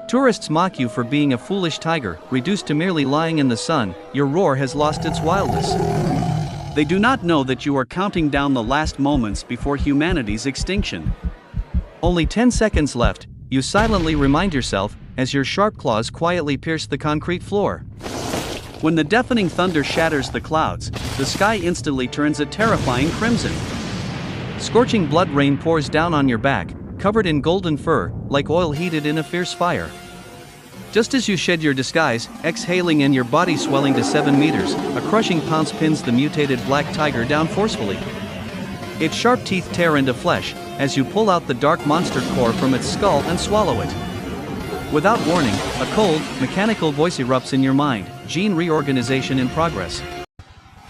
Tourists mock you for being a foolish tiger, reduced to merely lying in the sun. Your roar has lost its wildness. They do not know that you are counting down the last moments before humanity's extinction. Only 10 seconds left, you silently remind yourself, as your sharp claws quietly pierce the concrete floor. When the deafening thunder shatters the clouds, the sky instantly turns a terrifying crimson. Scorching blood rain pours down on your back, covered in golden fur, like oil heated in a fierce fire. Just as you shed your disguise, exhaling and your body swelling to 7 meters, a crushing pounce pins the mutated black tiger down forcefully. Its sharp teeth tear into flesh, as you pull out the dark monster core from its skull and swallow it. Without warning, a cold, mechanical voice erupts in your mind: gene reorganization in progress.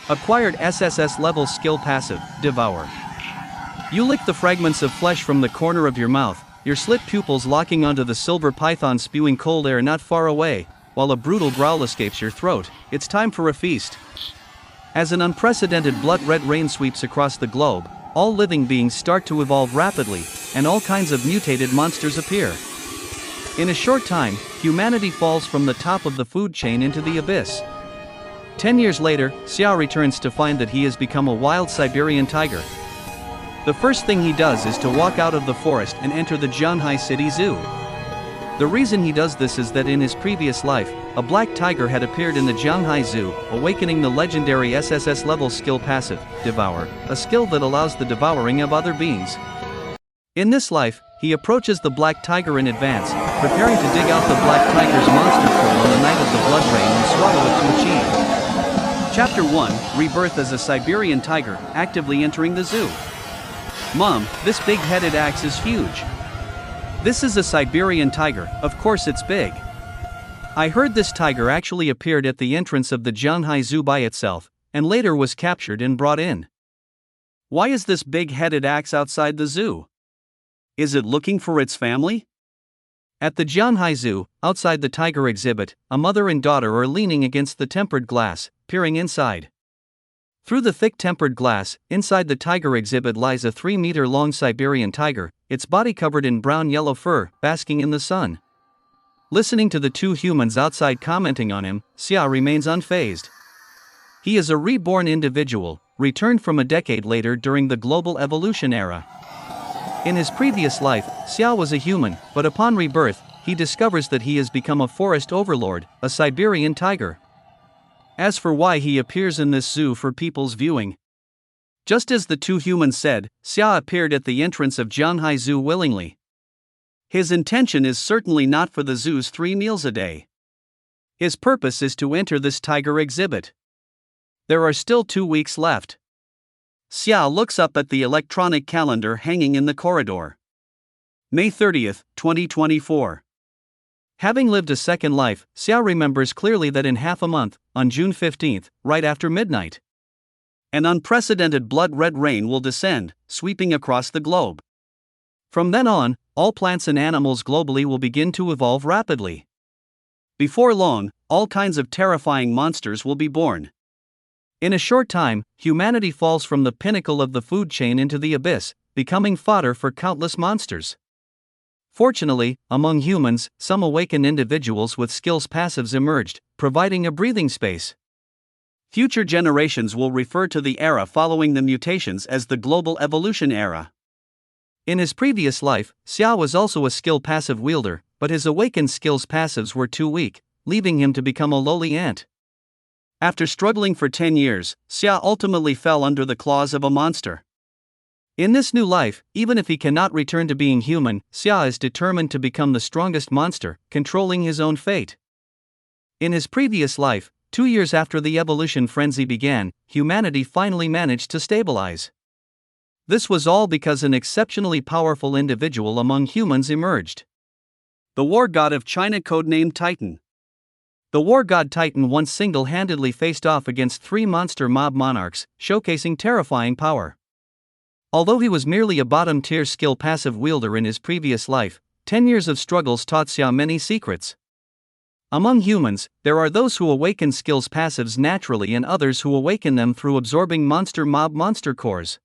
Acquired SSS level skill passive, Devour. You lick the fragments of flesh from the corner of your mouth, your slit pupils locking onto the silver python spewing cold air not far away, while a brutal growl escapes your throat. It's time for a feast. As an unprecedented blood-red rain sweeps across the globe, all living beings start to evolve rapidly, and all kinds of mutated monsters appear. In a short time, humanity falls from the top of the food chain into the abyss. 10 years later, Xiao returns to find that he has become a wild Siberian tiger. The first thing he does is to walk out of the forest and enter the Jianhai City Zoo. The reason he does this is that in his previous life, a black tiger had appeared in the Jianhai Zoo, awakening the legendary SSS level skill passive, Devour, a skill that allows the devouring of other beings. In this life, he approaches the black tiger in advance, preparing to dig out the black tiger's monster core on the night of the blood rain and swallow it to achieve. Chapter 1, Rebirth as a Siberian tiger, actively entering the zoo. Mom, this big-headed axe is huge. This is a Siberian tiger, of course it's big. I heard this tiger actually appeared at the entrance of the Jianhai Zoo by itself, and later was captured and brought in. Why is this big-headed axe outside the zoo? Is it looking for its family? At the Jianhai Zoo, outside the tiger exhibit, a mother and daughter are leaning against the tempered glass, peering inside. Through the thick tempered glass, inside the tiger exhibit lies a 3-meter-long Siberian tiger, its body covered in brown-yellow fur, basking in the sun. Listening to the two humans outside commenting on him, Xia remains unfazed. He is a reborn individual, returned from a decade later during the global evolution era. In his previous life, Xiao was a human, but upon rebirth, he discovers that he has become a forest overlord, a Siberian tiger. As for why he appears in this zoo for people's viewing, just as the two humans said, Xia appeared at the entrance of Jianhai Zoo willingly. His intention is certainly not for the zoo's 3 meals a day. His purpose is to enter this tiger exhibit. There are still 2 weeks left. Xia looks up at the electronic calendar hanging in the corridor. May 30th, 2024. Having lived a second life, Xia remembers clearly that in half a month, on June 15th, right after midnight, an unprecedented blood-red rain will descend, sweeping across the globe. From then on, all plants and animals globally will begin to evolve rapidly. Before long, all kinds of terrifying monsters will be born. In a short time, humanity falls from the pinnacle of the food chain into the abyss, becoming fodder for countless monsters. Fortunately, among humans, some awakened individuals with skills passives emerged, providing a breathing space. Future generations will refer to the era following the mutations as the global evolution era. In his previous life, Xia was also a skill passive wielder, but his awakened skills passives were too weak, leaving him to become a lowly ant. After struggling for 10 years, Xia ultimately fell under the claws of a monster. In this new life, even if he cannot return to being human, Xia is determined to become the strongest monster, controlling his own fate. In his previous life, 2 years after the evolution frenzy began, humanity finally managed to stabilize. This was all because an exceptionally powerful individual among humans emerged. The war god of China, codenamed Titan. The war god Titan once single-handedly faced off against 3 monster mob monarchs, showcasing terrifying power. Although he was merely a bottom-tier skill passive wielder in his previous life, 10 years of struggles taught Xia many secrets. Among humans, there are those who awaken skills passives naturally and others who awaken them through absorbing monster cores.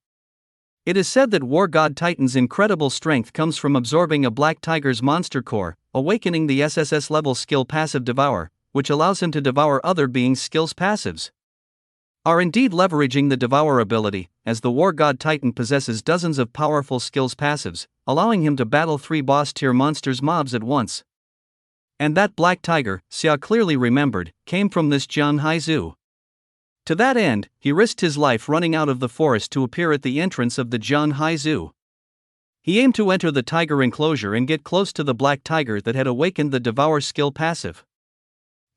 It is said that War God Titan's incredible strength comes from absorbing a black tiger's monster core, awakening the SSS level skill passive Devour, which allows him to devour other beings' skills passives. Are indeed leveraging the Devour ability, as the War God Titan possesses dozens of powerful skills passives, allowing him to battle 3 boss-tier monsters mobs at once. And that black tiger, Xia clearly remembered, came from this Jian Hai Zoo. To that end, he risked his life running out of the forest to appear at the entrance of the Jian Hai Zoo. He aimed to enter the tiger enclosure and get close to the black tiger that had awakened the Devour skill passive.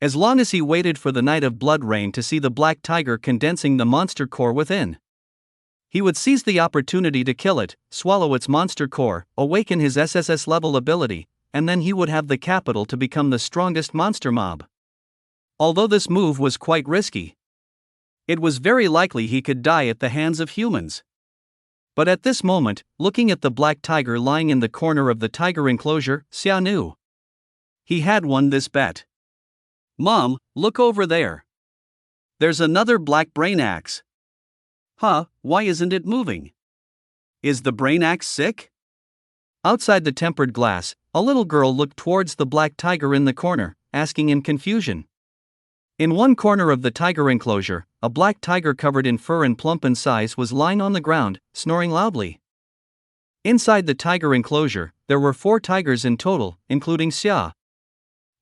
As long as he waited for the Night of Blood Rain to see the black tiger condensing the monster core within, he would seize the opportunity to kill it, swallow its monster core, awaken his SSS level ability, and then he would have the capital to become the strongest monster mob. Although this move was quite risky, it was very likely he could die at the hands of humans. But at this moment, looking at the black tiger lying in the corner of the tiger enclosure, Xia knew he had won this bet. "Mom, look over there. There's another black brain axe." "Huh, why isn't it moving? Is the brain axe sick?" Outside the tempered glass, a little girl looked towards the black tiger in the corner, asking in confusion. In one corner of the tiger enclosure, a black tiger covered in fur and plump in size was lying on the ground, snoring loudly. Inside the tiger enclosure, there were 4 tigers in total, including Xia.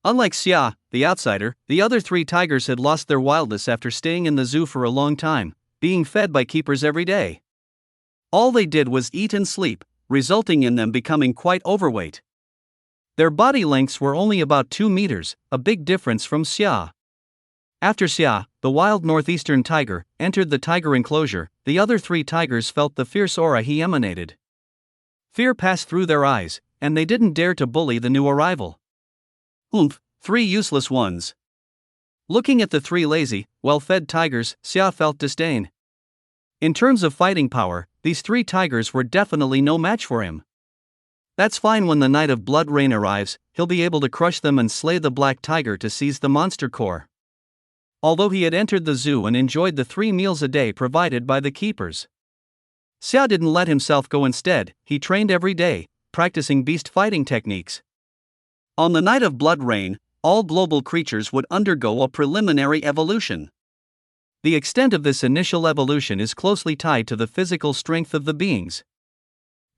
Unlike Xia, the outsider, the other 3 tigers had lost their wildness after staying in the zoo for a long time, being fed by keepers every day. All they did was eat and sleep, resulting in them becoming quite overweight. Their body lengths were only about 2 meters, a big difference from Xia. After Xia, the wild northeastern tiger, entered the tiger enclosure, the other 3 tigers felt the fierce aura he emanated. Fear passed through their eyes, and they didn't dare to bully the new arrival. 3 useless ones. Looking at the 3 lazy, well-fed tigers, Xia felt disdain. In terms of fighting power, these 3 tigers were definitely no match for him. That's fine. When the Night of Blood Rain arrives, he'll be able to crush them and slay the black tiger to seize the monster core. Although he had entered the zoo and enjoyed the 3 meals a day provided by the keepers, Xia didn't let himself go. Instead, he trained every day, practicing beast fighting techniques. On the Night of Blood Rain, all global creatures would undergo a preliminary evolution. The extent of this initial evolution is closely tied to the physical strength of the beings.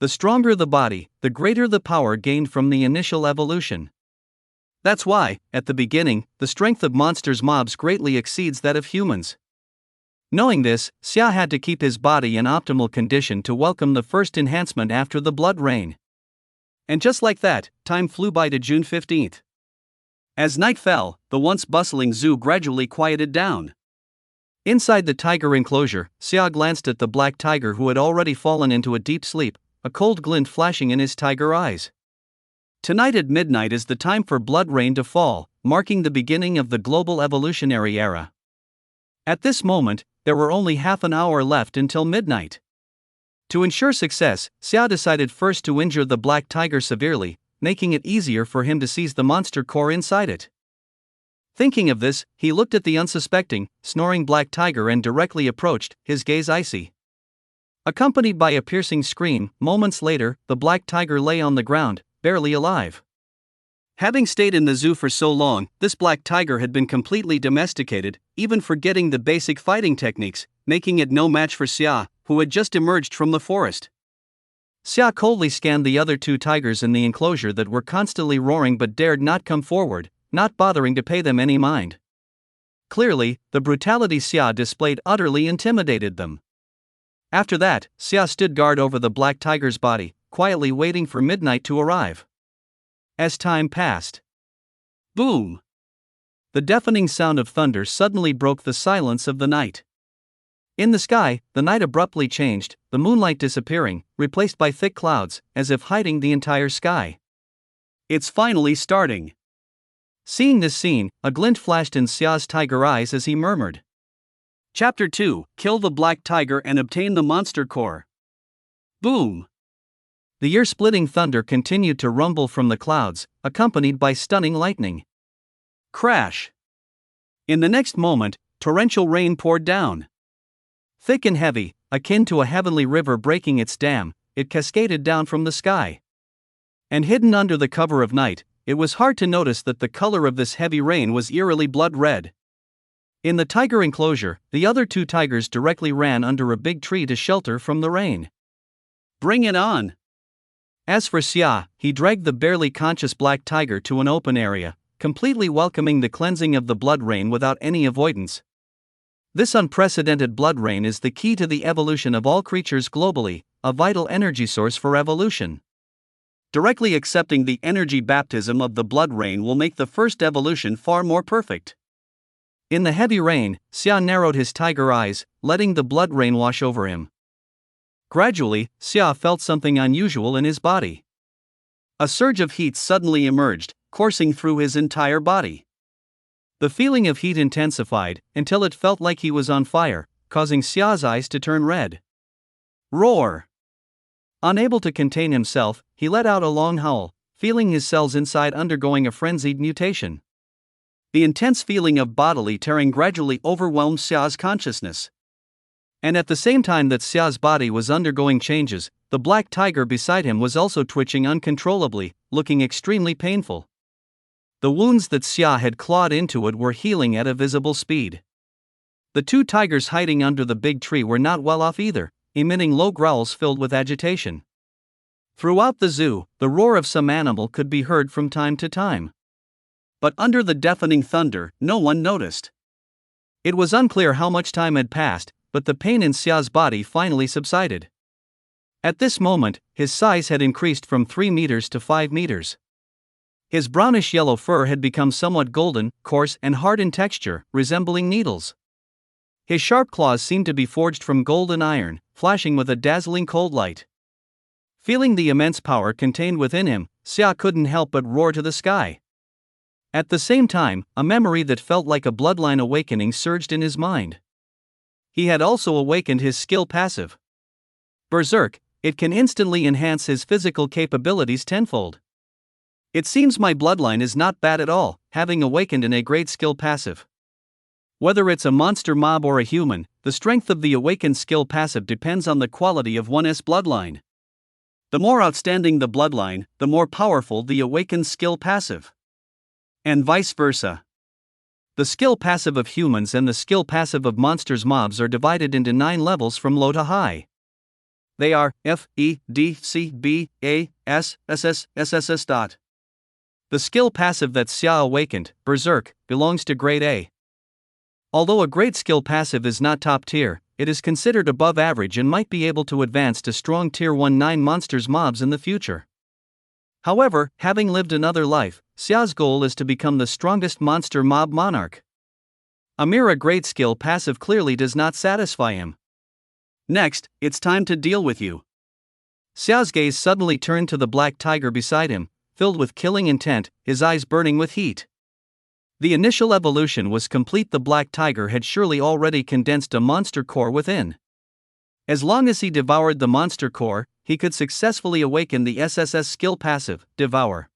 The stronger the body, the greater the power gained from the initial evolution. That's why, at the beginning, the strength of monsters' mobs greatly exceeds that of humans. Knowing this, Xia had to keep his body in optimal condition to welcome the first enhancement after the Blood Rain. And just like that, time flew by to June 15th. As night fell, the once bustling zoo gradually quieted down. Inside the tiger enclosure, Xia glanced at the black tiger who had already fallen into a deep sleep, a cold glint flashing in his tiger eyes. Tonight at midnight is the time for Blood Rain to fall, marking the beginning of the global evolutionary era. At this moment, there were only half an hour left until midnight. To ensure success, Xia decided first to injure the black tiger severely, making it easier for him to seize the monster core inside it. Thinking of this, he looked at the unsuspecting, snoring black tiger and directly approached, his gaze icy. Accompanied by a piercing scream, moments later, the black tiger lay on the ground, barely alive. Having stayed in the zoo for so long, this black tiger had been completely domesticated, even forgetting the basic fighting techniques, making it no match for Xia, who had just emerged from the forest. Xia coldly scanned the other 2 tigers in the enclosure that were constantly roaring but dared not come forward, not bothering to pay them any mind. Clearly, the brutality Xia displayed utterly intimidated them. After that, Xia stood guard over the black tiger's body, quietly waiting for midnight to arrive. As time passed, boom! The deafening sound of thunder suddenly broke the silence of the night. In the sky, the night abruptly changed, the moonlight disappearing, replaced by thick clouds, as if hiding the entire sky. "It's finally starting." Seeing this scene, a glint flashed in Xia's tiger eyes as he murmured. Chapter 2: Kill the Black Tiger and Obtain the Monster Core. Boom! The ear-splitting thunder continued to rumble from the clouds, accompanied by stunning lightning. Crash! In the next moment, torrential rain poured down. Thick and heavy, akin to a heavenly river breaking its dam, it cascaded down from the sky. And hidden under the cover of night, it was hard to notice that the color of this heavy rain was eerily blood red. In the tiger enclosure, the other two tigers directly ran under a big tree to shelter from the rain. Bring it on! As for Xia, he dragged the barely conscious black tiger to an open area, completely welcoming the cleansing of the blood rain without any avoidance. This unprecedented blood rain is the key to the evolution of all creatures globally, a vital energy source for evolution. Directly accepting the energy baptism of the blood rain will make the first evolution far more perfect. In the heavy rain, Xia narrowed his tiger eyes, letting the blood rain wash over him. Gradually, Xia felt something unusual in his body. A surge of heat suddenly emerged, coursing through his entire body. The feeling of heat intensified until it felt like he was on fire, causing Xia's eyes to turn red. Roar! Unable to contain himself, he let out a long howl, feeling his cells inside undergoing a frenzied mutation. The intense feeling of bodily tearing gradually overwhelmed Xia's consciousness. And at the same time that Xia's body was undergoing changes, the black tiger beside him was also twitching uncontrollably, looking extremely painful. The wounds that Xia had clawed into it were healing at a visible speed. The two tigers hiding under the big tree were not well off either, emitting low growls filled with agitation. Throughout the zoo, the roar of some animal could be heard from time to time. But under the deafening thunder, no one noticed. It was unclear how much time had passed, but the pain in Xia's body finally subsided. At this moment, his size had increased from 3 meters to 5 meters. His brownish-yellow fur had become somewhat golden, coarse and hard in texture, resembling needles. His sharp claws seemed to be forged from gold and iron, flashing with a dazzling cold light. Feeling the immense power contained within him, Xia couldn't help but roar to the sky. At the same time, a memory that felt like a bloodline awakening surged in his mind. He had also awakened his skill passive. Berserk, it can instantly enhance his physical capabilities tenfold. It seems my bloodline is not bad at all, having awakened in a great skill passive. Whether it's a monster mob or a human, the strength of the awakened skill passive depends on the quality of one's bloodline. The more outstanding the bloodline, the more powerful the awakened skill passive. And vice versa. The skill passive of humans and the skill passive of monsters mobs are divided into 9 levels from low to high. They are F, E, D, C, B, A, S, SS, SSS. The skill passive that Xia awakened, Berserk, belongs to grade A. Although a great skill passive is not top tier, it is considered above average and might be able to advance to strong tier 1-9 monsters mobs in the future. However, having lived another life, Xia's goal is to become the strongest monster mob monarch. A mere great skill passive clearly does not satisfy him. Next, it's time to deal with you. Xia's gaze suddenly turned to the black tiger beside him, filled with killing intent, his eyes burning with heat. The initial evolution was complete. The black tiger had surely already condensed a monster core within. As long as he devoured the monster core, he could successfully awaken the SSS skill passive, Devour.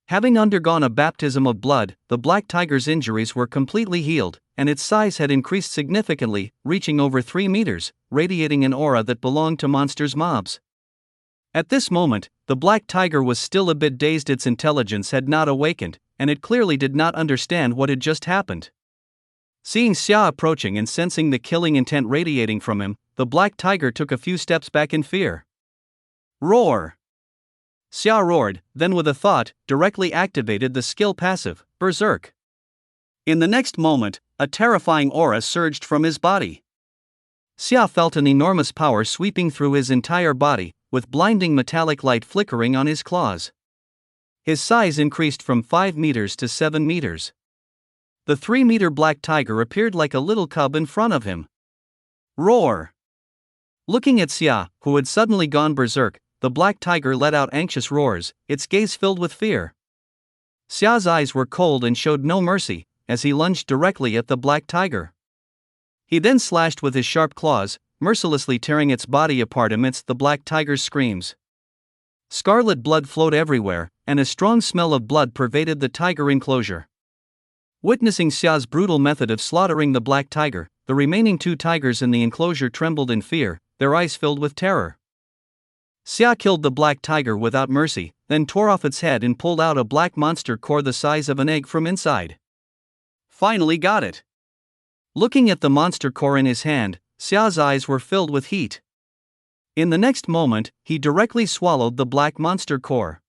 Having undergone a baptism of blood, the black tiger's injuries were completely healed, and its size had increased significantly, reaching over 3 meters, radiating an aura that belonged to monsters mobs. At this moment, the black tiger was still a bit dazed. Its intelligence had not awakened, and it clearly did not understand what had just happened. Seeing Xia approaching and sensing the killing intent radiating from him, the black tiger took a few steps back in fear. Roar! Xia roared, then with a thought, directly activated the skill passive, Berserk. In the next moment, a terrifying aura surged from his body. Xia felt an enormous power sweeping through his entire body, with blinding metallic light flickering on his claws. His size increased from 5 meters to 7 meters. The 3-meter black tiger appeared like a little cub in front of him. Roar! Looking at Xia, who had suddenly gone berserk, the black tiger let out anxious roars, its gaze filled with fear. Xia's eyes were cold and showed no mercy, as he lunged directly at the black tiger. He then slashed with his sharp claws, mercilessly tearing its body apart amidst the black tiger's screams. Scarlet blood flowed everywhere, and a strong smell of blood pervaded the tiger enclosure. Witnessing Xia's brutal method of slaughtering the black tiger, the remaining 2 tigers in the enclosure trembled in fear, their eyes filled with terror. Xia killed the black tiger without mercy, then tore off its head and pulled out a black monster core the size of an egg from inside. Finally got it. Looking at the monster core in his hand, Xia's eyes were filled with heat. In the next moment, he directly swallowed the black monster core.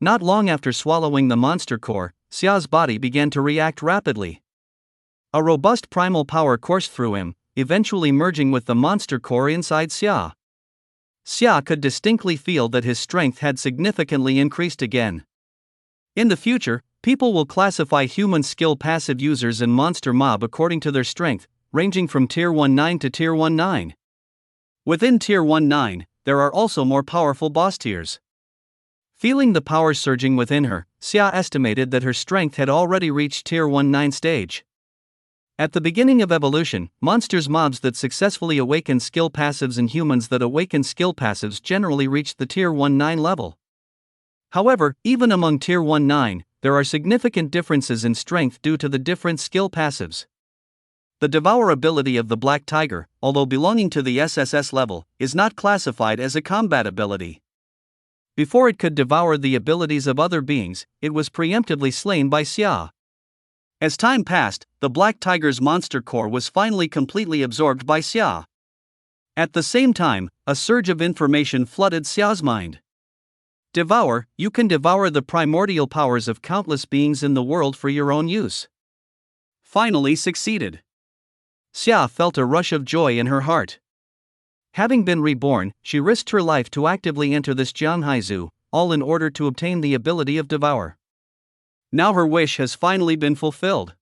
Not long after swallowing the monster core, Xia's body began to react rapidly. A robust primal power coursed through him, eventually merging with the monster core inside Xia. Xia could distinctly feel that his strength had significantly increased again. In the future, people will classify human skill passive users and monster mob according to their strength, ranging from Tier 19 to Tier 19. Within Tier 19, there are also more powerful boss tiers. Feeling the power surging within her, Xia estimated that her strength had already reached Tier 19 stage. At the beginning of evolution, monsters mobs that successfully awaken skill passives and humans that awaken skill passives generally reach the Tier 19 level. However, even among Tier 19, there are significant differences in strength due to the different skill passives. The devour ability of the black tiger, although belonging to the SSS level, is not classified as a combat ability. Before it could devour the abilities of other beings, it was preemptively slain by Xia. As time passed, the black tiger's monster core was finally completely absorbed by Xia. At the same time, a surge of information flooded Xia's mind. Devour, you can devour the primordial powers of countless beings in the world for your own use. Finally succeeded. Xia felt a rush of joy in her heart. Having been reborn, she risked her life to actively enter this Jianhai Zoo, all in order to obtain the ability of Devour. Now her wish has finally been fulfilled.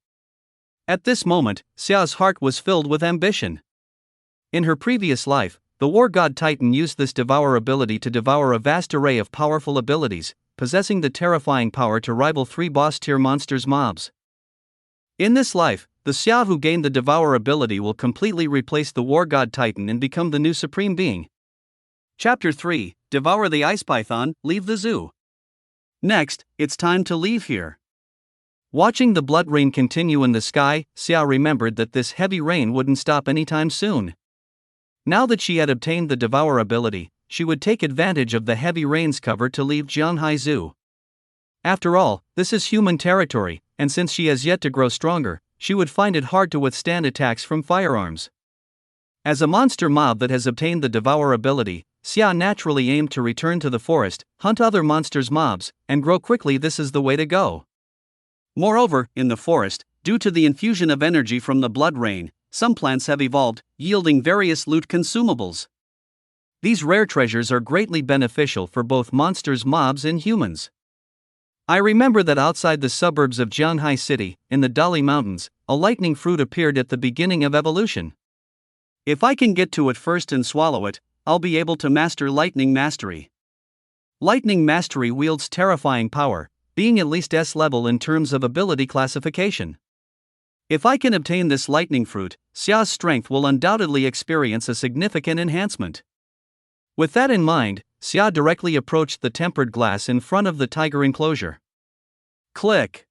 At this moment, Xia's heart was filled with ambition. In her previous life, the War God Titan used this Devour ability to devour a vast array of powerful abilities, possessing the terrifying power to rival 3 boss-tier monsters mobs. In this life, the Xia who gained the Devour ability will completely replace the War God Titan and become the new Supreme Being. Chapter 3, Devour the Ice Python, Leave the Zoo. Next, it's time to leave here. Watching the blood rain continue in the sky, Xia remembered that this heavy rain wouldn't stop anytime soon. Now that she had obtained the Devour ability, she would take advantage of the heavy rain's cover to leave Jianhai Zoo. After all, this is human territory, and since she has yet to grow stronger, she would find it hard to withstand attacks from firearms. As a monster mob that has obtained the Devour ability, Xia naturally aimed to return to the forest, hunt other monsters mobs, and grow quickly. This is the way to go. Moreover, in the forest, due to the infusion of energy from the blood rain, some plants have evolved, yielding various loot consumables. These rare treasures are greatly beneficial for both monsters mobs and humans. I remember that outside the suburbs of Jianhai City, in the Dali Mountains, a lightning fruit appeared at the beginning of evolution. If I can get to it first and swallow it, I'll be able to master Lightning Mastery. Lightning Mastery wields terrifying power, being at least S level in terms of ability classification. If I can obtain this lightning fruit, Xia's strength will undoubtedly experience a significant enhancement. With that in mind, Xia directly approached the tempered glass in front of the tiger enclosure. Click!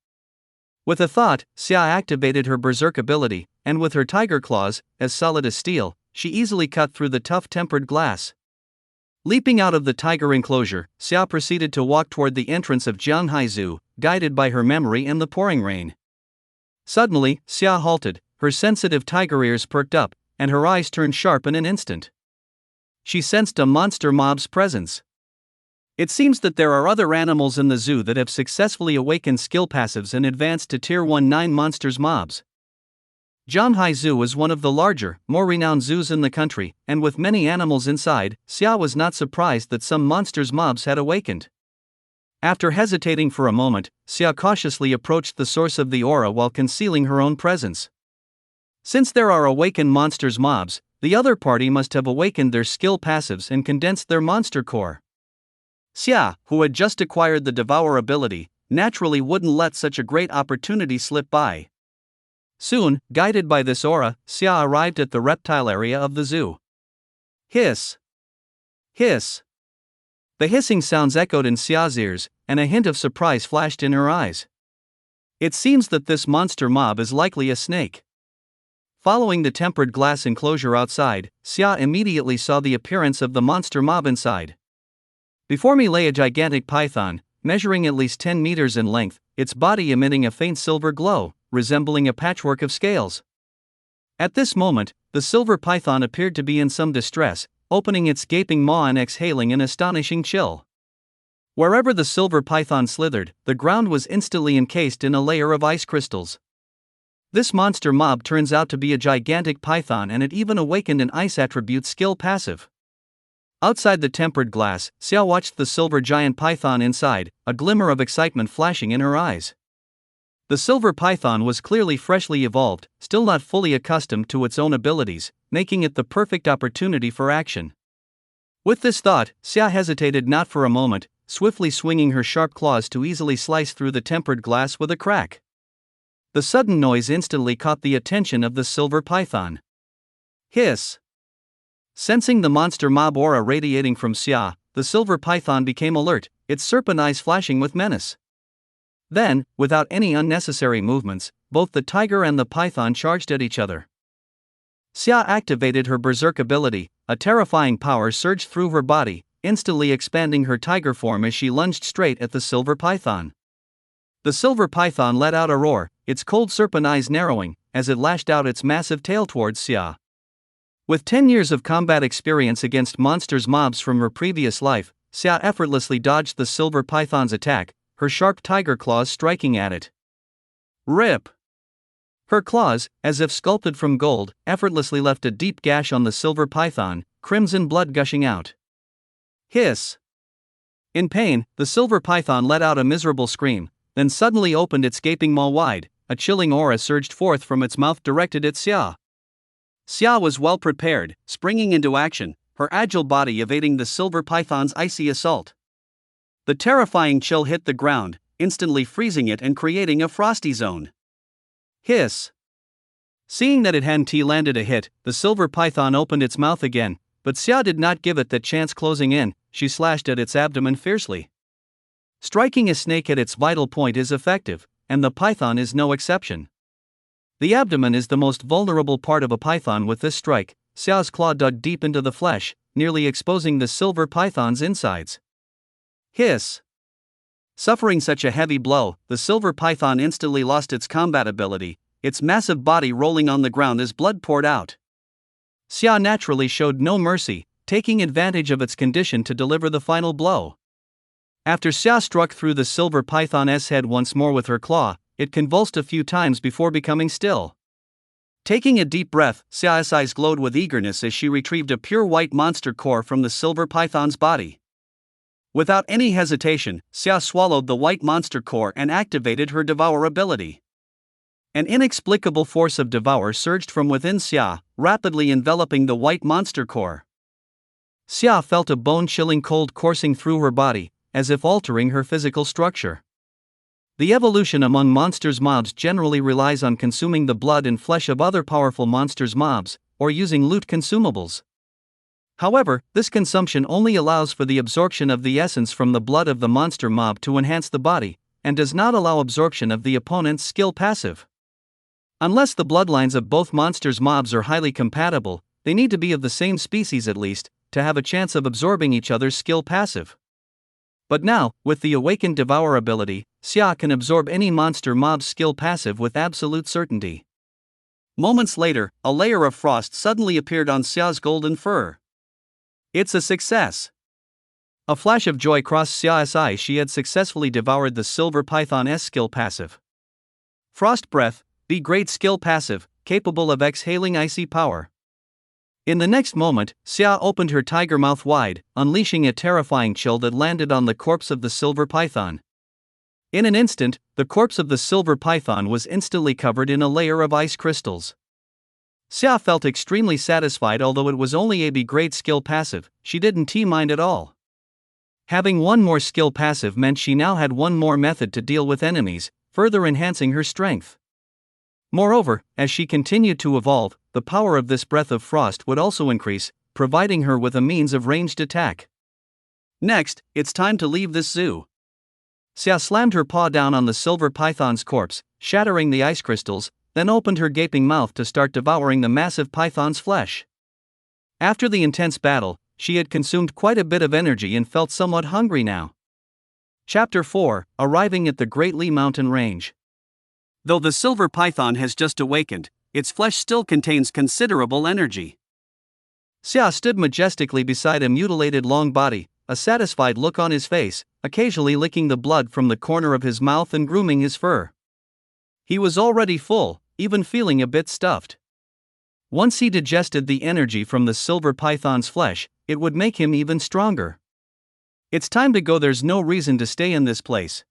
With a thought, Xia activated her berserk ability, and with her tiger claws, as solid as steel, she easily cut through the tough tempered glass. Leaping out of the tiger enclosure, Xia proceeded to walk toward the entrance of Jianhai Zoo, guided by her memory and the pouring rain. Suddenly, Xia halted, her sensitive tiger ears perked up, and her eyes turned sharp in an instant. She sensed a monster mob's presence. It seems that there are other animals in the zoo that have successfully awakened skill passives and advanced to Tier 19 monsters mobs. Jianhai Zoo is one of the larger, more renowned zoos in the country, and with many animals inside, Xia was not surprised that some monsters mobs had awakened. After hesitating for a moment, Xia cautiously approached the source of the aura while concealing her own presence. Since there are awakened monsters mobs, the other party must have awakened their skill passives and condensed their monster core. Xia, who had just acquired the Devour ability, naturally wouldn't let such a great opportunity slip by. Soon, guided by this aura, Xia arrived at the reptile area of the zoo. Hiss! Hiss! The hissing sounds echoed in Xia's ears, and a hint of surprise flashed in her eyes. It seems that this monster mob is likely a snake. Following the tempered glass enclosure outside, Xia immediately saw the appearance of the monster mob inside. Before me lay a gigantic python, measuring at least 10 meters in length, its body emitting a faint silver glow, resembling a patchwork of scales. At this moment, the silver python appeared to be in some distress, opening its gaping maw and exhaling an astonishing chill. Wherever the silver python slithered, the ground was instantly encased in a layer of ice crystals. This monster mob turns out to be a gigantic python, and it even awakened an ice attribute skill passive. Outside the tempered glass, Xia watched the silver giant python inside, a glimmer of excitement flashing in her eyes. The silver python was clearly freshly evolved, still not fully accustomed to its own abilities, making it the perfect opportunity for action. With this thought, Xia hesitated not for a moment, swiftly swinging her sharp claws to easily slice through the tempered glass with a crack. The sudden noise instantly caught the attention of the silver python. Hiss! Sensing the monster mob aura radiating from Xia, the silver python became alert, its serpent eyes flashing with menace. Then, without any unnecessary movements, both the tiger and the python charged at each other. Xia activated her berserk ability, a terrifying power surged through her body, instantly expanding her tiger form as she lunged straight at the silver python. The silver python let out a roar, its cold serpent eyes narrowing, as it lashed out its massive tail towards Xia. With 10 years of combat experience against monsters mobs from her previous life, Xia effortlessly dodged the silver python's attack, her sharp tiger claws striking at it. Rip! Her claws, as if sculpted from gold, effortlessly left a deep gash on the silver python, crimson blood gushing out. Hiss! In pain, the silver python let out a miserable scream, then suddenly opened its gaping maw wide. A chilling aura surged forth from its mouth directed at Xia. Xia was well prepared, springing into action, her agile body evading the silver python's icy assault. The terrifying chill hit the ground, instantly freezing it and creating a frosty zone. Hiss! Seeing that it hadn't landed a hit, the silver python opened its mouth again, but Xia did not give it that chance. Closing in, she slashed at its abdomen fiercely. Striking a snake at its vital point is effective, and the python is no exception. The abdomen is the most vulnerable part of a python. With this strike, Xiao's claw dug deep into the flesh, nearly exposing the silver python's insides. Hiss! Suffering such a heavy blow, the silver python instantly lost its combat ability, its massive body rolling on the ground as blood poured out. Xia naturally showed no mercy, taking advantage of its condition to deliver the final blow. After Xia struck through the silver python's head once more with her claw, it convulsed a few times before becoming still. Taking a deep breath, Xia's eyes glowed with eagerness as she retrieved a pure white monster core from the silver python's body. Without any hesitation, Xia swallowed the white monster core and activated her devour ability. An inexplicable force of devour surged from within Xia, rapidly enveloping the white monster core. Xia felt a bone-chilling cold coursing through her body, as if altering her physical structure. The evolution among monsters mobs generally relies on consuming the blood and flesh of other powerful monsters mobs, or using loot consumables. However, this consumption only allows for the absorption of the essence from the blood of the monster mob to enhance the body, and does not allow absorption of the opponent's skill passive. Unless the bloodlines of both monsters mobs are highly compatible, they need to be of the same species at least, to have a chance of absorbing each other's skill passive. But now, with the awakened devour ability, Xia can absorb any monster mob's skill passive with absolute certainty. Moments later, a layer of frost suddenly appeared on Xia's golden fur. It's a success! A flash of joy crossed Xia's eyes. She had successfully devoured the silver python's skill passive. Frost Breath, be great skill passive, capable of exhaling icy power. In the next moment, Xia opened her tiger mouth wide, unleashing a terrifying chill that landed on the corpse of the silver python. In an instant, the corpse of the silver python was instantly covered in a layer of ice crystals. Xia felt extremely satisfied. Although it was only a B-grade skill passive, she didn't mind at all. Having one more skill passive meant she now had one more method to deal with enemies, further enhancing her strength. Moreover, as she continued to evolve, the power of this breath of frost would also increase, providing her with a means of ranged attack. Next, it's time to leave this zoo. Xia slammed her paw down on the silver python's corpse, shattering the ice crystals, then opened her gaping mouth to start devouring the massive python's flesh. After the intense battle, she had consumed quite a bit of energy and felt somewhat hungry now. Chapter 4: Arriving at the Great Li Mountain Range. Though the silver python has just awakened, its flesh still contains considerable energy. Xia stood majestically beside a mutilated long body, a satisfied look on his face, occasionally licking the blood from the corner of his mouth and grooming his fur. He was already full, even feeling a bit stuffed. Once he digested the energy from the silver python's flesh, it would make him even stronger. It's time to go, there's no reason to stay in this place.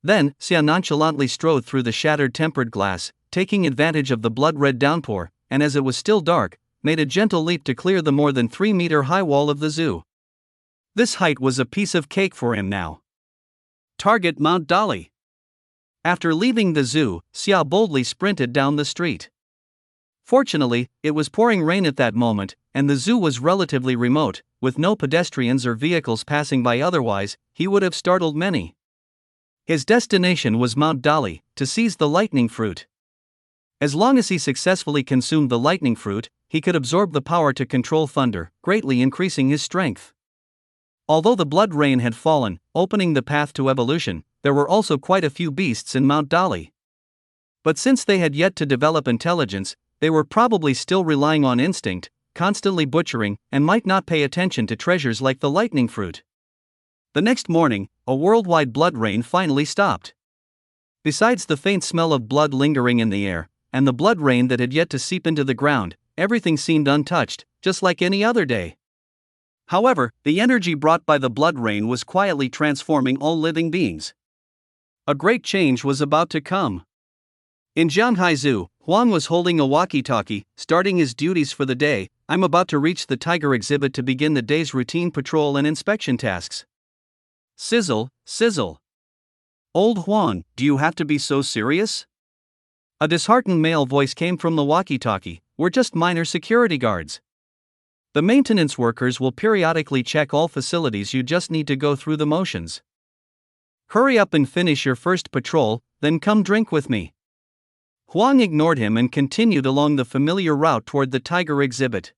Then, Xia nonchalantly strode through the shattered tempered glass, taking advantage of the blood-red downpour, and as it was still dark, made a gentle leap to clear the more than 3-meter-high wall of the zoo. This height was a piece of cake for him now. Target Mount Dali. After leaving the zoo, Xia boldly sprinted down the street. Fortunately, it was pouring rain at that moment, and the zoo was relatively remote, with no pedestrians or vehicles passing by, otherwise, he would have startled many. His destination was Mount Dali, to seize the lightning fruit. As long as he successfully consumed the lightning fruit, he could absorb the power to control thunder, greatly increasing his strength. Although the blood rain had fallen, opening the path to evolution, there were also quite a few beasts in Mount Dali. But since they had yet to develop intelligence, they were probably still relying on instinct, constantly butchering, and might not pay attention to treasures like the lightning fruit. The next morning, a worldwide blood rain finally stopped. Besides the faint smell of blood lingering in the air, and the blood rain that had yet to seep into the ground, everything seemed untouched, just like any other day. However, the energy brought by the blood rain was quietly transforming all living beings. A great change was about to come. In Jianghai Zoo, Huang was holding a walkie-talkie, starting his duties for the day. I'm about to reach the tiger exhibit to begin the day's routine patrol and inspection tasks. Sizzle, sizzle. Old Huang, do you have to be so serious? A disheartened male voice came from the walkie-talkie. We're just minor security guards. The maintenance workers will periodically check all facilities, you just need to go through the motions. Hurry up and finish your first patrol, then come drink with me. Huang ignored him and continued along the familiar route toward the tiger exhibit.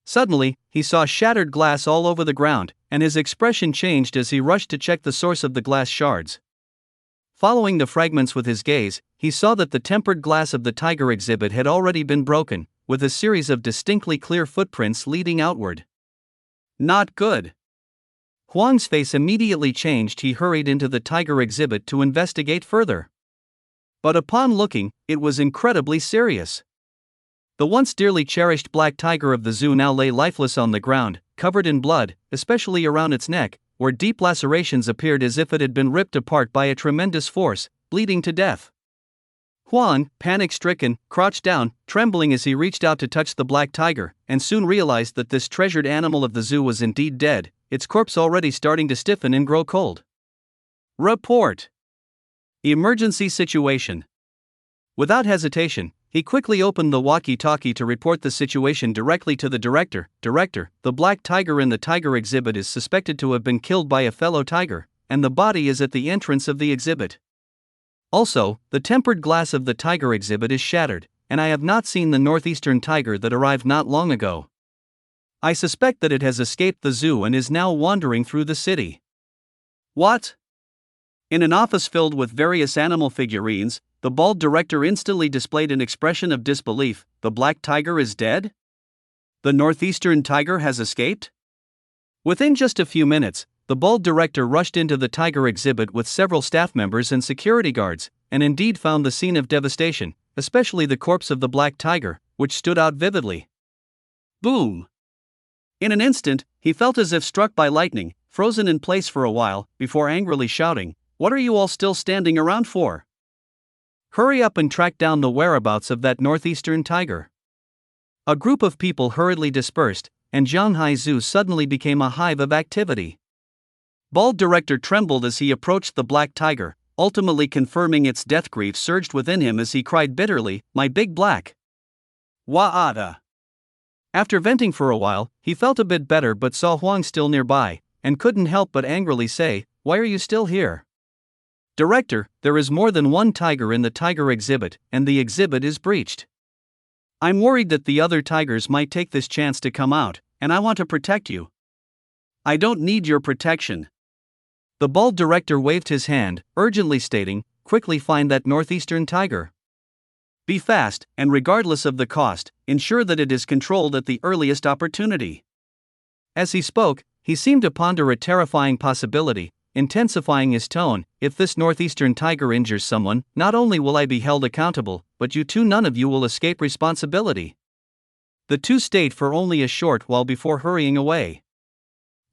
Suddenly, he saw shattered glass all over the ground, and his expression changed as he rushed to check the source of the glass shards. Following the fragments with his gaze, he saw that the tempered glass of the tiger exhibit had already been broken, with a series of distinctly clear footprints leading outward. Not good. Huang's face immediately changed. He hurried into the tiger exhibit to investigate further. But upon looking, it was incredibly serious. The once dearly cherished black tiger of the zoo now lay lifeless on the ground, covered in blood, especially around its neck, where deep lacerations appeared as if it had been ripped apart by a tremendous force, bleeding to death. Huang, panic-stricken, crouched down, trembling as he reached out to touch the black tiger, and soon realized that this treasured animal of the zoo was indeed dead, its corpse already starting to stiffen and grow cold. Report. Emergency situation. Without hesitation, he quickly opened the walkie-talkie to report the situation directly to the director. Director, the black tiger in the tiger exhibit is suspected to have been killed by a fellow tiger, and the body is at the entrance of the exhibit. Also, the tempered glass of the tiger exhibit is shattered, and I have not seen the northeastern tiger that arrived not long ago. I suspect that it has escaped the zoo and is now wandering through the city. What? In an office filled with various animal figurines, the bald director instantly displayed an expression of disbelief. The black tiger is dead? The northeastern tiger has escaped? Within just a few minutes, the bald director rushed into the tiger exhibit with several staff members and security guards, and indeed found the scene of devastation, especially the corpse of the black tiger, which stood out vividly. Boom! In an instant, he felt as if struck by lightning, frozen in place for a while, before angrily shouting, "What are you all still standing around for? Hurry up and track down the whereabouts of that northeastern tiger." A group of people hurriedly dispersed, and Jianghai Zoo suddenly became a hive of activity. Bald director trembled as he approached the black tiger, ultimately confirming its death. Grief surged within him as he cried bitterly, "My big black Wa'ada." After venting for a while, he felt a bit better but saw Huang still nearby, and couldn't help but angrily say, "Why are you still here?" Director, there is more than one tiger in the tiger exhibit, and the exhibit is breached. I'm worried that the other tigers might take this chance to come out, and I want to protect you. I don't need your protection. The bald director waved his hand, urgently stating, quickly find that northeastern tiger. Be fast, and regardless of the cost, ensure that it is controlled at the earliest opportunity. As he spoke, he seemed to ponder a terrifying possibility, intensifying his tone. If this northeastern tiger injures someone, not only will I be held accountable, but you too, none of you will escape responsibility. The two stayed for only a short while before hurrying away.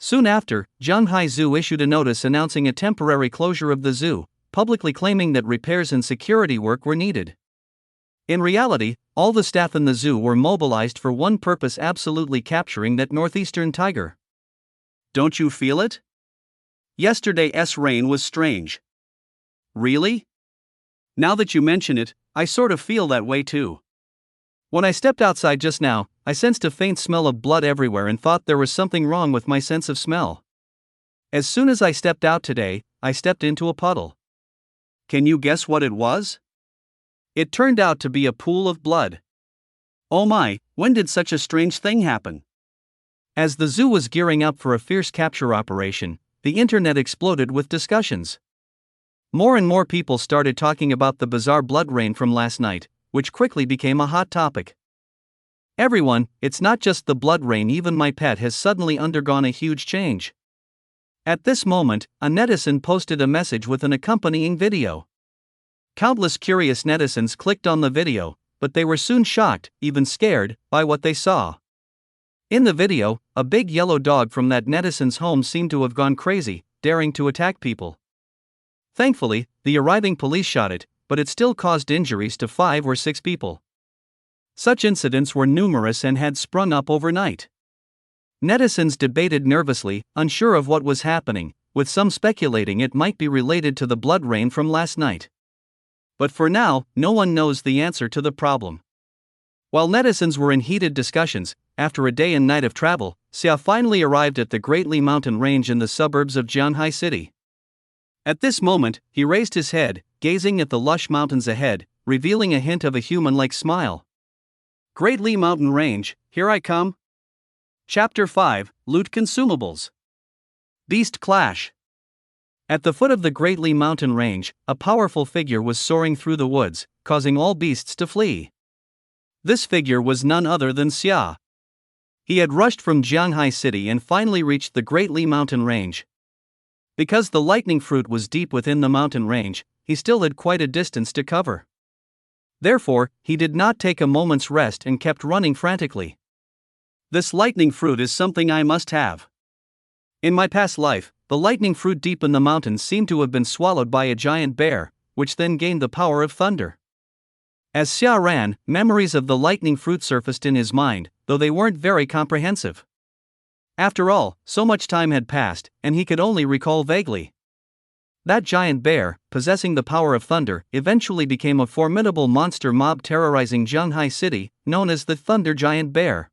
Soon after, Zhanghai Zoo issued a notice announcing a temporary closure of the zoo, publicly claiming that repairs and security work were needed. In reality, all the staff in the zoo were mobilized for one purpose: absolutely capturing that northeastern tiger. Don't you feel it? Yesterday's rain was strange. Really? Now that you mention it, I sort of feel that way too. When I stepped outside just now, I sensed a faint smell of blood everywhere and thought there was something wrong with my sense of smell. As soon as I stepped out today, I stepped into a puddle. Can you guess what it was? It turned out to be a pool of blood. Oh my, when did such a strange thing happen? As the zoo was gearing up for a fierce capture operation, the internet exploded with discussions. More and more people started talking about the bizarre blood rain from last night, which quickly became a hot topic. Everyone, it's not just the blood rain, even my pet has suddenly undergone a huge change. At this moment, a netizen posted a message with an accompanying video. Countless curious netizens clicked on the video, but they were soon shocked, even scared, by what they saw. In the video, a big yellow dog from that netizen's home seemed to have gone crazy, daring to attack people. Thankfully, the arriving police shot it, but it still caused injuries to 5 or 6 people. Such incidents were numerous and had sprung up overnight. Netizens debated nervously, unsure of what was happening, with some speculating it might be related to the blood rain from last night. But for now, no one knows the answer to the problem. While netizens were in heated discussions, after a day and night of travel, Xia finally arrived at the Great Li Mountain Range in the suburbs of Zhanghai City. At this moment, he raised his head, gazing at the lush mountains ahead, revealing a hint of a human-like smile. Great Li Mountain Range, here I come. Chapter 5, Loot Consumables. Beast Clash. At the foot of the Great Li Mountain Range, a powerful figure was soaring through the woods, causing all beasts to flee. This figure was none other than Xia. He had rushed from Zhanghai City and finally reached the Great Li Mountain Range. Because the lightning fruit was deep within the mountain range, he still had quite a distance to cover. Therefore, he did not take a moment's rest and kept running frantically. This lightning fruit is something I must have. In my past life, the lightning fruit deep in the mountains seemed to have been swallowed by a giant bear, which then gained the power of thunder. As Xia ran, memories of the lightning fruit surfaced in his mind, though they weren't very comprehensive. After all, so much time had passed, and he could only recall vaguely. That giant bear, possessing the power of thunder, eventually became a formidable monster mob terrorizing Zhanghai City, known as the Thunder Giant Bear.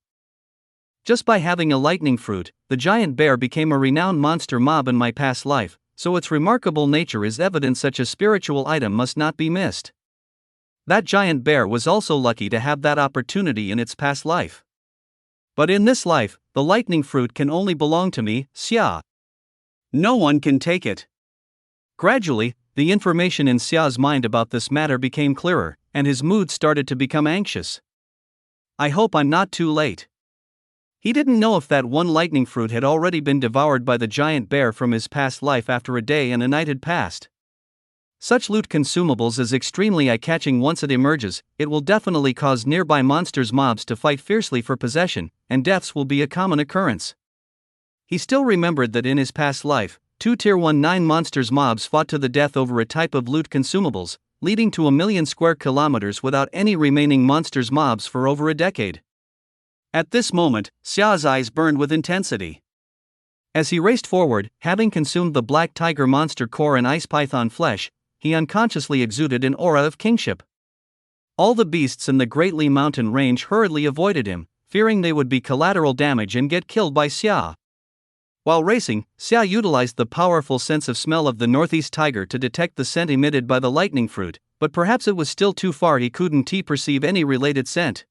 Just by having a lightning fruit, the giant bear became a renowned monster mob in my past life, so its remarkable nature is evident such a spiritual item must not be missed. That giant bear was also lucky to have that opportunity in its past life. But in this life, the lightning fruit can only belong to me, Xia. No one can take it. Gradually, the information in Xia's mind about this matter became clearer, and his mood started to become anxious. I hope I'm not too late. He didn't know if that one lightning fruit had already been devoured by the giant bear from his past life after a day and a night had passed. Such loot consumables is extremely eye-catching. Once it emerges, it will definitely cause nearby monsters mobs to fight fiercely for possession, and deaths will be a common occurrence. He still remembered that in his past life, 2 Tier 19 monsters mobs fought to the death over a type of loot consumables, leading to 1,000,000 square kilometers without any remaining monsters mobs for over a decade. At this moment, Xia's eyes burned with intensity. As he raced forward, having consumed the black tiger monster core and ice python flesh, he unconsciously exuded an aura of kingship. All the beasts in the Great Li Mountain Range hurriedly avoided him, fearing they would be collateral damage and get killed by Xia. While racing, Xia utilized the powerful sense of smell of the northeast tiger to detect the scent emitted by the lightning fruit, but perhaps it was still too far, he couldn't perceive any related scent.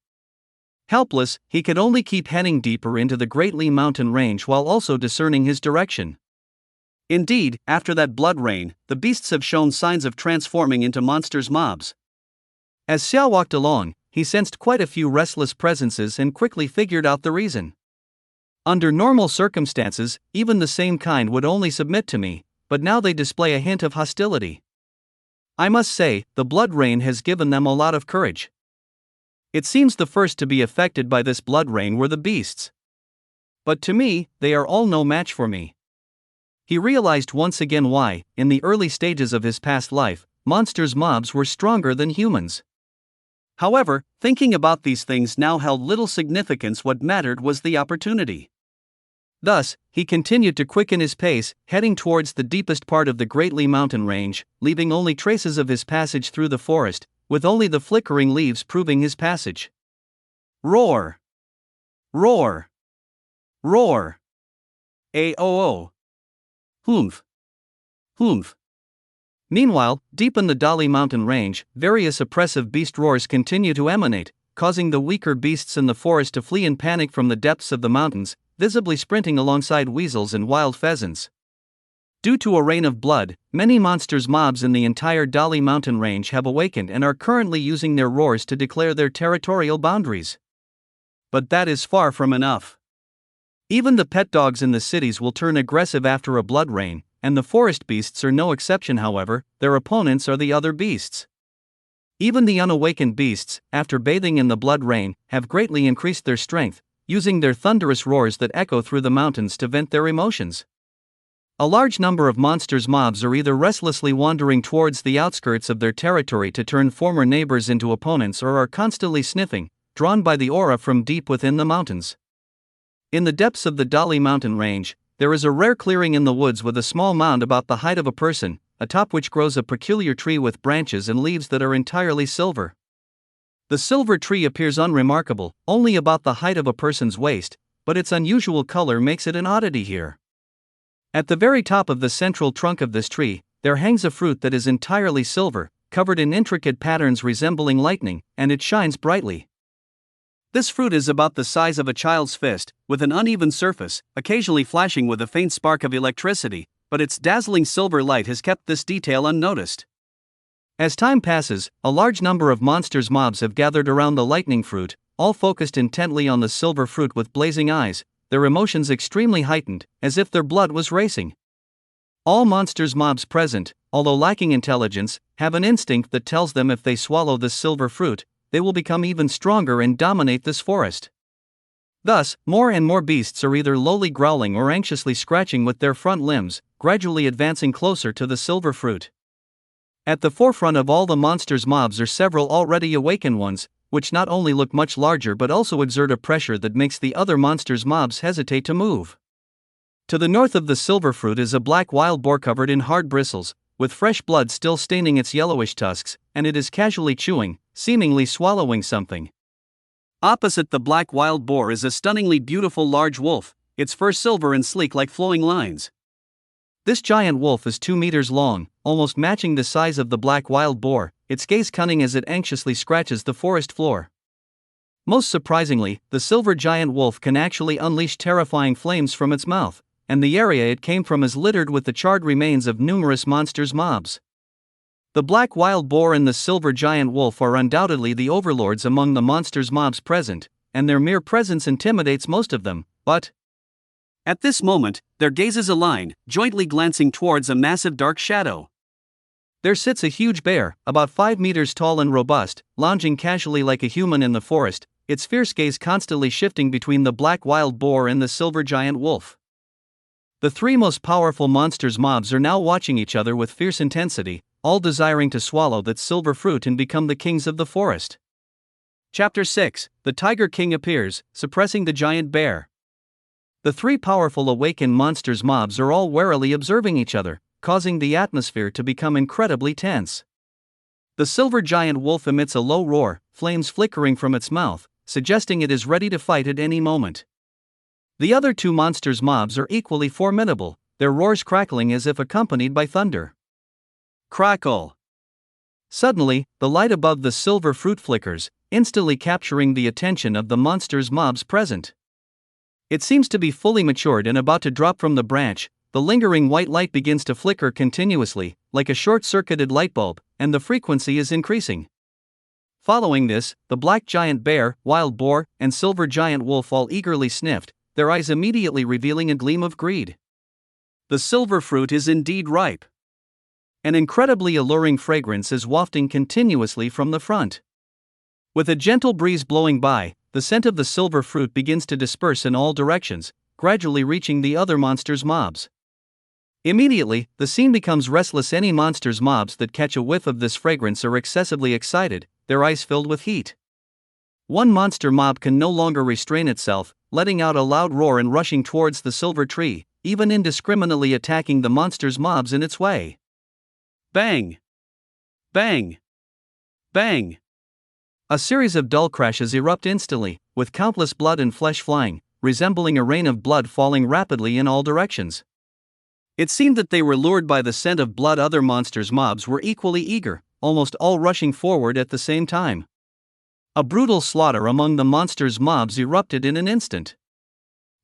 Helpless, he could only keep heading deeper into the Great Li mountain range while also discerning his direction. Indeed, after that blood rain, the beasts have shown signs of transforming into monsters mobs. As Xia walked along, he sensed quite a few restless presences and quickly figured out the reason. Under normal circumstances, even the same kind would only submit to me, but now they display a hint of hostility. I must say, the blood rain has given them a lot of courage. It seems the first to be affected by this blood rain were the beasts. But to me, they are all no match for me. He realized once again why, in the early stages of his past life, monsters mobs were stronger than humans. However, thinking about these things now held little significance. What mattered was the opportunity. Thus, he continued to quicken his pace, heading towards the deepest part of the Great Li mountain range, leaving only traces of his passage through the forest, with only the flickering leaves proving his passage. Roar! Roar! Roar! A-o-o! Humph! Humph! Meanwhile, deep in the Dali mountain range, various oppressive beast roars continue to emanate, causing the weaker beasts in the forest to flee in panic from the depths of the mountains, visibly sprinting alongside weasels and wild pheasants. Due to a rain of blood, many monsters mobs in the entire Dali mountain range have awakened and are currently using their roars to declare their territorial boundaries. But that is far from enough. Even the pet dogs in the cities will turn aggressive after a blood rain, and the forest beasts are no exception. However, their opponents are the other beasts. Even the unawakened beasts, after bathing in the blood rain, have greatly increased their strength, using their thunderous roars that echo through the mountains to vent their emotions. A large number of monsters mobs are either restlessly wandering towards the outskirts of their territory to turn former neighbors into opponents, or are constantly sniffing, drawn by the aura from deep within the mountains. In the depths of the Dali mountain range, there is a rare clearing in the woods with a small mound about the height of a person, atop which grows a peculiar tree with branches and leaves that are entirely silver. The silver tree appears unremarkable, only about the height of a person's waist, but its unusual color makes it an oddity here. At the very top of the central trunk of this tree, there hangs a fruit that is entirely silver, covered in intricate patterns resembling lightning, and it shines brightly. This fruit is about the size of a child's fist, with an uneven surface, occasionally flashing with a faint spark of electricity, but its dazzling silver light has kept this detail unnoticed. As time passes, a large number of monsters mobs have gathered around the lightning fruit, all focused intently on the silver fruit with blazing eyes, their emotions extremely heightened, as if their blood was racing. All monsters mobs present, although lacking intelligence, have an instinct that tells them if they swallow this silver fruit, they will become even stronger and dominate this forest. Thus, more and more beasts are either lowly growling or anxiously scratching with their front limbs, gradually advancing closer to the silver fruit. At the forefront of all the monsters mobs are several already awakened ones, which not only look much larger but also exert a pressure that makes the other monsters mobs hesitate to move. To the north of the silver fruit is a black wild boar covered in hard bristles, with fresh blood still staining its yellowish tusks, and it is casually chewing, seemingly swallowing something. Opposite the black wild boar is a stunningly beautiful large wolf, its fur silver and sleek like flowing lines. This giant wolf is 2 meters long, almost matching the size of the black wild boar, its gaze cunning as it anxiously scratches the forest floor. Most surprisingly, the silver giant wolf can actually unleash terrifying flames from its mouth, and the area it came from is littered with the charred remains of numerous monsters mobs. The black wild boar and the silver giant wolf are undoubtedly the overlords among the monsters mobs present, and their mere presence intimidates most of them, but at this moment, their gazes align, jointly glancing towards a massive dark shadow. There sits a huge bear, about 5 meters tall and robust, lounging casually like a human in the forest, its fierce gaze constantly shifting between the black wild boar and the silver giant wolf. The three most powerful monsters mobs are now watching each other with fierce intensity, all desiring to swallow that silver fruit and become the kings of the forest. Chapter 6: The Tiger King appears, suppressing the giant bear. The three powerful awakened monsters mobs are all warily observing each other, causing the atmosphere to become incredibly tense. The silver giant wolf emits a low roar, flames flickering from its mouth, suggesting it is ready to fight at any moment. The other two monsters' mobs are equally formidable, their roars crackling as if accompanied by thunder. Crackle! Suddenly, the light above the silver fruit flickers, instantly capturing the attention of the monster's mobs present. It seems to be fully matured and about to drop from the branch. The lingering white light begins to flicker continuously, like a short-circuited light bulb, and the frequency is increasing. Following this, the black giant bear, wild boar, and silver giant wolf all eagerly sniffed, their eyes immediately revealing a gleam of greed. The silver fruit is indeed ripe. An incredibly alluring fragrance is wafting continuously from the front. With a gentle breeze blowing by, the scent of the silver fruit begins to disperse in all directions, gradually reaching the other monsters' mobs. Immediately, the scene becomes restless. Any monsters' mobs that catch a whiff of this fragrance are excessively excited, their eyes filled with heat. One monster mob can no longer restrain itself, letting out a loud roar and rushing towards the silver tree, even indiscriminately attacking the monster's mobs in its way. Bang! Bang! Bang! A series of dull crashes erupt instantly, with countless blood and flesh flying, resembling a rain of blood falling rapidly in all directions. It seemed that they were lured by the scent of blood. Other monsters' mobs were equally eager, almost all rushing forward at the same time. A brutal slaughter among the monsters' mobs erupted in an instant.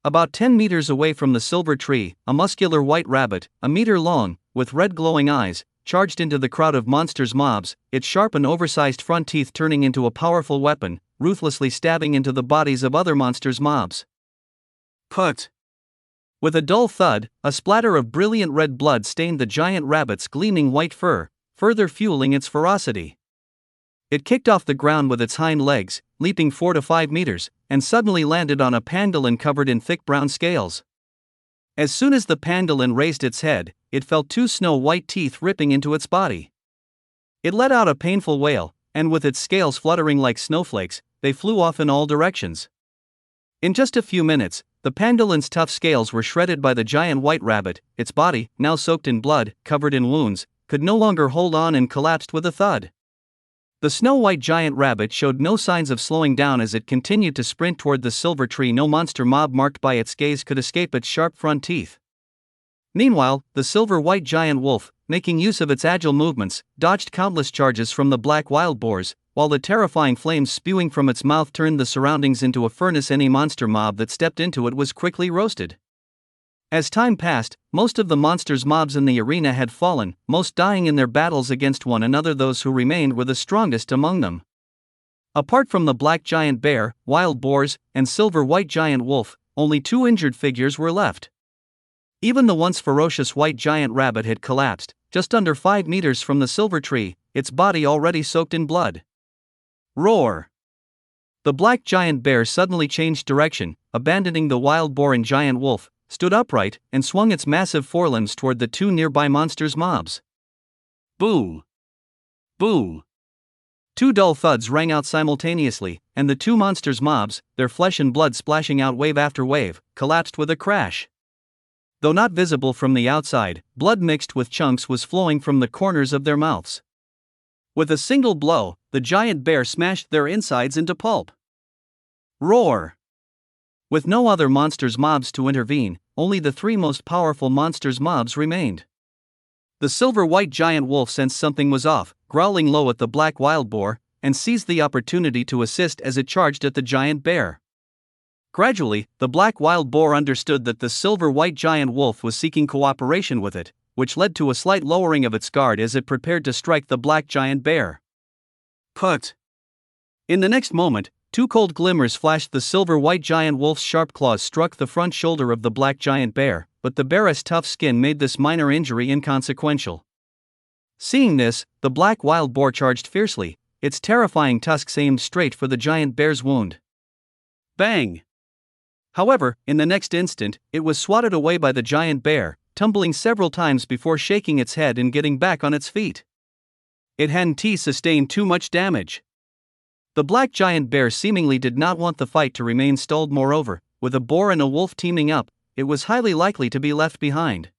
About 10 meters away from the silver tree, a muscular white rabbit, a meter long, with red glowing eyes, charged into the crowd of monsters' mobs, its sharp and oversized front teeth turning into a powerful weapon, ruthlessly stabbing into the bodies of other monsters' mobs. Put! With a dull thud, a splatter of brilliant red blood stained the giant rabbit's gleaming white fur, further fueling its ferocity. It kicked off the ground with its hind legs, leaping 4 to 5 meters, and suddenly landed on a pangolin covered in thick brown scales. As soon as the pangolin raised its head, it felt 2 snow-white teeth ripping into its body. It let out a painful wail, and with its scales fluttering like snowflakes, they flew off in all directions. In just a few minutes, the pangolin's tough scales were shredded by the giant white rabbit. Its body, now soaked in blood, covered in wounds, could no longer hold on and collapsed with a thud. The snow-white giant rabbit showed no signs of slowing down as it continued to sprint toward the silver tree. No monster mob marked by its gaze could escape its sharp front teeth. Meanwhile, the silver-white giant wolf, making use of its agile movements, dodged countless charges from the black wild boars, while the terrifying flames spewing from its mouth turned the surroundings into a furnace. Any monster mob that stepped into it was quickly roasted. As time passed, most of the monsters' mobs in the arena had fallen, most dying in their battles against one another. Those who remained were the strongest among them. Apart from the black giant bear, wild boars, and silver-white giant wolf, only 2 injured figures were left. Even the once ferocious white giant rabbit had collapsed, just under 5 meters from the silver tree, its body already soaked in blood. Roar! The black giant bear suddenly changed direction, abandoning the wild boar and giant wolf, stood upright, and swung its massive forelimbs toward the 2 nearby monsters' mobs. Boom! Boom! 2 dull thuds rang out simultaneously, and the 2 monsters' mobs, their flesh and blood splashing out wave after wave, collapsed with a crash. Though not visible from the outside, blood mixed with chunks was flowing from the corners of their mouths. With a single blow, the giant bear smashed their insides into pulp. Roar! With no other monsters' mobs to intervene, only the 3 most powerful monsters' mobs remained. The silver-white giant wolf sensed something was off, growling low at the black wild boar, and seized the opportunity to assist as it charged at the giant bear. Gradually, the black wild boar understood that the silver-white giant wolf was seeking cooperation with it, which led to a slight lowering of its guard as it prepared to strike the black giant bear. Put! In the next moment, 2 cold glimmers flashed. The silver-white giant wolf's sharp claws struck the front shoulder of the black giant bear, but the bear's tough skin made this minor injury inconsequential. Seeing this, the black wild boar charged fiercely, its terrifying tusks aimed straight for the giant bear's wound. Bang! However, in the next instant, it was swatted away by the giant bear, tumbling several times before shaking its head and getting back on its feet. It hadn't sustained too much damage. The black giant bear seemingly did not want the fight to remain stalled. Moreover, with a boar and a wolf teaming up, it was highly likely to be left behind.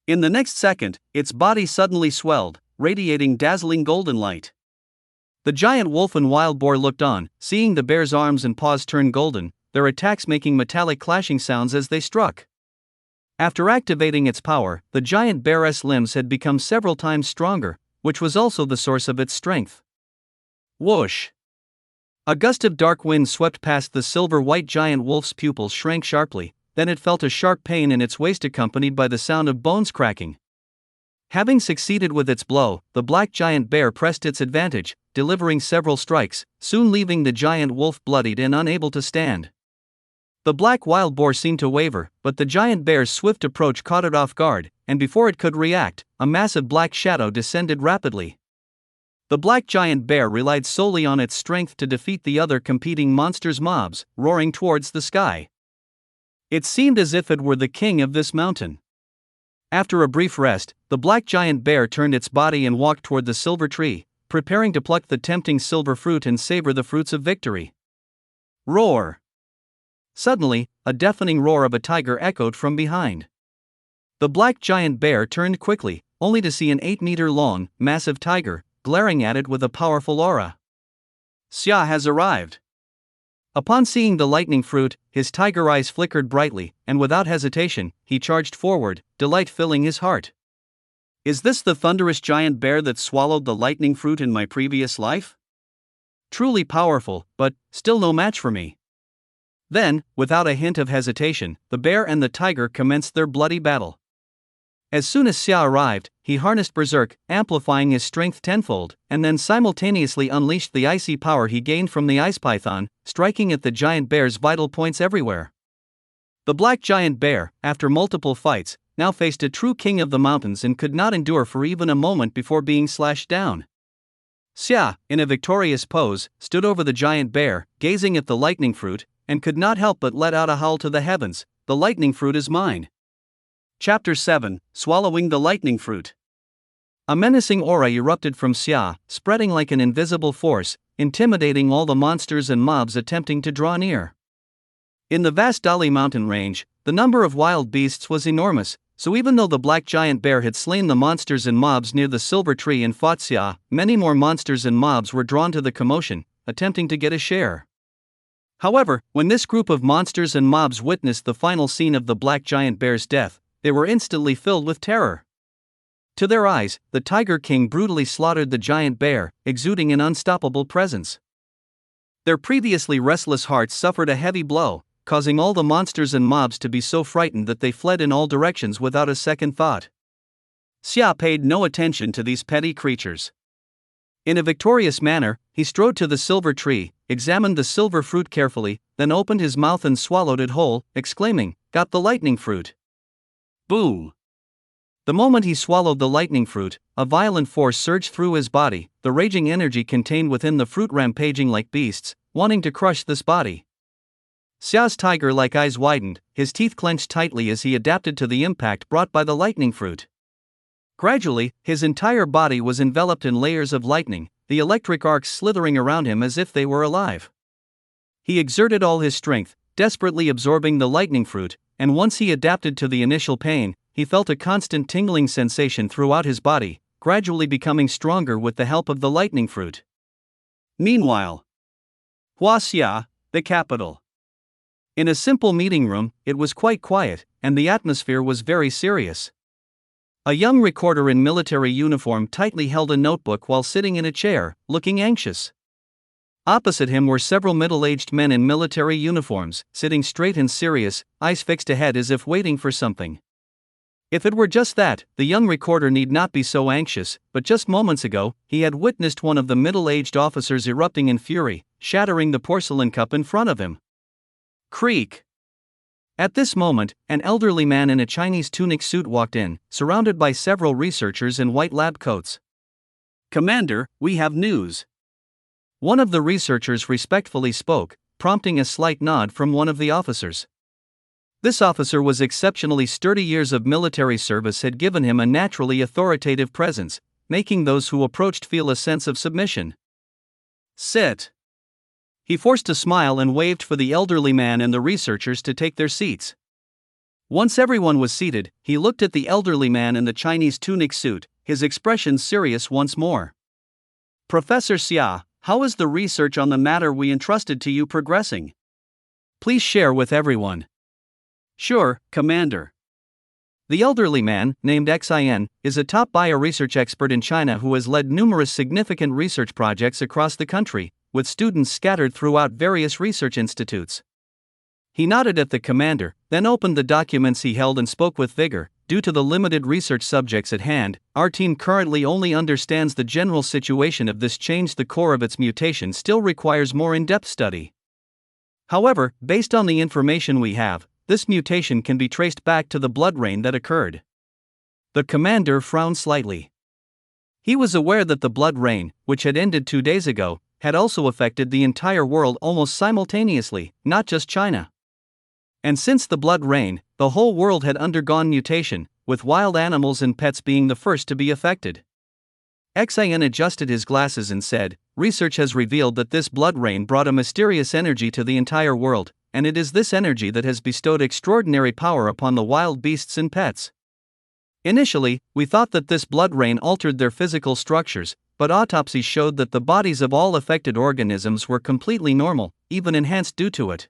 In the next second, its body suddenly swelled, radiating dazzling golden light. The giant wolf and wild boar looked on, seeing the bear's arms and paws turn golden. their attacks making metallic clashing sounds as they struck. After activating its power, the giant bear's limbs had become several times stronger, which was also the source of its strength. Whoosh! A gust of dark wind swept past the silver-white giant wolf's pupils shrank sharply, then it felt a sharp pain in its waist accompanied by the sound of bones cracking. Having succeeded with its blow, the black giant bear pressed its advantage, delivering several strikes, soon leaving the giant wolf bloodied and unable to stand. The black wild boar seemed to waver, but the giant bear's swift approach caught it off guard, and before it could react, a massive black shadow descended rapidly. The black giant bear relied solely on its strength to defeat the other competing monsters' mobs, roaring towards the sky. It seemed as if it were the king of this mountain. After a brief rest, the black giant bear turned its body and walked toward the silver tree, preparing to pluck the tempting silver fruit and savor the fruits of victory. Roar! Suddenly, a deafening roar of a tiger echoed from behind. The black giant bear turned quickly, only to see an 8-meter-long, massive tiger, glaring at it with a powerful aura. Xia has arrived. Upon seeing the lightning fruit, his tiger eyes flickered brightly, and without hesitation, he charged forward, delight filling his heart. Is this the thunderous giant bear that swallowed the lightning fruit in my previous life? Truly powerful, but still no match for me. Then, without a hint of hesitation, the bear and the tiger commenced their bloody battle. As soon as Xia arrived, he harnessed Berserk, amplifying his strength tenfold, and then simultaneously unleashed the icy power he gained from the ice python, striking at the giant bear's vital points everywhere. The black giant bear, after multiple fights, now faced a true king of the mountains and could not endure for even a moment before being slashed down. Xia, in a victorious pose, stood over the giant bear, gazing at the lightning fruit, and could not help but let out a howl to the heavens, "The lightning fruit is mine." Chapter 7, Swallowing the Lightning Fruit. A menacing aura erupted from Xia, spreading like an invisible force, intimidating all the monsters and mobs attempting to draw near. In the vast Dali mountain range, the number of wild beasts was enormous, so even though the black giant bear had slain the monsters and mobs near the silver tree and fought Xia, many more monsters and mobs were drawn to the commotion, attempting to get a share. However, when this group of monsters and mobs witnessed the final scene of the black giant bear's death, they were instantly filled with terror. To their eyes, the Tiger King brutally slaughtered the giant bear, exuding an unstoppable presence. Their previously restless hearts suffered a heavy blow, causing all the monsters and mobs to be so frightened that they fled in all directions without a second thought. Xia paid no attention to these petty creatures. In a victorious manner, he strode to the silver tree, examined the silver fruit carefully, then opened his mouth and swallowed it whole, exclaiming, "Got the lightning fruit." Boom! The moment he swallowed the lightning fruit, a violent force surged through his body, the raging energy contained within the fruit rampaging like beasts, wanting to crush this body. Xia's tiger-like eyes widened, his teeth clenched tightly as he adapted to the impact brought by the lightning fruit. Gradually, his entire body was enveloped in layers of lightning, the electric arcs slithering around him as if they were alive. He exerted all his strength, desperately absorbing the lightning fruit, and once he adapted to the initial pain, he felt a constant tingling sensation throughout his body, gradually becoming stronger with the help of the lightning fruit. Meanwhile, Huaxia, the capital. In a simple meeting room, it was quite quiet, and the atmosphere was very serious. A young recorder in military uniform tightly held a notebook while sitting in a chair, looking anxious. Opposite him were several middle-aged men in military uniforms, sitting straight and serious, eyes fixed ahead as if waiting for something. If it were just that, the young recorder need not be so anxious, but just moments ago, he had witnessed one of the middle-aged officers erupting in fury, shattering the porcelain cup in front of him. Creak! At this moment, an elderly man in a Chinese tunic suit walked in, surrounded by several researchers in white lab coats. "Commander, we have news." One of the researchers respectfully spoke, prompting a slight nod from one of the officers. This officer was exceptionally sturdy. Years of military service had given him a naturally authoritative presence, making those who approached feel a sense of submission. "Sit." He forced a smile and waved for the elderly man and the researchers to take their seats. Once everyone was seated, he looked at the elderly man in the Chinese tunic suit, his expression serious once more. "Professor Xia, how is the research on the matter we entrusted to you progressing?" Please share with everyone. Sure, Commander. The elderly man, named Xin, is a top bioresearch expert in China who has led numerous significant research projects across the country, with students scattered throughout various research institutes. He nodded at the commander, then opened the documents he held and spoke with vigor. Due to the limited research subjects at hand, our team currently only understands the general situation of this change. The core of its mutation still requires more in-depth study. However, based on the information we have, this mutation can be traced back to the blood rain that occurred. The commander frowned slightly. He was aware that the blood rain, which had ended 2 days ago, had also affected the entire world almost simultaneously, not just China. And since the blood rain, the whole world had undergone mutation, with wild animals and pets being the first to be affected. Xin adjusted his glasses and said, "Research has revealed that this blood rain brought a mysterious energy to the entire world, and it is this energy that has bestowed extraordinary power upon the wild beasts and pets. Initially, we thought that this blood rain altered their physical structures, but autopsies showed that the bodies of all affected organisms were completely normal, even enhanced due to it.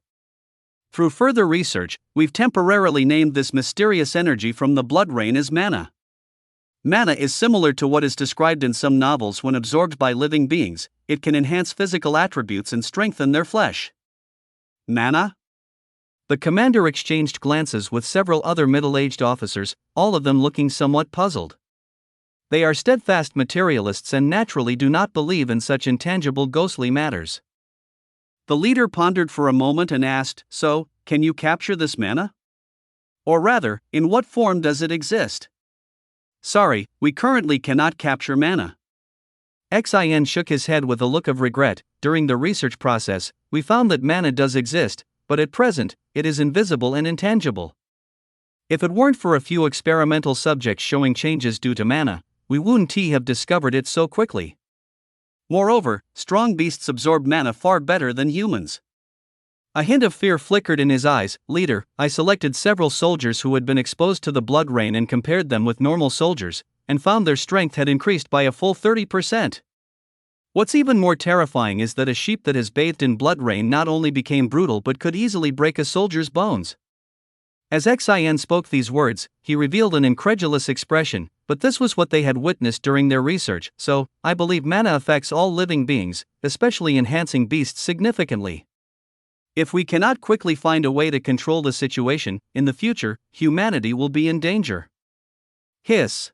Through further research, we've temporarily named this mysterious energy from the blood rain as mana. Mana is similar to what is described in some novels. When absorbed by living beings, it can enhance physical attributes and strengthen their flesh." Mana? The commander exchanged glances with several other middle-aged officers, all of them looking somewhat puzzled. They are steadfast materialists and naturally do not believe in such intangible ghostly matters. The leader pondered for a moment and asked, "So, can you capture this mana? Or rather, in what form does it exist?" "Sorry, we currently cannot capture mana." Xin shook his head with a look of regret. "During the research process, we found that mana does exist, but at present, it is invisible and intangible. If it weren't for a few experimental subjects showing changes due to mana, we wouldn't have discovered it so quickly. Moreover, strong beasts absorb mana far better than humans." A hint of fear flickered in his eyes. "Leader, I selected several soldiers who had been exposed to the blood rain and compared them with normal soldiers, and found their strength had increased by a full 30%. What's even more terrifying is that a sheep that has bathed in blood rain not only became brutal but could easily break a soldier's bones." As Xin spoke these words, he revealed an incredulous expression, but this was what they had witnessed during their research. "So, I believe mana affects all living beings, especially enhancing beasts significantly. If we cannot quickly find a way to control the situation, in the future, humanity will be in danger." Hiss.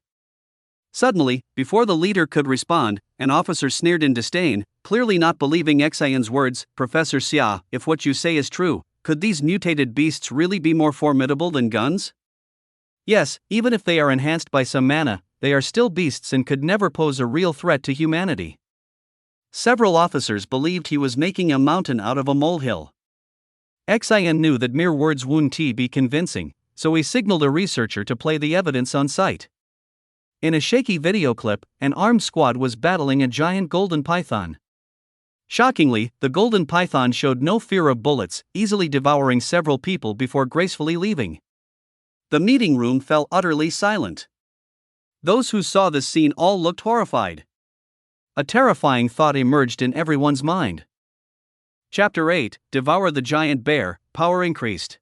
Suddenly, before the leader could respond, an officer sneered in disdain, clearly not believing Xin's words. "Professor Xia, if what you say is true, could these mutated beasts really be more formidable than guns?" "Yes, even if they are enhanced by some mana, they are still beasts and could never pose a real threat to humanity." Several officers believed he was making a mountain out of a molehill. Xin knew that mere words wouldn't be convincing, so he signaled a researcher to play the evidence on site. In a shaky video clip, an armed squad was battling a giant golden python. Shockingly, the golden python showed no fear of bullets, easily devouring several people before gracefully leaving. The meeting room fell utterly silent. Those who saw this scene all looked horrified. A terrifying thought emerged in everyone's mind. Chapter 8, Devour the Giant Bear, Power Increased.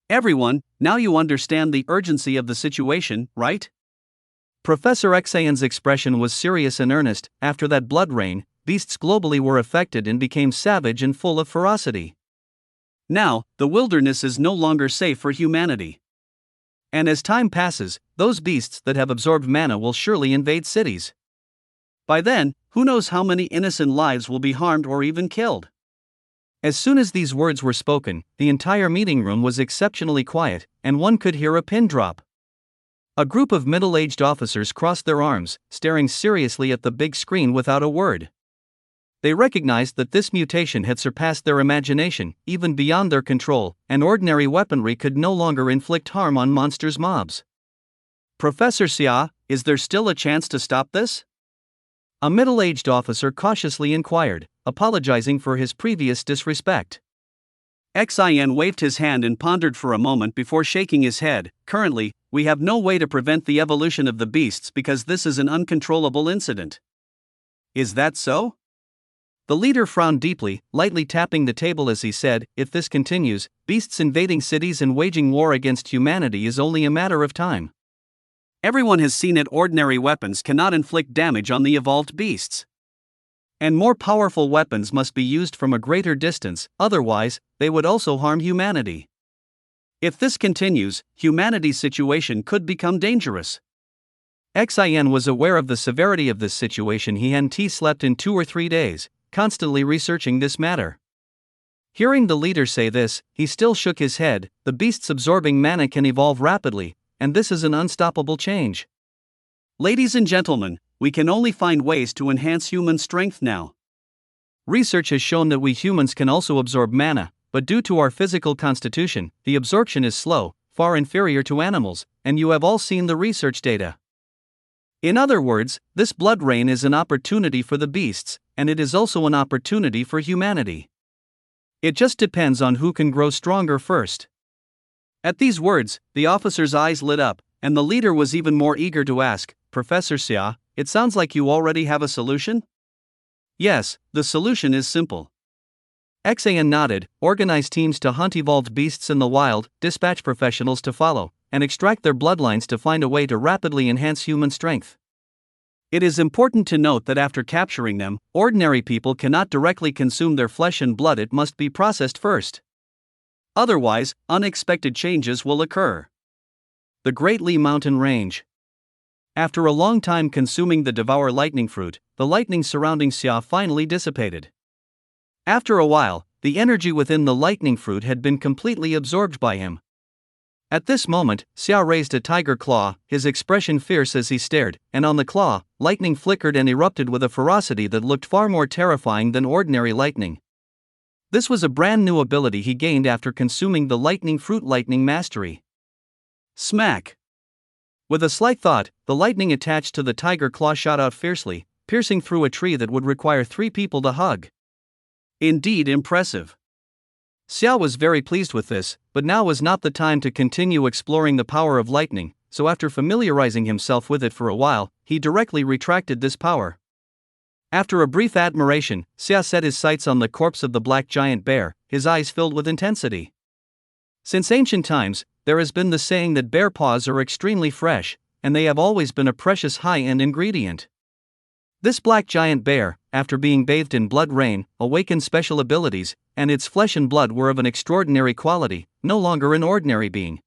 "Everyone, now you understand the urgency of the situation, right?" Professor Xin's expression was serious and earnest. After that blood rain, beasts globally were affected and became savage and full of ferocity. Now, the wilderness is no longer safe for humanity. And as time passes, those beasts that have absorbed mana will surely invade cities. By then, who knows how many innocent lives will be harmed or even killed. As soon as these words were spoken, the entire meeting room was exceptionally quiet, and one could hear a pin drop. A group of middle-aged officers crossed their arms, staring seriously at the big screen without a word. They recognized that this mutation had surpassed their imagination, even beyond their control, and ordinary weaponry could no longer inflict harm on monsters' mobs. "Professor Xia, is there still a chance to stop this?" A middle-aged officer cautiously inquired, apologizing for his previous disrespect. Xin waved his hand and pondered for a moment before shaking his head. "Currently, we have no way to prevent the evolution of the beasts because this is an uncontrollable incident." "Is that so?" The leader frowned deeply, lightly tapping the table as he said, "If this continues, beasts invading cities and waging war against humanity is only a matter of time." Everyone has seen it, ordinary weapons cannot inflict damage on the evolved beasts. And more powerful weapons must be used from a greater distance, otherwise, they would also harm humanity. If this continues, humanity's situation could become dangerous. Xin was aware of the severity of this situation. He hadn't slept in 2 or 3 days, constantly researching this matter. Hearing the leader say this, he still shook his head. The beasts absorbing mana can evolve rapidly, and this is an unstoppable change. Ladies and gentlemen, we can only find ways to enhance human strength now. Research has shown that we humans can also absorb mana, but due to our physical constitution, the absorption is slow, far inferior to animals, and you have all seen the research data. In other words, this blood rain is an opportunity for the beasts, and it is also an opportunity for humanity. It just depends on who can grow stronger first. At these words, the officer's eyes lit up, and the leader was even more eager to ask, "Professor Xia, it sounds like you already have a solution?" "Yes, the solution is simple." Xin nodded. "Organize teams to hunt evolved beasts in the wild, dispatch professionals to follow, and extract their bloodlines to find a way to rapidly enhance human strength. It is important to note that after capturing them, ordinary people cannot directly consume their flesh and blood. It must be processed first. Otherwise, unexpected changes will occur." The Great Li Mountain Range. After a long time consuming the devour lightning fruit, the lightning surrounding Xia finally dissipated. After a while, the energy within the lightning fruit had been completely absorbed by him. At this moment, Xia raised a tiger claw, his expression fierce as he stared, and on the claw, lightning flickered and erupted with a ferocity that looked far more terrifying than ordinary lightning. This was a brand new ability he gained after consuming the lightning fruit. Lightning mastery. Smack! With a slight thought, the lightning attached to the tiger claw shot out fiercely, piercing through a tree that would require 3 people to hug. Indeed impressive. Xia was very pleased with this, but now was not the time to continue exploring the power of lightning, so after familiarizing himself with it for a while, he directly retracted this power. After a brief admiration, Xia set his sights on the corpse of the black giant bear, his eyes filled with intensity. Since ancient times, there has been the saying that bear paws are extremely fresh, and they have always been a precious high-end ingredient. This black giant bear, after being bathed in blood rain, awakened special abilities, and its flesh and blood were of an extraordinary quality, no longer an ordinary being.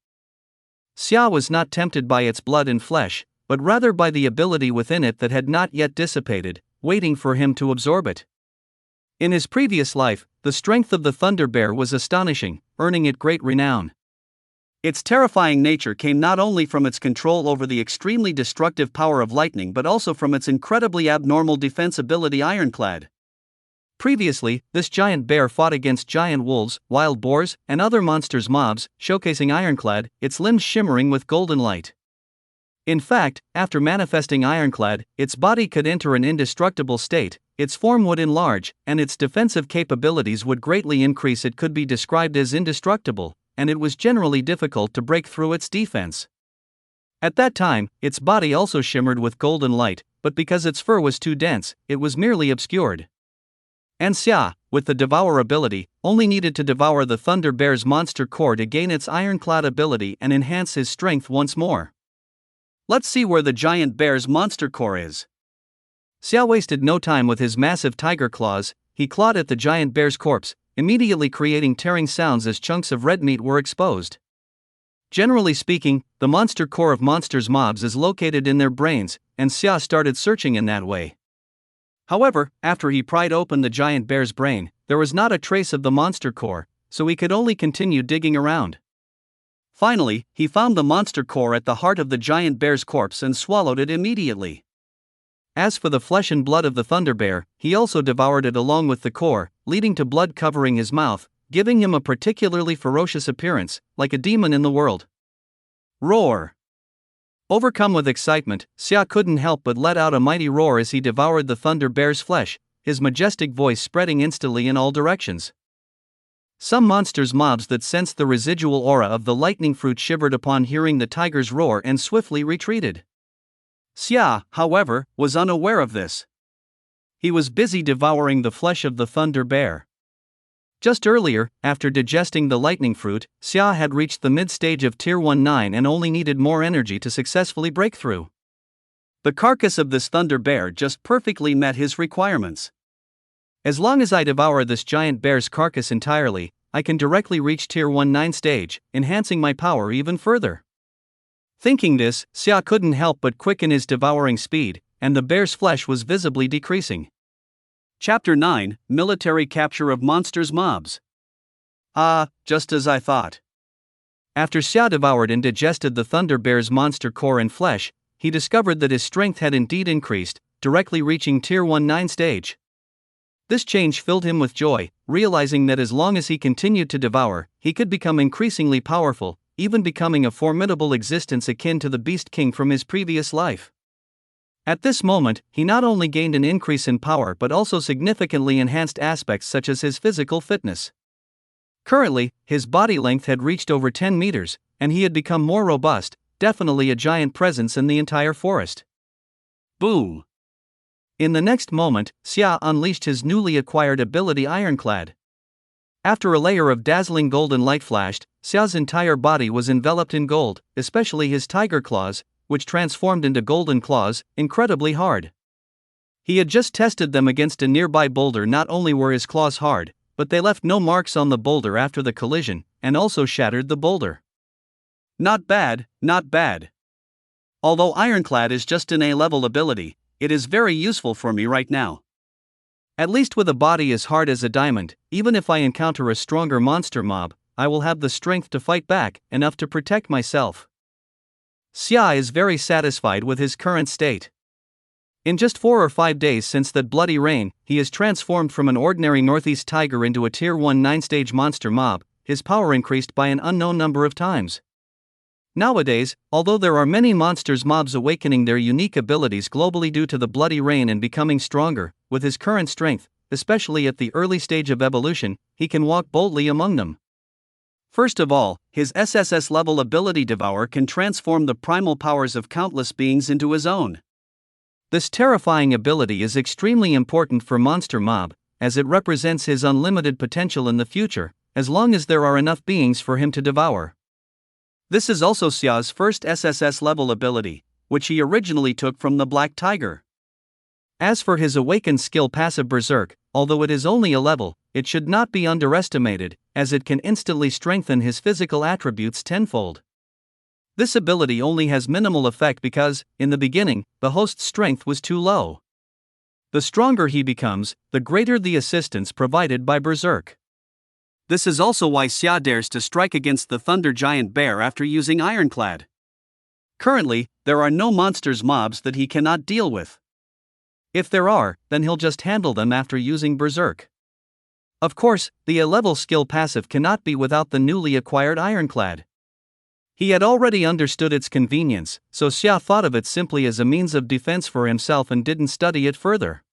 Xia was not tempted by its blood and flesh, but rather by the ability within it that had not yet dissipated, waiting for him to absorb it. In his previous life, the strength of the thunder bear was astonishing, earning it great renown. Its terrifying nature came not only from its control over the extremely destructive power of lightning but also from its incredibly abnormal defense ability ironclad. Previously, this giant bear fought against giant wolves, wild boars, and other monsters mobs, showcasing ironclad, its limbs shimmering with golden light. In fact, after manifesting ironclad, its body could enter an indestructible state, its form would enlarge, and its defensive capabilities would greatly increase. It could be described as indestructible, and it was generally difficult to break through its defense. At that time, its body also shimmered with golden light, but because its fur was too dense, it was merely obscured. And Xia, with the devour ability, only needed to devour the thunder bear's monster core to gain its ironclad ability and enhance his strength once more. Let's see where the giant bear's monster core is. Xia wasted no time with his massive tiger claws. He clawed at the giant bear's corpse, immediately creating tearing sounds as chunks of red meat were exposed. Generally speaking, the monster core of monsters mobs is located in their brains, and Xia started searching in that way. However, after he pried open the giant bear's brain, there was not a trace of the monster core, so he could only continue digging around. Finally, he found the monster core at the heart of the giant bear's corpse and swallowed it immediately. As for the flesh and blood of the thunder bear, he also devoured it along with the core, leading to blood covering his mouth, giving him a particularly ferocious appearance, like a demon in the world. Roar! Overcome with excitement, Xia couldn't help but let out a mighty roar as he devoured the thunder bear's flesh, his majestic voice spreading instantly in all directions. Some monsters mobs that sensed the residual aura of the lightning fruit shivered upon hearing the tiger's roar and swiftly retreated. Xia, however, was unaware of this. He was busy devouring the flesh of the thunder bear. Just earlier, after digesting the lightning fruit, Xia had reached the mid-stage of Tier 19 and only needed more energy to successfully break through. The carcass of this thunder bear just perfectly met his requirements. As long as I devour this giant bear's carcass entirely, I can directly reach Tier 19 stage, enhancing my power even further. Thinking this, Xia couldn't help but quicken his devouring speed, and the bear's flesh was visibly decreasing. Chapter 9, Military Capture of Monsters Mobs. Just as I thought. After Xia devoured and digested the thunder bear's monster core and flesh, he discovered that his strength had indeed increased, directly reaching Tier 19 stage. This change filled him with joy, realizing that as long as he continued to devour, he could become increasingly powerful, even becoming a formidable existence akin to the Beast King from his previous life. At this moment, he not only gained an increase in power but also significantly enhanced aspects such as his physical fitness. Currently, his body length had reached over 10 meters, and he had become more robust, definitely a giant presence in the entire forest. Boom! In the next moment, Xia unleashed his newly acquired ability Ironclad. After a layer of dazzling golden light flashed, Xia's entire body was enveloped in gold, especially his tiger claws, which transformed into golden claws, incredibly hard. He had just tested them against a nearby boulder. Not only were his claws hard, but they left no marks on the boulder after the collision, and also shattered the boulder. Not bad, not bad. Although Ironclad is just an A-level ability, it is very useful for me right now. At least with a body as hard as a diamond, even if I encounter a stronger monster mob, I will have the strength to fight back, enough to protect myself. Xia is very satisfied with his current state. In just 4 or 5 days since that bloody rain, he is transformed from an ordinary northeast tiger into a Tier 19 stage monster mob, his power increased by an unknown number of times. Nowadays, although there are many monsters mobs awakening their unique abilities globally due to the bloody rain and becoming stronger, with his current strength, especially at the early stage of evolution, he can walk boldly among them. First of all, his SSS level ability Devour can transform the primal powers of countless beings into his own. This terrifying ability is extremely important for Monster Mob, as it represents his unlimited potential in the future, as long as there are enough beings for him to devour. This is also Xia's first SSS level ability, which he originally took from the Black Tiger. As for his awakened skill passive Berserk, although it is only a level, it should not be underestimated, as it can instantly strengthen his physical attributes tenfold. This ability only has minimal effect because, in the beginning, the host's strength was too low. The stronger he becomes, the greater the assistance provided by Berserk. This is also why Xia dares to strike against the Thunder Giant Bear after using Ironclad. Currently, there are no monsters mobs that he cannot deal with. If there are, then he'll just handle them after using Berserk. Of course, the A-level skill passive cannot be without the newly acquired Ironclad. He had already understood its convenience, so Xia thought of it simply as a means of defense for himself and didn't study it further.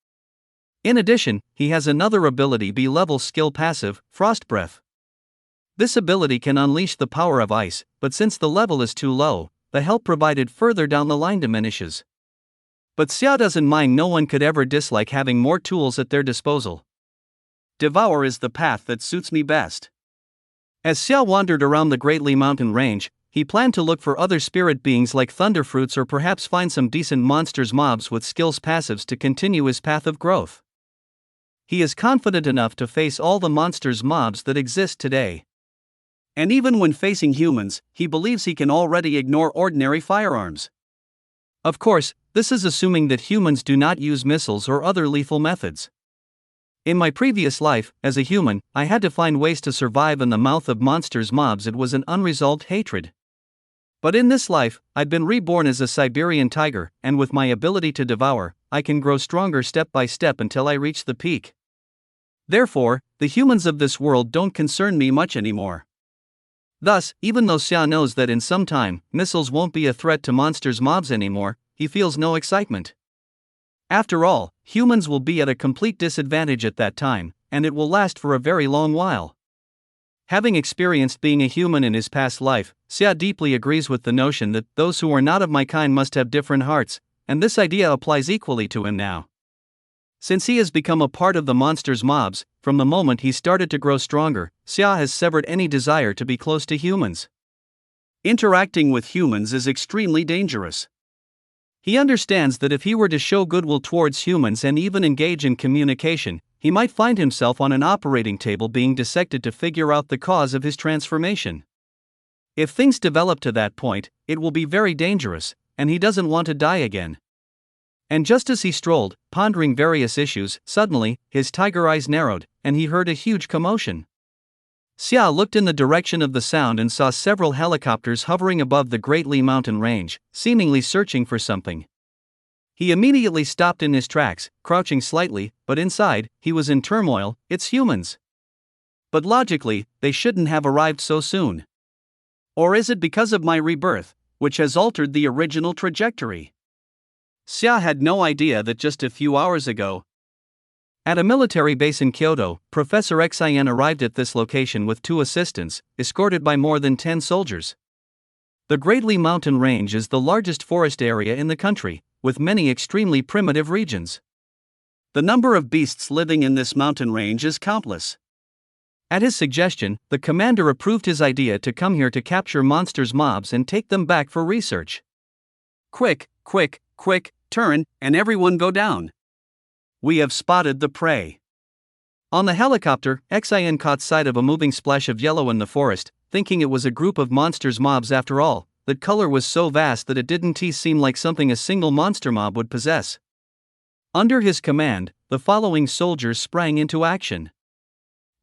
In addition, he has another ability B-level skill passive, Frost Breath. This ability can unleash the power of ice, but since the level is too low, the help provided further down the line diminishes. But Xia doesn't mind. No one could ever dislike having more tools at their disposal. Devour is the path that suits me best. As Xia wandered around the Greatly Mountain Range, he planned to look for other spirit beings like thunder fruits or perhaps find some decent monsters mobs with skills passives to continue his path of growth. He is confident enough to face all the monsters mobs that exist today. And even when facing humans, he believes he can already ignore ordinary firearms. Of course, this is assuming that humans do not use missiles or other lethal methods. In my previous life, as a human, I had to find ways to survive in the mouth of monsters mobs. It was an unresolved hatred. But in this life, I'd been reborn as a Siberian tiger, and with my ability to devour, I can grow stronger step by step until I reach the peak. Therefore, the humans of this world don't concern me much anymore. Thus, even though Xia knows that in some time, missiles won't be a threat to monsters mobs anymore, he feels no excitement. After all, humans will be at a complete disadvantage at that time, and it will last for a very long while. Having experienced being a human in his past life, Xia deeply agrees with the notion that those who are not of my kind must have different hearts, and this idea applies equally to him now. Since he has become a part of the monster's mobs, from the moment he started to grow stronger, Xia has severed any desire to be close to humans. Interacting with humans is extremely dangerous. He understands that if he were to show goodwill towards humans and even engage in communication, he might find himself on an operating table being dissected to figure out the cause of his transformation. If things develop to that point, it will be very dangerous, and he doesn't want to die again. And just as he strolled, pondering various issues, suddenly, his tiger eyes narrowed, and he heard a huge commotion. Xia looked in the direction of the sound and saw several helicopters hovering above the Great Li mountain range, seemingly searching for something. He immediately stopped in his tracks, crouching slightly, but inside, he was in turmoil. It's humans. But logically, they shouldn't have arrived so soon. Or is it because of my rebirth, which has altered the original trajectory? Xia had no idea that just a few hours ago, at a military base in Kyoto, Professor Xian arrived at this location with 2 assistants, escorted by more than 10 soldiers. The Great Li mountain range is the largest forest area in the country, with many extremely primitive regions. The number of beasts living in this mountain range is countless. At his suggestion, the commander approved his idea to come here to capture monsters' mobs and take them back for research. Quick, quick, quick, turn, and everyone go down. We have spotted the prey. On the helicopter, Xian caught sight of a moving splash of yellow in the forest, thinking it was a group of monsters' mobs after all. The color was so vast that it didn't seem like something a single monster mob would possess. Under his command, the following soldiers sprang into action.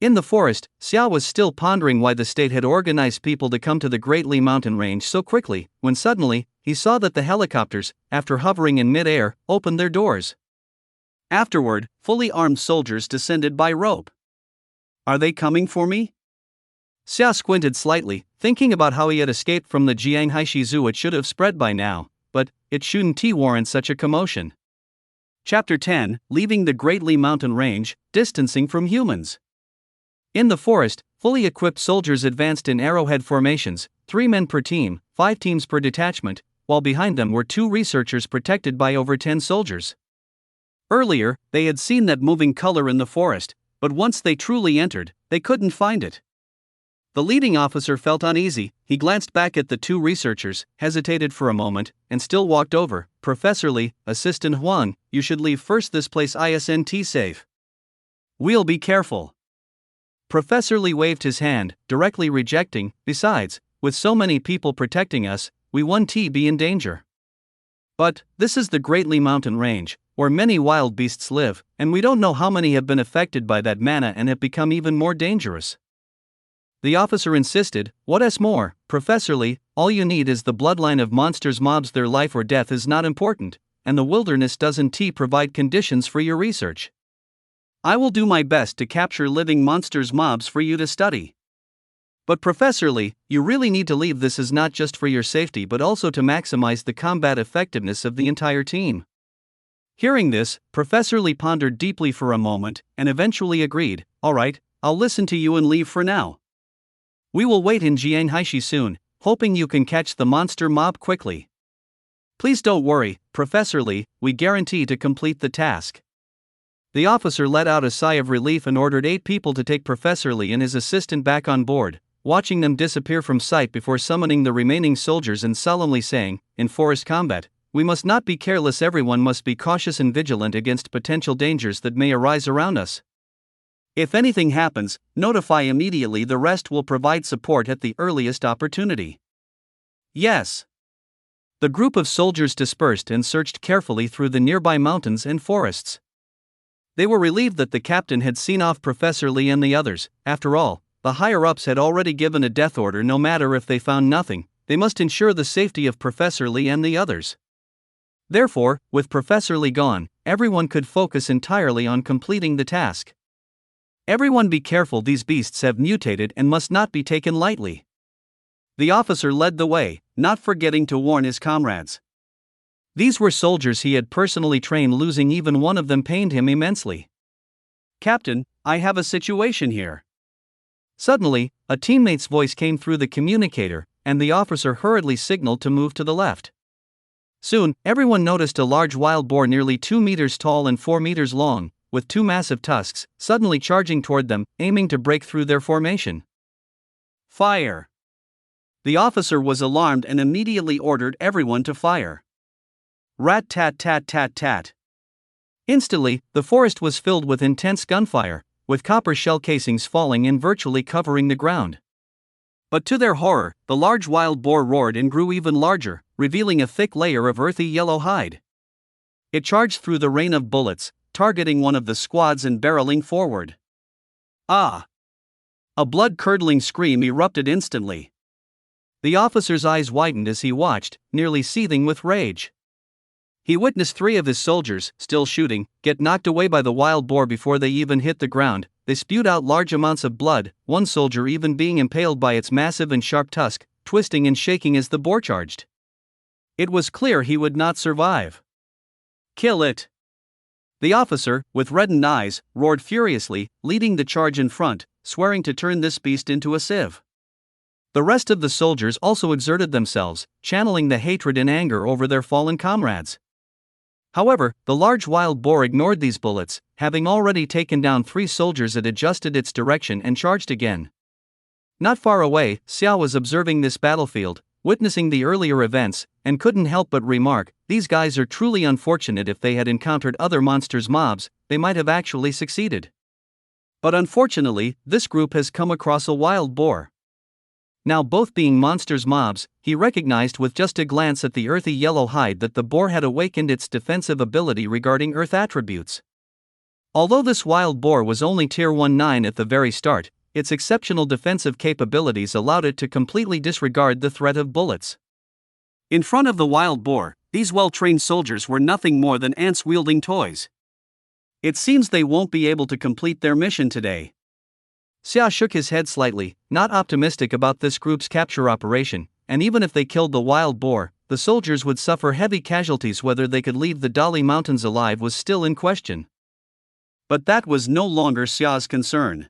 In the forest, Xia was still pondering why the state had organized people to come to the Great Li mountain range so quickly, when suddenly, he saw that the helicopters, after hovering in mid-air, opened their doors. Afterward, fully armed soldiers descended by rope. Are they coming for me? Xia squinted slightly, thinking about how he had escaped from the Jianghaishi Zoo. It should have spread by now, but it shouldn't warrant such a commotion. Chapter 10, Leaving the Great Li mountain range, distancing from humans. In the forest, fully equipped soldiers advanced in arrowhead formations, 3 men per team, 5 teams per detachment, while behind them were 2 researchers protected by over 10 soldiers. Earlier, they had seen that moving color in the forest, but once they truly entered, they couldn't find it. The leading officer felt uneasy. He glanced back at the 2 researchers, hesitated for a moment, and still walked over. Professor Li, Assistant Huang, you should leave first. This place isn't safe. We'll be careful. Professor Li waved his hand, directly rejecting. Besides, with so many people protecting us, we won't be in danger. But, this is the Great Li mountain range, where many wild beasts live, and we don't know how many have been affected by that mana and have become even more dangerous. The officer insisted. What's more, Professor Li, all you need is the bloodline of monsters' mobs. Their life or death is not important, and the wilderness doesn't provide conditions for your research. I will do my best to capture living monsters' mobs for you to study. But Professor Li, you really need to leave. This is not just for your safety but also to maximize the combat effectiveness of the entire team. Hearing this, Professor Li pondered deeply for a moment, and eventually agreed. Alright, I'll listen to you and leave for now. We will wait in Jianghaishi soon, hoping you can catch the monster mob quickly. Please don't worry, Professor Li, we guarantee to complete the task. The officer let out a sigh of relief and ordered 8 people to take Professor Li and his assistant back on board, watching them disappear from sight before summoning the remaining soldiers and solemnly saying, in forest combat, we must not be careless. Everyone must be cautious and vigilant against potential dangers that may arise around us. If anything happens, notify immediately. The rest will provide support at the earliest opportunity. Yes. The group of soldiers dispersed and searched carefully through the nearby mountains and forests. They were relieved that the captain had seen off Professor Li and the others. After all, the higher-ups had already given a death order. No matter if they found nothing, they must ensure the safety of Professor Li and the others. Therefore, with Professor Li gone, everyone could focus entirely on completing the task. Everyone be careful. These beasts have mutated and must not be taken lightly. The officer led the way, not forgetting to warn his comrades. These were soldiers he had personally trained. Losing even one of them pained him immensely. Captain, I have a situation here. Suddenly, a teammate's voice came through the communicator, and the officer hurriedly signaled to move to the left. Soon, everyone noticed a large wild boar nearly 2 meters tall and 4 meters long, with two massive tusks, suddenly charging toward them, aiming to break through their formation. Fire! The officer was alarmed and immediately ordered everyone to fire. Rat-tat-tat-tat-tat. Instantly, the forest was filled with intense gunfire, with copper shell casings falling and virtually covering the ground. But to their horror, the large wild boar roared and grew even larger, revealing a thick layer of earthy yellow hide. It charged through the rain of bullets, targeting one of the squads and barreling forward. Ah! A blood-curdling scream erupted instantly. The officer's eyes widened as he watched, nearly seething with rage. He witnessed 3 of his soldiers, still shooting, get knocked away by the wild boar before they even hit the ground. They spewed out large amounts of blood, one soldier even being impaled by its massive and sharp tusk, twisting and shaking as the boar charged. It was clear he would not survive. Kill it! The officer, with reddened eyes, roared furiously, leading the charge in front, swearing to turn this beast into a sieve. The rest of the soldiers also exerted themselves, channeling the hatred and anger over their fallen comrades. However, the large wild boar ignored these bullets. Having already taken down 3 soldiers, it adjusted its direction and charged again. Not far away, Xiao was observing this battlefield, witnessing the earlier events, and couldn't help but remark, these guys are truly unfortunate. If they had encountered other monsters mobs, they might have actually succeeded. But unfortunately, this group has come across a wild boar. Now both being monsters mobs, he recognized with just a glance at the earthy yellow hide that the boar had awakened its defensive ability regarding earth attributes. Although this wild boar was only tier 1-9 at the very start, its exceptional defensive capabilities allowed it to completely disregard the threat of bullets. In front of the wild boar, these well-trained soldiers were nothing more than ants-wielding toys. It seems they won't be able to complete their mission today. Xia shook his head slightly, not optimistic about this group's capture operation, and even if they killed the wild boar, the soldiers would suffer heavy casualties. Whether they could leave the Dali mountains alive was still in question. But that was no longer Xia's concern.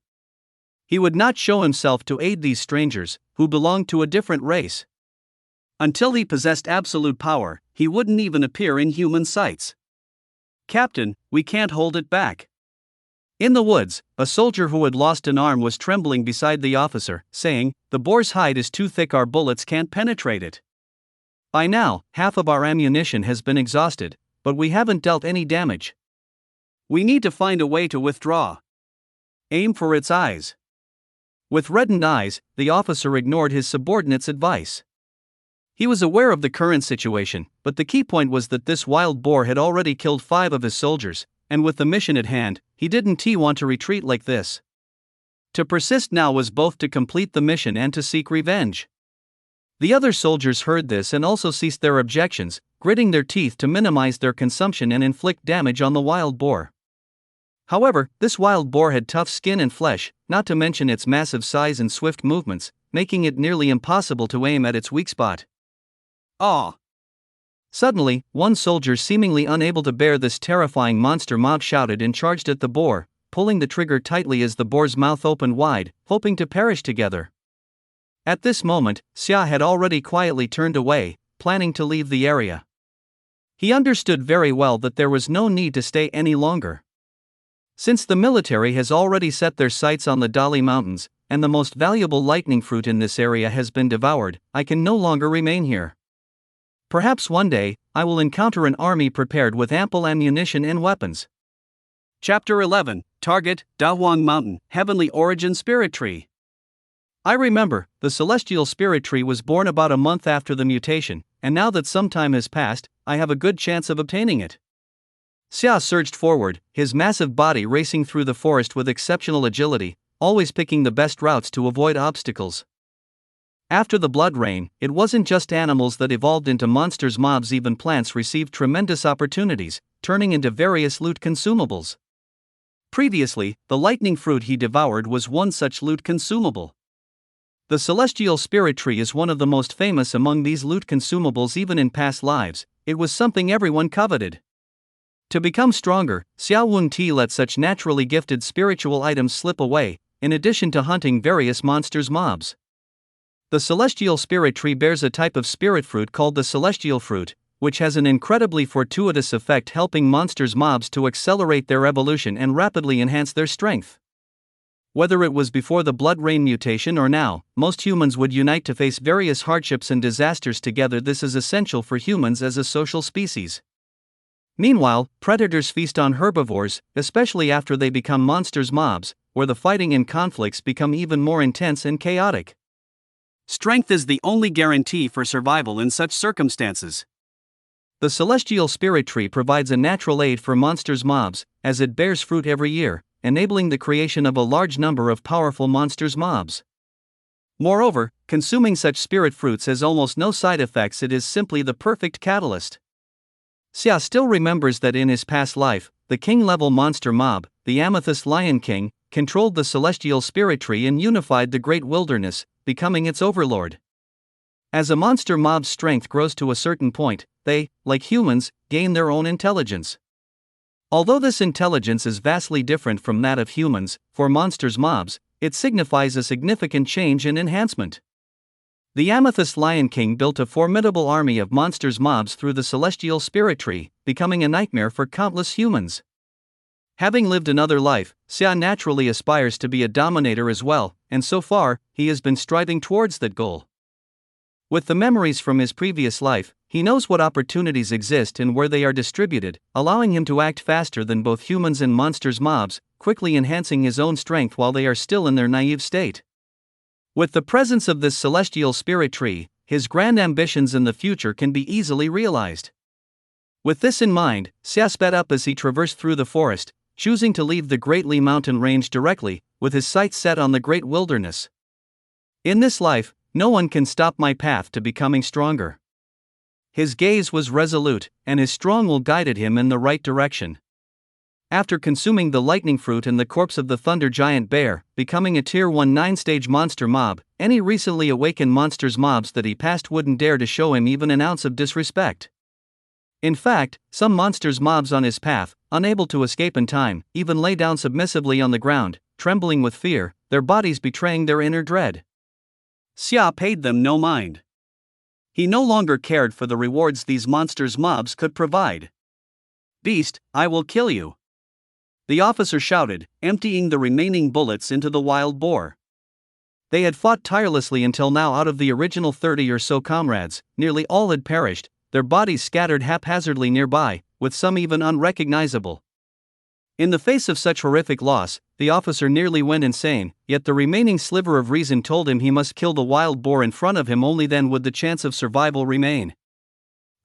He would not show himself to aid these strangers, who belonged to a different race. Until he possessed absolute power, he wouldn't even appear in human sights. Captain, we can't hold it back. In the woods, a soldier who had lost an arm was trembling beside the officer, saying, "The boar's hide is too thick, our bullets can't penetrate it. By now, half of our ammunition has been exhausted, but we haven't dealt any damage. We need to find a way to withdraw. Aim for its eyes." With reddened eyes, the officer ignored his subordinate's advice. He was aware of the current situation, but the key point was that this wild boar had already killed 5 of his soldiers, and with the mission at hand, he didn't want to retreat like this. To persist now was both to complete the mission and to seek revenge. The other soldiers heard this and also ceased their objections, gritting their teeth to minimize their consumption and inflict damage on the wild boar. However, this wild boar had tough skin and flesh, not to mention its massive size and swift movements, making it nearly impossible to aim at its weak spot. Ah! Suddenly, one soldier, seemingly unable to bear this terrifying monster mob, shouted and charged at the boar, pulling the trigger tightly as the boar's mouth opened wide, hoping to perish together. At this moment, Xia had already quietly turned away, planning to leave the area. He understood very well that there was no need to stay any longer. Since the military has already set their sights on the Dali Mountains, and the most valuable lightning fruit in this area has been devoured, I can no longer remain here. Perhaps one day, I will encounter an army prepared with ample ammunition and weapons. Chapter 11, Target, Dahuang Mountain, Heavenly Origin Spirit Tree. I remember, the Celestial Spirit Tree was born about a month after the mutation, and now that some time has passed, I have a good chance of obtaining it. Xia surged forward, his massive body racing through the forest with exceptional agility, always picking the best routes to avoid obstacles. After the blood rain, it wasn't just animals that evolved into monsters, mobs, even plants received tremendous opportunities, turning into various loot consumables. Previously, the lightning fruit he devoured was one such loot consumable. The Celestial Spirit Tree is one of the most famous among these loot consumables. Even in past lives, it was something everyone coveted. To become stronger, Xiao Wunti let such naturally gifted spiritual items slip away, in addition to hunting various monsters mobs. The Celestial Spirit Tree bears a type of spirit fruit called the Celestial Fruit, which has an incredibly fortuitous effect, helping monsters' mobs to accelerate their evolution and rapidly enhance their strength. Whether it was before the blood rain mutation or now, most humans would unite to face various hardships and disasters together. This is essential for humans as a social species. Meanwhile, predators feast on herbivores, especially after they become monsters' mobs, where the fighting and conflicts become even more intense and chaotic. Strength is the only guarantee for survival in such circumstances. The celestial spirit tree provides a natural aid for monsters' mobs, as it bears fruit every year, enabling the creation of a large number of powerful monsters' mobs. Moreover, consuming such spirit fruits has almost no side effects. It is simply the perfect catalyst. Xia still remembers that in his past life, the king-level monster mob, the Amethyst Lion King, controlled the celestial spirit tree and unified the great wilderness, becoming its overlord. As a monster mob's strength grows to a certain point, they, like humans, gain their own intelligence. Although this intelligence is vastly different from that of humans, for monsters' mobs, it signifies a significant change and enhancement. The Amethyst Lion King built a formidable army of monsters' mobs through the celestial spirit tree, becoming a nightmare for countless humans. Having lived another life, Xia naturally aspires to be a dominator as well, and so far, he has been striving towards that goal. With the memories from his previous life, he knows what opportunities exist and where they are distributed, allowing him to act faster than both humans and monsters' mobs, quickly enhancing his own strength while they are still in their naive state. With the presence of this celestial spirit tree, his grand ambitions in the future can be easily realized. With this in mind, Xia sped up as he traversed through the forest, choosing to leave the Great Li mountain range directly, with his sights set on the great wilderness. In this life, no one can stop my path to becoming stronger. His gaze was resolute, and his strong will guided him in the right direction. After consuming the lightning fruit and the corpse of the thunder giant bear, becoming a tier 1 9-stage monster mob, any recently awakened monsters mobs that he passed wouldn't dare to show him even an ounce of disrespect. In fact, some monsters mobs on his path, unable to escape in time, even lay down submissively on the ground, trembling with fear, their bodies betraying their inner dread. Xia paid them no mind. He no longer cared for the rewards these monsters mobs could provide. "Beast, I will kill you," the officer shouted, emptying the remaining bullets into the wild boar. They had fought tirelessly until now. Out of the original 30 or so comrades, nearly all had perished, their bodies scattered haphazardly nearby, with some even unrecognizable. In the face of such horrific loss, the officer nearly went insane, yet the remaining sliver of reason told him he must kill the wild boar in front of him. Only then would the chance of survival remain.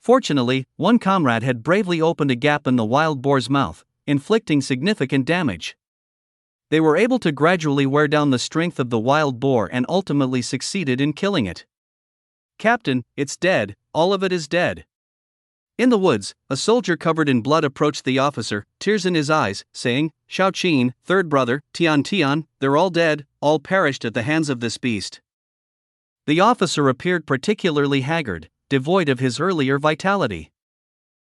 Fortunately, one comrade had bravely opened a gap in the wild boar's mouth, inflicting significant damage. They were able to gradually wear down the strength of the wild boar and ultimately succeeded in killing it. "Captain, it's dead, all of it is dead." In the woods, a soldier covered in blood approached the officer, tears in his eyes, saying, "Shao Qin, third brother, Tian, they're all dead, all perished at the hands of this beast." The officer appeared particularly haggard, devoid of his earlier vitality.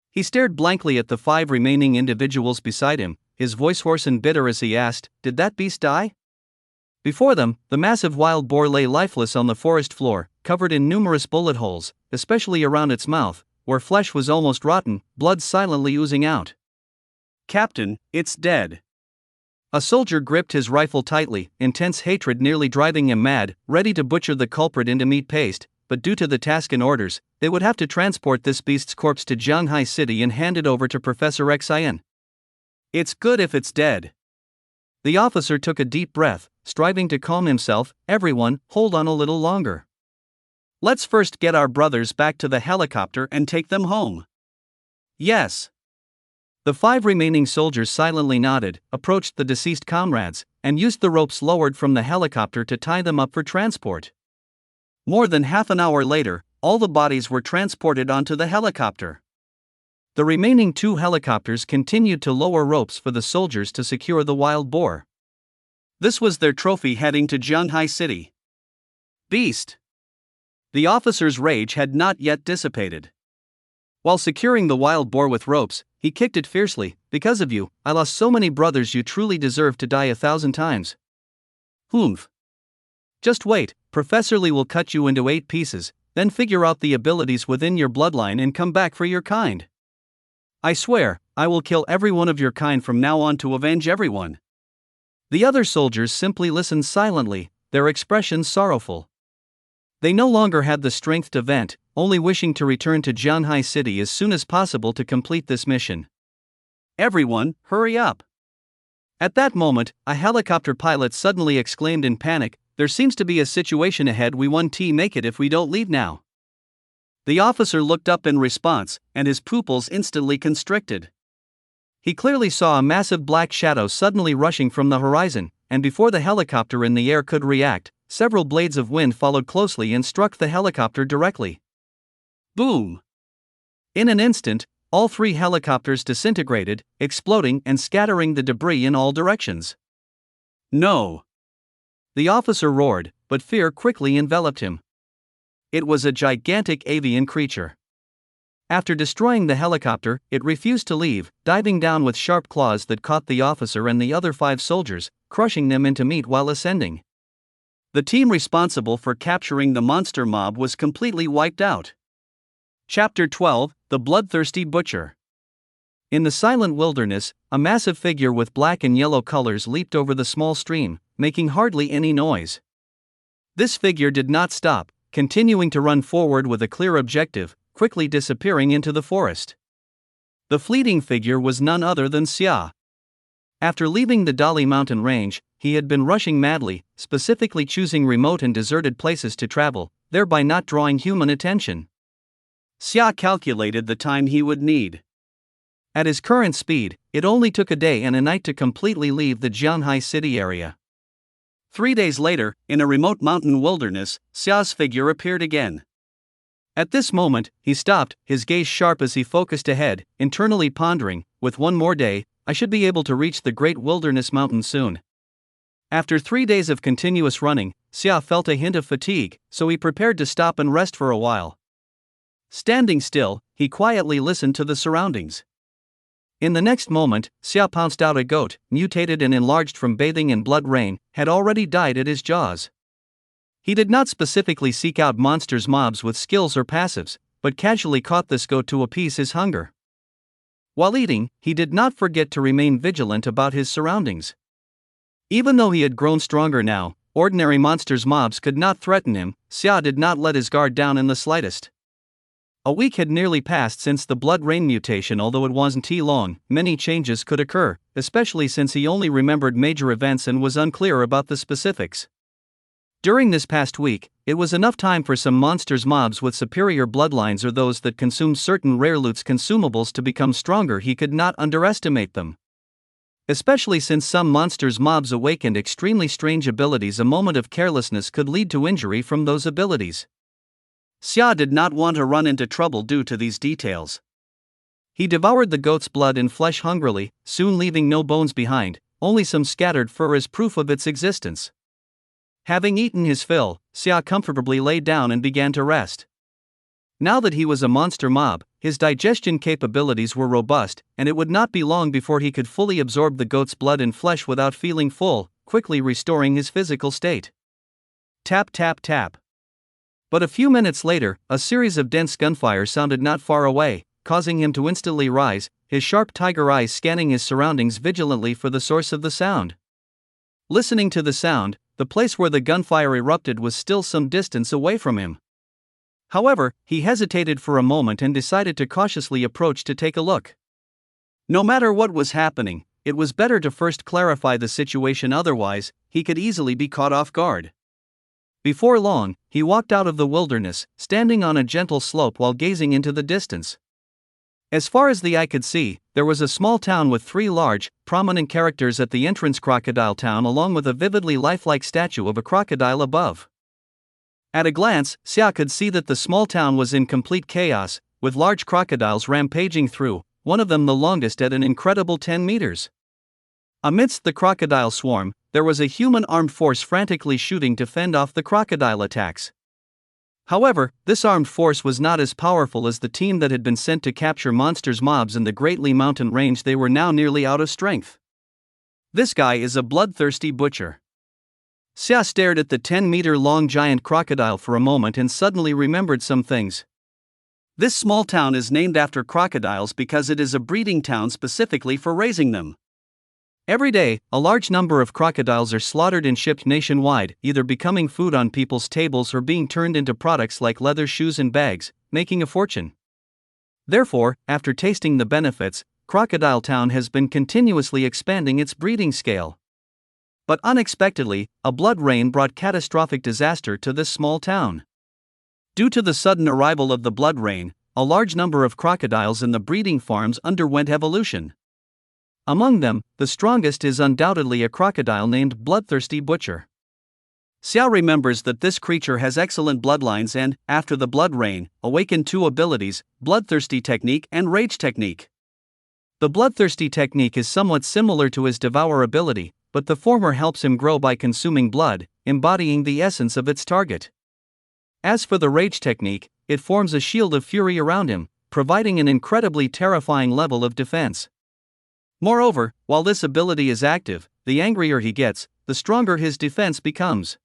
He stared blankly at the 5 remaining individuals beside him, his voice hoarse and bitter as he asked, "Did that beast die?" Before them, the massive wild boar lay lifeless on the forest floor, covered in numerous bullet holes, especially around its mouth, where flesh was almost rotten, blood silently oozing out. "Captain, it's dead." A soldier gripped his rifle tightly, intense hatred nearly driving him mad, ready to butcher the culprit into meat paste, but due to the task and orders, they would have to transport this beast's corpse to Jianghai City and hand it over to Professor Xian. "It's good if it's dead." The officer took a deep breath, striving to calm himself. "Everyone, hold on a little longer. Let's first get our brothers back to the helicopter and take them home." "Yes." The 5 remaining soldiers silently nodded, approached the deceased comrades, and used the ropes lowered from the helicopter to tie them up for transport. More than half an hour later, all the bodies were transported onto the helicopter. The remaining 2 helicopters continued to lower ropes for the soldiers to secure the wild boar. This was their trophy heading to Jianghai City. "Beast!" The officer's rage had not yet dissipated. While securing the wild boar with ropes, he kicked it fiercely. "Because of you, I lost so many brothers. You truly deserve to die 1,000 times. Humph. Just wait, Professor Li will cut you into 8 pieces, then figure out the abilities within your bloodline and come back for your kind. I swear, I will kill every one of your kind from now on to avenge everyone." The other soldiers simply listened silently, their expressions sorrowful. They no longer had the strength to vent, only wishing to return to Jianhai City as soon as possible to complete this mission. "Everyone, hurry up!" At that moment, a helicopter pilot suddenly exclaimed in panic, "There seems to be a situation ahead, we won't make it if we don't leave now." The officer looked up in response, and his pupils instantly constricted. He clearly saw a massive black shadow suddenly rushing from the horizon, and before the helicopter in the air could react, several blades of wind followed closely and struck the helicopter directly. Boom! In an instant, all 3 helicopters disintegrated, exploding and scattering the debris in all directions. "No!" the officer roared, but fear quickly enveloped him. It was a gigantic avian creature. After destroying the helicopter, it refused to leave, diving down with sharp claws that caught the officer and the other 5 soldiers, crushing them into meat while ascending. The team responsible for capturing the monster mob was completely wiped out. Chapter 12: The Bloodthirsty Butcher. In the silent wilderness, a massive figure with black and yellow colors leaped over the small stream, making hardly any noise. This figure did not stop, continuing to run forward with a clear objective, quickly disappearing into the forest. The fleeting figure was none other than Xia. After leaving the Dali mountain range, he had been rushing madly, specifically choosing remote and deserted places to travel, thereby not drawing human attention. Xia calculated the time he would need. At his current speed, it only took a day and a night to completely leave the Jianhai City area. 3 days later, in a remote mountain wilderness, Xia's figure appeared again. At this moment, he stopped, his gaze sharp as he focused ahead, internally pondering, "With one more day, I should be able to reach the great wilderness mountain soon." After 3 days of continuous running, Xia felt a hint of fatigue, so he prepared to stop and rest for a while. Standing still, he quietly listened to the surroundings. In the next moment, Xia pounced out. A goat, mutated and enlarged from bathing in blood rain, had already died at his jaws. He did not specifically seek out monsters mobs with skills or passives, but casually caught this goat to appease his hunger. While eating, he did not forget to remain vigilant about his surroundings. Even though he had grown stronger now, ordinary monsters mobs could not threaten him. Xia did not let his guard down in the slightest. A week had nearly passed since the blood rain mutation. Although it wasn't long, many changes could occur, especially since he only remembered major events and was unclear about the specifics. During this past week, it was enough time for some monsters mobs with superior bloodlines or those that consumed certain rare loot's consumables to become stronger. He could not underestimate them. Especially since some monsters mobs awakened extremely strange abilities. A moment of carelessness could lead to injury from those abilities. Xia did not want to run into trouble due to these details. He devoured the goat's blood and flesh hungrily, soon leaving no bones behind, only some scattered fur as proof of its existence. Having eaten his fill, Xia comfortably lay down and began to rest. Now that he was a monster mob, his digestion capabilities were robust, and it would not be long before he could fully absorb the goat's blood and flesh without feeling full, quickly restoring his physical state. Tap tap tap. But a few minutes later, a series of dense gunfire sounded not far away, causing him to instantly rise, his sharp tiger eyes scanning his surroundings vigilantly for the source of the sound. Listening to the sound, the place where the gunfire erupted was still some distance away from him. However, he hesitated for a moment and decided to cautiously approach to take a look. No matter what was happening, it was better to first clarify the situation, otherwise, he could easily be caught off guard. Before long, he walked out of the wilderness, standing on a gentle slope while gazing into the distance. As far as the eye could see, there was a small town with 3 large, prominent characters at the entrance: Crocodile Town, along with a vividly lifelike statue of a crocodile above. At a glance, Xia could see that the small town was in complete chaos, with large crocodiles rampaging through, one of them the longest at an incredible 10 meters. Amidst the crocodile swarm, there was a human armed force frantically shooting to fend off the crocodile attacks. However, this armed force was not as powerful as the team that had been sent to capture monsters mobs in the Great Li mountain range. They were now nearly out of strength. "This guy is a bloodthirsty butcher. Xia stared at the 10-meter-long giant crocodile for a moment and suddenly remembered some things. This small town is named after crocodiles because it is a breeding town specifically for raising them. Every day, a large number of crocodiles are slaughtered and shipped nationwide, either becoming food on people's tables or being turned into products like leather shoes and bags, making a fortune. Therefore, after tasting the benefits, Crocodile Town has been continuously expanding its breeding scale. But unexpectedly, a blood rain brought catastrophic disaster to this small town. Due to the sudden arrival of the blood rain, a large number of crocodiles in the breeding farms underwent evolution. Among them, the strongest is undoubtedly a crocodile named Bloodthirsty Butcher. Xia remembers that this creature has excellent bloodlines and, after the blood rain, awakened two abilities, Bloodthirsty Technique and Rage Technique. The Bloodthirsty Technique is somewhat similar to his Devour ability, but the former helps him grow by consuming blood, embodying the essence of its target. As for the Rage Technique, it forms a shield of fury around him, providing an incredibly terrifying level of defense. Moreover, while this ability is active, the angrier he gets, the stronger his defense becomes.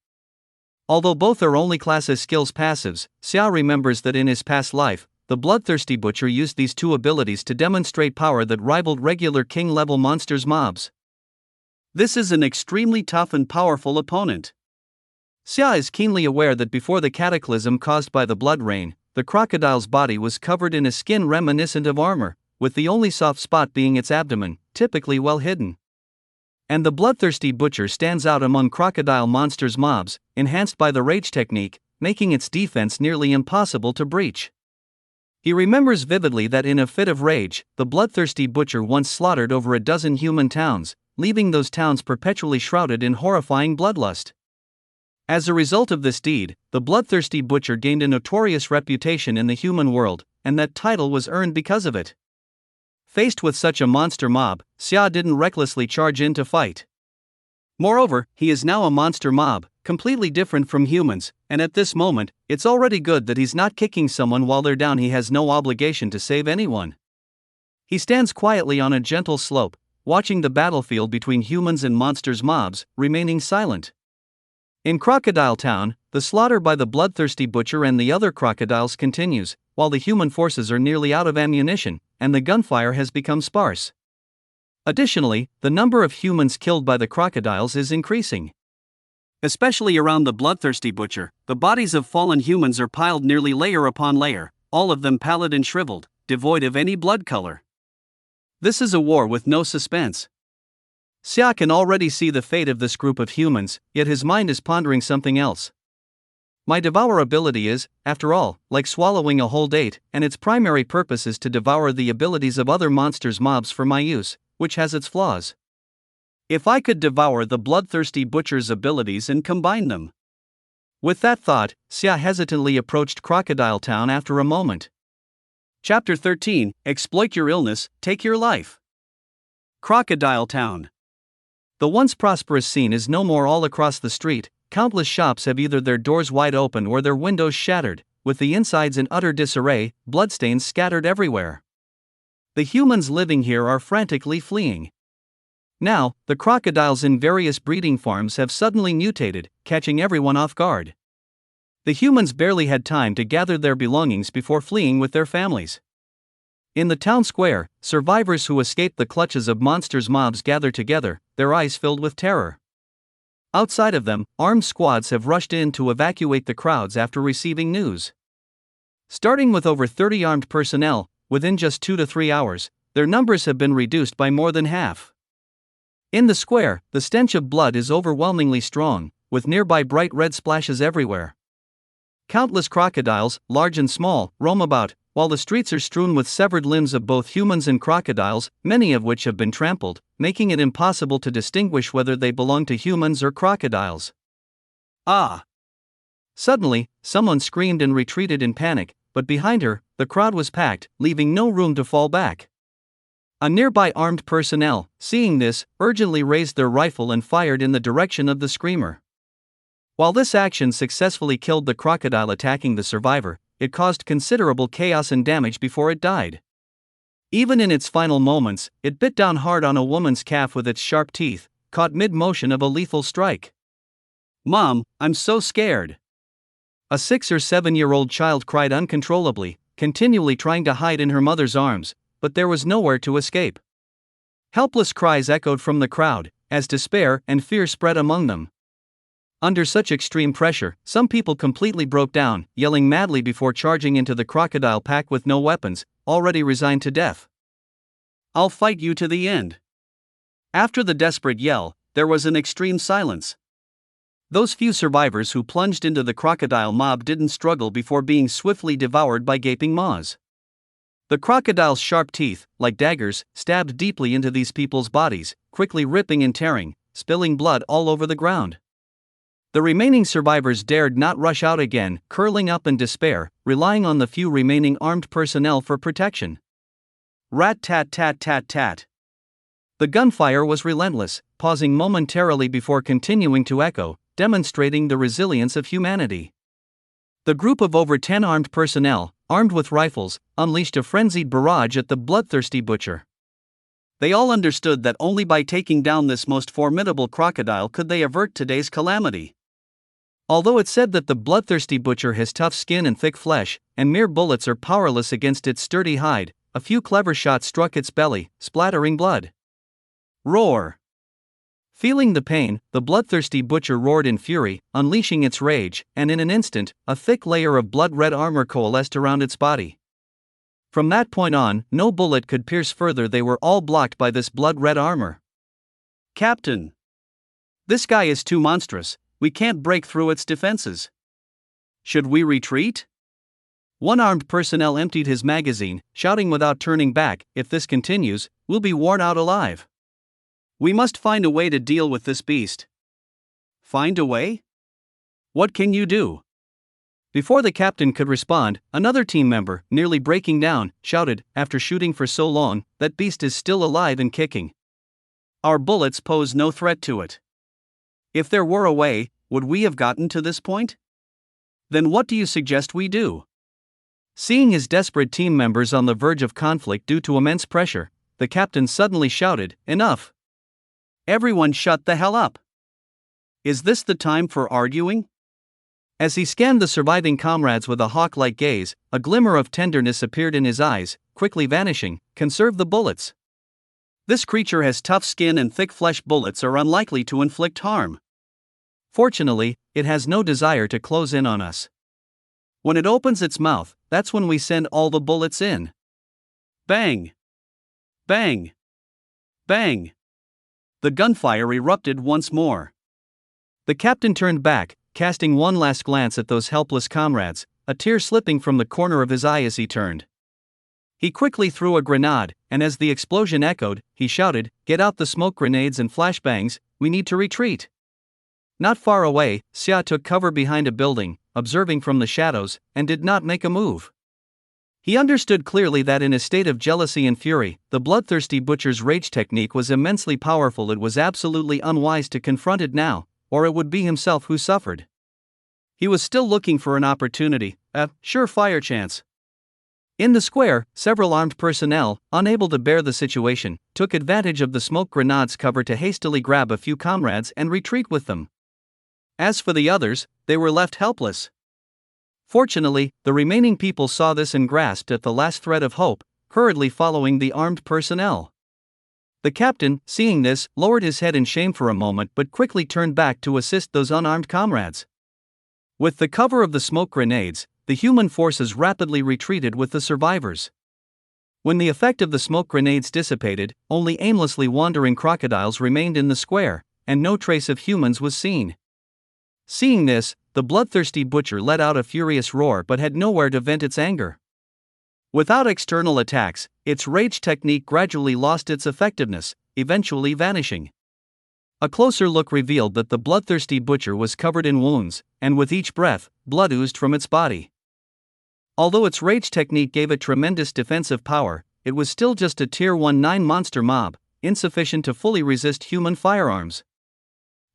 Although both are only classed as skills passives, Xia remembers that in his past life, the Bloodthirsty Butcher used these two abilities to demonstrate power that rivaled regular king-level monsters mobs. This is an extremely tough and powerful opponent. Xia is keenly aware that before the cataclysm caused by the blood rain, the crocodile's body was covered in a skin reminiscent of armor, with the only soft spot being its abdomen, typically well hidden. And the Bloodthirsty Butcher stands out among crocodile monsters mobs, enhanced by the Rage Technique, making its defense nearly impossible to breach. He remembers vividly that in a fit of rage, the Bloodthirsty Butcher once slaughtered over a dozen human towns, leaving those towns perpetually shrouded in horrifying bloodlust. As a result of this deed, the Bloodthirsty Butcher gained a notorious reputation in the human world, and that title was earned because of it. Faced with such a monster mob, Xia didn't recklessly charge in to fight. Moreover, he is now a monster mob, completely different from humans, and at this moment, it's already good that he's not kicking someone while they're down. He has no obligation to save anyone. He stands quietly on a gentle slope, watching the battlefield between humans and monsters mobs, remaining silent. In Crocodile Town, the slaughter by the Bloodthirsty Butcher and the other crocodiles continues, while the human forces are nearly out of ammunition, and the gunfire has become sparse. Additionally, the number of humans killed by the crocodiles is increasing. Especially around the Bloodthirsty Butcher, the bodies of fallen humans are piled nearly layer upon layer, all of them pallid and shriveled, devoid of any blood color. This is a war with no suspense. Xia can already see the fate of this group of humans, yet his mind is pondering something else. My Devour ability is, after all, like swallowing a whole date, and its primary purpose is to devour the abilities of other monsters mobs for my use, which has its flaws. If I could devour the Bloodthirsty Butcher's abilities and combine them. With that thought, Xia hesitantly approached Crocodile Town after a moment. Chapter 13, Exploit Your Illness, Take Your Life. Crocodile Town. The once prosperous scene is no more. All across the street, countless shops have either their doors wide open or their windows shattered, with the insides in utter disarray, bloodstains scattered everywhere. The humans living here are frantically fleeing. Now, the crocodiles in various breeding farms have suddenly mutated, catching everyone off guard. The humans barely had time to gather their belongings before fleeing with their families. In the town square, survivors who escaped the clutches of monsters mobs gather together, their eyes filled with terror. Outside of them, armed squads have rushed in to evacuate the crowds after receiving news. Starting with over 30 armed personnel, within just 2 to 3 hours, their numbers have been reduced by more than half. In the square, the stench of blood is overwhelmingly strong, with nearby bright red splashes everywhere. Countless crocodiles, large and small, roam about, while the streets are strewn with severed limbs of both humans and crocodiles, many of which have been trampled, making it impossible to distinguish whether they belong to humans or crocodiles. Ah! Suddenly, someone screamed and retreated in panic, but behind her, the crowd was packed, leaving no room to fall back. A nearby armed personnel, seeing this, urgently raised their rifle and fired in the direction of the screamer. While this action successfully killed the crocodile attacking the survivor, it caused considerable chaos and damage before it died. Even in its final moments, it bit down hard on a woman's calf with its sharp teeth, caught mid-motion of a lethal strike. Mom, I'm so scared. A 6 or 7-year-old child cried uncontrollably, continually trying to hide in her mother's arms, but there was nowhere to escape. Helpless cries echoed from the crowd, as despair and fear spread among them. Under such extreme pressure, some people completely broke down, yelling madly before charging into the crocodile pack with no weapons, already resigned to death. I'll fight you to the end. After the desperate yell, there was an extreme silence. Those few survivors who plunged into the crocodile mob didn't struggle before being swiftly devoured by gaping maws. The crocodile's sharp teeth, like daggers, stabbed deeply into these people's bodies, quickly ripping and tearing, spilling blood all over the ground. The remaining survivors dared not rush out again, curling up in despair, relying on the few remaining armed personnel for protection. Rat-tat-tat-tat-tat. The gunfire was relentless, pausing momentarily before continuing to echo, demonstrating the resilience of humanity. The group of over 10 armed personnel, armed with rifles, unleashed a frenzied barrage at the bloodthirsty butcher. They all understood that only by taking down this most formidable crocodile could they avert today's calamity. Although it's said that the bloodthirsty butcher has tough skin and thick flesh, and mere bullets are powerless against its sturdy hide, a few clever shots struck its belly, splattering blood. Roar! Feeling the pain, the bloodthirsty butcher roared in fury, unleashing its rage, and in an instant, a thick layer of blood-red armor coalesced around its body. From that point on, no bullet could pierce further. They were all blocked by this blood-red armor. Captain! This guy is too monstrous. We can't break through its defenses. Should we retreat? One armed personnel emptied his magazine, shouting without turning back, if this continues, we'll be worn out alive. We must find a way to deal with this beast. Find a way? What can you do? Before the captain could respond, another team member, nearly breaking down, shouted, after shooting for so long, that beast is still alive and kicking. Our bullets pose no threat to it. If there were a way, would we have gotten to this point? Then what do you suggest we do? Seeing his desperate team members on the verge of conflict due to immense pressure, the captain suddenly shouted, "Enough! Everyone shut the hell up! Is this the time for arguing?" As he scanned the surviving comrades with a hawk-like gaze, a glimmer of tenderness appeared in his eyes, quickly vanishing. Conserve the bullets. This creature has tough skin and thick flesh. Bullets are unlikely to inflict harm. Fortunately, it has no desire to close in on us. When it opens its mouth, that's when we send all the bullets in. Bang! Bang! Bang! The gunfire erupted once more. The captain turned back, casting one last glance at those helpless comrades, a tear slipping from the corner of his eye as he turned. He quickly threw a grenade, and as the explosion echoed, he shouted, "Get out the smoke grenades and flashbangs, we need to retreat." Not far away, Xia took cover behind a building, observing from the shadows, and did not make a move. He understood clearly that in a state of jealousy and fury, the bloodthirsty butcher's rage technique was immensely powerful. It was absolutely unwise to confront it now, or it would be himself who suffered. He was still looking for an opportunity, a surefire chance. In the square, several armed personnel, unable to bear the situation, took advantage of the smoke grenade's cover to hastily grab a few comrades and retreat with them. As for the others, they were left helpless. Fortunately, the remaining people saw this and grasped at the last thread of hope, hurriedly following the armed personnel. The captain, seeing this, lowered his head in shame for a moment but quickly turned back to assist those unarmed comrades. With the cover of the smoke grenades, the human forces rapidly retreated with the survivors. When the effect of the smoke grenades dissipated, only aimlessly wandering crocodiles remained in the square, and no trace of humans was seen. Seeing this, the bloodthirsty butcher let out a furious roar but had nowhere to vent its anger. Without external attacks, its rage technique gradually lost its effectiveness, eventually vanishing. A closer look revealed that the bloodthirsty butcher was covered in wounds, and with each breath, blood oozed from its body. Although its rage technique gave it tremendous defensive power, it was still just a Tier 19 monster mob, insufficient to fully resist human firearms.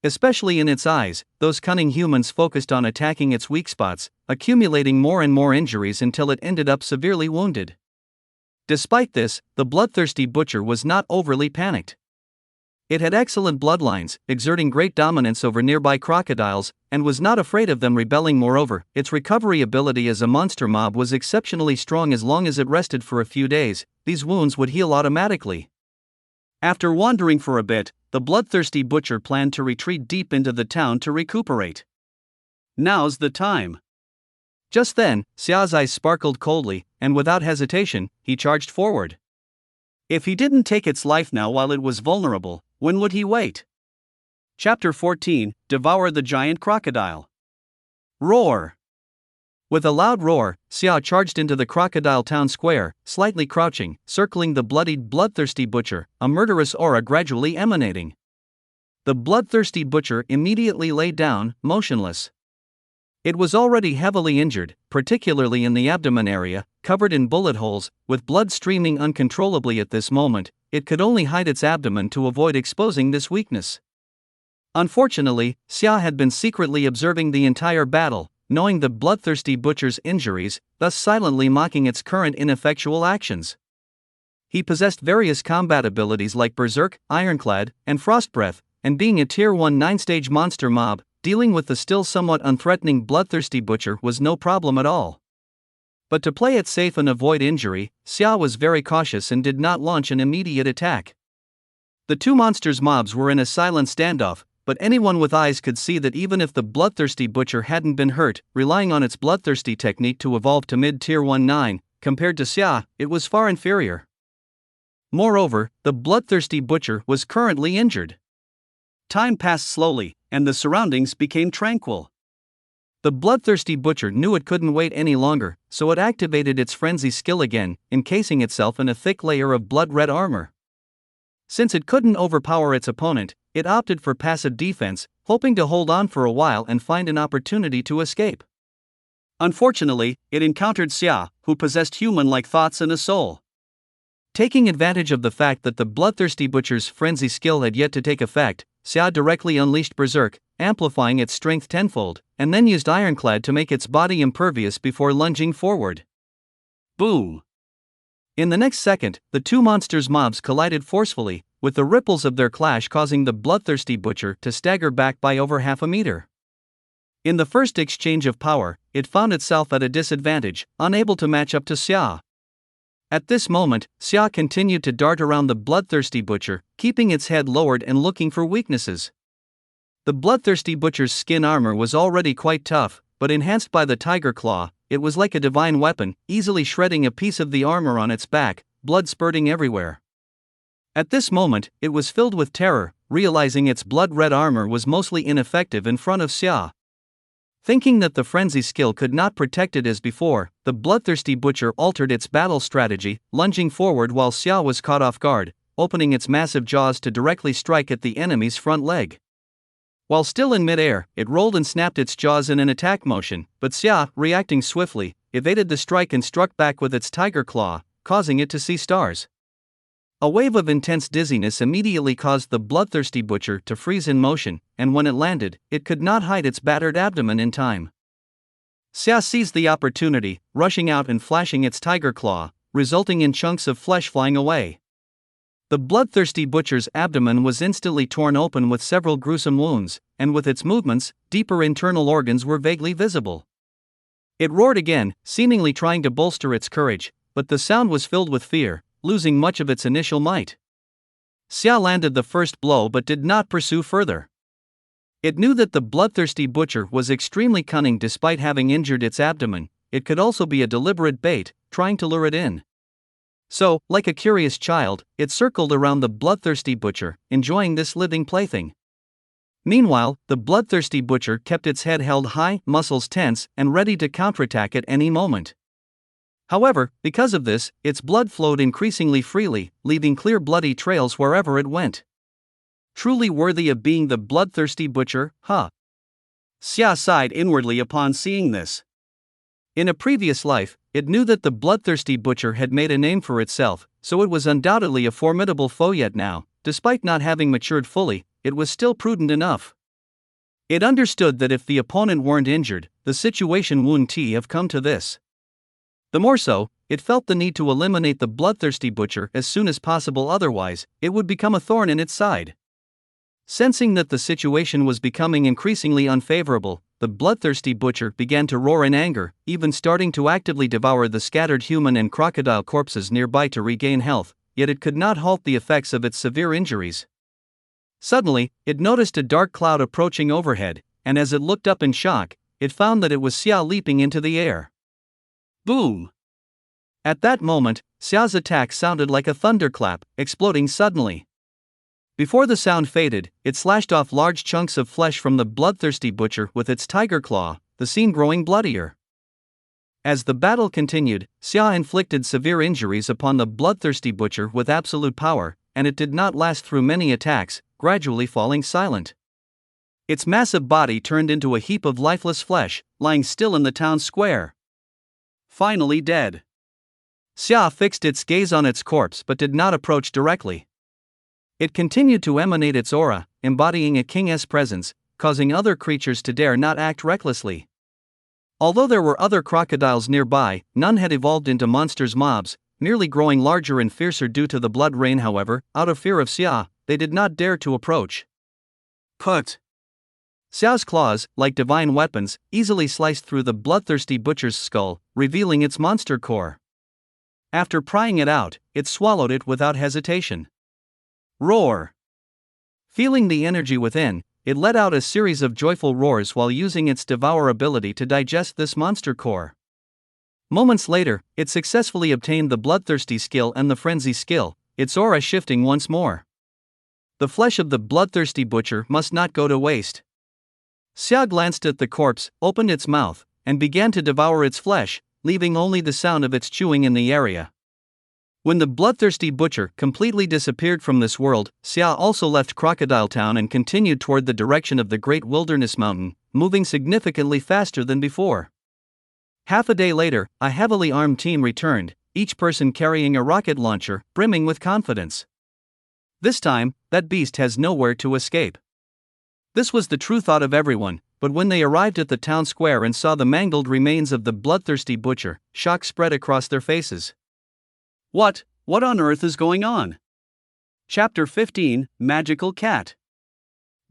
Especially in its eyes, those cunning humans focused on attacking its weak spots, accumulating more and more injuries until it ended up severely wounded. Despite this, the bloodthirsty butcher was not overly panicked. It had excellent bloodlines, exerting great dominance over nearby crocodiles, and was not afraid of them rebelling. Moreover, its recovery ability as a monster mob was exceptionally strong. As long as it rested for a few days, these wounds would heal automatically. After wandering for a bit, the bloodthirsty butcher planned to retreat deep into the town to recuperate. Now's the time. Just then, Xia's eyes sparkled coldly, and without hesitation, he charged forward. If he didn't take its life now while it was vulnerable, when would he wait? Chapter 14, Devour the Giant Crocodile. Roar! With a loud roar, Xia charged into the crocodile town square, slightly crouching, circling the bloodthirsty butcher, a murderous aura gradually emanating. The bloodthirsty butcher immediately lay down, motionless. It was already heavily injured, particularly in the abdomen area, covered in bullet holes, with blood streaming uncontrollably. At this moment, it could only hide its abdomen to avoid exposing this weakness. Unfortunately, Xia had been secretly observing the entire battle, knowing the bloodthirsty butcher's injuries, thus silently mocking its current ineffectual actions. He possessed various combat abilities like Berserk, Ironclad, and Frostbreath, and being a Tier 1 9-stage monster mob, dealing with the still somewhat unthreatening bloodthirsty butcher was no problem at all. But to play it safe and avoid injury, Xia was very cautious and did not launch an immediate attack. The two monsters' mobs were in a silent standoff, but anyone with eyes could see that even if the bloodthirsty butcher hadn't been hurt, relying on its bloodthirsty technique to evolve to mid-tier 1-9, compared to Xia, it was far inferior. Moreover, the bloodthirsty butcher was currently injured. Time passed slowly, and the surroundings became tranquil. The bloodthirsty butcher knew it couldn't wait any longer, so it activated its frenzy skill again, encasing itself in a thick layer of blood-red armor. Since it couldn't overpower its opponent, it opted for passive defense, hoping to hold on for a while and find an opportunity to escape. Unfortunately, it encountered Xia, who possessed human-like thoughts and a soul. Taking advantage of the fact that the bloodthirsty butcher's frenzy skill had yet to take effect, Xia directly unleashed Berserk, amplifying its strength tenfold, and then used Ironclad to make its body impervious before lunging forward. Boom! In the next second, the two monsters' mobs collided forcefully, with the ripples of their clash causing the bloodthirsty butcher to stagger back by over half a meter. In the first exchange of power, it found itself at a disadvantage, unable to match up to Xia. At this moment, Xia continued to dart around the bloodthirsty butcher, keeping its head lowered and looking for weaknesses. The bloodthirsty butcher's skin armor was already quite tough, but enhanced by the tiger claw, it was like a divine weapon, easily shredding a piece of the armor on its back, blood spurting everywhere. At this moment, it was filled with terror, realizing its blood-red armor was mostly ineffective in front of Xia. Thinking that the frenzy skill could not protect it as before, the bloodthirsty butcher altered its battle strategy, lunging forward while Xia was caught off guard, opening its massive jaws to directly strike at the enemy's front leg. While still in midair, it rolled and snapped its jaws in an attack motion, but Xia, reacting swiftly, evaded the strike and struck back with its tiger claw, causing it to see stars. A wave of intense dizziness immediately caused the bloodthirsty butcher to freeze in motion, and when it landed, it could not hide its battered abdomen in time. Xia seized the opportunity, rushing out and flashing its tiger claw, resulting in chunks of flesh flying away. The bloodthirsty butcher's abdomen was instantly torn open with several gruesome wounds, and with its movements, deeper internal organs were vaguely visible. It roared again, seemingly trying to bolster its courage, but the sound was filled with fear, losing much of its initial might. Xia landed the first blow but did not pursue further. It knew that the bloodthirsty butcher was extremely cunning. Despite having injured its abdomen, it could also be a deliberate bait, trying to lure it in. So, like a curious child, it circled around the bloodthirsty butcher, enjoying this living plaything. Meanwhile, the bloodthirsty butcher kept its head held high, muscles tense, and ready to counterattack at any moment. However, because of this, its blood flowed increasingly freely, leaving clear bloody trails wherever it went. Truly worthy of being the bloodthirsty butcher, huh? Xia sighed inwardly upon seeing this. In a previous life, it knew that the bloodthirsty butcher had made a name for itself, so it was undoubtedly a formidable foe. Yet now, despite not having matured fully, it was still prudent enough. It understood that if the opponent weren't injured, the situation wouldn't have come to this. The more so, it felt the need to eliminate the bloodthirsty butcher as soon as possible, otherwise, it would become a thorn in its side. Sensing that the situation was becoming increasingly unfavorable, the bloodthirsty butcher began to roar in anger, even starting to actively devour the scattered human and crocodile corpses nearby to regain health, yet it could not halt the effects of its severe injuries. Suddenly, it noticed a dark cloud approaching overhead, and as it looked up in shock, it found that it was Xia leaping into the air. Boom! At that moment, Xia's attack sounded like a thunderclap, exploding suddenly. Before the sound faded, it slashed off large chunks of flesh from the bloodthirsty butcher with its tiger claw, the scene growing bloodier. As the battle continued, Xia inflicted severe injuries upon the bloodthirsty butcher with absolute power, and it did not last through many attacks, gradually falling silent. Its massive body turned into a heap of lifeless flesh, lying still in the town square. Finally dead. Xia fixed its gaze on its corpse but did not approach directly. It continued to emanate its aura, embodying a king's presence, causing other creatures to dare not act recklessly. Although there were other crocodiles nearby, none had evolved into monsters mobs, merely growing larger and fiercer due to the blood rain. However, out of fear of Xia, they did not dare to approach. Put! Xia's claws, like divine weapons, easily sliced through the bloodthirsty butcher's skull, revealing its monster core. After prying it out, it swallowed it without hesitation. Roar! Feeling the energy within, it let out a series of joyful roars while using its devour ability to digest this monster core. Moments later, it successfully obtained the bloodthirsty skill and the frenzy skill, its aura shifting once more. The flesh of the bloodthirsty butcher must not go to waste. Xia glanced at the corpse, opened its mouth, and began to devour its flesh, leaving only the sound of its chewing in the area. When the bloodthirsty butcher completely disappeared from this world, Xia also left Crocodile Town and continued toward the direction of the Great Wilderness Mountain, moving significantly faster than before. Half a day later, a heavily armed team returned, each person carrying a rocket launcher, brimming with confidence. This time, that beast has nowhere to escape. This was the true thought of everyone, but when they arrived at the town square and saw the mangled remains of the bloodthirsty butcher, shock spread across their faces. What on earth is going on? Chapter 15, Magical Cat.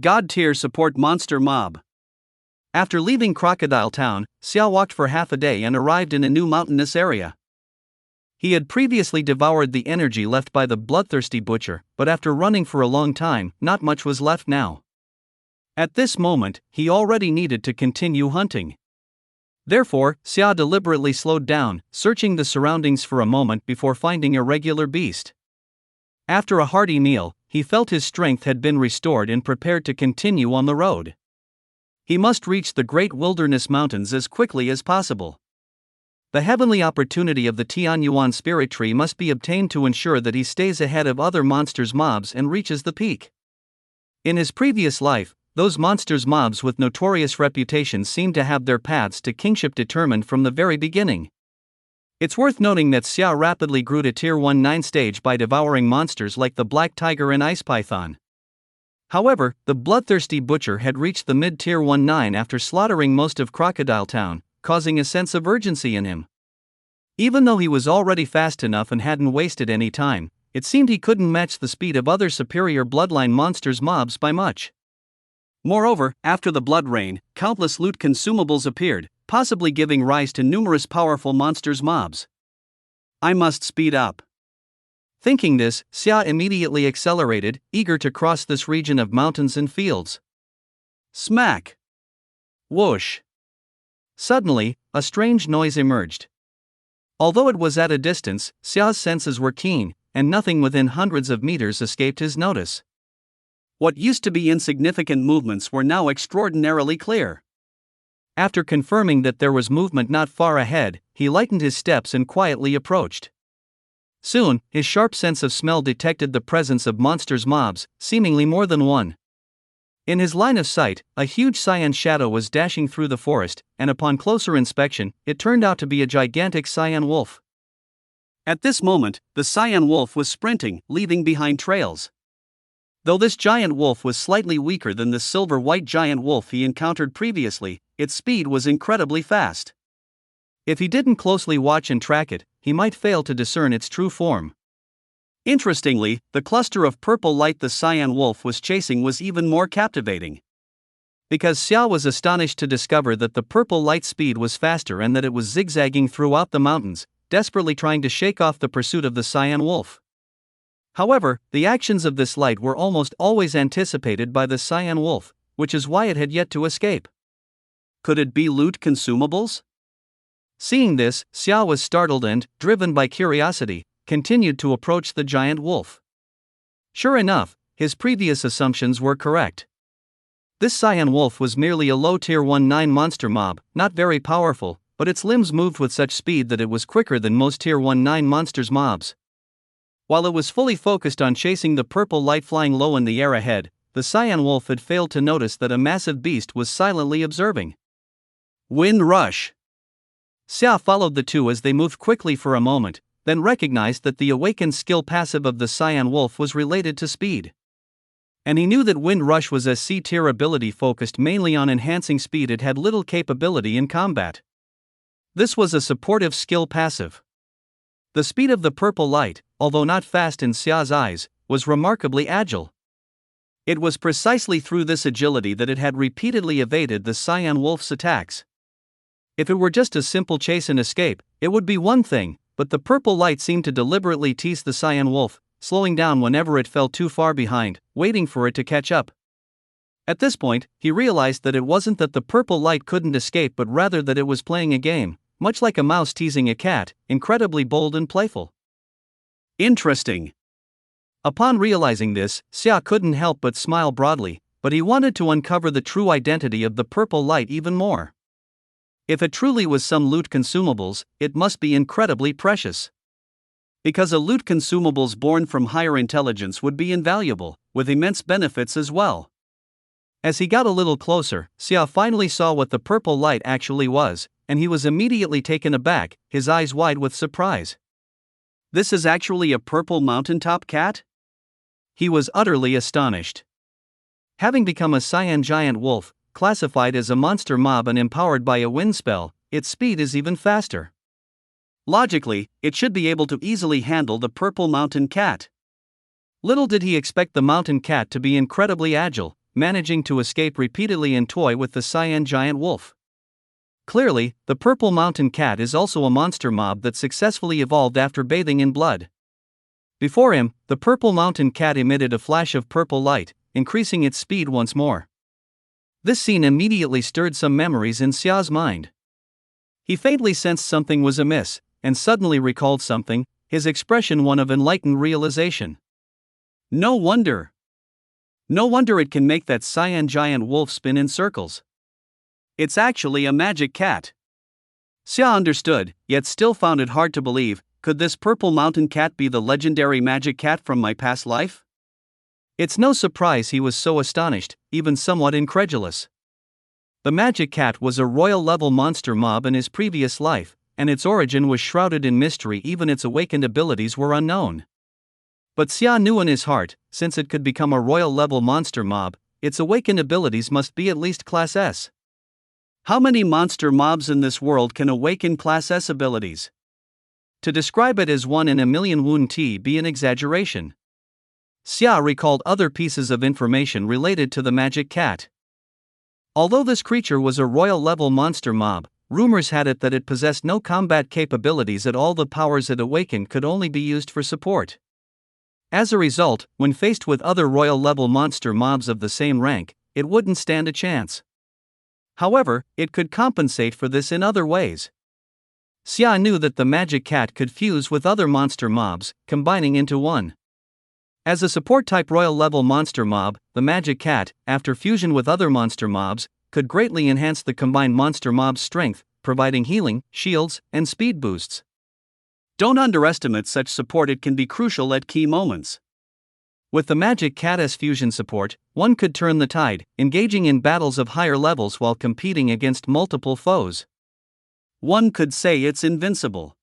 God-tier support monster mob. After leaving Crocodile Town, Xia walked for half a day and arrived in a new mountainous area. He had previously devoured the energy left by the bloodthirsty butcher, but after running for a long time, not much was left now. At this moment, he already needed to continue hunting. Therefore, Xia deliberately slowed down, searching the surroundings for a moment before finding a regular beast. After a hearty meal, he felt his strength had been restored and prepared to continue on the road. He must reach the Great Wilderness Mountains as quickly as possible. The heavenly opportunity of the Tianyuan spirit tree must be obtained to ensure that he stays ahead of other monsters mobs and reaches the peak. In his previous life, those monsters mobs with notorious reputations seemed to have their paths to kingship determined from the very beginning. It's worth noting that Xia rapidly grew to Tier 19 stage by devouring monsters like the Black Tiger and Ice Python. However, the bloodthirsty butcher had reached the mid-Tier 19 after slaughtering most of Crocodile Town, causing a sense of urgency in him. Even though he was already fast enough and hadn't wasted any time, it seemed he couldn't match the speed of other superior bloodline monsters mobs by much. Moreover, after the blood rain, countless loot consumables appeared, possibly giving rise to numerous powerful monsters mobs. I must speed up. Thinking this, Xia immediately accelerated, eager to cross this region of mountains and fields. Smack! Whoosh! Suddenly, a strange noise emerged. Although it was at a distance, Xia's senses were keen, and nothing within hundreds of meters escaped his notice. What used to be insignificant movements were now extraordinarily clear. After confirming that there was movement not far ahead, he lightened his steps and quietly approached. Soon, his sharp sense of smell detected the presence of monsters mobs, seemingly more than one. In his line of sight, a huge cyan shadow was dashing through the forest, and upon closer inspection, it turned out to be a gigantic cyan wolf. At this moment, the cyan wolf was sprinting, leaving behind trails. Though this giant wolf was slightly weaker than the silver-white giant wolf he encountered previously, its speed was incredibly fast. If he didn't closely watch and track it, he might fail to discern its true form. Interestingly, the cluster of purple light the cyan wolf was chasing was even more captivating. Because Xia was astonished to discover that the purple light speed was faster and that it was zigzagging throughout the mountains, desperately trying to shake off the pursuit of the cyan wolf. However, the actions of this light were almost always anticipated by the cyan wolf, which is why it had yet to escape. Could it be loot consumables? Seeing this, Xia was startled and, driven by curiosity, continued to approach the giant wolf. Sure enough, his previous assumptions were correct. This cyan wolf was merely a low tier 1-9 monster mob, not very powerful, but its limbs moved with such speed that it was quicker than most tier 1-9 monsters mobs. While it was fully focused on chasing the purple light flying low in the air ahead, the cyan wolf had failed to notice that a massive beast was silently observing. Wind rush. Xia followed the two as they moved quickly for a moment, then recognized that the awakened skill passive of the cyan wolf was related to speed. And he knew that Wind Rush was a C-tier ability focused mainly on enhancing speed. It had little capability in combat. This was a supportive skill passive. The speed of the purple light, although not fast in Xia's eyes, was remarkably agile. It was precisely through this agility that it had repeatedly evaded the cyan wolf's attacks. If it were just a simple chase and escape, it would be one thing, but the purple light seemed to deliberately tease the cyan wolf, slowing down whenever it fell too far behind, waiting for it to catch up. At this point, he realized that it wasn't that the purple light couldn't escape but rather that it was playing a game, much like a mouse teasing a cat, incredibly bold and playful. Interesting. Upon realizing this, Xia couldn't help but smile broadly, but he wanted to uncover the true identity of the purple light even more. If it truly was some loot consumables, it must be incredibly precious. Because a loot consumables born from higher intelligence would be invaluable, with immense benefits as well. As he got a little closer, Xia finally saw what the purple light actually was, and he was immediately taken aback, his eyes wide with surprise. This is actually a purple mountaintop cat? He was utterly astonished. Having become a cyan giant wolf, classified as a monster mob and empowered by a wind spell, its speed is even faster. Logically, it should be able to easily handle the purple mountain cat. Little did he expect the mountain cat to be incredibly agile, managing to escape repeatedly and toy with the cyan giant wolf. Clearly, the purple mountain cat is also a monster mob that successfully evolved after bathing in blood. Before him, the purple mountain cat emitted a flash of purple light, increasing its speed once more. This scene immediately stirred some memories in Xia's mind. He faintly sensed something was amiss, and suddenly recalled something, his expression one of enlightened realization. No wonder it can make that cyan giant wolf spin in circles. It's actually a magic cat. Xia understood, yet still found it hard to believe. Could this purple mountain cat be the legendary magic cat from my past life? It's no surprise he was so astonished, even somewhat incredulous. The magic cat was a royal-level monster mob in his previous life, and its origin was shrouded in mystery. Even its awakened abilities were unknown. But Xia knew in his heart, since it could become a royal-level monster mob, its awakened abilities must be at least Class S. How many monster mobs in this world can awaken Class S abilities? To describe it as 1 in a million would be an exaggeration. Xia recalled other pieces of information related to the magic cat. Although this creature was a royal-level monster mob, rumors had it that it possessed no combat capabilities at all. The powers it awakened could only be used for support. As a result, when faced with other royal-level monster mobs of the same rank, it wouldn't stand a chance. However, it could compensate for this in other ways. Xia knew that the magic cat could fuse with other monster mobs, combining into one. As a support-type royal-level monster mob, the magic cat, after fusion with other monster mobs, could greatly enhance the combined monster mob's strength, providing healing, shields, and speed boosts. Don't underestimate such support. It can be crucial at key moments. With the magic cat's fusion support, one could turn the tide, engaging in battles of higher levels while competing against multiple foes. One could say it's invincible.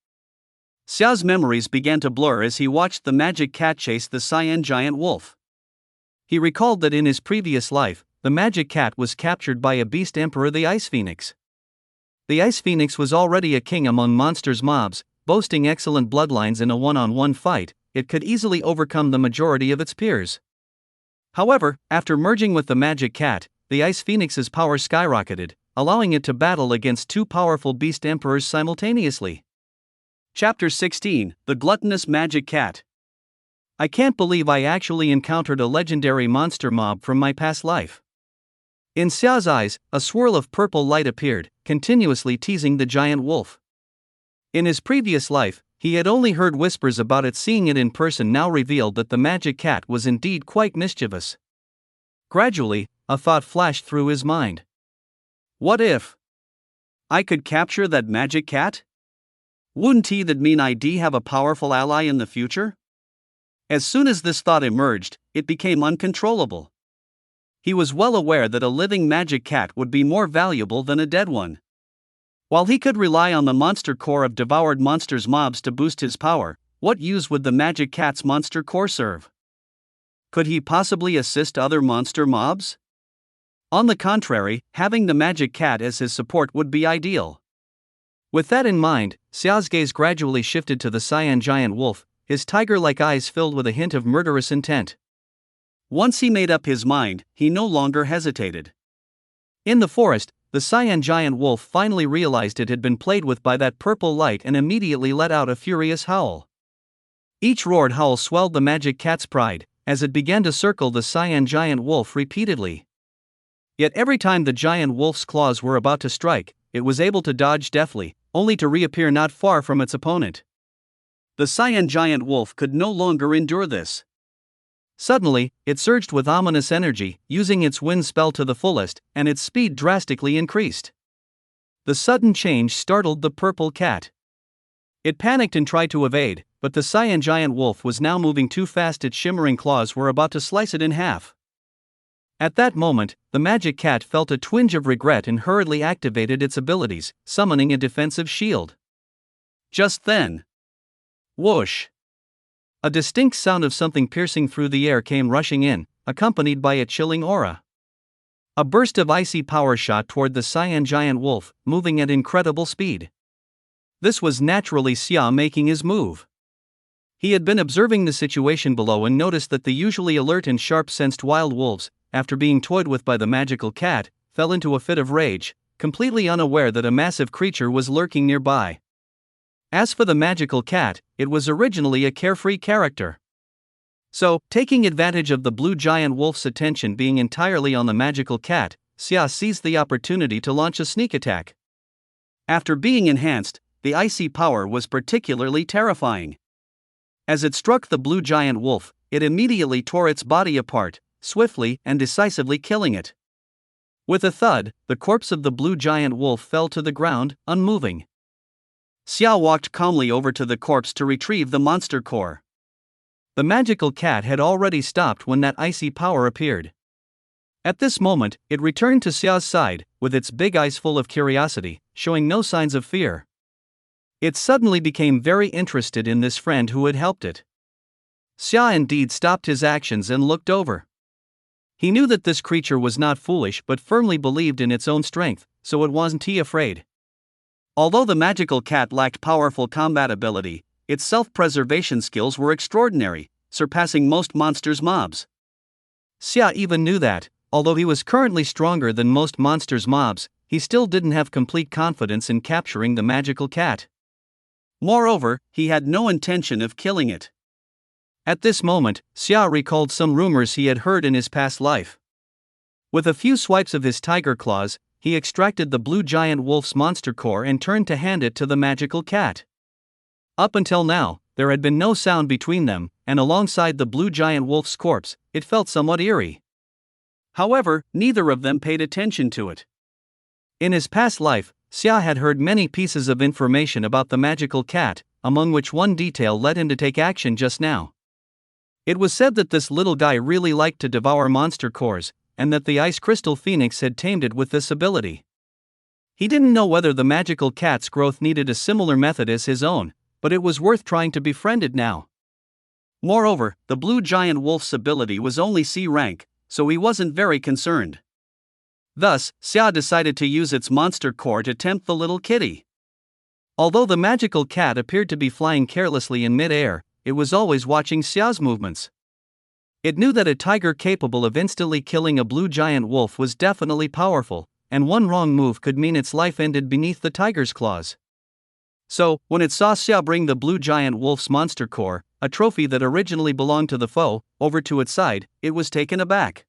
Xia's memories began to blur as he watched the magic cat chase the cyan giant wolf. He recalled that in his previous life, the magic cat was captured by a beast emperor, the Ice Phoenix. The Ice Phoenix was already a king among monsters mobs, boasting excellent bloodlines. In a one-on-one fight, it could easily overcome the majority of its peers. However, after merging with the Magic Cat, the Ice Phoenix's power skyrocketed, allowing it to battle against two powerful Beast Emperors simultaneously. Chapter 16: The Gluttonous Magic Cat. I can't believe I actually encountered a legendary monster mob from my past life. In Xia's eyes, a swirl of purple light appeared, continuously teasing the giant wolf. In his previous life, he had only heard whispers about it. Seeing it in person now revealed that the magic cat was indeed quite mischievous. Gradually, a thought flashed through his mind. What if I could capture that magic cat? Wouldn't that mean I'd have a powerful ally in the future? As soon as this thought emerged, it became uncontrollable. He was well aware that a living magic cat would be more valuable than a dead one. While he could rely on the monster core of devoured monsters mobs to boost his power, what use would the magic cat's monster core serve? Could he possibly assist other monster mobs? On the contrary, having the magic cat as his support would be ideal. With that in mind, Xia's gaze gradually shifted to the cyan giant wolf, his tiger-like eyes filled with a hint of murderous intent. Once he made up his mind, he no longer hesitated. In the forest, the cyan giant wolf finally realized it had been played with by that purple light and immediately let out a furious howl. Each roared howl swelled the magic cat's pride, as it began to circle the cyan giant wolf repeatedly. Yet every time the giant wolf's claws were about to strike, it was able to dodge deftly, only to reappear not far from its opponent. The cyan giant wolf could no longer endure this. Suddenly, it surged with ominous energy, using its wind spell to the fullest, and its speed drastically increased. The sudden change startled the purple cat. It panicked and tried to evade, but the cyan giant wolf was now moving too fast. Its shimmering claws were about to slice it in half. At that moment, the magic cat felt a twinge of regret and hurriedly activated its abilities, summoning a defensive shield. Just then, whoosh! A distinct sound of something piercing through the air came rushing in, accompanied by a chilling aura. A burst of icy power shot toward the cyan giant wolf, moving at incredible speed. This was naturally Xia making his move. He had been observing the situation below and noticed that the usually alert and sharp-sensed wild wolves, after being toyed with by the magical cat, fell into a fit of rage, completely unaware that a massive creature was lurking nearby. As for the magical cat, it was originally a carefree character. So, taking advantage of the blue giant wolf's attention being entirely on the magical cat, Xia seized the opportunity to launch a sneak attack. After being enhanced, the icy power was particularly terrifying. As it struck the blue giant wolf, it immediately tore its body apart, swiftly and decisively killing it. With a thud, the corpse of the blue giant wolf fell to the ground, unmoving. Xia walked calmly over to the corpse to retrieve the monster core. The magical cat had already stopped when that icy power appeared. At this moment, it returned to Xia's side, with its big eyes full of curiosity, showing no signs of fear. It suddenly became very interested in this friend who had helped it. Xia indeed stopped his actions and looked over. He knew that this creature was not foolish but firmly believed in its own strength, so it wasn't afraid. Although the magical cat lacked powerful combat ability, its self-preservation skills were extraordinary, surpassing most monsters' mobs. Xia even knew that, although he was currently stronger than most monsters' mobs, he still didn't have complete confidence in capturing the magical cat. Moreover, he had no intention of killing it. At this moment, Xia recalled some rumors he had heard in his past life. With a few swipes of his tiger claws, he extracted the blue giant wolf's monster core and turned to hand it to the magical cat. Up until now, there had been no sound between them, and alongside the blue giant wolf's corpse, it felt somewhat eerie. However, neither of them paid attention to it. In his past life, Xia had heard many pieces of information about the magical cat, among which one detail led him to take action just now. It was said that this little guy really liked to devour monster cores, and that the ice crystal phoenix had tamed it with this ability. He didn't know whether the magical cat's growth needed a similar method as his own, but it was worth trying to befriend it now. Moreover, the blue giant wolf's ability was only C rank, so he wasn't very concerned. Thus, Xia decided to use its monster core to tempt the little kitty. Although the magical cat appeared to be flying carelessly in mid-air, it was always watching Xia's movements. It knew that a tiger capable of instantly killing a blue giant wolf was definitely powerful, and one wrong move could mean its life ended beneath the tiger's claws. So, when it saw Xia bring the blue giant wolf's monster core, a trophy that originally belonged to the foe, over to its side, it was taken aback.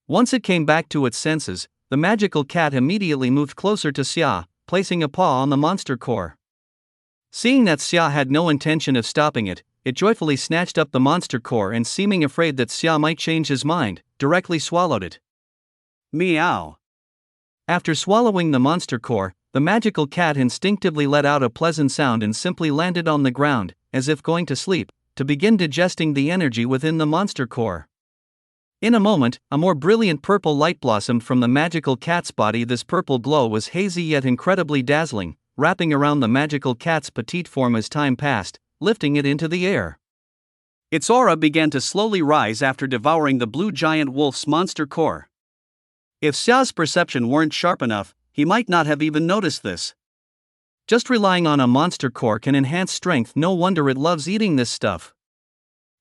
Once it came back to its senses, the magical cat immediately moved closer to Xia, placing a paw on the monster core. Seeing that Xia had no intention of stopping it, it joyfully snatched up the monster core and, seeming afraid that Xia might change his mind, directly swallowed it. Meow. After swallowing the monster core, the magical cat instinctively let out a pleasant sound and simply landed on the ground, as if going to sleep, to begin digesting the energy within the monster core. In a moment, a more brilliant purple light blossomed from the magical cat's body. This purple glow was hazy yet incredibly dazzling, wrapping around the magical cat's petite form as time passed, lifting it into the air. Its aura began to slowly rise after devouring the blue giant wolf's monster core. If Xia's perception weren't sharp enough, he might not have even noticed this. Just relying on a monster core can enhance strength, no wonder it loves eating this stuff.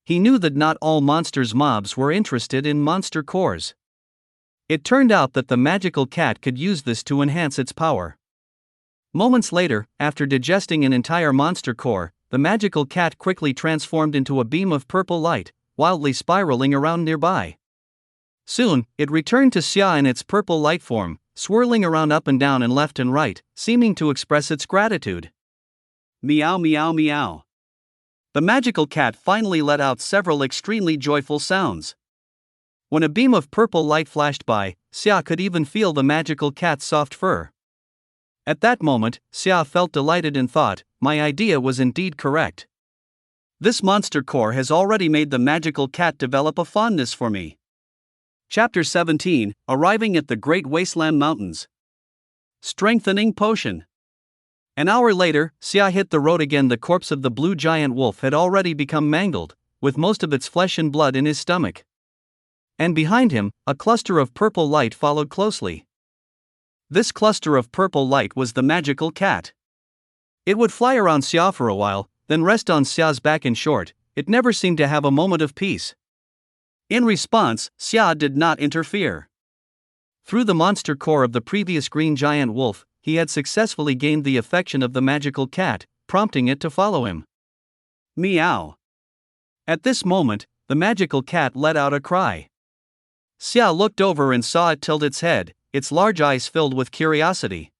He knew that not all monsters' mobs were interested in monster cores. It turned out that the magical cat could use this to enhance its power. Moments later, after digesting an entire monster core, the magical cat quickly transformed into a beam of purple light, wildly spiraling around nearby. Soon, it returned to Xia in its purple light form, swirling around up and down and left and right, seeming to express its gratitude. Meow meow meow. The magical cat finally let out several extremely joyful sounds. When a beam of purple light flashed by, Xia could even feel the magical cat's soft fur. At that moment, Xia felt delighted and thought, my idea was indeed correct. This monster core has already made the magical cat develop a fondness for me. Chapter 17, Arriving at the Great Wasteland Mountains. Strengthening Potion. An hour later, Xia hit the road again. The corpse of the blue giant wolf had already become mangled, with most of its flesh and blood in his stomach. And behind him, a cluster of purple light followed closely. This cluster of purple light was the magical cat. It would fly around Xia for a while, then rest on Xia's back. In short, it never seemed to have a moment of peace. In response, Xia did not interfere. Through the monster core of the previous green giant wolf, he had successfully gained the affection of the magical cat, prompting it to follow him. Meow. At this moment, the magical cat let out a cry. Xia looked over and saw it tilt its head, its large eyes filled with curiosity.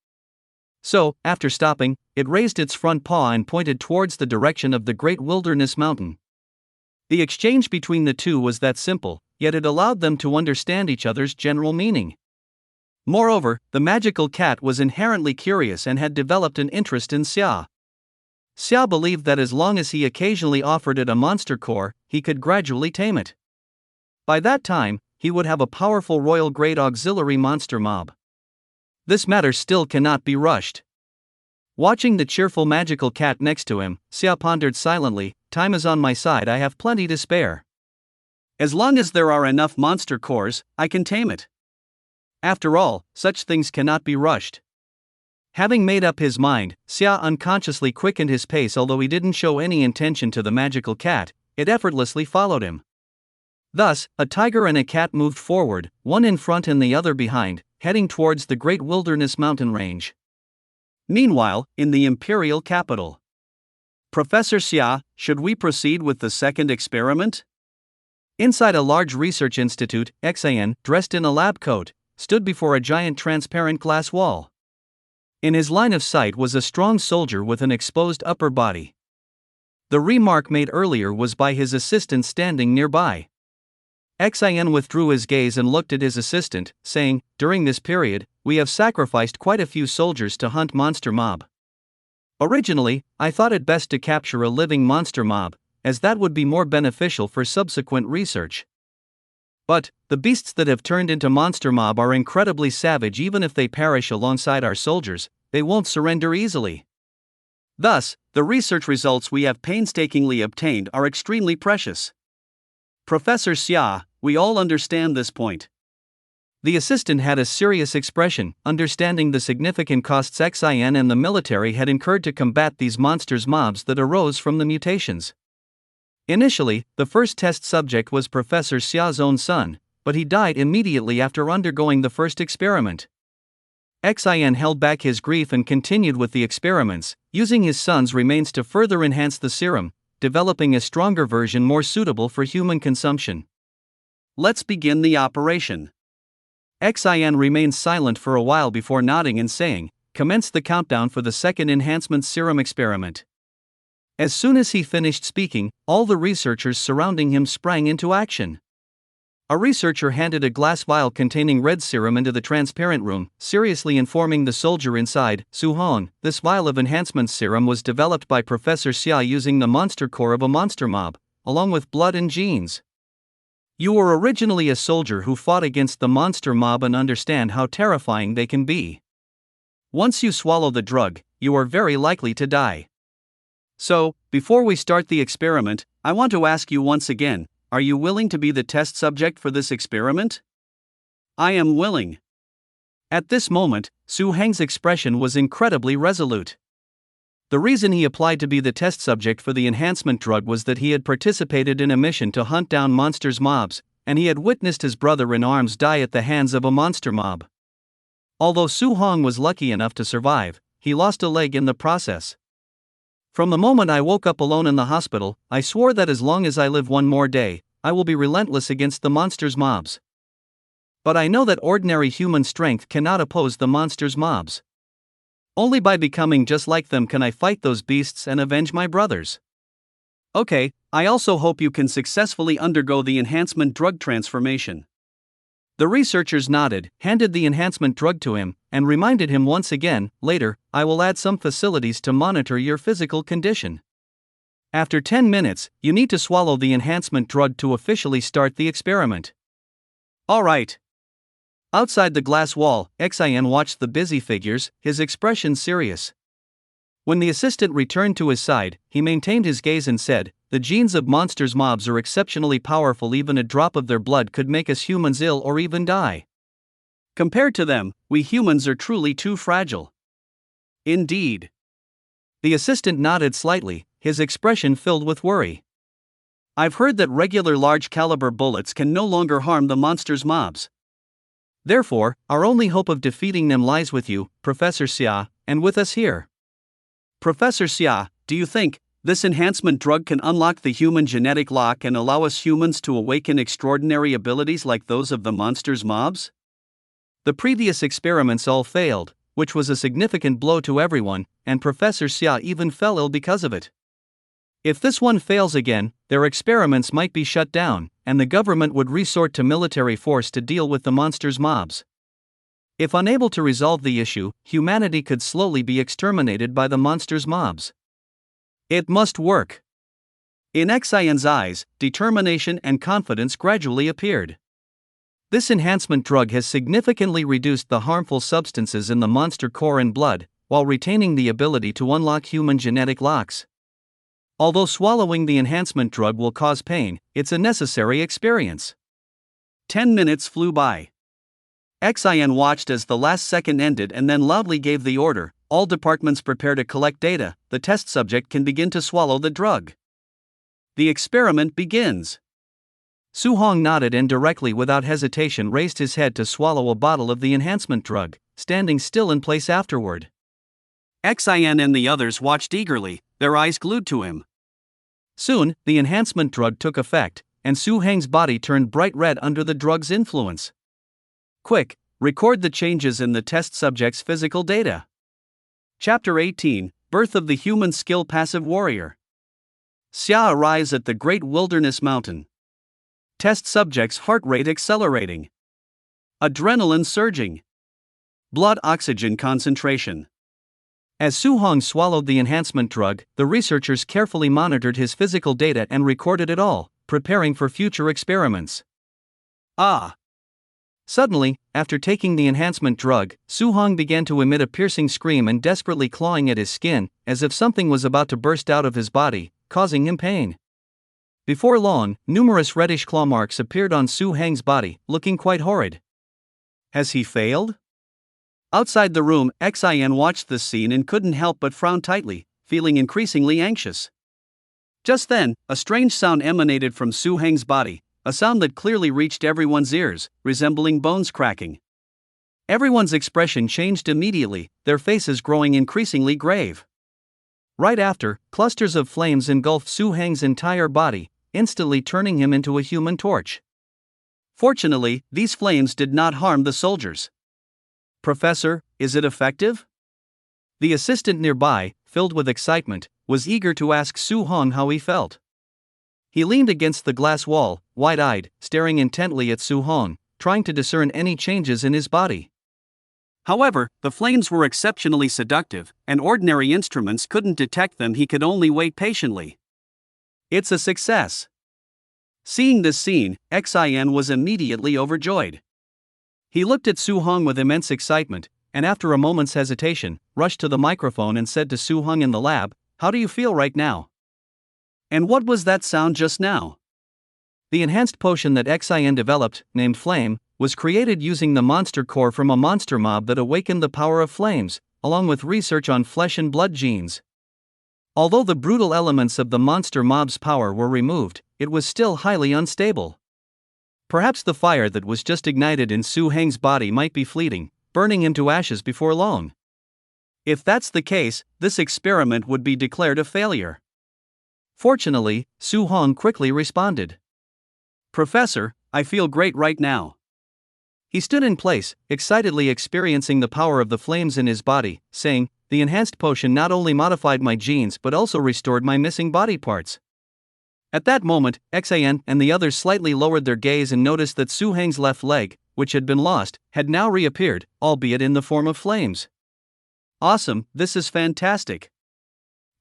So, after stopping, it raised its front paw and pointed towards the direction of the Great Wilderness Mountain. The exchange between the two was that simple, yet it allowed them to understand each other's general meaning. Moreover, the magical cat was inherently curious and had developed an interest in Xia. Xia believed that as long as he occasionally offered it a monster core, he could gradually tame it. By that time, he would have a powerful royal-grade auxiliary monster mob. This matter still cannot be rushed. Watching the cheerful magical cat next to him, Xia pondered silently, time is on my side. I have plenty to spare. As long as there are enough monster cores, I can tame it. After all, such things cannot be rushed. Having made up his mind, Xia unconsciously quickened his pace. Although he didn't show any intention to the magical cat, it effortlessly followed him. Thus, a tiger and a cat moved forward, one in front and the other behind, heading towards the Great Wilderness Mountain Range. Meanwhile, in the imperial capital. Professor Xia, should we proceed with the second experiment? Inside a large research institute, Xian, dressed in a lab coat, stood before a giant transparent glass wall. In his line of sight was a strong soldier with an exposed upper body. The remark made earlier was by his assistant standing nearby. Xian withdrew his gaze and looked at his assistant, saying, during this period, we have sacrificed quite a few soldiers to hunt monster mob. Originally, I thought it best to capture a living monster mob, as that would be more beneficial for subsequent research. But, the beasts that have turned into monster mob are incredibly savage. Even if they perish alongside our soldiers, they won't surrender easily. Thus, the research results we have painstakingly obtained are extremely precious. Professor Xia, we all understand this point. The assistant had a serious expression, understanding the significant costs Xian and the military had incurred to combat these monsters mobs that arose from the mutations. Initially, the first test subject was Professor Xia's own son, but he died immediately after undergoing the first experiment. Xin held back his grief and continued with the experiments, using his son's remains to further enhance the serum, developing a stronger version more suitable for human consumption. Let's begin the operation. Xin remained silent for a while before nodding and saying, "Commence the countdown for the second enhancement serum experiment." As soon as he finished speaking, all the researchers surrounding him sprang into action. A researcher handed a glass vial containing red serum into the transparent room, seriously informing the soldier inside, "Su Hong, this vial of enhancement serum was developed by Professor Xia using the monster core of a monster mob, along with blood and genes. You were originally a soldier who fought against the monster mob and understand how terrifying they can be. Once you swallow the drug, you are very likely to die. So, before we start the experiment, I want to ask you once again, are you willing to be the test subject for this experiment?" "I am willing." At this moment, Su Heng's expression was incredibly resolute. The reason he applied to be the test subject for the enhancement drug was that he had participated in a mission to hunt down monsters mobs, and he had witnessed his brother in arms die at the hands of a monster mob. Although Su Hong was lucky enough to survive, he lost a leg in the process. "From the moment I woke up alone in the hospital, I swore that as long as I live one more day, I will be relentless against the monsters mobs. But I know that ordinary human strength cannot oppose the monsters mobs. Only by becoming just like them can I fight those beasts and avenge my brothers. Okay, I also hope you can successfully undergo the enhancement drug transformation." The researchers nodded, handed the enhancement drug to him, and reminded him once again, "Later, I will add some facilities to monitor your physical condition. After 10 minutes, you need to swallow the enhancement drug to officially start the experiment." "All right." Outside the glass wall, Xin watched the busy figures, his expression serious. When the assistant returned to his side, he maintained his gaze and said, "The genes of monsters mobs are exceptionally powerful. Even a drop of their blood could make us humans ill or even die. Compared to them, we humans are truly too fragile." "Indeed." The assistant nodded slightly, his expression filled with worry. "I've heard that regular large-caliber bullets can no longer harm the monsters mobs. Therefore, our only hope of defeating them lies with you, Professor Xia, and with us here. Professor Xia, do you think this enhancement drug can unlock the human genetic lock and allow us humans to awaken extraordinary abilities like those of the monsters mobs? The previous experiments all failed, which was a significant blow to everyone, and Professor Xia even fell ill because of it. If this one fails again, their experiments might be shut down, and the government would resort to military force to deal with the monsters mobs. If unable to resolve the issue, humanity could slowly be exterminated by the monsters mobs. It must work." In Xian's eyes, determination and confidence gradually appeared. This enhancement drug has significantly reduced the harmful substances in the monster core and blood, while retaining the ability to unlock human genetic locks. Although swallowing the enhancement drug will cause pain, it's a necessary experience. 10 minutes flew by. Xin watched as the last second ended and then loudly gave the order, "All departments prepare to collect data, the test subject can begin to swallow the drug." The experiment begins. Su Hong nodded and directly without hesitation raised his head to swallow a bottle of the enhancement drug, standing still in place afterward. Xin and the others watched eagerly, their eyes glued to him. Soon, the enhancement drug took effect, and Su Heng's body turned bright red under the drug's influence. "Quick, record the changes in the test subject's physical data." Chapter 18, Birth of the Human Skill Passive Warrior. Xia arrives at the Great Wilderness Mountain. Test subject's heart rate accelerating. Adrenaline surging. Blood oxygen concentration. As Su Hong swallowed the enhancement drug, the researchers carefully monitored his physical data and recorded it all, preparing for future experiments. Ah! Suddenly, after taking the enhancement drug, Su Hong began to emit a piercing scream and desperately clawing at his skin, as if something was about to burst out of his body, causing him pain. Before long, numerous reddish claw marks appeared on Su Heng's body, looking quite horrid. Has he failed? Outside the room, Xin watched this scene and couldn't help but frown tightly, feeling increasingly anxious. Just then, a strange sound emanated from Su Heng's body, a sound that clearly reached everyone's ears, resembling bones cracking. Everyone's expression changed immediately, their faces growing increasingly grave. Right after, clusters of flames engulfed Su Heng's entire body, instantly turning him into a human torch. Fortunately, these flames did not harm the soldiers. "Professor, is it effective?" The assistant nearby, filled with excitement, was eager to ask Su Heng how he felt. He leaned against the glass wall, wide-eyed, staring intently at Su Heng, trying to discern any changes in his body. However, the flames were exceptionally seductive, and ordinary instruments couldn't detect them. He could only wait patiently. "It's a success." Seeing this scene, Xin was immediately overjoyed. He looked at Su Heng with immense excitement, and after a moment's hesitation, rushed to the microphone and said to Su Heng in the lab, "How do you feel right now? And what was that sound just now?" The enhanced potion that Xin developed, named Flame, was created using the monster core from a monster mob that awakened the power of flames, along with research on flesh and blood genes. Although the brutal elements of the monster mob's power were removed, it was still highly unstable. Perhaps the fire that was just ignited in Su Heng's body might be fleeting, burning him to ashes before long. If that's the case, this experiment would be declared a failure. Fortunately, Su Heng quickly responded. "Professor, I feel great right now." He stood in place, excitedly experiencing the power of the flames in his body, saying, "The enhanced potion not only modified my genes but also restored my missing body parts." At that moment, Xin and the others slightly lowered their gaze and noticed that Su Heng's left leg, which had been lost, had now reappeared, albeit in the form of flames. "Awesome, this is fantastic."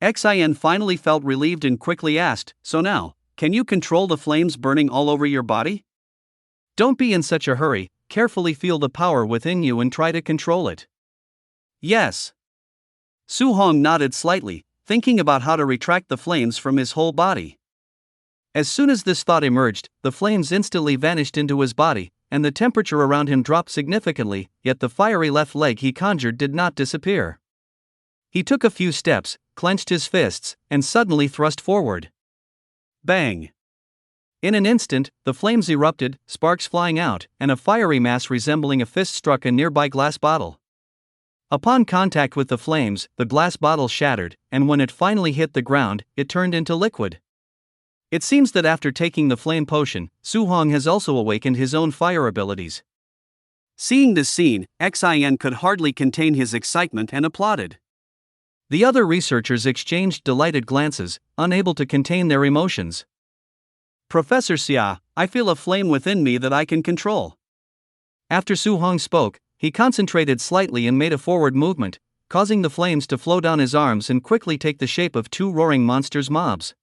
Xin finally felt relieved and quickly asked, "So now, can you control the flames burning all over your body?" "Don't be in such a hurry, carefully feel the power within you and try to control it." "Yes." Su Heng nodded slightly, thinking about how to retract the flames from his whole body. As soon as this thought emerged, the flames instantly vanished into his body, and the temperature around him dropped significantly, yet the fiery left leg he conjured did not disappear. He took a few steps, clenched his fists, and suddenly thrust forward. Bang! In an instant, the flames erupted, sparks flying out, and a fiery mass resembling a fist struck a nearby glass bottle. Upon contact with the flames, the glass bottle shattered, and when it finally hit the ground, it turned into liquid. It seems that after taking the flame potion, Su Heng has also awakened his own fire abilities. Seeing this scene, Xin could hardly contain his excitement and applauded. The other researchers exchanged delighted glances, unable to contain their emotions. "Professor Xia, I feel a flame within me that I can control." After Su Heng spoke, he concentrated slightly and made a forward movement, causing the flames to flow down his arms and quickly take the shape of two roaring monsters mobs.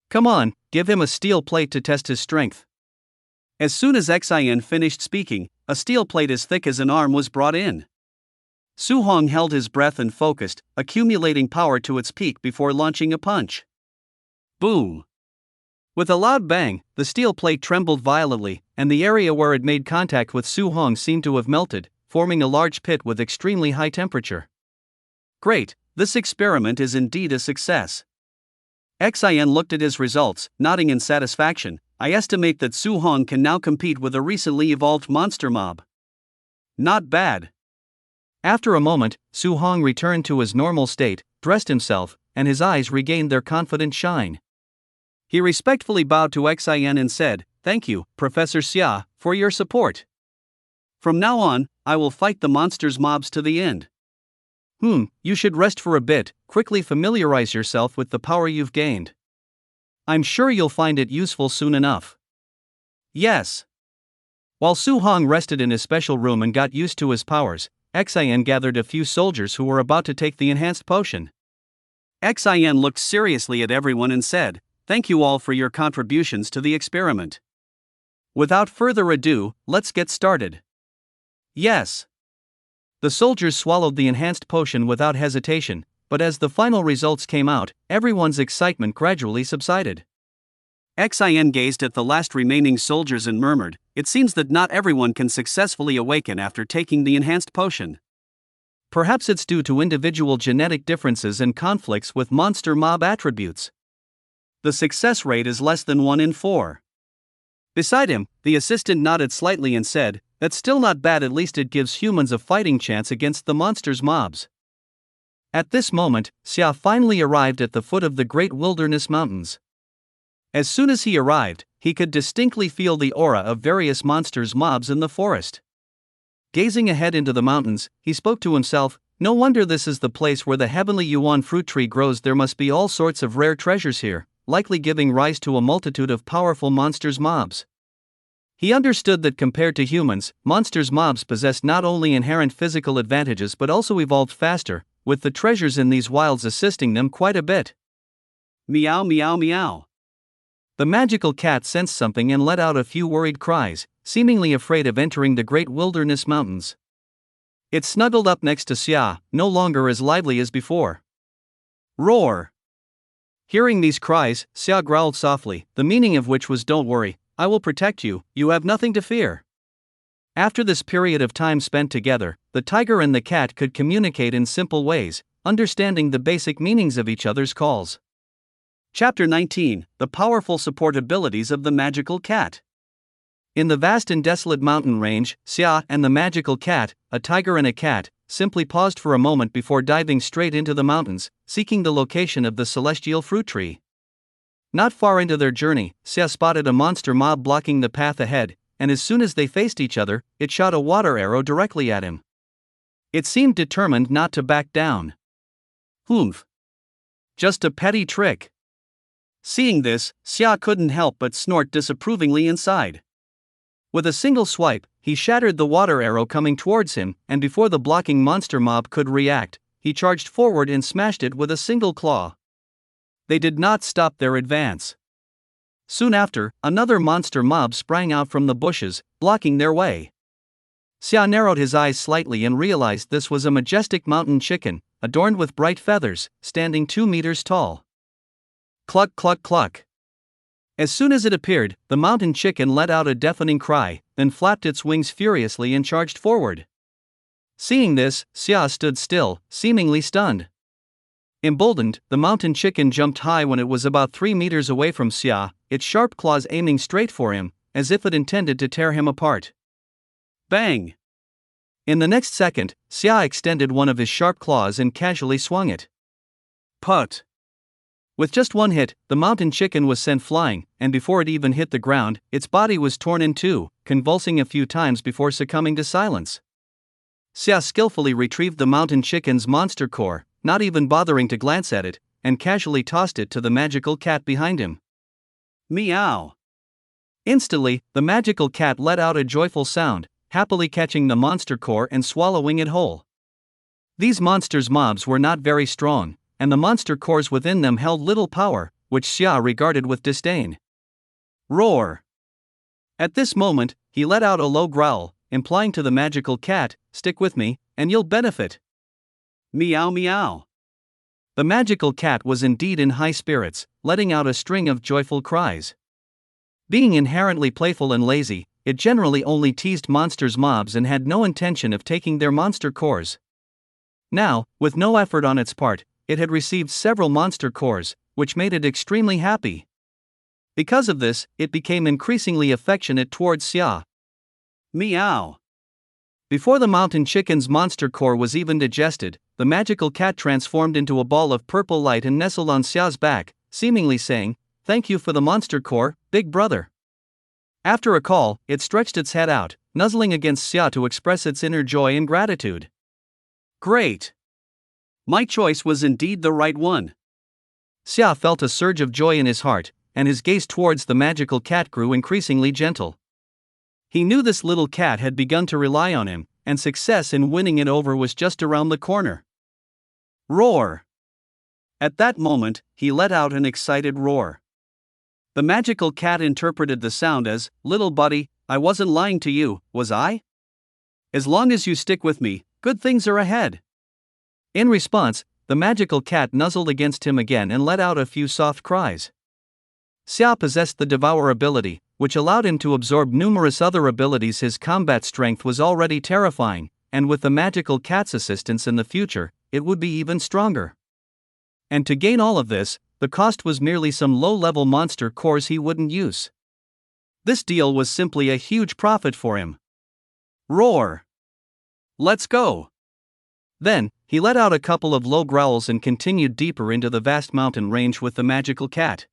"Come on, give him a steel plate to test his strength." As soon as Xin finished speaking, a steel plate as thick as an arm was brought in. Su Heng held his breath and focused, accumulating power to its peak before launching a punch. Boom! With a loud bang, the steel plate trembled violently, and the area where it made contact with Su Heng seemed to have melted, forming a large pit with extremely high temperature. "Great, this experiment is indeed a success." Xin looked at his results, nodding in satisfaction. "I estimate that Su Heng can now compete with a recently evolved monster mob." "Not bad." After a moment, Su Heng returned to his normal state, dressed himself, and his eyes regained their confident shine. He respectfully bowed to Xin and said, "Thank you, Professor Xia, for your support. From now on, I will fight the monsters mobs to the end." You should rest for a bit, quickly familiarize yourself with the power you've gained. I'm sure you'll find it useful soon enough." "Yes." While Su Heng rested in his special room and got used to his powers, Xin gathered a few soldiers who were about to take the enhanced potion. Xin looked seriously at everyone and said, "Thank you all for your contributions to the experiment. Without further ado, let's get started." "Yes." The soldiers swallowed the enhanced potion without hesitation, but as the final results came out, everyone's excitement gradually subsided. Xin gazed at the last remaining soldiers and murmured, "It seems that not everyone can successfully awaken after taking the enhanced potion. Perhaps it's due to individual genetic differences and conflicts with monster mob attributes." The success rate is less than 1 in 4. Beside him, the assistant nodded slightly and said, "That's still not bad, at least it gives humans a fighting chance against the monsters' mobs." At this moment, Xia finally arrived at the foot of the Great Wilderness Mountains. As soon as he arrived, he could distinctly feel the aura of various monsters' mobs in the forest. Gazing ahead into the mountains, he spoke to himself, "No wonder this is the place where the heavenly yuan fruit tree grows. There must be all sorts of rare treasures here, likely giving rise to a multitude of powerful monsters' mobs." He understood that compared to humans, monsters' mobs possessed not only inherent physical advantages but also evolved faster, with the treasures in these wilds assisting them quite a bit. Meow meow meow. The magical cat sensed something and let out a few worried cries, seemingly afraid of entering the Great Wilderness Mountains. It snuggled up next to Xia, no longer as lively as before. Roar! Hearing these cries, Xia growled softly, the meaning of which was, "Don't worry, I will protect you, you have nothing to fear." After this period of time spent together, the tiger and the cat could communicate in simple ways, understanding the basic meanings of each other's calls. Chapter 19: The Powerful Support Abilities of the Magical Cat. In the vast and desolate mountain range, Xia and the magical cat, a tiger and a cat, simply paused for a moment before diving straight into the mountains, seeking the location of the celestial fruit tree. Not far into their journey, Xia spotted a monster mob blocking the path ahead, and as soon as they faced each other, it shot a water arrow directly at him. It seemed determined not to back down. Humph! Just a petty trick. Seeing this, Xia couldn't help but snort disapprovingly inside. With a single swipe, he shattered the water arrow coming towards him, and before the blocking monster mob could react, he charged forward and smashed it with a single claw. They did not stop their advance. Soon after, another monster mob sprang out from the bushes, blocking their way. Xia narrowed his eyes slightly and realized this was a majestic mountain chicken, adorned with bright feathers, standing 2 meters tall. Cluck cluck cluck. As soon as it appeared, the mountain chicken let out a deafening cry, then flapped its wings furiously and charged forward. Seeing this, Xia stood still, seemingly stunned. Emboldened, the mountain chicken jumped high when it was about 3 meters away from Xia, its sharp claws aiming straight for him, as if it intended to tear him apart. Bang! In the next second, Xia extended one of his sharp claws and casually swung it. Put! With just one hit, the mountain chicken was sent flying, and before it even hit the ground, its body was torn in two, convulsing a few times before succumbing to silence. Xia skillfully retrieved the mountain chicken's monster core, not even bothering to glance at it, and casually tossed it to the magical cat behind him. Meow! Instantly, the magical cat let out a joyful sound, happily catching the monster core and swallowing it whole. These monsters' mobs were not very strong, and the monster cores within them held little power, which Xia regarded with disdain. Roar! At this moment, he let out a low growl, implying to the magical cat, "Stick with me, and you'll benefit." Meow meow. The magical cat was indeed in high spirits, letting out a string of joyful cries. Being inherently playful and lazy, it generally only teased monsters' mobs and had no intention of taking their monster cores. Now, with no effort on its part, it had received several monster cores, which made it extremely happy. Because of this, it became increasingly affectionate towards Xia. Meow! Before the mountain chicken's monster core was even digested, the magical cat transformed into a ball of purple light and nestled on Xia's back, seemingly saying, "Thank you for the monster core, big brother." After a call, it stretched its head out, nuzzling against Xia to express its inner joy and gratitude. Great! My choice was indeed the right one. Xia felt a surge of joy in his heart, and his gaze towards the magical cat grew increasingly gentle. He knew this little cat had begun to rely on him, and success in winning it over was just around the corner. Roar! At that moment, he let out an excited roar. The magical cat interpreted the sound as, "Little buddy, I wasn't lying to you, was I? As long as you stick with me, good things are ahead." In response, the magical cat nuzzled against him again and let out a few soft cries. Xia possessed the Devour ability, which allowed him to absorb numerous other abilities. His combat strength was already terrifying, and with the magical cat's assistance in the future, it would be even stronger. And to gain all of this, the cost was merely some low-level monster cores he wouldn't use. This deal was simply a huge profit for him. Roar! Let's go! Then, he let out a couple of low growls and continued deeper into the vast mountain range with the magical cat.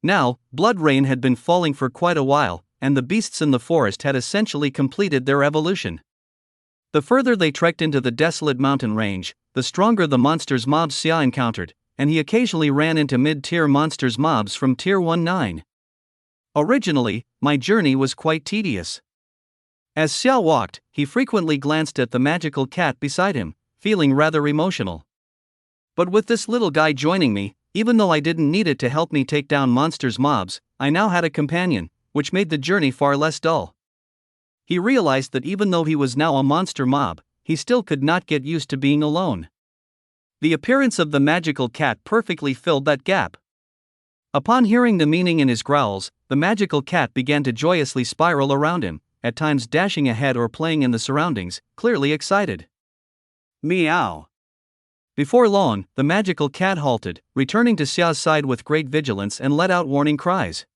Now, blood rain had been falling for quite a while, and the beasts in the forest had essentially completed their evolution. The further they trekked into the desolate mountain range, the stronger the monsters mobs Xia encountered, and he occasionally ran into mid-tier monsters mobs from tier 1-9. Originally, my journey was quite tedious. As Xia walked, he frequently glanced at the magical cat beside him, feeling rather emotional. But with this little guy joining me, even though I didn't need it to help me take down monsters mobs, I now had a companion, which made the journey far less dull. He realized that even though he was now a monster mob, he still could not get used to being alone. The appearance of the magical cat perfectly filled that gap. Upon hearing the meaning in his growls, the magical cat began to joyously spiral around him, at times dashing ahead or playing in the surroundings, clearly excited. Meow. Before long, the magical cat halted, returning to Xia's side with great vigilance and let out warning cries.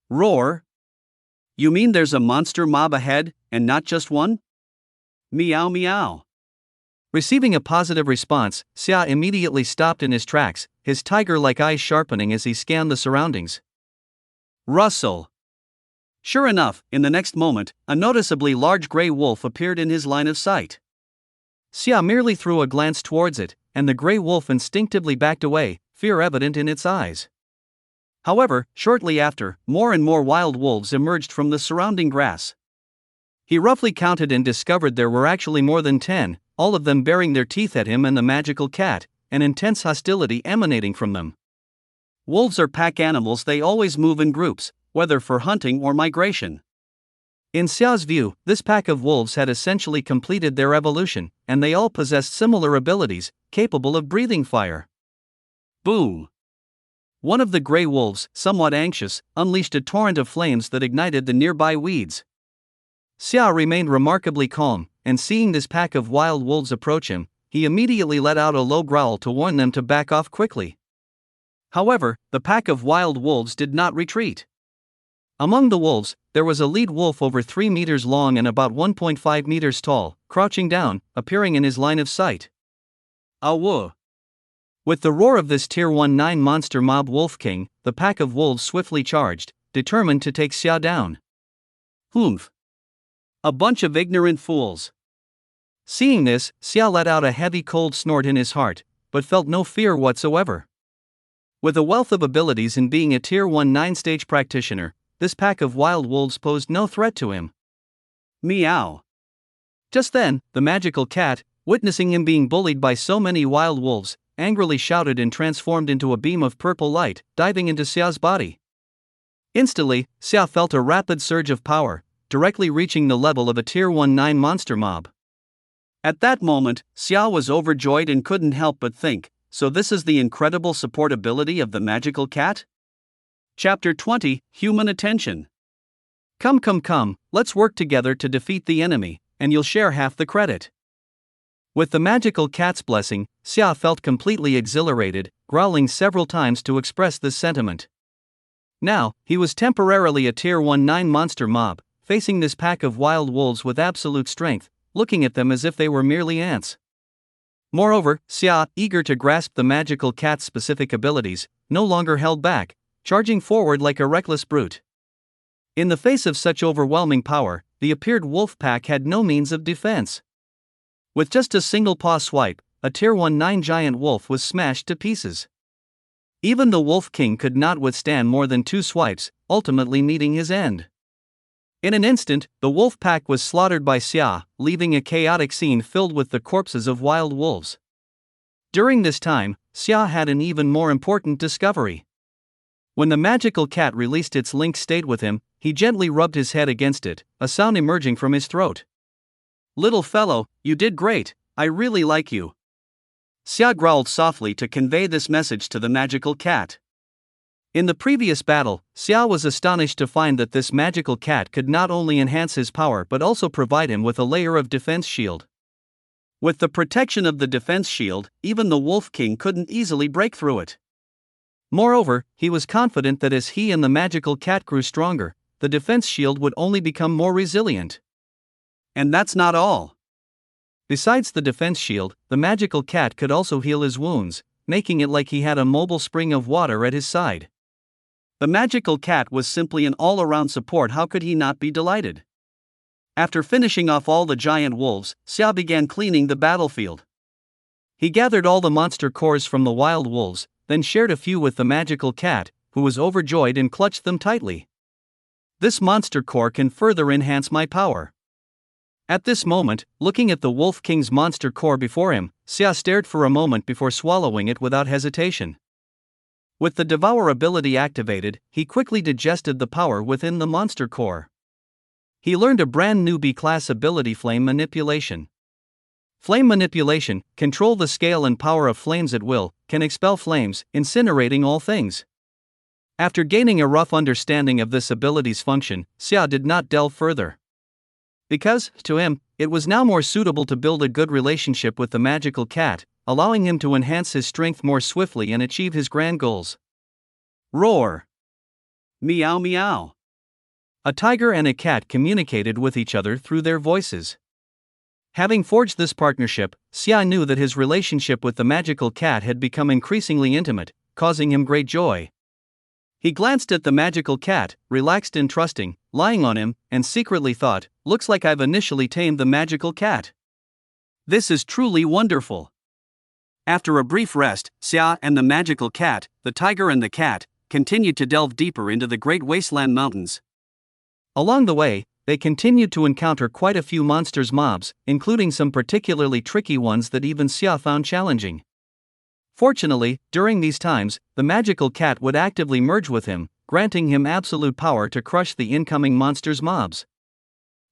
Roar! You mean there's a monster mob ahead, and not just one? Meow meow. Receiving a positive response, Xia immediately stopped in his tracks, his tiger-like eyes sharpening as he scanned the surroundings. Rustle! Sure enough, in the next moment, a noticeably large gray wolf appeared in his line of sight. Xia merely threw a glance towards it, and the gray wolf instinctively backed away, fear evident in its eyes. However, shortly after, more and more wild wolves emerged from the surrounding grass. He roughly counted and discovered there were actually more than 10, all of them baring their teeth at him and the magical cat, an intense hostility emanating from them. Wolves are pack animals. They always move in groups, whether for hunting or migration. In Xia's view, this pack of wolves had essentially completed their evolution, and they all possessed similar abilities, capable of breathing fire. Boom! One of the gray wolves, somewhat anxious, unleashed a torrent of flames that ignited the nearby weeds. Xia remained remarkably calm, and seeing this pack of wild wolves approach him, he immediately let out a low growl to warn them to back off quickly. However, the pack of wild wolves did not retreat. Among the wolves, there was a lead wolf over 3 meters long and about 1.5 meters tall, crouching down, appearing in his line of sight. Awoo! With the roar of this tier 1-9 monster mob wolf king, the pack of wolves swiftly charged, determined to take Xia down. Humph! A bunch of ignorant fools. Seeing this, Xia let out a heavy cold snort in his heart, but felt no fear whatsoever. With a wealth of abilities in being a tier 1-9 stage practitioner, this pack of wild wolves posed no threat to him. Meow. Just then, the magical cat, witnessing him being bullied by so many wild wolves, angrily shouted and transformed into a beam of purple light, diving into Xia's body. Instantly, Xia felt a rapid surge of power, directly reaching the level of a tier 1-9 monster mob. At that moment, Xia was overjoyed and couldn't help but think, so this is the incredible support ability of the magical cat? Chapter 20, Human Attention. Come, let's work together to defeat the enemy, and you'll share half the credit. With the magical cat's blessing, Xia felt completely exhilarated, growling several times to express this sentiment. Now, he was temporarily a tier 1-9 monster mob, facing this pack of wild wolves with absolute strength, looking at them as if they were merely ants. Moreover, Xia, eager to grasp the magical cat's specific abilities, no longer held back, charging forward like a reckless brute. In the face of such overwhelming power, the appeared wolf pack had no means of defense. With just a single paw swipe, a tier 1-9 giant wolf was smashed to pieces. Even the Wolf King could not withstand more than 2 swipes, ultimately meeting his end. In an instant, the wolf pack was slaughtered by Xia, leaving a chaotic scene filled with the corpses of wild wolves. During this time, Xia had an even more important discovery. When the magical cat released its link state with him, he gently rubbed his head against it, a sound emerging from his throat. Little fellow, you did great, I really like you. Xia growled softly to convey this message to the magical cat. In the previous battle, Xia was astonished to find that this magical cat could not only enhance his power but also provide him with a layer of defense shield. With the protection of the defense shield, even the Wolf King couldn't easily break through it. Moreover, he was confident that as he and the magical cat grew stronger, the defense shield would only become more resilient. And that's not all. Besides the defense shield, the magical cat could also heal his wounds, making it like he had a mobile spring of water at his side. The magical cat was simply an all-around support. How could he not be delighted? After finishing off all the giant wolves, Xia began cleaning the battlefield. He gathered all the monster cores from the wild wolves, then shared a few with the magical cat, who was overjoyed and clutched them tightly. This monster core can further enhance my power. At this moment, looking at the Wolf King's monster core before him, Xia stared for a moment before swallowing it without hesitation. With the Devour ability activated, he quickly digested the power within the monster core. He learned a brand new B-class ability, Flame Manipulation. Flame Manipulation, control the scale and power of flames at will, can expel flames, incinerating all things. After gaining a rough understanding of this ability's function, Xia did not delve further. Because, to him, it was now more suitable to build a good relationship with the magical cat, allowing him to enhance his strength more swiftly and achieve his grand goals. Roar! Meow meow! A tiger and a cat communicated with each other through their voices. Having forged this partnership, Xia knew that his relationship with the magical cat had become increasingly intimate, causing him great joy. He glanced at the magical cat, relaxed and trusting, lying on him, and secretly thought, looks like I've initially tamed the magical cat. This is truly wonderful. After a brief rest, Xia and the magical cat, the tiger and the cat, continued to delve deeper into the Great Wasteland Mountains. Along the way, they continued to encounter quite a few monsters mobs, including some particularly tricky ones that even Xia found challenging. Fortunately, during these times, the magical cat would actively merge with him, granting him absolute power to crush the incoming monsters mobs.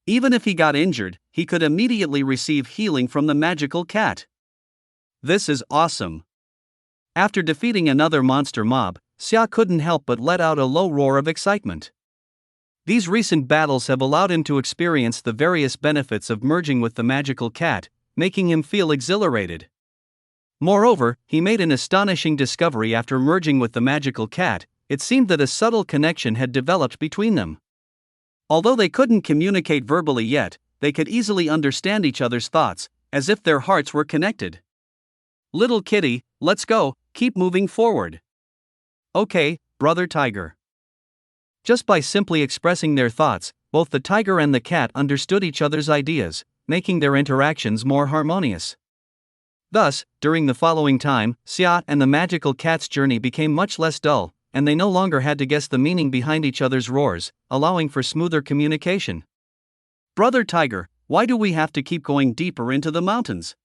Even if he got injured, he could immediately receive healing from the magical cat. This is awesome. After defeating another monster mob, Xia couldn't help but let out a low roar of excitement. These recent battles have allowed him to experience the various benefits of merging with the magical cat, making him feel exhilarated. Moreover, he made an astonishing discovery after merging with the magical cat. It seemed that a subtle connection had developed between them. Although they couldn't communicate verbally yet, they could easily understand each other's thoughts, as if their hearts were connected. Little kitty, let's go, keep moving forward. Okay, brother tiger. Just by simply expressing their thoughts, both the tiger and the cat understood each other's ideas, making their interactions more harmonious. Thus, during the following time, Xia and the magical cat's journey became much less dull, and they no longer had to guess the meaning behind each other's roars, allowing for smoother communication. Brother tiger, why do we have to keep going deeper into the mountains?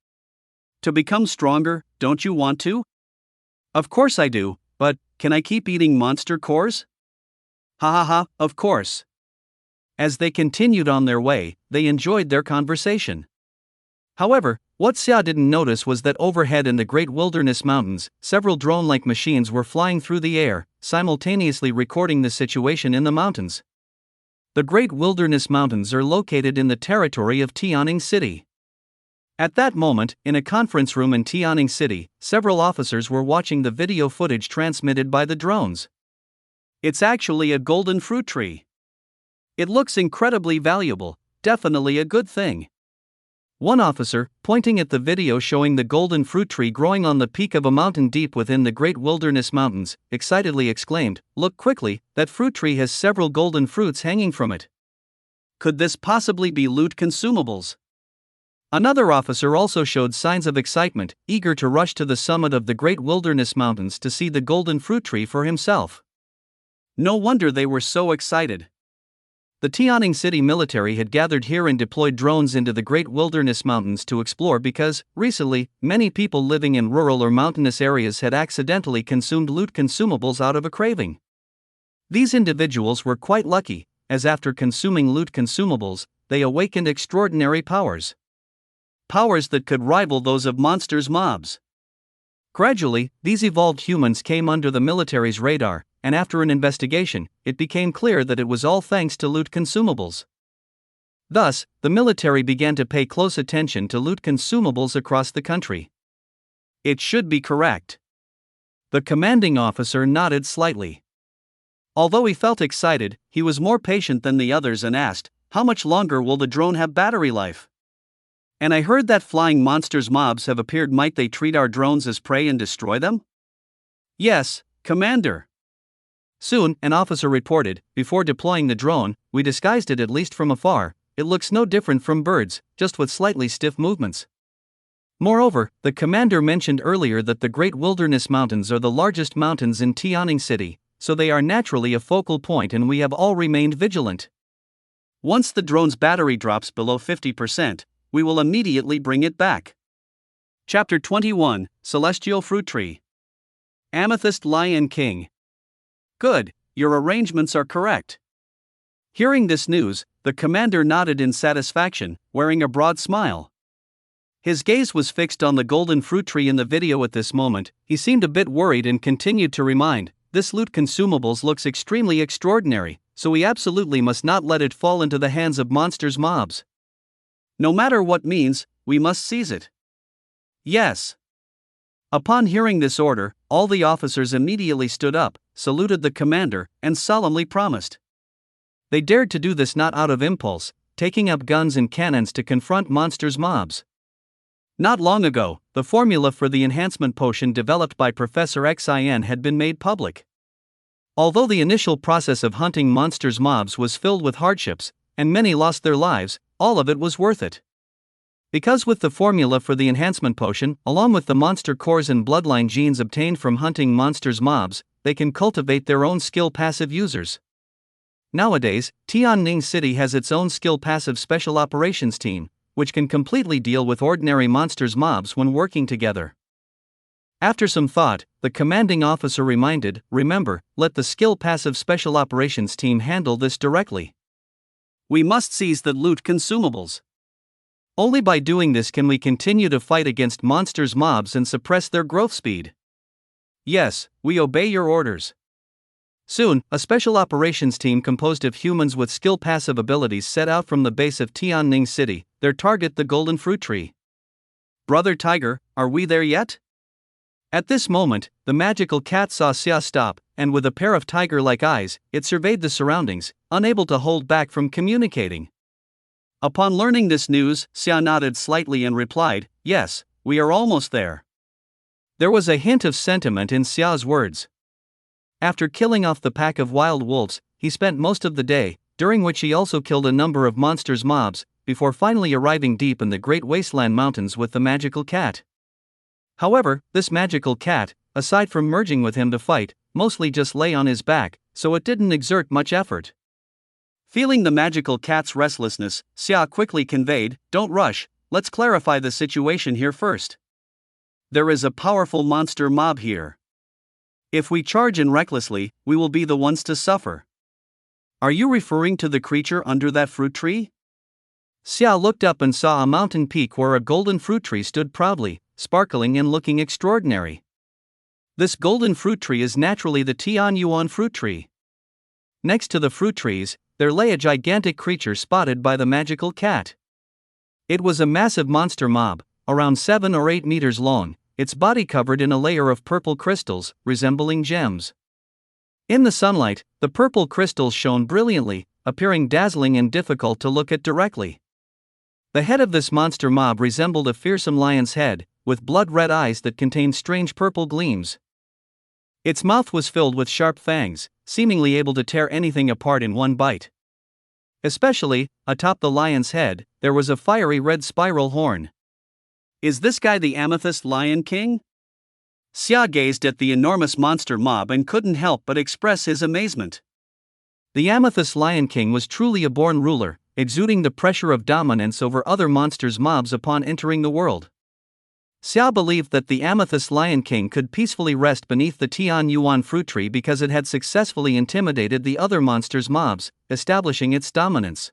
To become stronger, don't you want to? Of course I do, but can I keep eating monster cores? Ha ha ha, of course. As they continued on their way, they enjoyed their conversation. However, what Xia didn't notice was that overhead in the Great Wilderness Mountains, several drone-like machines were flying through the air, simultaneously recording the situation in the mountains. The Great Wilderness Mountains are located in the territory of Taming City. At that moment, in a conference room in Taming City, several officers were watching the video footage transmitted by the drones. It's actually a golden fruit tree. It looks incredibly valuable, definitely a good thing. One officer, pointing at the video showing the golden fruit tree growing on the peak of a mountain deep within the Great Wilderness Mountains, excitedly exclaimed, "Look quickly, that fruit tree has several golden fruits hanging from it. Could this possibly be loot consumables?" Another officer also showed signs of excitement, eager to rush to the summit of the Great Wilderness Mountains to see the golden fruit tree for himself. No wonder they were so excited. The Taming City military had gathered here and deployed drones into the Great Wilderness Mountains to explore because, recently, many people living in rural or mountainous areas had accidentally consumed loot consumables out of a craving. These individuals were quite lucky, as after consuming loot consumables, they awakened extraordinary powers. Powers that could rival those of monsters mobs. Gradually, these evolved humans came under the military's radar, and after an investigation, it became clear that it was all thanks to loot consumables. Thus, the military began to pay close attention to loot consumables across the country. It should be correct. The commanding officer nodded slightly. Although he felt excited, he was more patient than the others and asked, "How much longer will the drone have battery life? And I heard that flying monsters mobs have appeared. Might they treat our drones as prey and destroy them?" "Yes, Commander." Soon, an officer reported, "Before deploying the drone, we disguised it at least from afar. It looks no different from birds, just with slightly stiff movements." Moreover, the commander mentioned earlier that the Great Wilderness Mountains are the largest mountains in Taming City, so they are naturally a focal point, and we have all remained vigilant. Once the drone's battery drops below 50%, we will immediately bring it back. Chapter 21, Celestial Fruit Tree. Amethyst Lion King. Good, your arrangements are correct. Hearing this news, the commander nodded in satisfaction, wearing a broad smile. His gaze was fixed on the golden fruit tree in the video at this moment. He seemed a bit worried and continued to remind, "This loot consumables looks extremely extraordinary, so we absolutely must not let it fall into the hands of monsters mobs. No matter what means, we must seize it." "Yes." Upon hearing this order, all the officers immediately stood up, saluted the commander, and solemnly promised. They dared to do this not out of impulse, taking up guns and cannons to confront monsters mobs. Not long ago, the formula for the enhancement potion developed by Professor Xin had been made public. Although the initial process of hunting monsters mobs was filled with hardships, and many lost their lives, all of it was worth it. Because with the formula for the enhancement potion, along with the monster cores and bloodline genes obtained from hunting monsters mobs, they can cultivate their own skill passive users. Nowadays, Tianning City has its own skill passive special operations team, which can completely deal with ordinary monsters mobs when working together. After some thought, the commanding officer reminded, "Remember, let the skill passive special operations team handle this directly. We must seize the loot consumables. Only by doing this can we continue to fight against monsters mobs and suppress their growth speed." "Yes, we obey your orders." Soon, a special operations team composed of humans with skill passive abilities set out from the base of Tianning City, their target the golden fruit tree. "Brother Tiger, are we there yet?" At this moment, the magical cat saw Xia stop, and with a pair of tiger-like eyes, it surveyed the surroundings, unable to hold back from communicating. Upon learning this news, Xia nodded slightly and replied, "Yes, we are almost there." There was a hint of sentiment in Xia's words. After killing off the pack of wild wolves, he spent most of the day, during which he also killed a number of monsters mobs, before finally arriving deep in the Great Wasteland Mountains with the magical cat. However, this magical cat, aside from merging with him to fight, mostly just lay on his back, so it didn't exert much effort. Feeling the magical cat's restlessness, Xia quickly conveyed, "Don't rush, let's clarify the situation here first. There is a powerful monster mob here. If we charge in recklessly, we will be the ones to suffer." "Are you referring to the creature under that fruit tree?" Xia looked up and saw a mountain peak where a golden fruit tree stood proudly, sparkling and looking extraordinary. This golden fruit tree is naturally the Tian Yuan fruit tree. Next to the fruit trees, there lay a gigantic creature spotted by the magical cat. It was a massive monster mob, around 7 or 8 meters long, its body covered in a layer of purple crystals, resembling gems. In the sunlight, the purple crystals shone brilliantly, appearing dazzling and difficult to look at directly. The head of this monster mob resembled a fearsome lion's head, with blood-red eyes that contained strange purple gleams. Its mouth was filled with sharp fangs, seemingly able to tear anything apart in one bite. Especially, atop the lion's head, there was a fiery red spiral horn. "Is this guy the Amethyst Lion King?" Xia gazed at the enormous monster mob and couldn't help but express his amazement. The Amethyst Lion King was truly a born ruler, exuding the pressure of dominance over other monsters mobs upon entering the world. Xia believed that the Amethyst Lion King could peacefully rest beneath the Tian Yuan fruit tree because it had successfully intimidated the other monsters mobs, establishing its dominance.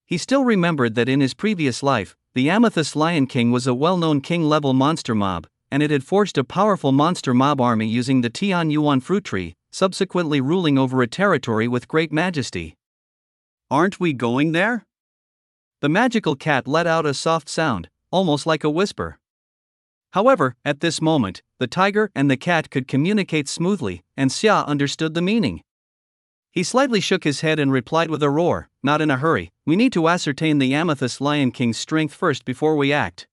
He still remembered that in his previous life, the Amethyst Lion King was a well-known king-level monster mob, and it had forged a powerful monster mob army using the Tian Yuan fruit tree, subsequently ruling over a territory with great majesty. "Aren't we going there?" The magical cat let out a soft sound, almost like a whisper. However, at this moment, the tiger and the cat could communicate smoothly, and Xia understood the meaning. He slightly shook his head and replied with a roar, "Not in a hurry, we need to ascertain the Amethyst Lion King's strength first before we act.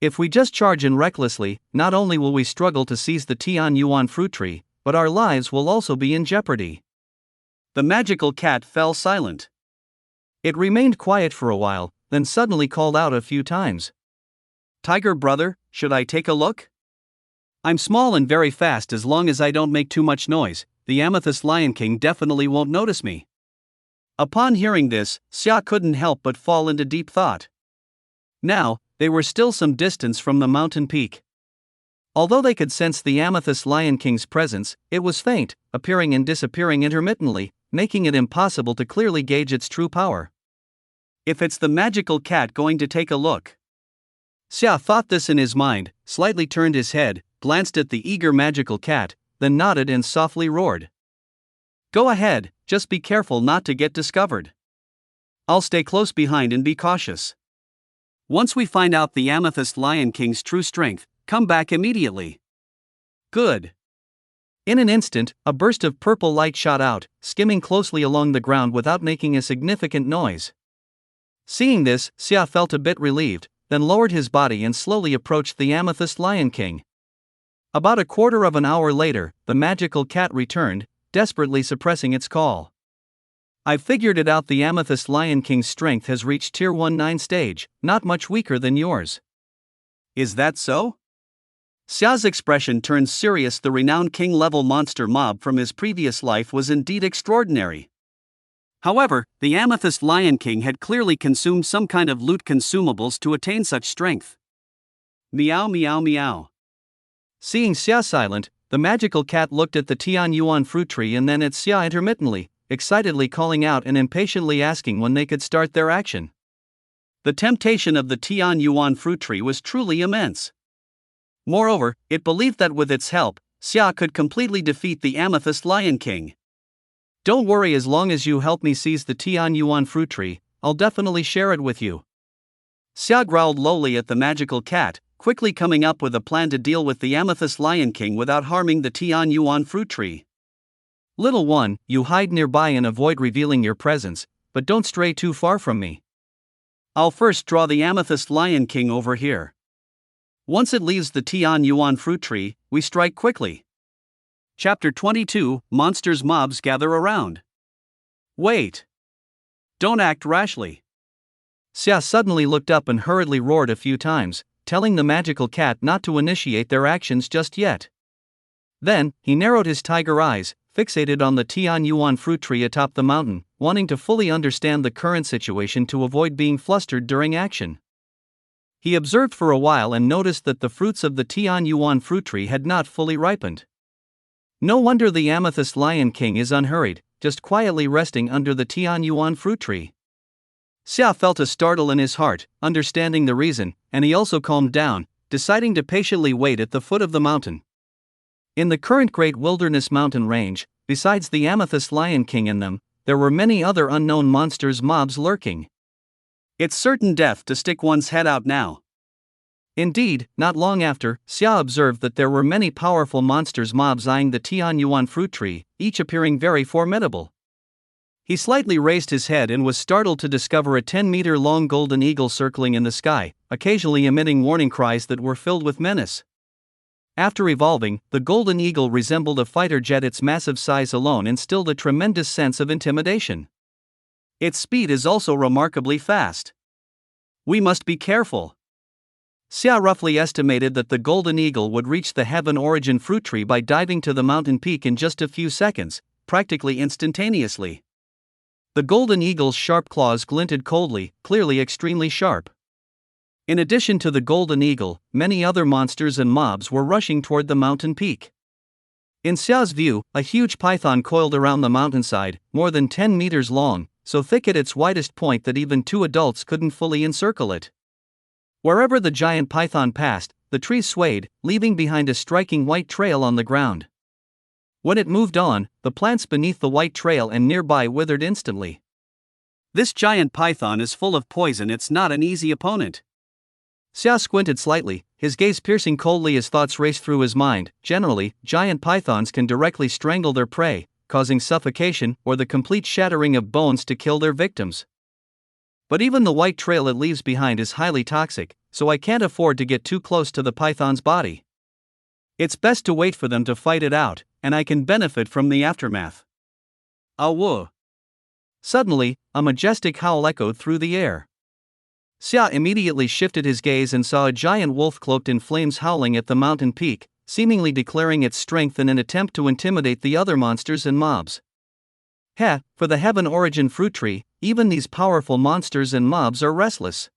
If we just charge in recklessly, not only will we struggle to seize the Tian Yuan fruit tree, but our lives will also be in jeopardy." The magical cat fell silent. It remained quiet for a while, then suddenly called out a few times. "Tiger brother, should I take a look? I'm small and very fast. As long as I don't make too much noise, the Amethyst Lion King definitely won't notice me." Upon hearing this, Xia couldn't help but fall into deep thought. Now, they were still some distance from the mountain peak. Although they could sense the Amethyst Lion King's presence, it was faint, appearing and disappearing intermittently, making it impossible to clearly gauge its true power. If it's the magical cat going to take a look? Xia thought this in his mind, slightly turned his head, glanced at the eager magical cat, then nodded and softly roared. "Go ahead, just be careful not to get discovered. I'll stay close behind and be cautious. Once we find out the Amethyst Lion King's true strength, come back immediately." "Good." In an instant, a burst of purple light shot out, skimming closely along the ground without making a significant noise. Seeing this, Xia felt a bit relieved, then lowered his body and slowly approached the Amethyst Lion King. About a quarter of an hour later, the magical cat returned, desperately suppressing its call. "I've figured it out. The Amethyst Lion King's strength has reached Tier 19 stage, not much weaker than yours." "Is that so?" Xia's expression turned serious. The renowned king-level monster mob from his previous life was indeed extraordinary. However, the Amethyst Lion King had clearly consumed some kind of loot consumables to attain such strength. Meow meow meow. Seeing Xia silent, the magical cat looked at the Tian Yuan fruit tree and then at Xia intermittently, excitedly calling out and impatiently asking when they could start their action. The temptation of the Tian Yuan fruit tree was truly immense. Moreover, it believed that with its help, Xia could completely defeat the Amethyst Lion King. "Don't worry, as long as you help me seize the Tian Yuan fruit tree, I'll definitely share it with you." Xia growled lowly at the magical cat, quickly coming up with a plan to deal with the Amethyst Lion King without harming the Tian Yuan fruit tree. "Little one, you hide nearby and avoid revealing your presence, but don't stray too far from me. I'll first draw the Amethyst Lion King over here. Once it leaves the Tian Yuan fruit tree, we strike quickly." Chapter 22, Monsters Mobs Gather Around. "Wait. Don't act rashly." Xia suddenly looked up and hurriedly roared a few times, telling the magical cat not to initiate their actions just yet. Then, he narrowed his tiger eyes, fixated on the Tian Yuan fruit tree atop the mountain, wanting to fully understand the current situation to avoid being flustered during action. He observed for a while and noticed that the fruits of the Tian Yuan fruit tree had not fully ripened. No wonder the Amethyst Lion King is unhurried, just quietly resting under the Tian Yuan fruit tree. Xia felt a startle in his heart, understanding the reason, and he also calmed down, deciding to patiently wait at the foot of the mountain. In the current Great Wilderness Mountain Range, besides the Amethyst Lion King and them, there were many other unknown monsters mobs lurking. It's certain death to stick one's head out now. Indeed, not long after, Xia observed that there were many powerful monsters mobs eyeing the Tian Yuan fruit tree, each appearing very formidable. He slightly raised his head and was startled to discover a 10-meter-long golden eagle circling in the sky, occasionally emitting warning cries that were filled with menace. After evolving, the golden eagle resembled a fighter jet. Its massive size alone instilled a tremendous sense of intimidation. Its speed is also remarkably fast. "We must be careful." Xia roughly estimated that the golden eagle would reach the Heaven Origin fruit tree by diving to the mountain peak in just a few seconds, practically instantaneously. The golden eagle's sharp claws glinted coldly, clearly extremely sharp. In addition to the golden eagle, many other monsters and mobs were rushing toward the mountain peak. In Xia's view, a huge python coiled around the mountainside, more than 10 meters long, so thick at its widest point that even two adults couldn't fully encircle it. Wherever the giant python passed, the trees swayed, leaving behind a striking white trail on the ground. When it moved on, the plants beneath the white trail and nearby withered instantly. "This giant python is full of poison. It's not an easy opponent." Xia squinted slightly, his gaze piercing coldly as thoughts raced through his mind. Generally, giant pythons can directly strangle their prey, causing suffocation or the complete shattering of bones to kill their victims. But even the white trail it leaves behind is highly toxic, so I can't afford to get too close to the python's body. It's best to wait for them to fight it out, and I can benefit from the aftermath. Whoa! Suddenly, a majestic howl echoed through the air. Xia immediately shifted his gaze and saw a giant wolf cloaked in flames howling at the mountain peak, seemingly declaring its strength in an attempt to intimidate the other monsters and mobs. For the Heaven Origin fruit tree, even these powerful monsters and mobs are restless.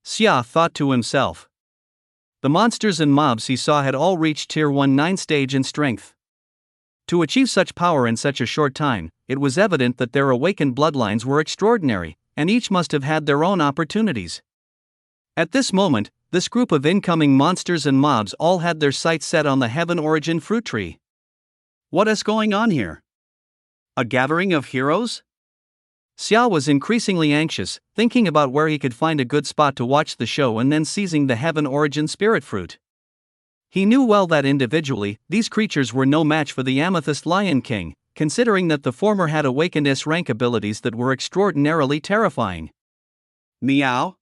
Xia thought to himself. The monsters and mobs he saw had all reached Tier 19 stage in strength. To achieve such power in such a short time, it was evident that their awakened bloodlines were extraordinary, and each must have had their own opportunities. At this moment, this group of incoming monsters and mobs all had their sights set on the Heaven Origin fruit tree. What is going on here? A gathering of heroes? Xia was increasingly anxious, thinking about where he could find a good spot to watch the show and then seizing the Heaven Origin spirit fruit. He knew well that individually, these creatures were no match for the Amethyst Lion King, considering that the former had awakened S-rank abilities that were extraordinarily terrifying. Meow?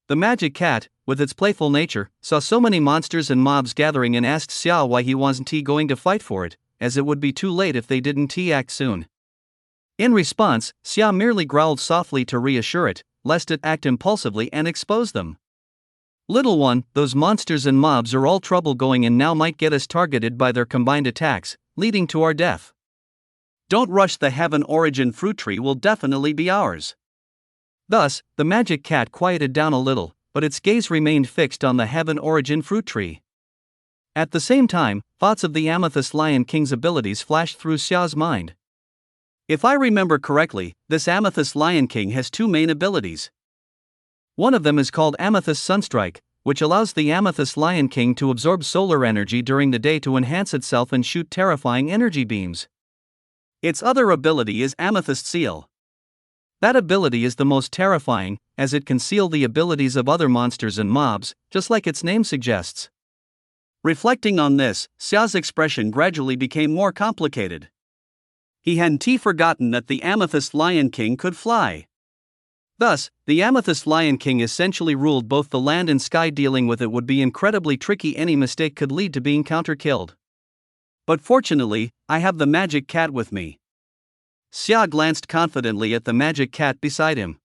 The magic cat, with its playful nature, saw so many monsters and mobs gathering and asked Xia why he wasn't going to fight for it, as it would be too late if they didn't act soon. In response, Xia merely growled softly to reassure it, lest it act impulsively and expose them. Little one, those monsters and mobs are all trouble going and now might get us targeted by their combined attacks, leading to our death. Don't rush, the Heaven Origin fruit tree will definitely be ours. Thus, the magic cat quieted down a little, but its gaze remained fixed on the Heaven Origin fruit tree. At the same time, thoughts of the Amethyst Lion King's abilities flashed through Xia's mind. If I remember correctly, this Amethyst Lion King has two main abilities. One of them is called Amethyst Sunstrike, which allows the Amethyst Lion King to absorb solar energy during the day to enhance itself and shoot terrifying energy beams. Its other ability is Amethyst Seal. That ability is the most terrifying, as it can seal the abilities of other monsters and mobs, just like its name suggests. Reflecting on this, Xia's expression gradually became more complicated. He hadn't forgotten that the Amethyst Lion King could fly. Thus, the Amethyst Lion King essentially ruled both the land and sky. Dealing with it would be incredibly tricky. Any mistake could lead to being counter-killed. But fortunately, I have the magic cat with me. Xia glanced confidently at the magic cat beside him.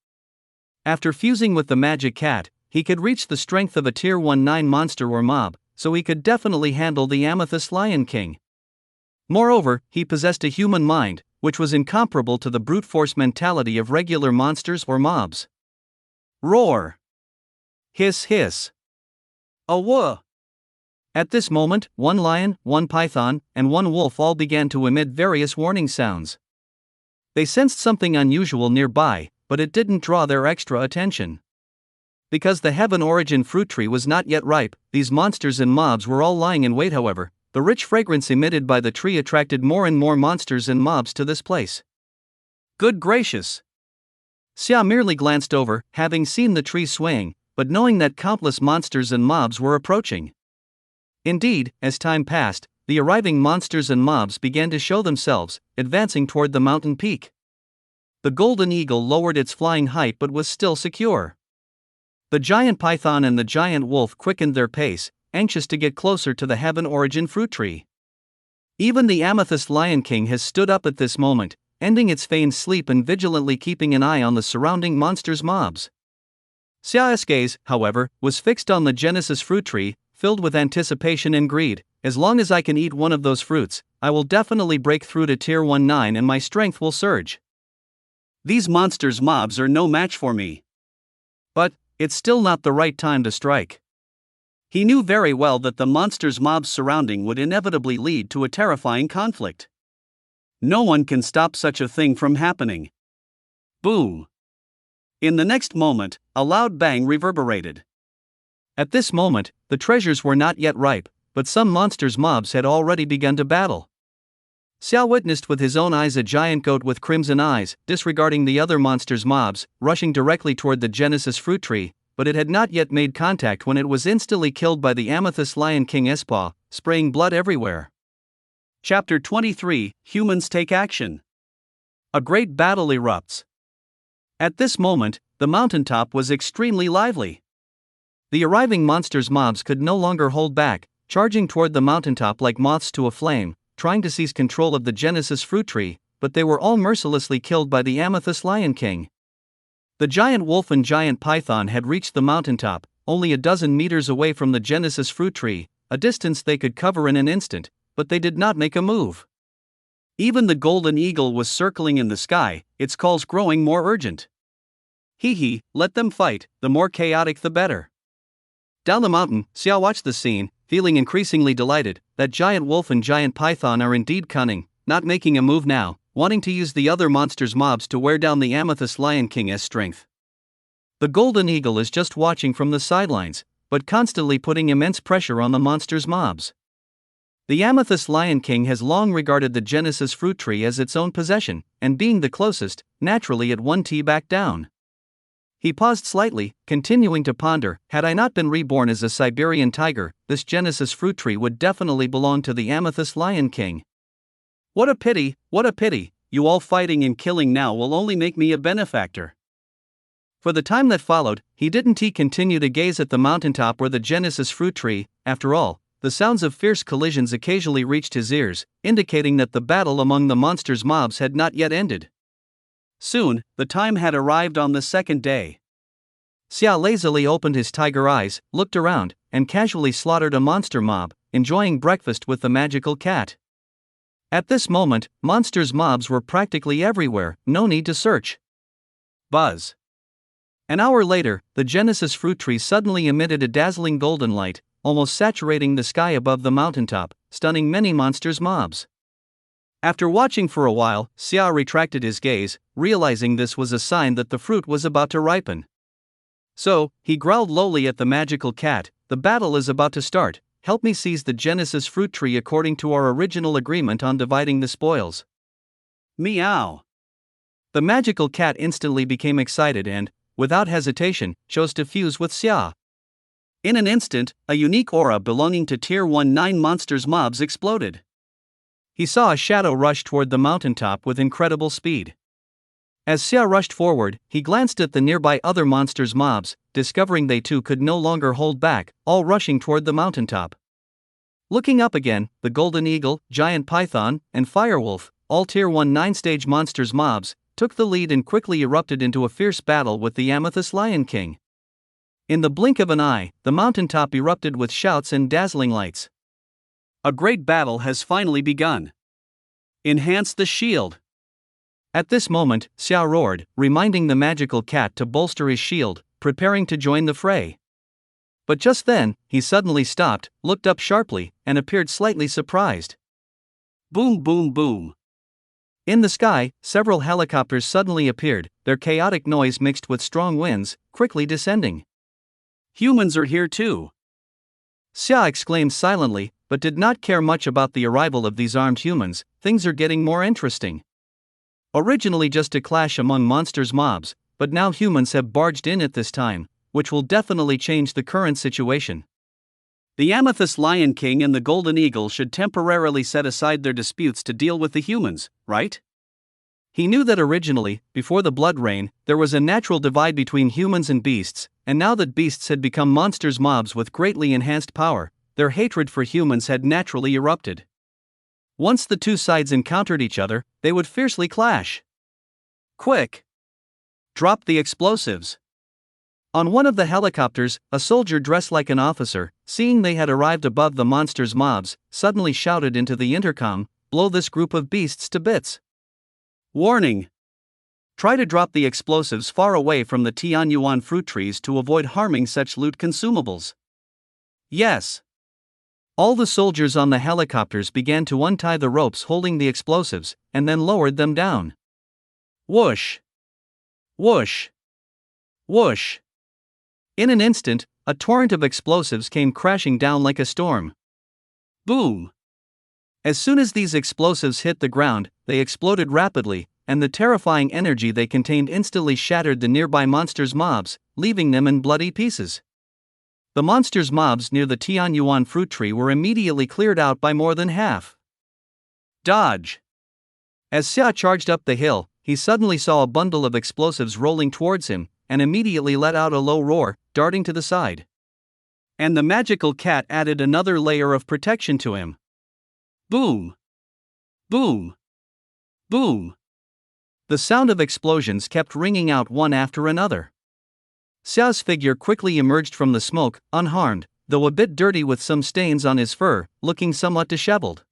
After fusing with the magic cat, he could reach the strength of a Tier 19 monster or mob, so he could definitely handle the Amethyst Lion King. Moreover, he possessed a human mind, which was incomparable to the brute force mentality of regular monsters or mobs. Roar! Hiss hiss! Whoa! At this moment, one lion, one python, and one wolf all began to emit various warning sounds. They sensed something unusual nearby, but it didn't draw their extra attention. Because the Heaven Origin fruit tree was not yet ripe, these monsters and mobs were all lying in wait. However, the rich fragrance emitted by the tree attracted more and more monsters and mobs to this place. Good gracious! Xia merely glanced over, having seen the tree swaying, but knowing that countless monsters and mobs were approaching. Indeed, as time passed, the arriving monsters and mobs began to show themselves, advancing toward the mountain peak. The golden eagle lowered its flying height but was still secure. The giant python and the giant wolf quickened their pace, anxious to get closer to the Heaven Origin fruit tree. Even the Amethyst Lion King has stood up at this moment, ending its feigned sleep and vigilantly keeping an eye on the surrounding monsters' mobs. Xia's gaze, however, was fixed on the Genesis fruit tree, filled with anticipation and greed. As long as I can eat one of those fruits, I will definitely break through to Tier 19 and my strength will surge. These monsters' mobs are no match for me. But it's still not the right time to strike. He knew very well that the monsters' mobs surrounding would inevitably lead to a terrifying conflict. No one can stop such a thing from happening. Boom! In the next moment, a loud bang reverberated. At this moment, the treasures were not yet ripe, but some monsters' mobs had already begun to battle. Xia witnessed with his own eyes a giant goat with crimson eyes, disregarding the other monsters' mobs, rushing directly toward the Genesis fruit tree, but it had not yet made contact when it was instantly killed by the Amethyst Lion King's paw, spraying blood everywhere. Chapter 23: Humans Take Action. A great battle erupts. At this moment, the mountaintop was extremely lively. The arriving monsters' mobs could no longer hold back, charging toward the mountaintop like moths to a flame, trying to seize control of the Genesis fruit tree, but they were all mercilessly killed by the Amethyst Lion King. The giant wolf and giant python had reached the mountaintop, only a dozen meters away from the Genesis fruit tree, a distance they could cover in an instant, but they did not make a move. Even the golden eagle was circling in the sky, its calls growing more urgent. Hee, let them fight, the more chaotic the better. Down the mountain, Xia watched the scene, feeling increasingly delighted that giant wolf and giant python are indeed cunning, not making a move now, wanting to use the other monsters' mobs to wear down the Amethyst Lion King's strength. The golden eagle is just watching from the sidelines, but constantly putting immense pressure on the monsters' mobs. The Amethyst Lion King has long regarded the Genesis fruit tree as its own possession, and being the closest, naturally it won back down. He paused slightly, continuing to ponder, had I not been reborn as a Siberian tiger, this Genesis fruit tree would definitely belong to the Amethyst Lion King. What a pity, you all fighting and killing now will only make me a benefactor. For the time that followed, he didn't continue to gaze at the mountaintop or the Genesis fruit tree. After all, the sounds of fierce collisions occasionally reached his ears, indicating that the battle among the monsters' mobs had not yet ended. Soon, the time had arrived on the second day. Xia lazily opened his tiger eyes, looked around, and casually slaughtered a monster mob, enjoying breakfast with the magical cat. At this moment, monsters' mobs were practically everywhere, no need to search. Buzz. An hour later, the Genesis fruit tree suddenly emitted a dazzling golden light, almost saturating the sky above the mountaintop, stunning many monsters' mobs. After watching for a while, Xia retracted his gaze, realizing this was a sign that the fruit was about to ripen. So, he growled lowly at the magical cat, "The battle is about to start. Help me seize the Genesis fruit tree according to our original agreement on dividing the spoils." Meow. The magical cat instantly became excited and, without hesitation, chose to fuse with Xia. In an instant, a unique aura belonging to Tier 19 monsters mobs exploded. He saw a shadow rush toward the mountaintop with incredible speed. As Xia rushed forward, he glanced at the nearby other monsters mobs, discovering they too could no longer hold back, all rushing toward the mountaintop. Looking up again, the golden eagle, giant python, and firewolf, all Tier 19 stage monsters mobs, took the lead and quickly erupted into a fierce battle with the Amethyst Lion King. In the blink of an eye, the mountaintop erupted with shouts and dazzling lights. A great battle has finally begun. Enhance the shield. At this moment, Xia roared, reminding the magical cat to bolster his shield, preparing to join the fray. But just then, he suddenly stopped, looked up sharply, and appeared slightly surprised. Boom, boom, boom. In the sky, several helicopters suddenly appeared, their chaotic noise mixed with strong winds, quickly descending. Humans are here too. Xia exclaimed silently, but did not care much about the arrival of these armed humans. Things are getting more interesting. Originally just a clash among monsters mobs, but now humans have barged in at this time, which will definitely change the current situation. The Amethyst Lion King and the Golden Eagle should temporarily set aside their disputes to deal with the humans, right? He knew that originally, before the Blood Rain, there was a natural divide between humans and beasts, and now that beasts had become monsters mobs with greatly enhanced power, their hatred for humans had naturally erupted. Once the two sides encountered each other, they would fiercely clash. Quick! Drop the explosives. On one of the helicopters, a soldier dressed like an officer, seeing they had arrived above the monsters mobs, suddenly shouted into the intercom, "Blow this group of beasts to bits." Warning! Try to drop the explosives far away from the Tianyuan fruit trees to avoid harming such loot consumables. Yes. All the soldiers on the helicopters began to untie the ropes holding the explosives, and then lowered them down. Whoosh! Whoosh! Whoosh! In an instant, a torrent of explosives came crashing down like a storm. Boom! As soon as these explosives hit the ground, they exploded rapidly, and the terrifying energy they contained instantly shattered the nearby monsters' mobs, leaving them in bloody pieces. The monsters' mobs near the Tianyuan fruit tree were immediately cleared out by more than half. Dodge! As Xia charged up the hill, he suddenly saw a bundle of explosives rolling towards him, and immediately let out a low roar, darting to the side. And the magical cat added another layer of protection to him. Boom! Boom! Boom! The sound of explosions kept ringing out one after another. Xia's figure quickly emerged from the smoke, unharmed, though a bit dirty with some stains on his fur, looking somewhat disheveled.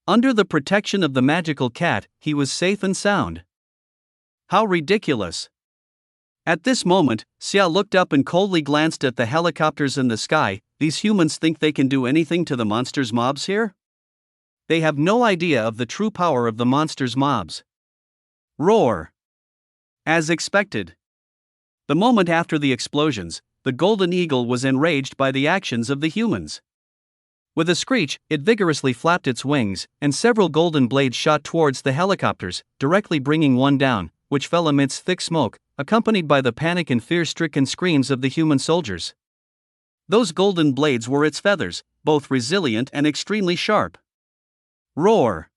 Under the protection of the magical cat, he was safe and sound. How ridiculous! At this moment, Xia looked up and coldly glanced at the helicopters in the sky. These humans think they can do anything to the monsters' mobs here? They have no idea of the true power of the monsters' mobs. Roar! As expected. The moment after the explosions, the golden eagle was enraged by the actions of the humans. With a screech, it vigorously flapped its wings, and several golden blades shot towards the helicopters, directly bringing one down, which fell amidst thick smoke, accompanied by the panic and fear-stricken screams of the human soldiers. Those golden blades were its feathers, both resilient and extremely sharp. Roar!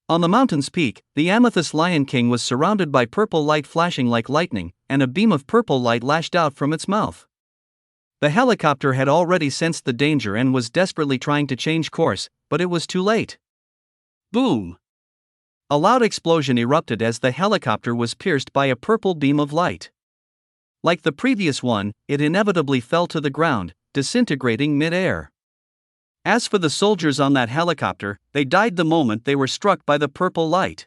On the mountain's peak, the amethyst lion king was surrounded by purple light flashing like lightning, and a beam of purple light lashed out from its mouth. The helicopter had already sensed the danger and was desperately trying to change course, but it was too late. Boom! A loud explosion erupted as the helicopter was pierced by a purple beam of light. Like the previous one, it inevitably fell to the ground, disintegrating mid-air. As for the soldiers on that helicopter, they died the moment they were struck by the purple light.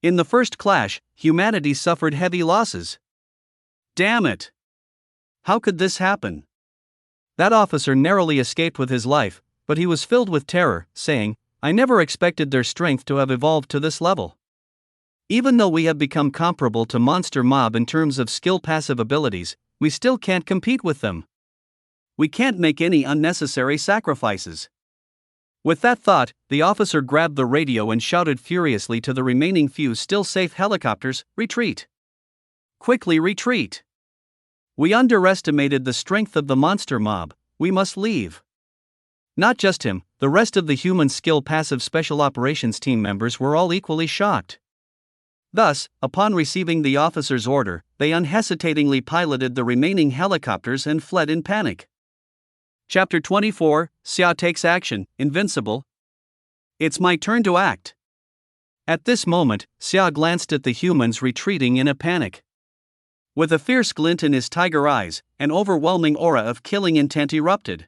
In the first clash, humanity suffered heavy losses. Damn it! How could this happen? That officer narrowly escaped with his life, but he was filled with terror, saying, "I never expected their strength to have evolved to this level. Even though we have become comparable to Monster Mob in terms of skill passive abilities, we still can't compete with them. We can't make any unnecessary sacrifices." With that thought, the officer grabbed the radio and shouted furiously to the remaining few still safe helicopters, "Retreat! Quickly retreat! We underestimated the strength of the monster mob, we must leave." Not just him, the rest of the human skill passive special operations team members were all equally shocked. Thus, upon receiving the officer's order, they unhesitatingly piloted the remaining helicopters and fled in panic. Chapter 24, Xia takes action, Invincible. It's my turn to act. At this moment, Xia glanced at the humans retreating in a panic. With a fierce glint in his tiger eyes, an overwhelming aura of killing intent erupted.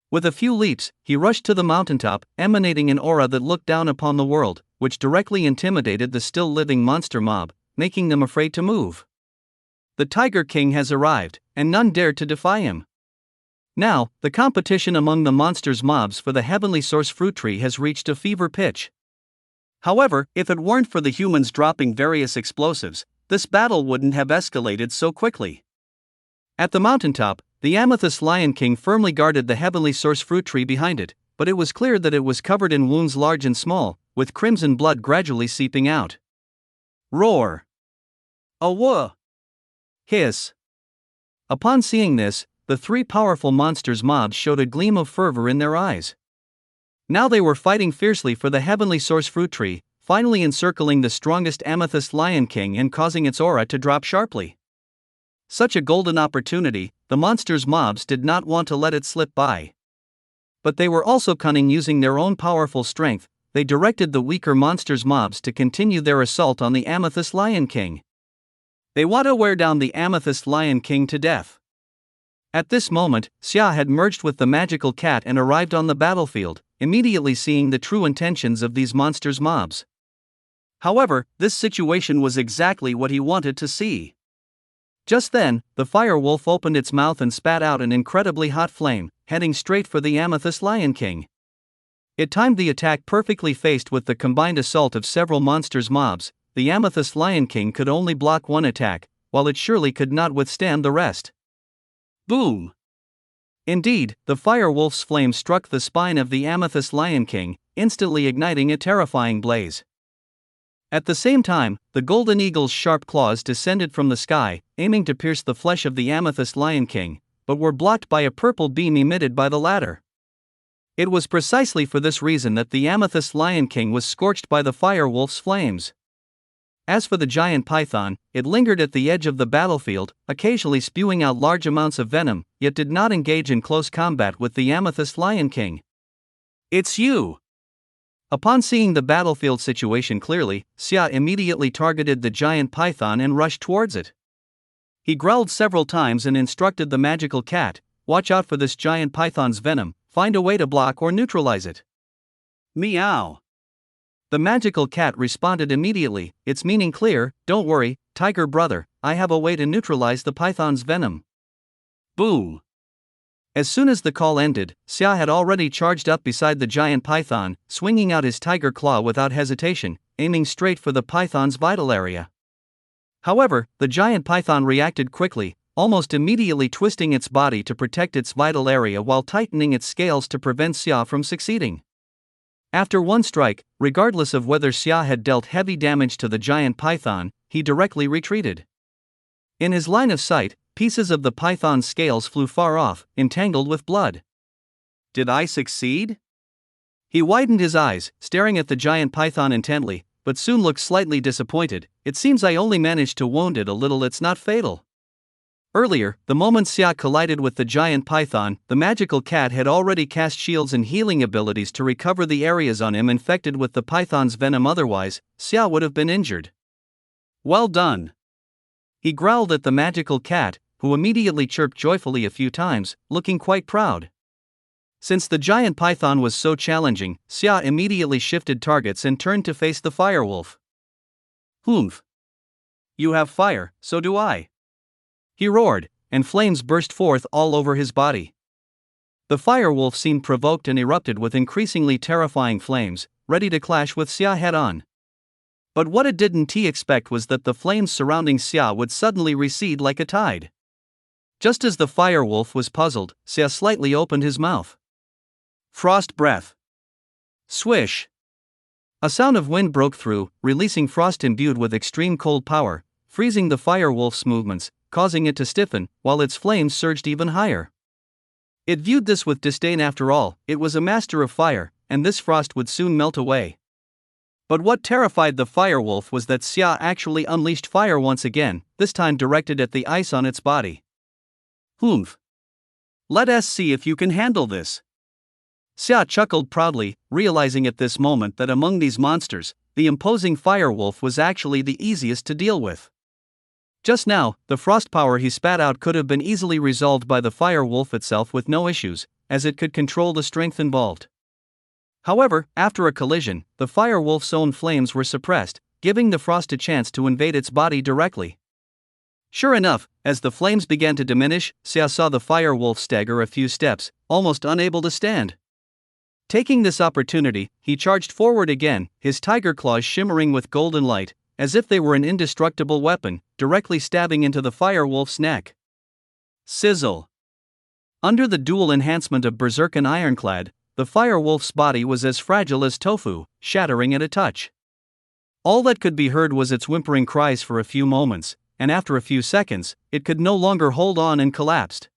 With a few leaps, he rushed to the mountaintop, emanating an aura that looked down upon the world, which directly intimidated the still-living monster mob, making them afraid to move. The Tiger King has arrived, and none dared to defy him. Now, the competition among the monsters' mobs for the heavenly source fruit tree has reached a fever pitch. However, if it weren't for the humans dropping various explosives, this battle wouldn't have escalated so quickly. At the mountaintop, the Amethyst Lion King firmly guarded the heavenly source fruit tree behind it, but it was clear that it was covered in wounds large and small, with crimson blood gradually seeping out. Roar! Awooh! Hiss! Upon seeing this, the three powerful monsters mobs showed a gleam of fervor in their eyes. Now they were fighting fiercely for the heavenly source fruit tree, finally encircling the strongest Amethyst Lion King and causing its aura to drop sharply. Such a golden opportunity, the monsters mobs did not want to let it slip by. But they were also cunning, using their own powerful strength. They directed the weaker monsters mobs to continue their assault on the Amethyst Lion King. They want to wear down the Amethyst Lion King to death. At this moment, Xia had merged with the magical cat and arrived on the battlefield, immediately seeing the true intentions of these monsters mobs. However, this situation was exactly what he wanted to see. Just then, the fire wolf opened its mouth and spat out an incredibly hot flame, heading straight for the Amethyst Lion King. It timed the attack perfectly. Faced with the combined assault of several monsters mobs, the Amethyst Lion King could only block one attack, while it surely could not withstand the rest. Boom! Indeed, the fire wolf's flame struck the spine of the Amethyst Lion King, instantly igniting a terrifying blaze. At the same time, the golden eagle's sharp claws descended from the sky, aiming to pierce the flesh of the amethyst lion king, but were blocked by a purple beam emitted by the latter. It was precisely for this reason that the amethyst lion king was scorched by the fire wolf's flames. As for the giant python, it lingered at the edge of the battlefield, occasionally spewing out large amounts of venom, yet did not engage in close combat with the amethyst lion king. "It's you!" Upon seeing the battlefield situation clearly, Xia immediately targeted the giant python and rushed towards it. He growled several times and instructed the magical cat, "Watch out for this giant python's venom, find a way to block or neutralize it." Meow. The magical cat responded immediately, its meaning clear, "Don't worry, tiger brother, I have a way to neutralize the python's venom." Boom. As soon as the call ended, Xia had already charged up beside the giant python, swinging out his tiger claw without hesitation, aiming straight for the python's vital area. However, the giant python reacted quickly, almost immediately twisting its body to protect its vital area while tightening its scales to prevent Xia from succeeding. After one strike, regardless of whether Xia had dealt heavy damage to the giant python, he directly retreated. In his line of sight, pieces of the python's scales flew far off, entangled with blood. Did I succeed? He widened his eyes, staring at the giant python intently, but soon looked slightly disappointed. It seems I only managed to wound it a little, it's not fatal. Earlier, the moment Xia collided with the giant python, the magical cat had already cast shields and healing abilities to recover the areas on him infected with the python's venom, otherwise, Xia would have been injured. Well done. He growled at the magical cat, who immediately chirped joyfully a few times, looking quite proud. Since the giant python was so challenging, Xia immediately shifted targets and turned to face the firewolf. "Humph. You have fire, so do I," he roared, and flames burst forth all over his body. The firewolf seemed provoked and erupted with increasingly terrifying flames, ready to clash with Xia head-on. But what it didn't expect was that the flames surrounding Xia would suddenly recede like a tide. Just as the firewolf was puzzled, Xia slightly opened his mouth. Frost breath. Swish. A sound of wind broke through, releasing frost imbued with extreme cold power, freezing the firewolf's movements, causing it to stiffen, while its flames surged even higher. It viewed this with disdain. After all, it was a master of fire, and this frost would soon melt away. But what terrified the firewolf was that Xia actually unleashed fire once again, this time directed at the ice on its body. "Humph. Let us see if you can handle this." Xia chuckled proudly, realizing at this moment that among these monsters, the imposing firewolf was actually the easiest to deal with. Just now, the frost power he spat out could have been easily resolved by the firewolf itself with no issues, as it could control the strength involved. However, after a collision, the firewolf's own flames were suppressed, giving the frost a chance to invade its body directly. Sure enough, as the flames began to diminish, Xia saw the firewolf stagger a few steps, almost unable to stand. Taking this opportunity, he charged forward again, his tiger claws shimmering with golden light, as if they were an indestructible weapon, directly stabbing into the firewolf's neck. Sizzle. Under the dual enhancement of Berserk and Ironclad, the firewolf's body was as fragile as tofu, shattering at a touch. All that could be heard was its whimpering cries for a few moments, and after a few seconds, it could no longer hold on and collapsed.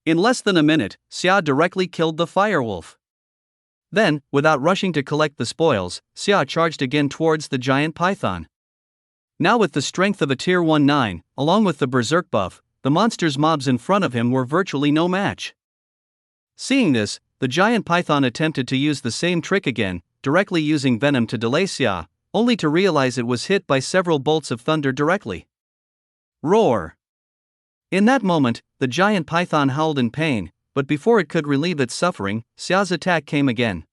In less than a minute, Xia directly killed the firewolf. Then, without rushing to collect the spoils, Xia charged again towards the giant python. Now with the strength of a tier 1-9, along with the Berserk buff, the monster's mobs in front of him were virtually no match. Seeing this, the giant python attempted to use the same trick again, directly using venom to delay Xia, only to realize it was hit by several bolts of thunder directly. Roar! In that moment, the giant python howled in pain, but before it could relieve its suffering, Xia's attack came again.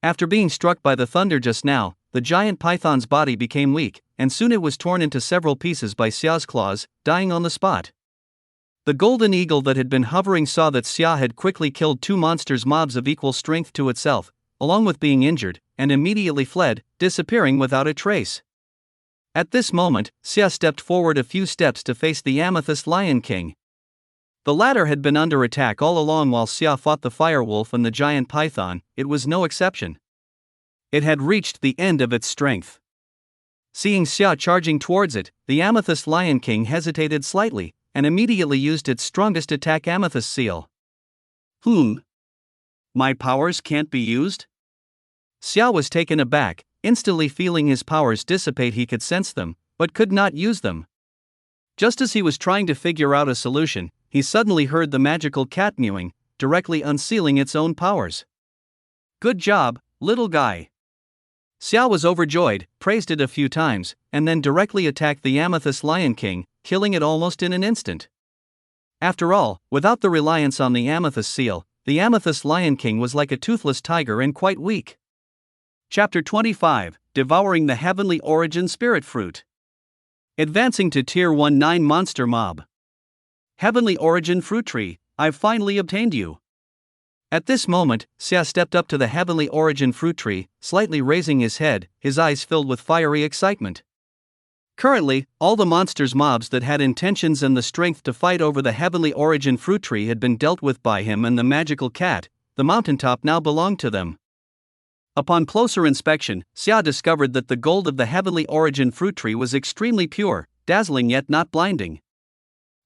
After being struck by the thunder just now, the giant python's body became weak, and soon it was torn into several pieces by Xia's claws, dying on the spot. The golden eagle that had been hovering saw that Xia had quickly killed two monsters' mobs of equal strength to itself, along with being injured, and immediately fled, disappearing without a trace. At this moment, Xia stepped forward a few steps to face the amethyst lion king. The latter had been under attack all along while Xia fought the firewolf and the giant python. It was no exception. It had reached the end of its strength. Seeing Xia charging towards it, the Amethyst Lion King hesitated slightly, and immediately used its strongest attack, Amethyst Seal. My powers can't be used? Xia was taken aback, instantly feeling his powers dissipate. He could sense them, but could not use them. Just as he was trying to figure out a solution, he suddenly heard the magical cat mewing, directly unsealing its own powers. Good job, little guy. Xia was overjoyed, praised it a few times, and then directly attacked the Amethyst Lion King, killing it almost in an instant. After all, without the reliance on the Amethyst Seal, the Amethyst Lion King was like a toothless tiger and quite weak. Chapter 25, Devouring the Heavenly Origin Spirit Fruit. Advancing to Tier 19 Monster Mob. Heavenly Origin Fruit Tree, I've finally obtained you. At this moment, Xia stepped up to the Heavenly Origin Fruit Tree, slightly raising his head, his eyes filled with fiery excitement. Currently, all the monsters mobs that had intentions and the strength to fight over the Heavenly Origin Fruit Tree had been dealt with by him and the magical cat. The mountaintop now belonged to them. Upon closer inspection, Xia discovered that the gold of the Heavenly Origin Fruit Tree was extremely pure, dazzling yet not blinding.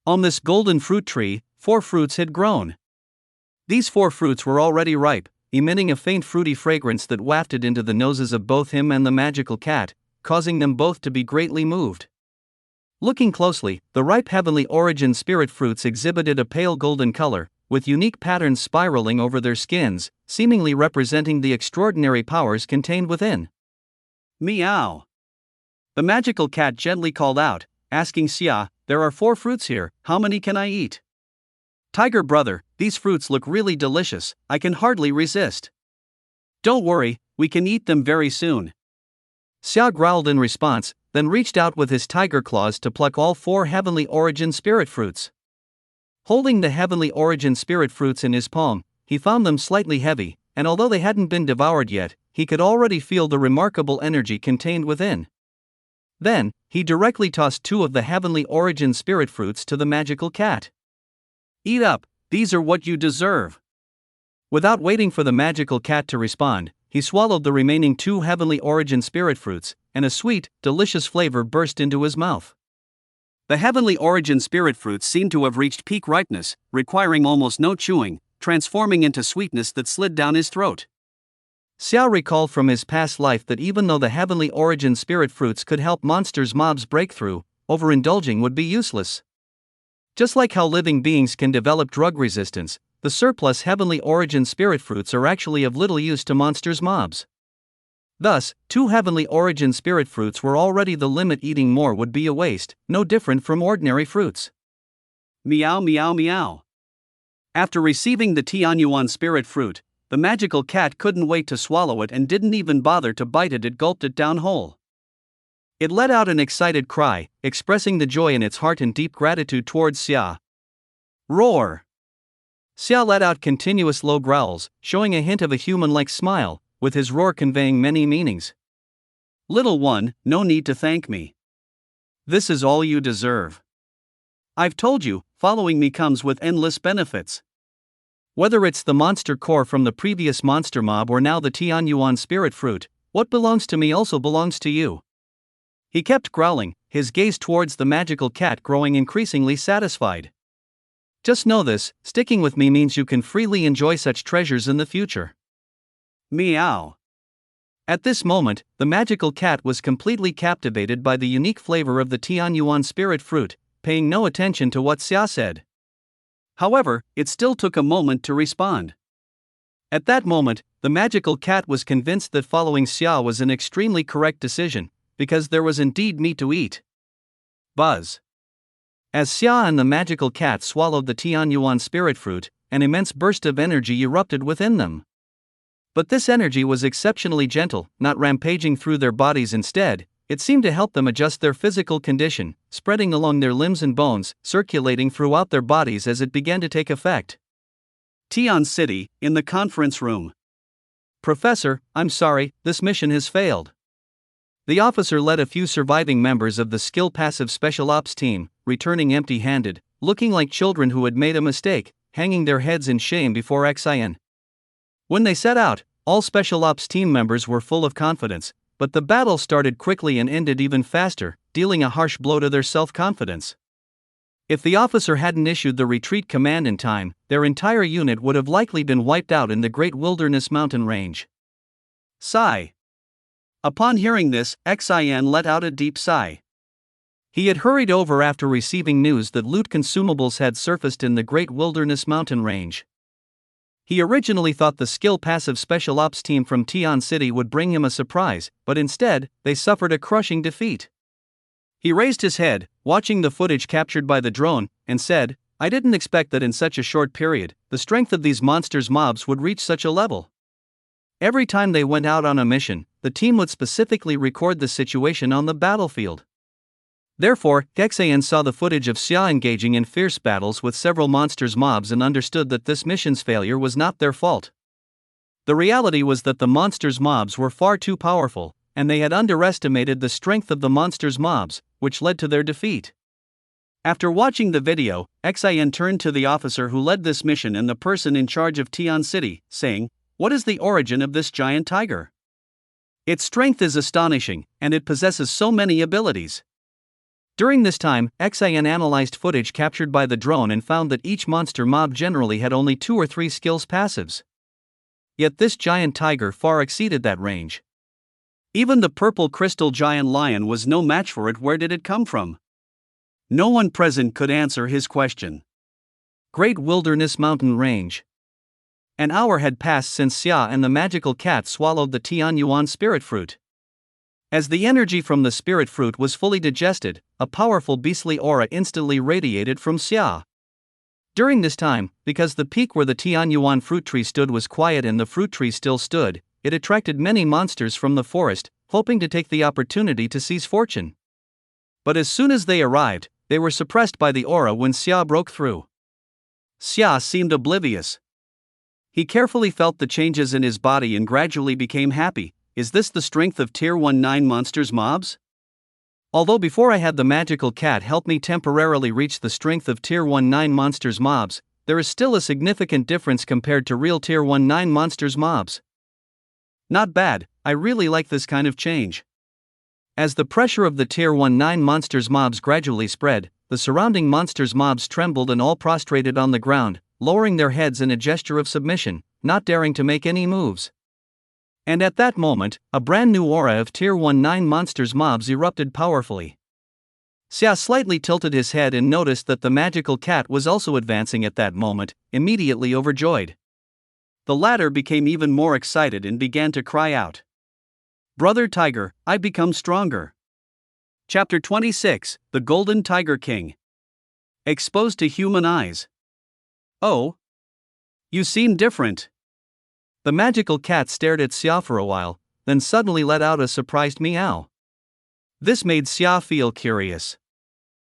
On this golden fruit tree, 4 fruits had grown. These 4 fruits were already ripe, emitting a faint fruity fragrance that wafted into the noses of both him and the magical cat, causing them both to be greatly moved. Looking closely, the ripe Heavenly Origin Spirit Fruits exhibited a pale golden color, with unique patterns spiraling over their skins, seemingly representing the extraordinary powers contained within. Meow. The magical cat gently called out, asking Xia, "There are 4 fruits here, how many can I eat?" "Tiger brother, these fruits look really delicious, I can hardly resist." "Don't worry, we can eat them very soon." Xia growled in response, then reached out with his tiger claws to pluck all 4 Heavenly Origin Spirit Fruits. Holding the Heavenly Origin Spirit Fruits in his palm, he found them slightly heavy, and although they hadn't been devoured yet, he could already feel the remarkable energy contained within. Then, he directly tossed 2 of the Heavenly Origin Spirit Fruits to the magical cat. "Eat up, these are what you deserve." Without waiting for the magical cat to respond, he swallowed the remaining 2 Heavenly Origin Spirit Fruits, and a sweet, delicious flavor burst into his mouth. The Heavenly Origin Spirit Fruits seemed to have reached peak ripeness, requiring almost no chewing, transforming into sweetness that slid down his throat. Xia recalled from his past life that even though the Heavenly Origin Spirit Fruits could help monsters mobs break through, overindulging would be useless. Just like how living beings can develop drug resistance, the surplus Heavenly Origin Spirit Fruits are actually of little use to monsters mobs. Thus, 2 Heavenly Origin Spirit Fruits were already the limit. Eating more would be a waste, no different from ordinary fruits. Meow meow meow. After receiving the Tianyuan Spirit Fruit, the magical cat couldn't wait to swallow it and didn't even bother to bite it. It gulped it down whole. It let out an excited cry, expressing the joy in its heart and deep gratitude towards Xia. Roar! Xia let out continuous low growls, showing a hint of a human-like smile, with his roar conveying many meanings. "Little one, no need to thank me. This is all you deserve. I've told you, following me comes with endless benefits. Whether it's the monster core from the previous monster mob or now the Tianyuan Spirit Fruit, what belongs to me also belongs to you." He kept growling, his gaze towards the magical cat growing increasingly satisfied. "Just know this, sticking with me means you can freely enjoy such treasures in the future." Meow. At this moment, the magical cat was completely captivated by the unique flavor of the Tianyuan Spirit Fruit, paying no attention to what Xia said. However, it still took a moment to respond. At that moment, the magical cat was convinced that following Xia was an extremely correct decision, because there was indeed meat to eat. Buzz. As Xia and the magical cat swallowed the Tianyuan Spirit Fruit, an immense burst of energy erupted within them. But this energy was exceptionally gentle, not rampaging through their bodies. Instead, it seemed to help them adjust their physical condition, spreading along their limbs and bones, circulating throughout their bodies as it began to take effect. Tian City, in the conference room. "Professor, I'm sorry, this mission has failed." The officer led a few surviving members of the Skill Passive Special Ops team, returning empty-handed, looking like children who had made a mistake, hanging their heads in shame before Xian. When they set out, all Special Ops team members were full of confidence, but the battle started quickly and ended even faster, dealing a harsh blow to their self-confidence. If the officer hadn't issued the retreat command in time, their entire unit would have likely been wiped out in the Great Wilderness Mountain Range. Sigh. Upon hearing this, Xin let out a deep sigh. He had hurried over after receiving news that loot consumables had surfaced in the Great Wilderness Mountain Range. He originally thought the skill-passive Special Ops team from Tian City would bring him a surprise, but instead, they suffered a crushing defeat. He raised his head, watching the footage captured by the drone, and said, "I didn't expect that in such a short period, the strength of these monsters' mobs would reach such a level." Every time they went out on a mission, the team would specifically record the situation on the battlefield. Therefore, Xin saw the footage of Xia engaging in fierce battles with several monsters' mobs and understood that this mission's failure was not their fault. The reality was that the monsters' mobs were far too powerful, and they had underestimated the strength of the monsters' mobs, which led to their defeat. After watching the video, Xin turned to the officer who led this mission and the person in charge of Tian City, saying, "What is the origin of this giant tiger? Its strength is astonishing, and it possesses so many abilities." During this time, Xin analyzed footage captured by the drone and found that each monster mob generally had only 2 or 3 skills passives. Yet this giant tiger far exceeded that range. Even the purple crystal giant lion was no match for it. Where did it come from? No one present could answer his question. Great Wilderness Mountain Range. An hour had passed since Xia and the magical cat swallowed the Tianyuan spirit fruit. As the energy from the spirit fruit was fully digested, a powerful beastly aura instantly radiated from Xia. During this time, because the peak where the Tianyuan fruit tree stood was quiet and the fruit tree still stood, it attracted many monsters from the forest, hoping to take the opportunity to seize fortune. But as soon as they arrived, they were suppressed by the aura when Xia broke through. Xia seemed oblivious. He carefully felt the changes in his body and gradually became happy. Is this the strength of Tier 19 monsters mobs? Although before I had the magical cat help me temporarily reach the strength of Tier 19 monsters mobs, there is still a significant difference compared to real Tier 19 monsters mobs. Not bad, I really like this kind of change. As the pressure of the Tier 19 monsters mobs gradually spread, the surrounding monsters mobs trembled and all prostrated on the ground, lowering their heads in a gesture of submission, not daring to make any moves. And at that moment, a brand new aura of Tier 19 monsters mobs erupted powerfully. Xia slightly tilted his head and noticed that the magical cat was also advancing at that moment, immediately overjoyed. The latter became even more excited and began to cry out, "Brother Tiger, I become stronger." Chapter 26, The Golden Tiger King. Exposed to human eyes. "Oh. You seem different." The magical cat stared at Xia for a while, then suddenly let out a surprised meow. This made Xia feel curious.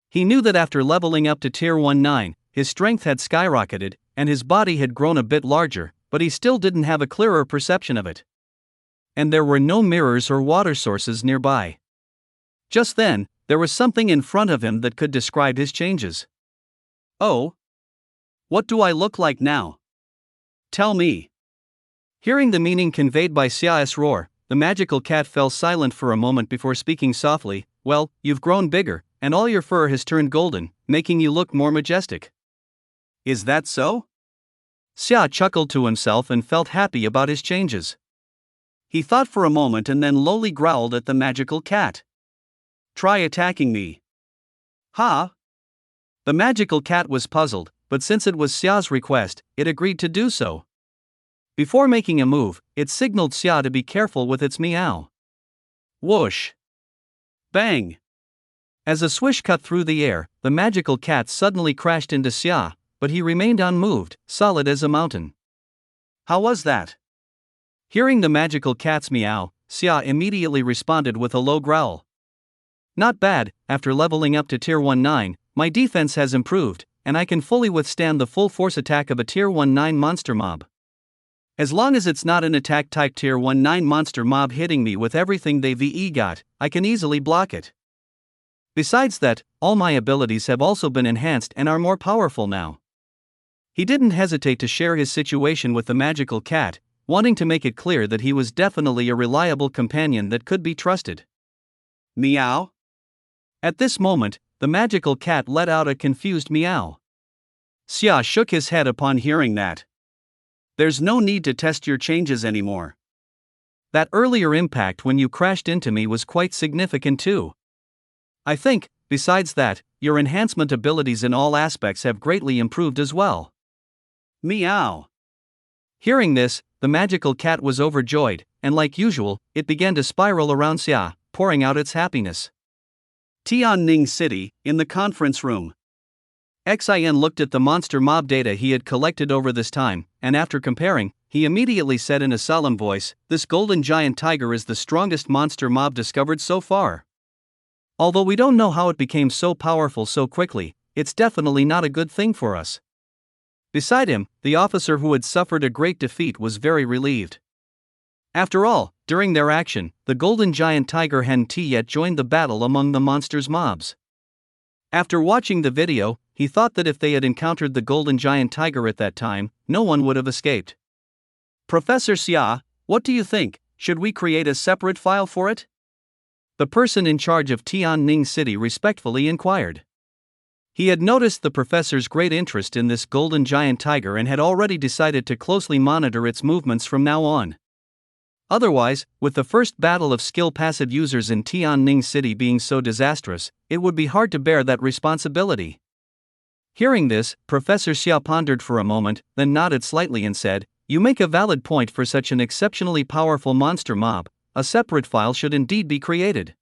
He knew that after leveling up to Tier 19, his strength had skyrocketed, and his body had grown a bit larger, but he still didn't have a clearer perception of it. And there were no mirrors or water sources nearby. Just then, there was something in front of him that could describe his changes. "Oh? What do I look like now? Tell me." Hearing the meaning conveyed by Xia's roar, the magical cat fell silent for a moment before speaking softly. "Well, you've grown bigger, and all your fur has turned golden, making you look more majestic." "Is that so?" Xia chuckled to himself and felt happy about his changes. He thought for a moment and then lowly growled at the magical cat. "Try attacking me." "Ha?" The magical cat was puzzled, but since it was Xia's request, it agreed to do so. Before making a move, it signaled Xia to be careful with its meow. Whoosh! Bang! As a swish cut through the air, the magical cat suddenly crashed into Xia, but he remained unmoved, solid as a mountain. "How was that?" Hearing the magical cat's meow, Xia immediately responded with a low growl. "Not bad, after leveling up to Tier 19, my defense has improved, and I can fully withstand the full force attack of a Tier 19 monster mob. As long as it's not an attack type Tier 19 monster mob hitting me with everything they VE got, I can easily block it. Besides that, all my abilities have also been enhanced and are more powerful now." He didn't hesitate to share his situation with the magical cat, wanting to make it clear that he was definitely a reliable companion that could be trusted. Meow? At this moment, the magical cat let out a confused meow. Xia shook his head upon hearing that. There's no need to test your changes anymore. That earlier impact when you crashed into me was quite significant too. I think, besides that, your enhancement abilities in all aspects have greatly improved as well. Meow. Hearing this, the magical cat was overjoyed, and like usual, it began to spiral around Xia, pouring out its happiness. Tianning City, in the conference room. Xin looked at the monster mob data he had collected over this time, and after comparing, he immediately said in a solemn voice, "This golden giant tiger is the strongest monster mob discovered so far. Although we don't know how it became so powerful so quickly, it's definitely not a good thing for us." Beside him, the officer who had suffered a great defeat was very relieved. After all, during their action, the golden giant tiger hadn't yet joined the battle among the monsters mobs. After watching the video, he thought that if they had encountered the golden giant tiger at that time, no one would have escaped. Professor Xia, what do you think? Should we create a separate file for it? The person in charge of Tianning City respectfully inquired. He had noticed the professor's great interest in this golden giant tiger and had already decided to closely monitor its movements from now on. Otherwise, with the first battle of skill passive users in Tianning City being so disastrous, it would be hard to bear that responsibility. Hearing this, Professor Xia pondered for a moment, then nodded slightly and said, "You make a valid point. For such an exceptionally powerful monster mob, a separate file should indeed be created.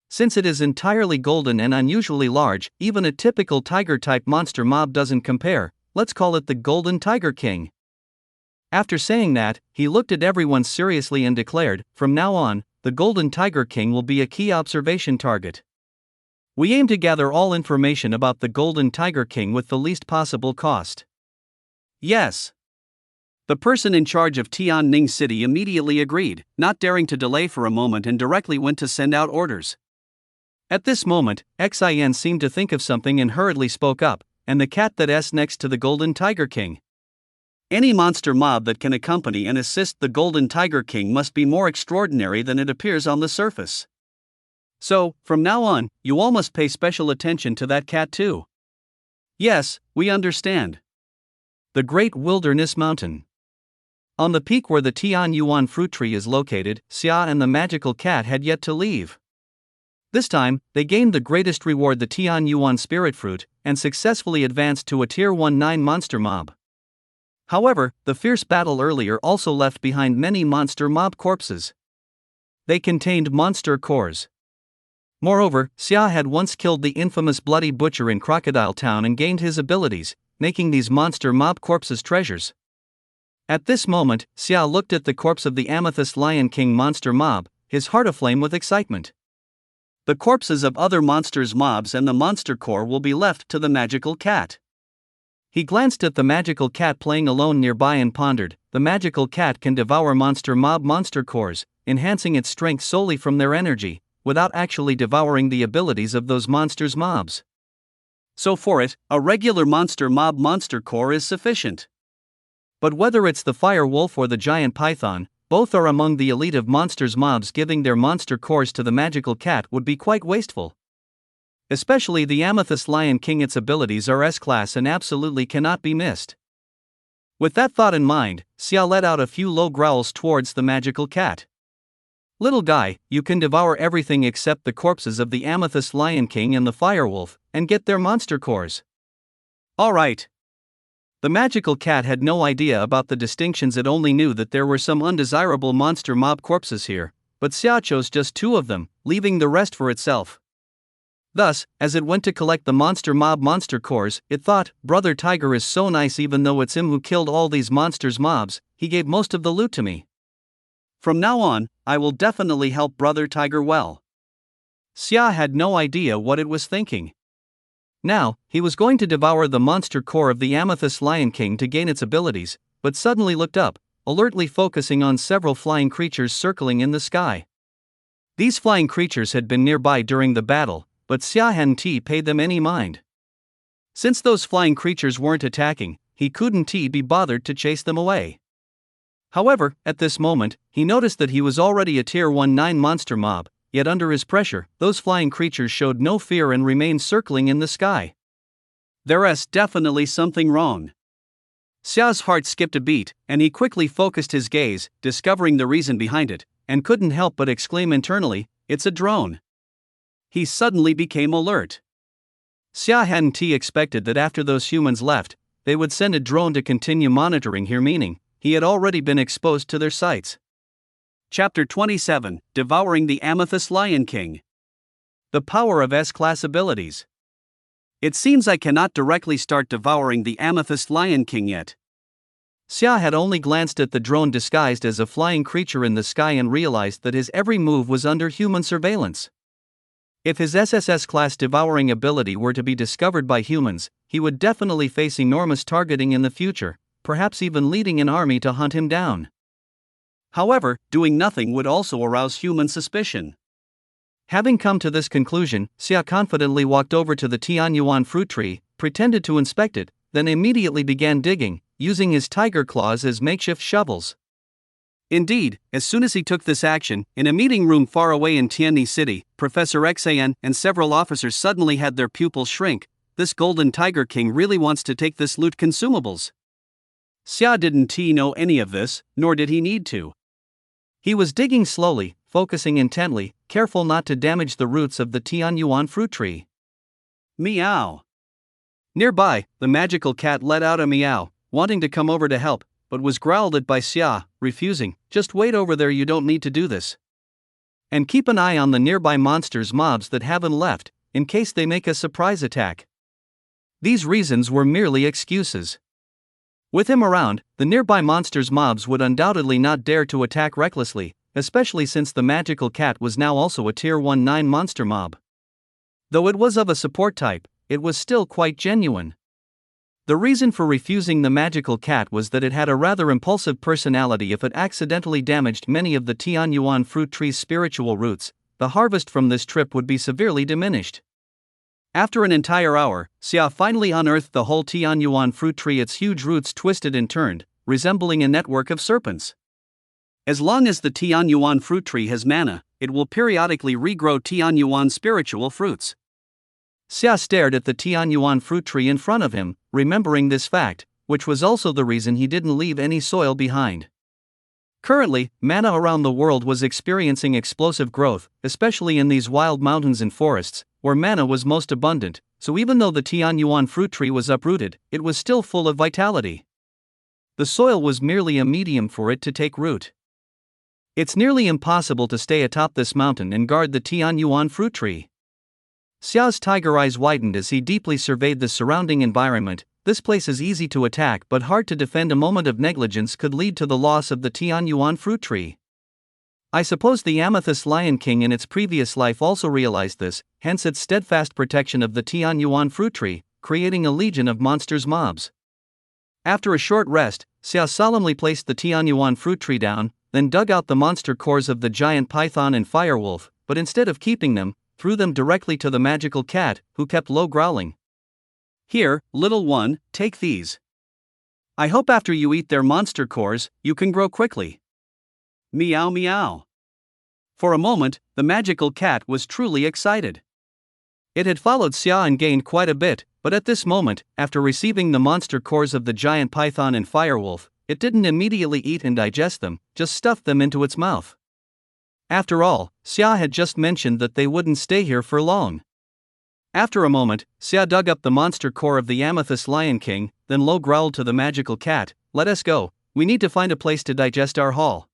Since it is entirely golden and unusually large, even a typical tiger-type monster mob doesn't compare. Let's call it the Golden Tiger King." After saying that, he looked at everyone seriously and declared, "From now on, the Golden Tiger King will be a key observation target. We aim to gather all information about the Golden Tiger King with the least possible cost." Yes. The person in charge of Tianning City immediately agreed, not daring to delay for a moment, and directly went to send out orders. At this moment, Xin seemed to think of something and hurriedly spoke up, "And the cat that's next to the Golden Tiger King? Any monster mob that can accompany and assist the Golden Tiger King must be more extraordinary than it appears on the surface. So, from now on, you all must pay special attention to that cat too." Yes, we understand. The Great Wilderness Mountain. On the peak where the Tian Yuan fruit tree is located, Xia and the magical cat had yet to leave. This time, they gained the greatest reward, the Tian Yuan spirit fruit, and successfully advanced to a Tier 19 monster mob. However, the fierce battle earlier also left behind many monster mob corpses. They contained monster cores. Moreover, Xia had once killed the infamous Bloody Butcher in Crocodile Town and gained his abilities, making these monster mob corpses treasures. At this moment, Xia looked at the corpse of the Amethyst Lion King monster mob, his heart aflame with excitement. The corpses of other monsters mobs and the monster core will be left to the magical cat. He glanced at the magical cat playing alone nearby and pondered, the magical cat can devour monster mob monster cores, enhancing its strength solely from their energy, without actually devouring the abilities of those monsters mobs. So for it, a regular monster mob monster core is sufficient. But whether it's the fire wolf or the giant python, both are among the elite of monsters mobs. Giving their monster cores to the magical cat would be quite wasteful. Especially the Amethyst Lion King, its abilities are S-class and absolutely cannot be missed. With that thought in mind, Xia let out a few low growls towards the magical cat. "Little guy, you can devour everything except the corpses of the Amethyst Lion King and the firewolf, and get their monster cores." Alright. The magical cat had no idea about the distinctions. It only knew that there were some undesirable monster mob corpses here, but Xia chose just 2 of them, leaving the rest for itself. Thus, as it went to collect the monster mob monster cores, it thought, "Brother Tiger is so nice. Even though it's him who killed all these monsters mobs, he gave most of the loot to me. From now on, I will definitely help Brother Tiger well." Xia had no idea what it was thinking. Now, he was going to devour the monster core of the Amethyst Lion King to gain its abilities, but suddenly looked up, alertly focusing on several flying creatures circling in the sky. These flying creatures had been nearby during the battle, but Xia hadn't paid them any mind. Since those flying creatures weren't attacking, he couldn't be bothered to chase them away. However, at this moment, he noticed that he was already a tier 19 monster mob, yet under his pressure, those flying creatures showed no fear and remained circling in the sky. There's definitely something wrong. Xia's heart skipped a beat, and he quickly focused his gaze, discovering the reason behind it, and couldn't help but exclaim internally, "It's a drone." He suddenly became alert. Xia hadn't expected that after those humans left, they would send a drone to continue monitoring here, meaning he had already been exposed to their sights. Chapter 27, Devouring the Amethyst Lion King. The power of S-class abilities. It seems I cannot directly start devouring the Amethyst Lion King yet. Xia had only glanced at the drone disguised as a flying creature in the sky and realized that his every move was under human surveillance. If his SSS-class devouring ability were to be discovered by humans, he would definitely face enormous targeting in the future, perhaps even leading an army to hunt him down. However, doing nothing would also arouse human suspicion. Having come to this conclusion, Xia confidently walked over to the Tianyuan fruit tree, pretended to inspect it, then immediately began digging, using his tiger claws as makeshift shovels. Indeed, as soon as he took this action, in a meeting room far away in Tianyi City, Professor Xan and several officers suddenly had their pupils shrink. This golden tiger king really wants to take this loot consumables. Xia didn't know any of this, nor did he need to. He was digging slowly, focusing intently, careful not to damage the roots of the Tianyuan fruit tree. Meow. Nearby, the magical cat let out a meow, wanting to come over to help, but was growled at by Xia, refusing. "Just wait over there, you don't need to do this. And keep an eye on the nearby monsters mobs that haven't left, in case they make a surprise attack." These reasons were merely excuses. With him around, the nearby monsters mobs would undoubtedly not dare to attack recklessly, especially since the magical cat was now also a tier 19 monster mob. Though it was of a support type, it was still quite genuine. The reason for refusing the magical cat was that it had a rather impulsive personality. If it accidentally damaged many of the Tianyuan fruit tree's spiritual roots, the harvest from this trip would be severely diminished. After an entire hour, Xia finally unearthed the whole Tianyuan fruit tree, its huge roots twisted and turned, resembling a network of serpents. As long as the Tianyuan fruit tree has mana, it will periodically regrow Tianyuan spiritual fruits. Xia stared at the Tianyuan fruit tree in front of him, remembering this fact, which was also the reason he didn't leave any soil behind. Currently, mana around the world was experiencing explosive growth, especially in these wild mountains and forests, where mana was most abundant, so even though the Tianyuan fruit tree was uprooted, it was still full of vitality. The soil was merely a medium for it to take root. It's nearly impossible to stay atop this mountain and guard the Tianyuan fruit tree. Xiao's tiger eyes widened as he deeply surveyed the surrounding environment. This place is easy to attack but hard to defend. A moment of negligence could lead to the loss of the Tianyuan fruit tree. I suppose the Amethyst Lion King in its previous life also realized this, hence its steadfast protection of the Tianyuan fruit tree, creating a legion of monsters mobs. After a short rest, Xia solemnly placed the Tianyuan fruit tree down, then dug out the monster cores of the giant python and firewolf, but instead of keeping them, threw them directly to the magical cat, who kept low growling. "Here, little one, take these. I hope after you eat their monster cores, you can grow quickly." Meow meow. For a moment, the magical cat was truly excited. It had followed Xia and gained quite a bit, but at this moment, after receiving the monster cores of the giant python and firewolf, it didn't immediately eat and digest them, just stuffed them into its mouth. After all, Xia had just mentioned that they wouldn't stay here for long. After a moment, Xia dug up the monster core of the Amethyst Lion King, then low growled to the magical cat, "Let us go, we need to find a place to digest our haul."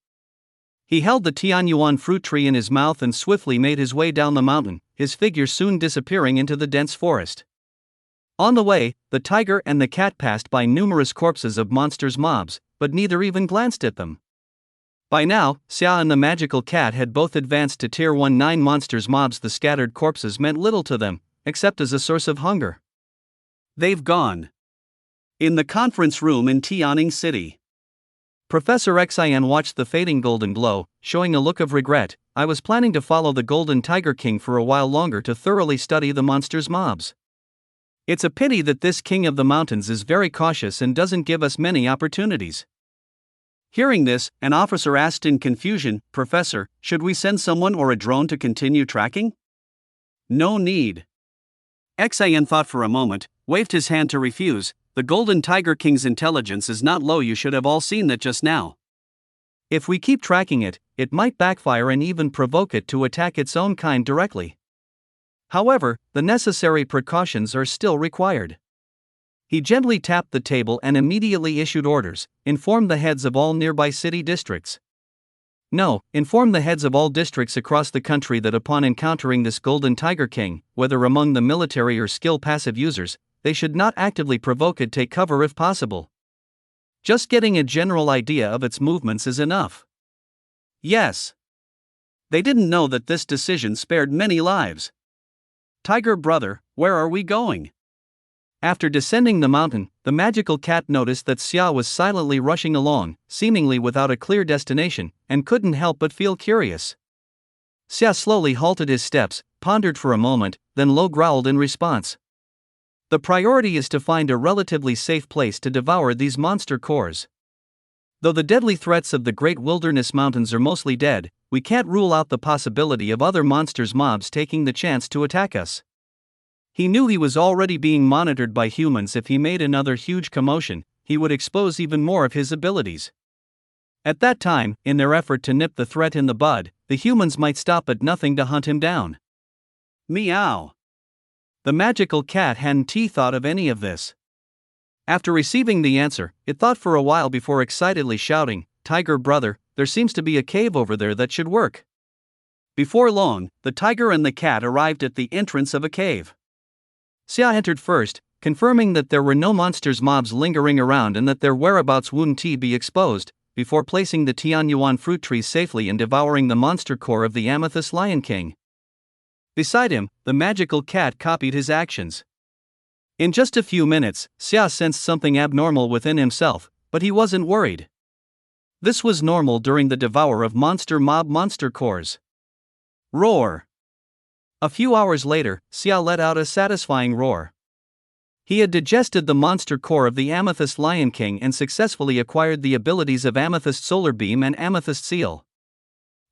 He held the Tianyuan fruit tree in his mouth and swiftly made his way down the mountain, his figure soon disappearing into the dense forest. On the way, the tiger and the cat passed by numerous corpses of monsters mobs, but neither even glanced at them. By now, Xia and the magical cat had both advanced to tier 19 monsters mobs. The scattered corpses meant little to them, except as a source of hunger. They've gone. In the conference room in Tianyi City, Professor Xian watched the fading golden glow, showing a look of regret. "I was planning to follow the Golden Tiger King for a while longer to thoroughly study the monsters mobs. It's a pity that this king of the mountains is very cautious and doesn't give us many opportunities." Hearing this, an officer asked in confusion, "Professor, should we send someone or a drone to continue tracking?" "No need." Xian thought for a moment, waved his hand to refuse. "The Golden Tiger King's intelligence is not low. You should have all seen that just now. If we keep tracking it, it might backfire and even provoke it to attack its own kind directly. However, the necessary precautions are still required." He gently tapped the table and immediately issued orders. "Inform the heads of all nearby city districts. No, inform the heads of all districts across the country that upon encountering this Golden Tiger King, whether among the military or skill passive users, they should not actively provoke it. Take cover if possible. Just getting a general idea of its movements is enough." Yes. They didn't know that this decision spared many lives. "Tiger brother, where are we going?" After descending the mountain, the magical cat noticed that Xia was silently rushing along, seemingly without a clear destination, and couldn't help but feel curious. Xia slowly halted his steps, pondered for a moment, then low growled in response. "The priority is to find a relatively safe place to devour these monster cores. Though the deadly threats of the Great Wilderness Mountains are mostly dead, we can't rule out the possibility of other monsters mobs taking the chance to attack us." He knew he was already being monitored by humans. If he made another huge commotion, he would expose even more of his abilities. At that time, in their effort to nip the threat in the bud, the humans might stop at nothing to hunt him down. Meow. The magical cat hadn't thought of any of this. After receiving the answer, it thought for a while before excitedly shouting, "Tiger brother, there seems to be a cave over there that should work." Before long, the tiger and the cat arrived at the entrance of a cave. Xia entered first, confirming that there were no monsters mobs lingering around and that their whereabouts wouldn't be exposed, before placing the Tianyuan fruit trees safely and devouring the monster core of the Amethyst Lion King. Beside him, the magical cat copied his actions. In just a few minutes, Xia sensed something abnormal within himself, but he wasn't worried. This was normal during the devour of monster cores. Roar. A few hours later, Xia let out a satisfying roar. He had digested the monster core of the Amethyst Lion King and successfully acquired the abilities of Amethyst Solar Beam and Amethyst Seal.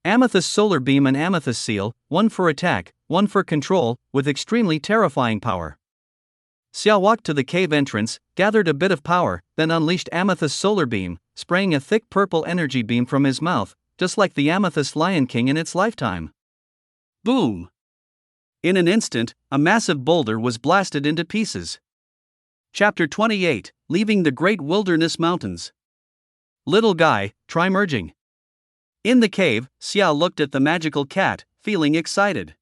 Amethyst Solar Beam and Amethyst Seal, one for attack, one for control, with extremely terrifying power. Xia walked to the cave entrance, gathered a bit of power, then unleashed Amethyst Solar Beam, spraying a thick purple energy beam from his mouth, just like the Amethyst Lion King in its lifetime. Boom! In an instant, a massive boulder was blasted into pieces. Chapter 28, Leaving the Great Wilderness Mountains. Little guy, try merging. In the cave, Xia looked at the magical cat, feeling excited.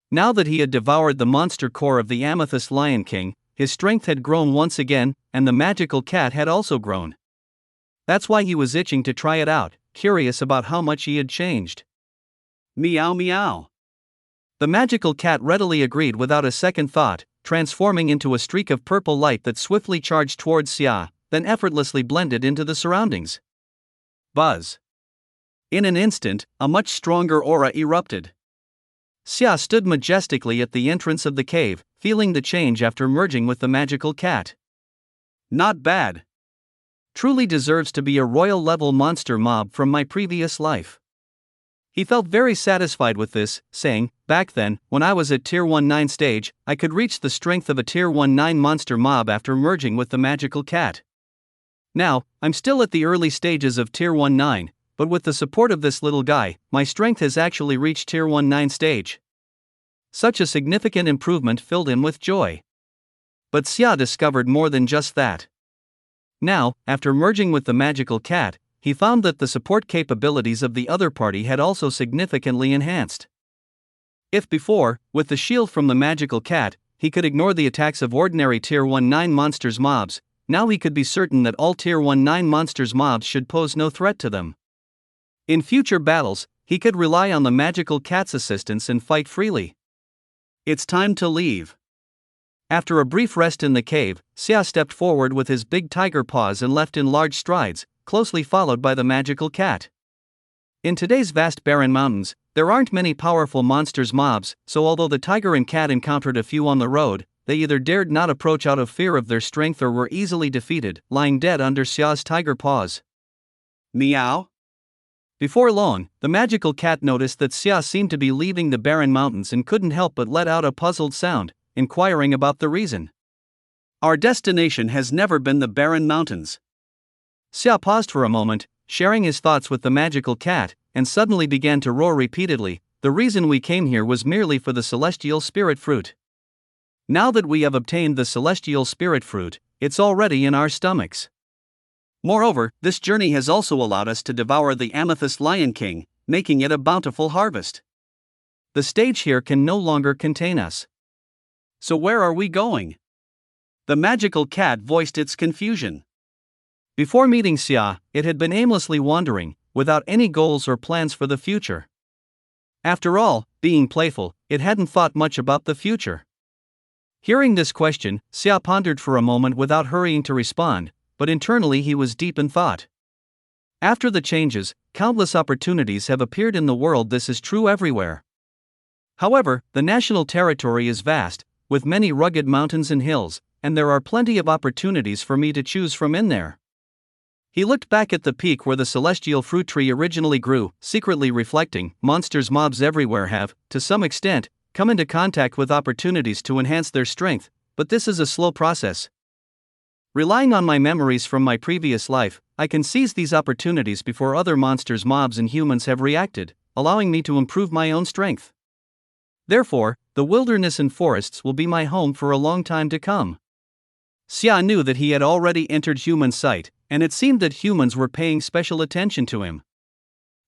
Now that he had devoured the monster core of the Amethyst Lion King, his strength had grown once again, and the magical cat had also grown. That's why he was itching to try it out, curious about how much he had changed. Meow meow. The magical cat readily agreed without a second thought, transforming into a streak of purple light that swiftly charged towards Xia, then effortlessly blended into the surroundings. Buzz. In an instant, a much stronger aura erupted. Xia stood majestically at the entrance of the cave, feeling the change after merging with the magical cat. Not bad. Truly deserves to be a royal-level monster mob from my previous life. He felt very satisfied with this, saying, "Back then, when I was at Tier 19 stage, I could reach the strength of a Tier 19 monster mob after merging with the magical cat. Now, I'm still at the early stages of Tier 19, but with the support of this little guy, my strength has actually reached Tier 19 stage." Such a significant improvement filled him with joy. But Xia discovered more than just that. Now, after merging with the magical cat, he found that the support capabilities of the other party had also significantly enhanced. If before, with the shield from the magical cat, he could ignore the attacks of ordinary Tier 19 monsters mobs, now he could be certain that all Tier 19 monsters mobs should pose no threat to them. In future battles, he could rely on the magical cat's assistance and fight freely. It's time to leave. After a brief rest in the cave, Xia stepped forward with his big tiger paws and left in large strides, closely followed by the magical cat. In today's vast barren mountains, there aren't many powerful monsters mobs, so although the tiger and cat encountered a few on the road, they either dared not approach out of fear of their strength or were easily defeated, lying dead under Xia's tiger paws. Meow. Before long, the magical cat noticed that Xia seemed to be leaving the barren mountains and couldn't help but let out a puzzled sound, inquiring about the reason. Our destination has never been the barren mountains. Xia paused for a moment, sharing his thoughts with the magical cat, and suddenly began to roar repeatedly. The reason we came here was merely for the celestial spirit fruit. Now that we have obtained the celestial spirit fruit, it's already in our stomachs. Moreover, this journey has also allowed us to devour the amethyst lion king, making it a bountiful harvest. The stage here can no longer contain us. So where are we going? The magical cat voiced its confusion. Before meeting Xia, it had been aimlessly wandering, without any goals or plans for the future. After all, being playful, it hadn't thought much about the future. Hearing this question, Xia pondered for a moment without hurrying to respond, but internally he was deep in thought. After the changes, countless opportunities have appeared in the world. This is true everywhere. However, the national territory is vast, with many rugged mountains and hills, and there are plenty of opportunities for me to choose from in there. He looked back at the peak where the celestial fruit tree originally grew, secretly reflecting, mobs everywhere have, to some extent, come into contact with opportunities to enhance their strength, but this is a slow process. Relying on my memories from my previous life, I can seize these opportunities before other mobs and humans have reacted, allowing me to improve my own strength. Therefore, the wilderness and forests will be my home for a long time to come. Xia knew that he had already entered human sight, and it seemed that humans were paying special attention to him.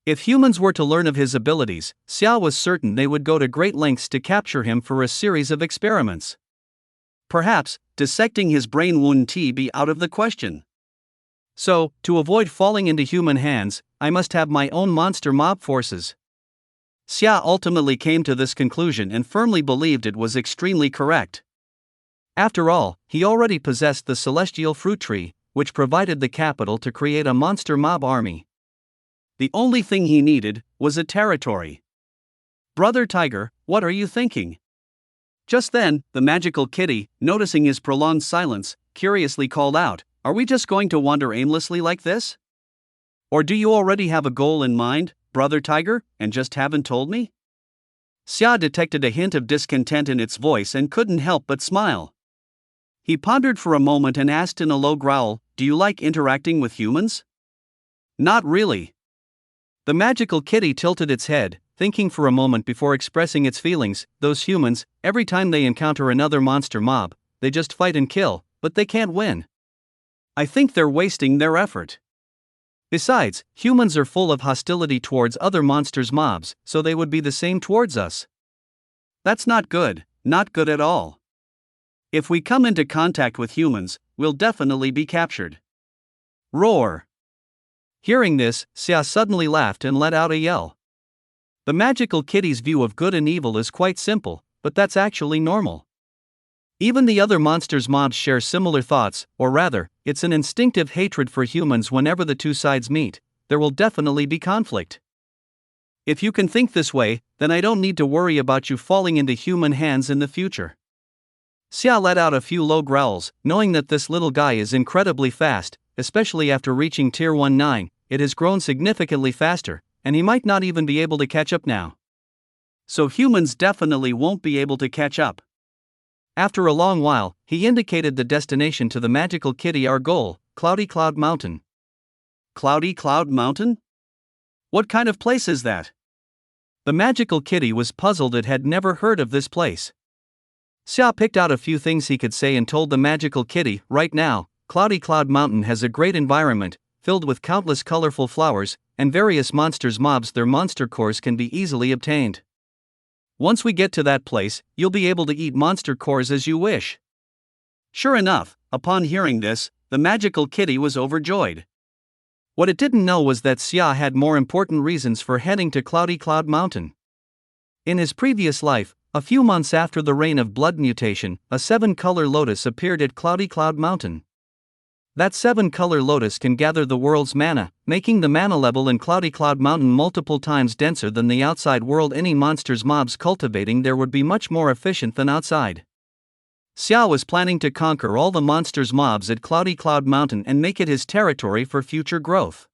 If humans were to learn of his abilities, Xia was certain they would go to great lengths to capture him for a series of experiments. Perhaps, dissecting his brain wouldn't be out of the question. So, to avoid falling into human hands, I must have my own monster mob forces. Xia ultimately came to this conclusion and firmly believed it was extremely correct. After all, he already possessed the celestial fruit tree, which provided the capital to create a monster mob army. The only thing he needed was a territory. Brother Tiger, what are you thinking? Just then, the magical kitty, noticing his prolonged silence, curiously called out, "Are we just going to wander aimlessly like this? Or do you already have a goal in mind, Brother Tiger, and just haven't told me?" Xia detected a hint of discontent in its voice and couldn't help but smile. He pondered for a moment and asked in a low growl, "Do you like interacting with humans?" "Not really." The magical kitty tilted its head, thinking for a moment before expressing its feelings. Those humans, every time they encounter another monster mob, they just fight and kill, but they can't win. I think they're wasting their effort. Besides, humans are full of hostility towards other monsters mobs, so they would be the same towards us. That's not good at all. If we come into contact with humans, we'll definitely be captured. Roar. Hearing this, Xia suddenly laughed and let out a yell. The magical kitty's view of good and evil is quite simple, but that's actually normal. Even the other monsters mobs share similar thoughts, or rather, it's an instinctive hatred for humans. Whenever the two sides meet, there will definitely be conflict. If you can think this way, then I don't need to worry about you falling into human hands in the future. Xia let out a few low growls, knowing that this little guy is incredibly fast, especially after reaching Tier 19, it has grown significantly faster, and he might not even be able to catch up now. So humans definitely won't be able to catch up. After a long while, he indicated the destination to the magical kitty. Our goal, Cloudy Cloud Mountain. Cloudy Cloud Mountain? What kind of place is that? The magical kitty was puzzled. It had never heard of this place. Xia picked out a few things he could say and told the magical kitty, "Right now, Cloudy Cloud Mountain has a great environment, filled with countless colorful flowers, and various monsters mobs. Their monster cores can be easily obtained. Once we get to that place, you'll be able to eat monster cores as you wish." Sure enough, upon hearing this, the magical kitty was overjoyed. What it didn't know was that Xia had more important reasons for heading to Cloudy Cloud Mountain. In his previous life, a few months after the reign of blood mutation, a 7-color lotus appeared at Cloudy Cloud Mountain. That 7-color lotus can gather the world's mana, making the mana level in Cloudy Cloud Mountain multiple times denser than the outside world. Any monsters mobs cultivating there would be much more efficient than outside. Xia was planning to conquer all the monsters mobs at Cloudy Cloud Mountain and make it his territory for future growth.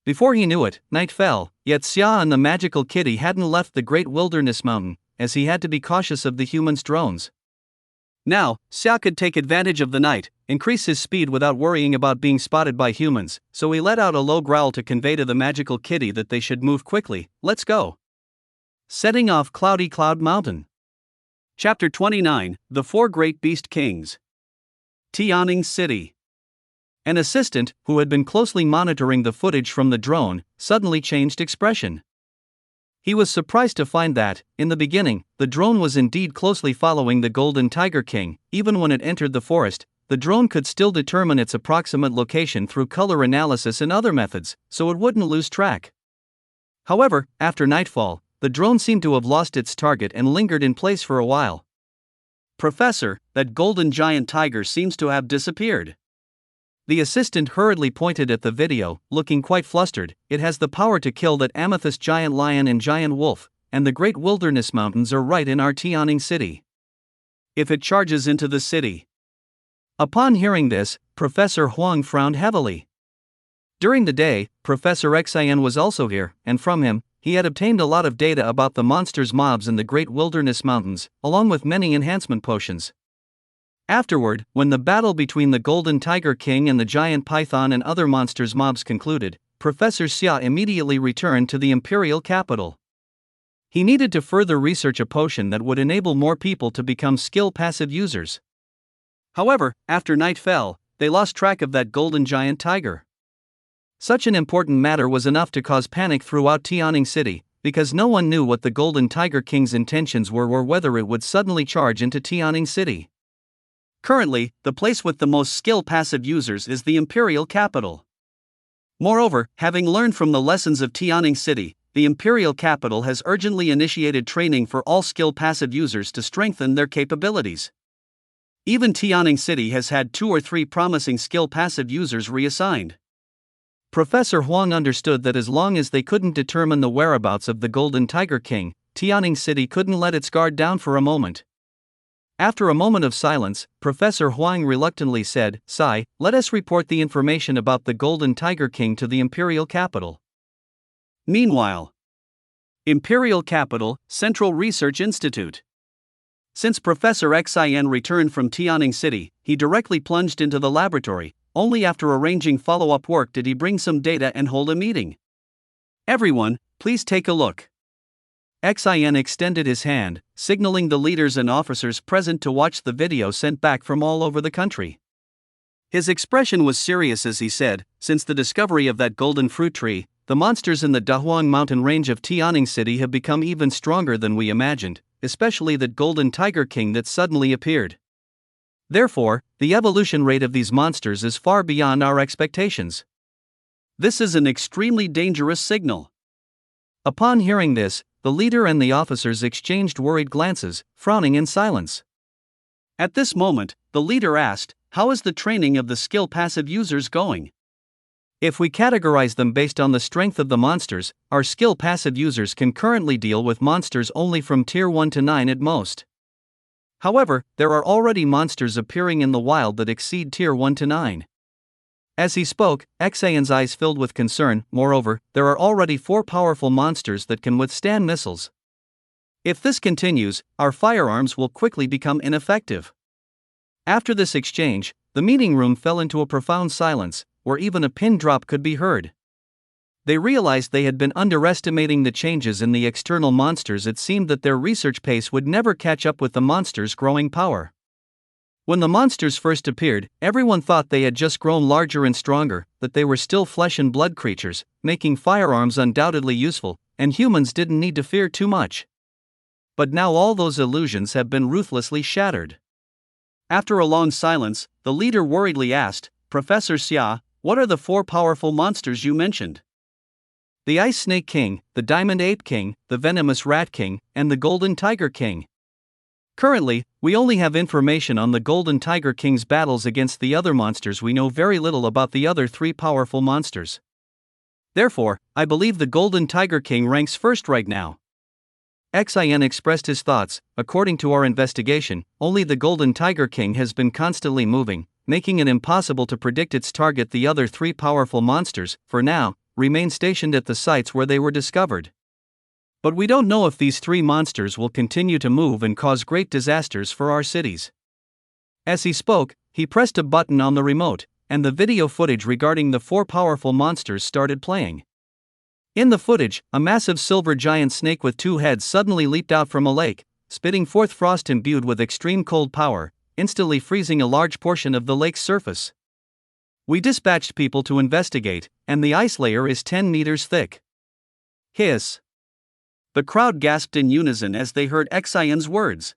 Before he knew it, night fell, yet Xia and the magical kitty hadn't left the great wilderness mountain, as he had to be cautious of the humans' drones. Now, Xia could take advantage of the night, increase his speed without worrying about being spotted by humans, so he let out a low growl to convey to the magical kitty that they should move quickly. Let's go. Setting off Cloudy Cloud Mountain. Chapter 29, The Four Great Beast Kings. Taming City. An assistant, who had been closely monitoring the footage from the drone, suddenly changed expression. He was surprised to find that, in the beginning, the drone was indeed closely following the Golden Tiger King. Even when it entered the forest, the drone could still determine its approximate location through color analysis and other methods, so it wouldn't lose track. However, after nightfall, the drone seemed to have lost its target and lingered in place for a while. Professor, that golden giant tiger seems to have disappeared. The assistant hurriedly pointed at the video, looking quite flustered. It has the power to kill that amethyst giant lion and giant wolf, and the great wilderness mountains are right in our Taming city. If it charges into the city. Upon hearing this, Professor Huang frowned heavily. During the day, Professor Xian was also here, and from him, he had obtained a lot of data about the monsters mobs in the great wilderness mountains, along with many enhancement potions. Afterward, when the battle between the Golden Tiger King and the giant python and other monsters mobs concluded, Professor Xia immediately returned to the imperial capital. He needed to further research a potion that would enable more people to become skill passive users. However, after night fell, they lost track of that golden giant tiger. Such an important matter was enough to cause panic throughout Taming City, because no one knew what the Golden Tiger King's intentions were or whether it would suddenly charge into Taming City. Currently, the place with the most skill-passive users is the imperial capital. Moreover, having learned from the lessons of Taming City, the imperial capital has urgently initiated training for all skill-passive users to strengthen their capabilities. Even Taming City has had 2 or 3 promising skill-passive users reassigned. Professor Huang understood that as long as they couldn't determine the whereabouts of the Golden Tiger King, Taming City couldn't let its guard down for a moment. After a moment of silence, Professor Huang reluctantly said, "Sai, let us report the information about the Golden Tiger King to the imperial capital." Meanwhile, Imperial Capital, Central Research Institute. Since Professor Xian returned from Taming City, he directly plunged into the laboratory. Only after arranging follow-up work did he bring some data and hold a meeting. "Everyone, please take a look." Xian extended his hand, signaling the leaders and officers present to watch the video sent back from all over the country. His expression was serious as he said, "Since the discovery of that golden fruit tree, the monsters in the Dahuang mountain range of Taming City have become even stronger than we imagined, especially that Golden Tiger King that suddenly appeared. Therefore, the evolution rate of these monsters is far beyond our expectations. This is an extremely dangerous signal." Upon hearing this, the leader and the officers exchanged worried glances, frowning in silence. At this moment, the leader asked, "How is the training of the skill-passive users going?" "If we categorize them based on the strength of the monsters, our skill-passive users can currently deal with monsters only from Tier 1 to 9 at most. However, there are already monsters appearing in the wild that exceed Tier 1 to 9. As he spoke, Xian's eyes filled with concern. Moreover, there are already 4 powerful monsters that can withstand missiles. If this continues, our firearms will quickly become ineffective. After this exchange, the meeting room fell into a profound silence, where even a pin drop could be heard. They realized they had been underestimating the changes in the external monsters. It seemed that their research pace would never catch up with the monsters' growing power. When the monsters first appeared, everyone thought they had just grown larger and stronger, that they were still flesh and blood creatures, making firearms undoubtedly useful, and humans didn't need to fear too much. But now all those illusions have been ruthlessly shattered. After a long silence, the leader worriedly asked, "Professor Xia, what are the 4 powerful monsters you mentioned?" "The Ice Snake King, the Diamond Ape King, the Venomous Rat King, and the Golden Tiger King. Currently, we only have information on the Golden Tiger King's battles against the other monsters. We know very little about the other 3 powerful monsters. Therefore, I believe the Golden Tiger King ranks first right now." Xian expressed his thoughts. "According to our investigation, only the Golden Tiger King has been constantly moving, making it impossible to predict its target. The other 3 powerful monsters, for now, remain stationed at the sites where they were discovered. But we don't know if these 3 monsters will continue to move and cause great disasters for our cities. As he spoke, he pressed a button on the remote, and the video footage regarding the 4 powerful monsters started playing. In the footage, a massive silver giant snake with 2 heads suddenly leaped out from a lake, spitting forth frost imbued with extreme cold power, instantly freezing a large portion of the lake's surface. We dispatched people to investigate, and the ice layer is 10 meters thick. Hiss! The crowd gasped in unison as they heard Xian's words.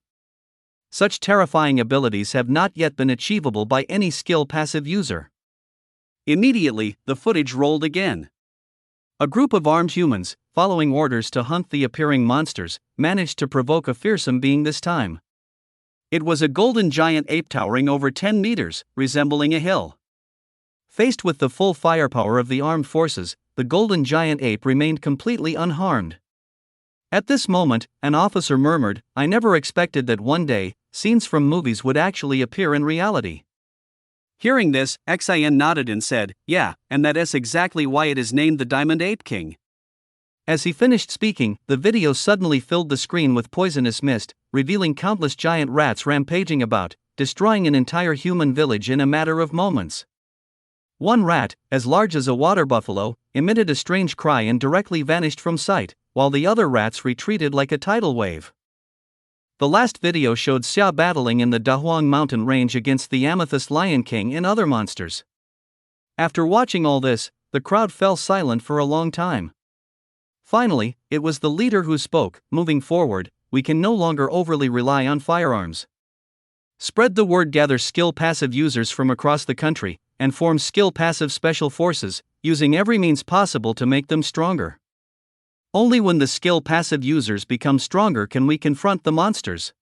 Such terrifying abilities have not yet been achievable by any skill passive user. Immediately, the footage rolled again. A group of armed humans, following orders to hunt the appearing monsters, managed to provoke a fearsome being this time. It was a golden giant ape towering over 10 meters, resembling a hill. Faced with the full firepower of the armed forces, the golden giant ape remained completely unharmed. At this moment, an officer murmured, "I never expected that one day, scenes from movies would actually appear in reality." Hearing this, Xian nodded and said, "Yeah, and that's exactly why it is named the Diamond Ape King." As he finished speaking, the video suddenly filled the screen with poisonous mist, revealing countless giant rats rampaging about, destroying an entire human village in a matter of moments. One rat, as large as a water buffalo, emitted a strange cry and directly vanished from sight, while the other rats retreated like a tidal wave. The last video showed Xia battling in the Dahuang mountain range against the Amethyst Lion King and other monsters. After watching all this, the crowd fell silent for a long time. Finally, it was the leader who spoke. "Moving forward, we can no longer overly rely on firearms. Spread the word, gather skill passive users from across the country, and form skill passive special forces, using every means possible to make them stronger. Only when the skill passive users become stronger can we confront the monsters."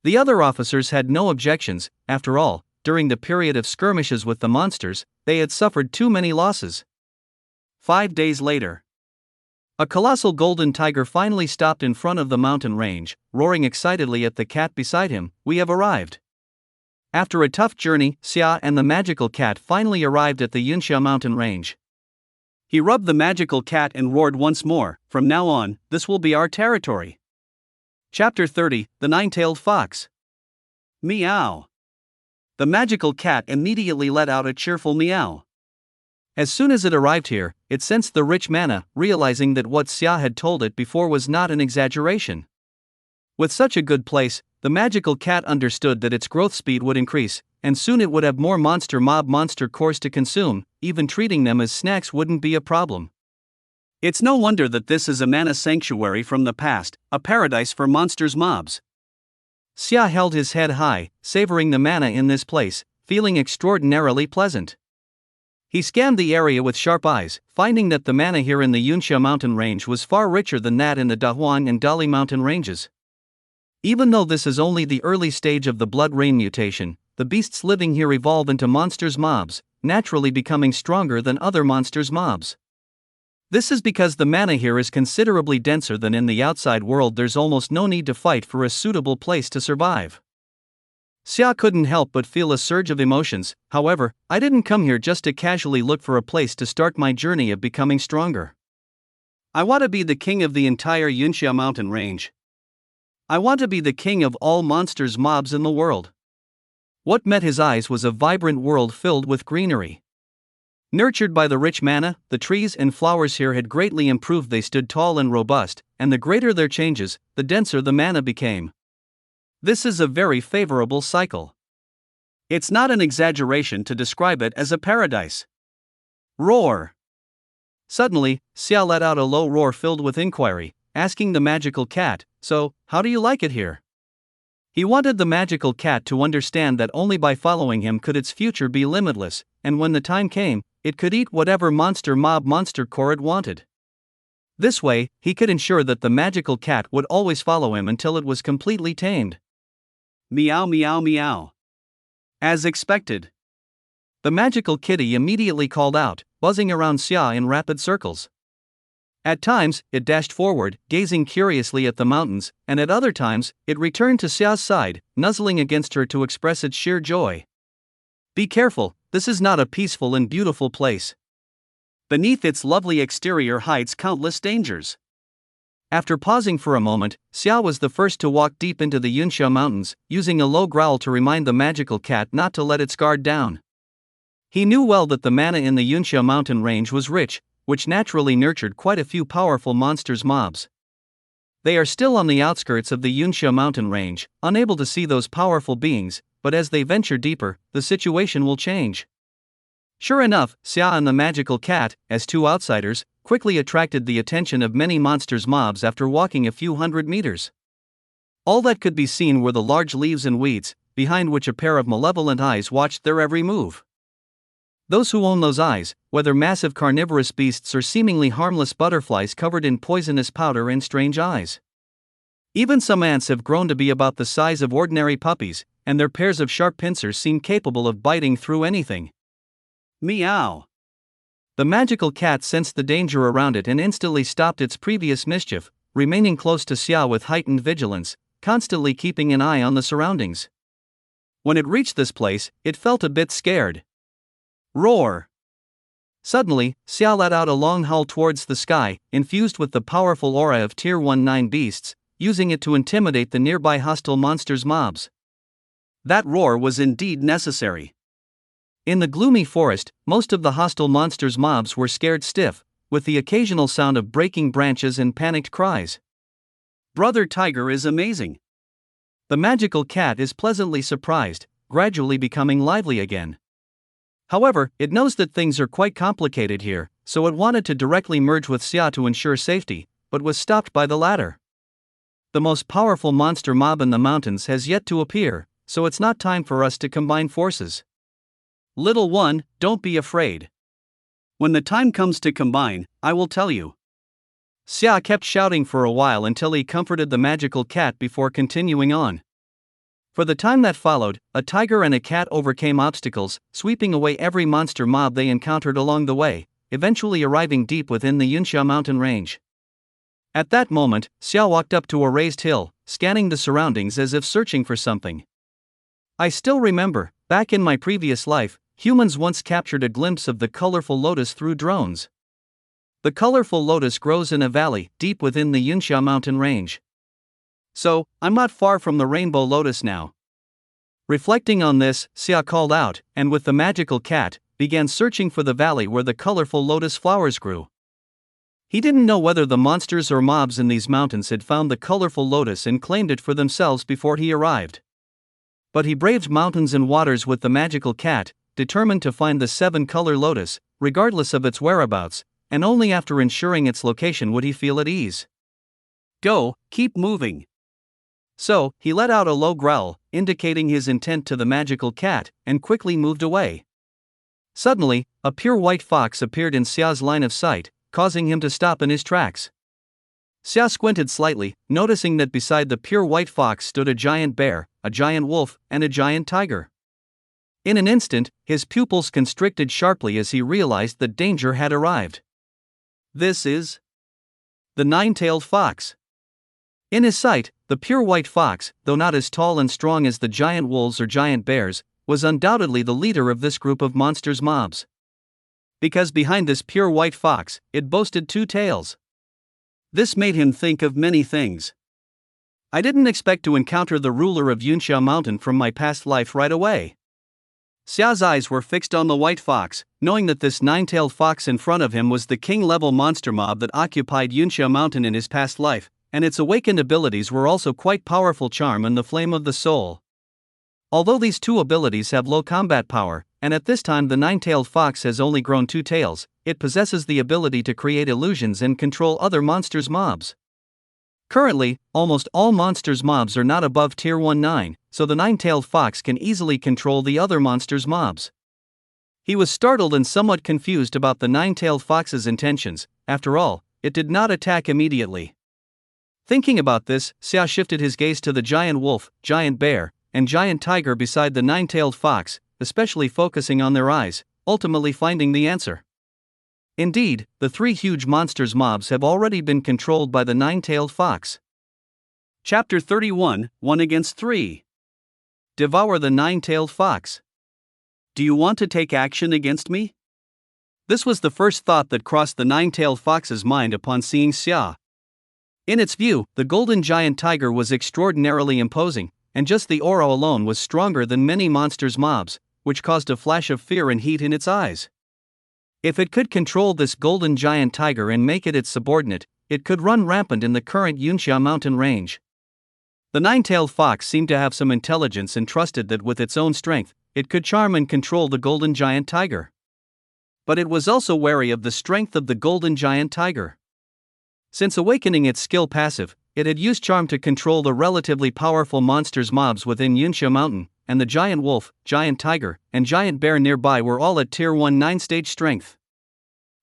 The other officers had no objections. After all, during the period of skirmishes with the monsters, they had suffered too many losses. 5 days later, a colossal golden tiger finally stopped in front of the mountain range, roaring excitedly at the cat beside him. "We have arrived." After a tough journey, Xia and the magical cat finally arrived at the Yunxia mountain range. He rubbed the magical cat and roared once more, "From now on, this will be our territory." Chapter 30, The Nine-Tailed Fox. Meow. The magical cat immediately let out a cheerful meow. As soon as it arrived here, it sensed the rich mana, realizing that what Xia had told it before was not an exaggeration. With such a good place, the magical cat understood that its growth speed would increase, and soon it would have more monster cores to consume. Even treating them as snacks wouldn't be a problem. It's no wonder that this is a mana sanctuary from the past, a paradise for monsters mobs. Xia held his head high, savoring the mana in this place, feeling extraordinarily pleasant. He scanned the area with sharp eyes, finding that the mana here in the Yunxia mountain range was far richer than that in the Dahuang and Dali mountain ranges. Even though this is only the early stage of the blood rain mutation, the beasts living here evolve into monsters mobs, naturally becoming stronger than other monsters mobs. This is because the mana here is considerably denser than in the outside world. There's almost no need to fight for a suitable place to survive. Xia couldn't help but feel a surge of emotions. "However, I didn't come here just to casually look for a place to start my journey of becoming stronger. I want to be the king of the entire Yunxia mountain range. I want to be the king of all monsters mobs in the world." What met his eyes was a vibrant world filled with greenery. Nurtured by the rich mana, the trees and flowers here had greatly improved. They stood tall and robust, and the greater their changes, the denser the mana became. This is a very favorable cycle. It's not an exaggeration to describe it as a paradise. Roar! Suddenly, Xia let out a low roar filled with inquiry, asking the magical cat, "So, how do you like it here?" He wanted the magical cat to understand that only by following him could its future be limitless, and when the time came, it could eat whatever monster core it wanted. This way, he could ensure that the magical cat would always follow him until it was completely tamed. Meow meow meow. As expected, the magical kitty immediately called out, buzzing around Xia in rapid circles. At times, it dashed forward, gazing curiously at the mountains, and at other times, it returned to Xia's side, nuzzling against her to express its sheer joy. "Be careful, this is not a peaceful and beautiful place. Beneath its lovely exterior hides countless dangers. After pausing for a moment, Xiao was the first to walk deep into the Yunxia Mountains, using a low growl to remind the magical cat not to let its guard down. He knew well that the mana in the Yunxia mountain range was rich, which naturally nurtured quite a few powerful monsters mobs. They are still on the outskirts of the Yunxia mountain range, unable to see those powerful beings, but as they venture deeper, the situation will change. Sure enough, Xia and the magical cat, as two outsiders, quickly attracted the attention of many monsters mobs after walking a few hundred meters. All that could be seen were the large leaves and weeds, behind which a pair of malevolent eyes watched their every move. Those who own those eyes, whether massive carnivorous beasts or seemingly harmless butterflies covered in poisonous powder and strange eyes. Even some ants have grown to be about the size of ordinary puppies, and their pairs of sharp pincers seem capable of biting through anything. Meow. The magical cat sensed the danger around it and instantly stopped its previous mischief, remaining close to Xia with heightened vigilance, constantly keeping an eye on the surroundings. When it reached this place, it felt a bit scared. Roar! Suddenly, Xia let out a long howl towards the sky, infused with the powerful aura of Tier 19 beasts, using it to intimidate the nearby hostile monsters mobs. That roar was indeed necessary. In the gloomy forest, most of the hostile monsters mobs were scared stiff, with the occasional sound of breaking branches and panicked cries. Brother Tiger is amazing. The magical cat is pleasantly surprised, gradually becoming lively again. However, it knows that things are quite complicated here, so it wanted to directly merge with Xia to ensure safety, but was stopped by the latter. The most powerful monster mob in the mountains has yet to appear, so it's not time for us to combine forces. Little one, don't be afraid. When the time comes to combine, I will tell you. Xia kept shouting for a while until he comforted the magical cat before continuing on. For the time that followed, a tiger and a cat overcame obstacles, sweeping away every monster mob they encountered along the way, eventually arriving deep within the Yunxia mountain range. At that moment, Xia walked up to a raised hill, scanning the surroundings as if searching for something. I still remember, back in my previous life, humans once captured a glimpse of the colorful lotus through drones. The colorful lotus grows in a valley deep within the Yunxia mountain range. So, I'm not far from the rainbow lotus now. Reflecting on this, Xia called out, and with the magical cat, began searching for the valley where the colorful lotus flowers grew. He didn't know whether the monsters or mobs in these mountains had found the colorful lotus and claimed it for themselves before he arrived. But he braved mountains and waters with the magical cat, determined to find the 7-color lotus, regardless of its whereabouts, and only after ensuring its location would he feel at ease. Go, keep moving. So, he let out a low growl, indicating his intent to the magical cat, and quickly moved away. Suddenly, a pure white fox appeared in Xia's line of sight, causing him to stop in his tracks. Xia squinted slightly, noticing that beside the pure white fox stood a giant bear, a giant wolf, and a giant tiger. In an instant, his pupils constricted sharply as he realized that danger had arrived. This is the 9-tailed fox. In his sight, the pure white fox, though not as tall and strong as the giant wolves or giant bears, was undoubtedly the leader of this group of monsters mobs. Because behind this pure white fox, it boasted 2 tails. This made him think of many things. I didn't expect to encounter the ruler of Yunxia Mountain from my past life right away. Xia's eyes were fixed on the white fox, knowing that this 9-tailed fox in front of him was the king-level monster mob that occupied Yunxia Mountain in his past life, and its awakened abilities were also quite powerful: charm and the flame of the soul. Although these 2 abilities have low combat power, and at this time the 9-tailed fox has only grown 2 tails, it possesses the ability to create illusions and control other monsters mobs. Currently, almost all monsters mobs are not above Tier 19, so the 9-tailed fox can easily control the other monsters mobs. He was startled and somewhat confused about the 9-tailed fox's intentions. After all, it did not attack immediately. Thinking about this, Xia shifted his gaze to the giant wolf, giant bear, and giant tiger beside the 9-tailed fox, especially focusing on their eyes, ultimately finding the answer. Indeed, the 3 huge monsters mobs have already been controlled by the 9-tailed fox. Chapter 31, 1 against 3. Devour the 9-tailed fox. Do you want to take action against me? This was the first thought that crossed the nine-tailed fox's mind upon seeing Xia. In its view, the golden giant tiger was extraordinarily imposing, and just the aura alone was stronger than many monsters' mobs, which caused a flash of fear and heat in its eyes. If it could control this golden giant tiger and make it its subordinate, it could run rampant in the current Yunxia mountain range. The nine-tailed fox seemed to have some intelligence and trusted that with its own strength, it could charm and control the golden giant tiger. But it was also wary of the strength of the golden giant tiger. Since awakening its skill passive, it had used charm to control the relatively powerful monsters mobs within Yunxia Mountain, and the giant wolf, giant tiger, and giant bear nearby were all at Tier 1 9-stage strength.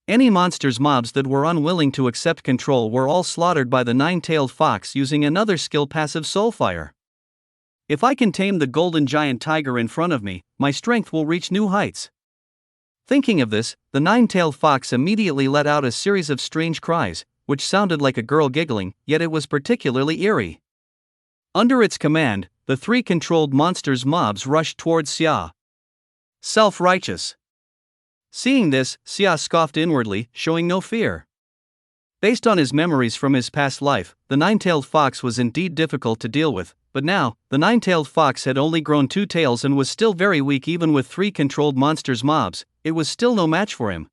Any monsters mobs that were unwilling to accept control were all slaughtered by the nine-tailed fox using another skill passive Soulfire. If I can tame the golden giant tiger in front of me, my strength will reach new heights. Thinking of this, the nine-tailed fox immediately let out a series of strange cries, which sounded like a girl giggling, yet it was particularly eerie. Under its command, the three controlled monsters mobs rushed towards Xia. Self-righteous. Seeing this, Xia scoffed inwardly, showing no fear. Based on his memories from his past life, the nine-tailed fox was indeed difficult to deal with, but now, the nine-tailed fox had only grown 2 tails and was still very weak even with 3 controlled monsters mobs. It was still no match for him.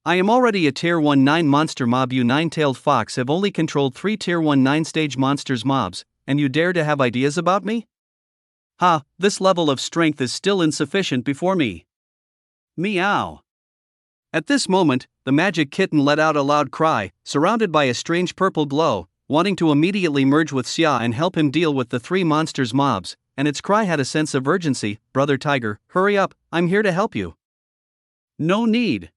I am already a Tier 1 9 monster mob. You nine-tailed fox have only controlled 3 Tier 1 9-stage monsters mobs, and you dare to have ideas about me? Ha, this level of strength is still insufficient before me. Meow. At this moment, the magic kitten let out a loud cry, surrounded by a strange purple glow, wanting to immediately merge with Xia and help him deal with the 3 monsters mobs, and its cry had a sense of urgency. Brother Tiger, hurry up, I'm here to help you. No need.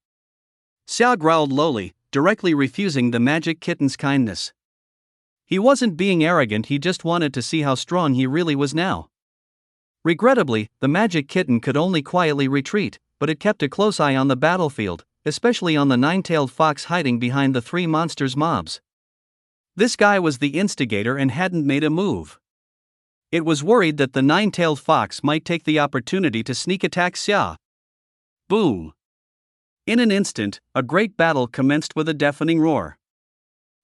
Xia growled lowly, directly refusing the magic kitten's kindness. He wasn't being arrogant, he just wanted to see how strong he really was now. Regrettably, the magic kitten could only quietly retreat, but it kept a close eye on the battlefield, especially on the nine-tailed fox hiding behind the 3 monsters mobs. This guy was the instigator and hadn't made a move. It was worried that the nine-tailed fox might take the opportunity to sneak attack Xia. Boom! In an instant, a great battle commenced with a deafening roar.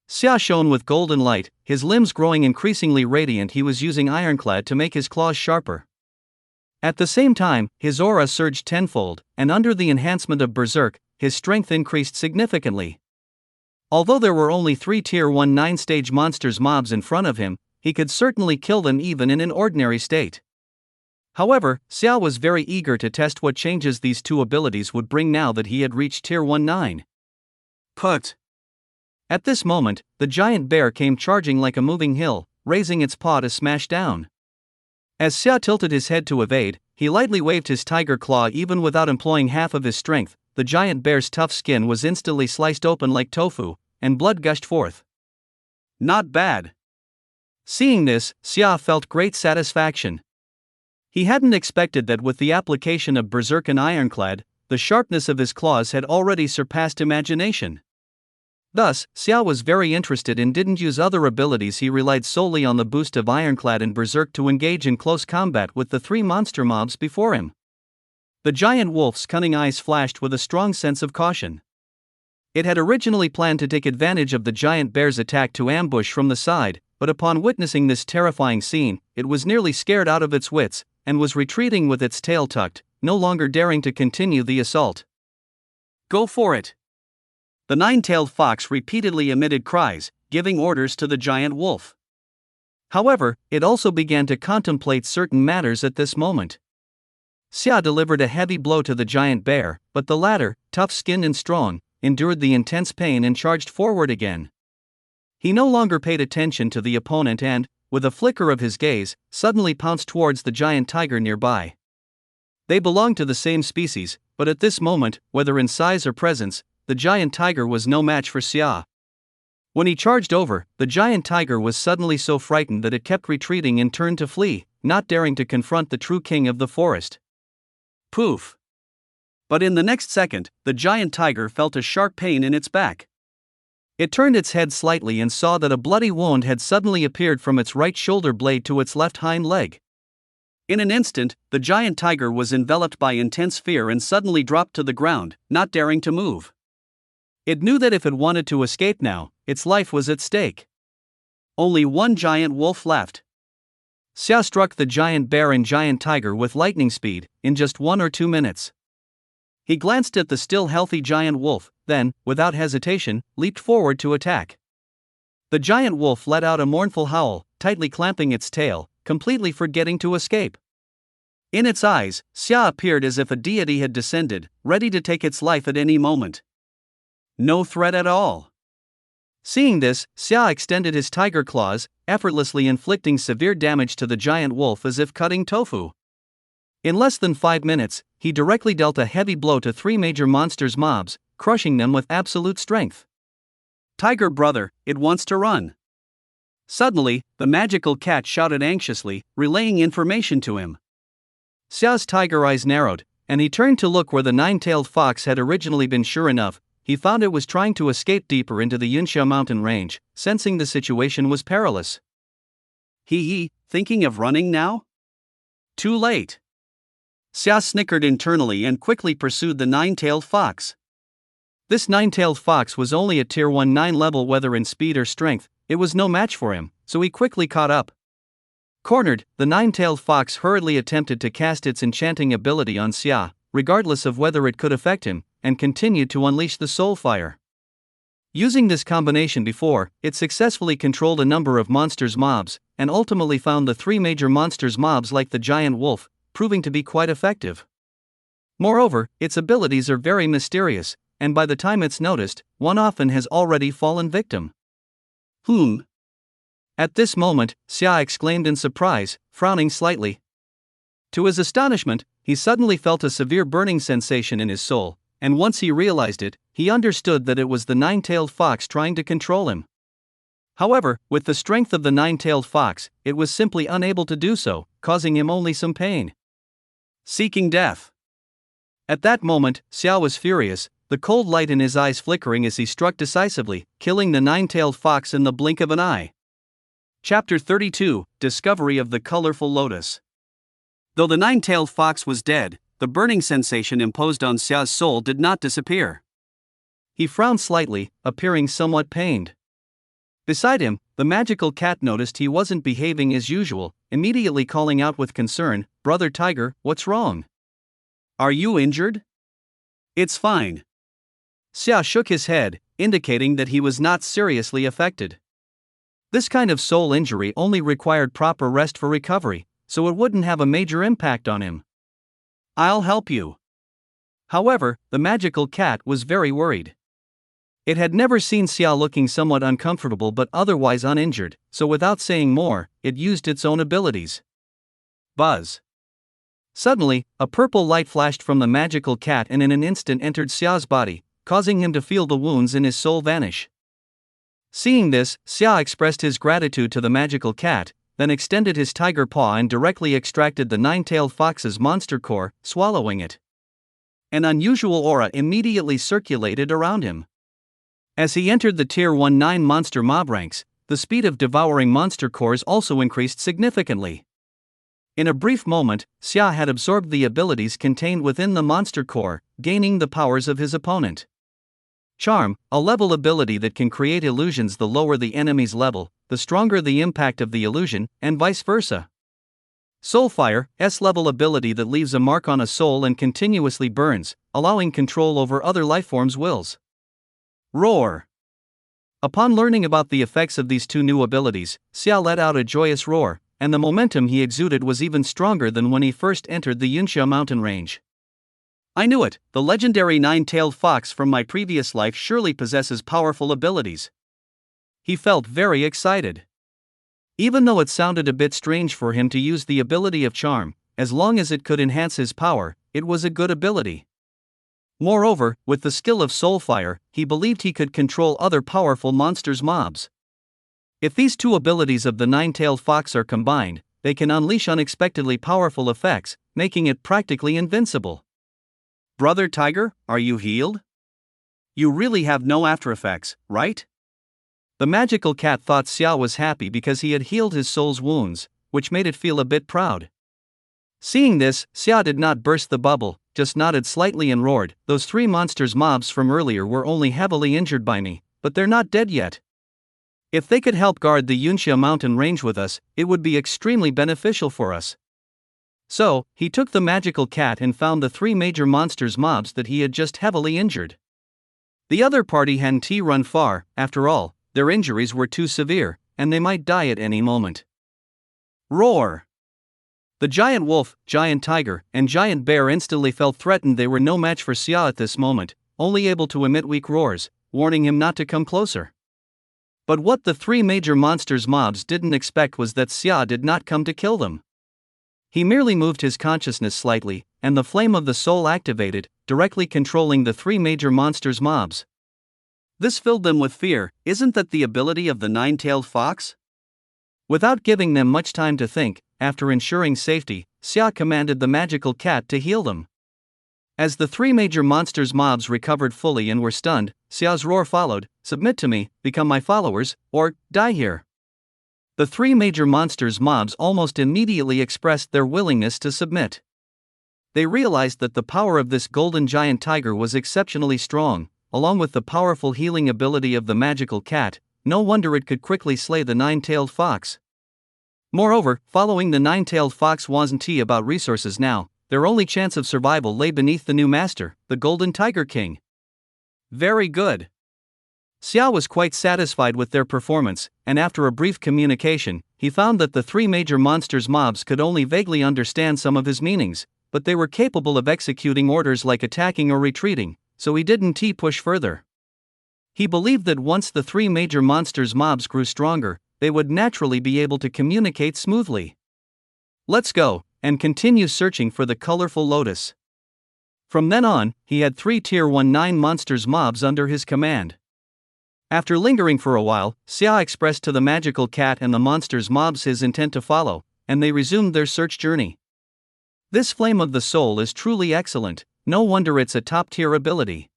Xia shone with golden light, his limbs growing increasingly radiant. He was using ironclad to make his claws sharper. At the same time, his aura surged tenfold, and under the enhancement of Berserk, his strength increased significantly. Although there were only 3 Tier 1 9-stage monsters mobs in front of him, he could certainly kill them even in an ordinary state. However, Xia was very eager to test what changes these 2 abilities would bring now that he had reached Tier 1 9. Put! At this moment, the giant bear came charging like a moving hill, raising its paw to smash down. As Xia tilted his head to evade, he lightly waved his tiger claw. Even without employing half of his strength, the giant bear's tough skin was instantly sliced open like tofu, and blood gushed forth. Not bad. Seeing this, Xia felt great satisfaction. He hadn't expected that with the application of Berserk and Ironclad, the sharpness of his claws had already surpassed imagination. Thus, Xia was very interested and didn't use other abilities. He relied solely on the boost of Ironclad and Berserk to engage in close combat with the 3 monster mobs before him. The giant wolf's cunning eyes flashed with a strong sense of caution. It had originally planned to take advantage of the giant bear's attack to ambush from the side, but upon witnessing this terrifying scene, it was nearly scared out of its wits, and was retreating with its tail tucked, no longer daring to continue the assault. Go for it! The nine-tailed fox repeatedly emitted cries, giving orders to the giant wolf. However, it also began to contemplate certain matters at this moment. Xia delivered a heavy blow to the giant bear, but the latter, tough-skinned and strong, endured the intense pain and charged forward again. He no longer paid attention to the opponent and, with a flicker of his gaze, suddenly pounced towards the giant tiger nearby. They belonged to the same species, but at this moment, whether in size or presence, the giant tiger was no match for Xia. When he charged over, the giant tiger was suddenly so frightened that it kept retreating and turned to flee, not daring to confront the true king of the forest. Poof! But in the next second, the giant tiger felt a sharp pain in its back. It turned its head slightly and saw that a bloody wound had suddenly appeared from its right shoulder blade to its left hind leg. In an instant, the giant tiger was enveloped by intense fear and suddenly dropped to the ground, not daring to move. It knew that if it wanted to escape now, its life was at stake. Only one giant wolf left. Xia struck the giant bear and giant tiger with lightning speed, in just 1 or 2 minutes. He glanced at the still healthy giant wolf, then, without hesitation, leaped forward to attack. The giant wolf let out a mournful howl, tightly clamping its tail, completely forgetting to escape. In its eyes, Xia appeared as if a deity had descended, ready to take its life at any moment. No threat at all. Seeing this, Xia extended his tiger claws, effortlessly inflicting severe damage to the giant wolf as if cutting tofu. In less than 5 minutes, he directly dealt a heavy blow to 3 major monsters' mobs, crushing them with absolute strength. Tiger brother, it wants to run. Suddenly, the magical cat shouted anxiously, relaying information to him. Xia's tiger eyes narrowed, and he turned to look where the 9-tailed fox had originally been. Sure enough, he found it was trying to escape deeper into the Yunxia mountain range, sensing the situation was perilous. Thinking of running now? Too late. Xia snickered internally and quickly pursued the 9-tailed fox. This 9-tailed fox was only at tier 1-9 level, whether in speed or strength, it was no match for him, so he quickly caught up. Cornered, the 9-tailed fox hurriedly attempted to cast its enchanting ability on Xia, regardless of whether it could affect him, and continued to unleash the soul fire. Using this combination before, it successfully controlled a number of monsters' mobs, and ultimately found the 3 major monsters' mobs like the giant wolf, proving to be quite effective. Moreover, its abilities are very mysterious, and by the time it's noticed, one often has already fallen victim. At this moment, Xia exclaimed in surprise, frowning slightly. To his astonishment, he suddenly felt a severe burning sensation in his soul, and once he realized it, he understood that it was the 9-tailed fox trying to control him. However, with the strength of the 9-tailed fox, it was simply unable to do so, causing him only some pain. Seeking death. At that moment, Xia was furious, the cold light in his eyes flickering as he struck decisively, killing the 9-tailed fox in the blink of an eye. Chapter 32, Discovery of the Colorful Lotus. Though the 9-tailed fox was dead, the burning sensation imposed on Xia's soul did not disappear. He frowned slightly, appearing somewhat pained. Beside him, the magical cat noticed he wasn't behaving as usual, immediately calling out with concern, "Brother Tiger, what's wrong? Are you injured?" "It's fine." Xia shook his head, indicating that he was not seriously affected. This kind of soul injury only required proper rest for recovery, so it wouldn't have a major impact on him. "I'll help you." However, the magical cat was very worried. It had never seen Xia looking somewhat uncomfortable but otherwise uninjured, so without saying more, it used its own abilities. Buzz. Suddenly, a purple light flashed from the magical cat and in an instant entered Xia's body, causing him to feel the wounds in his soul vanish. Seeing this, Xia expressed his gratitude to the magical cat, then extended his tiger paw and directly extracted the 9-tailed fox's monster core, swallowing it. An unusual aura immediately circulated around him. As he entered the tier 1-9 monster mob ranks, the speed of devouring monster cores also increased significantly. In a brief moment, Xia had absorbed the abilities contained within the monster core, gaining the powers of his opponent. Charm, a level ability that can create illusions. The lower the enemy's level, the stronger the impact of the illusion, and vice versa. Soulfire, S-level ability that leaves a mark on a soul and continuously burns, allowing control over other lifeforms' wills. Roar. Upon learning about the effects of these 2 new abilities, Xia let out a joyous roar, and the momentum he exuded was even stronger than when he first entered the Yunxia mountain range. "I knew it, the legendary 9-tailed fox from my previous life surely possesses powerful abilities." He felt very excited. Even though it sounded a bit strange for him to use the ability of charm, as long as it could enhance his power, it was a good ability. Moreover, with the skill of Soulfire, he believed he could control other powerful monsters' mobs. If these 2 abilities of the 9-tailed fox are combined, they can unleash unexpectedly powerful effects, making it practically invincible. "Brother Tiger, are you healed? You really have no aftereffects, right?" The magical cat thought Xia was happy because he had healed his soul's wounds, which made it feel a bit proud. Seeing this, Xia did not burst the bubble, just nodded slightly and roared, "Those three monsters mobs from earlier were only heavily injured by me, but they're not dead yet. If they could help guard the Yunxia mountain range with us, it would be extremely beneficial for us." So, he took the magical cat and found the three major monsters mobs that he had just heavily injured. The other party hadn't run far, after all, their injuries were too severe, and they might die at any moment. Roar! The giant wolf, giant tiger, and giant bear instantly felt threatened. They were no match for Xia at this moment, only able to emit weak roars, warning him not to come closer. But what the three major monsters mobs didn't expect was that Xia did not come to kill them. He merely moved his consciousness slightly, and the flame of the soul activated, directly controlling the three major monsters mobs. This filled them with fear. Isn't that the ability of the nine-tailed fox? Without giving them much time to think, after ensuring safety, Xia commanded the magical cat to heal them. As the three major monsters mobs recovered fully and were stunned, Xia's roar followed, "Submit to me, become my followers, or die here." The three major monsters mobs almost immediately expressed their willingness to submit. They realized that the power of this golden giant tiger was exceptionally strong, along with the powerful healing ability of the magical cat. No wonder it could quickly slay the nine-tailed fox. Moreover, following the nine-tailed fox wasn't about resources now. Their only chance of survival lay beneath the new master, the Golden Tiger King. Very good. Xia was quite satisfied with their performance, and after a brief communication, he found that the three major monsters mobs could only vaguely understand some of his meanings, but they were capable of executing orders like attacking or retreating, so he didn't push further. He believed that once the three major monsters mobs grew stronger, they would naturally be able to communicate smoothly. Let's go, and continue searching for the colorful lotus. From then on, he had three Tier 19 monsters mobs under his command. After lingering for a while, Xia expressed to the magical cat and the monsters mobs his intent to follow, and they resumed their search journey. This flame of the soul is truly excellent, no wonder it's a top-tier ability.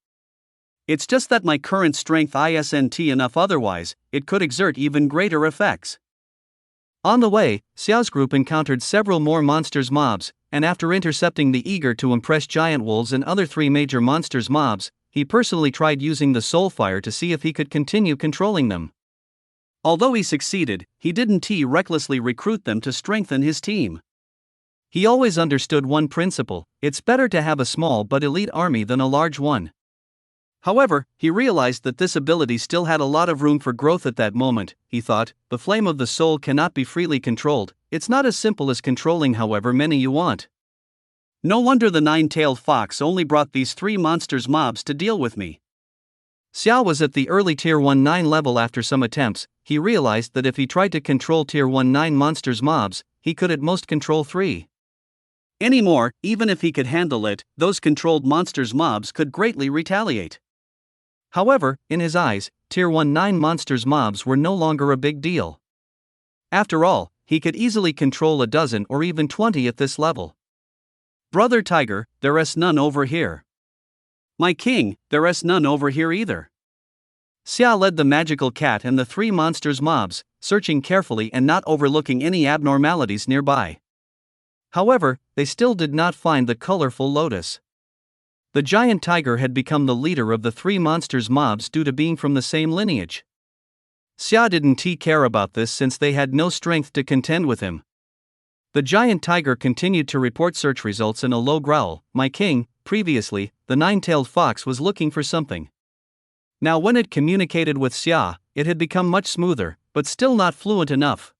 It's just that my current strength isn't enough, otherwise, it could exert even greater effects. On the way, Xiao's group encountered several more monsters mobs, and after intercepting the eager to impress giant wolves and other three major monsters mobs, he personally tried using the soul fire to see if he could continue controlling them. Although he succeeded, he didn't recklessly recruit them to strengthen his team. He always understood one principle: it's better to have a small but elite army than a large one. However, he realized that this ability still had a lot of room for growth at that moment. He thought, the flame of the soul cannot be freely controlled, it's not as simple as controlling however many you want. No wonder the nine-tailed fox only brought these three monsters mobs to deal with me. Xia was at the early Tier 19 level. After some attempts, he realized that if he tried to control Tier 19 monsters mobs, he could at most control 3. Anymore, even if he could handle it, those controlled monsters mobs could greatly retaliate. However, in his eyes, Tier 19 monsters mobs were no longer a big deal. After all, he could easily control a dozen or even 20 at this level. "Brother Tiger, there's none over here." "My king, there's none over here either." Xia led the magical cat and the three monsters mobs, searching carefully and not overlooking any abnormalities nearby. However, they still did not find the colorful lotus. The giant tiger had become the leader of the three monsters mobs due to being from the same lineage. Xia didn't care about this since they had no strength to contend with him. The giant tiger continued to report search results in a low growl. "My king, previously, the nine-tailed fox was looking for something. Now when it communicated with Xia, it had become much smoother, but still not fluent enough."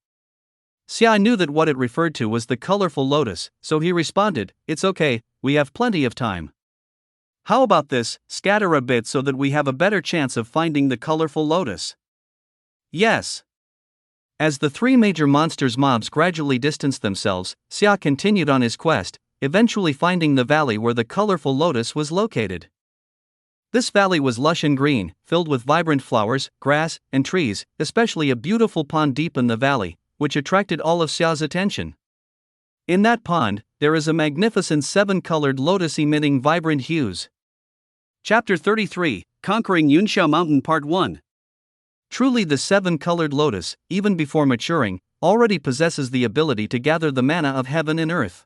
Xia knew that what it referred to was the colorful lotus, so he responded, "It's okay, we have plenty of time. How about this, scatter a bit so that we have a better chance of finding the colorful lotus?" "Yes." As the three major monsters mobs gradually distanced themselves, Xia continued on his quest, eventually finding the valley where the colorful lotus was located. This valley was lush and green, filled with vibrant flowers, grass, and trees, especially a beautiful pond deep in the valley, which attracted all of Xia's attention. In that pond, there is a magnificent seven-colored lotus emitting vibrant hues. Chapter 33, Conquering Yunxia Mountain Part 1. Truly the seven-colored lotus, even before maturing, already possesses the ability to gather the mana of heaven and earth.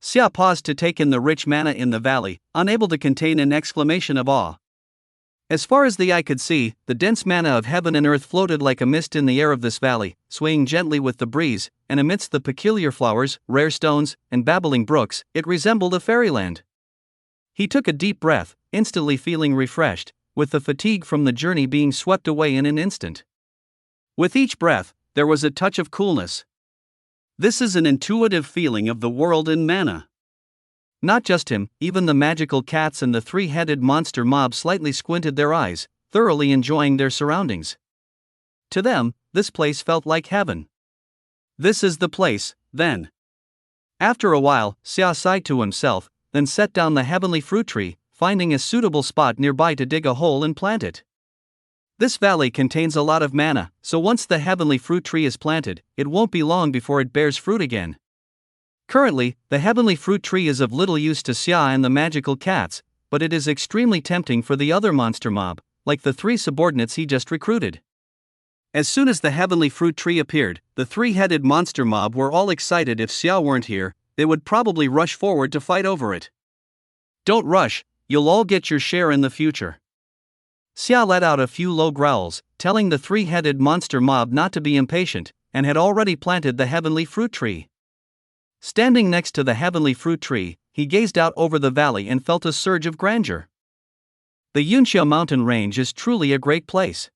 Xia paused to take in the rich mana in the valley, unable to contain an exclamation of awe. As far as the eye could see, the dense mana of heaven and earth floated like a mist in the air of this valley, swaying gently with the breeze, and amidst the peculiar flowers, rare stones, and babbling brooks, it resembled a fairyland. He took a deep breath, instantly feeling refreshed, with the fatigue from the journey being swept away in an instant. With each breath, there was a touch of coolness. This is an intuitive feeling of the world in mana. Not just him, even the magical cats and the three-headed monster mob slightly squinted their eyes, thoroughly enjoying their surroundings. To them, this place felt like heaven. This is the place, then. After a while, Xia sighed to himself, then set down the heavenly fruit tree, finding a suitable spot nearby to dig a hole and plant it. This valley contains a lot of mana, so once the heavenly fruit tree is planted, it won't be long before it bears fruit again. Currently, the heavenly fruit tree is of little use to Xia and the magical cats, but it is extremely tempting for the other monster mob, like the 3 subordinates he just recruited. As soon as the heavenly fruit tree appeared, the 3-headed monster mob were all excited. If Xia weren't here, they would probably rush forward to fight over it. Don't rush, you'll all get your share in the future. Xia let out a few low growls, telling the 3-headed monster mob not to be impatient, and had already planted the heavenly fruit tree. Standing next to the heavenly fruit tree, he gazed out over the valley and felt a surge of grandeur. The Yunxia mountain range is truly a great place.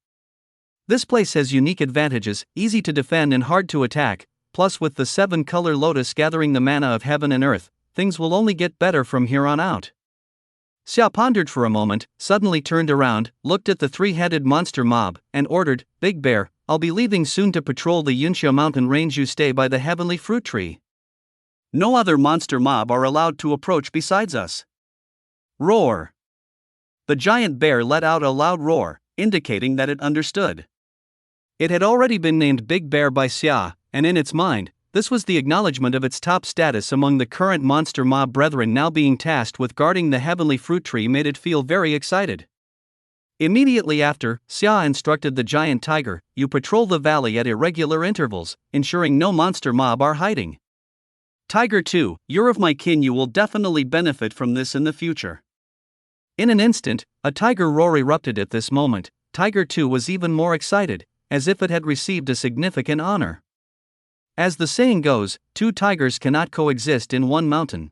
This place has unique advantages, easy to defend and hard to attack, plus with the 7-color lotus gathering the mana of heaven and earth, things will only get better from here on out. Xia pondered for a moment, suddenly turned around, looked at the 3-headed monster mob, and ordered, "Big Bear, I'll be leaving soon to patrol the Yunxia mountain range. You stay by the heavenly fruit tree. No other monster mob are allowed to approach besides us." Roar. The giant bear let out a loud roar, indicating that it understood. It had already been named Big Bear by Xia, and in its mind, this was the acknowledgement of its top status among the current monster mob brethren. Now being tasked with guarding the heavenly fruit tree made it feel very excited. Immediately after, Xia instructed the giant tiger, "You patrol the valley at irregular intervals, ensuring no monster mob are hiding. Tiger 2, you're of my kin. You will definitely benefit from this in the future." In an instant, a tiger roar erupted. At this moment, Tiger 2 was even more excited, as if it had received a significant honor. As the saying goes, 2 tigers cannot coexist in one mountain.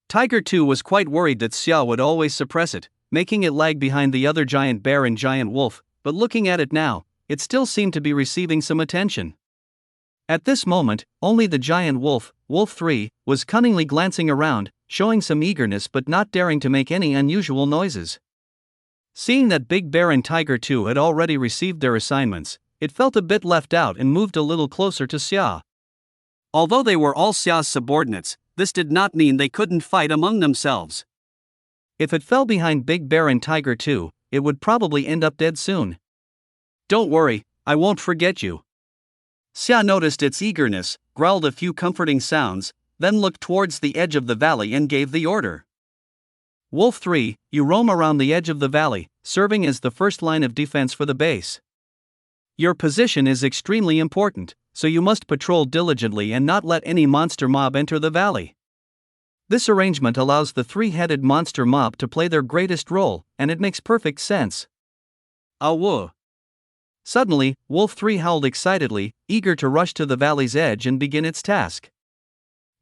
Tiger 2 was quite worried that Xia would always suppress it, making it lag behind the other giant bear and giant wolf, but looking at it now, it still seemed to be receiving some attention. At this moment, only the giant wolf, Wolf 3, was cunningly glancing around, showing some eagerness but not daring to make any unusual noises. Seeing that Big Bear and Tiger 2 had already received their assignments, it felt a bit left out and moved a little closer to Xia. Although they were all Xia's subordinates, this did not mean they couldn't fight among themselves. If it fell behind Big Bear and Tiger 2, it would probably end up dead soon. "Don't worry, I won't forget you." Xia noticed its eagerness, growled a few comforting sounds, then looked towards the edge of the valley and gave the order. "Wolf 3, you roam around the edge of the valley, serving as the first line of defense for the base. Your position is extremely important, so you must patrol diligently and not let any monster mob enter the valley." This arrangement allows the 3-headed monster mob to play their greatest role, and it makes perfect sense. Awoo. Suddenly, Wolf 3 howled excitedly, eager to rush to the valley's edge and begin its task.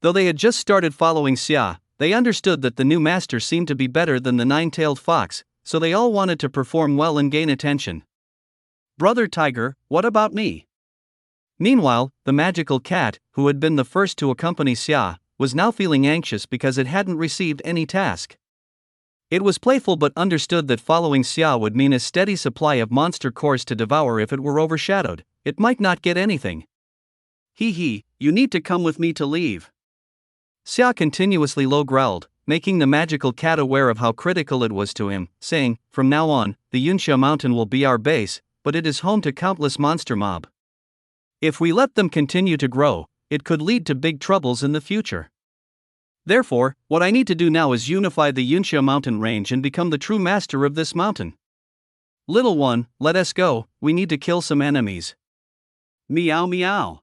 Though they had just started following Xia, they understood that the new master seemed to be better than the 9-tailed fox, so they all wanted to perform well and gain attention. "Brother Tiger, what about me?" Meanwhile, the magical cat, who had been the first to accompany Xia, was now feeling anxious because it hadn't received any task. It was playful but understood that following Xia would mean a steady supply of monster cores to devour. If it were overshadowed, it might not get anything. "Hee, you need to come with me to leave." Xia continuously low growled, making the magical cat aware of how critical it was to him, saying, "From now on, the Yunxia mountain will be our base, but it is home to countless monster mob. If we let them continue to grow, it could lead to big troubles in the future. Therefore, what I need to do now is unify the Yunxia mountain range and become the true master of this mountain. Little one, let us go, we need to kill some enemies." Meow meow.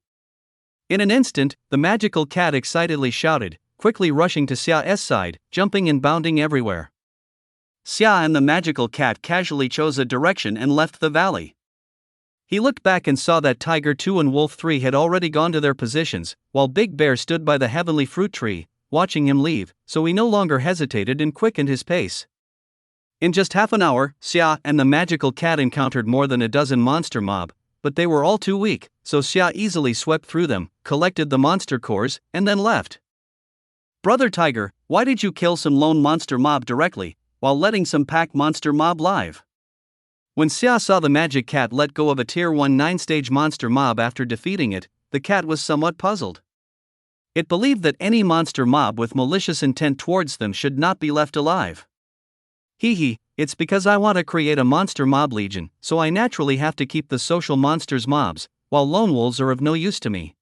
In an instant, the magical cat excitedly shouted, quickly rushing to Xia's side, jumping and bounding everywhere. Xia and the magical cat casually chose a direction and left the valley. He looked back and saw that Tiger 2 and Wolf 3 had already gone to their positions, while Big Bear stood by the heavenly fruit tree, watching him leave, so he no longer hesitated and quickened his pace. In just half an hour, Xia and the magical cat encountered more than a dozen monster mob, but they were all too weak, so Xia easily swept through them, collected the monster cores, and then left. Brother Tiger, why did you kill some lone monster mob directly, while letting some pack monster mob live? When Xia saw the magic cat let go of a tier 1 9-stage monster mob after defeating it, the cat was somewhat puzzled. It believed that any monster mob with malicious intent towards them should not be left alive. It's because I want to create a monster mob legion, so I naturally have to keep the social monsters mobs, while lone wolves are of no use to me.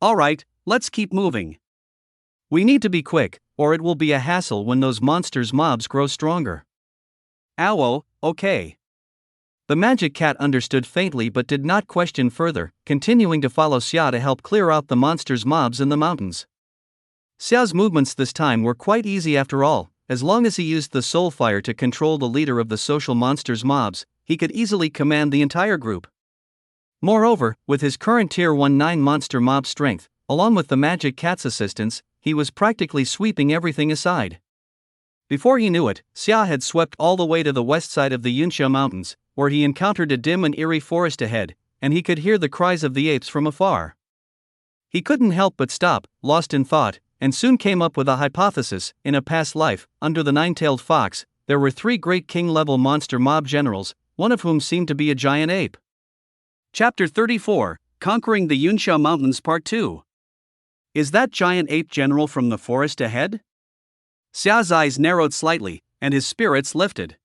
Alright, let's keep moving. We need to be quick, or it will be a hassle when those monsters mobs grow stronger. Ow, okay. The magic cat understood faintly but did not question further, continuing to follow Xia to help clear out the monsters mobs in the mountains. Xia's movements this time were quite easy after all. As long as he used the soul fire to control the leader of the social monsters mobs, he could easily command the entire group. Moreover, with his current tier 1-9 monster mob strength, along with the magic cat's assistance, he was practically sweeping everything aside. Before he knew it, Xia had swept all the way to the west side of the Yunxia Mountains, where he encountered a dim and eerie forest ahead, and he could hear the cries of the apes from afar. He couldn't help but stop, lost in thought, and soon came up with a hypothesis. In a past life, under the nine-tailed fox, there were 3 great king-level monster mob generals, one of whom seemed to be a giant ape. Chapter 34, Conquering the Yunxia Mountains Part 2. Is that giant ape general from the forest ahead? Xia's eyes narrowed slightly, and his spirits lifted.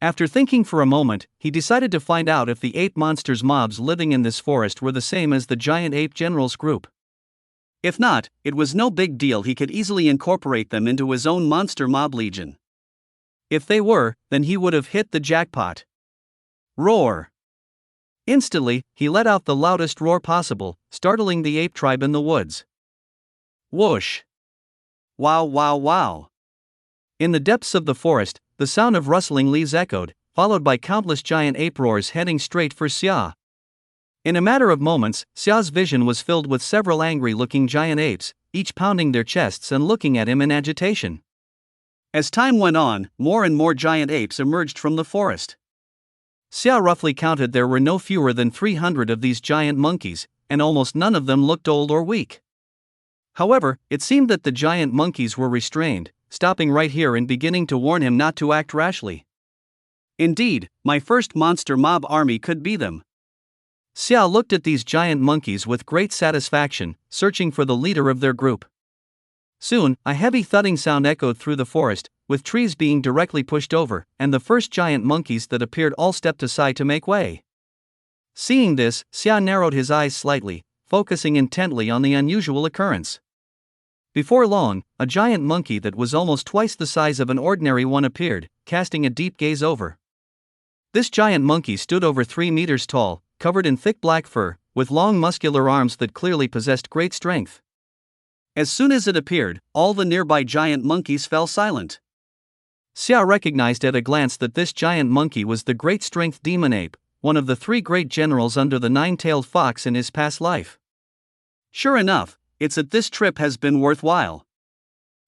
After thinking for a moment, he decided to find out if the ape monsters mobs living in this forest were the same as the giant ape generals group. If not, it was no big deal, he could easily incorporate them into his own monster mob legion. If they were, then he would have hit the jackpot. Roar! Instantly, he let out the loudest roar possible, startling the ape tribe in the woods. Whoosh! Wow, wow, wow! In the depths of the forest, the sound of rustling leaves echoed, followed by countless giant ape roars heading straight for Xia. In a matter of moments, Xia's vision was filled with several angry-looking giant apes, each pounding their chests and looking at him in agitation. As time went on, more and more giant apes emerged from the forest. Xia roughly counted there were no fewer than 300 of these giant monkeys, and almost none of them looked old or weak. However, it seemed that the giant monkeys were restrained, stopping right here and beginning to warn him not to act rashly. Indeed, my first monster mob army could be them. Xia looked at these giant monkeys with great satisfaction, searching for the leader of their group. Soon, a heavy thudding sound echoed through the forest, with trees being directly pushed over, and the first giant monkeys that appeared all stepped aside to make way. Seeing this, Xia narrowed his eyes slightly, focusing intently on the unusual occurrence. Before long, a giant monkey that was almost twice the size of an ordinary one appeared, casting a deep gaze over. This giant monkey stood over 3 meters tall, covered in thick black fur, with long muscular arms that clearly possessed great strength. As soon as it appeared, all the nearby giant monkeys fell silent. Xia recognized at a glance that this giant monkey was the great strength demon ape, one of the 3 great generals under the 9-tailed fox in his past life. Sure enough, it's that this trip has been worthwhile.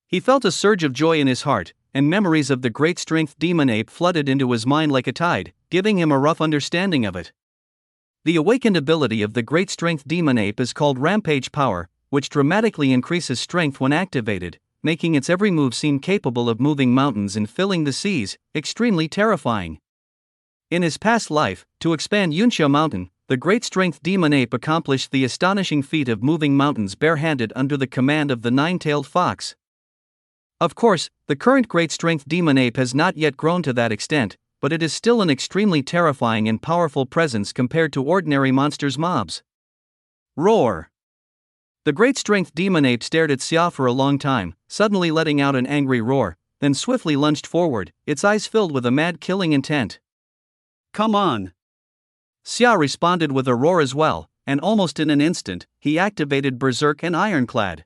He felt a surge of joy in his heart, and memories of the great strength demon ape flooded into his mind like a tide, giving him a rough understanding of it. The awakened ability of the great strength demon ape is called Rampage Power, which dramatically increases strength when activated, making its every move seem capable of moving mountains and filling the seas, extremely terrifying. In his past life, to expand Yunxia Mountain, the great strength demon ape accomplished the astonishing feat of moving mountains barehanded under the command of the 9-tailed fox. Of course, the current great strength demon ape has not yet grown to that extent, but it is still an extremely terrifying and powerful presence compared to ordinary monsters mobs. Roar! The great strength demon ape stared at Xia for a long time, suddenly letting out an angry roar, then swiftly lunged forward, its eyes filled with a mad killing intent. Come on! Xia responded with a roar as well, and almost in an instant, he activated Berserk and Ironclad.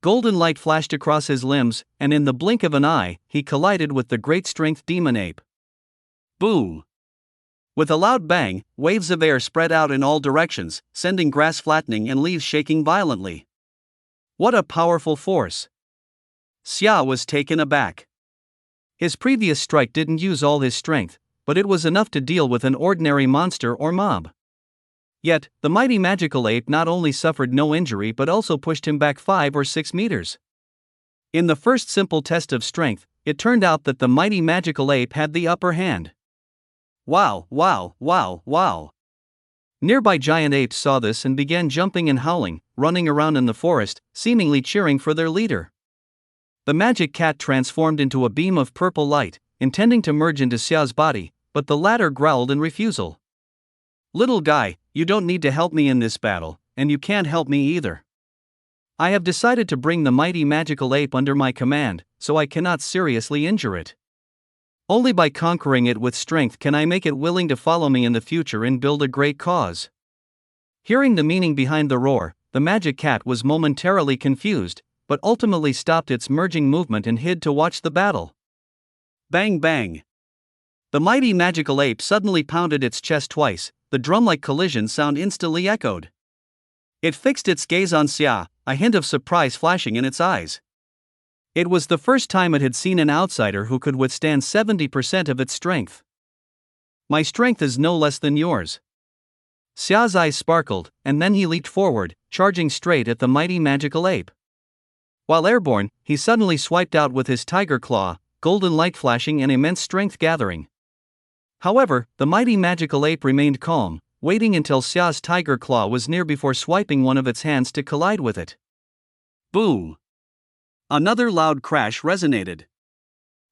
Golden light flashed across his limbs, and in the blink of an eye, he collided with the great strength demon ape. Boom! With a loud bang, waves of air spread out in all directions, sending grass flattening and leaves shaking violently. What a powerful force! Xia was taken aback. His previous strike didn't use all his strength, but it was enough to deal with an ordinary monster or mob. Yet, the mighty magical ape not only suffered no injury but also pushed him back 5 or 6 meters. In the first simple test of strength, it turned out that the mighty magical ape had the upper hand. Wow, wow, wow, wow. Nearby giant apes saw this and began jumping and howling, running around in the forest, seemingly cheering for their leader. The magic cat transformed into a beam of purple light, intending to merge into Xia's body, but the latter growled in refusal. Little guy, you don't need to help me in this battle, and you can't help me either. I have decided to bring the mighty magical ape under my command, so I cannot seriously injure it. Only by conquering it with strength can I make it willing to follow me in the future and build a great cause. Hearing the meaning behind the roar, the magic cat was momentarily confused, but ultimately stopped its merging movement and hid to watch the battle. Bang bang! The mighty magical ape suddenly pounded its chest twice, the drum-like collision sound instantly echoed. It fixed its gaze on Xia, a hint of surprise flashing in its eyes. It was the first time it had seen an outsider who could withstand 70% of its strength. My strength is no less than yours. Xia's eyes sparkled, and then he leaped forward, charging straight at the mighty magical ape. While airborne, he suddenly swiped out with his tiger claw, golden light flashing and immense strength gathering. However, the mighty magical ape remained calm, waiting until Xia's tiger claw was near before swiping one of its hands to collide with it. Boom! Another loud crash resonated.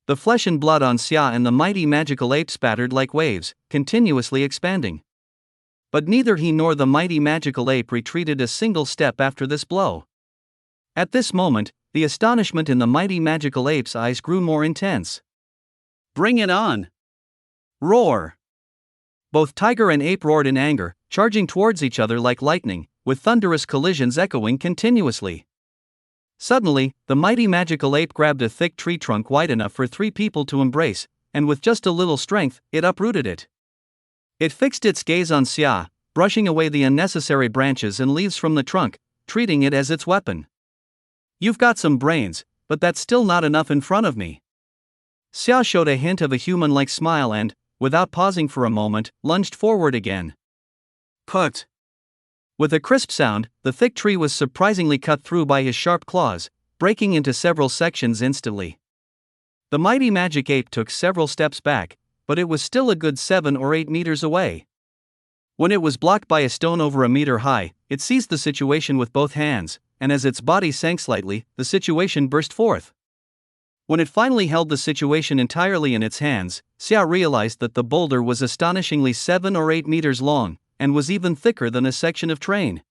The flesh and blood on Xia and the mighty magical ape spattered like waves, continuously expanding. But neither he nor the mighty magical ape retreated a single step after this blow. At this moment, the astonishment in the mighty magical ape's eyes grew more intense. Bring it on! Roar! Both tiger and ape roared in anger, charging towards each other like lightning, with thunderous collisions echoing continuously. Suddenly, the mighty magical ape grabbed a thick tree trunk wide enough for 3 people to embrace, and with just a little strength, it uprooted it. It fixed its gaze on Xia, brushing away the unnecessary branches and leaves from the trunk, treating it as its weapon. You've got some brains, but that's still not enough in front of me. Xia showed a hint of a human-like smile and, without pausing for a moment, lunged forward again. Put! With a crisp sound, the thick tree was surprisingly cut through by his sharp claws, breaking into several sections instantly. The mighty magic ape took several steps back, but it was still a good 7 or 8 meters away. When it was blocked by a stone over a meter high, it seized the situation with both hands, and as its body sank slightly, the situation burst forth. When it finally held the situation entirely in its hands, Xia realized that the boulder was astonishingly 7 or 8 meters long, and was even thicker than a section of train.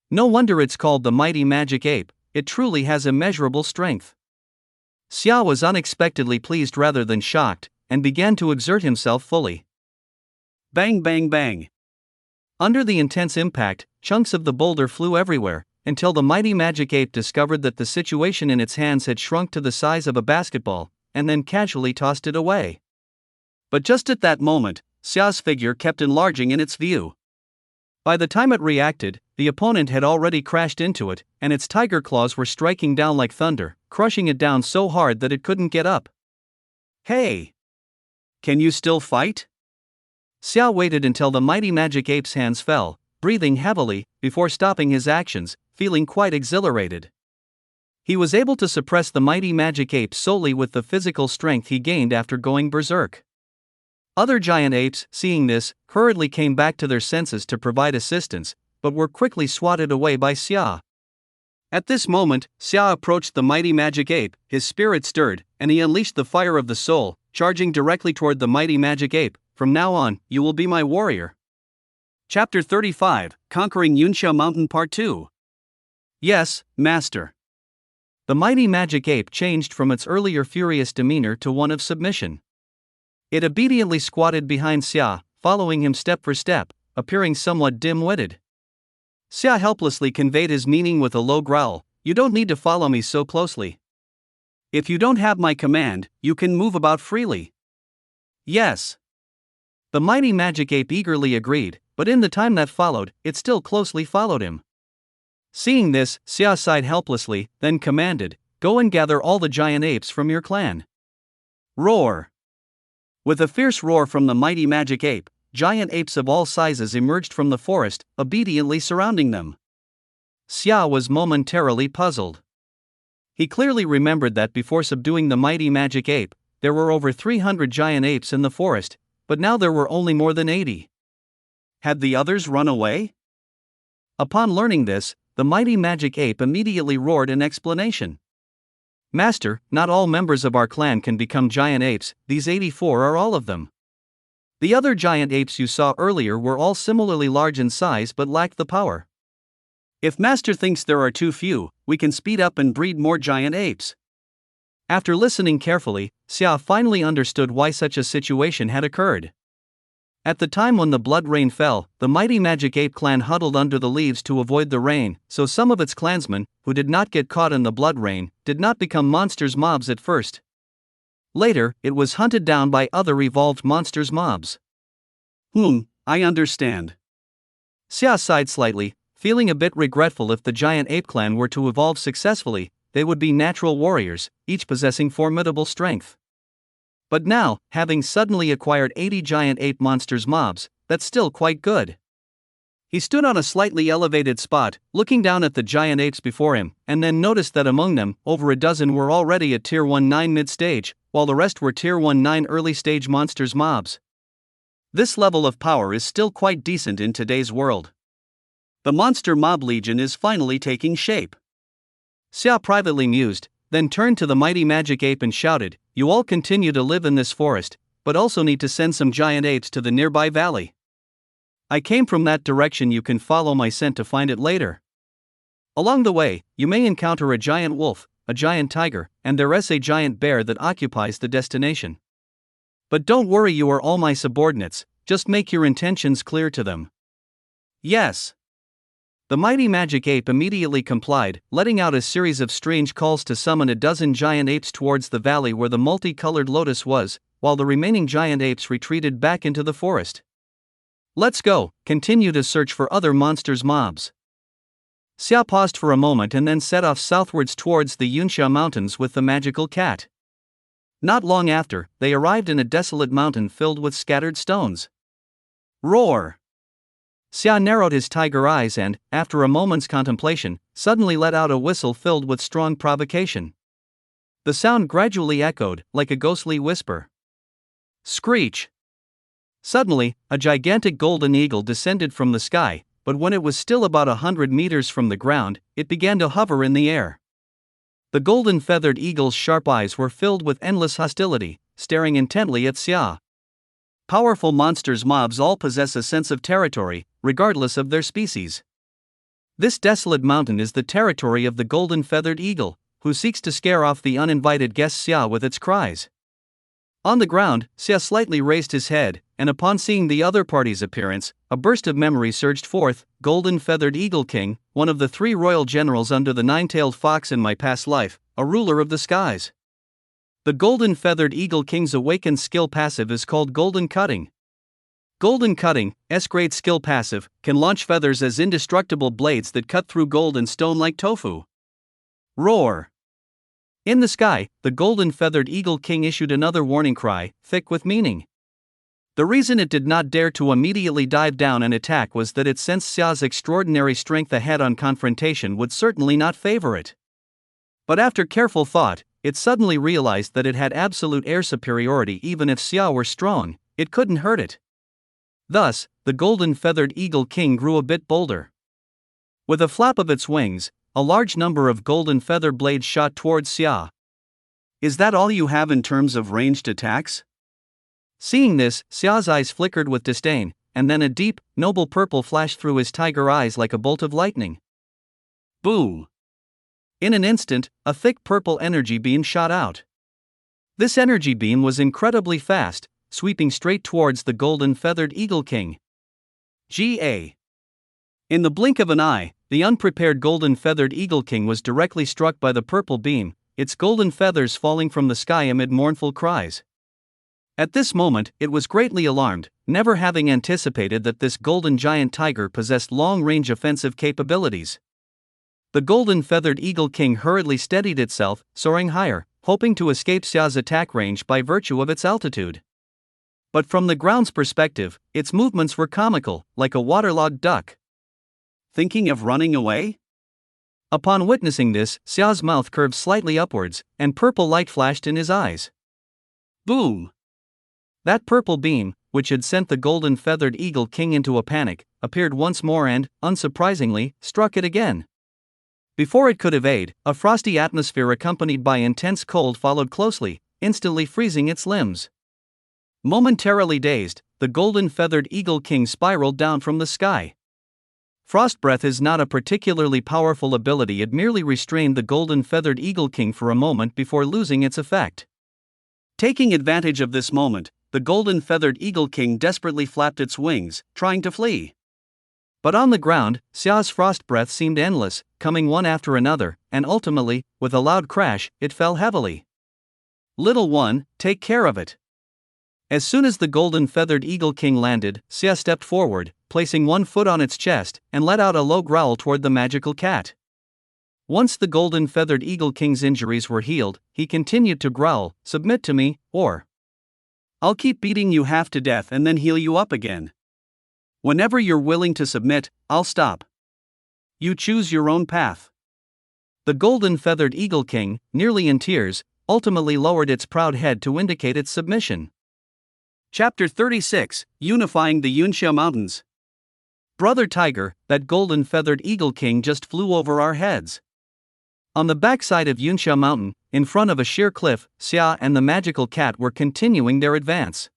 No wonder it's called the mighty magic ape, it truly has immeasurable strength. Xia was unexpectedly pleased rather than shocked, and began to exert himself fully. Bang bang bang! Under the intense impact, chunks of the boulder flew everywhere, until the mighty magic ape discovered that the situation in its hands had shrunk to the size of a basketball, and then casually tossed it away. But just at that moment, Xia's figure kept enlarging in its view. By the time it reacted, the opponent had already crashed into it, and its tiger claws were striking down like thunder, crushing it down so hard that it couldn't get up. Hey! Can you still fight? Xia waited until the mighty magic ape's hands fell, breathing heavily, before stopping his actions, feeling quite exhilarated. He was able to suppress the mighty magic ape solely with the physical strength he gained after going berserk. Other giant apes, seeing this, hurriedly came back to their senses to provide assistance, but were quickly swatted away by Xia. At this moment, Xia approached the mighty magic ape, his spirit stirred, and he unleashed the fire of the soul, charging directly toward the mighty magic ape. From now on, you will be my warrior. Chapter 35, Conquering Yunxia Mountain Part 2. Yes, Master. The mighty magic ape changed from its earlier furious demeanor to one of submission. It obediently squatted behind Xia, following him step for step, appearing somewhat dim-witted. Xia helplessly conveyed his meaning with a low growl, You don't need to follow me so closely. If you don't have my command, you can move about freely. Yes. The mighty magic ape eagerly agreed, but in the time that followed, it still closely followed him. Seeing this, Xia sighed helplessly, then commanded, "Go and gather all the giant apes from your clan." Roar! With a fierce roar from the mighty magic ape, giant apes of all sizes emerged from the forest, obediently surrounding them. Xia was momentarily puzzled. He clearly remembered that before subduing the mighty magic ape, there were over 300 giant apes in the forest, but now there were only more than 80. Had the others run away? Upon learning this, the mighty magic ape immediately roared in explanation. "Master, not all members of our clan can become giant apes, these 84 are all of them. The other giant apes you saw earlier were all similarly large in size but lacked the power. If Master thinks there are too few, we can speed up and breed more giant apes." After listening carefully, Xia finally understood why such a situation had occurred. At the time when the blood rain fell, the mighty magic ape clan huddled under the leaves to avoid the rain, so some of its clansmen, who did not get caught in the blood rain, did not become monsters mobs at first. Later, it was hunted down by other evolved monsters mobs. I understand. Xia sighed slightly, feeling a bit regretful. If the giant ape clan were to evolve successfully, they would be natural warriors, each possessing formidable strength. But now, having suddenly acquired 80 giant ape monsters mobs, that's still quite good. He stood on a slightly elevated spot, looking down at the giant apes before him, and then noticed that among them, over a dozen were already at Tier 1-9 mid-stage, while the rest were Tier 1-9 early-stage monsters mobs. This level of power is still quite decent in today's world. The monster mob legion is finally taking shape. Xia privately mused, then turned to the mighty magic ape and shouted, "You all continue to live in this forest, but also need to send some giant apes to the nearby valley. I came from that direction. You can follow my scent to find it later. Along the way, you may encounter a giant wolf, a giant tiger, and there's a giant bear that occupies the destination. But don't worry, you are all my subordinates, just make your intentions clear to them." Yes. The mighty magic ape immediately complied, letting out a series of strange calls to summon a dozen giant apes towards the valley where the multicolored lotus was, while the remaining giant apes retreated back into the forest. "Let's go, continue to search for other monsters mobs." Xia paused for a moment and then set off southwards towards the Yunsha mountains with the magical cat. Not long after, they arrived in a desolate mountain filled with scattered stones. Roar! Xia narrowed his tiger eyes and, after a moment's contemplation, suddenly let out a whistle filled with strong provocation. The sound gradually echoed, like a ghostly whisper. Screech! Suddenly, a gigantic golden eagle descended from the sky, but when it was still about 100 meters from the ground, it began to hover in the air. The golden feathered eagle's sharp eyes were filled with endless hostility, staring intently at Xia. Powerful monsters mobs all possess a sense of territory, regardless of their species. This desolate mountain is the territory of the golden feathered eagle, who seeks to scare off the uninvited guest Xia with its cries. On the ground, Xia slightly raised his head, and upon seeing the other party's appearance, a burst of memory surged forth. "Golden feathered eagle king, one of the 3 royal generals under the 9-tailed fox in my past life, a ruler of the skies. The golden feathered eagle king's awakened skill passive is called golden cutting. Golden cutting, S-grade skill passive, can launch feathers as indestructible blades that cut through gold and stone like tofu." Roar! In the sky, the golden feathered eagle king issued another warning cry, thick with meaning. The reason it did not dare to immediately dive down and attack was that it sensed Xia's extraordinary strength. A head-on confrontation would certainly not favor it. But after careful thought, it suddenly realized that it had absolute air superiority. Even if Xia were strong, it couldn't hurt it. Thus, the golden feathered eagle king grew a bit bolder. With a flap of its wings, a large number of golden feather blades shot towards Xia. "Is that all you have in terms of ranged attacks?" Seeing this, Xia's eyes flickered with disdain, and then a deep, noble purple flashed through his tiger eyes like a bolt of lightning. Boom! In an instant, a thick purple energy beam shot out. This energy beam was incredibly fast, sweeping straight towards the golden feathered eagle king. Ga! In the blink of an eye, the unprepared golden-feathered eagle king was directly struck by the purple beam, its golden feathers falling from the sky amid mournful cries. At this moment, it was greatly alarmed, never having anticipated that this golden giant tiger possessed long-range offensive capabilities. The golden-feathered eagle king hurriedly steadied itself, soaring higher, hoping to escape Xia's attack range by virtue of its altitude. But from the ground's perspective, its movements were comical, like a waterlogged duck. Thinking of running away? Upon witnessing this, Xia's mouth curved slightly upwards, and purple light flashed in his eyes. Boom! That purple beam, which had sent the golden-feathered eagle king into a panic, appeared once more and, unsurprisingly, struck it again. Before it could evade, a frosty atmosphere accompanied by intense cold followed closely, instantly freezing its limbs. Momentarily dazed, the golden-feathered eagle king spiraled down from the sky. Frost breath is not a particularly powerful ability. It merely restrained the golden-feathered eagle king for a moment before losing its effect. Taking advantage of this moment, the golden-feathered eagle king desperately flapped its wings, trying to flee. But on the ground, Xia's frost breath seemed endless, coming one after another, and ultimately, with a loud crash, it fell heavily. Little one, take care of it. As soon as the golden-feathered eagle king landed, Xia stepped forward, placing one foot on its chest, and let out a low growl toward the magical cat. Once the golden-feathered eagle king's injuries were healed, he continued to growl, "Submit to me, or I'll keep beating you half to death and then heal you up again. Whenever you're willing to submit, I'll stop. You choose your own path." The golden-feathered eagle king, nearly in tears, ultimately lowered its proud head to indicate its submission. Chapter 36, Unifying the Yunxia Mountains. Brother Tiger, that golden-feathered eagle king just flew over our heads. On the backside of Yunxia Mountain, in front of a sheer cliff, Xia and the magical cat were continuing their advance.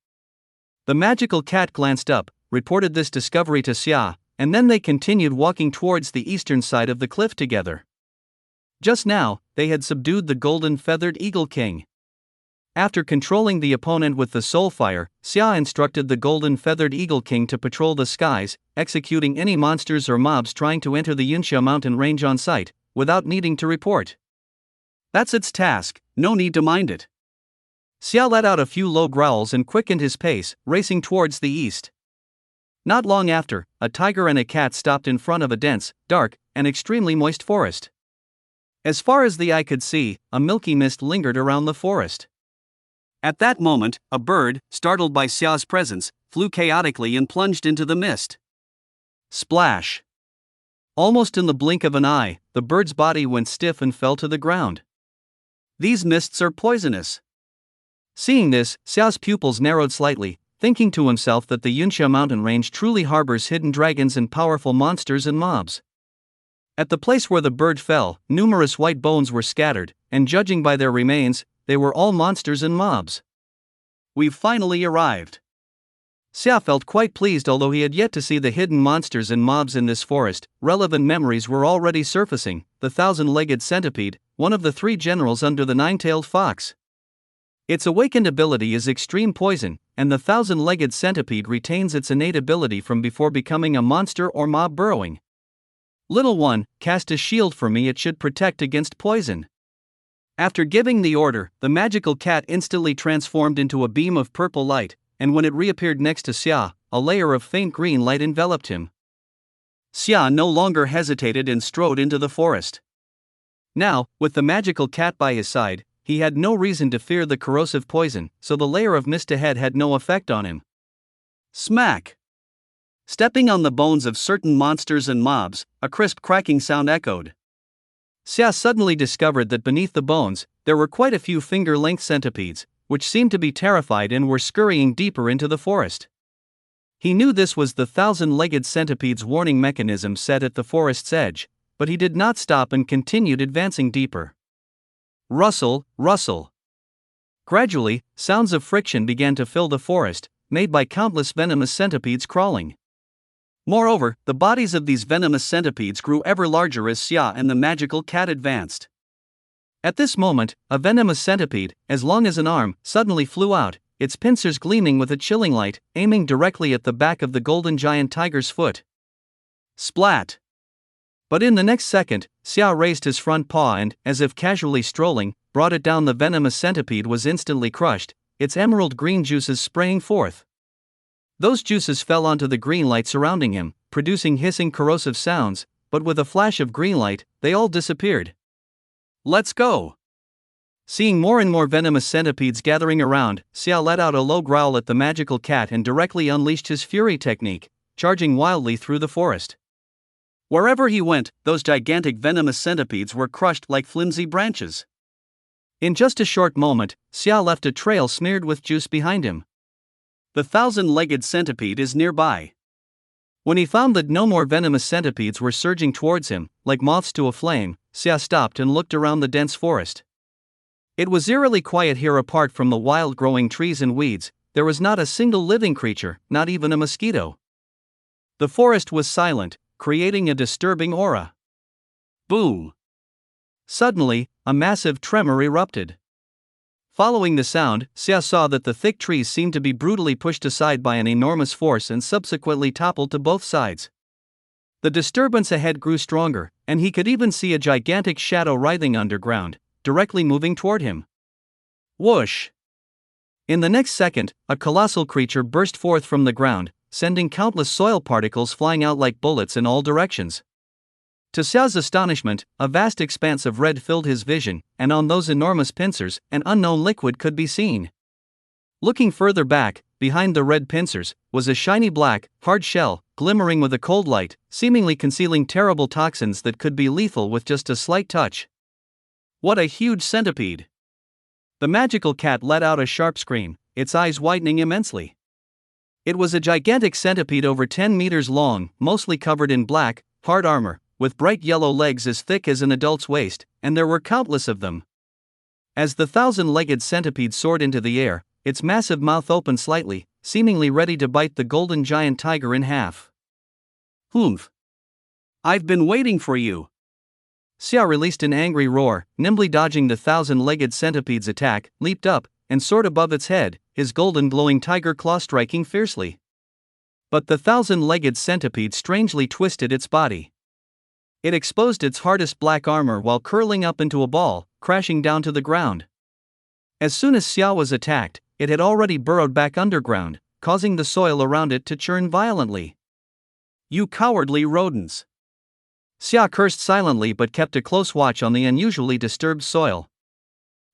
The magical cat glanced up, reported this discovery to Xia, and then they continued walking towards the eastern side of the cliff together. Just now, they had subdued the golden-feathered eagle king. After controlling the opponent with the soul fire, Xia instructed the golden-feathered eagle king to patrol the skies, executing any monsters or mobs trying to enter the Yunxia mountain range on sight, without needing to report. That's its task, no need to mind it. Xia let out a few low growls and quickened his pace, racing towards the east. Not long after, a tiger and a cat stopped in front of a dense, dark, and extremely moist forest. As far as the eye could see, a milky mist lingered around the forest. At that moment, a bird, startled by Xia's presence, flew chaotically and plunged into the mist. Splash! Almost in the blink of an eye, the bird's body went stiff and fell to the ground. These mists are poisonous. Seeing this, Xia's pupils narrowed slightly, thinking to himself that the Yunxia mountain range truly harbors hidden dragons and powerful monsters and mobs. At the place where the bird fell, numerous white bones were scattered, and judging by their remains, they were all monsters and mobs. We've finally arrived. Xia felt quite pleased. Although he had yet to see the hidden monsters and mobs in this forest, relevant memories were already surfacing. The thousand-legged centipede, one of the three generals under the nine-tailed fox. Its awakened ability is extreme poison, and the thousand-legged centipede retains its innate ability from before becoming a monster or mob burrowing. Little one, cast a shield for me. It should protect against poison. After giving the order, the magical cat instantly transformed into a beam of purple light, and when it reappeared next to Xia, a layer of faint green light enveloped him. Xia no longer hesitated and strode into the forest. Now, with the magical cat by his side, he had no reason to fear the corrosive poison, so the layer of mist ahead had no effect on him. Smack! Stepping on the bones of certain monsters and mobs, a crisp cracking sound echoed. Xia suddenly discovered that beneath the bones, there were quite a few finger-length centipedes, which seemed to be terrified and were scurrying deeper into the forest. He knew this was the thousand-legged centipede's warning mechanism set at the forest's edge, but he did not stop and continued advancing deeper. Rustle, rustle. Gradually, sounds of friction began to fill the forest, made by countless venomous centipedes crawling. Moreover, the bodies of these venomous centipedes grew ever larger as Xia and the magical cat advanced. At this moment, a venomous centipede, as long as an arm, suddenly flew out, its pincers gleaming with a chilling light, aiming directly at the back of the golden giant tiger's foot. Splat! But in the next second, Xia raised his front paw and, as if casually strolling, brought it down. The venomous centipede was instantly crushed, its emerald green juices spraying forth. Those juices fell onto the green light surrounding him, producing hissing corrosive sounds, but with a flash of green light, they all disappeared. Let's go! Seeing more and more venomous centipedes gathering around, Xia let out a low growl at the magical cat and directly unleashed his fury technique, charging wildly through the forest. Wherever he went, those gigantic venomous centipedes were crushed like flimsy branches. In just a short moment, Xia left a trail smeared with juice behind him. The 1,000-legged centipede is nearby. When he found that no more venomous centipedes were surging towards him, like moths to a flame, Xia stopped and looked around the dense forest. It was eerily quiet here. Apart from the wild-growing trees and weeds, there was not a single living creature, not even a mosquito. The forest was silent, creating a disturbing aura. Boom! Suddenly, a massive tremor erupted. Following the sound, Xia saw that the thick trees seemed to be brutally pushed aside by an enormous force and subsequently toppled to both sides. The disturbance ahead grew stronger, and he could even see a gigantic shadow writhing underground, directly moving toward him. Whoosh! In the next second, a colossal creature burst forth from the ground, sending countless soil particles flying out like bullets in all directions. To Xia's astonishment, a vast expanse of red filled his vision, and on those enormous pincers, an unknown liquid could be seen. Looking further back, behind the red pincers, was a shiny black, hard shell, glimmering with a cold light, seemingly concealing terrible toxins that could be lethal with just a slight touch. What a huge centipede! The magical cat let out a sharp scream, its eyes widening immensely. It was a gigantic centipede over 10 meters long, mostly covered in black, hard armor, with bright yellow legs as thick as an adult's waist, and there were countless of them. As the 1,000-legged centipede soared into the air, its massive mouth opened slightly, seemingly ready to bite the golden giant tiger in half. Humph! I've been waiting for you! Xia released an angry roar, nimbly dodging the 1,000-legged centipede's attack, leaped up, and soared above its head, his golden glowing tiger claw striking fiercely. But the 1,000-legged centipede strangely twisted its body. It exposed its hardest black armor while curling up into a ball, crashing down to the ground. As soon as Xia was attacked, it had already burrowed back underground, causing the soil around it to churn violently. You cowardly rodents! Xia cursed silently but kept a close watch on the unusually disturbed soil.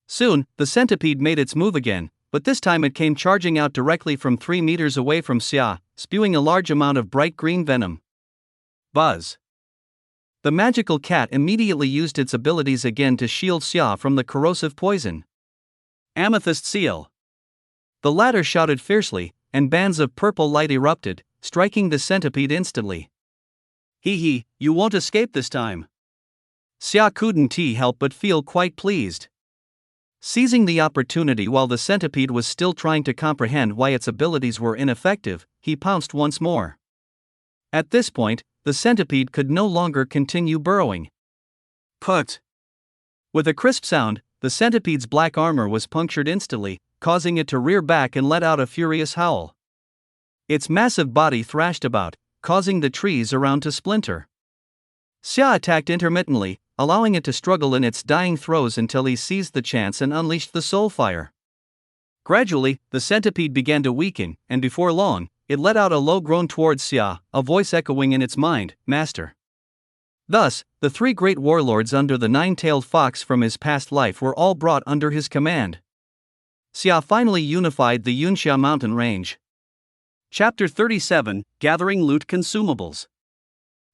Soon, the centipede made its move again, but this time it came charging out directly from 3 meters away from Xia, spewing a large amount of bright green venom. Buzz! The magical cat immediately used its abilities again to shield Xia from the corrosive poison. Amethyst seal! The latter shouted fiercely, and bands of purple light erupted, striking the centipede instantly. Hee hee, you won't escape this time. Xia couldn't help but feel quite pleased. Seizing the opportunity while the centipede was still trying to comprehend why its abilities were ineffective, he pounced once more. At this point, the centipede could no longer continue burrowing. Put! With a crisp sound, the centipede's black armor was punctured instantly, causing it to rear back and let out a furious howl. Its massive body thrashed about, causing the trees around to splinter. Xia attacked intermittently, allowing it to struggle in its dying throes until he seized the chance and unleashed the soul fire. Gradually, the centipede began to weaken, and before long, it let out a low groan towards Xia, a voice echoing in its mind, "Master." Thus, the 3 great warlords under the 9-tailed fox from his past life were all brought under his command. Xia finally unified the Yunxia mountain range. Chapter 37, Gathering Loot Consumables.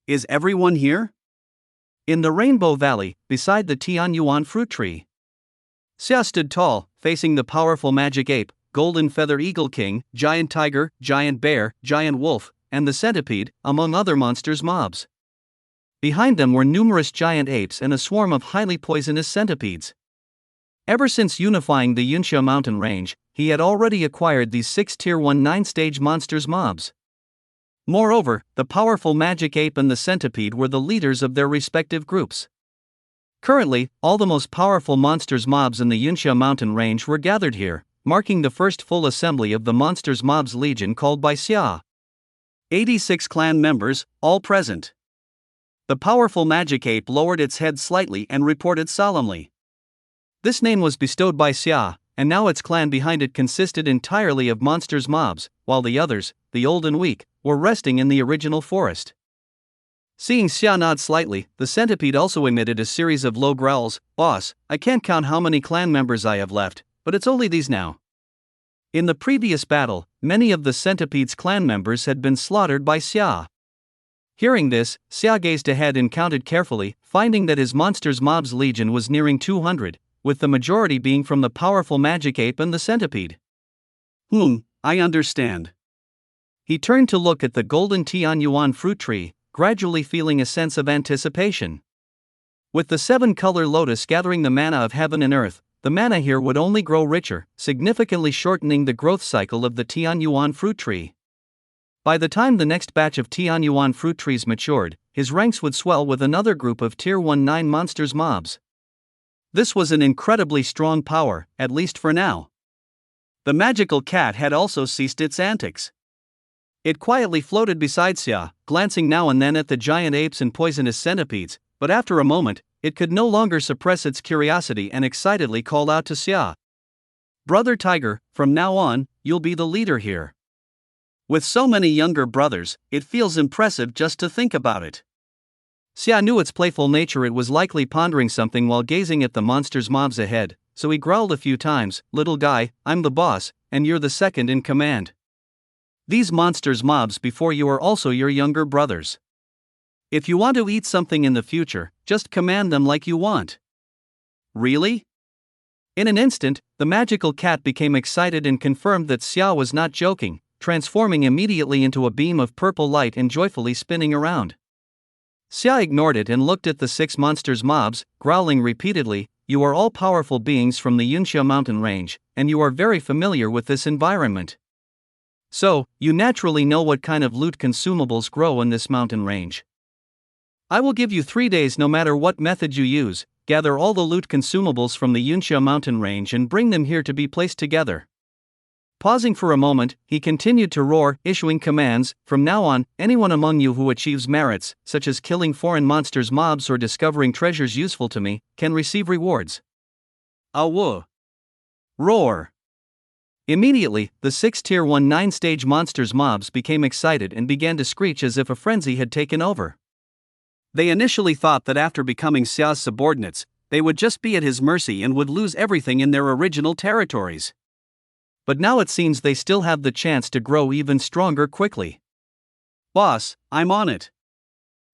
Is everyone here? In the Rainbow Valley, beside the Tianyuan fruit tree, Xia stood tall, facing the powerful magic ape, golden feather eagle king, giant tiger, giant bear, giant wolf, and the centipede, among other monsters mobs. Behind them were numerous giant apes and a swarm of highly poisonous centipedes. Ever since unifying the Yunxia mountain range, he had already acquired these 6 tier 1 9-stage monsters mobs. Moreover, the powerful magic ape and the centipede were the leaders of their respective groups. Currently, all the most powerful monsters mobs in the Yunxia mountain range were gathered here, marking the first full assembly of the monsters mobs legion called by Xia. 86 clan members, all present. The powerful magic ape lowered its head slightly and reported solemnly. This name was bestowed by Xia, and now its clan behind it consisted entirely of monsters mobs, while the others, the old and weak, were resting in the original forest. Seeing Xia nod slightly, the centipede also emitted a series of low growls. Boss, I can't count how many clan members I have left, but it's only these now. In the previous battle, many of the centipede's clan members had been slaughtered by Xia. Hearing this, Xia gazed ahead and counted carefully, finding that his monsters mob's legion was nearing 200, with the majority being from the powerful magic ape and the centipede. I understand. He turned to look at the golden Tianyuan fruit tree, gradually feeling a sense of anticipation. With the 7-color lotus gathering the mana of heaven and earth, the mana here would only grow richer, significantly shortening the growth cycle of the Tianyuan fruit tree. By the time the next batch of Tianyuan fruit trees matured, his ranks would swell with another group of Tier 1-9 monsters mobs. This was an incredibly strong power, at least for now. The magical cat had also ceased its antics. It quietly floated beside Xia, glancing now and then at the giant apes and poisonous centipedes, but after a moment, it could no longer suppress its curiosity and excitedly called out to Xia. Brother Tiger, from now on, you'll be the leader here. With so many younger brothers, it feels impressive just to think about it. Xia knew its playful nature. It was likely pondering something while gazing at the monsters mobs ahead, so he growled a few times, "Little guy, I'm the boss, and you're the second in command. These monsters mobs before you are also your younger brothers. If you want to eat something in the future, just command them like you want." Really? In an instant, the magical cat became excited and confirmed that Xia was not joking, transforming immediately into a beam of purple light and joyfully spinning around. Xia ignored it and looked at the 6 monsters mobs, growling repeatedly, "You are all powerful beings from the Yunxia mountain range, and you are very familiar with this environment. So, you naturally know what kind of loot consumables grow in this mountain range. I will give you 3 days no matter what method you use. Gather all the loot consumables from the Yunxia mountain range and bring them here to be placed together." Pausing for a moment, he continued to roar, issuing commands, "From now on, anyone among you who achieves merits, such as killing foreign monsters mobs or discovering treasures useful to me, can receive rewards." Awoo! Roar! Immediately, the 6 Tier 1 9-stage monsters mobs became excited and began to screech as if a frenzy had taken over. They initially thought that after becoming Xia's subordinates, they would just be at his mercy and would lose everything in their original territories. But now it seems they still have the chance to grow even stronger quickly. "Boss, I'm on it."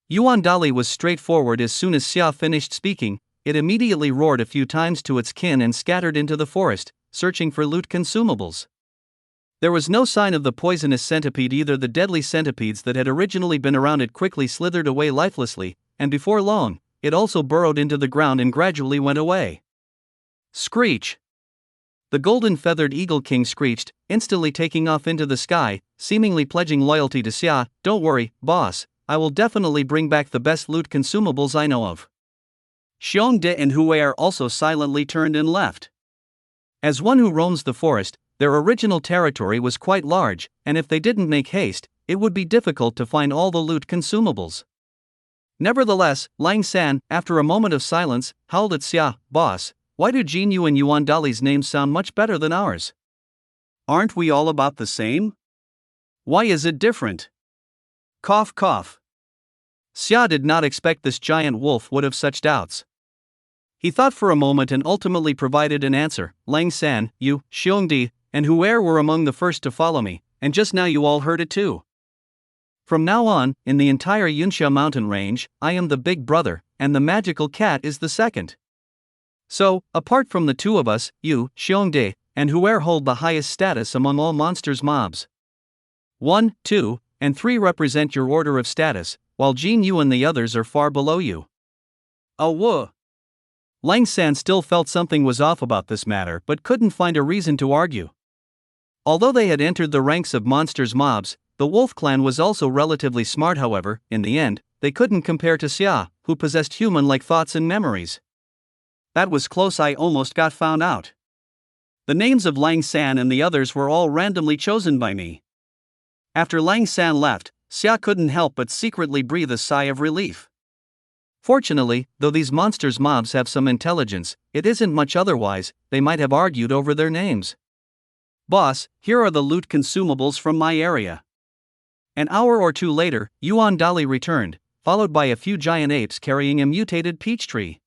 Yuan Dali was straightforward. As soon as Xia finished speaking, it immediately roared a few times to its kin and scattered into the forest, searching for loot consumables. There was no sign of the poisonous centipede either. The deadly centipedes that had originally been around it quickly slithered away lifelessly, and before long, it also burrowed into the ground and gradually went away. Screech! The golden feathered eagle king screeched, instantly taking off into the sky, seemingly pledging loyalty to Xia. "Don't worry, boss, I will definitely bring back the best loot consumables I know of." Xiongde and Huer also silently turned and left. As one who roams the forest, their original territory was quite large, and if they didn't make haste, it would be difficult to find all the loot consumables. Nevertheless, Lang San, after a moment of silence, howled at Xia, "Boss, why do Jinyu and Yuan Dali's names sound much better than ours? Aren't we all about the same? Why is it different?" Cough cough. Xia did not expect this giant wolf would have such doubts. He thought for a moment and ultimately provided an answer. "Lang San, you, Xiongdi, and Huer were among the first to follow me, and just now you all heard it too. From now on, in the entire Yunxia mountain range, I am the big brother, and the magical cat is the second. So, apart from the two of us, you, Xiongde, and Huer hold the highest status among all monsters mobs. 1, 2, and 3 represent your order of status, while Jin Yu and the others are far below you." Awoo! Lang San still felt something was off about this matter but couldn't find a reason to argue. Although they had entered the ranks of monsters mobs, the Wolf Clan was also relatively smart. However, in the end, they couldn't compare to Xia, who possessed human-like thoughts and memories. That was close. I almost got found out. The names of Lang San and the others were all randomly chosen by me. After Lang San left, Xia couldn't help but secretly breathe a sigh of relief. Fortunately, though these monsters mobs have some intelligence, it isn't much otherwise, they might have argued over their names. Boss, here are the loot consumables from my area. An hour or two later, Dali returned, followed by a few giant apes carrying a mutated peach tree.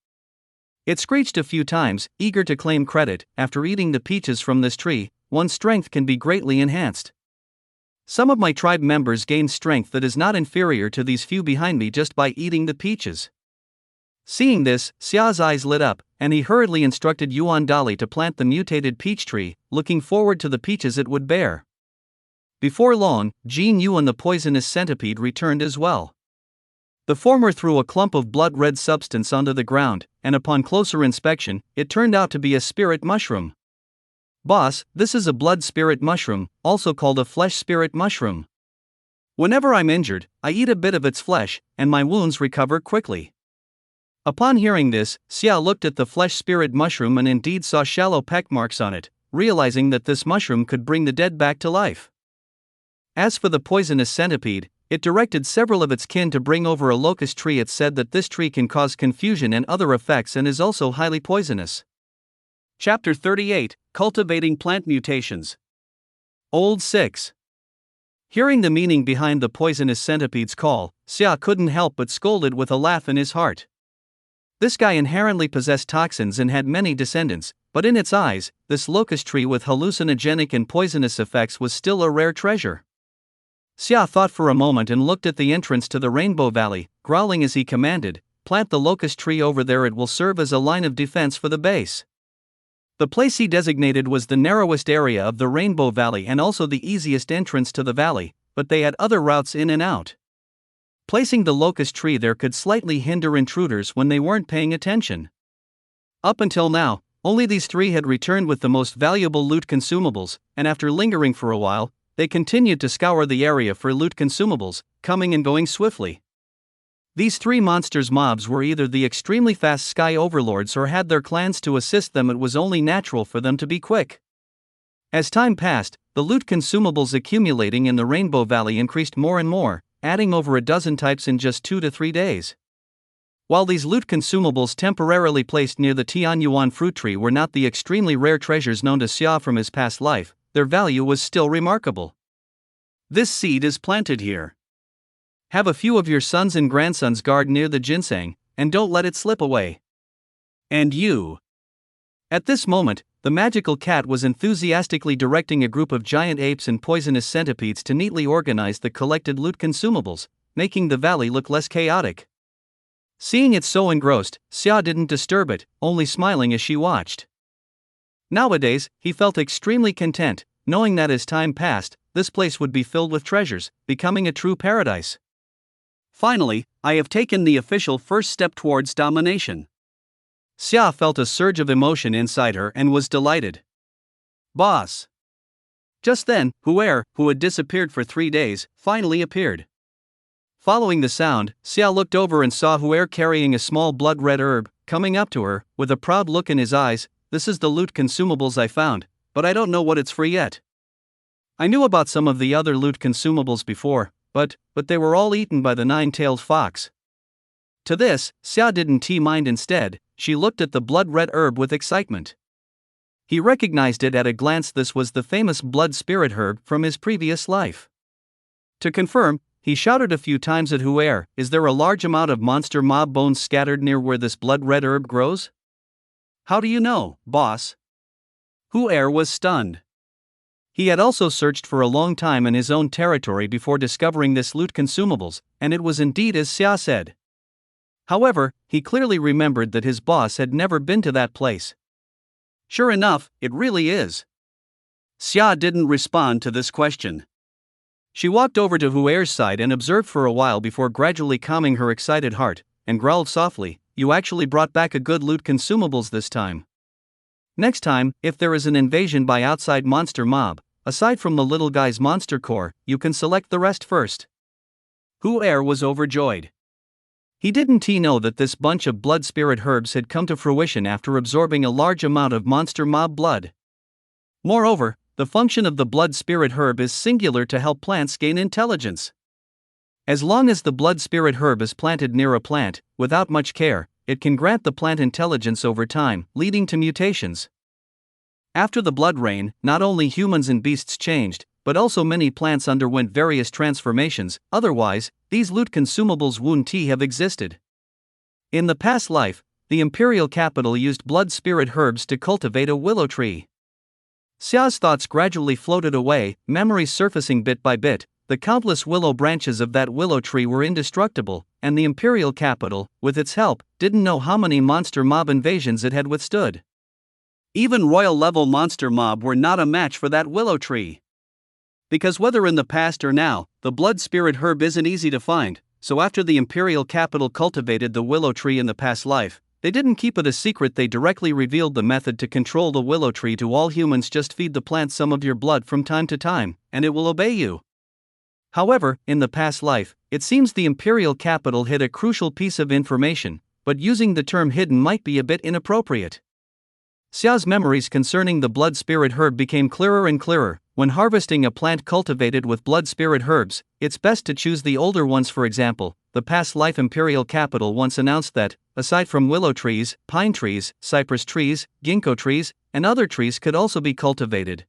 It screeched a few times, eager to claim credit. After eating the peaches from this tree, one's strength can be greatly enhanced. Some of my tribe members gained strength that is not inferior to these few behind me just by eating the peaches. Seeing this, Xia's eyes lit up, and he hurriedly instructed Dali to plant the mutated peach tree, looking forward to the peaches it would bear. Before long, Jin Yuan the poisonous centipede returned as well. The former threw a clump of blood-red substance onto the ground, and upon closer inspection, it turned out to be a spirit mushroom. Boss, this is a blood spirit mushroom, also called a flesh spirit mushroom. Whenever I'm injured, I eat a bit of its flesh, and my wounds recover quickly. Upon hearing this, Xia looked at the flesh spirit mushroom and indeed saw shallow peck marks on it, realizing that this mushroom could bring the dead back to life. As for the poisonous centipede, it directed several of its kin to bring over a locust tree. It said that this tree can cause confusion and other effects and is also highly poisonous. Chapter 38, Cultivating Plant Mutations. Old 6. Hearing the meaning behind the poisonous centipede's call, Xia couldn't help but scolded with a laugh in his heart. This guy inherently possessed toxins and had many descendants, but in its eyes, this locust tree with hallucinogenic and poisonous effects was still a rare treasure. Xia thought for a moment and looked at the entrance to the Rainbow Valley, growling as he commanded, "Plant the locust tree over there, it will serve as a line of defense for the base." The place he designated was the narrowest area of the Rainbow Valley and also the easiest entrance to the valley, but they had other routes in and out. Placing the locust tree there could slightly hinder intruders when they weren't paying attention. Up until now, only these three had returned with the most valuable loot consumables, and after lingering for a while, they continued to scour the area for loot consumables, coming and going swiftly. These three monsters mobs were either the extremely fast sky overlords or had their clans to assist them. It was only natural for them to be quick. As time passed, the loot consumables accumulating in the Rainbow Valley increased more and more, adding over a dozen types in just 2 to 3 days. While these loot consumables temporarily placed near the Tianyuan fruit tree were not the extremely rare treasures known to Xia from his past life, their value was still remarkable. This seed is planted here. Have a few of your sons and grandsons guard near the ginseng, and don't let it slip away. And you. At this moment, the magical cat was enthusiastically directing a group of giant apes and poisonous centipedes to neatly organize the collected loot consumables, making the valley look less chaotic. Seeing it so engrossed, Xia didn't disturb it, only smiling as she watched. Nowadays, he felt extremely content, knowing that as time passed, this place would be filled with treasures, becoming a true paradise. Finally, I have taken the official first step towards domination. Xia felt a surge of emotion inside her and was delighted. Boss. Just then, Huer, who had disappeared for 3 days, finally appeared. Following the sound, Xia looked over and saw Huer carrying a small blood-red herb, coming up to her, with a proud look in his eyes. "This is the loot consumables I found, but I don't know what it's for yet. I knew about some of the other loot consumables before, but they were all eaten by the nine-tailed fox." To this, Xia didn't mind. Instead, she looked at the blood-red herb with excitement. He recognized it at a glance. This was the famous blood spirit herb from his previous life. To confirm, he shouted a few times at Huer, "Is there a large amount of monster mob bones scattered near where this blood-red herb grows?" "How do you know, boss?" Huer was stunned. He had also searched for a long time in his own territory before discovering this loot consumables, and it was indeed as Xia said. However, he clearly remembered that his boss had never been to that place. "Sure enough, it really is." Xia didn't respond to this question. She walked over to Huer's side and observed for a while before gradually calming her excited heart, and growled softly, "You actually brought back a good loot consumables this time. Next time, if there is an invasion by outside monster mob, aside from the little guy's monster core, you can select the rest first." Huer was overjoyed. He didn't know that this bunch of blood spirit herbs had come to fruition after absorbing a large amount of monster mob blood. Moreover, the function of the blood spirit herb is singular to help plants gain intelligence. As long as the blood spirit herb is planted near a plant, without much care, it can grant the plant intelligence over time, leading to mutations. After the blood rain, not only humans and beasts changed, but also many plants underwent various transformations. Otherwise, these loot consumables wouldn't have existed. In the past life, the imperial capital used blood spirit herbs to cultivate a willow tree. Xia's thoughts gradually floated away, memories surfacing bit by bit. The countless willow branches of that willow tree were indestructible, and the imperial capital, with its help, didn't know how many monster mob invasions it had withstood. Even royal-level monster mob were not a match for that willow tree. Because whether in the past or now, the blood spirit herb isn't easy to find, so after the imperial capital cultivated the willow tree in the past life, they didn't keep it a secret. They directly revealed the method to control the willow tree to all humans. Just feed the plant some of your blood from time to time, and it will obey you. However, in the past life, it seems the imperial capital hid a crucial piece of information, but using the term hidden might be a bit inappropriate. Xia's memories concerning the blood spirit herb became clearer and clearer. When harvesting a plant cultivated with blood spirit herbs, it's best to choose the older ones. For example, the past life imperial capital once announced that, aside from willow trees, pine trees, cypress trees, ginkgo trees, and other trees could also be cultivated.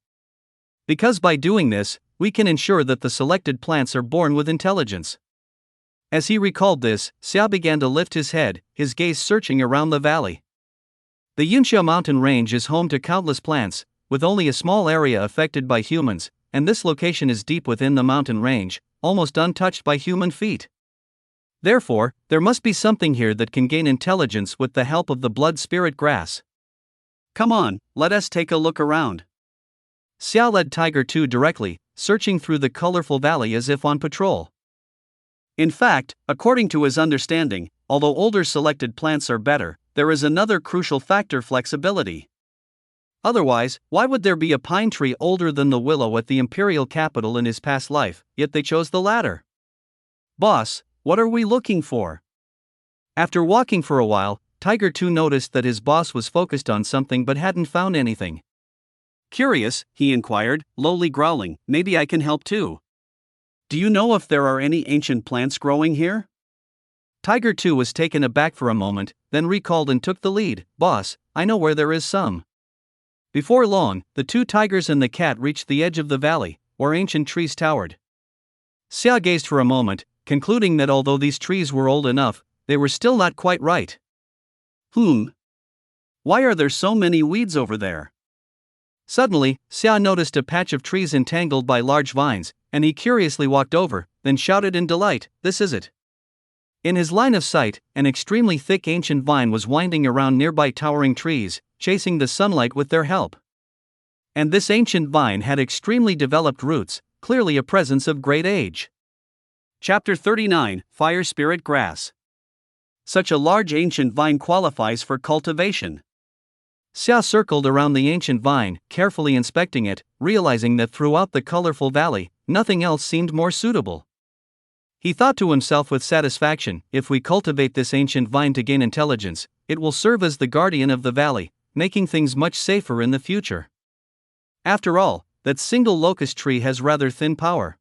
Because by doing this, we can ensure that the selected plants are born with intelligence. As he recalled this, Xia began to lift his head, his gaze searching around the valley. The Yunxia mountain range is home to countless plants, with only a small area affected by humans, and this location is deep within the mountain range, almost untouched by human feet. Therefore, there must be something here that can gain intelligence with the help of the blood spirit grass. Come on, let us take a look around. Xia led Tiger 2 directly, searching through the colorful valley as if on patrol. In fact, according to his understanding, although older selected plants are better, there is another crucial factor: flexibility. Otherwise, why would there be a pine tree older than the willow at the imperial capital in his past life, yet they chose the latter? Boss, what are we looking for? After walking for a while, Tiger 2 noticed that his boss was focused on something but hadn't found anything. Curious, he inquired, lowly growling, maybe I can help too. Do you know if there are any ancient plants growing here? Tiger 2 was taken aback for a moment, then recalled and took the lead. Boss, I know where there is some. Before long, the two tigers and the cat reached the edge of the valley, where ancient trees towered. Xia gazed for a moment, concluding that although these trees were old enough, they were still not quite right. Why are there so many weeds over there? Suddenly, Xia noticed a patch of trees entangled by large vines, and he curiously walked over, then shouted in delight, "This is it!" In his line of sight, an extremely thick ancient vine was winding around nearby towering trees, chasing the sunlight with their help. And this ancient vine had extremely developed roots, clearly a presence of great age. Chapter 39, Fire Spirit Grass. Such a large ancient vine qualifies for cultivation. Xia circled around the ancient vine, carefully inspecting it, realizing that throughout the colorful valley, nothing else seemed more suitable. He thought to himself with satisfaction, if we cultivate this ancient vine to gain intelligence, it will serve as the guardian of the valley, making things much safer in the future. After all, that single locust tree has rather thin power.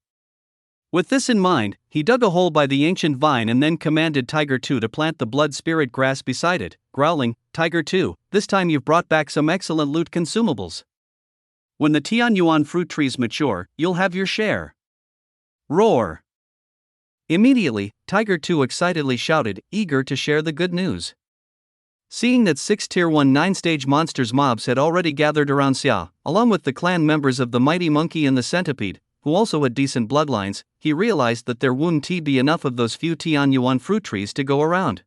With this in mind, he dug a hole by the ancient vine and then commanded Tiger 2 to plant the blood spirit grass beside it, growling, "Tiger 2, this time you've brought back some excellent loot consumables. When the Tianyuan fruit trees mature, you'll have your share." Roar! Immediately, Tiger 2 excitedly shouted, eager to share the good news. Seeing that 6 Tier 1 9-stage monsters mobs had already gathered around Xia, along with the clan members of the mighty monkey and the centipede, who also had decent bloodlines, he realized that there wouldn't be enough of those few Tianyuan fruit trees to go around.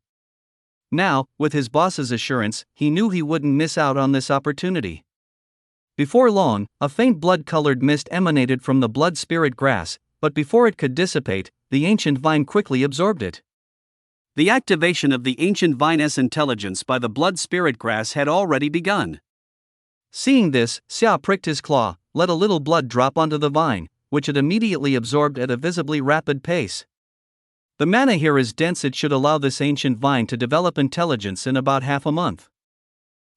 Now, with his boss's assurance, he knew he wouldn't miss out on this opportunity. Before long, a faint blood-colored mist emanated from the blood spirit grass, but before it could dissipate, the ancient vine quickly absorbed it. The activation of the ancient vine's intelligence by the blood spirit grass had already begun. Seeing this, Xia pricked his claw, let a little blood drop onto the vine, which it immediately absorbed at a visibly rapid pace. The mana here is dense. It should allow this ancient vine to develop intelligence in about half a month.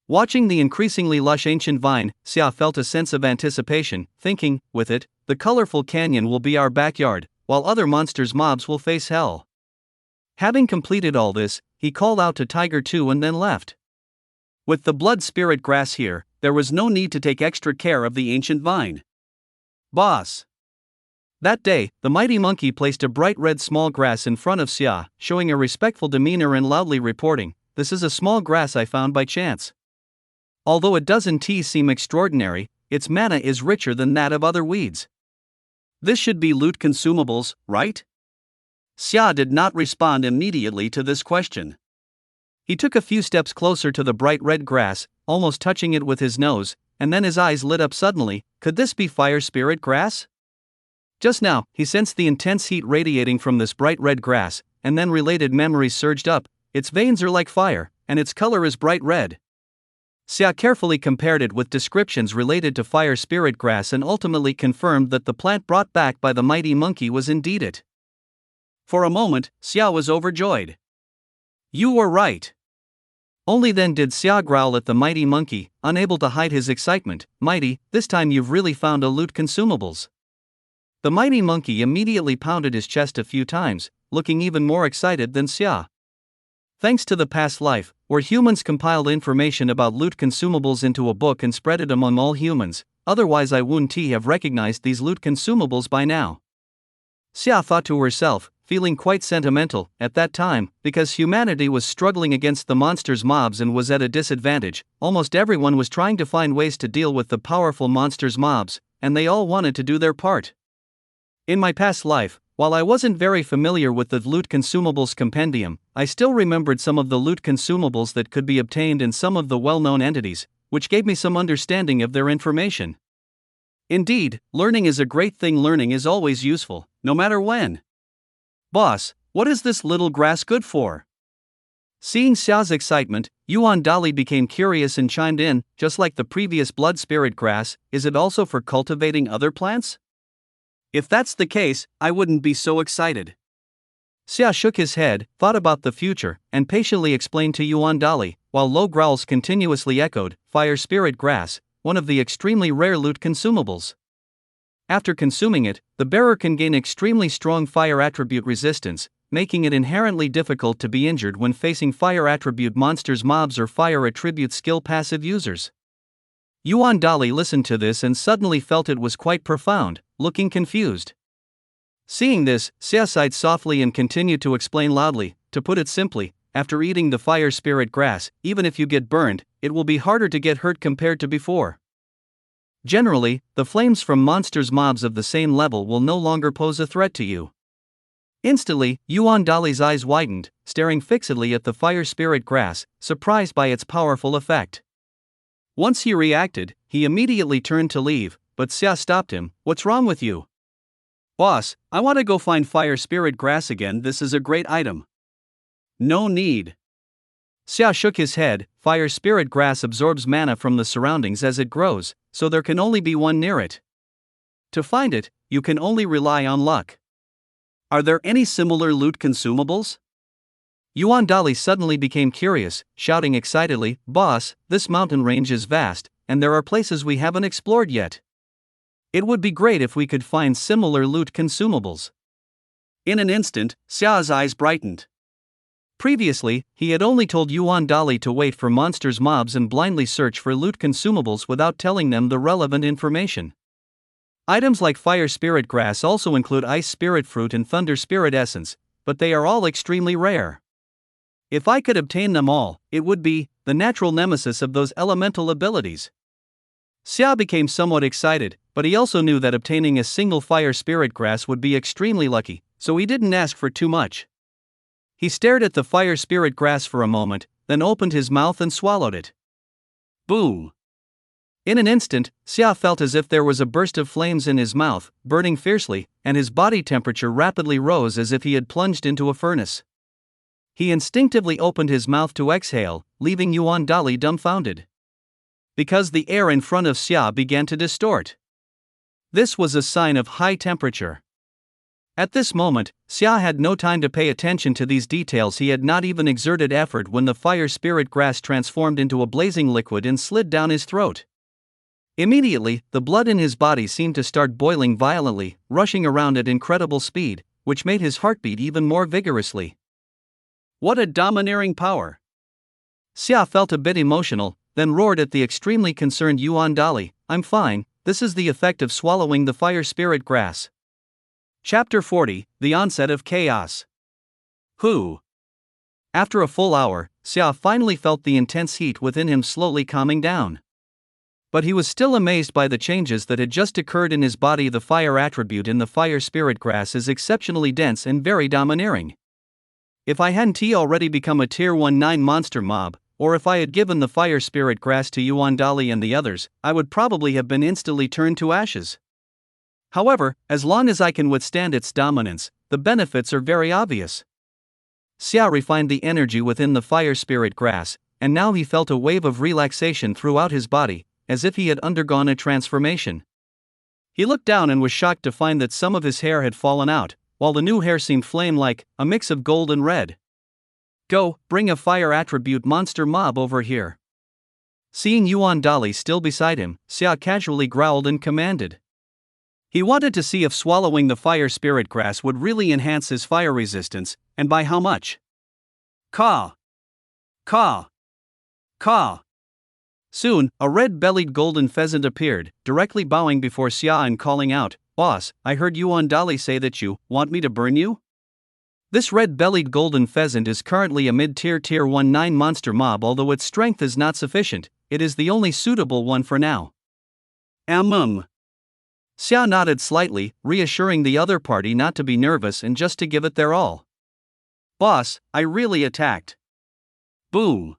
Watching the increasingly lush ancient vine, Xia felt a sense of anticipation, thinking, with it, the colorful canyon will be our backyard, while other monsters' mobs will face hell. Having completed all this, he called out to Tiger 2 and then left. With the blood spirit grass here, there was no need to take extra care of the ancient vine. Boss. That day, the mighty monkey placed a bright red small grass in front of Xia, showing a respectful demeanor and loudly reporting, "This is a small grass I found by chance. Although it doesn't seem extraordinary, its mana is richer than that of other weeds. This should be loot consumables, right?" Xia did not respond immediately to this question. He took a few steps closer to the bright red grass, almost touching it with his nose, and then his eyes lit up suddenly. Could this be fire spirit grass? Just now, he sensed the intense heat radiating from this bright red grass, and then related memories surged up. Its veins are like fire, and its color is bright red. Xia carefully compared it with descriptions related to fire spirit grass and ultimately confirmed that the plant brought back by the mighty monkey was indeed it. For a moment, Xia was overjoyed. "You were right." Only then did Xia growl at the mighty monkey, unable to hide his excitement. "Mighty, this time you've really found a loot consumables." The mighty monkey immediately pounded his chest a few times, looking even more excited than Xia. Thanks to the past life, where humans compiled information about loot consumables into a book and spread it among all humans, otherwise I wouldn't have recognized these loot consumables by now. Xia thought to herself, feeling quite sentimental at that time, because humanity was struggling against the monsters' mobs and was at a disadvantage. Almost everyone was trying to find ways to deal with the powerful monsters' mobs, and they all wanted to do their part. In my past life, while I wasn't very familiar with the loot consumables compendium, I still remembered some of the loot consumables that could be obtained in some of the well-known entities, which gave me some understanding of their information. Indeed, learning is a great thing. Learning is always useful, no matter when. "Boss, what is this little grass good for?" Seeing Xia's excitement, Dali became curious and chimed in, "Just like the previous blood spirit grass, is it also for cultivating other plants? If that's the case, I wouldn't be so excited." Xia shook his head, thought about the future, and patiently explained to Dali, while low growls continuously echoed, "Fire spirit grass, one of the extremely rare loot consumables. After consuming it, the bearer can gain extremely strong fire attribute resistance, making it inherently difficult to be injured when facing fire attribute monsters, mobs, or fire attribute skill passive users." Dali listened to this and suddenly felt it was quite profound, looking confused. Seeing this, Xia sighed softly and continued to explain loudly, "To put it simply, after eating the fire spirit grass, even if you get burned, it will be harder to get hurt compared to before. Generally, the flames from monsters' mobs of the same level will no longer pose a threat to you." Instantly, Dali's eyes widened, staring fixedly at the fire spirit grass, surprised by its powerful effect. Once he reacted, he immediately turned to leave, but Xia stopped him. "What's wrong with you?" "Boss, I want to go find fire spirit grass again. This is a great item." "No need." Xia shook his head. "Fire spirit grass absorbs mana from the surroundings as it grows, so there can only be one near it. To find it, you can only rely on luck." "Are there any similar loot consumables?" Dali suddenly became curious, shouting excitedly, "Boss, this mountain range is vast, and there are places we haven't explored yet. It would be great if we could find similar loot consumables." In an instant, Xia's eyes brightened. Previously, he had only told Dali to wait for monsters' mobs and blindly search for loot consumables without telling them the relevant information. Items like fire spirit grass also include ice spirit fruit and thunder spirit essence, but they are all extremely rare. If I could obtain them all, it would be the natural nemesis of those elemental abilities. Xia became somewhat excited, but he also knew that obtaining a single fire spirit grass would be extremely lucky, so he didn't ask for too much. He stared at the fire spirit grass for a moment, then opened his mouth and swallowed it. Boom! In an instant, Xia felt as if there was a burst of flames in his mouth, burning fiercely, and his body temperature rapidly rose as if he had plunged into a furnace. He instinctively opened his mouth to exhale, leaving Dali dumbfounded. Because the air in front of Xia began to distort. This was a sign of high temperature. At this moment, Xia had no time to pay attention to these details. He had not even exerted effort when the fire spirit grass transformed into a blazing liquid and slid down his throat. Immediately, the blood in his body seemed to start boiling violently, rushing around at incredible speed, which made his heartbeat even more vigorously. What a domineering power! Xia felt a bit emotional, then roared at the extremely concerned Yuan Dali, "I'm fine, this is the effect of swallowing the fire spirit grass." Chapter 40, The Onset of Chaos. Who? After a full hour, Xia finally felt the intense heat within him slowly calming down. But he was still amazed by the changes that had just occurred in his body. The fire attribute in the fire spirit grass is exceptionally dense and very domineering. If I hadn't already become a tier 19 monster mob, or if I had given the fire spirit grass to Yuan Dali and the others, I would probably have been instantly turned to ashes. However, as long as I can withstand its dominance, the benefits are very obvious. Xia refined the energy within the fire spirit grass, and now he felt a wave of relaxation throughout his body, as if he had undergone a transformation. He looked down and was shocked to find that some of his hair had fallen out, while the new hair seemed flame-like, a mix of gold and red. "Go, bring a fire attribute monster mob over here." Seeing Yuan Dali still beside him, Xia casually growled and commanded. He wanted to see if swallowing the fire spirit grass would really enhance his fire resistance, and by how much. Caw! Caw! Caw! Soon, a red-bellied golden pheasant appeared, directly bowing before Xia and calling out, "Boss, I heard Yuan Dali say that you want me to burn you?" This red-bellied golden pheasant is currently a mid-tier tier 19 monster mob. Although its strength is not sufficient, it is the only suitable one for now. Xia nodded slightly, reassuring the other party not to be nervous and just to give it their all. "Boss, I really attacked." Boom!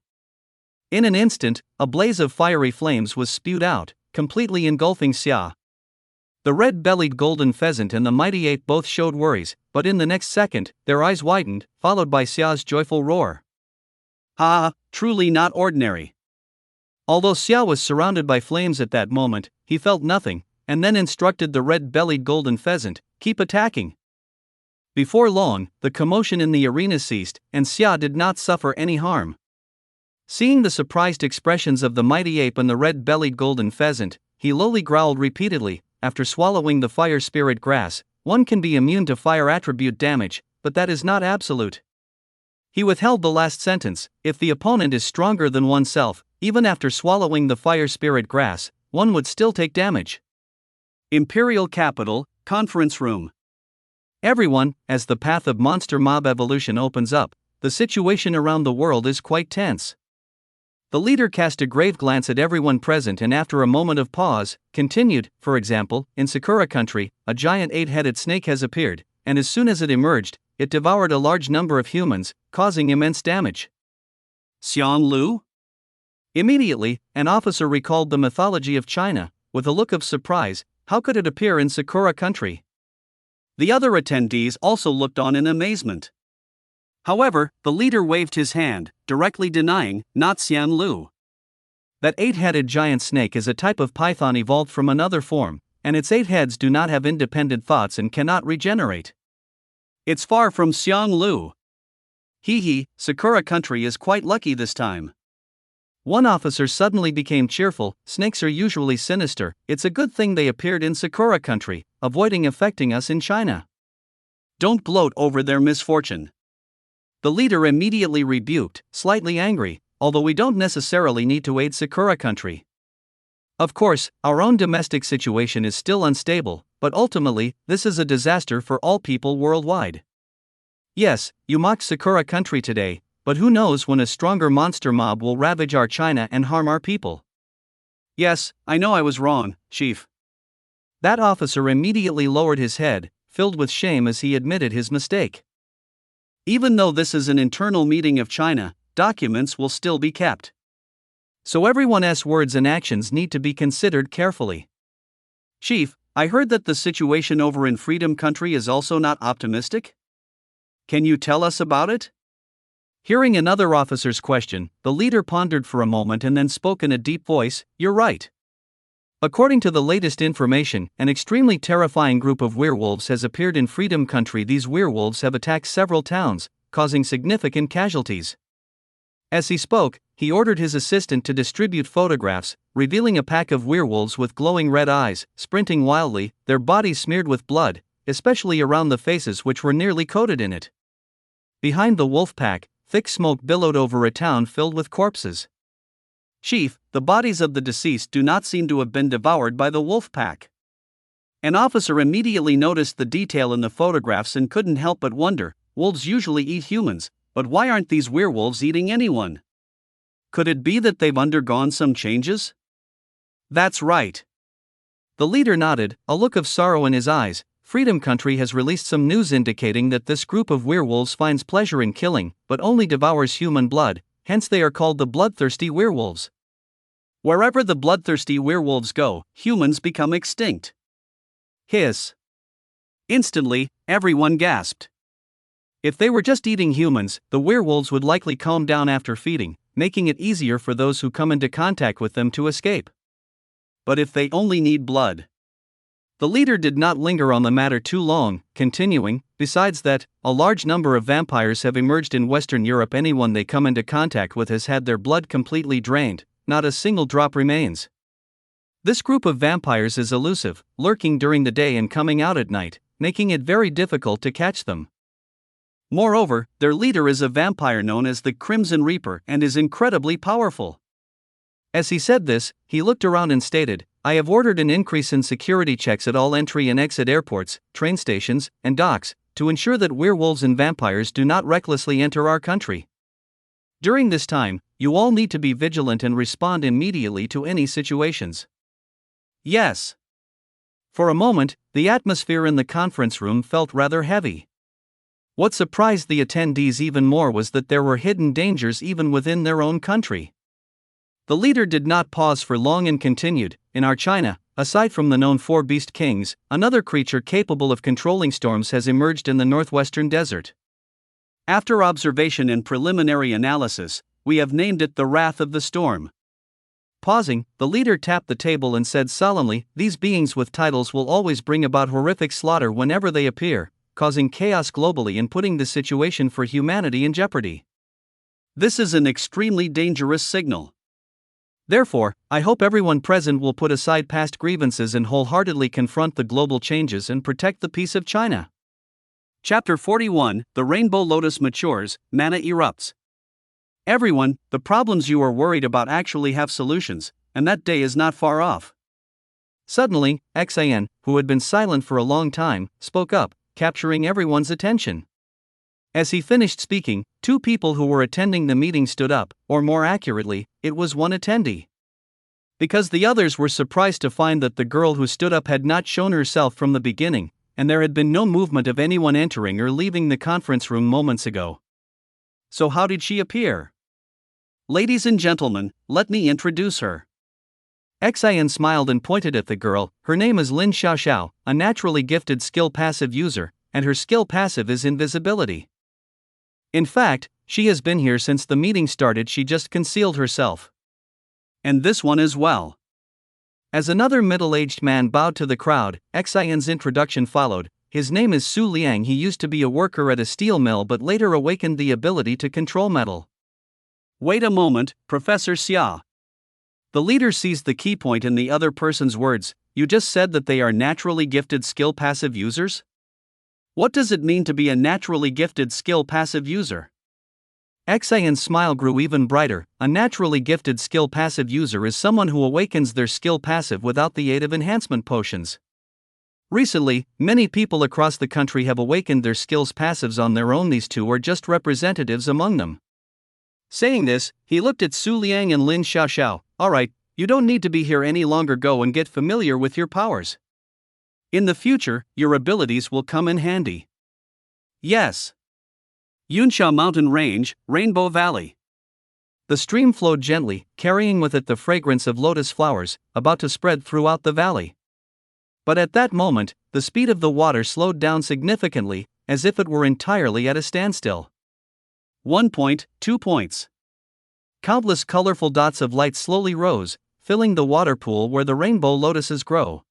In an instant, a blaze of fiery flames was spewed out, completely engulfing Xia. The red-bellied golden pheasant and the mighty ape both showed worries, but in the next second, their eyes widened, followed by Xia's joyful roar. "Ha! Truly not ordinary." Although Xia was surrounded by flames at that moment, he felt nothing, and then instructed the red-bellied golden pheasant, "Keep attacking." Before long, the commotion in the arena ceased, and Xia did not suffer any harm. Seeing the surprised expressions of the mighty ape and the red-bellied golden pheasant, he lowly growled repeatedly, "After swallowing the fire spirit grass, one can be immune to fire attribute damage, but that is not absolute." He withheld the last sentence. If the opponent is stronger than oneself, even after swallowing the fire spirit grass, one would still take damage. Imperial Capital, Conference Room. Everyone, as the path of monster mob evolution opens up, the situation around the world is quite tense. The leader cast a grave glance at everyone present and after a moment of pause, continued, "For example, in Sakura country, a giant 8-headed snake has appeared, and as soon as it emerged, it devoured a large number of humans, causing immense damage." Xiang Lu? Immediately, an officer recalled the mythology of China, with a look of surprise. How could it appear in Sakura country? The other attendees also looked on in amazement. However, the leader waved his hand, directly denying, "Not Xian Lu. That 8-headed giant snake is a type of python evolved from another form, and its 8 heads do not have independent thoughts and cannot regenerate. It's far from Xiang Lu. Hee, Sakura country is quite lucky this time." One officer suddenly became cheerful. "Snakes are usually sinister, it's a good thing they appeared in Sakura country, avoiding affecting us in China. Don't gloat over their misfortune." The leader immediately rebuked, slightly angry, "Although we don't necessarily need to aid Sakura country. Of course, our own domestic situation is still unstable, but ultimately, this is a disaster for all people worldwide. Yes, you mocked Sakura country today, but who knows when a stronger monster mob will ravage our China and harm our people." "Yes, I know I was wrong, Chief." That officer immediately lowered his head, filled with shame as he admitted his mistake. Even though this is an internal meeting of China, documents will still be kept. So everyone's words and actions need to be considered carefully. "Chief, I heard that the situation over in Freedom Country is also not optimistic. Can you tell us about it?" Hearing another officer's question, the leader pondered for a moment and then spoke in a deep voice, "You're right. According to the latest information, an extremely terrifying group of werewolves has appeared in Freedom Country. These werewolves have attacked several towns, causing significant casualties. As he spoke, he ordered his assistant to distribute photographs, revealing a pack of werewolves with glowing red eyes, sprinting wildly, their bodies smeared with blood, especially around the faces which were nearly coated in it. Behind the wolf pack, thick smoke billowed over a town filled with corpses. Chief, the bodies of the deceased do not seem to have been devoured by the wolf pack. An officer immediately noticed the detail in the photographs and couldn't help but wonder, wolves usually eat humans, but why aren't these werewolves eating anyone? Could it be that they've undergone some changes? That's right. The leader nodded, a look of sorrow in his eyes. Freedom Country has released some news indicating that this group of werewolves finds pleasure in killing, but only devours human blood, hence they are called the bloodthirsty werewolves. Wherever the bloodthirsty werewolves go, humans become extinct. Hiss. Instantly, everyone gasped. If they were just eating humans, the werewolves would likely calm down after feeding, making it easier for those who come into contact with them to escape. But if they only need blood? The leader did not linger on the matter too long, continuing, besides that, a large number of vampires have emerged in Western Europe. Anyone they come into contact with has had their blood completely drained, not a single drop remains. This group of vampires is elusive, lurking during the day and coming out at night, making it very difficult to catch them. Moreover, their leader is a vampire known as the Crimson Reaper and is incredibly powerful. As he said this, he looked around and stated, I have ordered an increase in security checks at all entry and exit airports, train stations, and docks, to ensure that werewolves and vampires do not recklessly enter our country. During this time, you all need to be vigilant and respond immediately to any situations. Yes. For a moment, the atmosphere in the conference room felt rather heavy. What surprised the attendees even more was that there were hidden dangers even within their own country. The leader did not pause for long and continued, in our China, aside from the known four beast kings, another creature capable of controlling storms has emerged in the northwestern desert. After observation and preliminary analysis, we have named it the Wrath of the Storm. Pausing, the leader tapped the table and said solemnly, these beings with titles will always bring about horrific slaughter whenever they appear, causing chaos globally and putting the situation for humanity in jeopardy. This is an extremely dangerous signal. Therefore, I hope everyone present will put aside past grievances and wholeheartedly confront the global changes and protect the peace of China. Chapter 41, The Rainbow Lotus Matures, Mana Erupts. Everyone, the problems you are worried about actually have solutions, and that day is not far off. Suddenly, Xian, who had been silent for a long time, spoke up, capturing everyone's attention. As he finished speaking, two people who were attending the meeting stood up, or more accurately, it was one attendee. Because the others were surprised to find that the girl who stood up had not shown herself from the beginning, and there had been no movement of anyone entering or leaving the conference room moments ago. So how did she appear? Ladies and gentlemen, let me introduce her. Xian smiled and pointed at the girl. Her name is Lin Xiaoxiao, a naturally gifted skill passive user, and her skill passive is invisibility. In fact, she has been here since the meeting started. She just concealed herself. And this one as well. As another middle-aged man bowed to the crowd, Xian's introduction followed. His name is Su Liang. He used to be a worker at a steel mill but later awakened the ability to control metal. Wait a moment, Professor Xia. The leader seized the key point in the other person's words. You just said that they are naturally gifted skill passive users? What does it mean to be a naturally gifted skill passive user? Xian's smile grew even brighter. A naturally gifted skill passive user is someone who awakens their skill passive without the aid of enhancement potions. Recently, many people across the country have awakened their skills passives on their own. These two are just representatives among them. Saying this, he looked at Su Liang and Lin Xiaoxiao. Alright, you don't need to be here any longer. Go and get familiar with your powers. In the future, your abilities will come in handy. Yes. Yunsha Mountain Range, Rainbow Valley. The stream flowed gently, carrying with it the fragrance of lotus flowers, about to spread throughout the valley. But at that moment, the speed of the water slowed down significantly, as if it were entirely at a standstill. 1 point, 2 points. Countless colorful dots of light slowly rose, filling the water pool where the rainbow lotuses grow.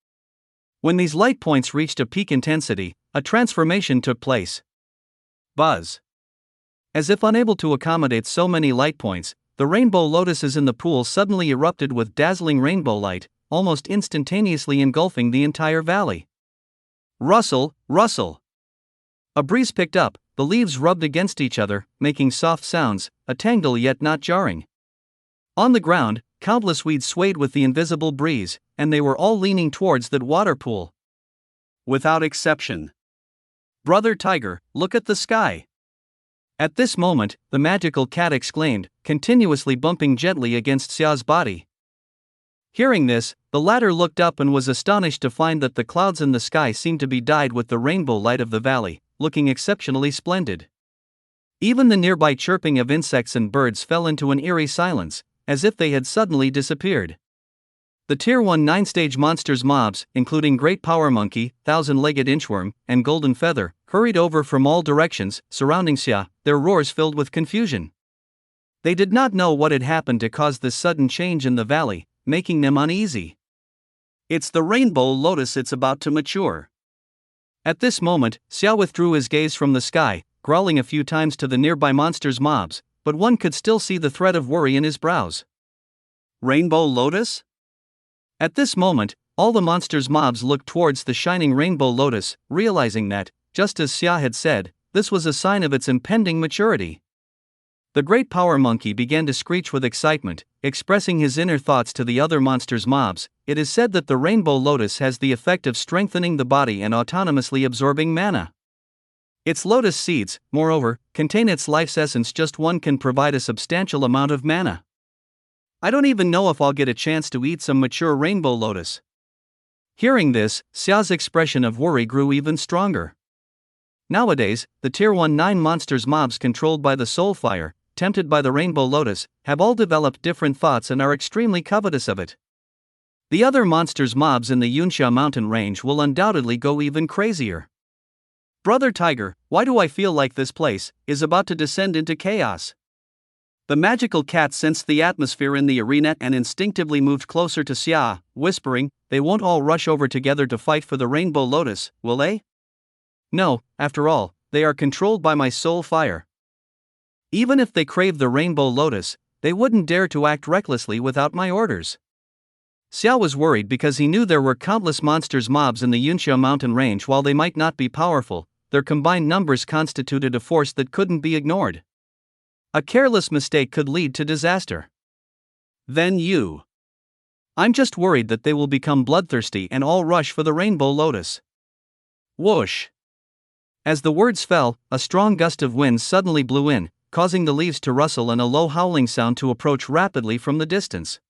When these light points reached a peak intensity, a transformation took place. Buzz. As if unable to accommodate so many light points, the rainbow lotuses in the pool suddenly erupted with dazzling rainbow light, almost instantaneously engulfing the entire valley. Rustle, rustle. A breeze picked up, the leaves rubbed against each other, making soft sounds, a tangle yet not jarring. On the ground, countless weeds swayed with the invisible breeze, and they were all leaning towards that water pool. Without exception. Brother Tiger, look at the sky. At this moment, the magical cat exclaimed, continuously bumping gently against Xia's body. Hearing this, the latter looked up and was astonished to find that the clouds in the sky seemed to be dyed with the rainbow light of the valley, looking exceptionally splendid. Even the nearby chirping of insects and birds fell into an eerie silence, as if they had suddenly disappeared. The Tier 1 9-stage monsters mobs, including Great Power Monkey, Thousand-Legged Inchworm, and Golden Feather, hurried over from all directions, surrounding Xia, their roars filled with confusion. They did not know what had happened to cause this sudden change in the valley, making them uneasy. It's the rainbow lotus, it's about to mature. At this moment, Xia withdrew his gaze from the sky, growling a few times to the nearby monsters mobs, but one could still see the thread of worry in his brows. Rainbow lotus? At this moment, all the monsters mobs looked towards the shining rainbow lotus, realizing that, just as Xia had said, this was a sign of its impending maturity. The Great Power Monkey began to screech with excitement, expressing his inner thoughts to the other monsters mobs. It is said that the rainbow lotus has the effect of strengthening the body and autonomously absorbing mana. Its lotus seeds, moreover, contain its life's essence. Just one can provide a substantial amount of mana. I don't even know if I'll get a chance to eat some mature rainbow lotus. Hearing this, Xia's expression of worry grew even stronger. Nowadays, the Tier 1 9 monsters mobs controlled by the soul fire, tempted by the rainbow lotus, have all developed different thoughts and are extremely covetous of it. The other monsters mobs in the Yunxia mountain range will undoubtedly go even crazier. Brother Tiger, why do I feel like this place is about to descend into chaos? The magical cat sensed the atmosphere in the arena and instinctively moved closer to Xia, whispering, they won't all rush over together to fight for the rainbow lotus, will they? No, after all, they are controlled by my soul fire. Even if they crave the rainbow lotus, they wouldn't dare to act recklessly without my orders. Xia was worried because he knew there were countless monsters mobs in the Yunxia mountain range. While they might not be powerful, their combined numbers constituted a force that couldn't be ignored. A careless mistake could lead to disaster. Then I'm just worried that they will become bloodthirsty and all rush for the rainbow lotus. Whoosh! As the words fell, a strong gust of wind suddenly blew in, causing the leaves to rustle and a low howling sound to approach rapidly from the distance.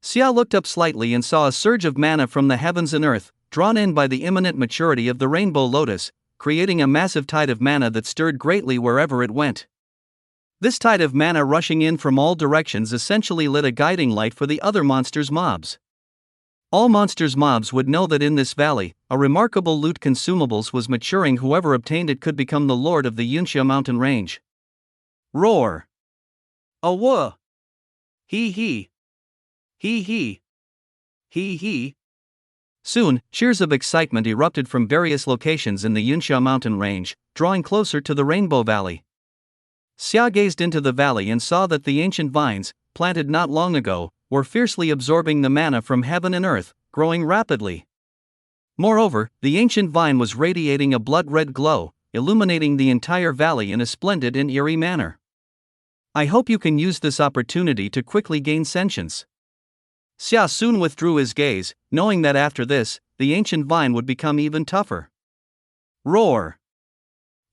Xia looked up slightly and saw a surge of mana from the heavens and earth, drawn in by the imminent maturity of the rainbow lotus, creating a massive tide of mana that stirred greatly wherever it went. This tide of mana rushing in from all directions essentially lit a guiding light for the other monsters mobs. All monsters mobs would know that in this valley, a remarkable loot consumables was maturing. Whoever obtained it could become the lord of the Yunxia mountain range. Roar! Awah! Hee hee! Hee hee! Hee hee! Soon, cheers of excitement erupted from various locations in the Yunxia mountain range, drawing closer to the Rainbow Valley. Xia gazed into the valley and saw that the ancient vines, planted not long ago, were fiercely absorbing the mana from heaven and earth, growing rapidly. Moreover, the ancient vine was radiating a blood-red glow, illuminating the entire valley in a splendid and eerie manner. I hope you can use this opportunity to quickly gain sentience. Xia soon withdrew his gaze, knowing that after this, the ancient vine would become even tougher. Roar!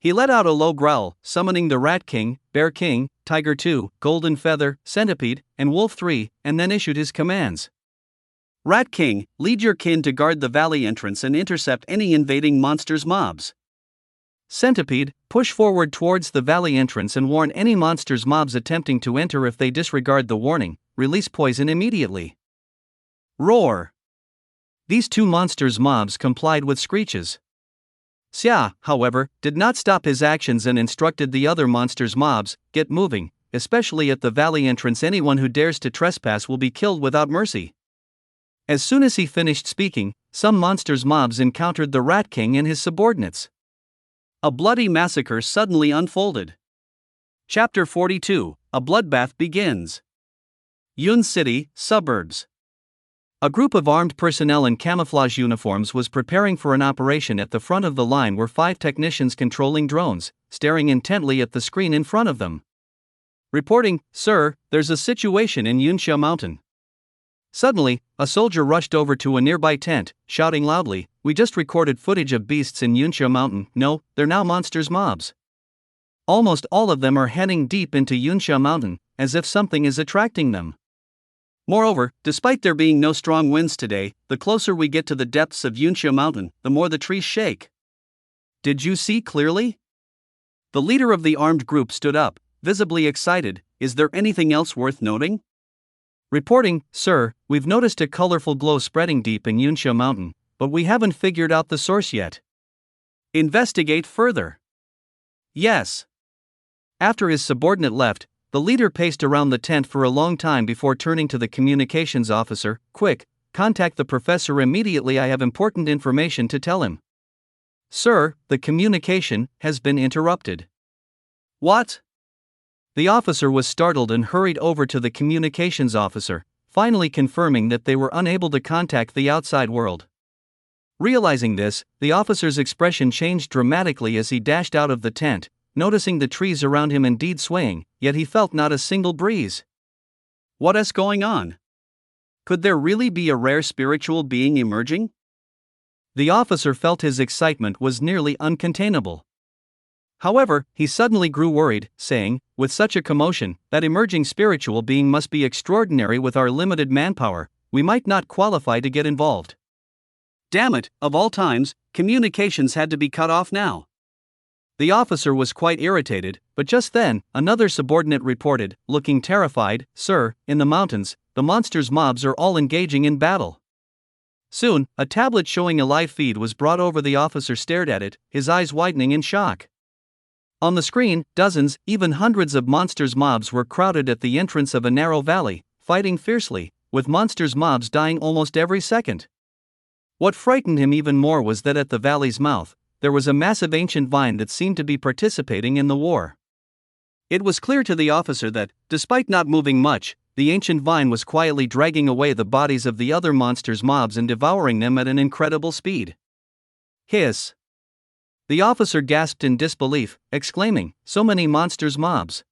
He let out a low growl, summoning the Rat King, Bear King, Tiger 2, Golden Feather, Centipede, and Wolf 3, and then issued his commands. Rat King, lead your kin to guard the valley entrance and intercept any invading monsters mobs. Centipede, push forward towards the valley entrance and warn any monsters mobs attempting to enter. If they disregard the warning, release poison immediately. Roar! These two monsters mobs complied with screeches. Xia, however, did not stop his actions and instructed the other monsters mobs, get moving, especially at the valley entrance. Anyone who dares to trespass will be killed without mercy. As soon as he finished speaking, some monsters mobs encountered the Rat King and his subordinates. A bloody massacre suddenly unfolded. Chapter 42, A Bloodbath Begins. Yun City, Suburbs. A group of armed personnel in camouflage uniforms was preparing for an operation. At the front of the line were 5 technicians controlling drones, staring intently at the screen in front of them. Reporting, "Sir, there's a situation in Yunsha Mountain." Suddenly, a soldier rushed over to a nearby tent, shouting loudly, "We just recorded footage of beasts in Yunsha Mountain. No, they're now monsters mobs. Almost all of them are heading deep into Yunsha Mountain, as if something is attracting them. Moreover, despite there being no strong winds today, the closer we get to the depths of Yunsha Mountain, the more the trees shake." "Did you see clearly?" The leader of the armed group stood up, visibly excited. "Is there anything else worth noting?" Reporting, "Sir, we've noticed a colorful glow spreading deep in Yunsha Mountain, but we haven't figured out the source yet." "Investigate further." "Yes." After his subordinate left, the leader paced around the tent for a long time before turning to the communications officer. "Quick, contact the professor immediately. I have important information to tell him." "Sir, the communication has been interrupted." "What?" The officer was startled and hurried over to the communications officer, finally confirming that they were unable to contact the outside world. Realizing this, the officer's expression changed dramatically as he dashed out of the tent, noticing the trees around him indeed swaying, yet he felt not a single breeze. What is going on? Could there really be a rare spiritual being emerging? The officer felt his excitement was nearly uncontainable. However, he suddenly grew worried, saying, "With such a commotion, that emerging spiritual being must be extraordinary. With our limited manpower, we might not qualify to get involved." Damn it, of all times, communications had to be cut off now. The officer was quite irritated, but just then, another subordinate reported, looking terrified, "Sir, in the mountains, the monsters mobs are all engaging in battle." Soon, a tablet showing a live feed was brought over. The officer stared at it, his eyes widening in shock. On the screen, dozens, even hundreds of monsters mobs were crowded at the entrance of a narrow valley, fighting fiercely, with monsters mobs dying almost every second. What frightened him even more was that at the valley's mouth, there was a massive ancient vine that seemed to be participating in the war. It was clear to the officer that, despite not moving much, the ancient vine was quietly dragging away the bodies of the other monsters mobs and devouring them at an incredible speed. Hiss! The officer gasped in disbelief, exclaiming, "So many monsters mobs!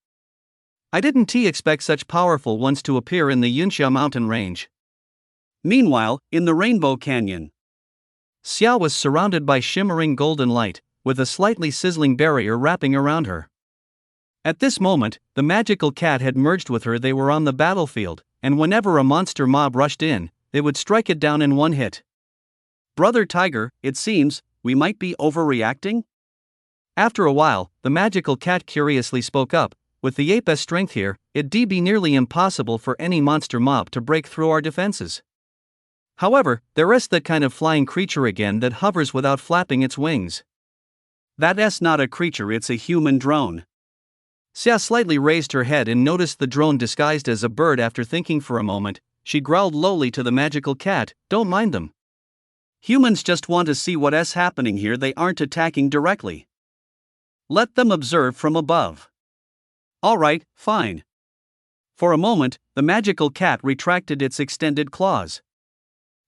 I didn't expect such powerful ones to appear in the Yunsha mountain range." Meanwhile, in the Rainbow Canyon, Xia was surrounded by shimmering golden light, with a slightly sizzling barrier wrapping around her. At this moment, the magical cat had merged with her. They were on the battlefield, and whenever a monster mob rushed in, they would strike it down in one hit. "Brother Tiger, it seems we might be overreacting?" After a while, the magical cat curiously spoke up, "With the ape's strength here, it'd be nearly impossible for any monster mob to break through our defenses. However, there is that kind of flying creature again that hovers without flapping its wings." "That's not a creature, it's a human drone." Xia slightly raised her head and noticed the drone disguised as a bird. After thinking for a moment, she growled lowly to the magical cat, "Don't mind them. Humans just want to see what's happening here. They aren't attacking directly. Let them observe from above." "All right, fine." For a moment, the magical cat retracted its extended claws.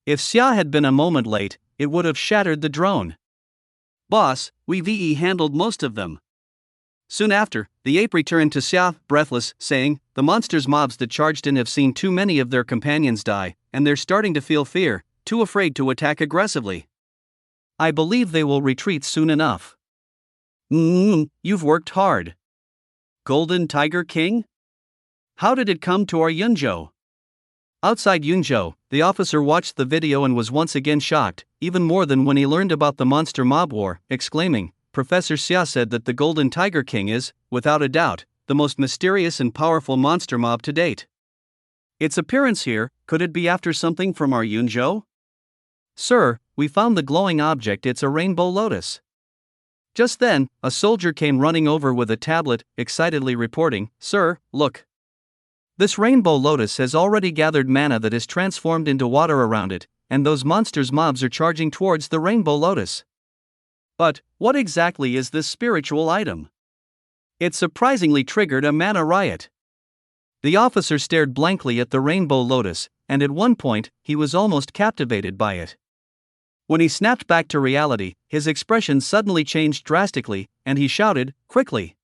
If Xia had been a moment late, it would have shattered the drone. "Boss, we've handled most of them." Soon after, the ape returned to Xia, breathless, saying, "The monsters mobs that charged in have seen too many of their companions die, and they're starting to feel fear, too afraid to attack aggressively. I believe they will retreat soon enough." You've worked hard. Golden Tiger King? How did it come to our Yunzhou?" Outside Yunzhou, the officer watched the video and was once again shocked, even more than when he learned about the monster mob war, exclaiming, "Professor Xia said that the Golden Tiger King is, without a doubt, the most mysterious and powerful monster mob to date. Its appearance here, could it be after something from our Yunzhou?" "Sir, we found the glowing object. It's a rainbow lotus." Just then, a soldier came running over with a tablet, excitedly reporting, "Sir, look. This rainbow lotus has already gathered mana that is transformed into water around it, and those monsters mobs are charging towards the rainbow lotus." "But, what exactly is this spiritual item?" It surprisingly triggered a mana riot. The officer stared blankly at the rainbow lotus, and at one point, he was almost captivated by it. When he snapped back to reality, his expression suddenly changed drastically, and he shouted, quickly,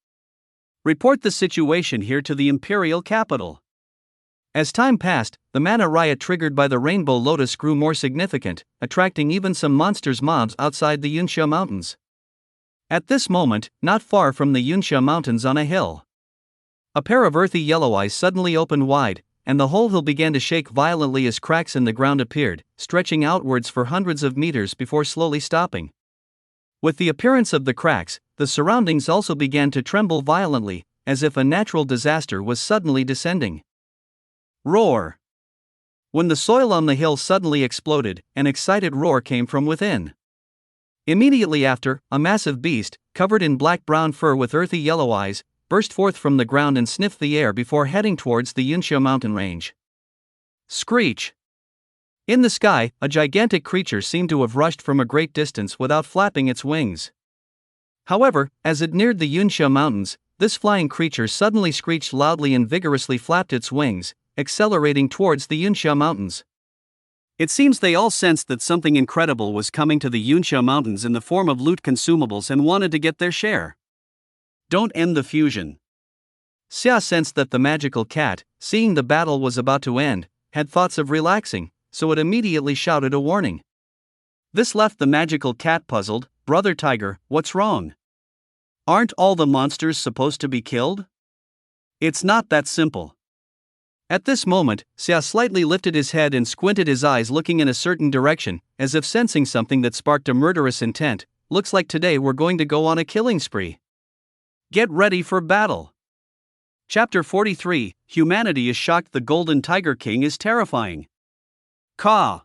"Report the situation here to the Imperial capital." As time passed, the mana riot triggered by the rainbow lotus grew more significant, attracting even some monsters mobs outside the Yunsha Mountains. At this moment, not far from the Yunsha Mountains on a hill, a pair of earthy yellow eyes suddenly opened wide, and the whole hill began to shake violently as cracks in the ground appeared, stretching outwards for hundreds of meters before slowly stopping. With the appearance of the cracks, the surroundings also began to tremble violently, as if a natural disaster was suddenly descending. Roar! When the soil on the hill suddenly exploded, an excited roar came from within. Immediately after, a massive beast, covered in black-brown fur with earthy yellow eyes, burst forth from the ground and sniffed the air before heading towards the Yunsha mountain range. Screech! In the sky, a gigantic creature seemed to have rushed from a great distance without flapping its wings. However, as it neared the Yunsha mountains, this flying creature suddenly screeched loudly and vigorously flapped its wings, accelerating towards the Yunsha mountains. It seems they all sensed that something incredible was coming to the Yunsha mountains in the form of loot consumables and wanted to get their share. Don't end the fusion. Xia sensed that the magical cat, seeing the battle was about to end, had thoughts of relaxing, so it immediately shouted a warning. This left the magical cat puzzled. "Brother Tiger, what's wrong? Aren't all the monsters supposed to be killed? It's not that simple." At this moment, Xia slightly lifted his head and squinted his eyes, looking in a certain direction, as if sensing something that sparked a murderous intent. "Looks like today we're going to go on a killing spree. Get ready for battle." Chapter 43, Humanity is shocked. The Golden Tiger King is terrifying. Caw!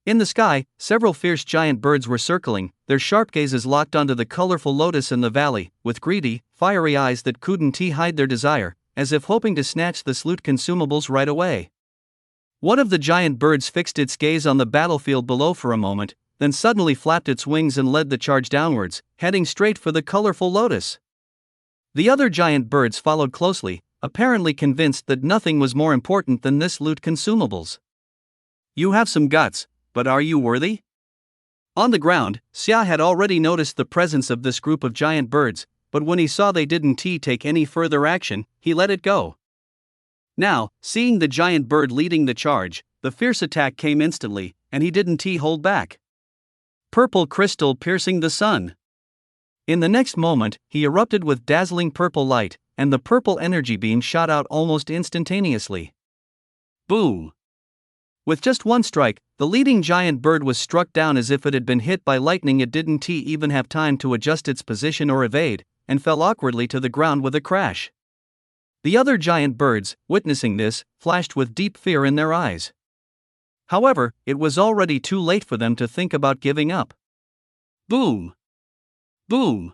In the sky, several fierce giant birds were circling, their sharp gazes locked onto the colorful lotus in the valley, with greedy, fiery eyes that couldn't hide their desire, as if hoping to snatch the loot consumables right away. One of the giant birds fixed its gaze on the battlefield below for a moment, then suddenly flapped its wings and led the charge downwards, heading straight for the colorful lotus. The other giant birds followed closely, apparently convinced that nothing was more important than this loot consumables. "You have some guts, but are you worthy?" On the ground, Xia had already noticed the presence of this group of giant birds, but when he saw they didn't take any further action, he let it go. Now, seeing the giant bird leading the charge, the fierce attack came instantly, and he didn't hold back. Purple crystal piercing the sun. In the next moment, he erupted with dazzling purple light, and the purple energy beam shot out almost instantaneously. Boom! With just one strike, the leading giant bird was struck down as if it had been hit by lightning. It didn't even have time to adjust its position or evade, and fell awkwardly to the ground with a crash. The other giant birds, witnessing this, flashed with deep fear in their eyes. However, it was already too late for them to think about giving up. Boom! Boom!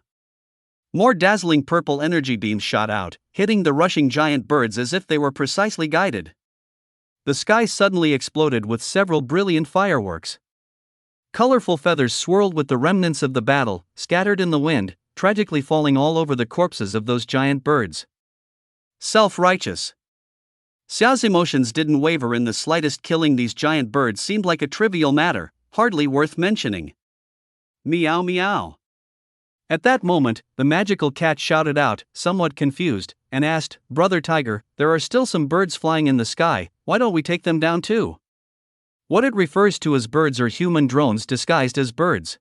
More dazzling purple energy beams shot out, hitting the rushing giant birds as if they were precisely guided. The sky suddenly exploded with several brilliant fireworks. Colorful feathers swirled with the remnants of the battle, scattered in the wind, tragically falling all over the corpses of those giant birds. Self-righteous. Xiao's emotions didn't waver in the slightest. Killing these giant birds seemed like a trivial matter, hardly worth mentioning. Meow meow. At that moment, the magical cat shouted out, somewhat confused, and asked, "Brother Tiger, there are still some birds flying in the sky, why don't we take them down too?" What it refers to as birds are human drones disguised as birds.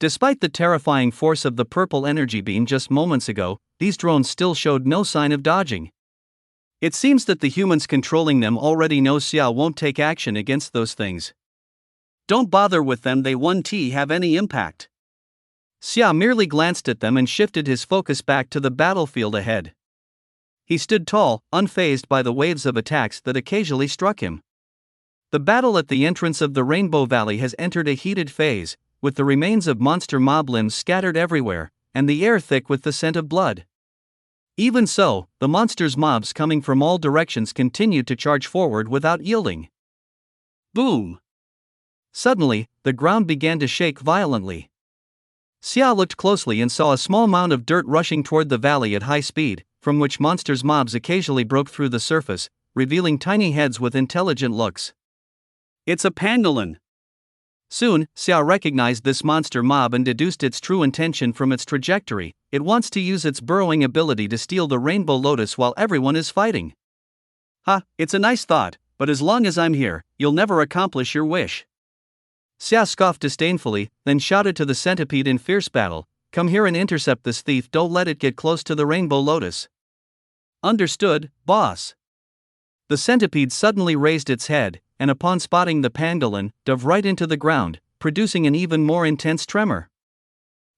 Despite the terrifying force of the purple energy beam just moments ago, these drones still showed no sign of dodging. It seems that the humans controlling them already know Xia won't take action against those things. Don't bother with them, they won't have any impact. Xia merely glanced at them and shifted his focus back to the battlefield ahead. He stood tall, unfazed by the waves of attacks that occasionally struck him. The battle at the entrance of the Rainbow Valley has entered a heated phase, with the remains of monster mob limbs scattered everywhere, and the air thick with the scent of blood. Even so, the monsters' mobs coming from all directions continued to charge forward without yielding. Boom! Suddenly, the ground began to shake violently. Xia looked closely and saw a small mound of dirt rushing toward the valley at high speed, from which monsters' mobs occasionally broke through the surface, revealing tiny heads with intelligent looks. It's a pangolin. Soon, Xia recognized this monster mob and deduced its true intention from its trajectory. It wants to use its burrowing ability to steal the rainbow lotus while everyone is fighting. It's a nice thought, but as long as I'm here, you'll never accomplish your wish. Xia scoffed disdainfully, then shouted to the centipede in fierce battle, "Come here and intercept this thief, don't let it get close to the rainbow lotus." "Understood, boss." The centipede suddenly raised its head, and upon spotting the pangolin, dove right into the ground, producing an even more intense tremor.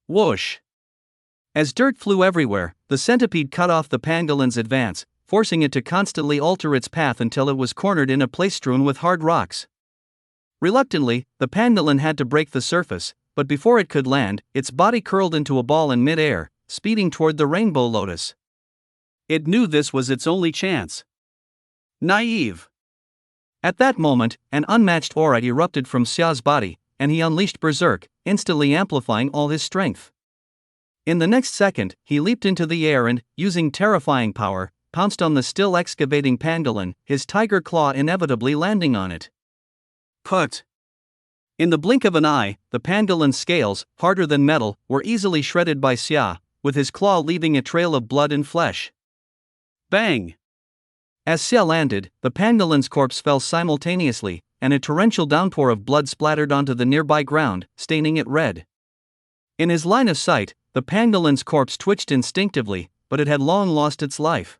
Whoosh! As dirt flew everywhere, the centipede cut off the pangolin's advance, forcing it to constantly alter its path until it was cornered in a place strewn with hard rocks. Reluctantly, the pangolin had to break the surface, but before it could land, its body curled into a ball in mid-air, speeding toward the rainbow lotus. It knew this was its only chance. Naive. At that moment, an unmatched aura erupted from Xia's body, and he unleashed Berserk, instantly amplifying all his strength. In the next second, he leaped into the air and, using terrifying power, pounced on the still excavating pangolin, his tiger claw inevitably landing on it. Put! In the blink of an eye, the pangolin's scales, harder than metal, were easily shredded by Xia, with his claw leaving a trail of blood and flesh. Bang! As Xia landed, the pangolin's corpse fell simultaneously, and a torrential downpour of blood splattered onto the nearby ground, staining it red. In his line of sight, the pangolin's corpse twitched instinctively, but it had long lost its life.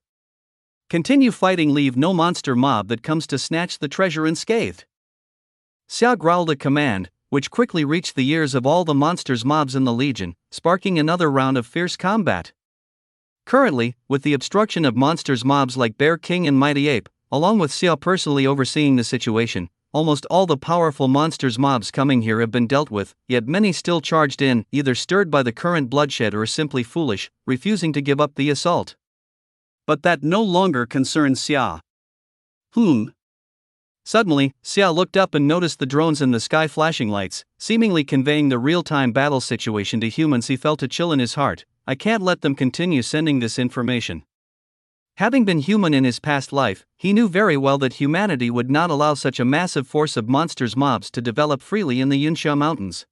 Continue fighting, leave no monster mob that comes to snatch the treasure unscathed. Xia growled a command, which quickly reached the ears of all the monsters' mobs in the Legion, sparking another round of fierce combat. Currently, with the obstruction of monsters' mobs like Bear King and Mighty Ape, along with Xia personally overseeing the situation, almost all the powerful monsters' mobs coming here have been dealt with, yet many still charged in, either stirred by the current bloodshed or simply foolish, refusing to give up the assault. But that no longer concerns Xia. Suddenly, Xia looked up and noticed the drones in the sky flashing lights, seemingly conveying the real-time battle situation to humans. He felt a chill in his heart. I can't let them continue sending this information. Having been human in his past life, he knew very well that humanity would not allow such a massive force of monsters mobs to develop freely in the Yunsha Mountains.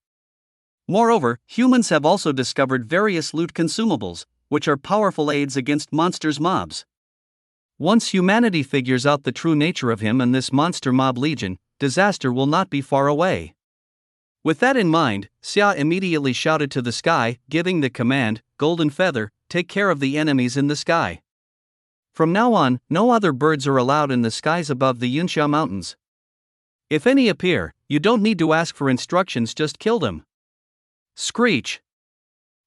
Moreover, humans have also discovered various loot consumables, which are powerful aids against monsters mobs. Once humanity figures out the true nature of him and this monster mob legion, disaster will not be far away. With that in mind, Xia immediately shouted to the sky, giving the command, "Golden Feather, take care of the enemies in the sky." From now on, no other birds are allowed in the skies above the Yunsha Mountains. If any appear, you don't need to ask for instructions, just kill them. Screech!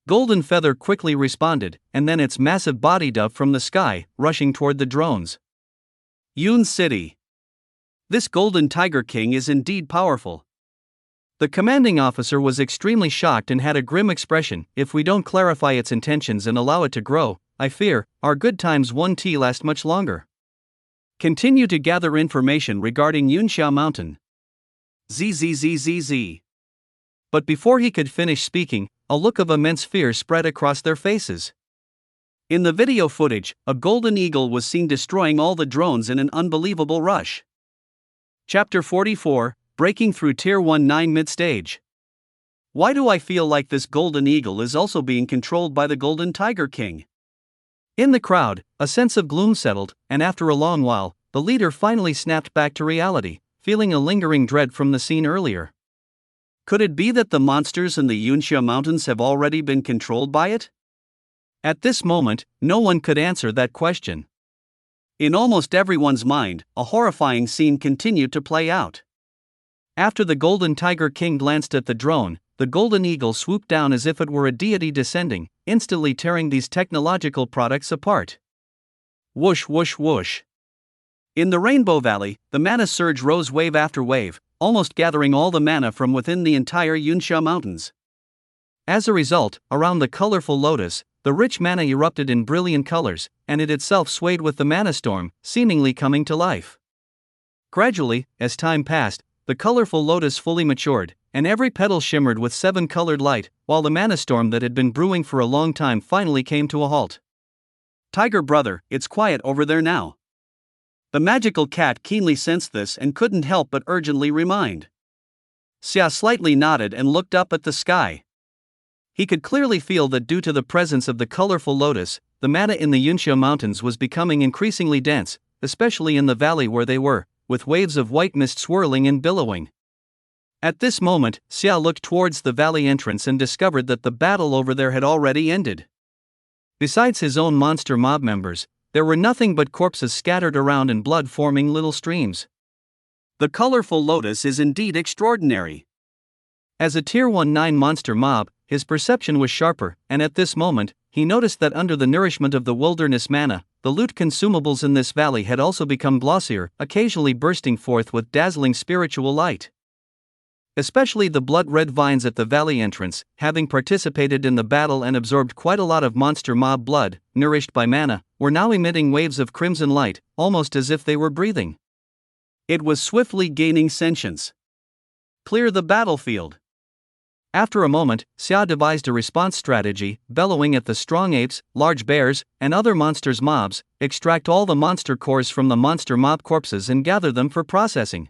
Golden Feather quickly responded, and then its massive body dove from the sky, rushing toward the drones. Yun City. This Golden Tiger King is indeed powerful. The commanding officer was extremely shocked and had a grim expression. If we don't clarify its intentions and allow it to grow, I fear, our good times won't last much longer. Continue to gather information regarding Yunsha Mountain. ZZZZZ. But before he could finish speaking, a look of immense fear spread across their faces. In the video footage, a golden eagle was seen destroying all the drones in an unbelievable rush. Chapter 44, Breaking Through Tier 19 Mid-Stage. Why do I feel like this golden eagle is also being controlled by the Golden Tiger King? In the crowd, a sense of gloom settled, and after a long while, the leader finally snapped back to reality, feeling a lingering dread from the scene earlier. Could it be that the monsters in the Yunsha Mountains have already been controlled by it? At this moment, no one could answer that question. In almost everyone's mind, a horrifying scene continued to play out. After the Golden Tiger King glanced at the drone, the Golden Eagle swooped down as if it were a deity descending, instantly tearing these technological products apart. Whoosh whoosh whoosh. In the Rainbow Valley, the mana surge rose wave after wave, almost gathering all the mana from within the entire Yunsha Mountains. As a result, around the colorful lotus, the rich mana erupted in brilliant colors, and it itself swayed with the mana storm, seemingly coming to life. Gradually, as time passed, the colorful lotus fully matured, and every petal shimmered with 7-colored light, while the mana storm that had been brewing for a long time finally came to a halt. Tiger brother, it's quiet over there now. The magical cat keenly sensed this and couldn't help but urgently remind. Xia slightly nodded and looked up at the sky. He could clearly feel that due to the presence of the colorful lotus, the mana in the Yunxia mountains was becoming increasingly dense, especially in the valley where they were, with waves of white mist swirling and billowing. At this moment, Xia looked towards the valley entrance and discovered that the battle over there had already ended. Besides his own monster mob members, there were nothing but corpses scattered around and blood forming little streams. The colorful lotus is indeed extraordinary. As a tier 1-9 monster mob, his perception was sharper, and at this moment, he noticed that under the nourishment of the wilderness mana, the loot consumables in this valley had also become glossier, occasionally bursting forth with dazzling spiritual light. Especially the blood-red vines at the valley entrance, having participated in the battle and absorbed quite a lot of monster mob blood, nourished by mana, were now emitting waves of crimson light, almost as if they were breathing. It was swiftly gaining sentience. Clear the battlefield. After a moment, Xia devised a response strategy, bellowing at the strong apes, large bears, and other monsters mobs, extract all the monster cores from the monster mob corpses and gather them for processing.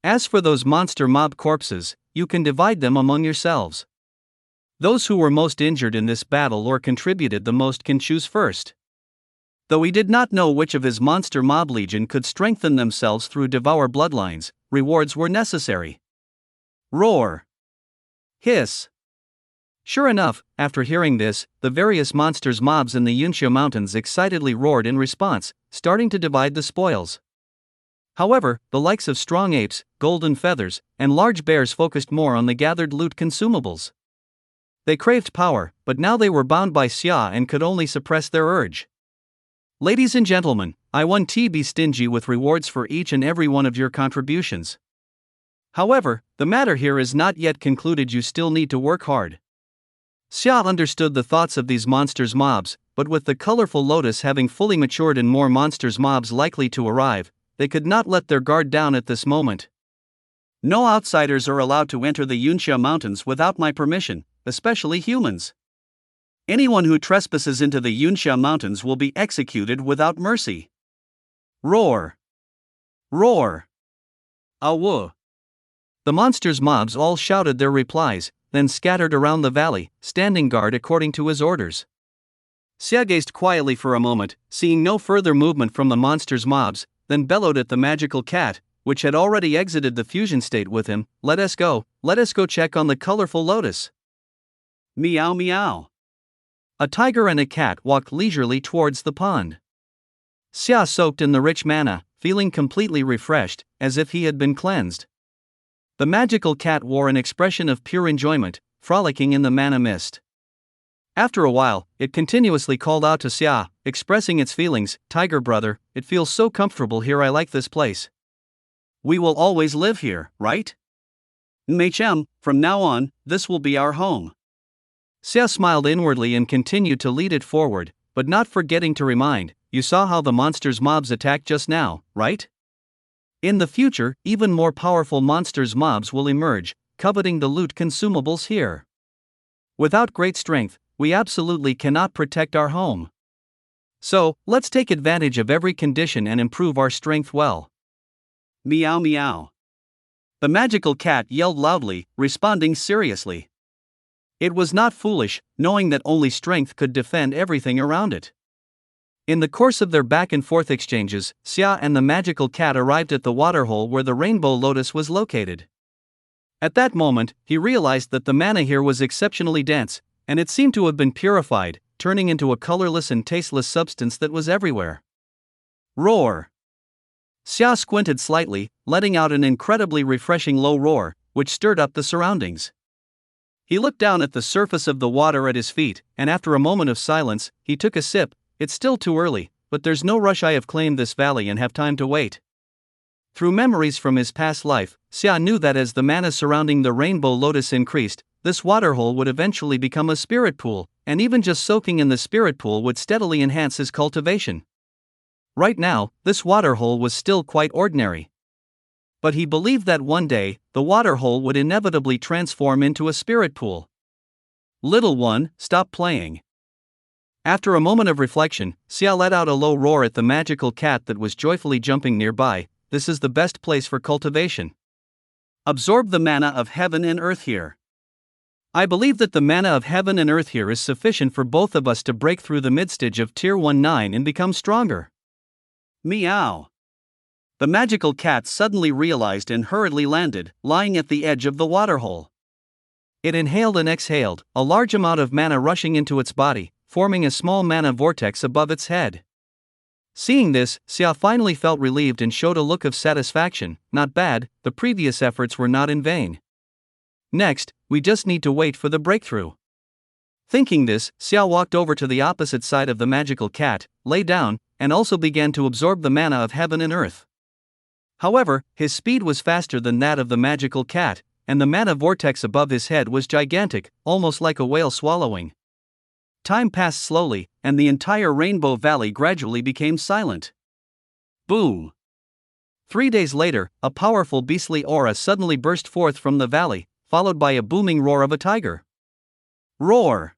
As for those monster mob corpses, you can divide them among yourselves. Those who were most injured in this battle or contributed the most can choose first. Though he did not know which of his monster mob legion could strengthen themselves through devour bloodlines, rewards were necessary. Roar. Hiss. Sure enough, after hearing this, the various monsters mobs in the Yunxia mountains excitedly roared in response, starting to divide the spoils. However, the likes of strong apes, golden feathers, and large bears focused more on the gathered loot consumables. They craved power, but now they were bound by Xia and could only suppress their urge. Ladies and gentlemen, I won't be stingy with rewards for each and every one of your contributions. However, the matter here is not yet concluded. You still need to work hard. Xia understood the thoughts of these monsters mobs, but with the colorful lotus having fully matured and more monsters mobs likely to arrive, they could not let their guard down at this moment. No outsiders are allowed to enter the Yunxia mountains without my permission, especially humans. Anyone who trespasses into the Yunxia mountains will be executed without mercy. Roar. Roar. Awu. The monsters mobs all shouted their replies, then scattered around the valley, standing guard according to his orders. Xia gazed quietly for a moment, seeing no further movement from the monsters mobs, then bellowed at the magical cat, which had already exited the fusion state with him, let us go check on the colorful lotus. Meow meow. A tiger and a cat walked leisurely towards the pond. Xia soaked in the rich mana, feeling completely refreshed, as if he had been cleansed. The magical cat wore an expression of pure enjoyment, frolicking in the mana mist. After a while, it continuously called out to Xia, expressing its feelings, Tiger brother, it feels so comfortable here, I like this place. We will always live here, right? Mei-chem, from now on, this will be our home. Xia smiled inwardly and continued to lead it forward, but not forgetting to remind, you saw how the monsters mobs attacked just now, right? In the future, even more powerful monsters mobs will emerge, coveting the loot consumables here. Without great strength, we absolutely cannot protect our home. So, let's take advantage of every condition and improve our strength well. Meow meow. The magical cat yelled loudly, responding seriously. It was not foolish, knowing that only strength could defend everything around it. In the course of their back-and-forth exchanges, Xia and the magical cat arrived at the waterhole where the rainbow lotus was located. At that moment, he realized that the mana here was exceptionally dense, and it seemed to have been purified, turning into a colorless and tasteless substance that was everywhere. Roar. Xia squinted slightly, letting out an incredibly refreshing low roar, which stirred up the surroundings. He looked down at the surface of the water at his feet, and after a moment of silence, he took a sip. It's still too early, but there's no rush. I have claimed this valley and have time to wait. Through memories from his past life, Xia knew that as the mana surrounding the rainbow lotus increased, this waterhole would eventually become a spirit pool, and even just soaking in the spirit pool would steadily enhance his cultivation. Right now, this waterhole was still quite ordinary. But he believed that one day, the waterhole would inevitably transform into a spirit pool. Little one, stop playing. After a moment of reflection, Xia let out a low roar at the magical cat that was joyfully jumping nearby. This is the best place for cultivation. Absorb the mana of heaven and earth here. I believe that the mana of heaven and earth here is sufficient for both of us to break through the midstage of tier 19 and become stronger. Meow. The magical cat suddenly realized and hurriedly landed, lying at the edge of the waterhole. It inhaled and exhaled, a large amount of mana rushing into its body, forming a small mana vortex above its head. Seeing this, Xia finally felt relieved and showed a look of satisfaction. Not bad, the previous efforts were not in vain. Next, we just need to wait for the breakthrough. Thinking this, Xia walked over to the opposite side of the magical cat, lay down, and also began to absorb the mana of heaven and earth. However, his speed was faster than that of the magical cat, and the mana vortex above his head was gigantic, almost like a whale swallowing. Time passed slowly, and the entire Rainbow Valley gradually became silent. Boom! 3 days later, a powerful beastly aura suddenly burst forth from the valley, followed by a booming roar of a tiger. Roar!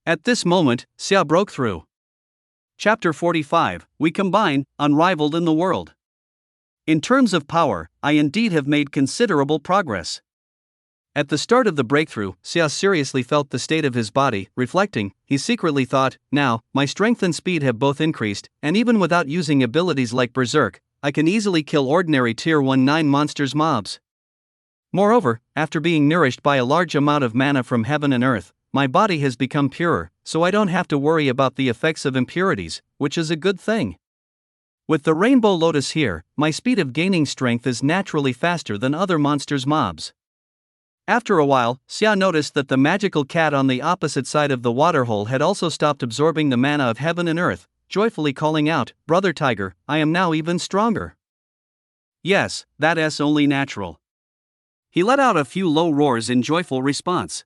At this moment, Xia broke through. Chapter 45, We Combine, Unrivaled in the World. In terms of power, I indeed have made considerable progress. At the start of the breakthrough, Xia seriously felt the state of his body. Reflecting, he secretly thought, now, my strength and speed have both increased, and even without using abilities like Berserk, I can easily kill ordinary tier 19 monsters mobs. Moreover, after being nourished by a large amount of mana from heaven and earth, my body has become purer, so I don't have to worry about the effects of impurities, which is a good thing. With the Rainbow Lotus here, my speed of gaining strength is naturally faster than other monsters mobs. After a while, Xia noticed that the magical cat on the opposite side of the waterhole had also stopped absorbing the mana of heaven and earth, joyfully calling out, "Brother Tiger, I am now even stronger." Yes, that's only natural. He let out a few low roars in joyful response.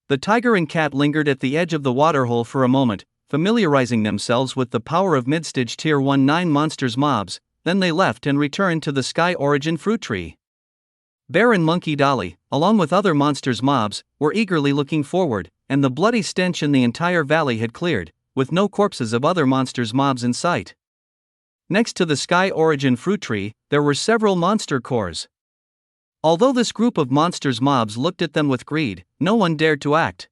The tiger and cat lingered at the edge of the waterhole for a moment, familiarizing themselves with the power of midstage tier 19 monsters mobs, then they left and returned to the Sky Origin fruit tree. Bear and Monkey Dali, along with other monsters mobs, were eagerly looking forward, and the bloody stench in the entire valley had cleared, with no corpses of other monsters mobs in sight. Next to the Sky Origin fruit tree, there were several monster cores. Although this group of monsters mobs looked at them with greed, no one dared to act.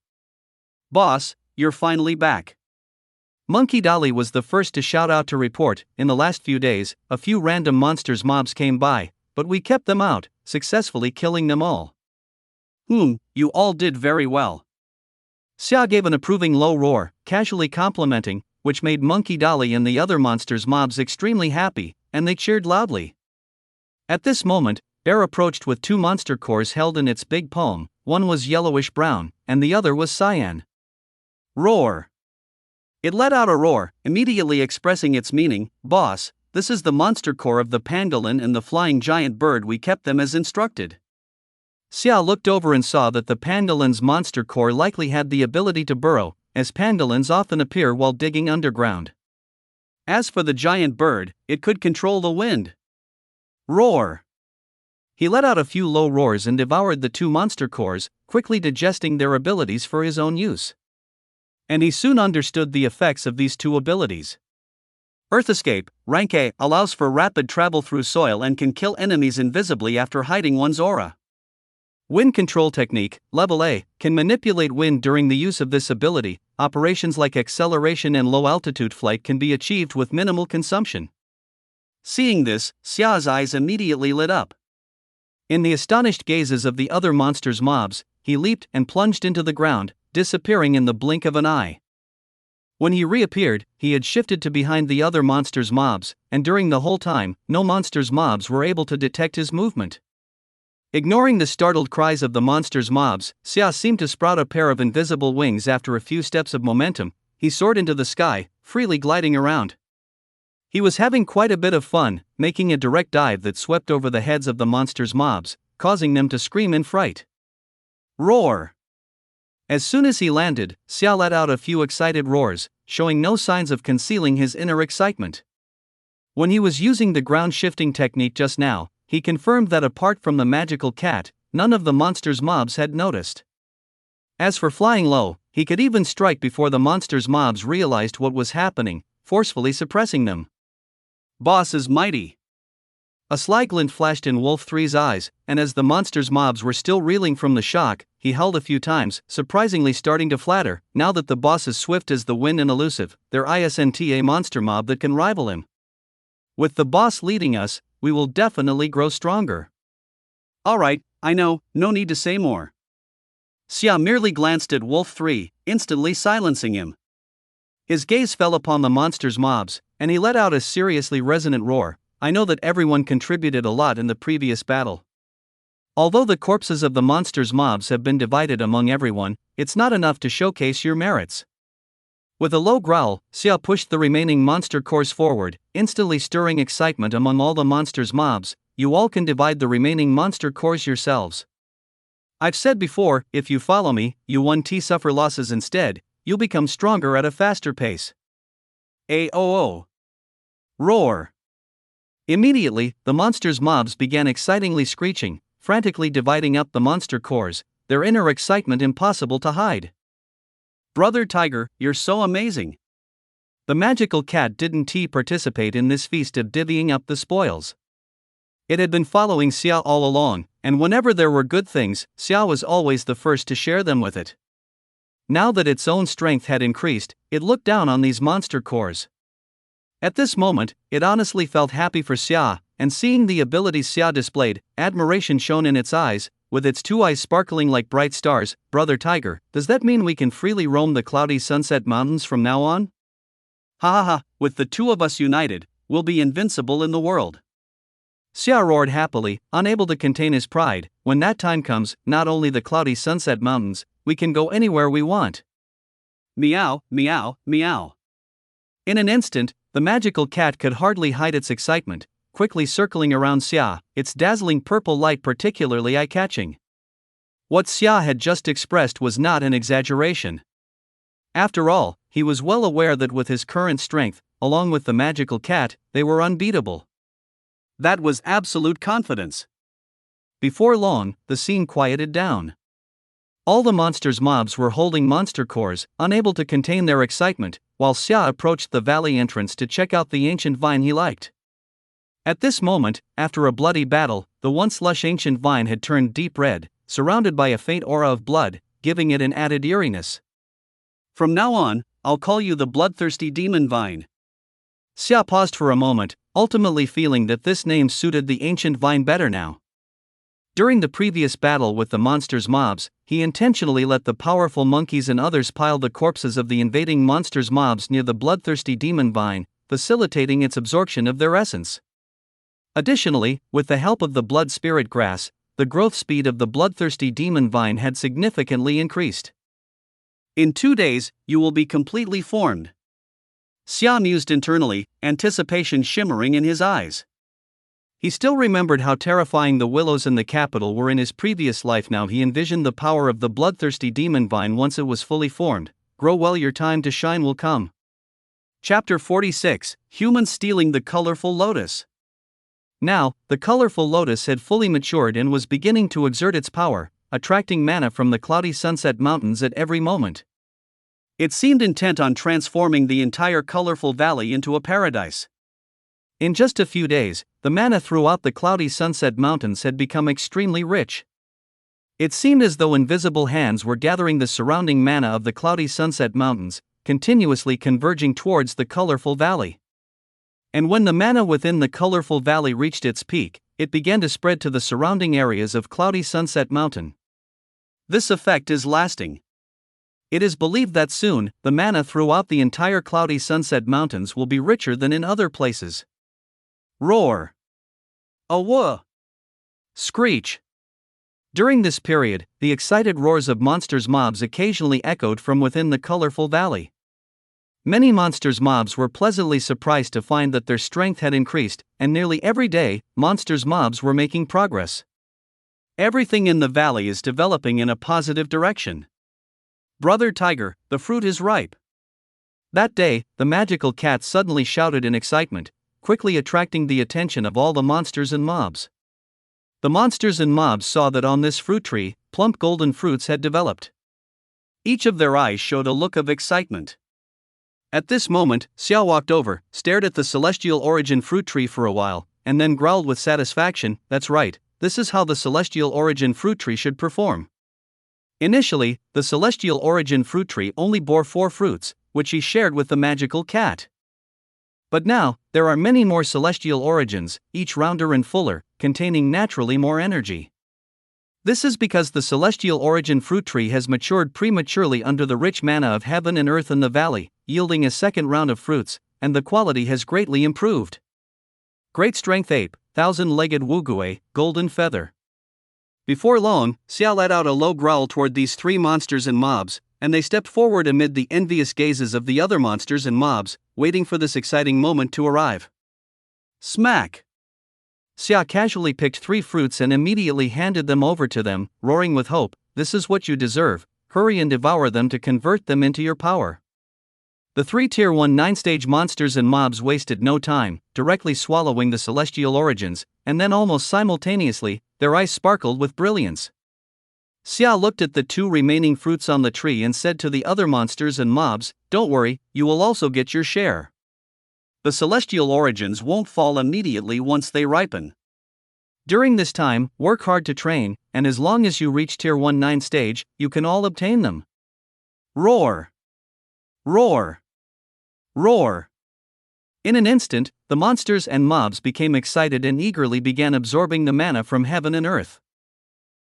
Boss, you're finally back. Monkey Dali was the first to shout out to report. In the last few days, a few random monsters mobs came by, but we kept them out, successfully killing them all. You all did very well. Xia gave an approving low roar, casually complimenting, which made Monkey Dali and the other monsters mobs extremely happy, and they cheered loudly. At this moment, Bear approached with 2 monster cores held in its big palm. One was yellowish-brown, and the other was cyan. Roar! It let out a roar, immediately expressing its meaning. Boss, this is the monster core of the pangolin and the flying giant bird. We kept them as instructed. Xia looked over and saw that the pangolin's monster core likely had the ability to burrow, as pangolins often appear while digging underground. As for the giant bird, it could control the wind. Roar! He let out a few low roars and devoured the 2 monster cores, quickly digesting their abilities for his own use. And he soon understood the effects of these 2 abilities. Earth Escape, rank A, allows for rapid travel through soil and can kill enemies invisibly after hiding one's aura. Wind Control Technique, level A, can manipulate wind during the use of this ability. Operations like acceleration and low-altitude flight can be achieved with minimal consumption. Seeing this, Xia's eyes immediately lit up. In the astonished gazes of the other monsters mobs, he leaped and plunged into the ground, disappearing in the blink of an eye. When he reappeared, he had shifted to behind the other monsters mobs, and during the whole time, no monsters mobs were able to detect his movement. Ignoring the startled cries of the monsters mobs, Xia seemed to sprout a pair of invisible wings. After a few steps of momentum, he soared into the sky, freely gliding around. He was having quite a bit of fun, making a direct dive that swept over the heads of the monsters mobs, causing them to scream in fright. Roar! As soon as he landed, Xia let out a few excited roars, showing no signs of concealing his inner excitement. When he was using the ground shifting technique just now, he confirmed that apart from the magical cat, none of the monster's mobs had noticed. As for flying low, he could even strike before the monster's mobs realized what was happening, forcefully suppressing them. Boss is mighty. A sly glint flashed in Wolf 3's eyes, and as the monster's mobs were still reeling from the shock, he held a few times, surprisingly starting to flatter. Now that the boss is swift as the wind and elusive, there isn't a monster mob that can rival him. With the boss leading us, we will definitely grow stronger. Alright, I know, no need to say more. Xia merely glanced at Wolf 3, instantly silencing him. His gaze fell upon the monster's mobs, and he let out a seriously resonant roar. I know that everyone contributed a lot in the previous battle. Although the corpses of the monster's mobs have been divided among everyone, it's not enough to showcase your merits. With a low growl, Xia pushed the remaining monster cores forward, instantly stirring excitement among all the monster's mobs. You all can divide the remaining monster cores yourselves. I've said before, if you follow me, you won't suffer losses instead, you'll become stronger at a faster pace. AOO. Roar. Immediately, the monster's mobs began excitingly screeching, frantically dividing up the monster cores, their inner excitement impossible to hide. Brother Tiger, you're so amazing. The magical cat didn't participate in this feast of divvying up the spoils. It had been following Xia all along, and whenever there were good things, Xia was always the first to share them with it. Now that its own strength had increased, it looked down on these monster cores. At this moment, it honestly felt happy for Xia, and seeing the abilities Xia displayed, admiration shone in its eyes, with its two eyes sparkling like bright stars. Brother Tiger, does that mean we can freely roam the cloudy sunset mountains from now on? Ha ha ha, with the two of us united, we'll be invincible in the world. Xia roared happily, unable to contain his pride. When that time comes, not only the cloudy sunset mountains, we can go anywhere we want. Meow, meow, meow. In an instant, the magical cat could hardly hide its excitement, quickly circling around Xia, its dazzling purple light particularly eye-catching. What Xia had just expressed was not an exaggeration. After all, he was well aware that with his current strength, along with the magical cat, they were unbeatable. That was absolute confidence. Before long, the scene quieted down. All the monster's mobs were holding monster cores, unable to contain their excitement, while Xia approached the valley entrance to check out the ancient vine he liked. At this moment, after a bloody battle, the once lush ancient vine had turned deep red, surrounded by a faint aura of blood, giving it an added eeriness. From now on, I'll call you the bloodthirsty demon vine. Xia paused for a moment, ultimately feeling that this name suited the ancient vine better now. During the previous battle with the monster's mobs, he intentionally let the powerful monkeys and others pile the corpses of the invading monster's mobs near the bloodthirsty demon vine, facilitating its absorption of their essence. Additionally, with the help of the blood spirit grass, the growth speed of the bloodthirsty demon vine had significantly increased. In 2 days, you will be completely formed. Xia mused internally, anticipation shimmering in his eyes. He still remembered how terrifying the willows in the capital were in his previous life. Now he envisioned the power of the bloodthirsty demon vine once it was fully formed. Grow well, your time to shine will come. Chapter 46, Humans Stealing the Colorful Lotus. Now, the colorful lotus had fully matured and was beginning to exert its power, attracting mana from the cloudy sunset mountains at every moment. It seemed intent on transforming the entire colorful valley into a paradise. In just a few days, the mana throughout the cloudy sunset mountains had become extremely rich. It seemed as though invisible hands were gathering the surrounding mana of the cloudy sunset mountains, continuously converging towards the colorful valley. And when the mana within the colorful valley reached its peak, it began to spread to the surrounding areas of cloudy sunset mountain. This effect is lasting. It is believed that soon, the mana throughout the entire cloudy sunset mountains will be richer than in other places. Roar. Awooh. Screech. During this period, the excited roars of monsters' mobs occasionally echoed from within the colorful valley. Many monsters' mobs were pleasantly surprised to find that their strength had increased, and nearly every day, monsters' mobs were making progress. Everything in the valley is developing in a positive direction. Brother Tiger, the fruit is ripe. That day, the magical cat suddenly shouted in excitement, quickly attracting the attention of all the monsters and mobs. The monsters and mobs saw that on this fruit tree, plump golden fruits had developed. Each of their eyes showed a look of excitement. At this moment, Xiao walked over, stared at the celestial origin fruit tree for a while, and then growled with satisfaction, "That's right, this is how the celestial origin fruit tree should perform." Initially, the celestial origin fruit tree only bore 4 fruits, which he shared with the magical cat. But now, there are many more celestial origins, each rounder and fuller, containing naturally more energy. This is because the celestial origin fruit tree has matured prematurely under the rich manna of heaven and earth in the valley, yielding a second round of fruits, and the quality has greatly improved. Great strength ape, 1,000-legged wugue, golden feather. Before long, Xiao let out a low growl toward these 3 monsters and mobs, and they stepped forward amid the envious gazes of the other monsters and mobs, waiting for this exciting moment to arrive. Smack! Xiao casually picked 3 fruits and immediately handed them over to them, roaring with hope, "This is what you deserve, hurry and devour them to convert them into your power." The 3 Tier 1 9-stage monsters and mobs wasted no time, directly swallowing the celestial origins, and then almost simultaneously, their eyes sparkled with brilliance. Xiao looked at the 2 remaining fruits on the tree and said to the other monsters and mobs, "Don't worry, you will also get your share. The celestial origins won't fall immediately once they ripen. During this time, work hard to train, and as long as you reach Tier 1 9 stage, you can all obtain them." Roar! Roar! Roar! In an instant, the monsters and mobs became excited and eagerly began absorbing the manna from heaven and earth.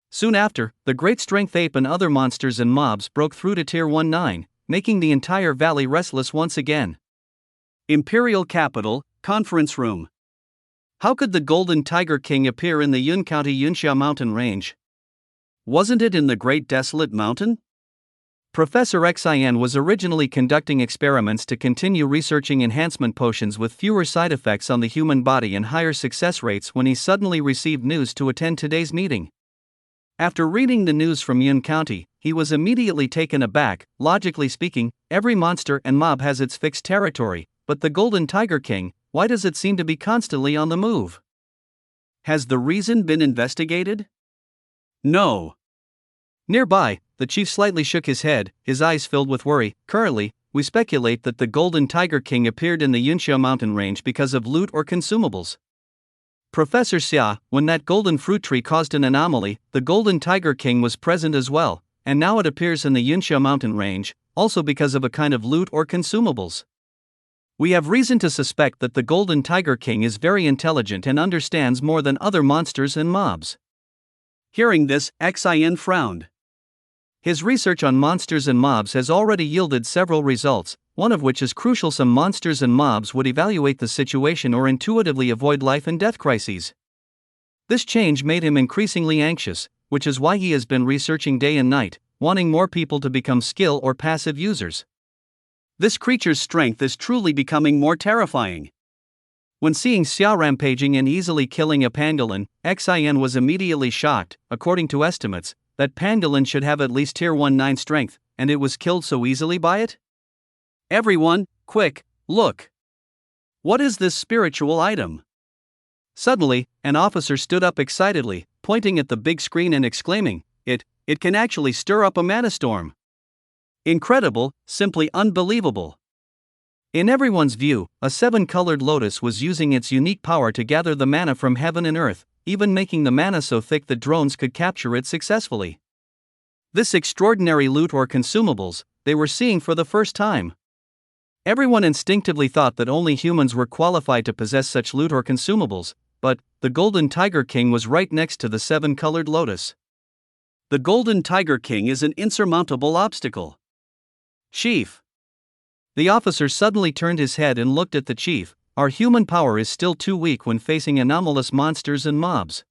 Soon after, the great strength ape and other monsters and mobs broke through to Tier 1 9, making the entire valley restless once again. Imperial Capital, Conference Room. How could the Golden Tiger King appear in the Yun County Yunxia mountain range? Wasn't it in the Great Desolate Mountain? Professor Xin was originally conducting experiments to continue researching enhancement potions with fewer side effects on the human body and higher success rates when he suddenly received news to attend today's meeting. After reading the news from Yun County, he was immediately taken aback. Logically speaking, every monster and mob has its fixed territory, but the Golden Tiger King, why does it seem to be constantly on the move? Has the reason been investigated? No. Nearby, the chief slightly shook his head, his eyes filled with worry. Currently, we speculate that the Golden Tiger King appeared in the Yunxia mountain range because of loot or consumables. Professor Xia, when that golden fruit tree caused an anomaly, the Golden Tiger King was present as well, and now it appears in the Yunxia mountain range, also because of a kind of loot or consumables. We have reason to suspect that the Golden Tiger King is very intelligent and understands more than other monsters and mobs. Hearing this, Xin frowned. His research on monsters and mobs has already yielded several results, one of which is crucial: some monsters and mobs would evaluate the situation or intuitively avoid life and death crises. This change made him increasingly anxious, which is why he has been researching day and night, wanting more people to become skill or passive users. This creature's strength is truly becoming more terrifying. When seeing Xiao rampaging and easily killing a pangolin, Xin was immediately shocked. According to estimates, that pangolin should have at least Tier 1 9 strength, and it was killed so easily by it? Everyone, quick, look! What is this spiritual item? Suddenly, an officer stood up excitedly, pointing at the big screen and exclaiming, It can actually stir up a mana storm. Incredible, simply unbelievable. In everyone's view, a 7-colored lotus was using its unique power to gather the mana from heaven and earth, even making the mana so thick that drones could capture it successfully. This extraordinary loot or consumables, they were seeing for the first time. Everyone instinctively thought that only humans were qualified to possess such loot or consumables, but the Golden Tiger King was right next to the 7-colored lotus. The Golden Tiger King is an insurmountable obstacle. Chief. The officer suddenly turned his head and looked at the chief. Our human power is still too weak when facing anomalous monsters and mobs.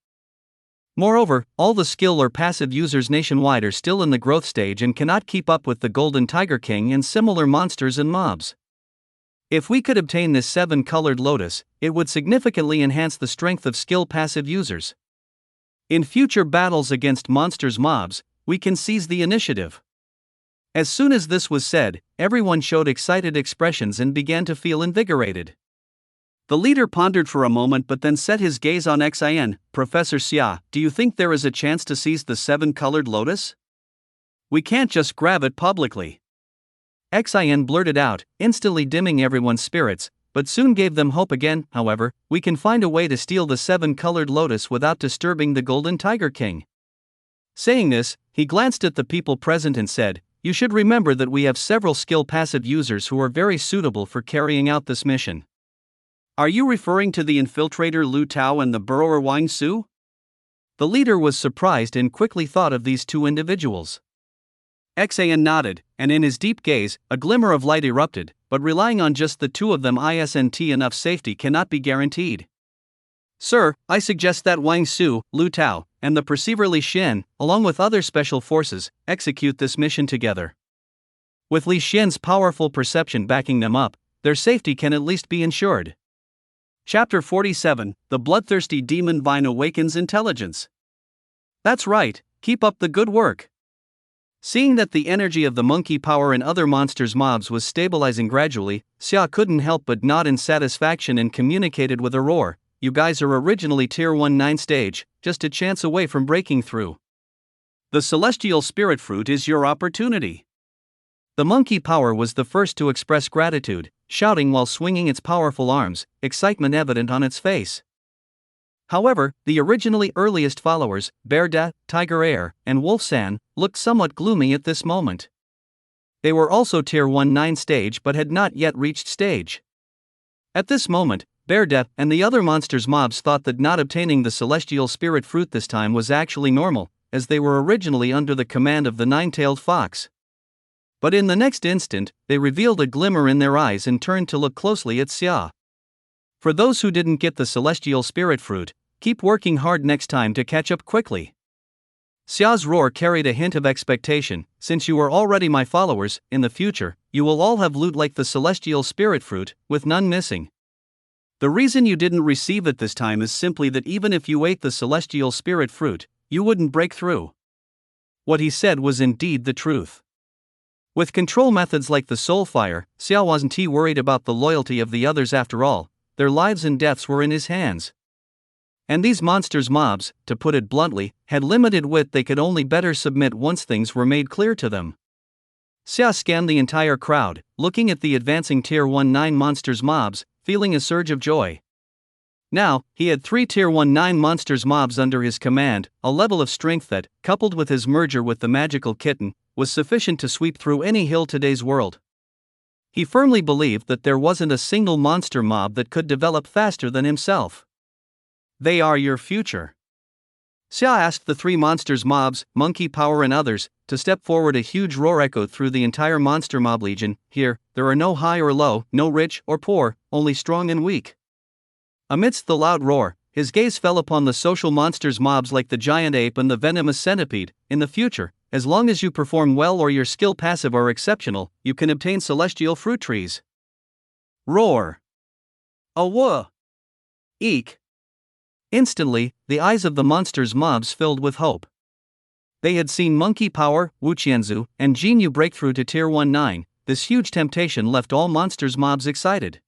Moreover, all the skill or passive users nationwide are still in the growth stage and cannot keep up with the Golden Tiger King and similar monsters and mobs. If we could obtain this 7-colored lotus, it would significantly enhance the strength of skill passive users. In future battles against monsters mobs, we can seize the initiative. As soon as this was said, everyone showed excited expressions and began to feel invigorated. The leader pondered for a moment but then set his gaze on Xin. Professor Xia, do you think there is a chance to seize the 7-colored lotus? We can't just grab it publicly. Xin blurted out, instantly dimming everyone's spirits, but soon gave them hope again. However, we can find a way to steal the 7-colored lotus without disturbing the Golden Tiger King. Saying this, he glanced at the people present and said, you should remember that we have several skill passive users who are very suitable for carrying out this mission. Are you referring to the infiltrator Lu Tao and the burrower Wang Su? The leader was surprised and quickly thought of these two individuals. Xin nodded, and in his deep gaze, a glimmer of light erupted, but relying on just the two of them isn't enough. Safety cannot be guaranteed. Sir, I suggest that Wang Su, Lu Tao, and the perceiver Li Xian, along with other special forces, execute this mission together. With Li Xian's powerful perception backing them up, their safety can at least be ensured. Chapter 47, The Bloodthirsty Demon Vine Awakens Intelligence. That's right, keep up the good work. Seeing that the energy of the monkey power in other monsters' mobs was stabilizing gradually, Xia couldn't help but nod in satisfaction and communicated with a roar, you guys are originally Tier 1 9 stage, just a chance away from breaking through. The Celestial Spirit Fruit is your opportunity. The monkey power was the first to express gratitude, shouting while swinging its powerful arms, excitement evident on its face. However, the originally earliest followers, Bear Da, Tiger Air, and Wolf San, looked somewhat gloomy at this moment. They were also Tier 1 9 stage but had not yet reached stage. At this moment, Bear Da and the other monsters' mobs thought that not obtaining the Celestial Spirit Fruit this time was actually normal, as they were originally under the command of the nine-tailed fox. But in the next instant, they revealed a glimmer in their eyes and turned to look closely at Xia. For those who didn't get the Celestial Spirit Fruit, keep working hard next time to catch up quickly. Xia's roar carried a hint of expectation, since you are already my followers, in the future, you will all have loot like the Celestial Spirit Fruit, with none missing. The reason you didn't receive it this time is simply that even if you ate the Celestial Spirit Fruit, you wouldn't break through. What he said was indeed the truth. With control methods like the Soul Fire, Xia wasn't worried about the loyalty of the others after all, their lives and deaths were in his hands. And these monsters' mobs, to put it bluntly, had limited wit. They could only better submit once things were made clear to them. Xia scanned the entire crowd, looking at the advancing Tier 1 9 monsters' mobs, feeling a surge of joy. Now, he had 3 Tier 1 9 monsters' mobs under his command, a level of strength that, coupled with his merger with the magical kitten, was sufficient to sweep through any hill today's world. He firmly believed that there wasn't a single monster mob that could develop faster than himself. They are your future. Xia asked the 3 monsters' mobs, Monkey Power and others, to step forward. A huge roar echoed through the entire monster mob legion. Here, there are no high or low, no rich or poor, only strong and weak. Amidst the loud roar, his gaze fell upon the social monsters mobs like the giant ape and the venomous centipede. In the future, as long as you perform well or your skill passive are exceptional, you can obtain celestial fruit trees. Roar. Awa. Eek. Instantly, the eyes of the monsters' mobs filled with hope. They had seen Monkey Power, Wuqianzu, and Jinyu break through to Tier 1 9. This huge temptation left all monsters' mobs excited.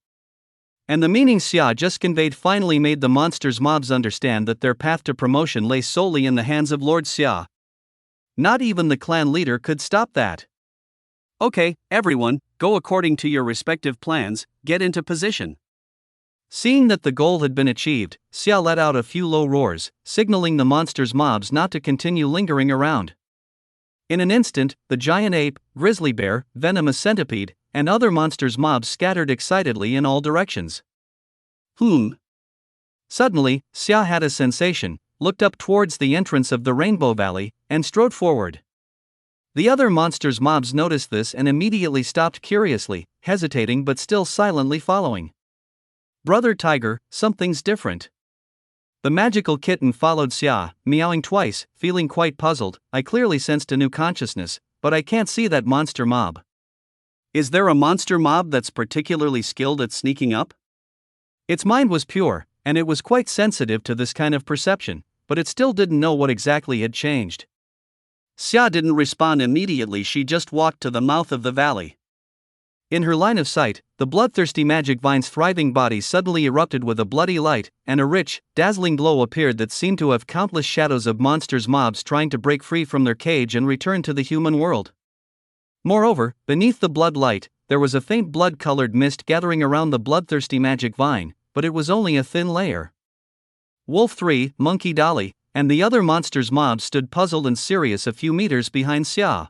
And the meaning Xia just conveyed finally made the monsters' mobs understand that their path to promotion lay solely in the hands of Lord Xia. Not even the clan leader could stop that. Okay, everyone, go according to your respective plans, get into position. Seeing that the goal had been achieved, Xia let out a few low roars, signaling the monsters' mobs not to continue lingering around. In an instant, the giant ape, grizzly bear, venomous centipede, and other monsters' mobs scattered excitedly in all directions. Suddenly, Xia had a sensation, looked up towards the entrance of the Rainbow Valley, and strode forward. The other monsters' mobs noticed this and immediately stopped curiously, hesitating but still silently following. Brother Tiger, something's different. The magical kitten followed Xia, meowing twice, feeling quite puzzled. I clearly sensed a new consciousness, but I can't see that monster mob. Is there a monster mob that's particularly skilled at sneaking up? Its mind was pure, and it was quite sensitive to this kind of perception, but it still didn't know what exactly had changed. Xia didn't respond immediately. She just walked to the mouth of the valley. In her line of sight, the bloodthirsty magic vine's thriving body suddenly erupted with a bloody light, and a rich, dazzling glow appeared that seemed to have countless shadows of monsters mobs trying to break free from their cage and return to the human world. Moreover, beneath the blood light, there was a faint blood-colored mist gathering around the bloodthirsty magic vine, but it was only a thin layer. Wolf 3, Monkey Dali, and the other monsters mobs stood puzzled and serious a few meters behind Xia.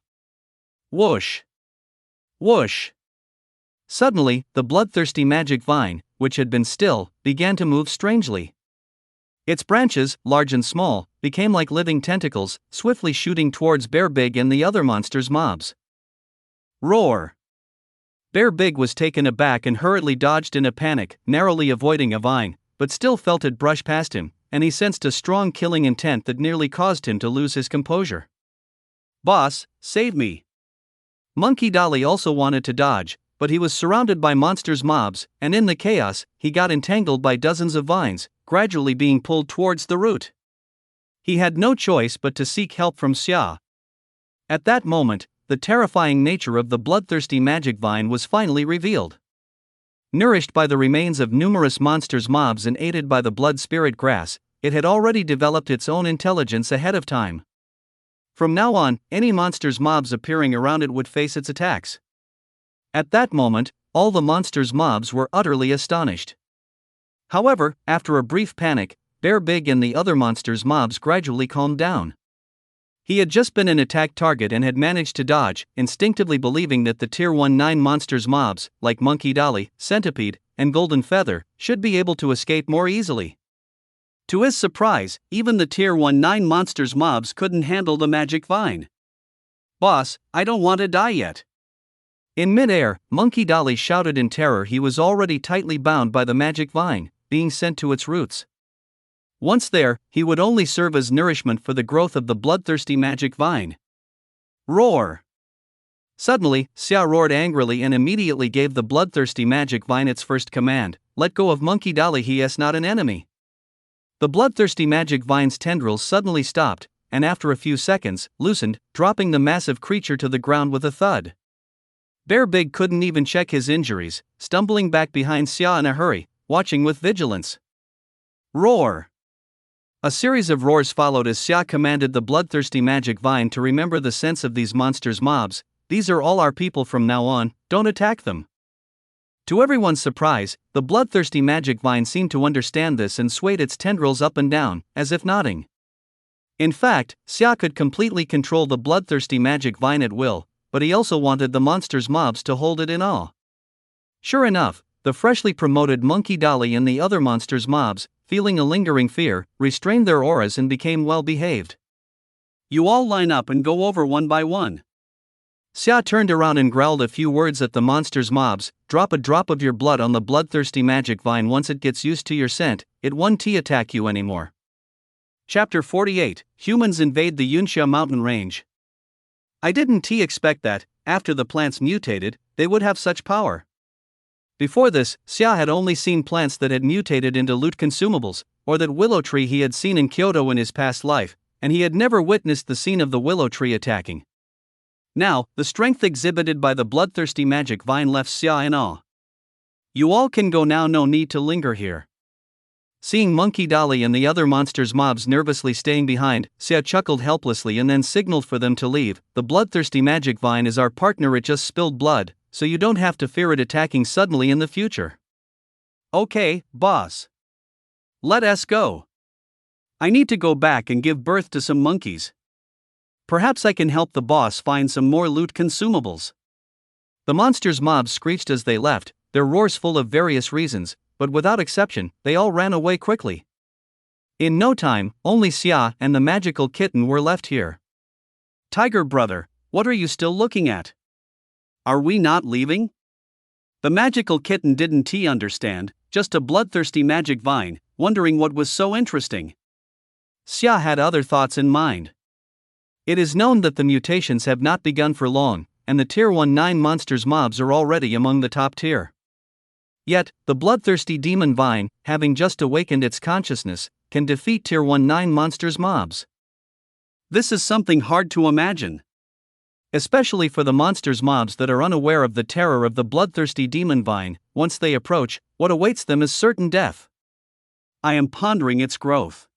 Whoosh! Whoosh! Suddenly, the bloodthirsty magic vine, which had been still, began to move strangely. Its branches, large and small, became like living tentacles, swiftly shooting towards Bear Big and the other monsters mobs. Roar! Bear Big was taken aback and hurriedly dodged in a panic, narrowly avoiding a vine, but still felt it brush past him, and he sensed a strong killing intent that nearly caused him to lose his composure. Boss, save me! Monkey Dali also wanted to dodge, but he was surrounded by monsters mobs, and in the chaos, he got entangled by dozens of vines, gradually being pulled towards the root. He had no choice but to seek help from Xia. At that moment, the terrifying nature of the bloodthirsty magic vine was finally revealed. Nourished by the remains of numerous monsters mobs and aided by the blood spirit grass, it had already developed its own intelligence ahead of time. From now on, any monsters mobs appearing around it would face its attacks. At that moment, all the monsters mobs were utterly astonished. However, after a brief panic, Bear Big and the other monsters mobs gradually calmed down. He had just been an attack target and had managed to dodge, instinctively believing that the Tier 19 monsters mobs, like Monkey Dali, Centipede, and Golden Feather, should be able to escape more easily. To his surprise, even the Tier 19 monsters mobs couldn't handle the magic vine. Boss, I don't want to die yet. In mid-air, Monkey Dali shouted in terror. He was already tightly bound by the magic vine, being sent to its roots. Once there, he would only serve as nourishment for the growth of the bloodthirsty magic vine. Roar! Suddenly, Xia roared angrily and immediately gave the bloodthirsty magic vine its first command: let go of Monkey Dali, he is not an enemy. The bloodthirsty magic vine's tendrils suddenly stopped, and after a few seconds, loosened, dropping the massive creature to the ground with a thud. Bear Big couldn't even check his injuries, stumbling back behind Xia in a hurry, watching with vigilance. Roar! A series of roars followed as Xia commanded the bloodthirsty magic vine to remember the sense of these monsters mobs. These are all our people from now on, don't attack them. To everyone's surprise, the bloodthirsty magic vine seemed to understand this and swayed its tendrils up and down, as if nodding. In fact, Xia could completely control the bloodthirsty magic vine at will, but he also wanted the monsters mobs to hold it in awe. Sure enough, the freshly promoted Monkey Dali and the other monsters mobs, feeling a lingering fear, restrained their auras and became well behaved. You all line up and go over one by one. Xia turned around and growled a few words at the monsters mobs. Drop a drop of your blood on the bloodthirsty magic vine. Once it gets used to your scent, it won't attack you anymore. Chapter 48, Humans Invade the Yunxia Mountain Range. I didn't expect that, after the plants mutated, they would have such power. Before this, Xia had only seen plants that had mutated into loot consumables, or that willow tree he had seen in Kyoto in his past life, and he had never witnessed the scene of the willow tree attacking. Now, the strength exhibited by the bloodthirsty magic vine left Xia in awe. You all can go now, no need to linger here. Seeing Monkey Dali and the other monsters mobs nervously staying behind, Xia chuckled helplessly and then signaled for them to leave. The bloodthirsty magic vine is our partner, it just spilled blood, so you don't have to fear it attacking suddenly in the future. Okay, boss. Let us go. I need to go back and give birth to some monkeys. Perhaps I can help the boss find some more loot consumables. The monsters mobs screeched as they left, their roars full of various reasons, but without exception, they all ran away quickly. In no time, only Xia and the magical kitten were left here. Tiger brother, what are you still looking at? Are we not leaving? The magical kitten didn't understand, just a bloodthirsty magic vine, wondering what was so interesting. Xia had other thoughts in mind. It is known that the mutations have not begun for long, and the Tier 19 monsters mobs are already among the top tier. Yet, the bloodthirsty demon vine, having just awakened its consciousness, can defeat Tier 19 monsters mobs. This is something hard to imagine. Especially for the monsters mobs that are unaware of the terror of the bloodthirsty demon vine. Once they approach, what awaits them is certain death. I am pondering its growth.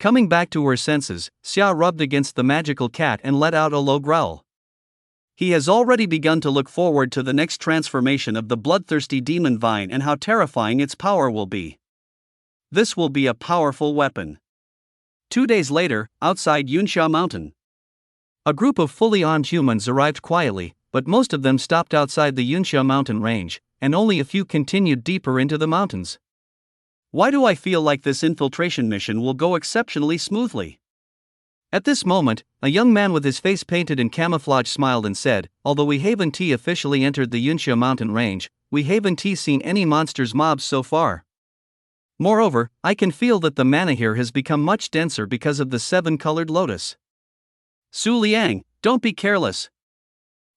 Coming back to her senses, Xia rubbed against the magical cat and let out a low growl. He has already begun to look forward to the next transformation of the bloodthirsty demon vine and how terrifying its power will be. This will be a powerful weapon. 2 days later, outside Yunxia Mountain. A group of fully armed humans arrived quietly, but most of them stopped outside the Yunxia mountain range, and only a few continued deeper into the mountains. Why do I feel like this infiltration mission will go exceptionally smoothly? At this moment, a young man with his face painted in camouflage smiled and said, although we haven't officially entered the Yunxia mountain range, we haven't seen any monsters mobs so far. Moreover, I can feel that the mana here has become much denser because of the 7-colored lotus. Su Liang, don't be careless.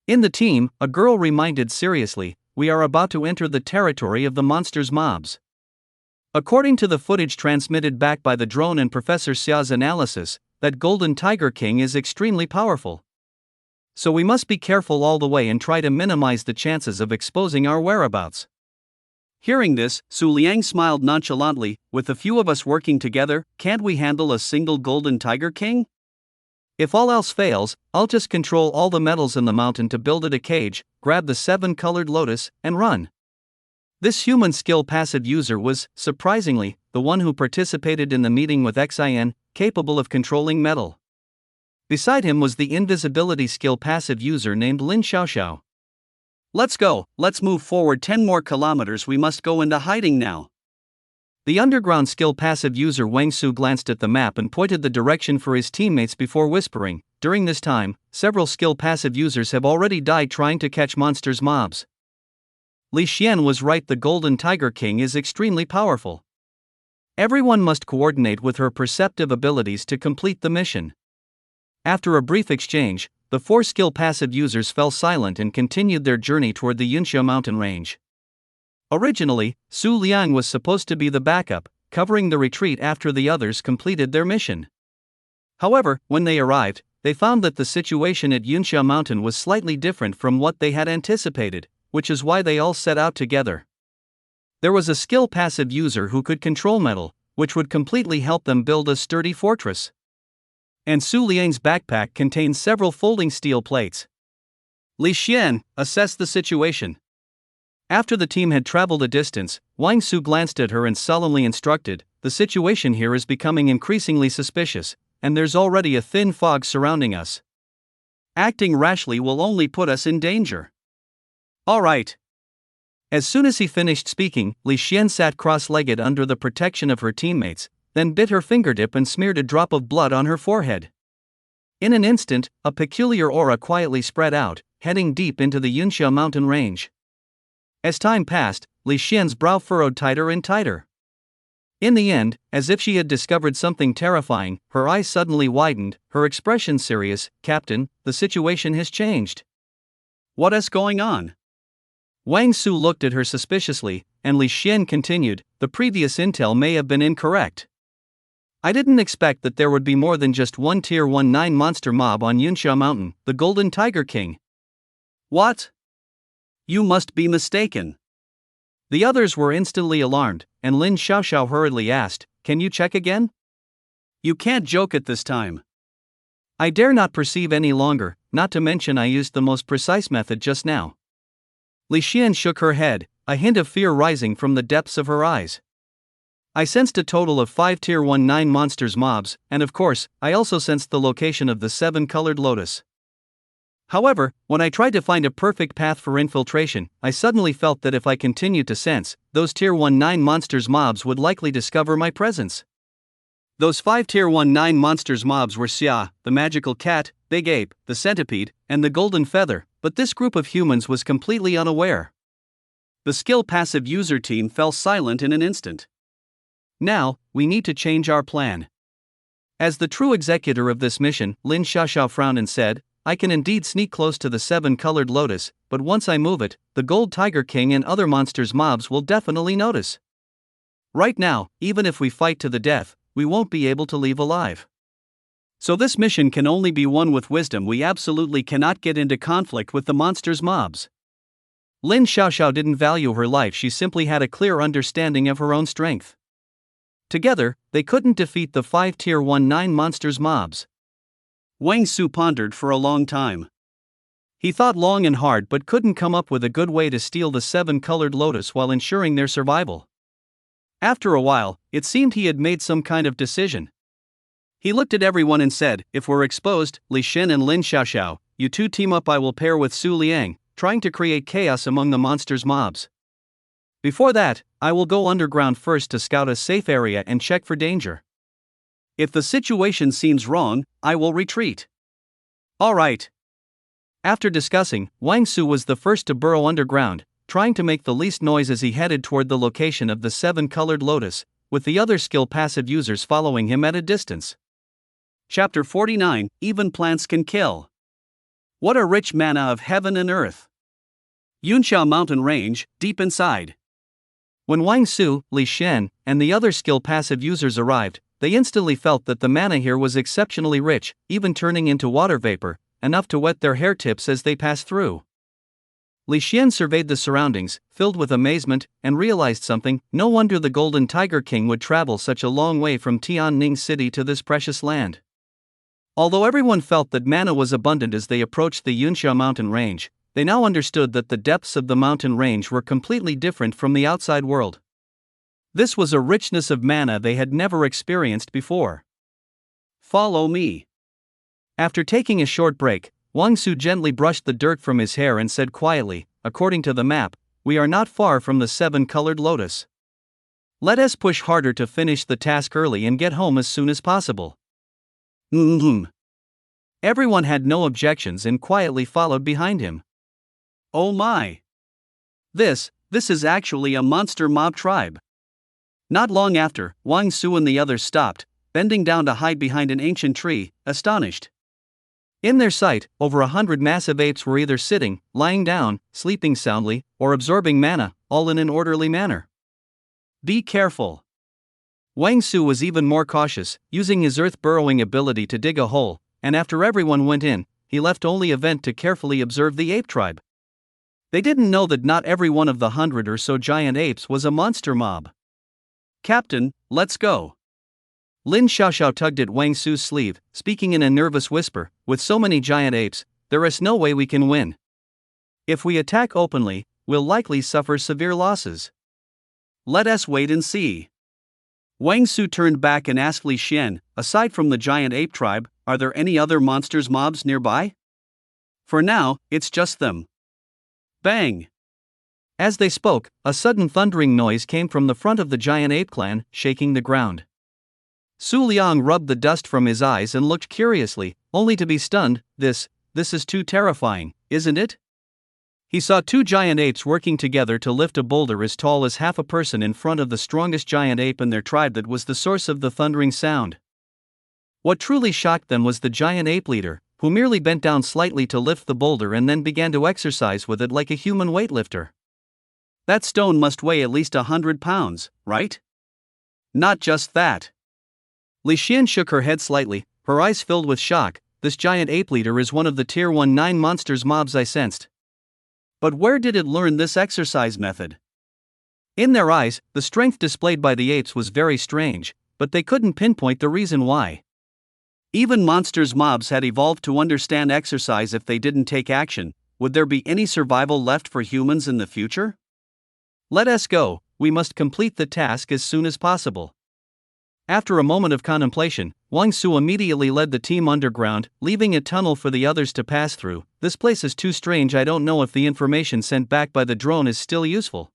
In the team, a girl reminded seriously, we are about to enter the territory of the monsters mobs. According to the footage transmitted back by the drone and Professor Xia's analysis, that golden tiger king is extremely powerful. So we must be careful all the way and try to minimize the chances of exposing our whereabouts. Hearing this, Su Liang smiled nonchalantly, with a few of us working together, can't we handle a single golden tiger king? If all else fails, I'll just control all the metals in the mountain to build it a cage, grab the 7-colored lotus, and run. This human skill passive user was, surprisingly, the one who participated in the meeting with Xin, capable of controlling metal. Beside him was the invisibility skill passive user named Lin Xiaoxiao. Let's go, let's move forward 10 more kilometers, we must go into hiding now. The underground skill passive user Wang Su glanced at the map and pointed the direction for his teammates before whispering, during this time, several skill passive users have already died trying to catch monsters mobs. Li Xian was right, the golden tiger king is extremely powerful. Everyone must coordinate with her perceptive abilities to complete the mission. After a brief exchange, the 4 skill passive users fell silent and continued their journey toward the Yunxia mountain range. Originally, Su Liang was supposed to be the backup, covering the retreat after the others completed their mission. However, when they arrived, they found that the situation at Yunxia Mountain was slightly different from what they had anticipated, which is why they all set out together. There was a skill passive user who could control metal, which would completely help them build a sturdy fortress. And Su Liang's backpack contained several folding steel plates. Li Xian, assess the situation. After the team had traveled a distance, Wang Su glanced at her and solemnly instructed, the situation here is becoming increasingly suspicious, and there's already a thin fog surrounding us. Acting rashly will only put us in danger. All right. As soon as he finished speaking, Li Xian sat cross-legged under the protection of her teammates, then bit her fingertip and smeared a drop of blood on her forehead. In an instant, a peculiar aura quietly spread out, heading deep into the Yunxia mountain range. As time passed, Li Xian's brow furrowed tighter and tighter. In the end, as if she had discovered something terrifying, her eyes suddenly widened, her expression serious. Captain, the situation has changed. What is going on? Wang Su looked at her suspiciously, and Li Xian continued, the previous intel may have been incorrect. I didn't expect that there would be more than just one tier 19 monster mob on Yunxia Mountain, the Golden Tiger King. What? You must be mistaken. The others were instantly alarmed, and Lin Xiaoxiao hurriedly asked, can you check again? You can't joke at this time. I dare not perceive any longer, not to mention I used the most precise method just now. Li Xian shook her head, a hint of fear rising from the depths of her eyes. I sensed a total of 5 tier 19 monsters mobs, and of course, I also sensed the location of the 7-colored lotus. However, when I tried to find a perfect path for infiltration, I suddenly felt that if I continued to sense, those tier 19 monsters mobs would likely discover my presence. Those 5 tier 19 monsters mobs were Xia, the magical cat, Big Ape, the centipede, and the golden feather, but this group of humans was completely unaware. The skill passive user team fell silent in an instant. Now, we need to change our plan. As the true executor of this mission, Lin Xiaoxiao frowned and said, I can indeed sneak close to the 7-colored lotus, but once I move it, the Gold Tiger King and other monsters mobs will definitely notice. Right now, even if we fight to the death, we won't be able to leave alive. So this mission can only be won with wisdom. We absolutely cannot get into conflict with the monster's mobs. Lin Xiaoxiao didn't value her life, she simply had a clear understanding of her own strength. Together, they couldn't defeat the 5 Tier 1-9 monsters mobs. Wang Su pondered for a long time. He thought long and hard but couldn't come up with a good way to steal the 7-colored lotus while ensuring their survival. After a while, it seemed he had made some kind of decision. He looked at everyone and said, "If we're exposed, Li Xin and Lin Xiaoxiao, you two team up. I will pair with Su Liang, trying to create chaos among the monsters mobs. Before that, I will go underground first to scout a safe area and check for danger. If the situation seems wrong, I will retreat." Alright. After discussing, Wang Su was the first to burrow underground, trying to make the least noise as he headed toward the location of the 7-colored lotus, with the other skill passive users following him at a distance. Chapter 49, Even Plants Can Kill. What a rich manna of heaven and earth. Yunxiao Mountain Range, deep inside. When Wang Su, Li Xian, and the other skill passive users arrived, they instantly felt that the manna here was exceptionally rich, even turning into water vapor, enough to wet their hair tips as they passed through. Li Xian surveyed the surroundings, filled with amazement, and realized something. No wonder the Golden Tiger King would travel such a long way from Tianning City to this precious land. Although everyone felt that manna was abundant as they approached the Yunxiao mountain range, they now understood that the depths of the mountain range were completely different from the outside world. This was a richness of manna they had never experienced before. Follow me. After taking a short break, Wang Su gently brushed the dirt from his hair and said quietly, "According to the map, we are not far from the 7-colored lotus. Let us push harder to finish the task early and get home as soon as possible." Everyone had no objections and quietly followed behind him. Oh my! This is actually a monster mob tribe. Not long after, Wang Su and the others stopped, bending down to hide behind an ancient tree, astonished. In their sight, over 100 massive apes were either sitting, lying down, sleeping soundly, or absorbing manna, all in an orderly manner. Be careful. Wang Su was even more cautious, using his earth-burrowing ability to dig a hole, and after everyone went in, he left only a vent to carefully observe the ape tribe. They didn't know that not every one of the 100 or so giant apes was a monster mob. "Captain, let's go." Lin Xiaoxiao tugged at Wang Su's sleeve, speaking in a nervous whisper, "With so many giant apes, there is no way we can win. If we attack openly, we'll likely suffer severe losses. Let us wait and see." Wang Su turned back and asked Li Xian, "Aside from the giant ape tribe, are there any other monsters mobs nearby?" "For now, it's just them." Bang! As they spoke, a sudden thundering noise came from the front of the giant ape clan, shaking the ground. Su Liang rubbed the dust from his eyes and looked curiously, only to be stunned. This is too terrifying, isn't it? He saw 2 giant apes working together to lift a boulder as tall as half a person in front of the strongest giant ape in their tribe that was the source of the thundering sound. What truly shocked them was the giant ape leader, who merely bent down slightly to lift the boulder and then began to exercise with it like a human weightlifter. That stone must weigh at least 100 pounds, right? Not just that. Li Xian shook her head slightly, her eyes filled with shock. This giant ape leader is one of the Tier 1-9 monsters mobs I sensed. But where did it learn this exercise method? In their eyes, the strength displayed by the apes was very strange, but they couldn't pinpoint the reason why. Even monsters mobs had evolved to understand exercise. If they didn't take action, would there be any survival left for humans in the future? Let us go, we must complete the task as soon as possible. After a moment of contemplation, Wang Su immediately led the team underground, leaving a tunnel for the others to pass through. This place is too strange. I don't know if the information sent back by the drone is still useful.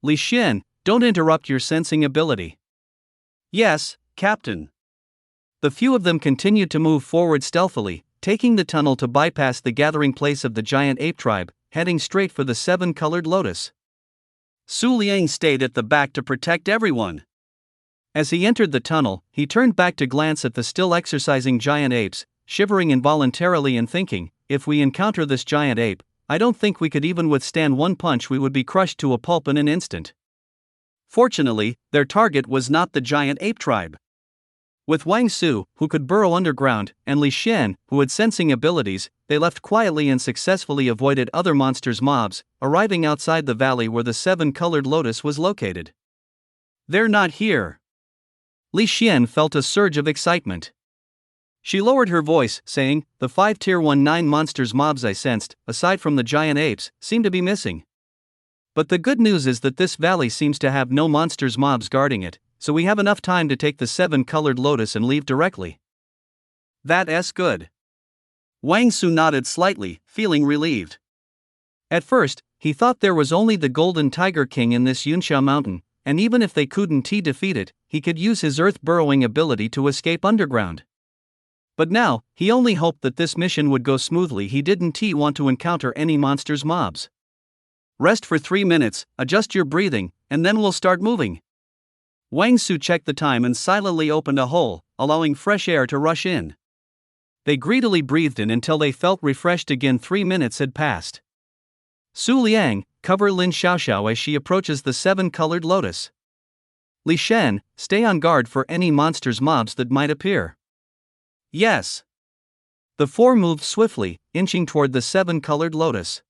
Li Xian, don't interrupt your sensing ability. Yes, Captain. The few of them continued to move forward stealthily, taking the tunnel to bypass the gathering place of the giant ape tribe, heading straight for the 7-colored lotus. Su Liang stayed at the back to protect everyone. As he entered the tunnel, he turned back to glance at the still exercising giant apes, shivering involuntarily and thinking, if we encounter this giant ape, I don't think we could even withstand one punch. We would be crushed to a pulp in an instant. Fortunately, their target was not the giant ape tribe. With Wang Su, who could burrow underground, and Li Xian, who had sensing abilities, they left quietly and successfully avoided other monsters' mobs, arriving outside the valley where the seven-colored lotus was located. They're not here. Li Xian felt a surge of excitement. She lowered her voice, saying, "The 5 Tier 19 monsters mobs I sensed, aside from the giant apes, seem to be missing. But the good news is that this valley seems to have no monsters mobs guarding it, so we have enough time to take the 7-colored lotus and leave directly." That's good. Wang Su nodded slightly, feeling relieved. At first, he thought there was only the Golden Tiger King in this Yunsha mountain, and even if they couldn't defeat it, he could use his earth burrowing ability to escape underground. But now, he only hoped that this mission would go smoothly. He didn't want to encounter any monsters mobs. "Rest for 3 minutes, adjust your breathing, and then we'll start moving." Wang Su checked the time and silently opened a hole, allowing fresh air to rush in. They greedily breathed in until they felt refreshed again. 3 minutes had passed. Su Liang, cover Lin Xiaoxiao as she approaches the 7-colored lotus. Li Shen, stay on guard for any monsters mobs that might appear. Yes. The 4 moved swiftly, inching toward the 7-colored lotus.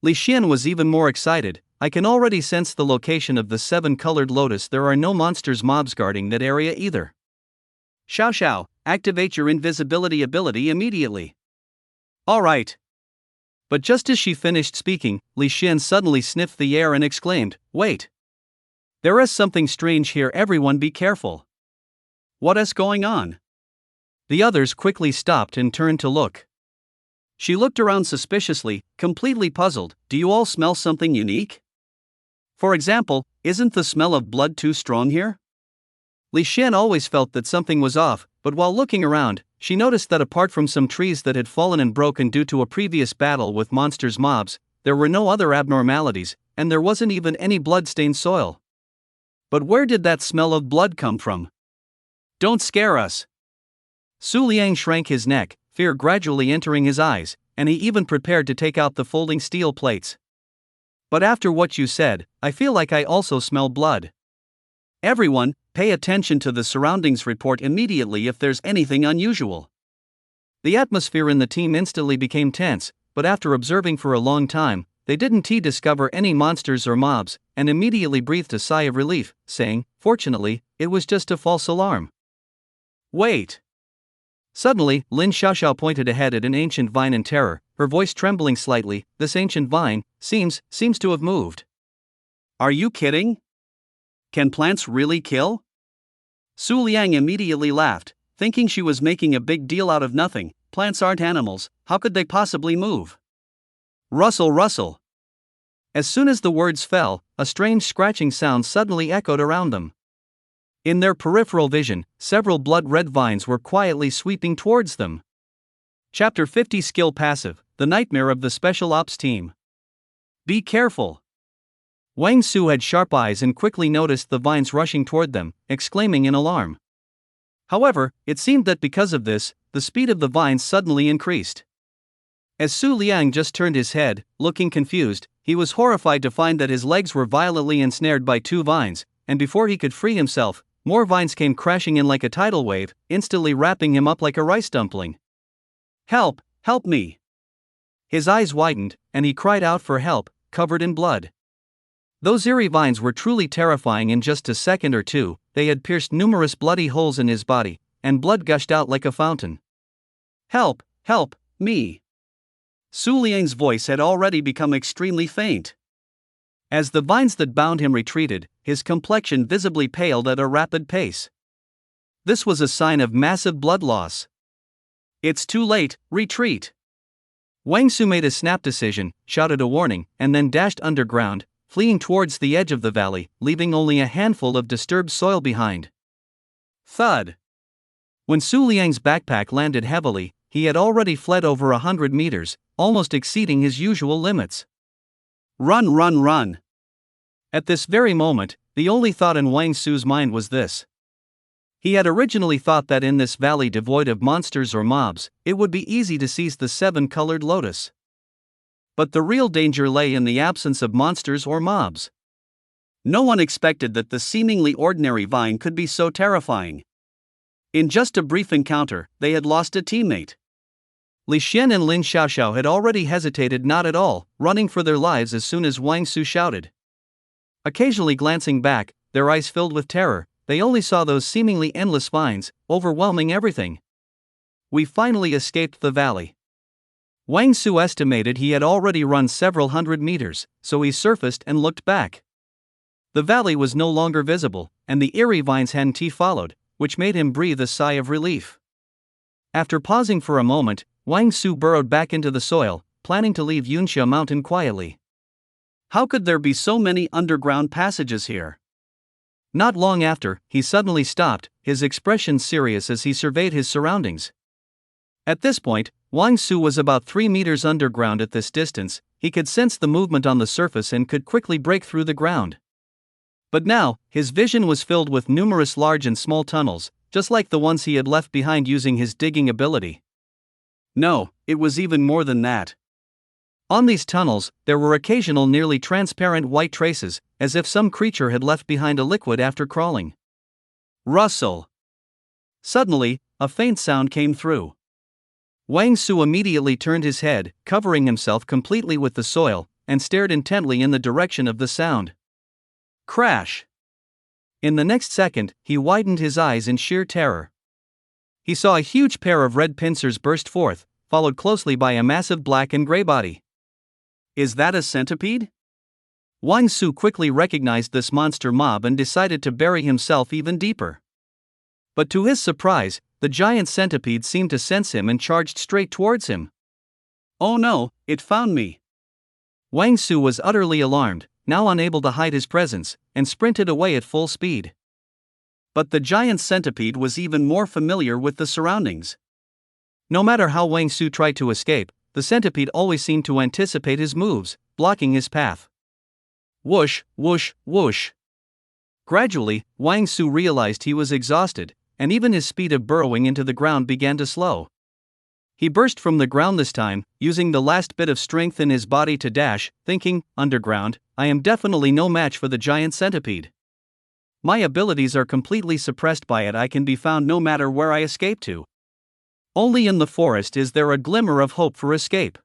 Li Xian was even more excited. "I can already sense the location of the 7-colored lotus. There are no monsters mobs guarding that area either. Xiao, activate your invisibility ability immediately." "Alright." But just as she finished speaking, Li Xian suddenly sniffed the air and exclaimed, "Wait! There is something strange here. Everyone be careful." "What is going on?" The others quickly stopped and turned to look. She looked around suspiciously, completely puzzled. "Do you all smell something unique? For example, isn't the smell of blood too strong here?" Li Xian always felt that something was off, but while looking around, she noticed that apart from some trees that had fallen and broken due to a previous battle with monsters mobs, there were no other abnormalities, and there wasn't even any blood-stained soil. But where did that smell of blood come from? "Don't scare us." Su Liang shrank his neck, fear gradually entering his eyes, and he even prepared to take out the folding steel plates. "But after what you said, I feel like I also smell blood. Everyone, pay attention to the surroundings. Report immediately if there's anything unusual." The atmosphere in the team instantly became tense, but after observing for a long time, they didn't discover any monsters or mobs, and immediately breathed a sigh of relief, saying, "Fortunately, it was just a false alarm." "Wait." Suddenly, Lin Xiaoxiao pointed ahead at an ancient vine in terror, her voice trembling slightly. "This ancient vine seems to have moved." "Are you kidding? Can plants really kill?" Su Liang immediately laughed, thinking she was making a big deal out of nothing. "Plants aren't animals, how could they possibly move?" Rustle, rustle. As soon as the words fell, a strange scratching sound suddenly echoed around them. In their peripheral vision, several blood-red vines were quietly sweeping towards them. Chapter 50 Skill Passive, the Nightmare of the Special Ops Team. Be careful. Wang Su had sharp eyes and quickly noticed the vines rushing toward them, exclaiming in alarm. However, it seemed that because of this, the speed of the vines suddenly increased. As Su Liang just turned his head, looking confused, he was horrified to find that his legs were violently ensnared by 2 vines, and before he could free himself, more vines came crashing in like a tidal wave, instantly wrapping him up like a rice dumpling. "Help, help me!" His eyes widened, and he cried out for help, covered in blood. Those eerie vines were truly terrifying. In just a second or two, they had pierced numerous bloody holes in his body, and blood gushed out like a fountain. "Help, help, me!" Su Liang's voice had already become extremely faint. As the vines that bound him retreated, his complexion visibly paled at a rapid pace. This was a sign of massive blood loss. "It's too late, retreat!" Wang Su made a snap decision, shouted a warning, and then dashed underground, fleeing towards the edge of the valley, leaving only a handful of disturbed soil behind. Thud! When Su Liang's backpack landed heavily, he had already fled over 100 meters, almost exceeding his usual limits. "Run, run, run!" At this very moment, the only thought in Wang Su's mind was this. He had originally thought that in this valley devoid of monsters or mobs, it would be easy to seize the 7-colored lotus. But the real danger lay in the absence of monsters or mobs. No one expected that the seemingly ordinary vine could be so terrifying. In just a brief encounter, they had lost a teammate. Li Xian and Lin Xiaoxiao had already hesitated not at all, running for their lives as soon as Wang Su shouted. Occasionally glancing back, their eyes filled with terror, they only saw those seemingly endless vines, overwhelming everything. We finally escaped the valley. Wang Su estimated he had already run several hundred meters, so he surfaced and looked back. The valley was no longer visible, and the eerie vines hadn't followed, which made him breathe a sigh of relief. After pausing for a moment, Wang Su burrowed back into the soil, planning to leave Yunxia Mountain quietly. How could there be so many underground passages here? Not long after, he suddenly stopped, his expression serious as he surveyed his surroundings. At this point, Wang Su was about 3 meters underground. At this distance, he could sense the movement on the surface and could quickly break through the ground. But now, his vision was filled with numerous large and small tunnels, just like the ones he had left behind using his digging ability. No, it was even more than that. On these tunnels, there were occasional nearly transparent white traces, as if some creature had left behind a liquid after crawling. Rustle! Suddenly, a faint sound came through. Wang Su immediately turned his head, covering himself completely with the soil, and stared intently in the direction of the sound. Crash! In the next second, he widened his eyes in sheer terror. He saw a huge pair of red pincers burst forth, followed closely by a massive black and gray body. Is that a centipede? Wang Su quickly recognized this monster mob and decided to bury himself even deeper. But to his surprise, the giant centipede seemed to sense him and charged straight towards him. Oh no, it found me! Wang Su was utterly alarmed, now unable to hide his presence, and sprinted away at full speed. But the giant centipede was even more familiar with the surroundings. No matter how Wang Su tried to escape, the centipede always seemed to anticipate his moves, blocking his path. Whoosh, whoosh, whoosh. Gradually, Wang Su realized he was exhausted, and even his speed of burrowing into the ground began to slow. He burst from the ground this time, using the last bit of strength in his body to dash, thinking, underground, I am definitely no match for the giant centipede. My abilities are completely suppressed by it. I can be found no matter where I escape to. Only in the forest is there a glimmer of hope for escape.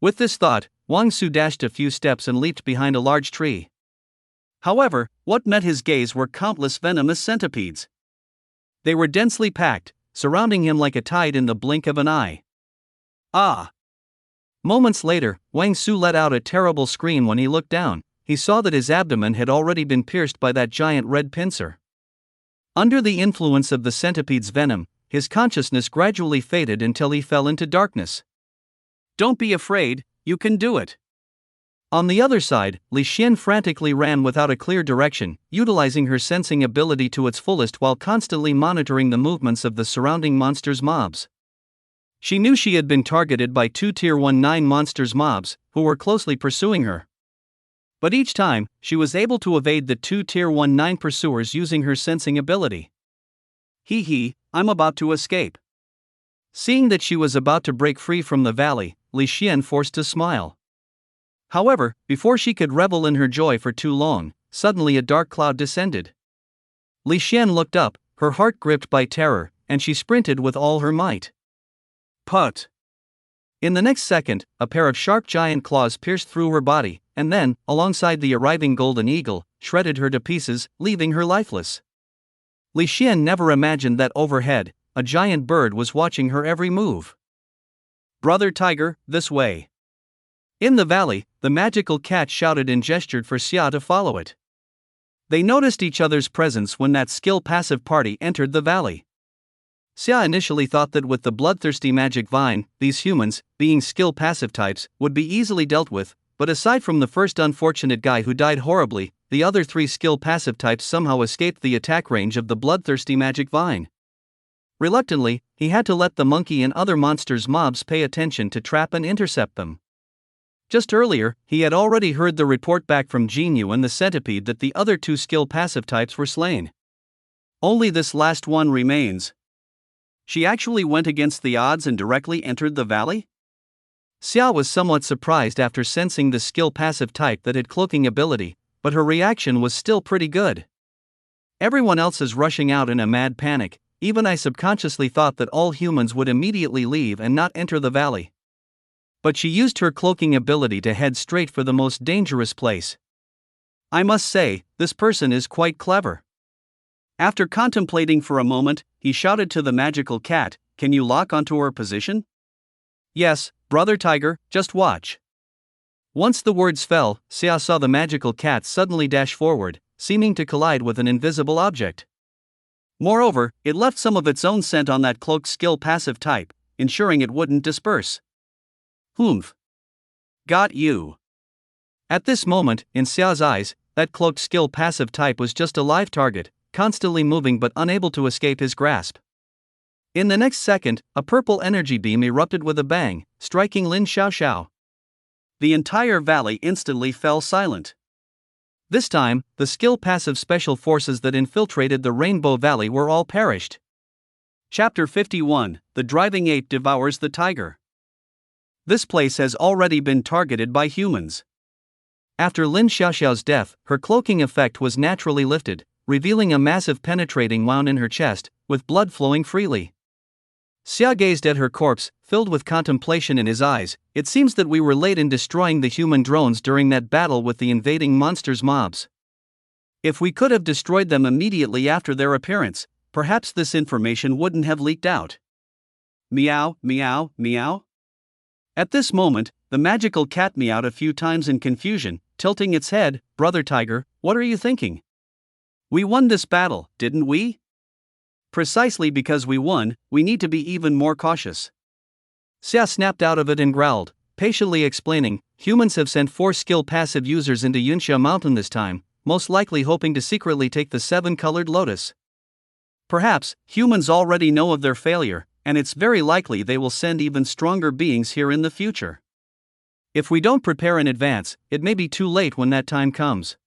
With this thought, Wang Su dashed a few steps and leaped behind a large tree. However, what met his gaze were countless venomous centipedes. They were densely packed, surrounding him like a tide in the blink of an eye. Ah! Moments later, Wang Su let out a terrible scream when he looked down. He saw that his abdomen had already been pierced by that giant red pincer. Under the influence of the centipede's venom, his consciousness gradually faded until he fell into darkness. Don't be afraid, you can do it. On the other side, Li Xian frantically ran without a clear direction, utilizing her sensing ability to its fullest while constantly monitoring the movements of the surrounding monsters' mobs. She knew she had been targeted by 2 Tier 19 monsters' mobs, who were closely pursuing her. But each time, she was able to evade the 2 Tier 19 pursuers using her sensing ability. Hee, I'm about to escape. Seeing that she was about to break free from the valley, Li Xian forced a smile. However, before she could revel in her joy for too long, suddenly a dark cloud descended. Li Xian looked up, her heart gripped by terror, and she sprinted with all her might. Put! In the next second, a pair of sharp giant claws pierced through her body, and then, alongside the arriving golden eagle, shredded her to pieces, leaving her lifeless. Li Xian never imagined that overhead, a giant bird was watching her every move. Brother Tiger, this way. In the valley, the magical cat shouted and gestured for Xia to follow it. They noticed each other's presence when that skill passive party entered the valley. Xia initially thought that with the bloodthirsty magic vine, these humans, being skill passive types, would be easily dealt with, but aside from the first unfortunate guy who died horribly, the other 3 skill passive types somehow escaped the attack range of the bloodthirsty magic vine. Reluctantly, he had to let the monkey and other monsters' mobs pay attention to trap and intercept them. Just earlier, he had already heard the report back from Jinyu and the centipede that the other 2 skill passive types were slain. Only this last one remains. She actually went against the odds and directly entered the valley? Xia was somewhat surprised after sensing the skill passive type that had cloaking ability, but her reaction was still pretty good. Everyone else is rushing out in a mad panic, even I subconsciously thought that all humans would immediately leave and not enter the valley. But she used her cloaking ability to head straight for the most dangerous place. I must say, this person is quite clever. After contemplating for a moment, he shouted to the magical cat, "Can you lock onto her position?" "Yes, brother tiger, just watch." Once the words fell, Xia saw the magical cat suddenly dash forward, seeming to collide with an invisible object. Moreover, it left some of its own scent on that cloaked skill passive type, ensuring it wouldn't disperse. "Humph. Got you." At this moment, in Xia's eyes, that cloaked skill passive type was just a live target, constantly moving but unable to escape his grasp. In the next second, a purple energy beam erupted with a bang, striking Lin Xiaoxiao. The entire valley instantly fell silent. This time, the skill passive special forces that infiltrated the Rainbow Valley were all perished. Chapter 51: The Driving Ape Devours the Tiger. This place has already been targeted by humans. After Lin Xiaoxiao's death, her cloaking effect was naturally lifted, revealing a massive penetrating wound in her chest, with blood flowing freely. Xia gazed at her corpse, filled with contemplation in his eyes. "It seems that we were late in destroying the human drones during that battle with the invading monsters mobs. If we could have destroyed them immediately after their appearance, perhaps this information wouldn't have leaked out." Meow, meow, meow. At this moment, the magical cat meowed a few times in confusion, tilting its head. "Brother tiger, what are you thinking? We won this battle, didn't we? Precisely because we won, we need to be even more cautious." Xia snapped out of it and growled, patiently explaining, "Humans have sent 4 skill passive users into Yunxia Mountain this time, most likely hoping to secretly take the 7-colored lotus. Perhaps, humans already know of their failure, and it's very likely they will send even stronger beings here in the future. If we don't prepare in advance, it may be too late when that time comes."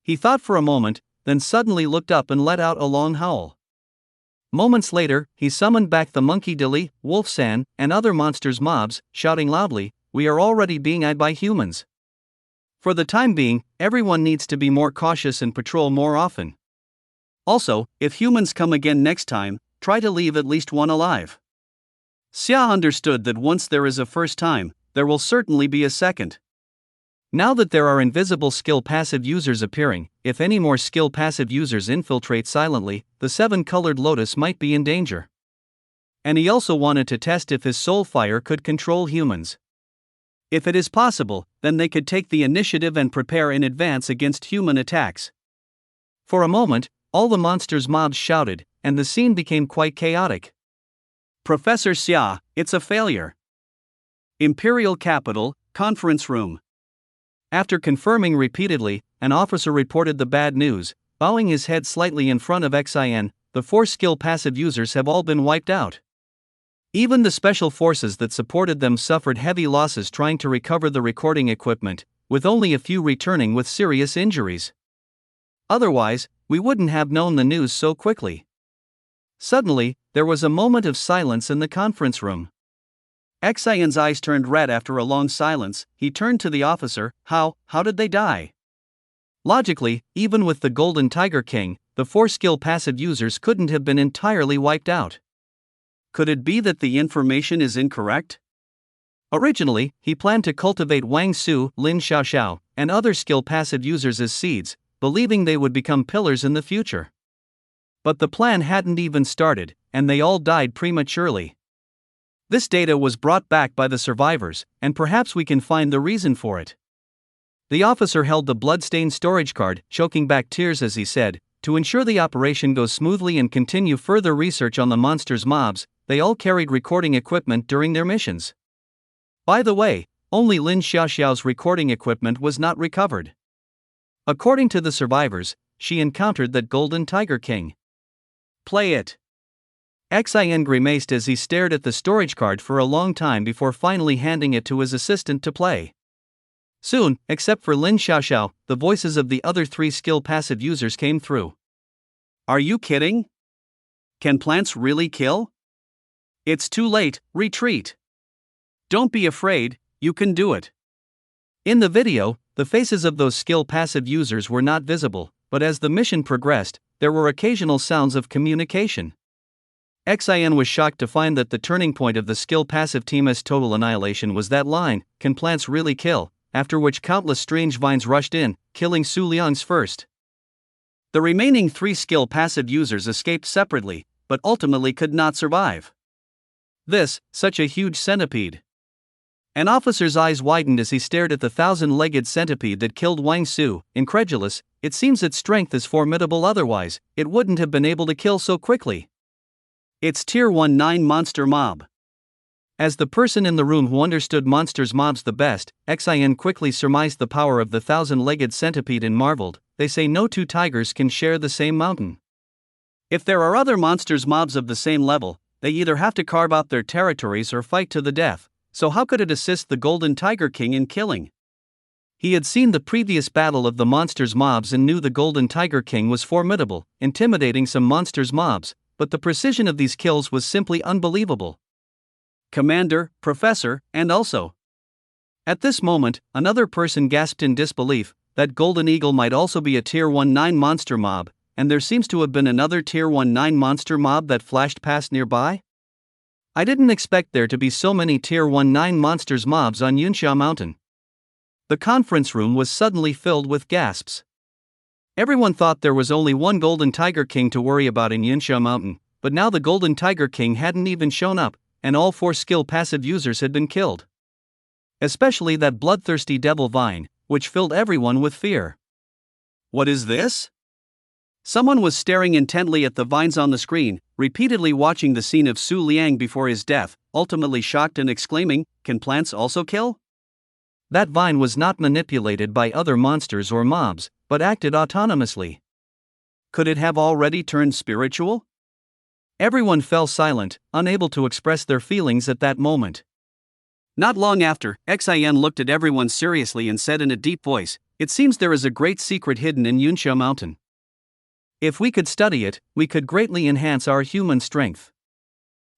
He thought for a moment, then suddenly looked up and let out a long howl. Moments later, he summoned back the monkey Dali, Wolf San, and other monsters mobs, shouting loudly, "We are already being eyed by humans. For the time being, everyone needs to be more cautious and patrol more often. Also, if humans come again next time, try to leave at least one alive." Xia understood that once there is a first time, there will certainly be a second. Now that there are invisible skill passive users appearing, if any more skill passive users infiltrate silently, the 7-colored lotus might be in danger. And he also wanted to test if his soul fire could control humans. If it is possible, then they could take the initiative and prepare in advance against human attacks. For a moment, all the monsters mobs shouted, and the scene became quite chaotic. "Professor Xia, it's a failure." Imperial Capital, Conference Room. After confirming repeatedly, an officer reported the bad news, bowing his head slightly in front of Xin. "The 4 skill passive users have all been wiped out. Even the special forces that supported them suffered heavy losses trying to recover the recording equipment, with only a few returning with serious injuries. Otherwise, we wouldn't have known the news so quickly." Suddenly, there was a moment of silence in the conference room. Xin's eyes turned red after a long silence. He turned to the officer. How did they die?" Logically, even with the Golden Tiger King, the 4 skill passive users couldn't have been entirely wiped out. Could it be that the information is incorrect? Originally, he planned to cultivate Wang Su, Lin Xiaoxiao, and other skill passive users as seeds, believing they would become pillars in the future. But the plan hadn't even started, and they all died prematurely. This data was brought back by the survivors, and perhaps we can find the reason for it. The officer held the blood-stained storage card, choking back tears as he said, "To ensure the operation goes smoothly and continue further research on the monsters mobs, they all carried recording equipment during their missions. By the way, only Lin Xiaoxiao's recording equipment was not recovered. According to the survivors, she encountered that Golden Tiger King." "Play it." Xin grimaced as he stared at the storage card for a long time before finally handing it to his assistant to play. Soon, except for Lin Xiaoxiao, the voices of the other 3 skill passive users came through. "Are you kidding? Can plants really kill? It's too late, retreat. Don't be afraid, you can do it." In the video, the faces of those skill passive users were not visible, but as the mission progressed, there were occasional sounds of communication. XIN was shocked to find that the turning point of the skill passive team's total annihilation was that line, "Can plants really kill?" After which countless strange vines rushed in, killing Su Liang's first. The remaining 3 skill passive users escaped separately, but ultimately could not survive. Such a huge centipede. An officer's eyes widened as he stared at the 1,000-legged centipede that killed Wang Su, incredulous. It seems its strength is formidable, otherwise it wouldn't have been able to kill so quickly. It's Tier 19 monster mob. As the person in the room who understood monsters mobs the best, XIN quickly surmised the power of the 1,000-legged centipede and marveled. They say no 2 tigers can share the same mountain. If there are other monsters mobs of the same level, they either have to carve out their territories or fight to the death. So how could it assist the Golden Tiger King in killing? He had seen the previous battle of the monsters mobs and knew the Golden Tiger King was formidable, intimidating some monsters mobs, but the precision of these kills was simply unbelievable. Commander, Professor, and also. At this moment, another person gasped in disbelief. That Golden Eagle might also be a Tier 19 monster mob, and there seems to have been another Tier 19 monster mob that flashed past nearby? I didn't expect there to be so many Tier 19 monsters mobs on Yunxia Mountain. The conference room was suddenly filled with gasps. Everyone thought there was only one Golden Tiger King to worry about in Yunxia Mountain, but now the Golden Tiger King hadn't even shown up, and all 4 skill passive users had been killed. Especially that bloodthirsty devil vine, which filled everyone with fear. What is this? Someone was staring intently at the vines on the screen, repeatedly watching the scene of Su Liang before his death, ultimately shocked and exclaiming, "Can plants also kill?" That vine was not manipulated by other monsters or mobs, but acted autonomously. Could it have already turned spiritual? Everyone fell silent, unable to express their feelings at that moment. Not long after, XIN looked at everyone seriously and said in a deep voice, "It seems there is a great secret hidden in Yunxia Mountain. If we could study it, we could greatly enhance our human strength.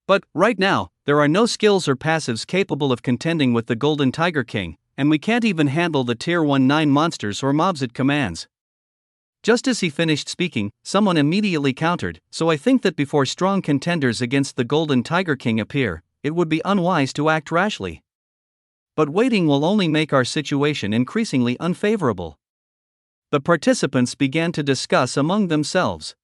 But, right now, there are no skills or passives capable of contending with the Golden Tiger King, and we can't even handle the Tier 19 monsters or mobs it commands." Just as he finished speaking, someone immediately countered, "So I think that before strong contenders against the Golden Tiger King appear, it would be unwise to act rashly. But waiting will only make our situation increasingly unfavorable." The participants began to discuss among themselves.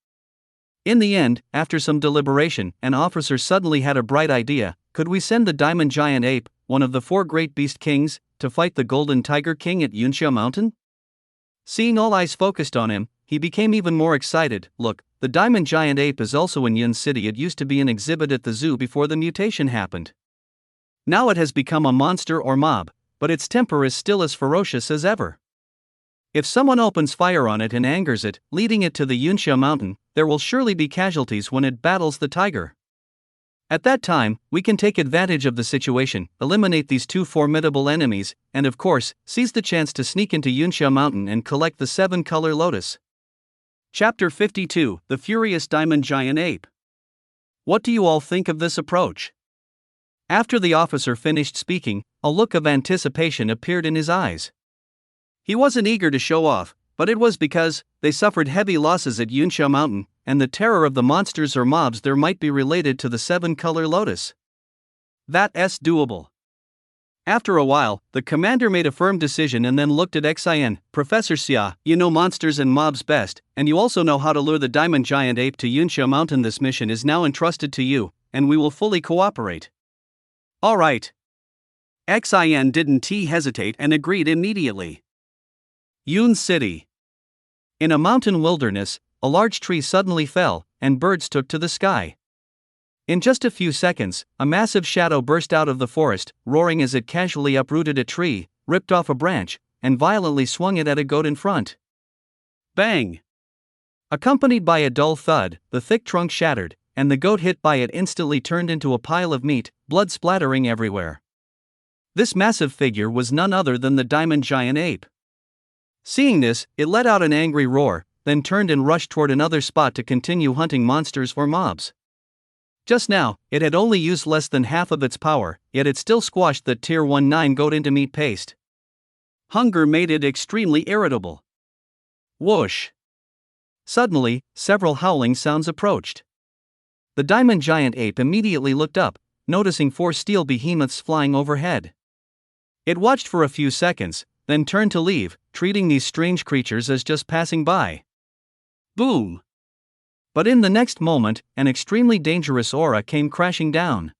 In the end, after some deliberation, an officer suddenly had a bright idea. "Could we send the Diamond Giant Ape, one of the 4 great beast kings, to fight the Golden Tiger King at Yunxia Mountain?" Seeing all eyes focused on him, he became even more excited. "Look, the Diamond Giant Ape is also in Yun City. It used to be an exhibit at the zoo before the mutation happened. Now it has become a monster or mob, but its temper is still as ferocious as ever. If someone opens fire on it and angers it, leading it to the Yunxia Mountain, there will surely be casualties when it battles the tiger. At that time, we can take advantage of the situation, eliminate these 2 formidable enemies, and of course, seize the chance to sneak into Yunxia Mountain and collect the 7-color lotus." Chapter 52, The Furious Diamond Giant Ape. What do you all think of this approach? After the officer finished speaking, a look of anticipation appeared in his eyes. He wasn't eager to show off, but it was because they suffered heavy losses at Yunxia Mountain, and the terror of the monsters or mobs there might be related to the 7-color lotus. That's doable. After a while, the commander made a firm decision and then looked at XIN. "Professor Xia, you know monsters and mobs best, and you also know how to lure the Diamond Giant Ape to Yunxia Mountain. This mission is now entrusted to you, and we will fully cooperate." "All right." XIN didn't hesitate and agreed immediately. Yun City. In a mountain wilderness, a large tree suddenly fell, and birds took to the sky. In just a few seconds, a massive shadow burst out of the forest, roaring as it casually uprooted a tree, ripped off a branch, and violently swung it at a goat in front. Bang! Accompanied by a dull thud, the thick trunk shattered, and the goat hit by it instantly turned into a pile of meat, blood splattering everywhere. This massive figure was none other than the Diamond Giant Ape. Seeing this, it let out an angry roar, then turned and rushed toward another spot to continue hunting monsters or mobs. Just now, it had only used less than half of its power, yet it still squashed the Tier 19 goat into meat paste. Hunger made it extremely irritable. Whoosh! Suddenly, several howling sounds approached. The diamond giant ape immediately looked up, noticing 4 steel behemoths flying overhead. It watched for a few seconds, then turned to leave, treating these strange creatures as just passing by. Boom! But in the next moment, an extremely dangerous aura came crashing down.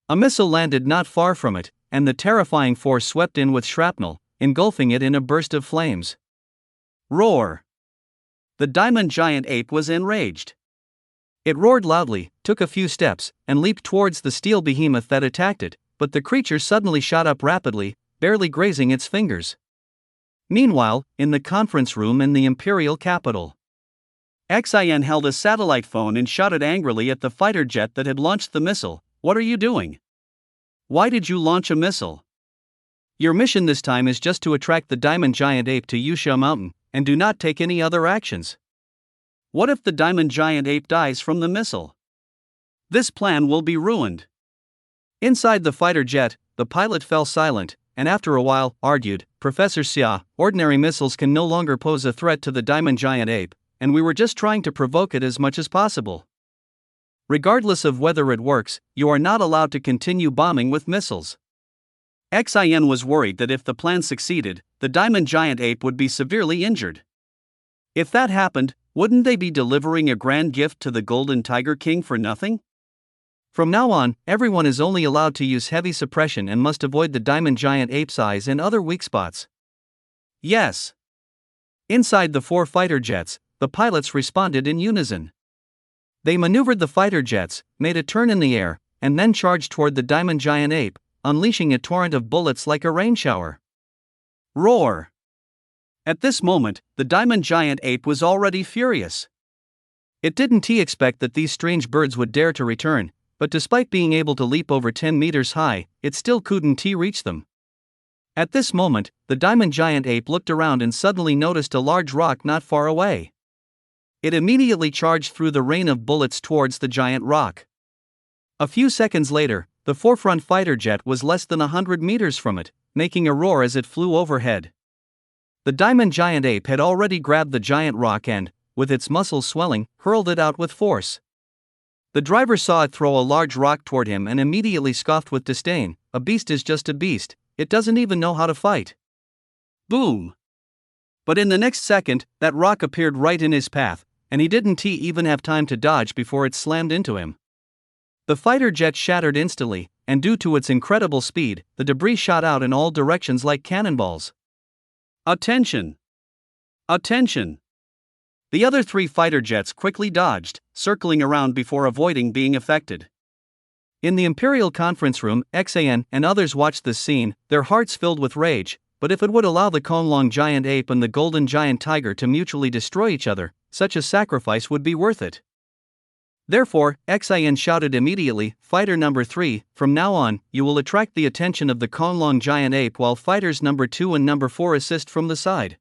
A missile landed not far from it, and the terrifying force swept in with shrapnel, engulfing it in a burst of flames. Roar! The diamond giant ape was enraged. It roared loudly, took a few steps, and leaped towards the steel behemoth that attacked it, but the creature suddenly shot up rapidly, barely grazing its fingers. Meanwhile, in the conference room in the imperial capital, Xin held a satellite phone and shouted angrily at the fighter jet that had launched the missile. "What are you doing? Why did you launch a missile? Your mission this time is just to attract the diamond giant ape to Yusha Mountain, and do not take any other actions. What if the diamond giant ape dies from the missile? This plan will be ruined." Inside the fighter jet, the pilot fell silent, and after a while, argued, "Professor Xia, ordinary missiles can no longer pose a threat to the diamond giant ape, and we were just trying to provoke it as much as possible. Regardless of whether it works, you are not allowed to continue bombing with missiles." Xin was worried that if the plan succeeded, the diamond giant ape would be severely injured. If that happened, wouldn't they be delivering a grand gift to the Golden Tiger King for nothing? From now on, everyone is only allowed to use heavy suppression and must avoid the diamond giant ape's eyes and other weak spots. Yes. Inside the 4 fighter jets, the pilots responded in unison. They maneuvered the fighter jets, made a turn in the air, and then charged toward the diamond giant ape, unleashing a torrent of bullets like a rain shower. Roar! At this moment, the diamond giant ape was already furious. It didn't expect that these strange birds would dare to return, but despite being able to leap over 10 meters high, it still couldn't reach them. At this moment, the diamond giant ape looked around and suddenly noticed a large rock not far away. It immediately charged through the rain of bullets towards the giant rock. A few seconds later, the forefront fighter jet was less than 100 meters from it, making a roar as it flew overhead. The diamond giant ape had already grabbed the giant rock and, with its muscles swelling, hurled it out with force. The driver saw it throw a large rock toward him and immediately scoffed with disdain. "A beast is just a beast, it doesn't even know how to fight." Boom! But in the next second, that rock appeared right in his path, and he didn't even have time to dodge before it slammed into him. The fighter jet shattered instantly, and due to its incredible speed, the debris shot out in all directions like cannonballs. Attention! Attention! The other 3 fighter jets quickly dodged, circling around before avoiding being affected. In the Imperial conference room, Xin and others watched this scene, their hearts filled with rage, but if it would allow the Konglong giant ape and the golden giant tiger to mutually destroy each other, such a sacrifice would be worth it. Therefore, Xin shouted immediately, "Fighter number 3, from now on, you will attract the attention of the Konglong giant ape while fighters number 2 and number 4 assist from the side.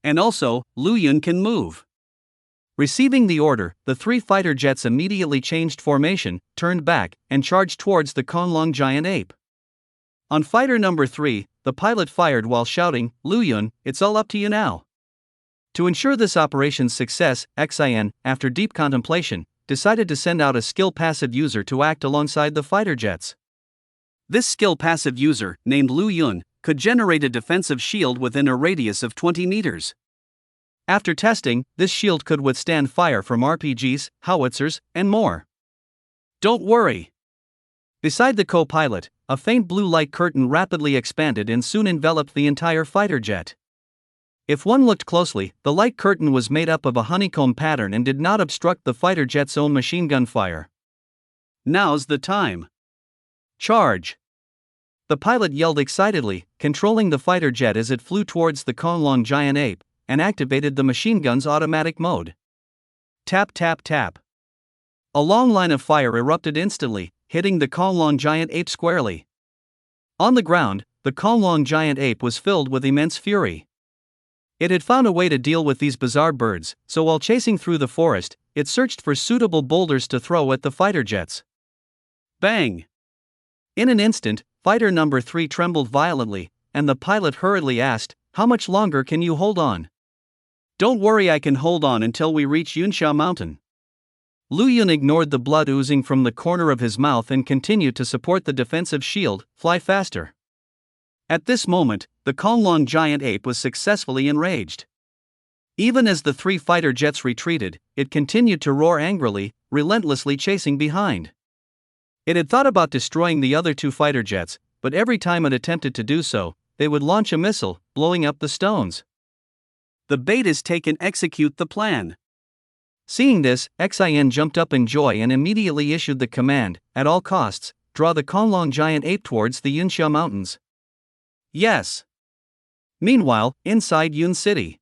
And also, Lu Yun can move." Receiving the order, the 3 fighter jets immediately changed formation, turned back, and charged towards the Konglong giant ape. On fighter number 3, the pilot fired while shouting, "Lu Yun, it's all up to you now." To ensure this operation's success, Xin, after deep contemplation, decided to send out a skill passive user to act alongside the fighter jets. This skill passive user, named Lu Yun, could generate a defensive shield within a radius of 20 meters. After testing, this shield could withstand fire from RPGs, howitzers, and more. Don't worry. Beside the co-pilot, a faint blue light curtain rapidly expanded and soon enveloped the entire fighter jet. If one looked closely, the light curtain was made up of a honeycomb pattern and did not obstruct the fighter jet's own machine gun fire. Now's the time. Charge! The pilot yelled excitedly, controlling the fighter jet as it flew towards the Konglong giant ape, and activated the machine gun's automatic mode. Tap tap tap. A long line of fire erupted instantly, hitting the Konglong giant ape squarely. On the ground, the Konglong giant ape was filled with immense fury. It had found a way to deal with these bizarre birds, so while chasing through the forest, it searched for suitable boulders to throw at the fighter jets. Bang! In an instant, fighter number 3 trembled violently, and the pilot hurriedly asked, "How much longer can you hold on?" "Don't worry, I can hold on until we reach Yunxia Mountain." Lu Yun ignored the blood oozing from the corner of his mouth and continued to support the defensive shield. Fly faster. At this moment, the Konglong giant ape was successfully enraged. Even as the 3 fighter jets retreated, it continued to roar angrily, relentlessly chasing behind. It had thought about destroying the other 2 fighter jets, but every time it attempted to do so, they would launch a missile, blowing up the stones. The bait is taken, execute the plan. Seeing this, Xin jumped up in joy and immediately issued the command, at all costs, draw the Konglong giant ape towards the Yunxia mountains. Yes. Meanwhile, inside Yun City,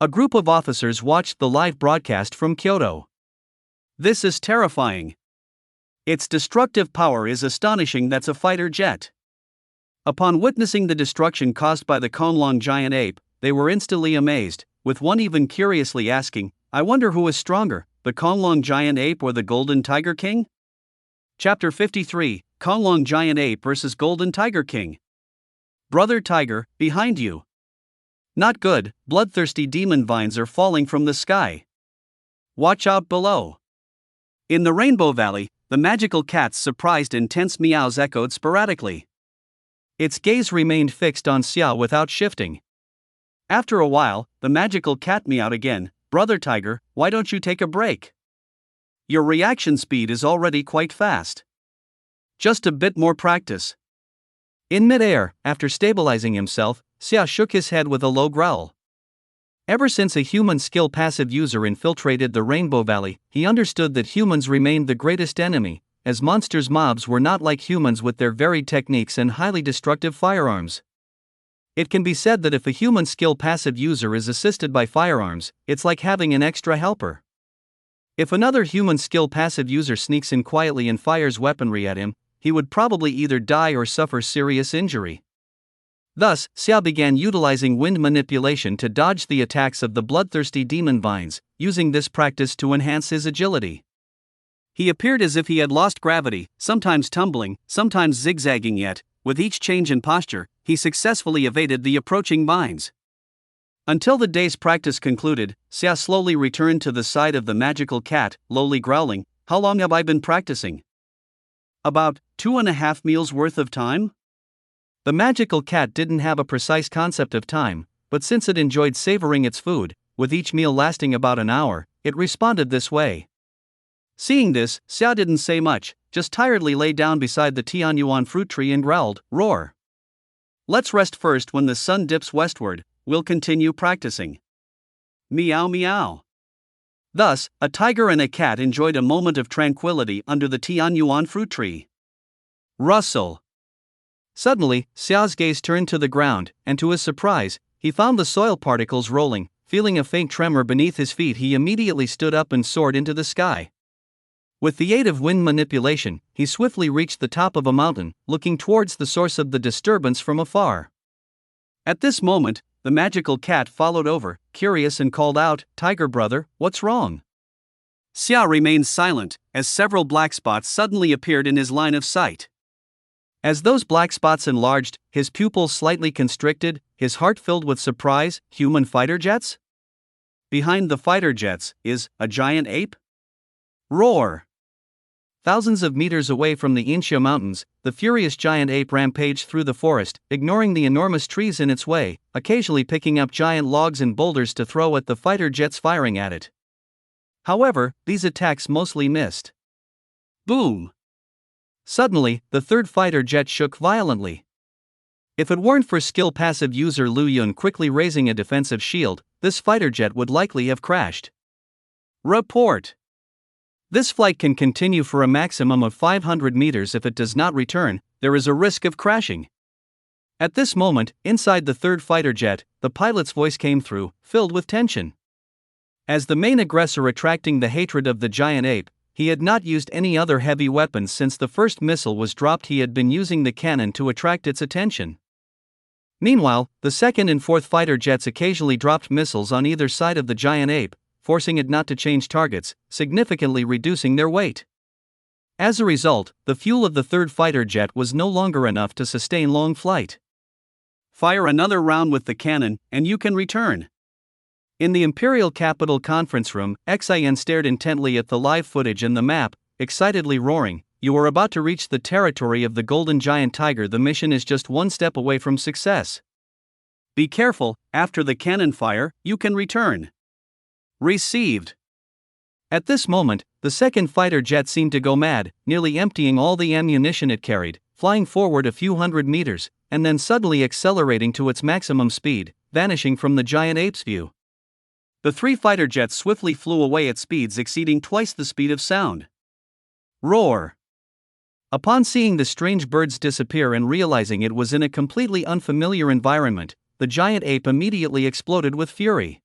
a group of officers watched the live broadcast from Kyoto. This is terrifying. Its destructive power is astonishing. That's a fighter jet. Upon witnessing the destruction caused by the Konglong giant ape, they were instantly amazed, with one even curiously asking, I wonder who is stronger, the Konglong giant ape or the Golden Tiger King? Chapter 53, Konglong giant ape versus Golden Tiger King. Brother Tiger, behind you. Not good, bloodthirsty demon vines are falling from the sky. Watch out below. In the Rainbow Valley, the magical cat's surprised and tense meows echoed sporadically. Its gaze remained fixed on Xia without shifting. After a while, the magical cat meowed again, Brother Tiger, why don't you take a break? Your reaction speed is already quite fast. Just a bit more practice. In midair, after stabilizing himself, Xia shook his head with a low growl. Ever since a human skill passive user infiltrated the Rainbow Valley, he understood that humans remained the greatest enemy, as monsters' mobs were not like humans with their varied techniques and highly destructive firearms. It can be said that if a human skill passive user is assisted by firearms, it's like having an extra helper. If another human skill passive user sneaks in quietly and fires weaponry at him, he would probably either die or suffer serious injury. Thus, Xia began utilizing wind manipulation to dodge the attacks of the bloodthirsty demon vines, using this practice to enhance his agility. He appeared as if he had lost gravity, sometimes tumbling, sometimes zigzagging, yet, with each change in posture, he successfully evaded the approaching vines. Until the day's practice concluded, Xia slowly returned to the side of the magical cat, lowly growling, How long have I been practicing? About 2.5 meals worth of time? The magical cat didn't have a precise concept of time, but since it enjoyed savoring its food, with each meal lasting about an hour, it responded this way. Seeing this, Xia didn't say much, just tiredly lay down beside the Tianyuan fruit tree and growled, Roar! Let's rest first. When the sun dips westward, we'll continue practicing. Meow meow. Thus, a tiger and a cat enjoyed a moment of tranquility under the Tianyuan fruit tree. Rustle. Suddenly, Xiao's gaze turned to the ground, and to his surprise, he found the soil particles rolling. Feeling a faint tremor beneath his feet, he immediately stood up and soared into the sky. With the aid of wind manipulation, he swiftly reached the top of a mountain, looking towards the source of the disturbance from afar. At this moment, the magical cat followed over, curious, and called out, Tiger brother, what's wrong? Xia remained silent, as several black spots suddenly appeared in his line of sight. As those black spots enlarged, his pupils slightly constricted, his heart filled with surprise. Human fighter jets? Behind the fighter jets is a giant ape? Roar! Thousands of meters away from the Yunxia mountains, the furious giant ape rampaged through the forest, ignoring the enormous trees in its way, occasionally picking up giant logs and boulders to throw at the fighter jets firing at it. However, these attacks mostly missed. Boom! Suddenly, the third fighter jet shook violently. If it weren't for skill passive user Lu Yun quickly raising a defensive shield, this fighter jet would likely have crashed. Report. This flight can continue for a maximum of 500 meters. If it does not return, there is a risk of crashing. At this moment, inside the third fighter jet, the pilot's voice came through, filled with tension. As the main aggressor attracting the hatred of the giant ape, he had not used any other heavy weapons since the first missile was dropped. He had been using the cannon to attract its attention. Meanwhile, the second and fourth fighter jets occasionally dropped missiles on either side of the giant ape, forcing it not to change targets, significantly reducing their weight. As a result, the fuel of the third fighter jet was no longer enough to sustain long flight. Fire another round with the cannon, and you can return. In the Imperial Capital conference room, Xin stared intently at the live footage and the map, excitedly roaring, "You are about to reach the territory of the Golden Giant Tiger. The mission is just one step away from success. Be careful, after the cannon fire, you can return." Received. At this moment, the second fighter jet seemed to go mad, nearly emptying all the ammunition it carried, flying forward a few hundred meters, and then suddenly accelerating to its maximum speed, vanishing from the giant ape's view. The three fighter jets swiftly flew away at speeds exceeding twice the speed of sound. Roar! Upon seeing the strange birds disappear and realizing it was in a completely unfamiliar environment, the giant ape immediately exploded with fury.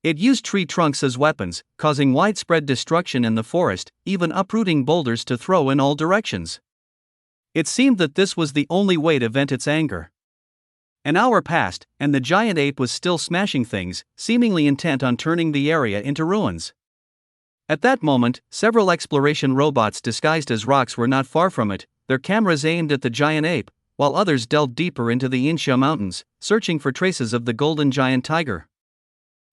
It used tree trunks as weapons, causing widespread destruction in the forest, even uprooting boulders to throw in all directions. It seemed that this was the only way to vent its anger. An hour passed, and the giant ape was still smashing things, seemingly intent on turning the area into ruins. At that moment, several exploration robots disguised as rocks were not far from it, their cameras aimed at the giant ape, while others delved deeper into the Insha Mountains, searching for traces of the Golden Giant Tiger.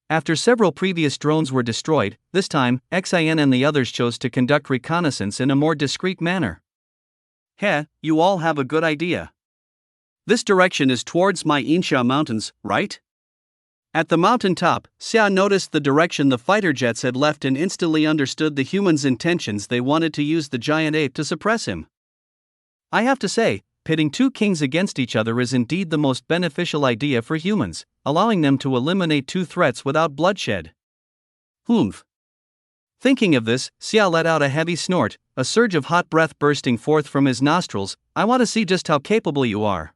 After several previous drones were destroyed, this time, Xin and the others chose to conduct reconnaissance in a more discreet manner. "Heh, you all have a good idea. This direction is towards my Insha Mountains, right?" At the mountain top, Xia noticed the direction the fighter jets had left and instantly understood the humans' intentions. They wanted to use the giant ape to suppress him. I have to say, pitting two kings against each other is indeed the most beneficial idea for humans, allowing them to eliminate two threats without bloodshed. Humph. Thinking of this, Xia let out a heavy snort, a surge of hot breath bursting forth from his nostrils. "I want to see just how capable you are."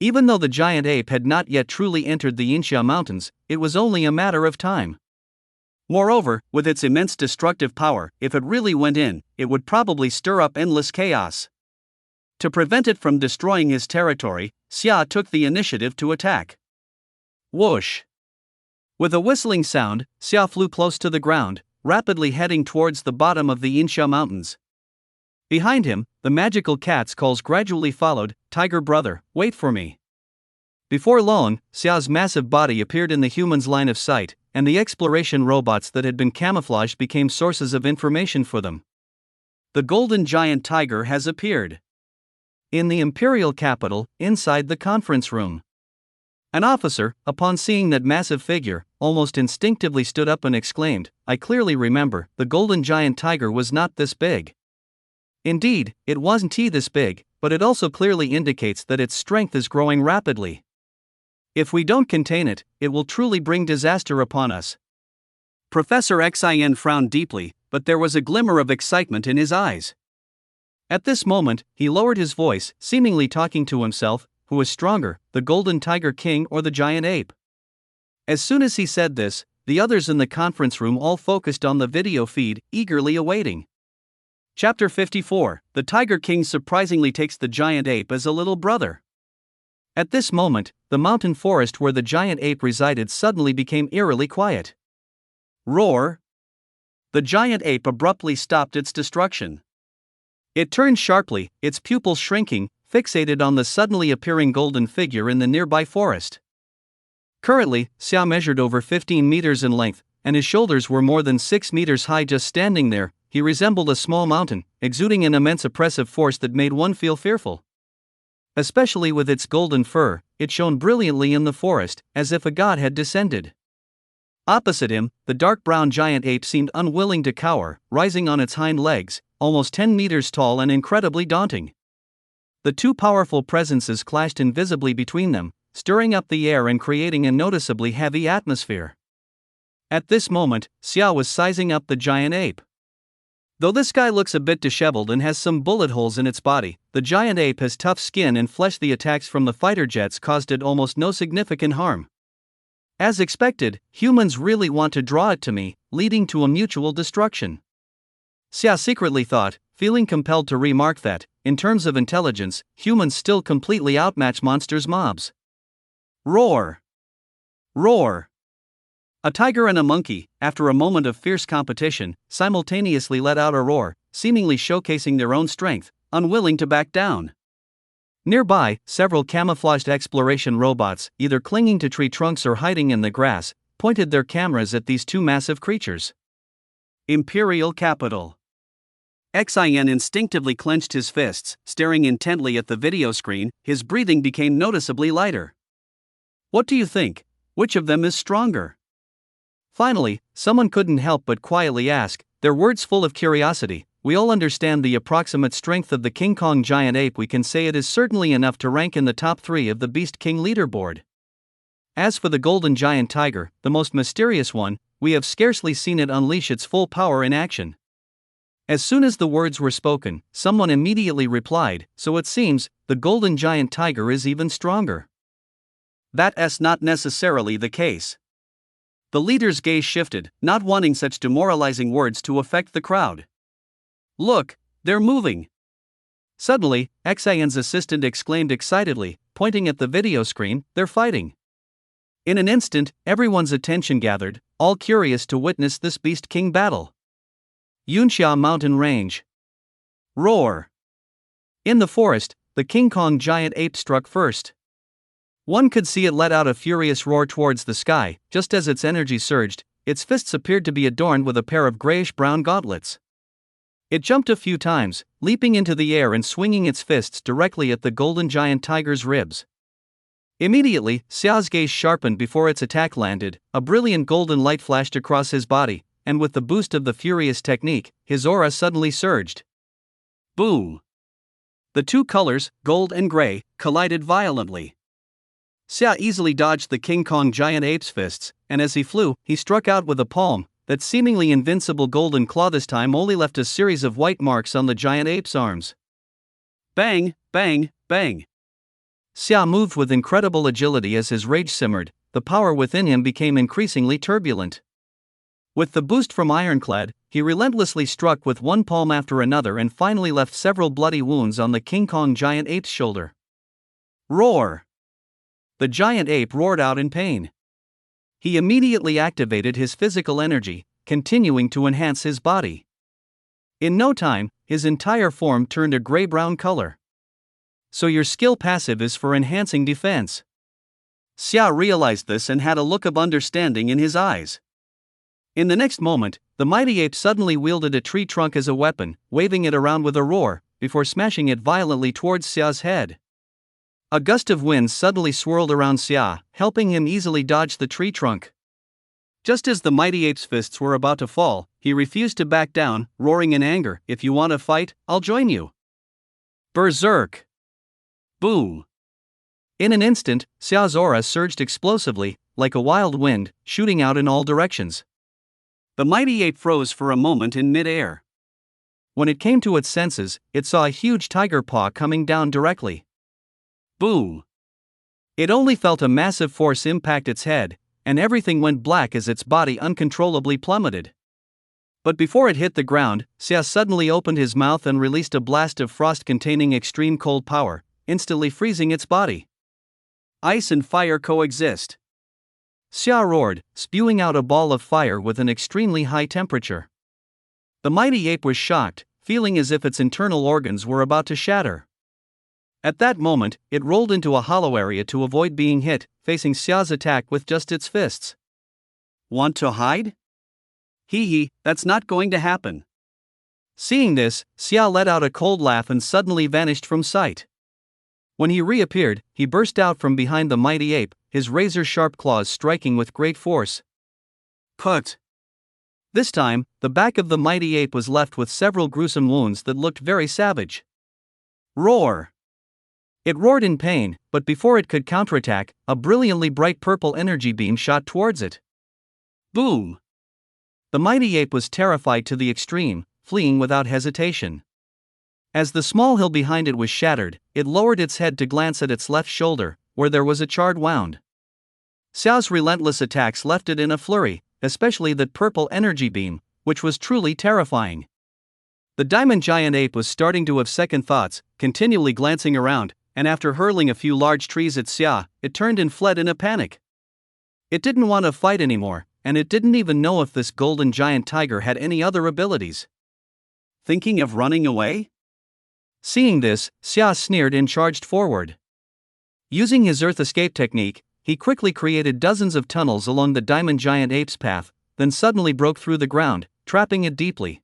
Even though the giant ape had not yet truly entered the Insha Mountains, it was only a matter of time. Moreover, with its immense destructive power, if it really went in, it would probably stir up endless chaos. To prevent it from destroying his territory, Xia took the initiative to attack. Whoosh! With a whistling sound, Xia flew close to the ground, rapidly heading towards the bottom of the Insha Mountains. Behind him, the magical cat's calls gradually followed. "Tiger brother, wait for me." Before long, Xia's massive body appeared in the human's line of sight, and the exploration robots that had been camouflaged became sources of information for them. The Golden Giant Tiger has appeared. In the imperial capital, inside the conference room. An officer, upon seeing that massive figure, almost instinctively stood up and exclaimed, "I clearly remember, the Golden Giant Tiger was not this big." Indeed, it wasn't this big, but it also clearly indicates that its strength is growing rapidly. If we don't contain it, it will truly bring disaster upon us. Professor Xin frowned deeply, but there was a glimmer of excitement in his eyes. At this moment, he lowered his voice, seemingly talking to himself. Who is stronger, the Golden Tiger King or the giant ape? As soon as he said this, the others in the conference room all focused on the video feed, eagerly awaiting. Chapter 54, The Tiger King surprisingly takes the giant ape as a little brother. At this moment, the mountain forest where the giant ape resided suddenly became eerily quiet. Roar! The giant ape abruptly stopped its destruction. It turned sharply, its pupils shrinking, fixated on the suddenly appearing golden figure in the nearby forest. Currently, Xia measured over 15 meters in length, and his shoulders were more than 6 meters high. Just standing there, he resembled a small mountain, exuding an immense oppressive force that made one feel fearful. Especially with its golden fur, it shone brilliantly in the forest, as if a god had descended. Opposite him, the dark brown giant ape seemed unwilling to cower, rising on its hind legs, almost 10 meters tall and incredibly daunting. The two powerful presences clashed invisibly between them, stirring up the air and creating a noticeably heavy atmosphere. At this moment, Xia was sizing up the giant ape. Though this guy looks a bit disheveled and has some bullet holes in its body, the giant ape has tough skin and flesh. The attacks from the fighter jets caused it almost no significant harm. As expected, humans really want to draw it to me, leading to a mutual destruction. Xia secretly thought, feeling compelled to remark that, in terms of intelligence, humans still completely outmatch monsters' mobs. Roar! Roar! A tiger and a monkey, after a moment of fierce competition, simultaneously let out a roar, seemingly showcasing their own strength, unwilling to back down. Nearby, several camouflaged exploration robots, either clinging to tree trunks or hiding in the grass, pointed their cameras at these two massive creatures. Imperial capital. Xin instinctively clenched his fists, staring intently at the video screen. His breathing became noticeably lighter. What do you think? Which of them is stronger? Finally, someone couldn't help but quietly ask, their words full of curiosity. We all understand the approximate strength of the King Kong giant ape. We can say it is certainly enough to rank in the top 3 of the Beast King leaderboard. As for the golden giant tiger, the most mysterious one, we have scarcely seen it unleash its full power in action. As soon as the words were spoken, someone immediately replied, so it seems, the golden giant tiger is even stronger. That's not necessarily the case. The leader's gaze shifted, not wanting such demoralizing words to affect the crowd. Look, they're moving. Suddenly, Xian's assistant exclaimed excitedly, pointing at the video screen, they're fighting. In an instant, everyone's attention gathered, all curious to witness this Beast King battle. Yunxia Mountain Range. Roar. In the forest, the King Kong giant ape struck first. One could see it let out a furious roar towards the sky. Just as its energy surged, its fists appeared to be adorned with a pair of grayish-brown gauntlets. It jumped a few times, leaping into the air and swinging its fists directly at the golden giant tiger's ribs. Immediately, Xiao's gaze sharpened before its attack landed. A brilliant golden light flashed across his body, and with the boost of the furious technique, his aura suddenly surged. Boom! The two colors, gold and gray, collided violently. Xia easily dodged the King Kong giant ape's fists, and as he flew, he struck out with a palm. That seemingly invincible golden claw this time only left a series of white marks on the giant ape's arms. Bang, bang, bang. Xia moved with incredible agility as his rage simmered. The power within him became increasingly turbulent. With the boost from Ironclad, he relentlessly struck with one palm after another and finally left several bloody wounds on the King Kong giant ape's shoulder. Roar! The giant ape roared out in pain. He immediately activated his physical energy, continuing to enhance his body. In no time, his entire form turned a gray-brown color. So your skill passive is for enhancing defense. Xia realized this and had a look of understanding in his eyes. In the next moment, the mighty ape suddenly wielded a tree trunk as a weapon, waving it around with a roar, before smashing it violently towards Xia's head. A gust of wind suddenly swirled around Xia, helping him easily dodge the tree trunk. Just as the mighty ape's fists were about to fall, he refused to back down, roaring in anger, "If you want to fight, I'll join you." Berserk! Boom! In an instant, Xia's aura surged explosively, like a wild wind, shooting out in all directions. The mighty ape froze for a moment in mid-air. When it came to its senses, it saw a huge tiger paw coming down directly. Boom! It only felt a massive force impact its head, and everything went black as its body uncontrollably plummeted. But before it hit the ground, Xia suddenly opened his mouth and released a blast of frost containing extreme cold power, instantly freezing its body. Ice and fire coexist. Xia roared, spewing out a ball of fire with an extremely high temperature. The mighty ape was shocked, feeling as if its internal organs were about to shatter. At that moment, it rolled into a hollow area to avoid being hit, facing Xia's attack with just its fists. Want to hide? Hee, that's not going to happen. Seeing this, Xia let out a cold laugh and suddenly vanished from sight. When he reappeared, he burst out from behind the mighty ape, his razor-sharp claws striking with great force. Put! This time, the back of the mighty ape was left with several gruesome wounds that looked very savage. Roar! It roared in pain, but before it could counterattack, a brilliantly bright purple energy beam shot towards it. Boom! The mighty ape was terrified to the extreme, fleeing without hesitation. As the small hill behind it was shattered, it lowered its head to glance at its left shoulder, where there was a charred wound. Xiao's relentless attacks left it in a flurry, especially that purple energy beam, which was truly terrifying. The diamond giant ape was starting to have second thoughts, continually glancing around, and after hurling a few large trees at Xia, it turned and fled in a panic. It didn't want to fight anymore, and it didn't even know if this golden giant tiger had any other abilities. Thinking of running away? Seeing this, Xia sneered and charged forward. Using his earth escape technique, he quickly created dozens of tunnels along the diamond giant ape's path, then suddenly broke through the ground, trapping it deeply.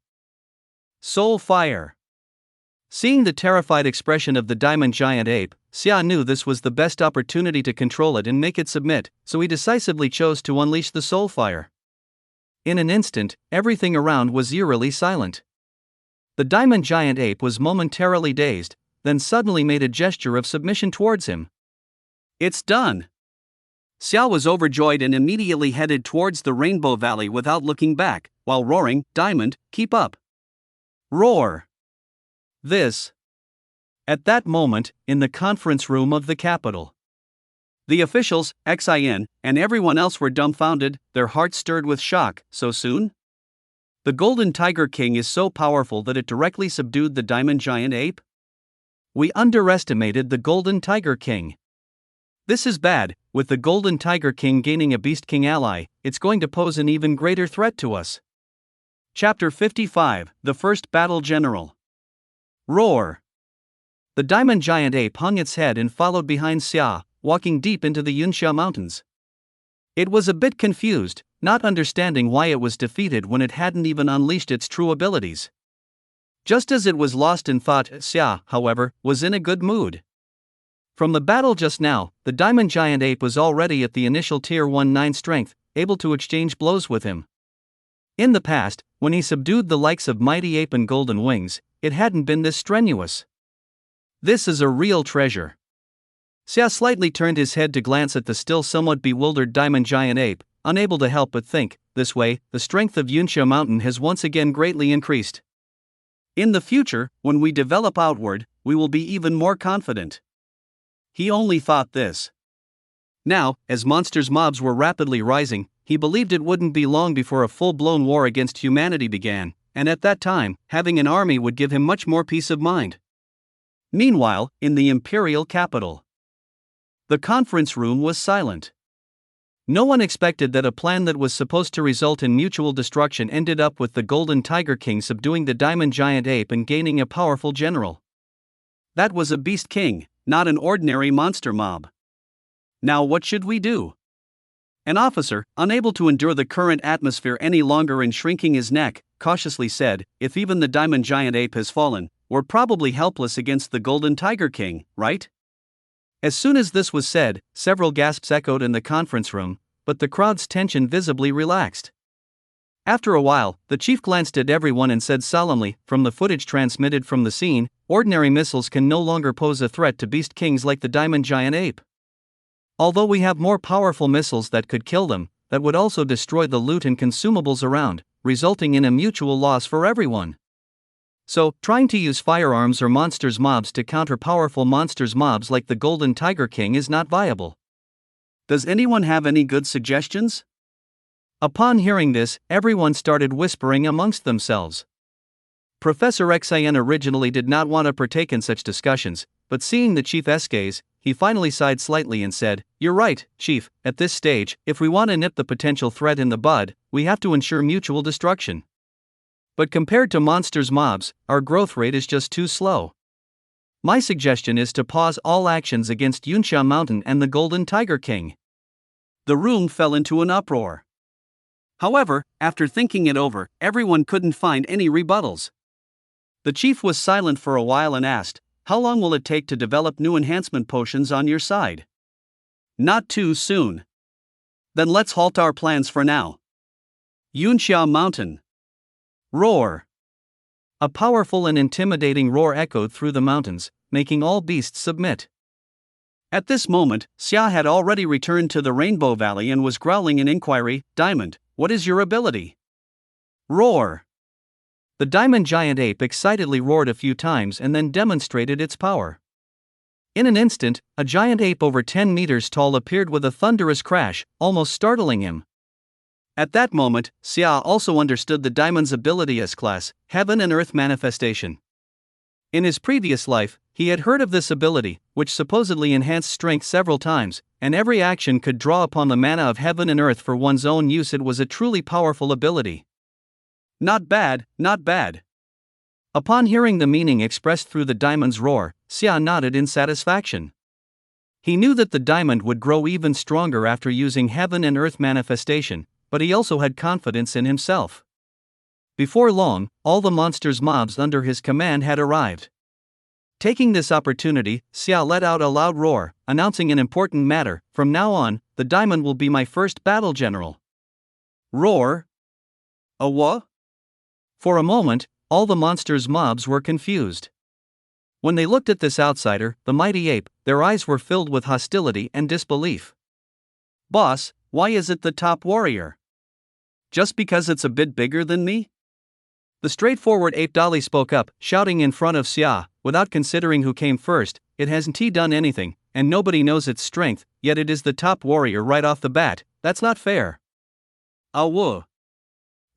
Soul fire. Seeing the terrified expression of the diamond giant ape, Xia knew this was the best opportunity to control it and make it submit, so he decisively chose to unleash the soul fire. In an instant, everything around was eerily silent. The diamond giant ape was momentarily dazed, then suddenly made a gesture of submission towards him. It's done! Xia was overjoyed and immediately headed towards the Rainbow Valley without looking back, while roaring, "Diamond, keep up! Roar!" At that moment, in the conference room of the capital, the officials, Xin, and everyone else were dumbfounded, their hearts stirred with shock. So soon? The Golden Tiger King is so powerful that it directly subdued the diamond giant ape? We underestimated the Golden Tiger King. This is bad. With the Golden Tiger King gaining a Beast King ally, it's going to pose an even greater threat to us. Chapter 55, The First Battle General. Roar! The diamond giant ape hung its head and followed behind Xia, walking deep into the Yunxia Mountains. It was a bit confused, not understanding why it was defeated when it hadn't even unleashed its true abilities. Just as it was lost in thought, Xia, however, was in a good mood. From the battle just now, the diamond giant ape was already at the initial tier 19 strength, able to exchange blows with him. In the past, when he subdued the likes of Mighty Ape and Golden Wings, it hadn't been this strenuous. This is a real treasure. Xia slightly turned his head to glance at the still somewhat bewildered diamond giant ape, unable to help but think, this way, the strength of Yunxia Mountain has once again greatly increased. In the future, when we develop outward, we will be even more confident. He only thought this. Now, as monsters' mobs were rapidly rising, he believed it wouldn't be long before a full-blown war against humanity began, and at that time, having an army would give him much more peace of mind. Meanwhile, in the imperial capital, the conference room was silent. No one expected that a plan that was supposed to result in mutual destruction ended up with the Golden Tiger King subduing the diamond giant ape and gaining a powerful general. That was a beast king, not an ordinary monster mob. Now what should we do? An officer, unable to endure the current atmosphere any longer and shrinking his neck, cautiously said, "If even the diamond giant ape has fallen, we're probably helpless against the Golden Tiger King, right?" As soon as this was said, several gasps echoed in the conference room, but the crowd's tension visibly relaxed. After a while, the chief glanced at everyone and said solemnly, "From the footage transmitted from the scene, ordinary missiles can no longer pose a threat to beast kings like the diamond giant ape. Although we have more powerful missiles that could kill them, that would also destroy the loot and consumables around, resulting in a mutual loss for everyone. So, trying to use firearms or monsters mobs to counter powerful monsters mobs like the Golden Tiger King is not viable. Does anyone have any good suggestions?" Upon hearing this, everyone started whispering amongst themselves. Professor Xin originally did not want to partake in such discussions, but seeing the chief's gaze, he finally sighed slightly and said, "You're right, Chief, at this stage, if we want to nip the potential threat in the bud, we have to ensure mutual destruction. But compared to monsters mobs, our growth rate is just too slow. My suggestion is to pause all actions against Yunxia Mountain and the Golden Tiger King." The room fell into an uproar. However, after thinking it over, everyone couldn't find any rebuttals. The chief was silent for a while and asked, "How long will it take to develop new enhancement potions on your side?" "Not too soon." "Then let's halt our plans for now." Yunxia Mountain. Roar! A powerful and intimidating roar echoed through the mountains, making all beasts submit. At this moment, Xia had already returned to the Rainbow Valley and was growling in inquiry, "Diamond, what is your ability?" Roar! The diamond giant ape excitedly roared a few times and then demonstrated its power. In an instant, a giant ape over 10 meters tall appeared with a thunderous crash, almost startling him. At that moment, Xia also understood the diamond's ability S-class, Heaven and Earth Manifestation. In his previous life, he had heard of this ability, which supposedly enhanced strength several times, and every action could draw upon the mana of heaven and earth for one's own use. It was a truly powerful ability. Not bad, not bad. Upon hearing the meaning expressed through the diamond's roar, Xia nodded in satisfaction. He knew that the diamond would grow even stronger after using heaven and earth manifestation, but he also had confidence in himself. Before long, all the monsters' mobs under his command had arrived. Taking this opportunity, Xia let out a loud roar, announcing an important matter: from now on, the diamond will be my first battle general. Roar? A what? For a moment, all the monsters' mobs were confused. When they looked at this outsider, the mighty ape, their eyes were filled with hostility and disbelief. Boss, why is it the top warrior? Just because it's a bit bigger than me? The straightforward ape Dali spoke up, shouting in front of Xia, without considering who came first, it hasn't done anything, and nobody knows its strength, yet it is the top warrior right off the bat. That's not fair. Woo.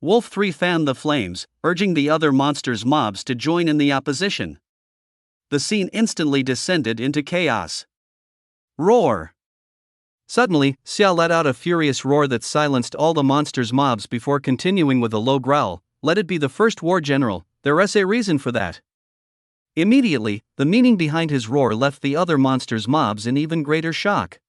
Wolf 3 fanned the flames, urging the other monsters' mobs to join in the opposition. The scene instantly descended into chaos. Roar! Suddenly, Xia let out a furious roar that silenced all the monsters' mobs before continuing with a low growl. Let it be the first war general, there's a reason for that. Immediately, the meaning behind his roar left the other monsters' mobs in even greater shock.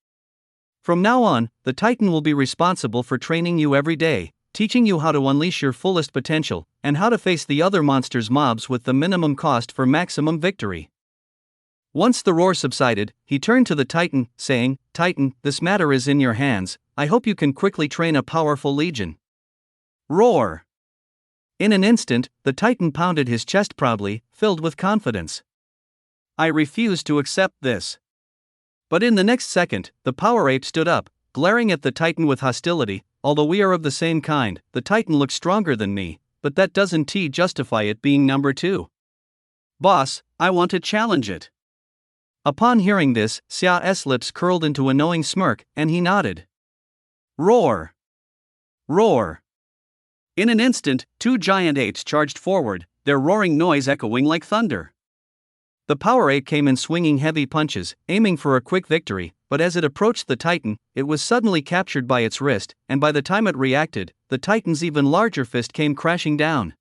From now on, the Titan will be responsible for training you every day, teaching you how to unleash your fullest potential, and how to face the other monsters' mobs with the minimum cost for maximum victory. Once the roar subsided, he turned to the Titan, saying, Titan, this matter is in your hands. I hope you can quickly train a powerful legion. Roar! In an instant, the Titan pounded his chest proudly, filled with confidence. I refuse to accept this. But in the next second, the power ape stood up, glaring at the Titan with hostility. Although we are of the same kind, the Titan looks stronger than me, but that doesn't justify it being number 2. Boss, I want to challenge it. Upon hearing this, Xia's lips curled into a knowing smirk, and he nodded. Roar! Roar! In an instant, 2 giant apes charged forward, their roaring noise echoing like thunder. The power ape came in swinging heavy punches, aiming for a quick victory, but as it approached the Titan, it was suddenly captured by its wrist, and by the time it reacted, the Titan's even larger fist came crashing down.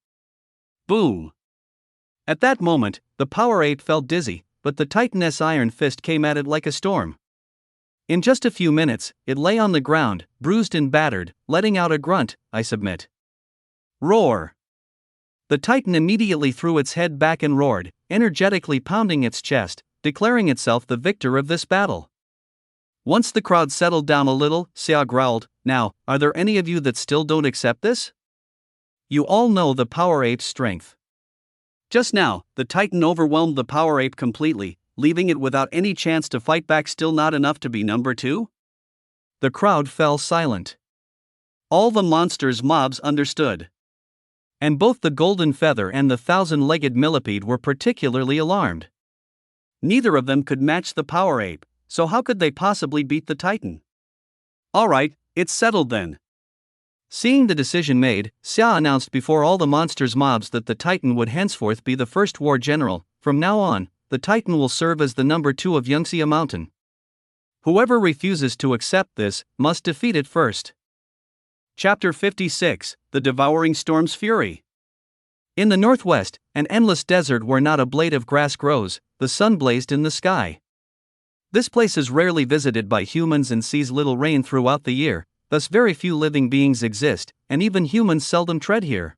Boom! At that moment, the power ape felt dizzy, but the Titan's iron fist came at it like a storm. In just a few minutes, it lay on the ground, bruised and battered, letting out a grunt, I submit. Roar! The Titan immediately threw its head back and roared, energetically pounding its chest, declaring itself the victor of this battle. Once the crowd settled down a little, Xia growled, Now, are there any of you that still don't accept this? You all know the power ape's strength. Just now, the Titan overwhelmed the power ape completely, leaving it without any chance to fight back. Still not enough to be number 2? The crowd fell silent. All the monsters' mobs understood. And both the golden feather and the 1,000-legged millipede were particularly alarmed. Neither of them could match the power ape, so how could they possibly beat the Titan? Alright, it's settled then. Seeing the decision made, Xia announced before all the monsters' mobs that the Titan would henceforth be the first war general. From now on, the Titan will serve as the number 2 of Yangxia Mountain. Whoever refuses to accept this must defeat it first. Chapter 56, The Devouring Storm's Fury. In the northwest, an endless desert where not a blade of grass grows, the sun blazed in the sky. This place is rarely visited by humans and sees little rain throughout the year, thus very few living beings exist, and even humans seldom tread here.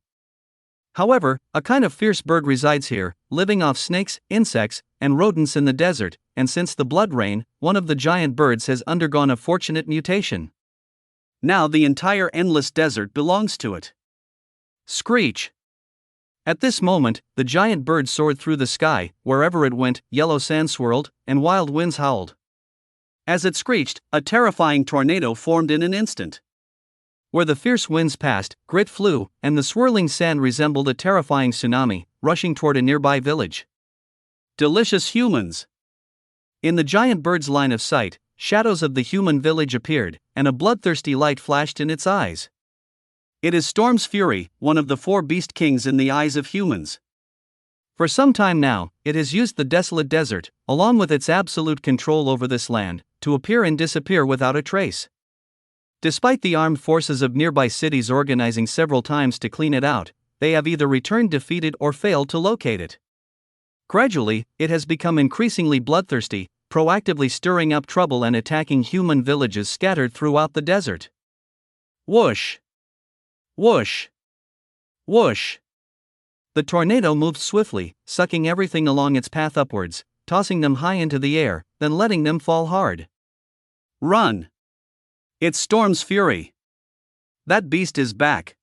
However, a kind of fierce bird resides here, living off snakes, insects, and rodents in the desert, and since the blood rain, one of the giant birds has undergone a fortunate mutation. Now the entire endless desert belongs to it. Screech! At this moment, the giant bird soared through the sky. Wherever it went, yellow sand swirled, and wild winds howled. As it screeched, a terrifying tornado formed in an instant. Where the fierce winds passed, grit flew, and the swirling sand resembled a terrifying tsunami, rushing toward a nearby village. Delicious humans! In the giant bird's line of sight, shadows of the human village appeared, and a bloodthirsty light flashed in its eyes. It is Storm's Fury, one of the 4 beast kings in the eyes of humans. For some time now, it has used the desolate desert, along with its absolute control over this land, to appear and disappear without a trace. Despite the armed forces of nearby cities organizing several times to clean it out, they have either returned defeated or failed to locate it. Gradually, it has become increasingly bloodthirsty, proactively stirring up trouble and attacking human villages scattered throughout the desert. Whoosh! Whoosh! Whoosh! The tornado moved swiftly, sucking everything along its path upwards, tossing them high into the air, then letting them fall hard. Run! It's Storm's fury. That beast is back.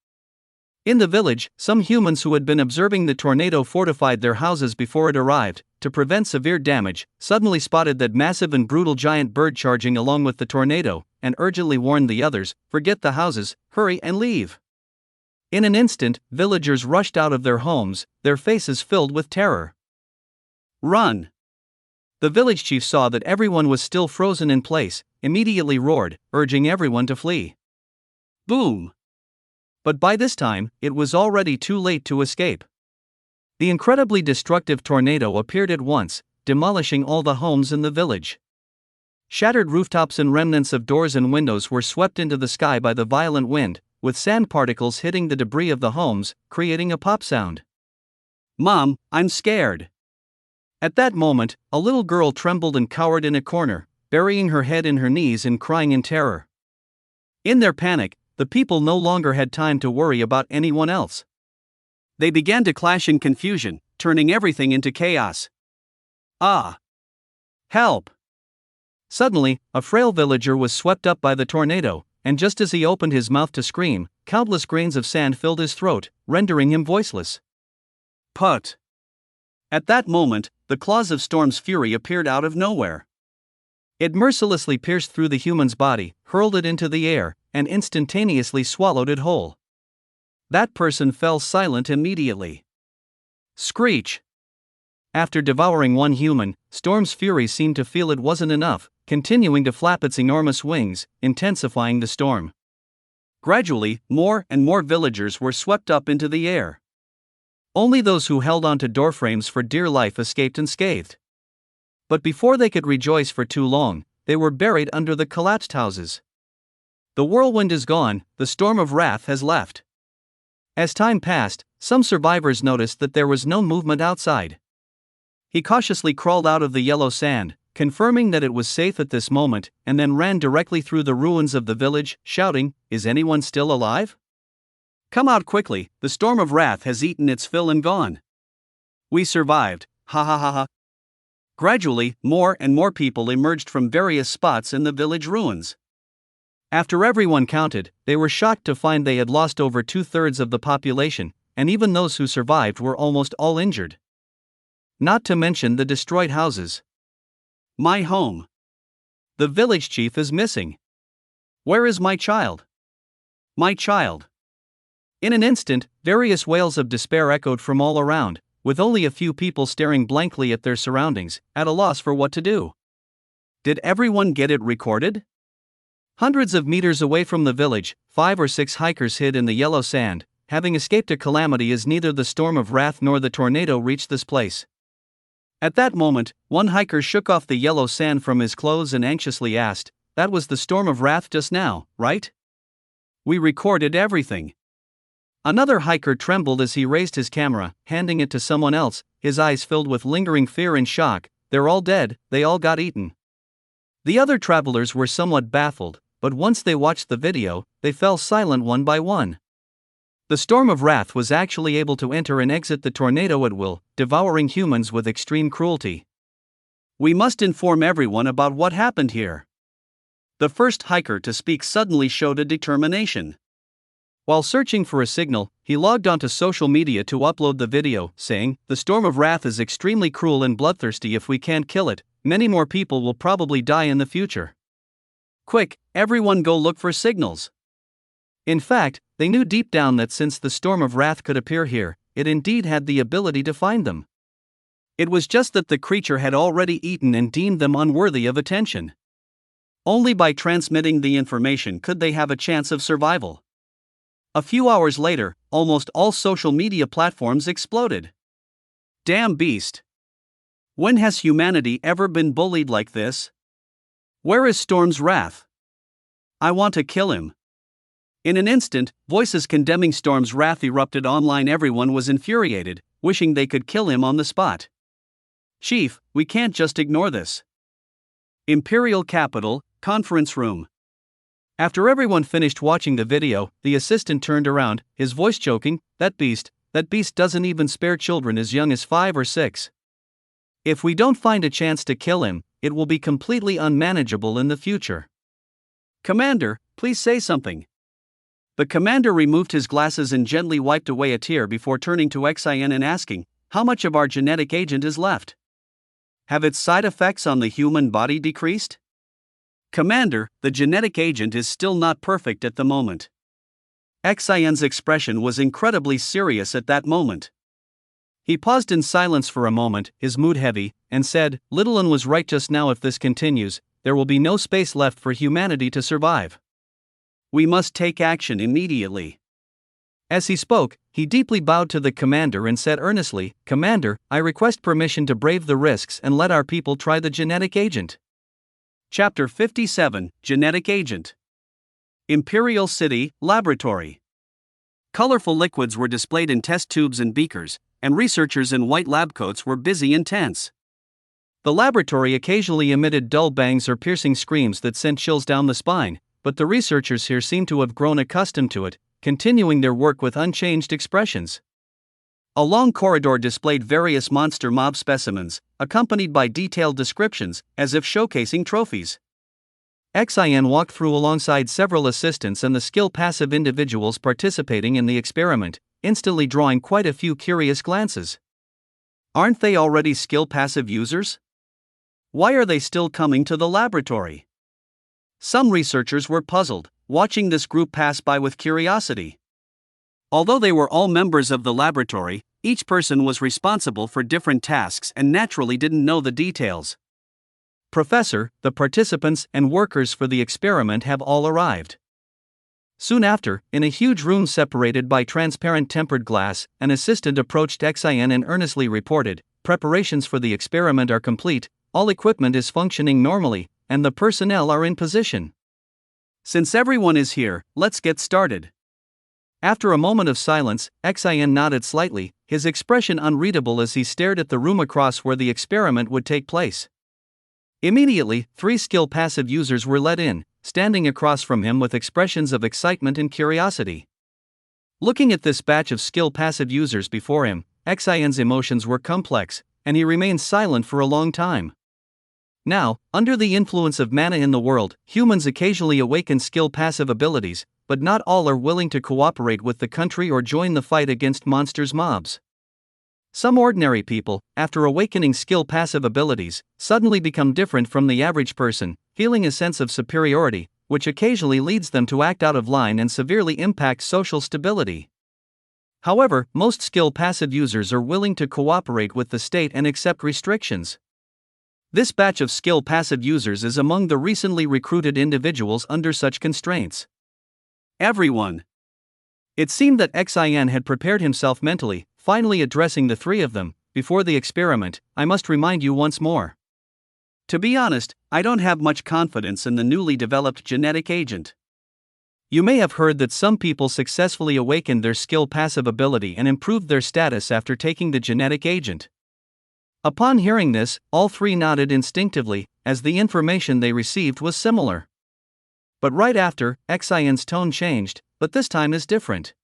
In the village, some humans who had been observing the tornado fortified their houses before it arrived, to prevent severe damage, suddenly spotted that massive and brutal giant bird charging along with the tornado, and urgently warned the others, "Forget the houses, hurry and leave." In an instant, villagers rushed out of their homes, their faces filled with terror. Run! The village chief saw that everyone was still frozen in place, immediately roared, urging everyone to flee. Boom! But by this time, it was already too late to escape. The incredibly destructive tornado appeared at once, demolishing all the homes in the village. Shattered rooftops and remnants of doors and windows were swept into the sky by the violent wind, with sand particles hitting the debris of the homes, creating a pop sound. "Mom, I'm scared." At that moment, a little girl trembled and cowered in a corner, burying her head in her knees and crying in terror. In their panic, the people no longer had time to worry about anyone else. They began to clash in confusion, turning everything into chaos. Ah! Help! Suddenly, a frail villager was swept up by the tornado, and just as he opened his mouth to scream, countless grains of sand filled his throat, rendering him voiceless. Put! At that moment, the claws of Storm's fury appeared out of nowhere. It mercilessly pierced through the human's body, hurled it into the air, and instantaneously swallowed it whole. That person fell silent immediately. Screech! After devouring one human, Storm's fury seemed to feel it wasn't enough, continuing to flap its enormous wings, intensifying the storm. Gradually, more and more villagers were swept up into the air. Only those who held onto doorframes for dear life escaped unscathed. But before they could rejoice for too long, they were buried under the collapsed houses. The whirlwind is gone, the storm of wrath has left. As time passed, some survivors noticed that there was no movement outside. He cautiously crawled out of the yellow sand, confirming that it was safe at this moment, and then ran directly through the ruins of the village, shouting, "Is anyone still alive? Come out quickly, the storm of wrath has eaten its fill and gone. We survived, ha ha ha ha." Gradually, more and more people emerged from various spots in the village ruins. After everyone counted, they were shocked to find they had lost over 2/3 of the population, and even those who survived were almost all injured. Not to mention the destroyed houses. My home. The village chief is missing. Where is my child? My child. In an instant, various wails of despair echoed from all around, with only a few people staring blankly at their surroundings, at a loss for what to do. Did everyone get it recorded? Hundreds of meters away from the village, 5 or 6 hikers hid in the yellow sand, having escaped a calamity as neither the storm of wrath nor the tornado reached this place. At that moment, one hiker shook off the yellow sand from his clothes and anxiously asked, "That was the storm of wrath just now, right? We recorded everything." Another hiker trembled as he raised his camera, handing it to someone else, his eyes filled with lingering fear and shock. "They're all dead, they all got eaten." The other travelers were somewhat baffled, but once they watched the video, they fell silent one by one. The storm of wrath was actually able to enter and exit the tornado at will, devouring humans with extreme cruelty. We must inform everyone about what happened here. The first hiker to speak suddenly showed a determination. While searching for a signal, he logged onto social media to upload the video, saying, "The storm of wrath is extremely cruel and bloodthirsty. If we can't kill it, many more people will probably die in the future. Quick, everyone go look for signals." In fact, they knew deep down that since the storm of wrath could appear here, it indeed had the ability to find them. It was just that the creature had already eaten and deemed them unworthy of attention. Only by transmitting the information could they have a chance of survival. A few hours later, almost all social media platforms exploded. Damn beast! When has humanity ever been bullied like this? Where is Storm's wrath? I want to kill him. In an instant, voices condemning Storm's wrath erupted online. Everyone was infuriated, wishing they could kill him on the spot. "Chief, we can't just ignore this. Imperial Capital, Conference Room. After everyone finished watching the video, the assistant turned around, his voice choking, that beast doesn't even spare children as young as 5 or 6. If we don't find a chance to kill him, it will be completely unmanageable in the future. Commander, please say something. The commander removed his glasses and gently wiped away a tear before turning to Xin and asking, how much of our genetic agent is left? Have its side effects on the human body decreased? Commander, the genetic agent is still not perfect at the moment. Xin's expression was incredibly serious at that moment. He paused in silence for a moment, his mood heavy, and said, Little Un was right just now. If this continues, there will be no space left for humanity to survive. We must take action immediately. As he spoke, he deeply bowed to the commander and said earnestly, Commander, I request permission to brave the risks and let our people try the genetic agent. Chapter 57, Genetic Agent. Imperial City, Laboratory. Colorful liquids were displayed in test tubes and beakers, and researchers in white lab coats were busy and tense. The laboratory occasionally emitted dull bangs or piercing screams that sent chills down the spine, but the researchers here seemed to have grown accustomed to it, continuing their work with unchanged expressions. A long corridor displayed various monster mob specimens, accompanied by detailed descriptions, as if showcasing trophies. Xin walked through alongside several assistants and the skill-passive individuals participating in the experiment, instantly drawing quite a few curious glances. Aren't they already skill-passive users? Why are they still coming to the laboratory? Some researchers were puzzled, watching this group pass by with curiosity. Although they were all members of the laboratory, each person was responsible for different tasks and naturally didn't know the details. Professor, the participants and workers for the experiment have all arrived. Soon after, in a huge room separated by transparent tempered glass, an assistant approached Xin and earnestly reported, Preparations for the experiment are complete, all equipment is functioning normally, and the personnel are in position. Since everyone is here, let's get started. After a moment of silence, Xin nodded slightly, his expression unreadable as he stared at the room across where the experiment would take place. Immediately, 3 skill-passive users were let in, standing across from him with expressions of excitement and curiosity. Looking at this batch of skill-passive users before him, Xin's emotions were complex, and he remained silent for a long time. Now, under the influence of mana in the world, humans occasionally awaken skill-passive abilities, but not all are willing to cooperate with the country or join the fight against monsters mobs. Some ordinary people, after awakening skill-passive abilities, suddenly become different from the average person, feeling a sense of superiority, which occasionally leads them to act out of line and severely impact social stability. However, most skill-passive users are willing to cooperate with the state and accept restrictions. This batch of skill-passive users is among the recently recruited individuals under such constraints. Everyone. It seemed that Xin had prepared himself mentally, finally addressing the 3 of them. Before the experiment, I must remind you once more. To be honest, I don't have much confidence in the newly developed genetic agent. You may have heard that some people successfully awakened their skill-passive ability and improved their status after taking the genetic agent. Upon hearing this, all 3 nodded instinctively, as the information they received was similar. But right after, Xin's tone changed, but this time is different.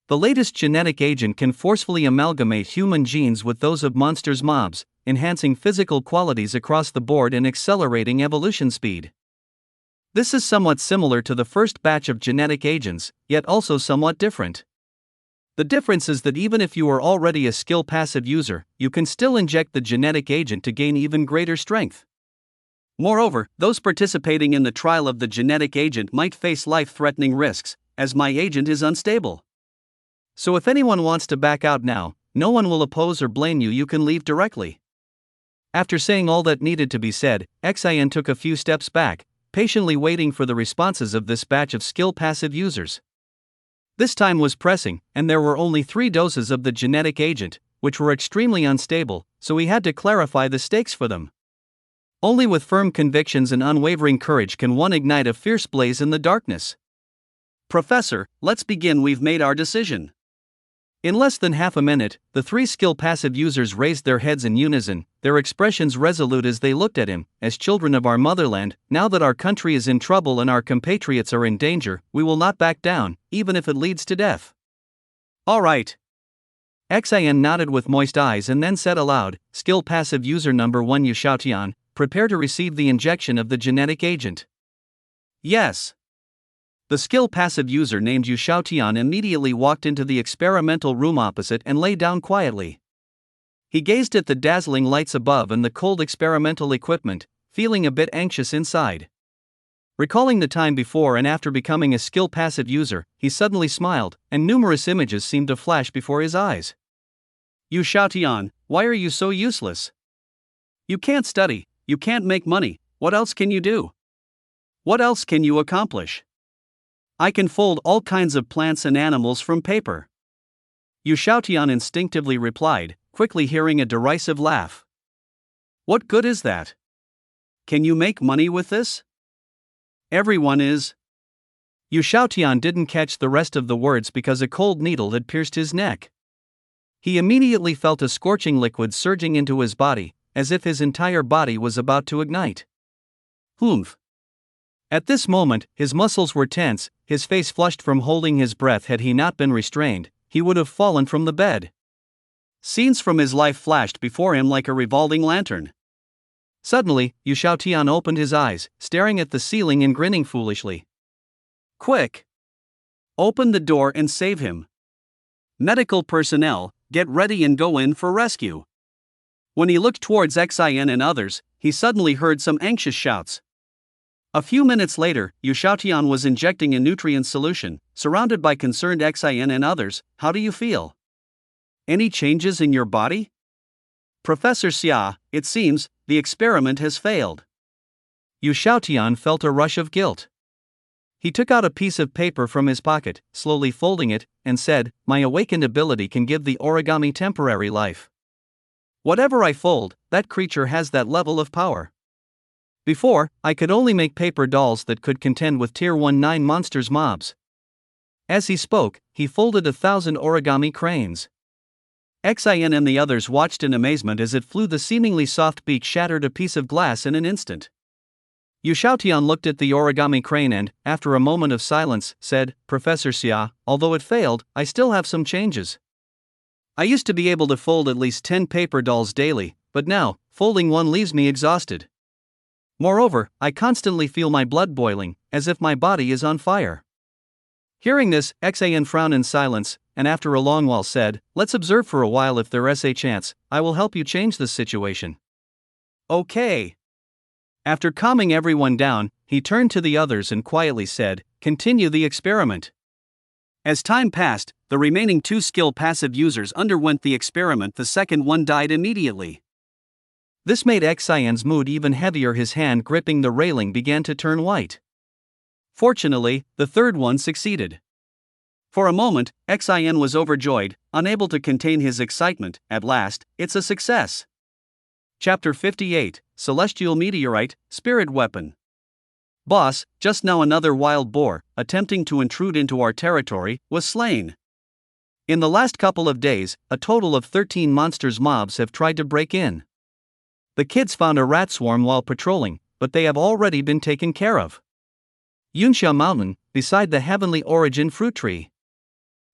The latest genetic agent can forcefully amalgamate human genes with those of monsters mobs, enhancing physical qualities across the board and accelerating evolution speed. This is somewhat similar to the first batch of genetic agents, yet also somewhat different. The difference is that even if you are already a skill-passive user, you can still inject the genetic agent to gain even greater strength. Moreover, those participating in the trial of the genetic agent might face life-threatening risks, as my agent is unstable. So if anyone wants to back out now, no one will oppose or blame you. You can leave directly. After saying all that needed to be said, Xin took a few steps back, patiently waiting for the responses of this batch of skill-passive users. This time was pressing, and there were only 3 doses of the genetic agent, which were extremely unstable, so he had to clarify the stakes for them. Only with firm convictions and unwavering courage can one ignite a fierce blaze in the darkness. Professor, let's begin. We've made our decision. In less than half a minute, the three skill passive users raised their heads in unison, their expressions resolute as they looked at him. As children of our motherland, now that our country is in trouble and our compatriots are in danger, we will not back down, even if it leads to death. All right. Xian nodded with moist eyes and then said aloud, skill passive user number 1 Yu Xiaotian, prepare to receive the injection of the genetic agent. Yes. The skill passive user named Yu Xiaotian immediately walked into the experimental room opposite and lay down quietly. He gazed at the dazzling lights above and the cold experimental equipment, feeling a bit anxious inside. Recalling the time before and after becoming a skill passive user, he suddenly smiled, and numerous images seemed to flash before his eyes. Yu Xiaotian, why are you so useless? You can't study, you can't make money, what else can you do? What else can you accomplish? I can fold all kinds of plants and animals from paper. Yu Xiaotian instinctively replied, quickly hearing a derisive laugh. What good is that? Can you make money with this? Everyone is. Yu Xiaotian didn't catch the rest of the words because a cold needle had pierced his neck. He immediately felt a scorching liquid surging into his body, as if his entire body was about to ignite. Humph. At this moment, his muscles were tense, his face flushed from holding his breath. Had he not been restrained, he would have fallen from the bed. Scenes from his life flashed before him like a revolving lantern. Suddenly, Yu Xiaotian opened his eyes, staring at the ceiling and grinning foolishly. Quick! Open the door and save him. Medical personnel, get ready and go in for rescue. When he looked towards Xian and others, he suddenly heard some anxious shouts. A few minutes later, Yu Xiaotian was injecting a nutrient solution, surrounded by concerned Xian and others. How do you feel? Any changes in your body? Professor Xia, it seems, the experiment has failed. Yu Xiaotian felt a rush of guilt. He took out a piece of paper from his pocket, slowly folding it, and said, my awakened ability can give the origami temporary life. Whatever I fold, that creature has that level of power. Before, I could only make paper dolls that could contend with Tier 1-9 monsters mobs. As he spoke, he folded 1,000 origami cranes. Xian and the others watched in amazement as it flew. The seemingly soft beak shattered a piece of glass in an instant. Yu Xiaotian looked at the origami crane and, after a moment of silence, said, Professor Xia, although it failed, I still have some changes. I used to be able to fold at least 10 paper dolls daily, but now, folding one leaves me exhausted. Moreover, I constantly feel my blood boiling, as if my body is on fire. Hearing this, Xian frowned in silence, and after a long while said, let's observe for a while. If there is a chance, I will help you change this situation. Okay. After calming everyone down, he turned to the others and quietly said, continue the experiment. As time passed, the remaining 2 skill passive users underwent the experiment. The second one died immediately. This made Xian's mood even heavier. His hand gripping the railing began to turn white. Fortunately, the third one succeeded. For a moment, Xian was overjoyed, unable to contain his excitement. At last, it's a success. Chapter 58, Celestial Meteorite, Spirit Weapon. Boss, just now another wild boar, attempting to intrude into our territory, was slain. In the last couple of days, a total of 13 monsters mobs have tried to break in. The kids found a rat swarm while patrolling, but they have already been taken care of. Yunsha Mountain, beside the Heavenly Origin fruit tree.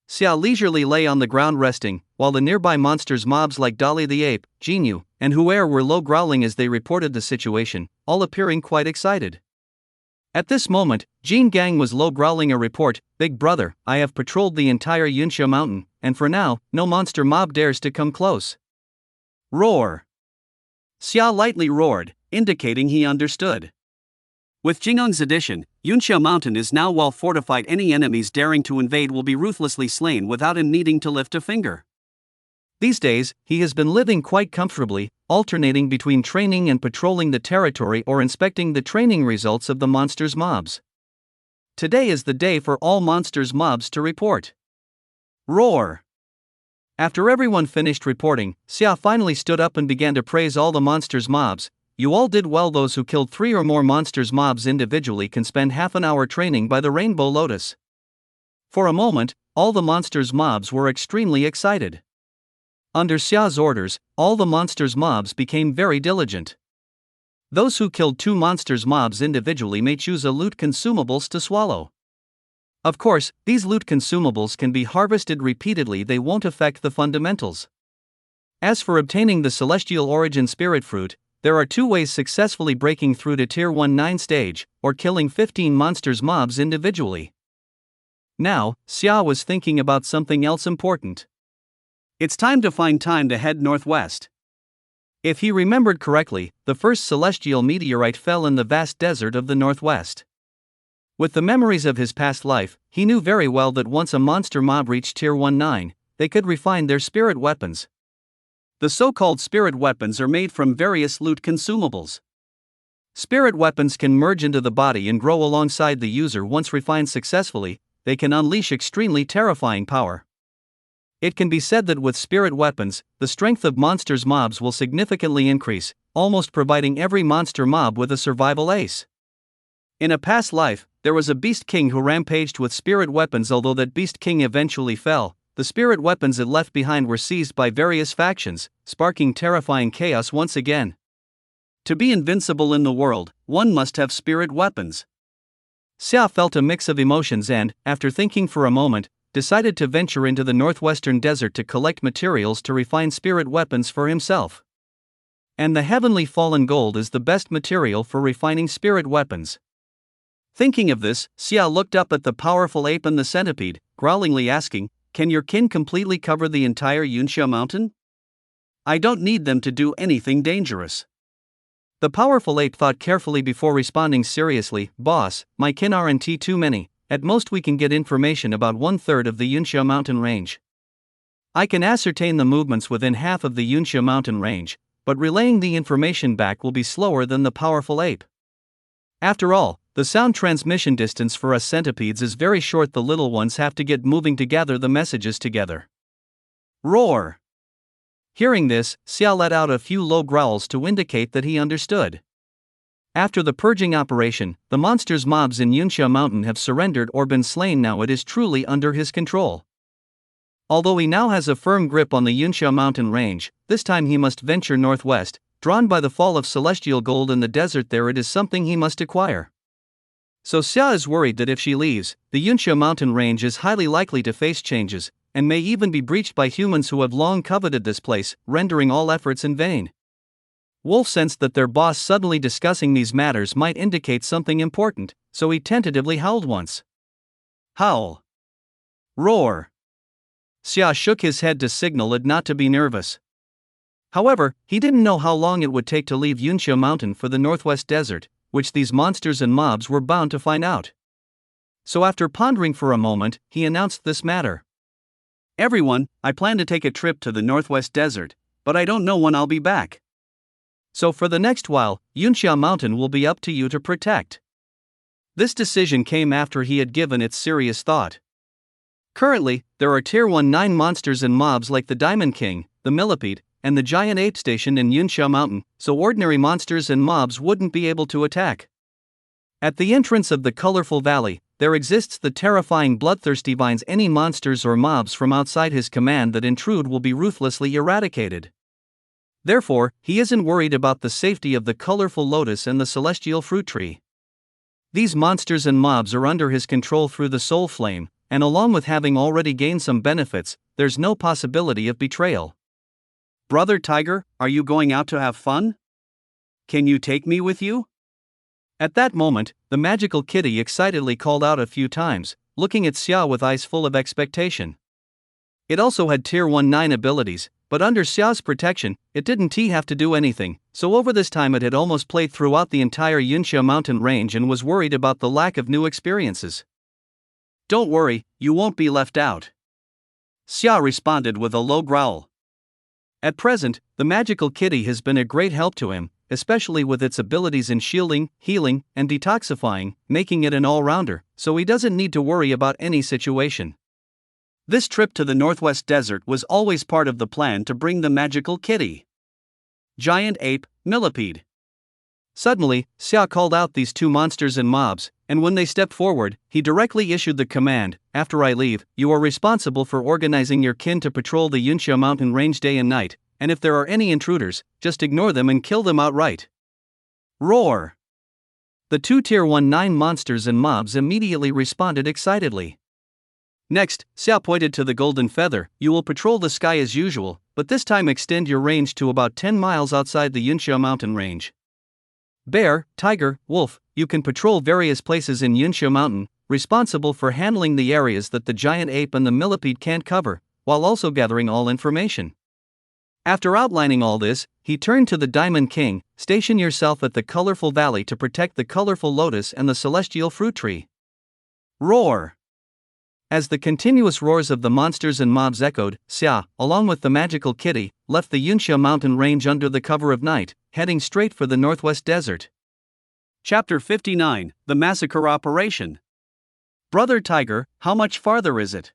Xia leisurely lay on the ground resting, while the nearby monsters mobs like Dali the ape, Jinyu, and Huer were low growling as they reported the situation, all appearing quite excited. At this moment, Jin Gang was low growling a report, Big brother, I have patrolled the entire Yunsha Mountain, and for now, no monster mob dares to come close. Roar. Xia lightly roared, indicating he understood. With Jingeng's addition, Yunsha Mountain is now well fortified. Any enemies daring to invade will be ruthlessly slain without him needing to lift a finger. These days, he has been living quite comfortably, alternating between training and patrolling the territory or inspecting the training results of the monsters mobs. Today is the day for all monsters mobs to report. Roar! After everyone finished reporting, Xia finally stood up and began to praise all the monsters mobs. You all did well. Those who killed 3 or more monsters mobs individually can spend half an hour training by the Rainbow Lotus. For a moment, all the monsters' mobs were extremely excited. Under Xia's orders, all the monsters' mobs became very diligent. Those who killed 2 monsters' mobs individually may choose a loot consumables to swallow. Of course, these loot consumables can be harvested repeatedly, they won't affect the fundamentals. As for obtaining the Celestial Origin Spirit Fruit, there are 2 ways: successfully breaking through to Tier 1-9 stage, or killing 15 monsters' mobs individually. Now, Xia was thinking about something else important. It's time to head northwest. If he remembered correctly, the first celestial meteorite fell in the vast desert of the northwest. With the memories of his past life, he knew very well that once a monster mob reached Tier 1-9, they could refine their spirit weapons. The so-called spirit weapons are made from various loot consumables. Spirit weapons can merge into the body and grow alongside the user. Once refined successfully, they can unleash extremely terrifying power. It can be said that with spirit weapons, the strength of monsters' mobs will significantly increase, almost providing every monster mob with a survival ace. In a past life, there was a beast king who rampaged with spirit weapons. Although that beast king eventually fell, the spirit weapons it left behind were seized by various factions, sparking terrifying chaos once again. To be invincible in the world, one must have spirit weapons. Xia felt a mix of emotions and, after thinking for a moment, decided to venture into the northwestern desert to collect materials to refine spirit weapons for himself. And the heavenly fallen gold is the best material for refining spirit weapons. Thinking of this, Xia looked up at the powerful ape and the centipede, growlingly asking, "Can your kin completely cover the entire Yunxia mountain? I don't need them to do anything dangerous." The powerful ape thought carefully before responding seriously, "Boss, my kin aren't too many. At most we can get information about 1/3 of the Yunxia mountain range. I can ascertain the movements within half of the Yunxia mountain range, but relaying the information back will be slower than the powerful ape. After all, the sound transmission distance for us centipedes is very short. The little ones have to get moving to gather the messages together." Roar! Hearing this, Xia let out a few low growls to indicate that he understood. After the purging operation, the monsters' mobs in Yunxia Mountain have surrendered or been slain. Now it is truly under his control. Although he now has a firm grip on the Yunxia mountain range, this time he must venture northwest, drawn by the fall of celestial gold in the desert. There it is something he must acquire. So Xia is worried that if she leaves, the Yunxia mountain range is highly likely to face changes, and may even be breached by humans who have long coveted this place, rendering all efforts in vain. Wolf sensed that their boss suddenly discussing these matters might indicate something important, so he tentatively howled once. Howl! Roar! Xia shook his head to signal it not to be nervous. However, he didn't know how long it would take to leave Yunxia Mountain for the northwest desert, which these monsters and mobs were bound to find out. So after pondering for a moment, he announced this matter. "Everyone, I plan to take a trip to the northwest desert, but I don't know when I'll be back. So for the next while, Yunxia Mountain will be up to you to protect." This decision came after he had given it serious thought. Currently, there are Tier 1-9 monsters and mobs like the Diamond King, the Millipede, and the giant ape stationed in Yunxia Mountain, so ordinary monsters and mobs wouldn't be able to attack. At the entrance of the colorful valley, there exists the terrifying bloodthirsty vines. Any monsters or mobs from outside his command that intrude will be ruthlessly eradicated. Therefore, he isn't worried about the safety of the colorful lotus and the celestial fruit tree. These monsters and mobs are under his control through the soul flame, and along with having already gained some benefits, there's no possibility of betrayal. "Brother Tiger, are you going out to have fun? Can you take me with you?" At that moment, the magical kitty excitedly called out a few times, looking at Xia with eyes full of expectation. It also had Tier 1-9 abilities, but under Xia's protection, it didn't have to do anything, so over this time it had almost played throughout the entire Yunxia mountain range and was worried about the lack of new experiences. "Don't worry, you won't be left out," Xia responded with a low growl. At present, the magical kitty has been a great help to him, especially with its abilities in shielding, healing, and detoxifying, making it an all-rounder, so he doesn't need to worry about any situation. This trip to the northwest desert was always part of the plan to bring the magical kitty. Giant ape, Millipede. Suddenly, Xia called out these two monsters and mobs, and when they stepped forward, he directly issued the command, "After I leave, you are responsible for organizing your kin to patrol the Yunxia mountain range day and night, and if there are any intruders, just ignore them and kill them outright." Roar! The two Tier 19 monsters and mobs immediately responded excitedly. Next, Xia pointed to the golden feather. "You will patrol the sky as usual, but this time extend your range to about 10 miles outside the Yunxia mountain range. Bear, tiger, wolf, you can patrol various places in Yunxia mountain, responsible for handling the areas that the giant ape and the millipede can't cover, while also gathering all information." After outlining all this, he turned to the Diamond King. "Station yourself at the colorful valley to protect the colorful lotus and the celestial fruit tree." Roar! As the continuous roars of the monsters and mobs echoed, Xia, along with the magical kitty, left the Yunxia mountain range under the cover of night, heading straight for the northwest desert. Chapter 59, The Massacre Operation. Brother Tiger, how much farther is it?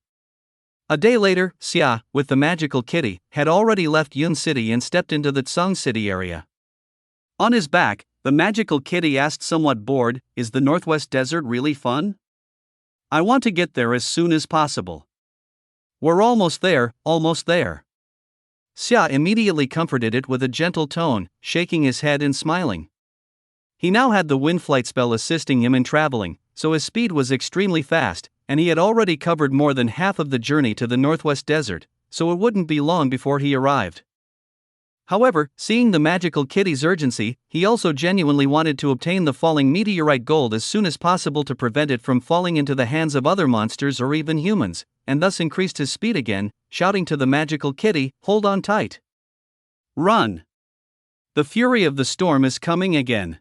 A day later, Xia, with the magical kitty, had already left Yun City and stepped into the Tsang City area. On his back, the magical kitty asked, somewhat bored, "Is the northwest desert really fun? I want to get there as soon as possible." "We're almost there, almost there." Xia immediately comforted it with a gentle tone, shaking his head and smiling. He now had the wind flight spell assisting him in traveling, so his speed was extremely fast, and he had already covered more than half of the journey to the northwest desert, so it wouldn't be long before he arrived. However, seeing the magical kitty's urgency, he also genuinely wanted to obtain the falling meteorite gold as soon as possible to prevent it from falling into the hands of other monsters or even humans, and thus increased his speed again, shouting to the magical kitty, "Hold on tight. Run! The fury of the storm is coming again."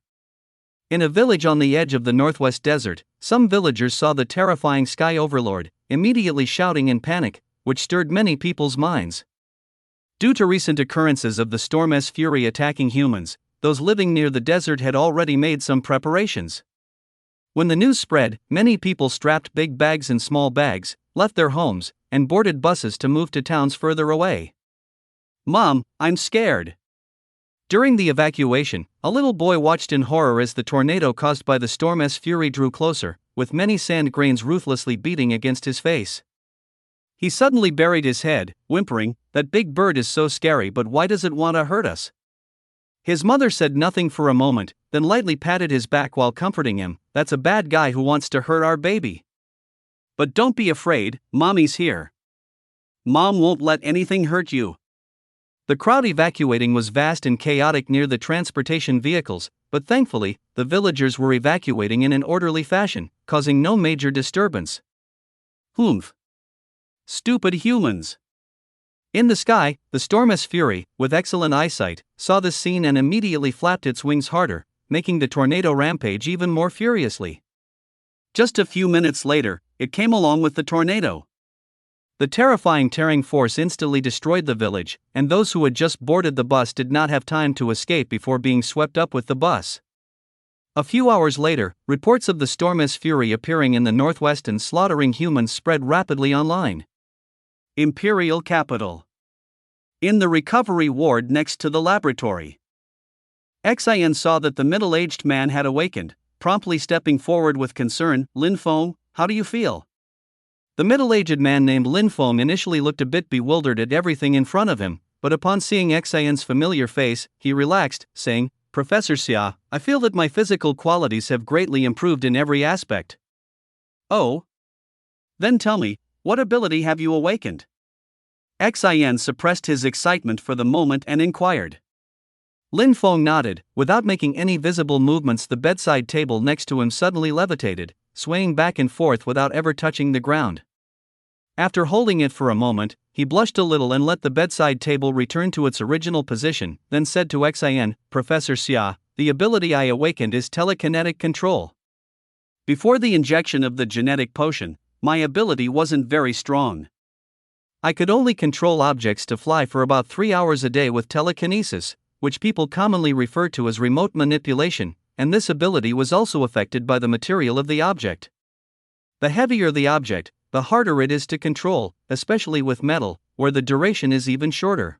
In a village on the edge of the northwest desert, some villagers saw the terrifying sky overlord, immediately shouting in panic, which stirred many people's minds. Due to recent occurrences of the storm's fury attacking humans, those living near the desert had already made some preparations. When the news spread, many people strapped big bags and small bags, left their homes, and boarded buses to move to towns further away. "Mom, I'm scared." During the evacuation, a little boy watched in horror as the tornado caused by the storm's fury drew closer, with many sand grains ruthlessly beating against his face. He suddenly buried his head, whimpering, "That big bird is so scary, but why does it want to hurt us?" His mother said nothing for a moment, then lightly patted his back while comforting him. "That's a bad guy who wants to hurt our baby. But don't be afraid, Mommy's here. Mom won't let anything hurt you." The crowd evacuating was vast and chaotic near the transportation vehicles, but thankfully, the villagers were evacuating in an orderly fashion, causing no major disturbance. Humph! Stupid humans! In the sky, the storm's fury, with excellent eyesight, saw this scene and immediately flapped its wings harder, making the tornado rampage even more furiously. Just a few minutes later, it came along with the tornado. The terrifying tearing force instantly destroyed the village, and those who had just boarded the bus did not have time to escape before being swept up with the bus. A few hours later, reports of the storm's fury appearing in the northwest and slaughtering humans spread rapidly online. Imperial Capital. In the recovery ward next to the laboratory, Xian saw that the middle-aged man had awakened, promptly stepping forward with concern. "Lin Feng, how do you feel?" The middle-aged man named Lin Feng initially looked a bit bewildered at everything in front of him, but upon seeing Xian's familiar face, he relaxed, saying, "Professor Xia, I feel that my physical qualities have greatly improved in every aspect." "Oh? Then tell me, what ability have you awakened?" Xian suppressed his excitement for the moment and inquired. Lin Feng nodded. Without making any visible movements, the bedside table next to him suddenly levitated, swaying back and forth without ever touching the ground. After holding it for a moment, he blushed a little and let the bedside table return to its original position, then said to Xian, "Professor Xia, the ability I awakened is telekinetic control. Before the injection of the genetic potion, my ability wasn't very strong. I could only control objects to fly for about 3 hours a day with telekinesis, which people commonly refer to as remote manipulation, and this ability was also affected by the material of the object. The heavier the object, the harder it is to control, especially with metal, where the duration is even shorter.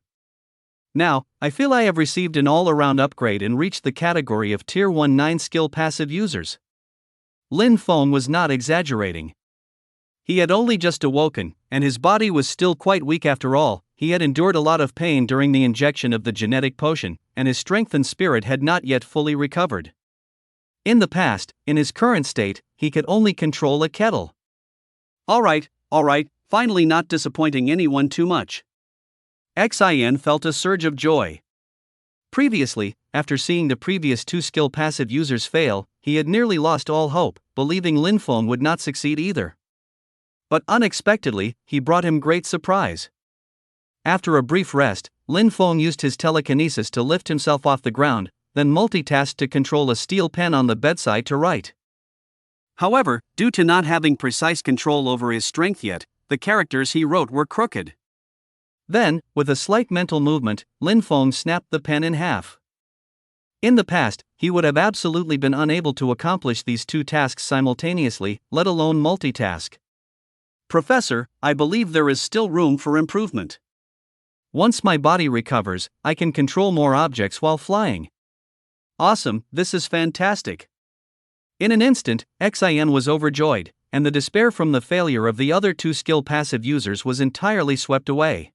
Now, I feel I have received an all-around upgrade and reached the category of Tier 1 9 skill passive users. Lin Feng was not exaggerating. He had only just awoken, and his body was still quite weak after all. He had endured a lot of pain during the injection of the genetic potion, and his strength and spirit had not yet fully recovered. In the past, in his current state, he could only control a kettle. Alright, finally not disappointing anyone too much. Xin felt a surge of joy. Previously, after seeing the previous 2 skill passive users fail, he had nearly lost all hope, believing Lin Feng would not succeed either. But unexpectedly, he brought him great surprise. After a brief rest, Lin Feng used his telekinesis to lift himself off the ground, then multitasked to control a steel pen on the bedside to write. However, due to not having precise control over his strength yet, the characters he wrote were crooked. Then, with a slight mental movement, Lin Feng snapped the pen in half. In the past, he would have absolutely been unable to accomplish these 2 tasks simultaneously, let alone multitask. Professor, I believe there is still room for improvement. Once my body recovers, I can control more objects while flying. Awesome, this is fantastic. In an instant, Xin was overjoyed, and the despair from the failure of the other 2 skill passive users was entirely swept away.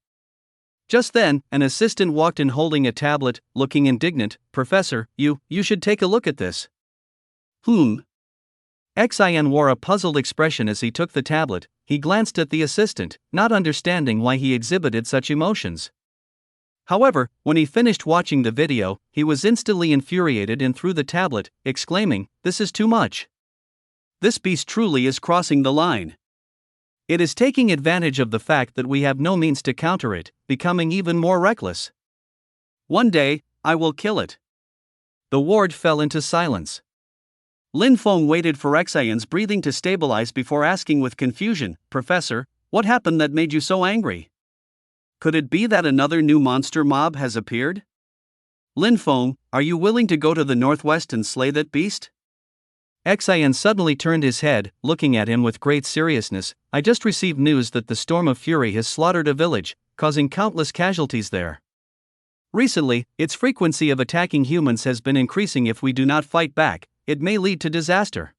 Just then, an assistant walked in holding a tablet, looking indignant. Professor, you should take a look at this. Xin wore a puzzled expression as he took the tablet. He glanced at the assistant, not understanding why he exhibited such emotions. However, when he finished watching the video, he was instantly infuriated and threw the tablet, exclaiming, "This is too much. This beast truly is crossing the line. It is taking advantage of the fact that we have no means to counter it, becoming even more reckless. One day, I will kill it." The ward fell into silence. Lin Feng waited for Xin's breathing to stabilize before asking with confusion, "Professor, what happened that made you so angry? Could it be that another new monster mob has appeared? Lin Feng, are you willing to go to the northwest and slay that beast?" Xin suddenly turned his head, looking at him with great seriousness. "I just received news that the Storm of Fury has slaughtered a village, causing countless casualties there. Recently, its frequency of attacking humans has been increasing. If we do not fight back, it may lead to disaster.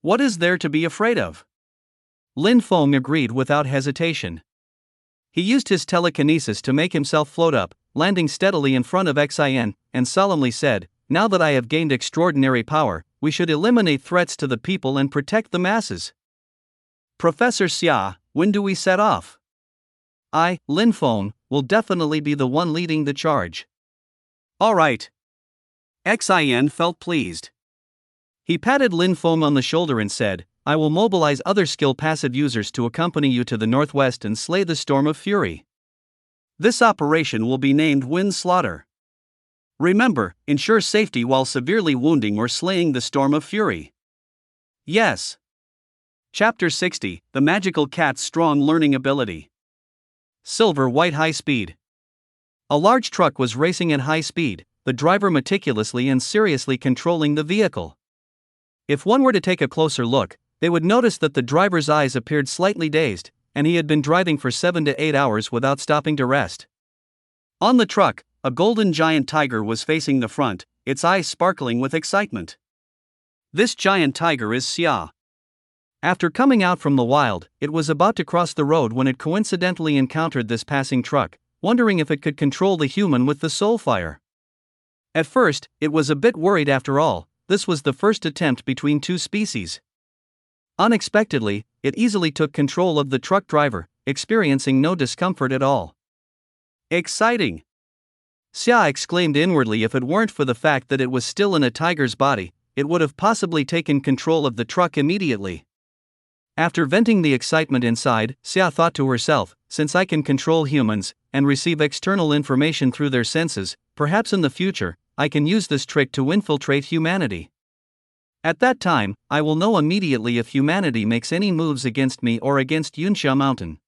What is there to be afraid of?" Lin Feng agreed without hesitation. He used his telekinesis to make himself float up, landing steadily in front of Xin, and solemnly said, "Now that I have gained extraordinary power, we should eliminate threats to the people and protect the masses. Professor Xia, when do we set off? I, Lin Feng, will definitely be the one leading the charge." "Alright." Xin felt pleased. He patted Lin Feng on the shoulder and said, "I will mobilize other skill passive users to accompany you to the northwest and slay the Storm of Fury. This operation will be named Wind Slaughter. Remember, ensure safety while severely wounding or slaying the Storm of Fury." Yes. Chapter 60, The Magical Cat's Strong Learning Ability. Silver White High Speed. A large truck was racing at high speed, the driver meticulously and seriously controlling the vehicle. If one were to take a closer look, they would notice that the driver's eyes appeared slightly dazed, and he had been driving for 7 to 8 hours without stopping to rest. On the truck, a golden giant tiger was facing the front, its eyes sparkling with excitement. This giant tiger is Xia. After coming out from the wild, it was about to cross the road when it coincidentally encountered this passing truck, wondering if it could control the human with the soul fire. At first, it was a bit worried. After all, this was the first attempt between 2 species. Unexpectedly, it easily took control of the truck driver, experiencing no discomfort at all. "Exciting!" Xia exclaimed inwardly. If it weren't for the fact that it was still in a tiger's body, it would have possibly taken control of the truck immediately. After venting the excitement inside, Xia thought to herself, "Since I can control humans, and receive external information through their senses, perhaps in the future, I can use this trick to infiltrate humanity. At that time, I will know immediately if humanity makes any moves against me or against Yunsha Mountain.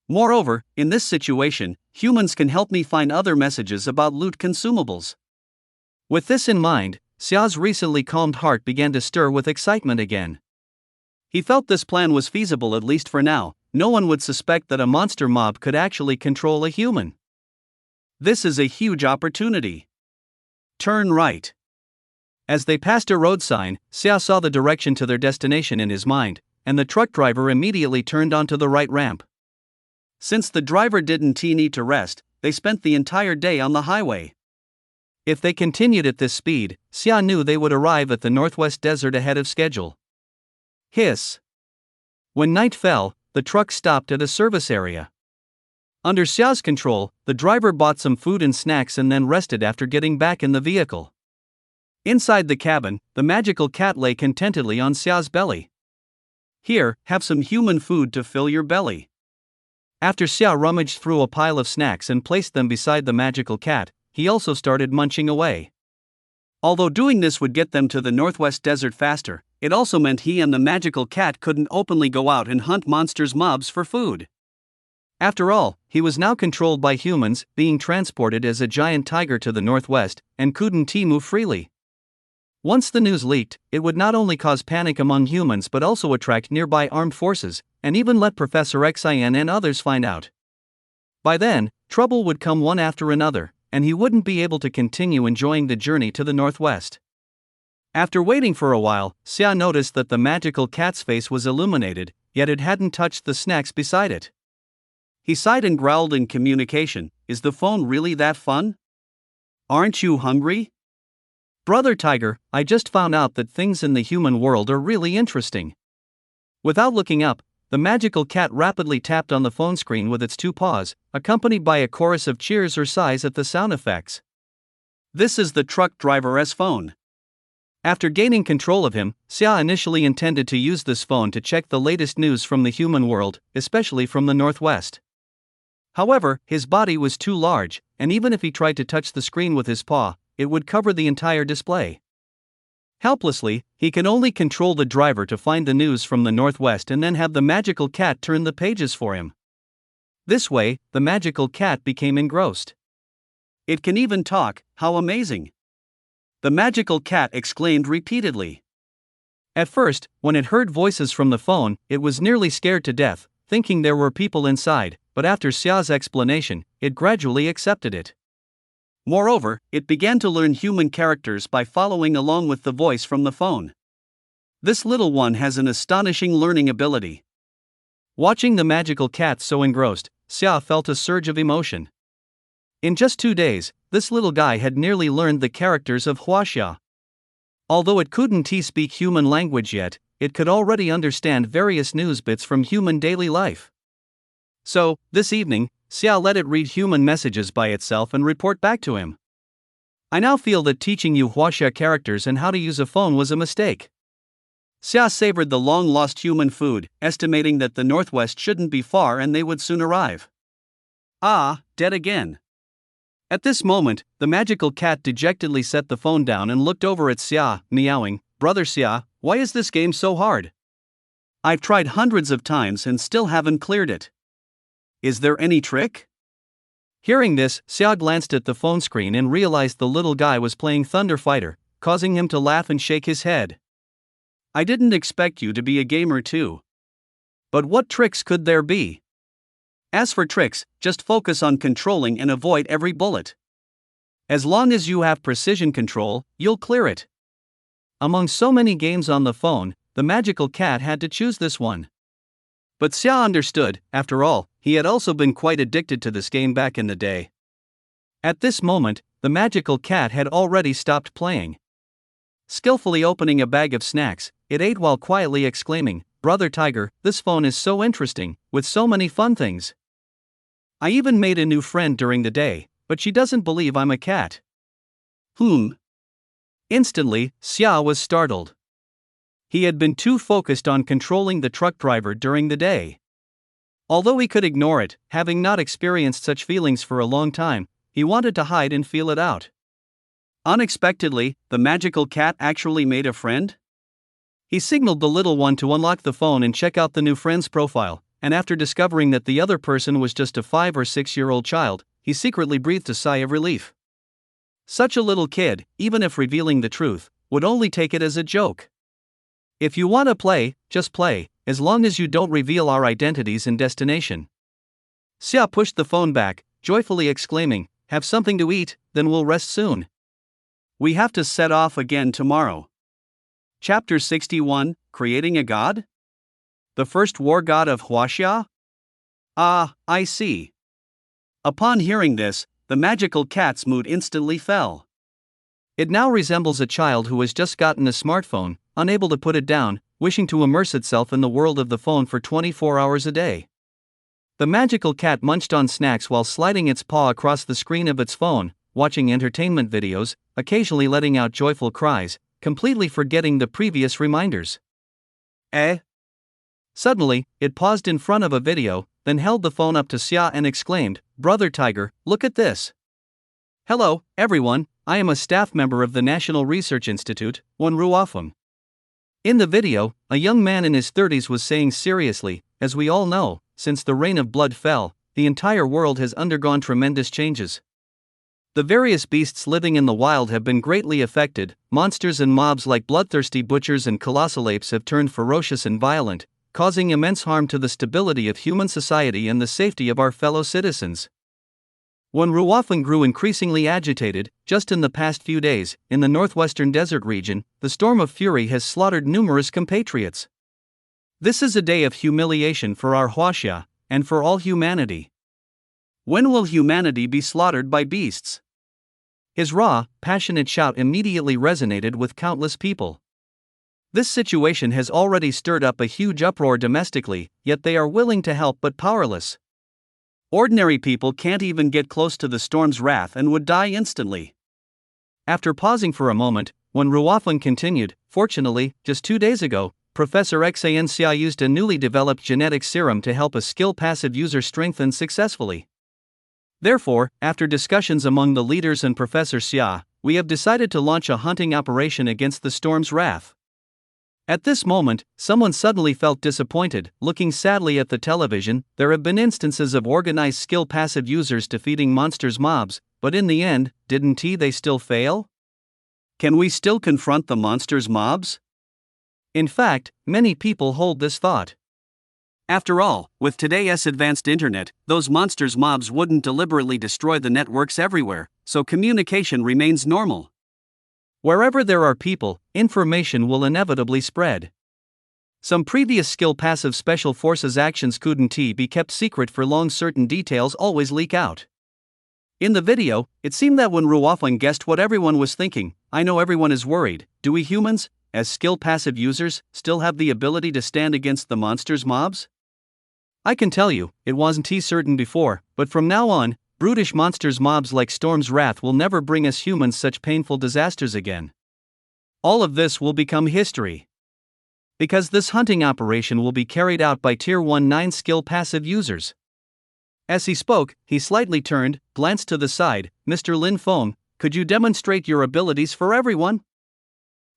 Moreover, in this situation, humans can help me find other messages about loot consumables." With this in mind, Xia's recently calmed heart began to stir with excitement again. He felt this plan was feasible, at least for now. No one would suspect that a monster mob could actually control a human. This is a huge opportunity. Turn right. As they passed a road sign, Xia saw the direction to their destination in his mind, and the truck driver immediately turned onto the right ramp. Since the driver didn't need to rest, they spent the entire day on the highway. If they continued at this speed, Xia knew they would arrive at the northwest desert ahead of schedule. Hiss. When night fell, the truck stopped at a service area. Under Xia's control, the driver bought some food and snacks and then rested after getting back in the vehicle. Inside the cabin, the magical cat lay contentedly on Xia's belly. Here, have some human food to fill your belly. After Xia rummaged through a pile of snacks and placed them beside the magical cat, he also started munching away. Although doing this would get them to the northwest desert faster, it also meant he and the magical cat couldn't openly go out and hunt mobs for food. After all, he was now controlled by humans, being transported as a giant tiger to the northwest, and couldn't move freely. Once the news leaked, it would not only cause panic among humans but also attract nearby armed forces, and even let Professor Xin and others find out. By then, trouble would come one after another, and he wouldn't be able to continue enjoying the journey to the northwest. After waiting for a while, Xia noticed that the magical cat's face was illuminated, yet it hadn't touched the snacks beside it. He sighed and growled in communication, "Is the phone really that fun? Aren't you hungry? Brother Tiger, I just found out that things in the human world are really interesting." Without looking up, the magical cat rapidly tapped on the phone screen with its two paws, accompanied by a chorus of cheers or sighs at the sound effects. This is the truck driver's phone. After gaining control of him, Xia initially intended to use this phone to check the latest news from the human world, especially from the northwest. However, his body was too large, and even if he tried to touch the screen with his paw, it would cover the entire display. Helplessly, he can only control the driver to find the news from the northwest and then have the magical cat turn the pages for him. This way, the magical cat became engrossed. It can even talk, how amazing! The magical cat exclaimed repeatedly. At first, when it heard voices from the phone, it was nearly scared to death, thinking there were people inside, but after Xia's explanation, it gradually accepted it. Moreover, it began to learn human characters by following along with the voice from the phone. This little one has an astonishing learning ability. Watching the magical cat so engrossed, Xia felt a surge of emotion. In just 2 days, this little guy had nearly learned the characters of Huaxia. Although it couldn't speak human language yet, it could already understand various news bits from human daily life. So, this evening, Xia let it read human messages by itself and report back to him. "I now feel that teaching you Huaxia characters and how to use a phone was a mistake." Xia savored the long-lost human food, estimating that the northwest shouldn't be far and they would soon arrive. Ah, dead again. At this moment, the magical cat dejectedly set the phone down and looked over at Xia, meowing, "Brother Xia, why is this game so hard? I've tried hundreds of times and still haven't cleared it. Is there any trick?" Hearing this, Xia glanced at the phone screen and realized the little guy was playing Thunder Fighter, causing him to laugh and shake his head. "I didn't expect you to be a gamer too. But what tricks could there be? As for tricks, just focus on controlling and avoid every bullet. As long as you have precision control, you'll clear it." Among so many games on the phone, the magical cat had to choose this one. But Xia understood, after all, he had also been quite addicted to this game back in the day. At this moment, the magical cat had already stopped playing. Skillfully opening a bag of snacks, it ate while quietly exclaiming, "Brother Tiger, this phone is so interesting, with so many fun things. I even made a new friend during the day, but she doesn't believe I'm a cat." Instantly, Xia was startled. He had been too focused on controlling the truck driver during the day. Although he could ignore it, having not experienced such feelings for a long time, he wanted to hide and feel it out. Unexpectedly, the magical cat actually made a friend? He signaled the little one to unlock the phone and check out the new friend's profile, and after discovering that the other person was just a 5 or 6-year-old child, he secretly breathed a sigh of relief. Such a little kid, even if revealing the truth, would only take it as a joke. "If you want to play, just play, as long as you don't reveal our identities and destination." Xia pushed the phone back, joyfully exclaiming, have something to eat, then we'll rest soon. We have to set off again tomorrow. Chapter 61, Creating a God? The first war god of Huaxia? Ah, I see. Upon hearing this, the magical cat's mood instantly fell. It now resembles a child who has just gotten a smartphone, unable to put it down, wishing to immerse itself in the world of the phone for 24 hours a day. The magical cat munched on snacks while sliding its paw across the screen of its phone, watching entertainment videos, occasionally letting out joyful cries, completely forgetting the previous reminders. Suddenly, it paused in front of a video, then held the phone up to Xia and exclaimed, "Brother Tiger, look at this." "Hello, everyone, I am a staff member of the National Research Institute, Unifying." In the video, a young man in his 30s was saying seriously, "As we all know, since the Rain of Blood fell, the entire world has undergone tremendous changes. The various beasts living in the wild have been greatly affected, monsters and mobs like bloodthirsty butchers and colossal apes have turned ferocious and violent, causing immense harm to the stability of human society and the safety of our fellow citizens." When Ruofeng grew increasingly agitated, just in the past few days, in the northwestern desert region, the storm of fury has slaughtered numerous compatriots. This is a day of humiliation for our Huaxia, and for all humanity. When will humanity be slaughtered by beasts? His raw, passionate shout immediately resonated with countless people. This situation has already stirred up a huge uproar domestically, yet they are willing to help but powerless. Ordinary people can't even get close to the storm's wrath and would die instantly. After pausing for a moment, when Ruofeng continued, "Fortunately, just 2 days ago, Professor Xanxia used a newly developed genetic serum to help a skill-passive user strengthen successfully. Therefore, after discussions among the leaders and Professor Xia, we have decided to launch a hunting operation against the storm's wrath." At this moment, someone suddenly felt disappointed. Looking sadly at the television, there have been instances of organized skill-passive users defeating monsters' mobs, but in the end, didn't they still fail? Can we still confront the monsters' mobs? In fact, many people hold this thought. After all, with today's advanced internet, those monsters' mobs wouldn't deliberately destroy the networks everywhere, so communication remains normal. Wherever there are people, information will inevitably spread. Some previous skill-passive special forces actions couldn't be kept secret for long. Certain details always leak out. In the video, it seemed that when Ruofeng guessed what everyone was thinking, "I know everyone is worried, do we humans, as skill-passive users, still have the ability to stand against the monsters' mobs?" I can tell you, it wasn't certain before, but from now on, brutish monsters' mobs like Storm's Wrath will never bring us humans such painful disasters again. All of this will become history. Because this hunting operation will be carried out by Tier 1 9 skill-passive users. As he spoke, he slightly turned, glanced to the side. "Mr. Lin Feng, could you demonstrate your abilities for everyone?"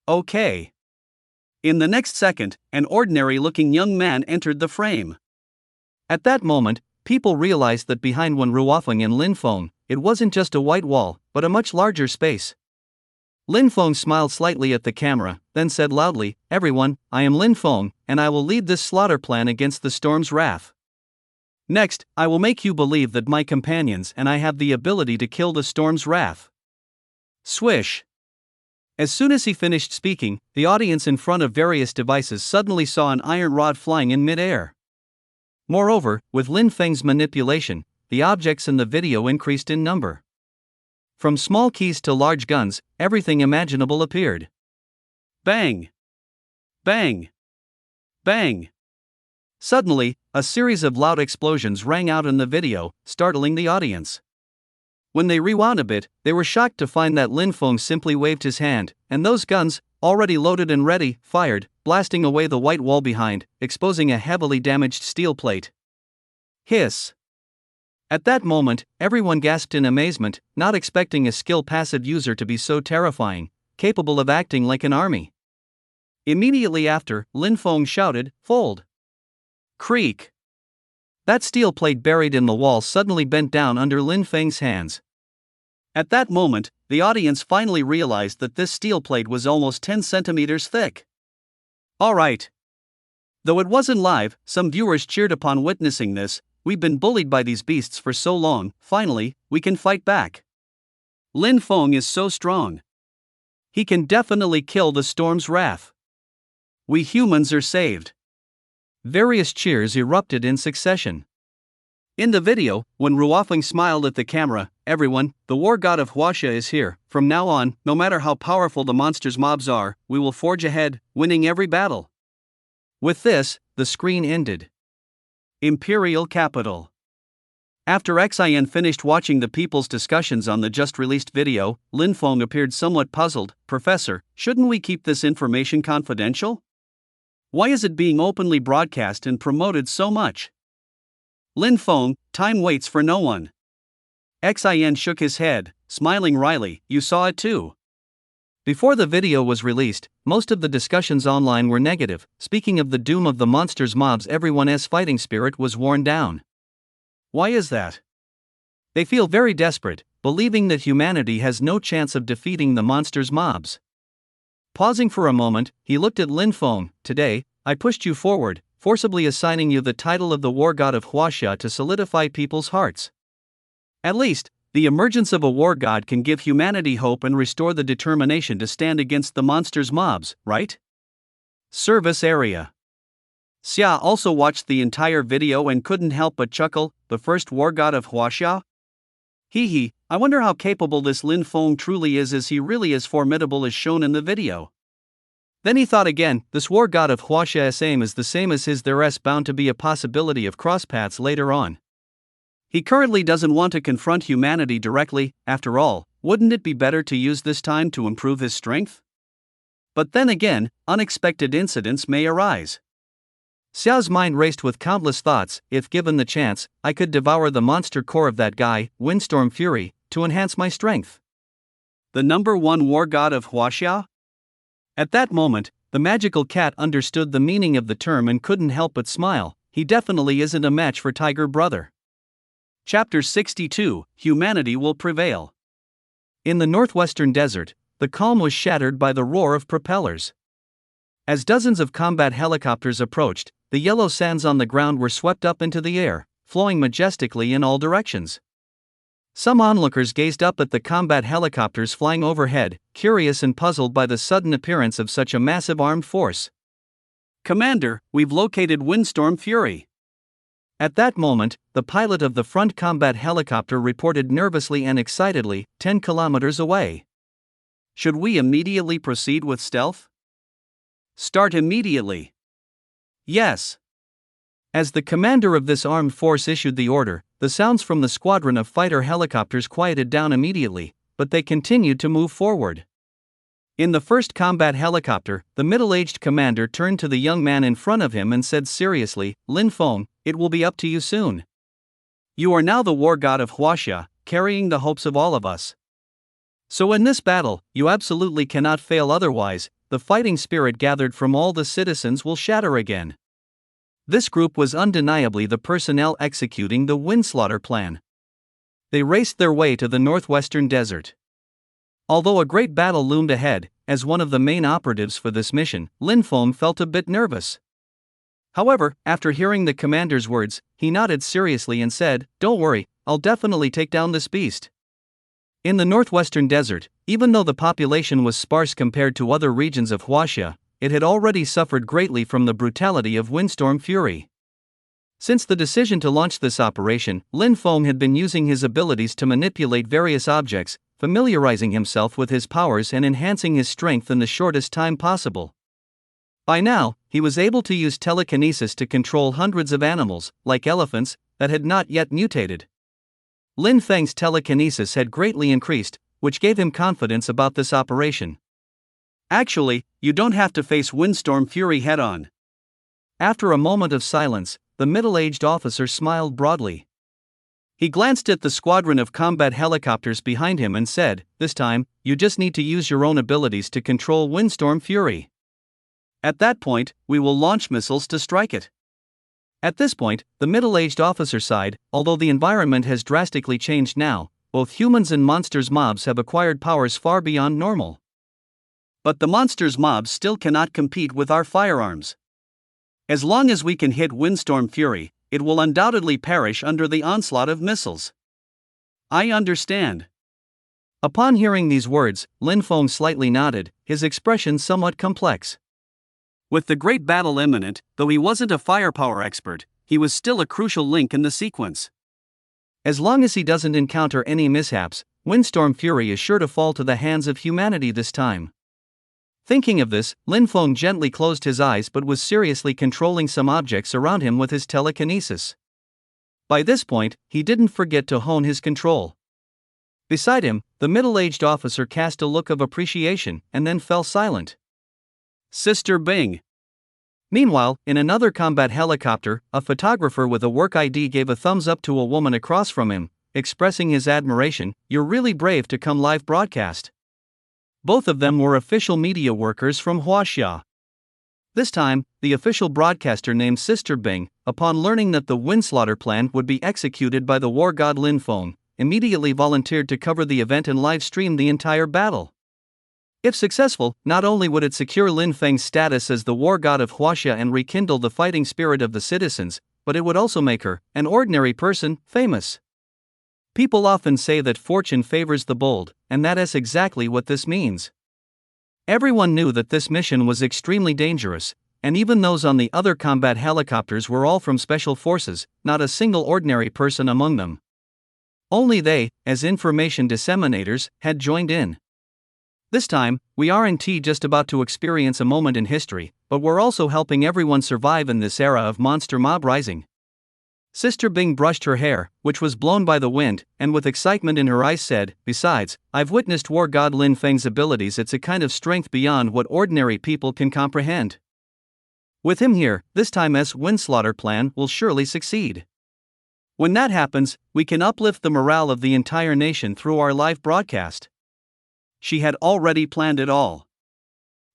"Okay." In the next second, an ordinary-looking young man entered the frame. At that moment, people realized that behind Wen Ruofeng and Lin Feng, it wasn't just a white wall, but a much larger space. Lin Feng smiled slightly at the camera, then said loudly, "Everyone, I am Lin Feng, and I will lead this slaughter plan against the storm's wrath. Next, I will make you believe that my companions and I have the ability to kill the storm's wrath." Swish! As soon as he finished speaking, the audience in front of various devices suddenly saw an iron rod flying in mid-air. Moreover, with Lin Feng's manipulation, the objects in the video increased in number. From small keys to large guns, everything imaginable appeared. Bang! Bang! Bang! Suddenly, a series of loud explosions rang out in the video, startling the audience. When they rewound a bit, they were shocked to find that Lin Feng simply waved his hand, and those guns, already loaded and ready, fired, blasting away the white wall behind, exposing a heavily damaged steel plate. Hiss! At that moment, everyone gasped in amazement, not expecting a skill-passive user to be so terrifying, capable of acting like an army. Immediately after, Lin Feng shouted, "Fold!" Creak! That steel plate buried in the wall suddenly bent down under Lin Feng's hands. At that moment, the audience finally realized that this steel plate was almost 10 centimeters thick. Alright. Though it wasn't live, some viewers cheered upon witnessing this, we've been bullied by these beasts for so long, finally, we can fight back. Lin Feng is so strong. He can definitely kill the storm's wrath. We humans are saved. Various cheers erupted in succession. In the video, when Ruofeng smiled at the camera, everyone, the war god of Huaxia is here. From now on, no matter how powerful the monster's mobs are, we will forge ahead, winning every battle. With this, the screen ended. Imperial Capital. After Xin finished watching the people's discussions on the just-released video, Lin Feng appeared somewhat puzzled. Professor, shouldn't we keep this information confidential? Why is it being openly broadcast and promoted so much? Lin Feng, time waits for no one. Xin shook his head, smiling wryly. You saw it too. Before the video was released, most of the discussions online were negative. Speaking of the doom of the monster's mobs, everyone's fighting spirit was worn down. Why is that? They feel very desperate, believing that humanity has no chance of defeating the monster's mobs. Pausing for a moment, he looked at Lin Feng. Today, I pushed you forward, forcibly assigning you the title of the war god of Huaxia to solidify people's hearts. At least, the emergence of a war god can give humanity hope and restore the determination to stand against the monster's mobs, right? Service area. Xia also watched the entire video and couldn't help but chuckle. The first war god of Huaxia? Hee, I wonder how capable this Lin Feng truly is he really as formidable as shown in the video. Then he thought again, this war god of Huaxia's aim is the same as his, there's bound to be a possibility of cross-paths later on. He currently doesn't want to confront humanity directly. After all, wouldn't it be better to use this time to improve his strength? But then again, unexpected incidents may arise. Xiao's mind raced with countless thoughts. If given the chance, I could devour the monster core of that guy, Windstorm Fury, to enhance my strength. The number one war god of Huaxia? At that moment, the magical cat understood the meaning of the term and couldn't help but smile. He definitely isn't a match for Tiger Brother. Chapter 62, Humanity Will Prevail. In the northwestern desert, the calm was shattered by the roar of propellers. As dozens of combat helicopters approached, the yellow sands on the ground were swept up into the air, flowing majestically in all directions. Some onlookers gazed up at the combat helicopters flying overhead, curious and puzzled by the sudden appearance of such a massive armed force. Commander, we've located Windstorm Fury. At that moment, the pilot of the front combat helicopter reported nervously and excitedly, 10 kilometers away. Should we immediately proceed with stealth? Start immediately. Yes. As the commander of this armed force issued the order, the sounds from the squadron of fighter helicopters quieted down immediately, but they continued to move forward. In the first combat helicopter, the middle-aged commander turned to the young man in front of him and said seriously, Lin Feng, it will be up to you soon. You are now the war god of Huaxia, carrying the hopes of all of us. So in this battle, you absolutely cannot fail, otherwise, the fighting spirit gathered from all the citizens will shatter again. This group was undeniably the personnel executing the Windslaughter plan. They raced their way to the northwestern desert. Although a great battle loomed ahead, as one of the main operatives for this mission, Lin Feng felt a bit nervous. However, after hearing the commander's words, he nodded seriously and said, Don't worry, I'll definitely take down this beast. In the northwestern desert, even though the population was sparse compared to other regions of Huaxia, it had already suffered greatly from the brutality of Windstorm Fury. Since the decision to launch this operation, Lin Feng had been using his abilities to manipulate various objects, familiarizing himself with his powers and enhancing his strength in the shortest time possible. By now, he was able to use telekinesis to control hundreds of animals, like elephants, that had not yet mutated. Lin Feng's telekinesis had greatly increased, which gave him confidence about this operation. Actually, you don't have to face Windstorm Fury head-on. After a moment of silence, the middle-aged officer smiled broadly. He glanced at the squadron of combat helicopters behind him and said, This time, you just need to use your own abilities to control Windstorm Fury. At that point, we will launch missiles to strike it. At this point, the middle-aged officer sighed. Although the environment has drastically changed now, both humans and monsters' mobs have acquired powers far beyond normal. But the monsters' mobs still cannot compete with our firearms. As long as we can hit Windstorm Fury, it will undoubtedly perish under the onslaught of missiles. I understand. Upon hearing these words, Lin Feng slightly nodded, his expression somewhat complex. With the great battle imminent, though he wasn't a firepower expert, he was still a crucial link in the sequence. As long as he doesn't encounter any mishaps, Windstorm Fury is sure to fall to the hands of humanity this time. Thinking of this, Lin Feng gently closed his eyes but was seriously controlling some objects around him with his telekinesis. By this point, he didn't forget to hone his control. Beside him, the middle-aged officer cast a look of appreciation and then fell silent. Sister Bing. Meanwhile, in another combat helicopter, a photographer with a work ID gave a thumbs up to a woman across from him, expressing his admiration. "You're really brave to come live broadcast." Both of them were official media workers from Huaxia. This time, the official broadcaster named Sister Bing, upon learning that the Windslaughter plan would be executed by the war god Lin Feng, immediately volunteered to cover the event and live stream the entire battle. If successful, not only would it secure Lin Feng's status as the war god of Huaxia and rekindle the fighting spirit of the citizens, but it would also make her, an ordinary person, famous. People often say that fortune favors the bold, and that is exactly what this means. Everyone knew that this mission was extremely dangerous, and even those on the other combat helicopters were all from special forces, not a single ordinary person among them. Only they, as information disseminators, had joined in. This time, we aren't just about to experience a moment in history, but we're also helping everyone survive in this era of monster mob rising. Sister Bing brushed her hair, which was blown by the wind, and with excitement in her eyes said, "Besides, I've witnessed War God Lin Feng's abilities. It's a kind of strength beyond what ordinary people can comprehend. With him here, this time Windslaughter plan will surely succeed. When that happens, we can uplift the morale of the entire nation through our live broadcast." She had already planned it all.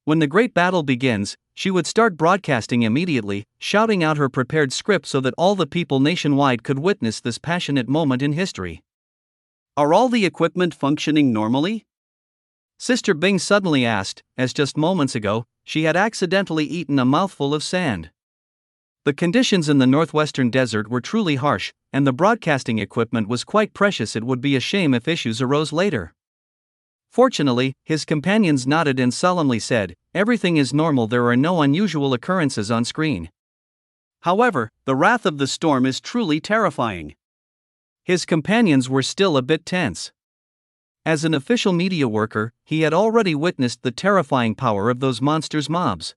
When the great battle begins, she would start broadcasting immediately, shouting out her prepared script so that all the people nationwide could witness this passionate moment in history. "Are all the equipment functioning normally?" Sister Bing suddenly asked, as just moments ago, she had accidentally eaten a mouthful of sand. The conditions in the northwestern desert were truly harsh, and the broadcasting equipment was quite precious. It would be a shame if issues arose later. Fortunately, his companions nodded and solemnly said, "Everything is normal. There are no unusual occurrences on screen." However, the wrath of the storm is truly terrifying. His companions were still a bit tense. As an official media worker, he had already witnessed the terrifying power of those monsters' mobs.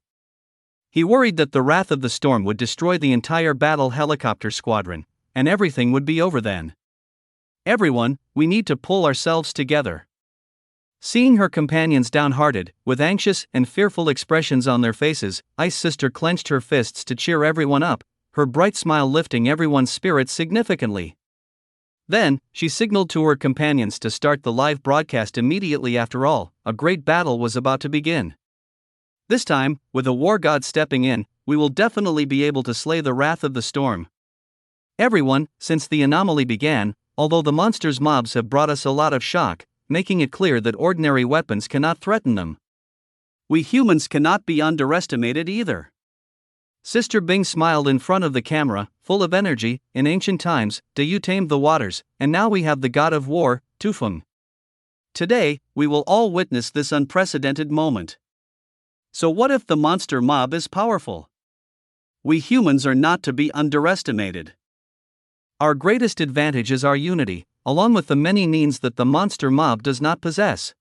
He worried that the wrath of the storm would destroy the entire battle helicopter squadron, and everything would be over then. "Everyone, we need to pull ourselves together." Seeing her companions downhearted, with anxious and fearful expressions on their faces, Ice Sister clenched her fists to cheer everyone up, her bright smile lifting everyone's spirits significantly. Then, she signaled to her companions to start the live broadcast immediately. After all, a great battle was about to begin. This time, with a war god stepping in, we will definitely be able to slay the wrath of the storm. Everyone, since the anomaly began, although the monsters' mobs have brought us a lot of shock, making it clear that ordinary weapons cannot threaten them. We humans cannot be underestimated either. Sister Bing smiled in front of the camera, full of energy. "In ancient times, you tamed the waters, and now we have the god of war, Tufeng. Today, we will all witness this unprecedented moment. So what if the monster mob is powerful? We humans are not to be underestimated. Our greatest advantage is our unity, along with the many needs that the monster mob does not possess."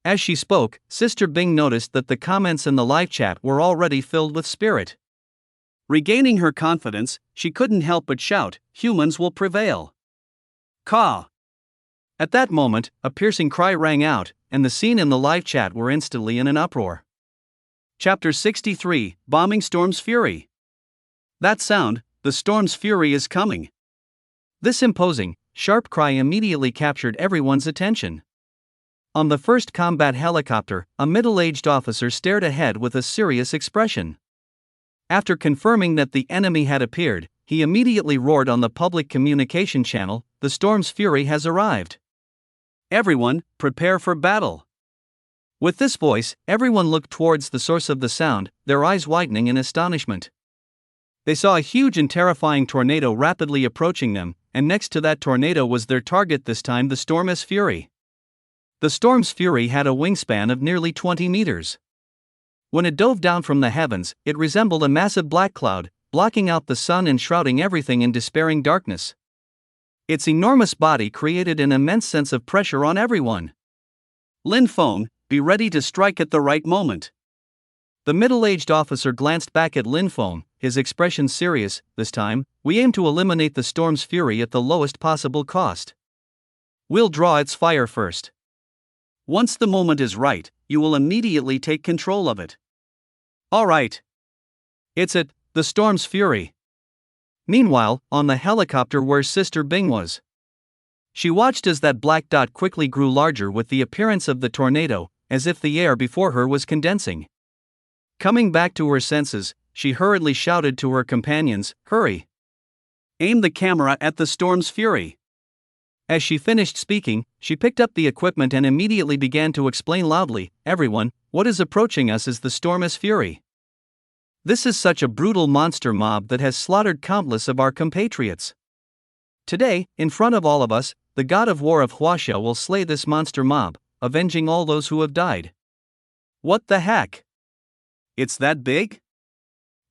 As she spoke, Sister Bing noticed that the comments in the live chat were already filled with spirit. Regaining her confidence, she couldn't help but shout, "Humans will prevail. Caw!" At that moment, a piercing cry rang out, and the scene in the live chat were instantly in an uproar. Chapter 63, Bombing Storm's Fury. That sound, the storm's fury is coming. This imposing, sharp cry immediately captured everyone's attention. On the first combat helicopter, a middle-aged officer stared ahead with a serious expression. After confirming that the enemy had appeared, he immediately roared on the public communication channel, "The storm's fury has arrived. Everyone, prepare for battle." With this voice, everyone looked towards the source of the sound, their eyes widening in astonishment. They saw a huge and terrifying tornado rapidly approaching them, and next to that tornado was their target, this time the storm's fury. The storm's fury had a wingspan of nearly 20 meters. When it dove down from the heavens, it resembled a massive black cloud, blocking out the sun and shrouding everything in despairing darkness. Its enormous body created an immense sense of pressure on everyone. Lin Feng, be ready to strike at the right moment. The middle-aged officer glanced back at Lin Feng, his expression serious. This time, we aim to eliminate the storm's fury at the lowest possible cost. We'll draw its fire first. Once the moment is right, you will immediately take control of it. All right. It's it, the storm's fury. Meanwhile, on the helicopter where Sister Bing was, she watched as that black dot quickly grew larger with the appearance of the tornado, as if the air before her was condensing. Coming back to her senses, she hurriedly shouted to her companions, "Hurry! Aim the camera at the storm's fury." As she finished speaking, she picked up the equipment and immediately began to explain loudly, "Everyone, what is approaching us is the storm's fury. This is such a brutal monster mob that has slaughtered countless of our compatriots. Today, in front of all of us, the god of war of Huaxia will slay this monster mob, avenging all those who have died." What the heck? It's that big?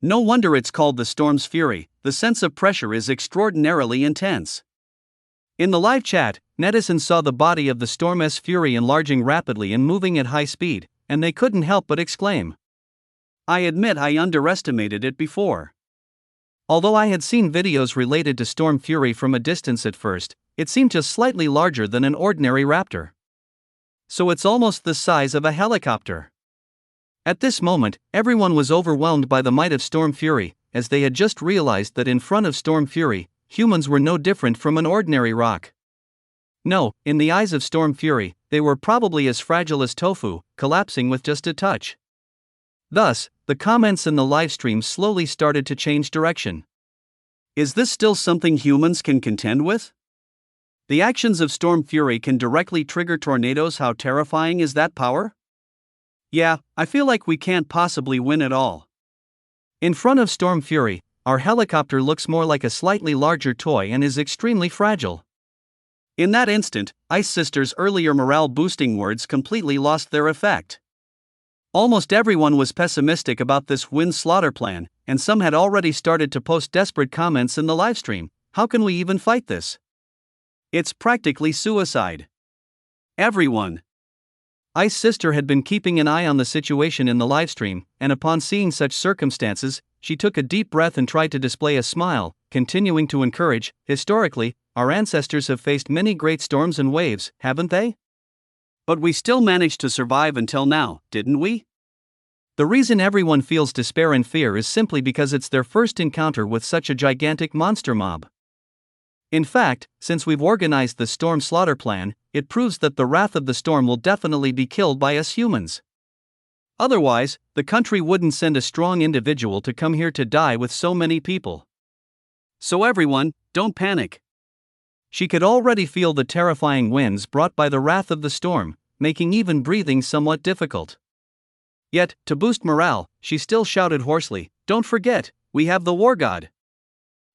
No wonder it's called the storm's fury. The sense of pressure is extraordinarily intense. In the live chat, netizens saw the body of the storm's fury enlarging rapidly and moving at high speed, and they couldn't help but exclaim. I admit I underestimated it before. Although I had seen videos related to storm fury from a distance at first, it seemed just slightly larger than an ordinary raptor. So it's almost the size of a helicopter. At this moment, everyone was overwhelmed by the might of storm fury, as they had just realized that in front of storm fury, humans were no different from an ordinary rock. No, in the eyes of storm fury, they were probably as fragile as tofu, collapsing with just a touch. Thus, the comments in the livestream slowly started to change direction. Is this still something humans can contend with? The actions of storm fury can directly trigger tornadoes. How terrifying is that power? Yeah, I feel like we can't possibly win at all. In front of storm fury, our helicopter looks more like a slightly larger toy and is extremely fragile. In that instant, Ice Sister's earlier morale-boosting words completely lost their effect. Almost everyone was pessimistic about this wind slaughter plan, and some had already started to post desperate comments in the livestream. How can we even fight this? It's practically suicide. Everyone. Ice Sister had been keeping an eye on the situation in the livestream, and upon seeing such circumstances, she took a deep breath and tried to display a smile, continuing to encourage. Historically, our ancestors have faced many great storms and waves, haven't they? But we still managed to survive until now, didn't we? The reason everyone feels despair and fear is simply because it's their first encounter with such a gigantic monster mob. In fact, since we've organized the storm slaughter plan, it proves that the wrath of the storm will definitely be killed by us humans. Otherwise, the country wouldn't send a strong individual to come here to die with so many people. So everyone, don't panic. She could already feel the terrifying winds brought by the wrath of the storm, making even breathing somewhat difficult. Yet, to boost morale, she still shouted hoarsely, "Don't forget, we have the war god.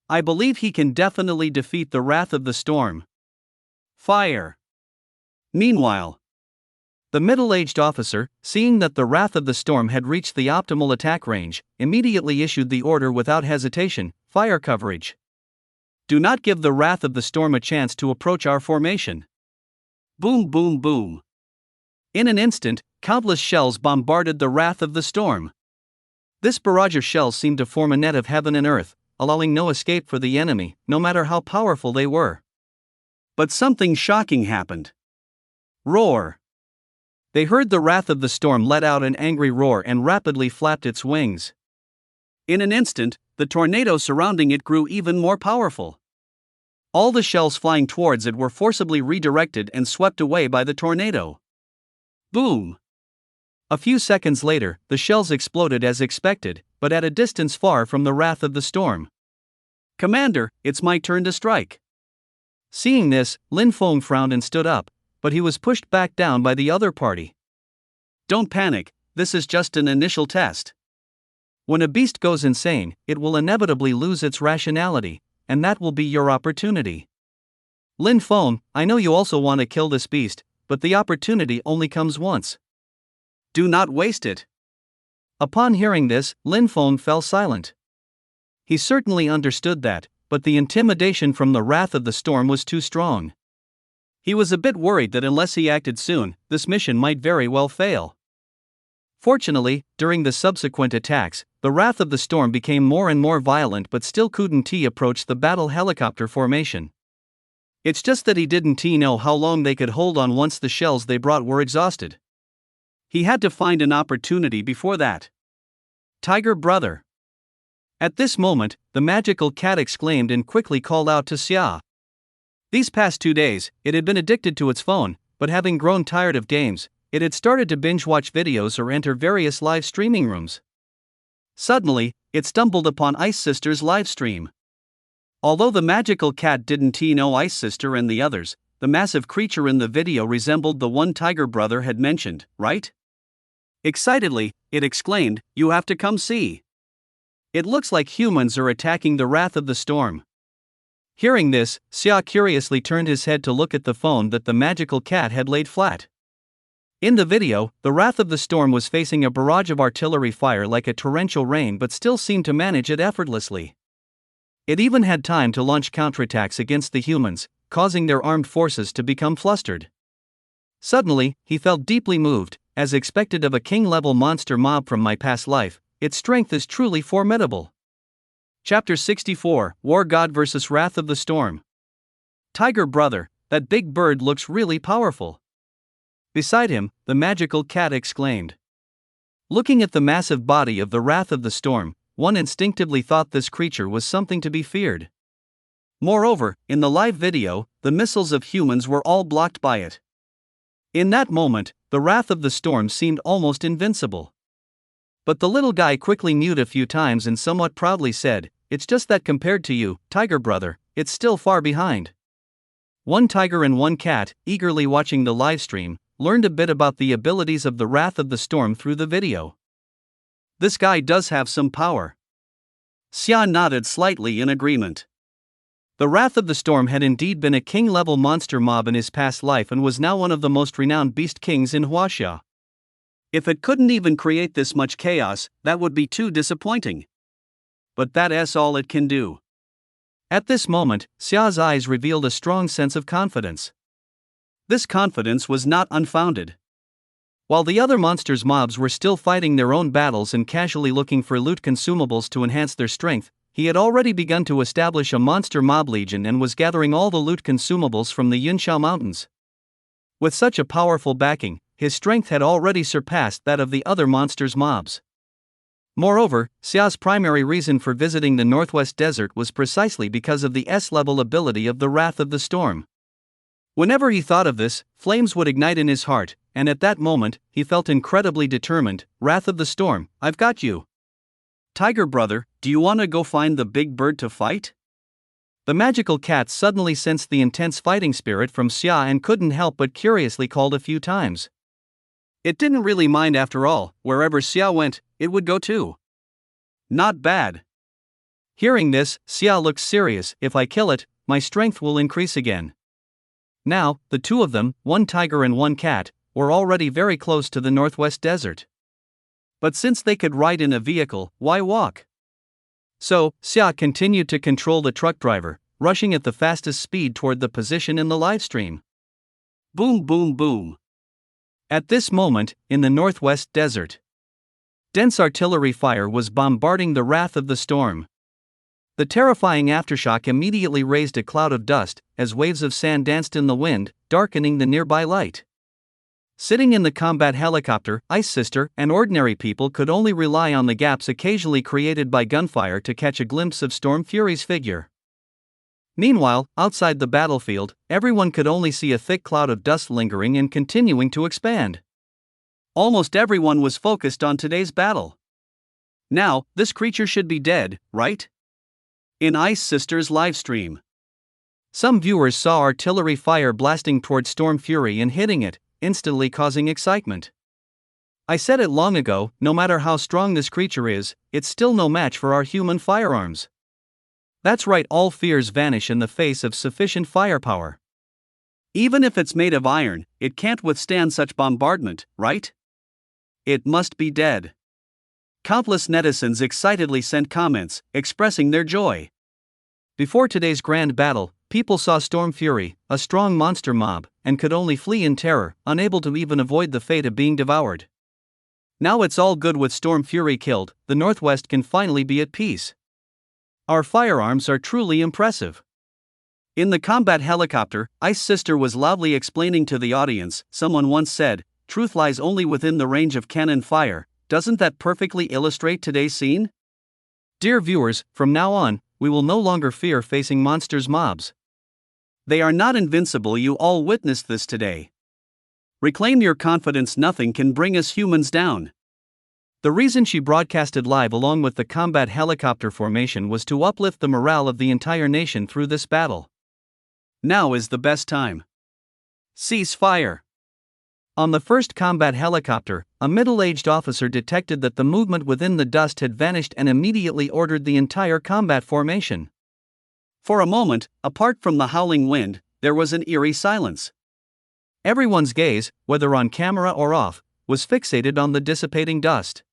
I believe he can definitely defeat the wrath of the storm. Fire!" Meanwhile, the middle-aged officer, seeing that the wrath of the storm had reached the optimal attack range, immediately issued the order without hesitation, "Fire coverage. Do not give the wrath of the storm a chance to approach our formation." Boom, boom, boom. In an instant, countless shells bombarded the wrath of the storm. This barrage of shells seemed to form a net of heaven and earth, allowing no escape for the enemy, no matter how powerful they were. But something shocking happened. Roar! They heard the wrath of the storm let out an angry roar and rapidly flapped its wings. In an instant, the tornado surrounding it grew even more powerful. All the shells flying towards it were forcibly redirected and swept away by the tornado. Boom! A few seconds later, the shells exploded as expected, but at a distance far from the wrath of the storm. "Commander, it's my turn to strike." Seeing this, Lin Feng frowned and stood up, but he was pushed back down by the other party. "Don't panic, this is just an initial test. When a beast goes insane, it will inevitably lose its rationality, and that will be your opportunity. Lin Feng, I know you also want to kill this beast, but the opportunity only comes once. Do not waste it. Upon hearing this, Lin Feng fell silent. He certainly understood that, but the intimidation from the wrath of the storm was too strong. He was a bit worried that unless he acted soon, this mission might very well fail. Fortunately, during the subsequent attacks, the wrath of the storm became more and more violent, but still couldn't approach the battle helicopter formation. It's just that he didn't know how long they could hold on once the shells they brought were exhausted. He had to find an opportunity before that. Tiger brother. At this moment, the magical cat exclaimed and quickly called out to Xia. These past 2 days, it had been addicted to its phone, but having grown tired of games, it had started to binge-watch videos or enter various live streaming rooms. Suddenly, it stumbled upon Ice Sister's live stream. Although the magical cat didn't know Ice Sister and the others, the massive creature in the video resembled the one Tiger brother had mentioned, right? Excitedly, it exclaimed, "You have to come see. It looks like humans are attacking the wrath of the storm." Hearing this, Xia curiously turned his head to look at the phone that the magical cat had laid flat. In the video, the wrath of the storm was facing a barrage of artillery fire like a torrential rain, but still seemed to manage it effortlessly. It even had time to launch counterattacks against the humans, causing their armed forces to become flustered. Suddenly, he felt deeply moved. As expected of a king-level monster mob from my past life, its strength is truly formidable. Chapter 64, War God vs. Wrath of the Storm. Tiger brother, that big bird looks really powerful. Beside him, the magical cat exclaimed. Looking at the massive body of the Wrath of the Storm, one instinctively thought this creature was something to be feared. Moreover, in the live video, the missiles of humans were all blocked by it. In that moment, the Wrath of the Storm seemed almost invincible. But the little guy quickly mewed a few times and somewhat proudly said, "It's just that compared to you, Tiger brother, it's still far behind." One tiger and one cat, eagerly watching the livestream, learned a bit about the abilities of the Wrath of the Storm through the video. This guy does have some power. Xia nodded slightly in agreement. The Wrath of the Storm had indeed been a king-level monster mob in his past life and was now one of the most renowned beast kings in Huaxia. If it couldn't even create this much chaos, that would be too disappointing. But that's all it can do. At this moment, Xia's eyes revealed a strong sense of confidence. This confidence was not unfounded. While the other monsters' mobs were still fighting their own battles and casually looking for loot consumables to enhance their strength, he had already begun to establish a monster mob legion and was gathering all the loot consumables from the Yunxiao Mountains. With such a powerful backing, his strength had already surpassed that of the other monsters' mobs. Moreover, Xia's primary reason for visiting the Northwest Desert was precisely because of the S-level ability of the Wrath of the Storm. Whenever he thought of this, flames would ignite in his heart, and at that moment, he felt incredibly determined. "Wrath of the Storm, I've got you. Tiger brother, do you want to go find the big bird to fight?" The magical cat suddenly sensed the intense fighting spirit from Xia and couldn't help but curiously called a few times. It didn't really mind after all, wherever Xia went, it would go too. Not bad. Hearing this, Xia looked serious. "If I kill it, my strength will increase again." Now, the two of them, one tiger and one cat, were already very close to the Northwest Desert. But since they could ride in a vehicle, why walk? So, Xia continued to control the truck driver, rushing at the fastest speed toward the position in the livestream. Boom boom boom. At this moment, in the Northwest Desert, dense artillery fire was bombarding the Wrath of the Storm. The terrifying aftershock immediately raised a cloud of dust, as waves of sand danced in the wind, darkening the nearby light. Sitting in the combat helicopter, Ice Sister and ordinary people could only rely on the gaps occasionally created by gunfire to catch a glimpse of Storm Fury's figure. Meanwhile, outside the battlefield, everyone could only see a thick cloud of dust lingering and continuing to expand. Almost everyone was focused on today's battle. Now, this creature should be dead, right? In Ice Sister's livestream, some viewers saw artillery fire blasting toward Storm Fury and hitting it, instantly causing excitement. I said it long ago, no matter how strong this creature is, it's still no match for our human firearms. That's right, all fears vanish in the face of sufficient firepower. Even if it's made of iron, it can't withstand such bombardment, right? It must be dead. Countless netizens excitedly sent comments, expressing their joy. Before today's grand battle, people saw Storm Fury, a strong monster mob, and could only flee in terror, unable to even avoid the fate of being devoured. Now it's all good with Storm Fury killed, the Northwest can finally be at peace. Our firearms are truly impressive. In the combat helicopter, Ice Sister was loudly explaining to the audience. Someone once said, "Truth lies only within the range of cannon fire." Doesn't that perfectly illustrate today's scene? Dear viewers, from now on, we will no longer fear facing monsters mobs. They are not invincible. You all witnessed this today. Reclaim your confidence. Nothing can bring us humans down. The reason she broadcasted live along with the combat helicopter formation was to uplift the morale of the entire nation through this battle. Now is the best time. Cease fire. On the first combat helicopter, a middle-aged officer detected that the movement within the dust had vanished and immediately ordered the entire combat formation. For a moment, apart from the howling wind, there was an eerie silence. Everyone's gaze, whether on camera or off, was fixated on the dissipating dust.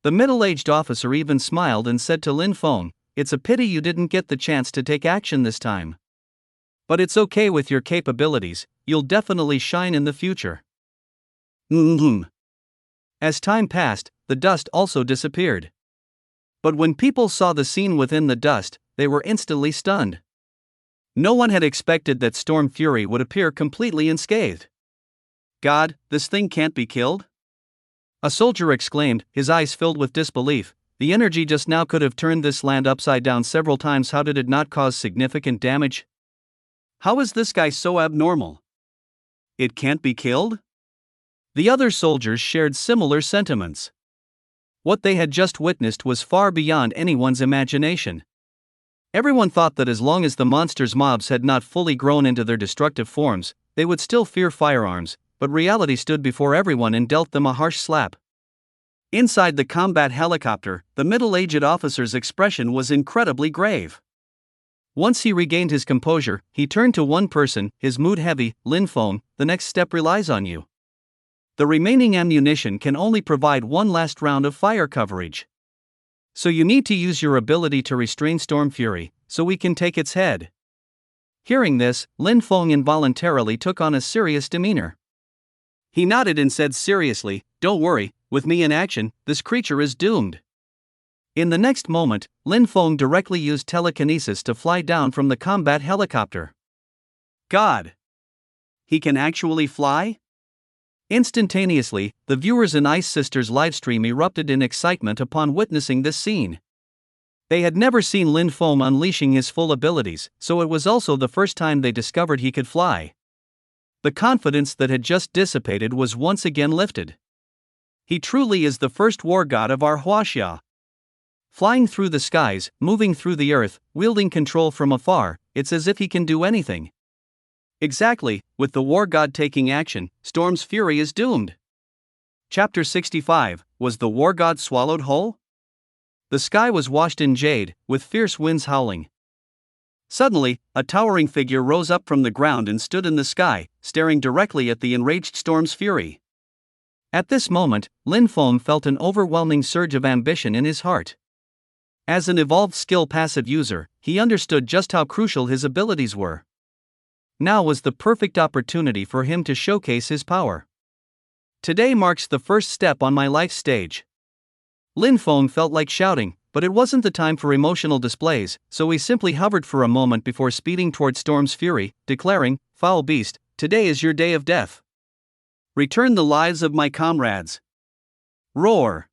The middle-aged officer even smiled and said to Lin Feng, "It's a pity you didn't get the chance to take action this time. But it's okay with your capabilities, you'll definitely shine in the future." As time passed, the dust also disappeared. But when people saw the scene within the dust, they were instantly stunned. No one had expected that Storm Fury would appear completely unscathed. "God, this thing can't be killed?" a soldier exclaimed, his eyes filled with disbelief. "The energy just now could have turned this land upside down several times. How did it not cause significant damage? How is this guy so abnormal? It can't be killed?" The other soldiers shared similar sentiments. What they had just witnessed was far beyond anyone's imagination. Everyone thought that as long as the monsters' mobs had not fully grown into their destructive forms, they would still fear firearms, but reality stood before everyone and dealt them a harsh slap. Inside the combat helicopter, the middle-aged officer's expression was incredibly grave. Once he regained his composure, he turned to one person, his mood heavy. "Lin Feng, the next step relies on you. The remaining ammunition can only provide one last round of fire coverage. So you need to use your ability to restrain Storm Fury, so we can take its head." Hearing this, Lin Feng involuntarily took on a serious demeanor. He nodded and said seriously, "Don't worry, with me in action, this creature is doomed." In the next moment, Lin Feng directly used telekinesis to fly down from the combat helicopter. God! He can actually fly? Instantaneously, the viewers in Ice Sister's livestream erupted in excitement upon witnessing this scene. They had never seen Lin Feng unleashing his full abilities, so it was also the first time they discovered he could fly. The confidence that had just dissipated was once again lifted. He truly is the first war god of our Huaxia. Flying through the skies, moving through the earth, wielding control from afar, it's as if he can do anything. Exactly, with the war god taking action, Storm's fury is doomed. Chapter 65, Was the war god swallowed whole? The sky was washed in jade, with fierce winds howling. Suddenly, a towering figure rose up from the ground and stood in the sky, staring directly at the enraged Storm's fury. At this moment, Lin Feng felt an overwhelming surge of ambition in his heart. As an evolved skill passive user, he understood just how crucial his abilities were. Now was the perfect opportunity for him to showcase his power. Today marks the first step on my life stage. Lin Feng felt like shouting, but it wasn't the time for emotional displays, so he simply hovered for a moment before speeding toward Storm's fury, declaring, "Foul beast, today is your day of death. Return the lives of my comrades." Roar!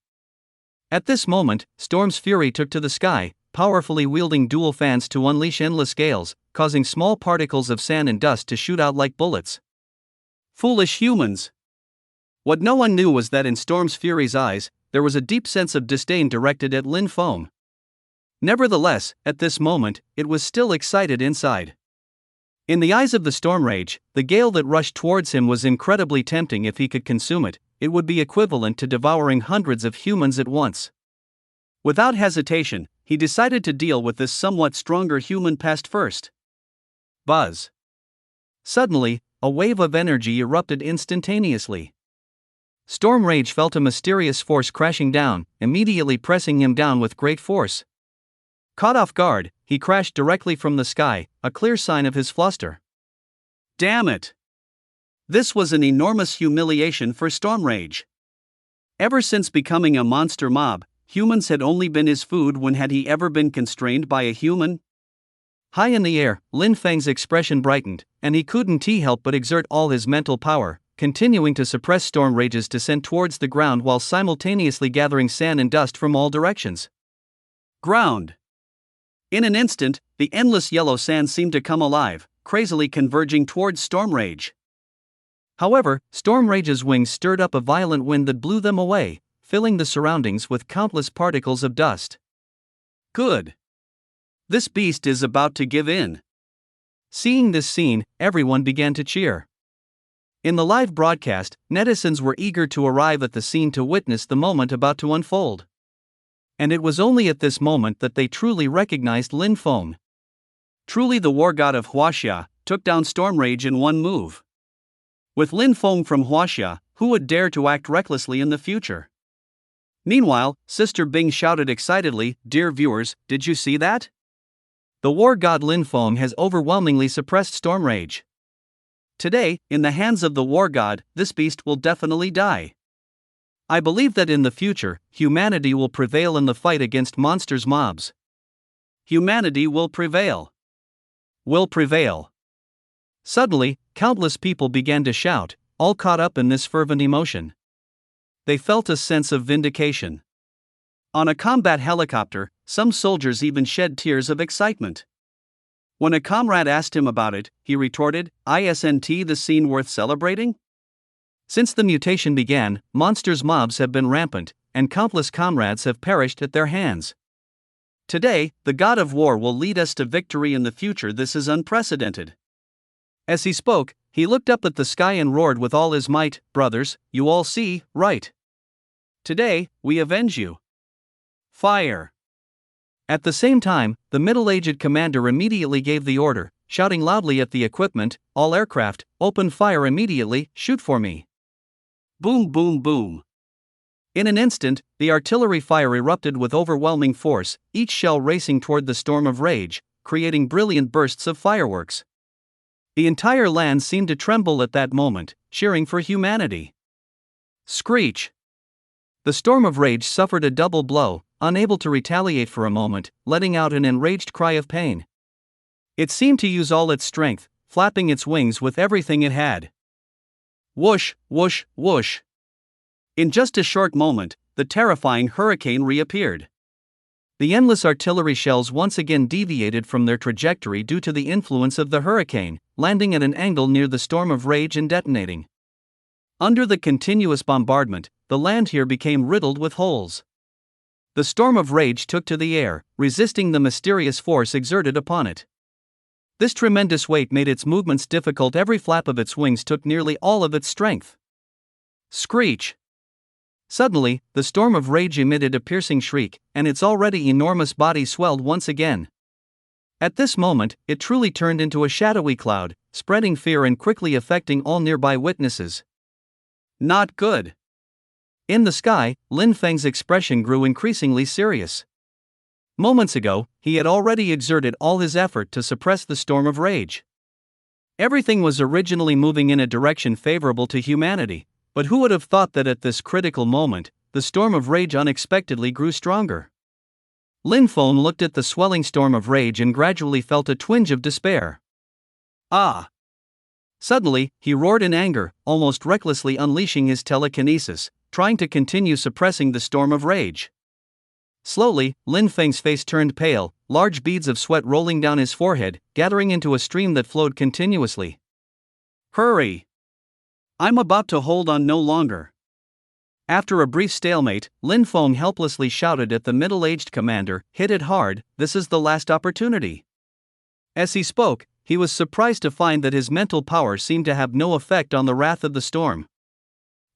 At this moment, Storm's fury took to the sky, powerfully wielding dual fans to unleash endless gales, causing small particles of sand and dust to shoot out like bullets. Foolish humans! What no one knew was that in Storm's fury's eyes, there was a deep sense of disdain directed at Lin Feng. Nevertheless, at this moment, it was still excited inside. In the eyes of the storm rage, the gale that rushed towards him was incredibly tempting if he could consume it. it would be equivalent to devouring hundreds of humans at once. Without hesitation, he decided to deal with this somewhat stronger human pest first. Buzz. Suddenly, a wave of energy erupted instantaneously. Storm Rage felt a mysterious force crashing down, immediately pressing him down with great force. Caught off guard, he crashed directly from the sky, a clear sign of his fluster. Damn it! This was an enormous humiliation for Storm Rage. Ever since becoming a monster mob, humans had only been his food. When had he ever been constrained by a human? High in the air, Lin Feng's expression brightened, and he couldn't help but exert all his mental power, continuing to suppress Storm Rage's descent towards the ground while simultaneously gathering sand and dust from all directions. Ground. In an instant, the endless yellow sand seemed to come alive, crazily converging towards Storm Rage. However, Storm Rage's wings stirred up a violent wind that blew them away, filling the surroundings with countless particles of dust. Good. This beast is about to give in. Seeing this scene, everyone began to cheer. In the live broadcast, netizens were eager to arrive at the scene to witness the moment about to unfold. And it was only at this moment that they truly recognized Lin Feng. Truly, the war god of Huaxia took down Storm Rage in one move. With Lin Feng from Huaxia, who would dare to act recklessly in the future? Meanwhile, Sister Bing shouted excitedly, "Dear viewers, did you see that? The war god Lin Feng has overwhelmingly suppressed Storm Rage. Today, in the hands of the war god, this beast will definitely die. I believe that in the future, humanity will prevail in the fight against monsters mobs. Humanity will prevail. Will prevail." Suddenly, countless people began to shout, all caught up in this fervent emotion. They felt a sense of vindication. On a combat helicopter, some soldiers even shed tears of excitement. When a comrade asked him about it, he retorted, "Isn't the scene worth celebrating?" Since the mutation began, monsters mobs have been rampant, and countless comrades have perished at their hands. Today, the god of war will lead us to victory in the future. This is unprecedented. As he spoke, he looked up at the sky and roared with all his might, "Brothers, you all see, right? Today, we avenge you. Fire!" At the same time, the middle-aged commander immediately gave the order, shouting loudly at the equipment, "All aircraft, open fire immediately, shoot for me." Boom, boom, boom. In an instant, the artillery fire erupted with overwhelming force, each shell racing toward the Storm of Rage, creating brilliant bursts of fireworks. The entire land seemed to tremble at that moment, cheering for humanity. Screech! The Storm of Rage suffered a double blow, unable to retaliate for a moment, letting out an enraged cry of pain. It seemed to use all its strength, flapping its wings with everything it had. Whoosh, whoosh, whoosh. In just a short moment, the terrifying hurricane reappeared. The endless artillery shells once again deviated from their trajectory due to the influence of the hurricane, landing at an angle near the Storm of Rage and detonating. Under the continuous bombardment, the land here became riddled with holes. The Storm of Rage took to the air, resisting the mysterious force exerted upon it. This tremendous weight made its movements difficult. Every flap of its wings took nearly all of its strength. Screech! Suddenly, the Storm of Rage emitted a piercing shriek, and its already enormous body swelled once again. At this moment, it truly turned into a shadowy cloud, spreading fear and quickly affecting all nearby witnesses. Not good. In the sky, Lin Feng's expression grew increasingly serious. Moments ago, he had already exerted all his effort to suppress the Storm of Rage. Everything was originally moving in a direction favorable to humanity, but who would have thought that at this critical moment, the Storm of Rage unexpectedly grew stronger? Lin Feng looked at the swelling Storm of Rage and gradually felt a twinge of despair. Ah! Suddenly, he roared in anger, almost recklessly unleashing his telekinesis, trying to continue suppressing the Storm of Rage. Slowly, Lin Feng's face turned pale, large beads of sweat rolling down his forehead, gathering into a stream that flowed continuously. Hurry! I'm about to hold on no longer. After a brief stalemate, Lin Feng helplessly shouted at the middle-aged commander, "Hit it hard, this is the last opportunity." As he spoke, he was surprised to find that his mental power seemed to have no effect on the wrath of the storm.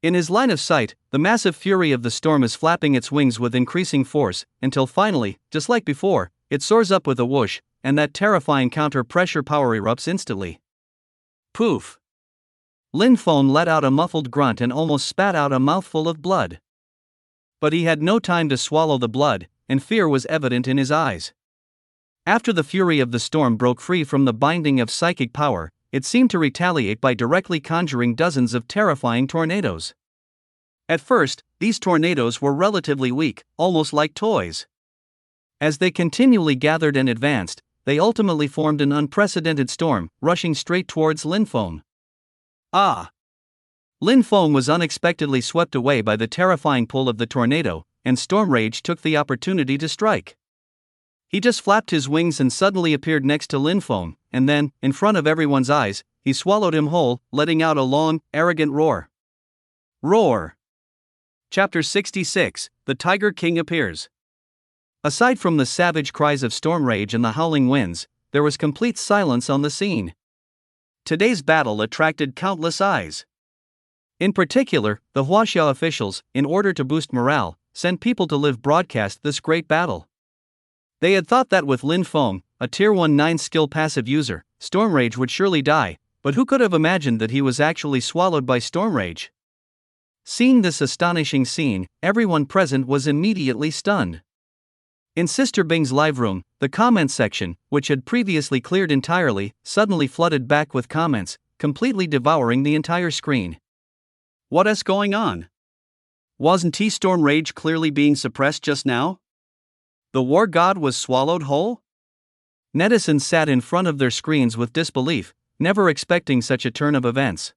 In his line of sight, the massive fury of the storm is flapping its wings with increasing force, until finally, just like before, it soars up with a whoosh, and that terrifying counter-pressure power erupts instantly. Poof! Lin Feng let out a muffled grunt and almost spat out a mouthful of blood. But he had no time to swallow the blood, and fear was evident in his eyes. After the fury of the storm broke free from the binding of psychic power, it seemed to retaliate by directly conjuring dozens of terrifying tornadoes. At first, these tornadoes were relatively weak, almost like toys. As they continually gathered and advanced, they ultimately formed an unprecedented storm, rushing straight towards Lin Feng. Ah! Lin Feng was unexpectedly swept away by the terrifying pull of the tornado, and Storm Rage took the opportunity to strike. He just flapped his wings and suddenly appeared next to Lin Feng, and then, in front of everyone's eyes, he swallowed him whole, letting out a long, arrogant roar. Roar! Chapter 66, The Tiger King Appears. Aside from the savage cries of Storm Rage and the howling winds, there was complete silence on the scene. Today's battle attracted countless eyes. In particular, the Huaxia officials, in order to boost morale, sent people to live broadcast this great battle. They had thought that with Lin Feng, a Tier 1-9 skill passive user, Storm Rage would surely die, but who could have imagined that he was actually swallowed by Storm Rage? Seeing this astonishing scene, everyone present was immediately stunned. In Sister Bing's live room, the comments section, which had previously cleared entirely, suddenly flooded back with comments, completely devouring the entire screen. What's going on? Wasn't Storm Rage clearly being suppressed just now? The war god was swallowed whole? Netizens sat in front of their screens with disbelief, never expecting such a turn of events.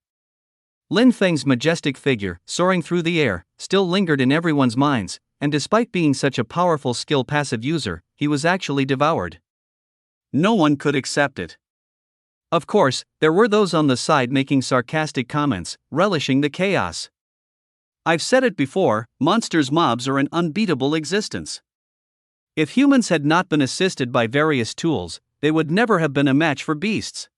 Lin Feng's majestic figure, soaring through the air, still lingered in everyone's minds, and despite being such a powerful skill passive user, he was actually devoured. No one could accept it. Of course, there were those on the side making sarcastic comments, relishing the chaos. I've said it before, monsters mobs are an unbeatable existence. If humans had not been assisted by various tools, they would never have been a match for beasts.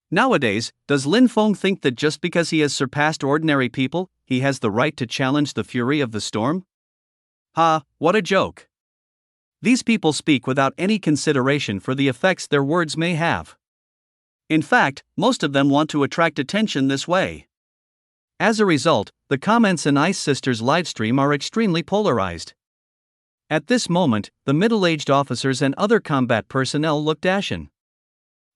Nowadays, does Lin Feng think that just because he has surpassed ordinary people, he has the right to challenge the fury of the storm? Ha, what a joke. These people speak without any consideration for the effects their words may have. In fact, most of them want to attract attention this way. As a result, the comments in Ice Sisters livestream are extremely polarized. At this moment, the middle-aged officers and other combat personnel looked ashen.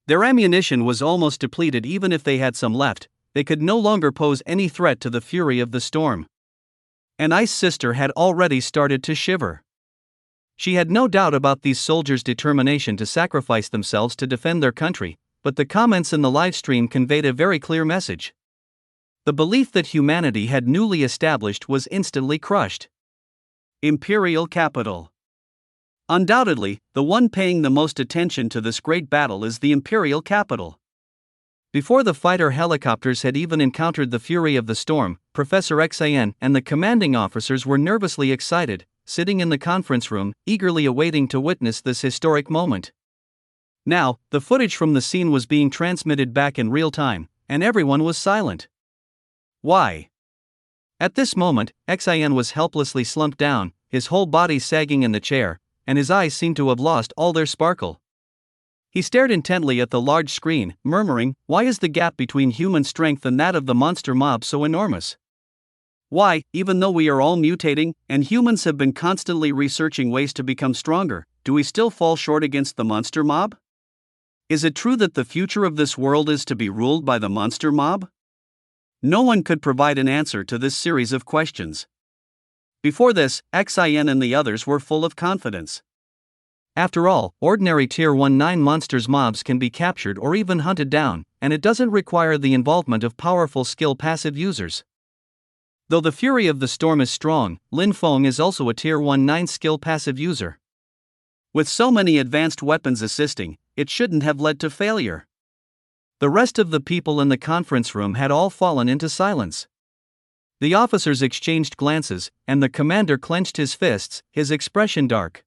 Their ammunition was almost depleted. Even if they had some left, they could no longer pose any threat to the fury of the storm. An Ice Sister had already started to shiver. She had no doubt about these soldiers' determination to sacrifice themselves to defend their country, but the comments in the livestream conveyed a very clear message. The belief that humanity had newly established was instantly crushed. Imperial capital. Undoubtedly, the one paying the most attention to this great battle is the Imperial capital. Before the fighter helicopters had even encountered the fury of the storm, Professor Xian and the commanding officers were nervously excited, sitting in the conference room, eagerly awaiting to witness this historic moment. Now, the footage from the scene was being transmitted back in real time, and everyone was silent. Why? At this moment, Xian was helplessly slumped down, his whole body sagging in the chair, and his eyes seemed to have lost all their sparkle. He stared intently at the large screen, murmuring, "Why is the gap between human strength and that of the monster mob so enormous? Why, even though we are all mutating, and humans have been constantly researching ways to become stronger, do we still fall short against the monster mob? Is it true that the future of this world is to be ruled by the monster mob?" No one could provide an answer to this series of questions. Before this, Xian and the others were full of confidence. After all, ordinary Tier 1-9 monsters mobs can be captured or even hunted down, and it doesn't require the involvement of powerful skill passive users. Though the fury of the storm is strong, Lin Feng is also a Tier 1-9 skill passive user. With so many advanced weapons assisting, it shouldn't have led to failure. The rest of the people in the conference room had all fallen into silence. The officers exchanged glances, and the commander clenched his fists, his expression dark.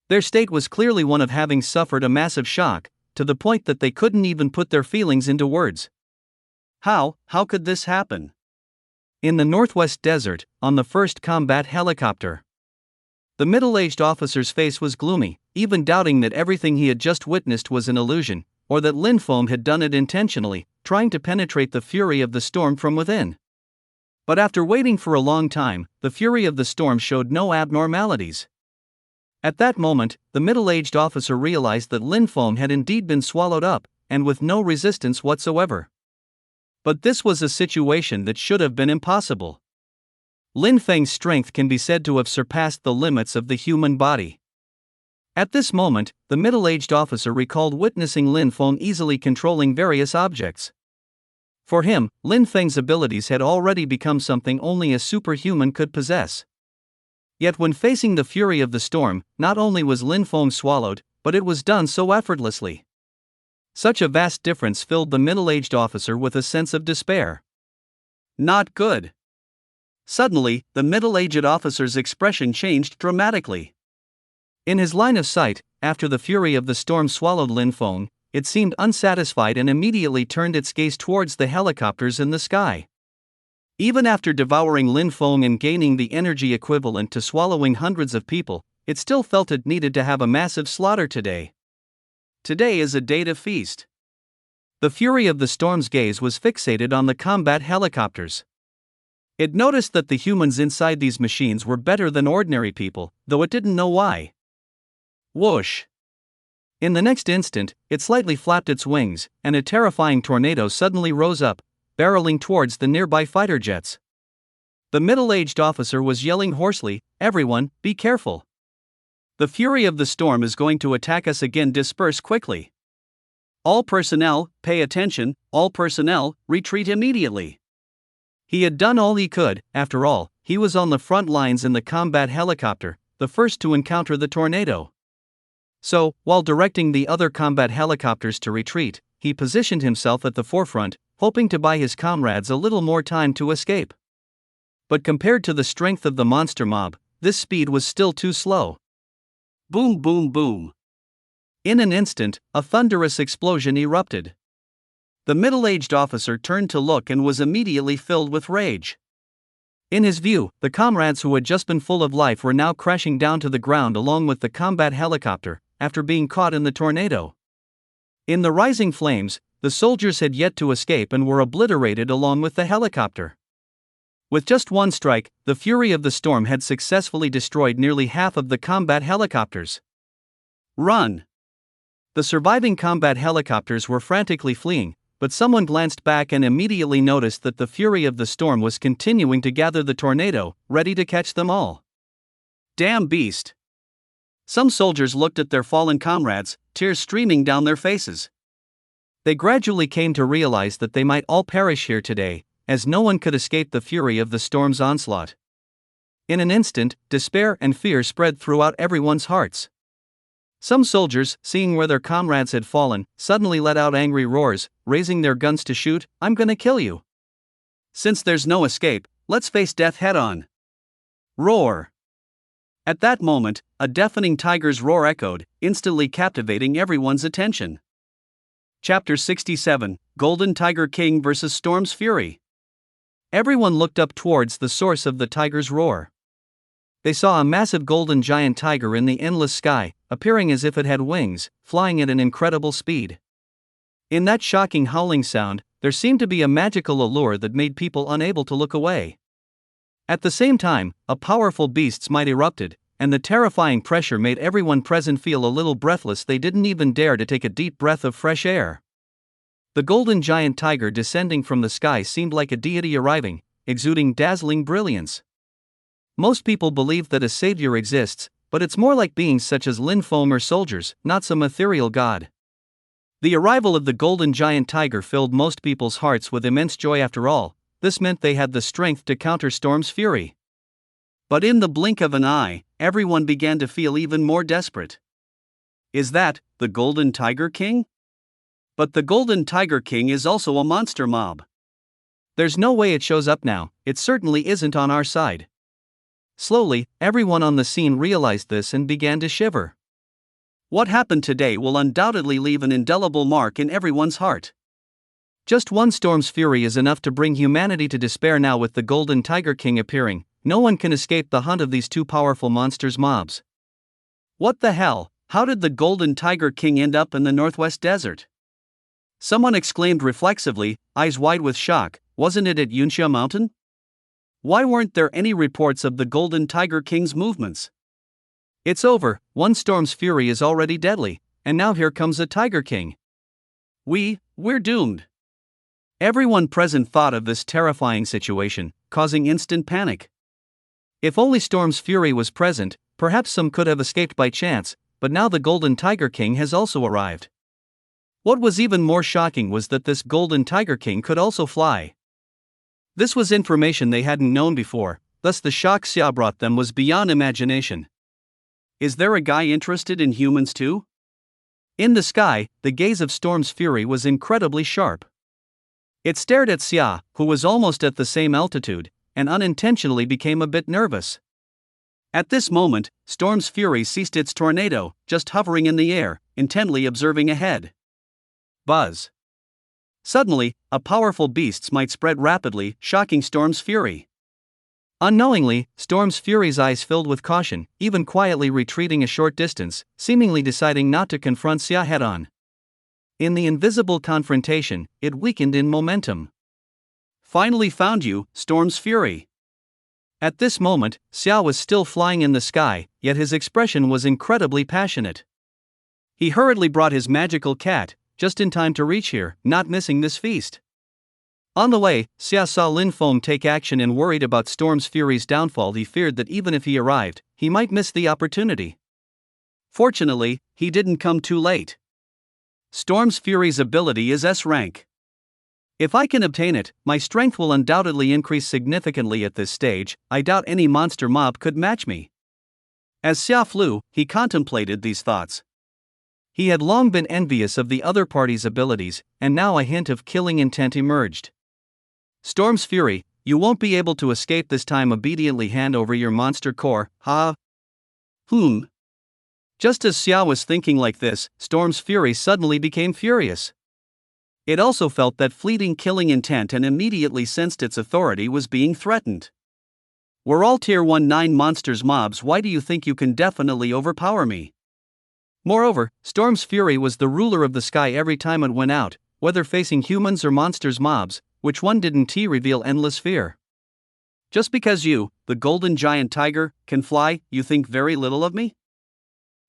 Their state was clearly one of having suffered a massive shock, to the point that they couldn't even put their feelings into words. How could this happen? In the Northwest Desert, on the first combat helicopter. The middle-aged officer's face was gloomy, even doubting that everything he had just witnessed was an illusion, or that Linfoam had done it intentionally, trying to penetrate the fury of the storm from within. But after waiting for a long time, the fury of the storm showed no abnormalities. At that moment, the middle-aged officer realized that Linfoam had indeed been swallowed up, and with no resistance whatsoever. But this was a situation that should have been impossible. Linfang's strength can be said to have surpassed the limits of the human body. At this moment, the middle-aged officer recalled witnessing Linfang easily controlling various objects. For him, Linfang's abilities had already become something only a superhuman could possess. Yet when facing the fury of the storm, not only was Linfang swallowed, but it was done so effortlessly. Such a vast difference filled the middle-aged officer with a sense of despair. Not good. Suddenly, the middle-aged officer's expression changed dramatically. In his line of sight, after the fury of the storm swallowed Linfang, it seemed unsatisfied and immediately turned its gaze towards the helicopters in the sky. Even after devouring Linfang and gaining the energy equivalent to swallowing hundreds of people, it still felt it needed to have a massive slaughter today. Today is a day to feast. The fury of the storm's gaze was fixated on the combat helicopters. It noticed that the humans inside these machines were better than ordinary people, though it didn't know why. Whoosh! In the next instant, it slightly flapped its wings, and a terrifying tornado suddenly rose up, barreling towards the nearby fighter jets. The middle-aged officer was yelling hoarsely, "Everyone, be careful! The fury of the storm is going to attack us again. Disperse quickly! All personnel, pay attention, all personnel, retreat immediately!" He had done all he could. After all, he was on the front lines in the combat helicopter, the first to encounter the tornado. So, while directing the other combat helicopters to retreat, he positioned himself at the forefront, hoping to buy his comrades a little more time to escape. But compared to the strength of the monster mob, this speed was still too slow. Boom, boom, boom. In an instant, a thunderous explosion erupted. The middle-aged officer turned to look and was immediately filled with rage. In his view, the comrades who had just been full of life were now crashing down to the ground along with the combat helicopter, after being caught in the tornado. In the rising flames, the soldiers had yet to escape and were obliterated along with the helicopter. With just one strike, the fury of the storm had successfully destroyed nearly half of the combat helicopters. Run! The surviving combat helicopters were frantically fleeing, but someone glanced back and immediately noticed that the fury of the storm was continuing to gather the tornado, ready to catch them all. Damn beast! Some soldiers looked at their fallen comrades, tears streaming down their faces. They gradually came to realize that they might all perish here today, as no one could escape the fury of the storm's onslaught. In an instant, despair and fear spread throughout everyone's hearts. Some soldiers, seeing where their comrades had fallen, suddenly let out angry roars, raising their guns to shoot. "I'm gonna kill you! Since there's no escape, let's face death head-on!" Roar! At that moment, a deafening tiger's roar echoed, instantly captivating everyone's attention. Chapter 67, Golden Tiger King vs. Storm's Fury. Everyone looked up towards the source of the tiger's roar. They saw a massive golden giant tiger in the endless sky, appearing as if it had wings, flying at an incredible speed. In that shocking howling sound, there seemed to be a magical allure that made people unable to look away. At the same time, a powerful beast's might erupted, and the terrifying pressure made everyone present feel a little breathless. They didn't even dare to take a deep breath of fresh air. The golden giant tiger descending from the sky seemed like a deity arriving, exuding dazzling brilliance. Most people believe that a savior exists, but it's more like beings such as Linfoam or soldiers, not some ethereal god. The arrival of the golden giant tiger filled most people's hearts with immense joy. After all, this meant they had the strength to counter Storm's fury. But in the blink of an eye, everyone began to feel even more desperate. Is that the Golden Tiger King? But the Golden Tiger King is also a monster mob. There's no way it shows up now. It certainly isn't on our side. Slowly, everyone on the scene realized this and began to shiver. What happened today will undoubtedly leave an indelible mark in everyone's heart. Just one storm's fury is enough to bring humanity to despair. Now, with the Golden Tiger King appearing, no one can escape the hunt of these two powerful monsters mobs. What the hell? How did the Golden Tiger King end up in the Northwest Desert? Someone exclaimed reflexively, eyes wide with shock. Wasn't it at Yunxia Mountain? Why weren't there any reports of the Golden Tiger King's movements? It's over, one storm's fury is already deadly, and now here comes a Tiger King. We're doomed. Everyone present thought of this terrifying situation, causing instant panic. If only Storm's fury was present, perhaps some could have escaped by chance, but now the Golden Tiger King has also arrived. What was even more shocking was that this Golden Tiger King could also fly. This was information they hadn't known before, thus the shock Xia brought them was beyond imagination. Is there a guy interested in humans too? In the sky, the gaze of Storm's fury was incredibly sharp. It stared at Xia, who was almost at the same altitude, and unintentionally became a bit nervous. At this moment, Storm's fury ceased its tornado, just hovering in the air, intently observing ahead. Buzz. Suddenly, a powerful beast's might spread rapidly, shocking Storm's fury. Unknowingly, Storm's fury's eyes filled with caution, even quietly retreating a short distance, seemingly deciding not to confront Xia head-on. In the invisible confrontation, it weakened in momentum. Finally found you, Storm's fury. At this moment, Xia was still flying in the sky, yet his expression was incredibly passionate. He hurriedly brought his magical cat, just in time to reach here, not missing this feast. On the way, Xia saw Lin Feng take action, and worried about Storm's fury's downfall, he feared that even if he arrived, he might miss the opportunity. Fortunately, he didn't come too late. Storm's fury's ability is S rank. If I can obtain it, my strength will undoubtedly increase significantly at this stage. I doubt any monster mob could match me. As Xia flew, he contemplated these thoughts. He had long been envious of the other party's abilities, and now a hint of killing intent emerged. Storm's fury, you won't be able to escape this time. Obediently hand over your monster core, ha? Just as Xia was thinking like this, Storm's fury suddenly became furious. It also felt that fleeting killing intent and immediately sensed its authority was being threatened. We're all tier 1-9 monsters mobs. Why do you think you can definitely overpower me? Moreover, Storm's fury was the ruler of the sky every time it went out, whether facing humans or monsters mobs. Which one didn't he reveal endless fear? Just because you, the golden giant tiger, can fly, you think very little of me?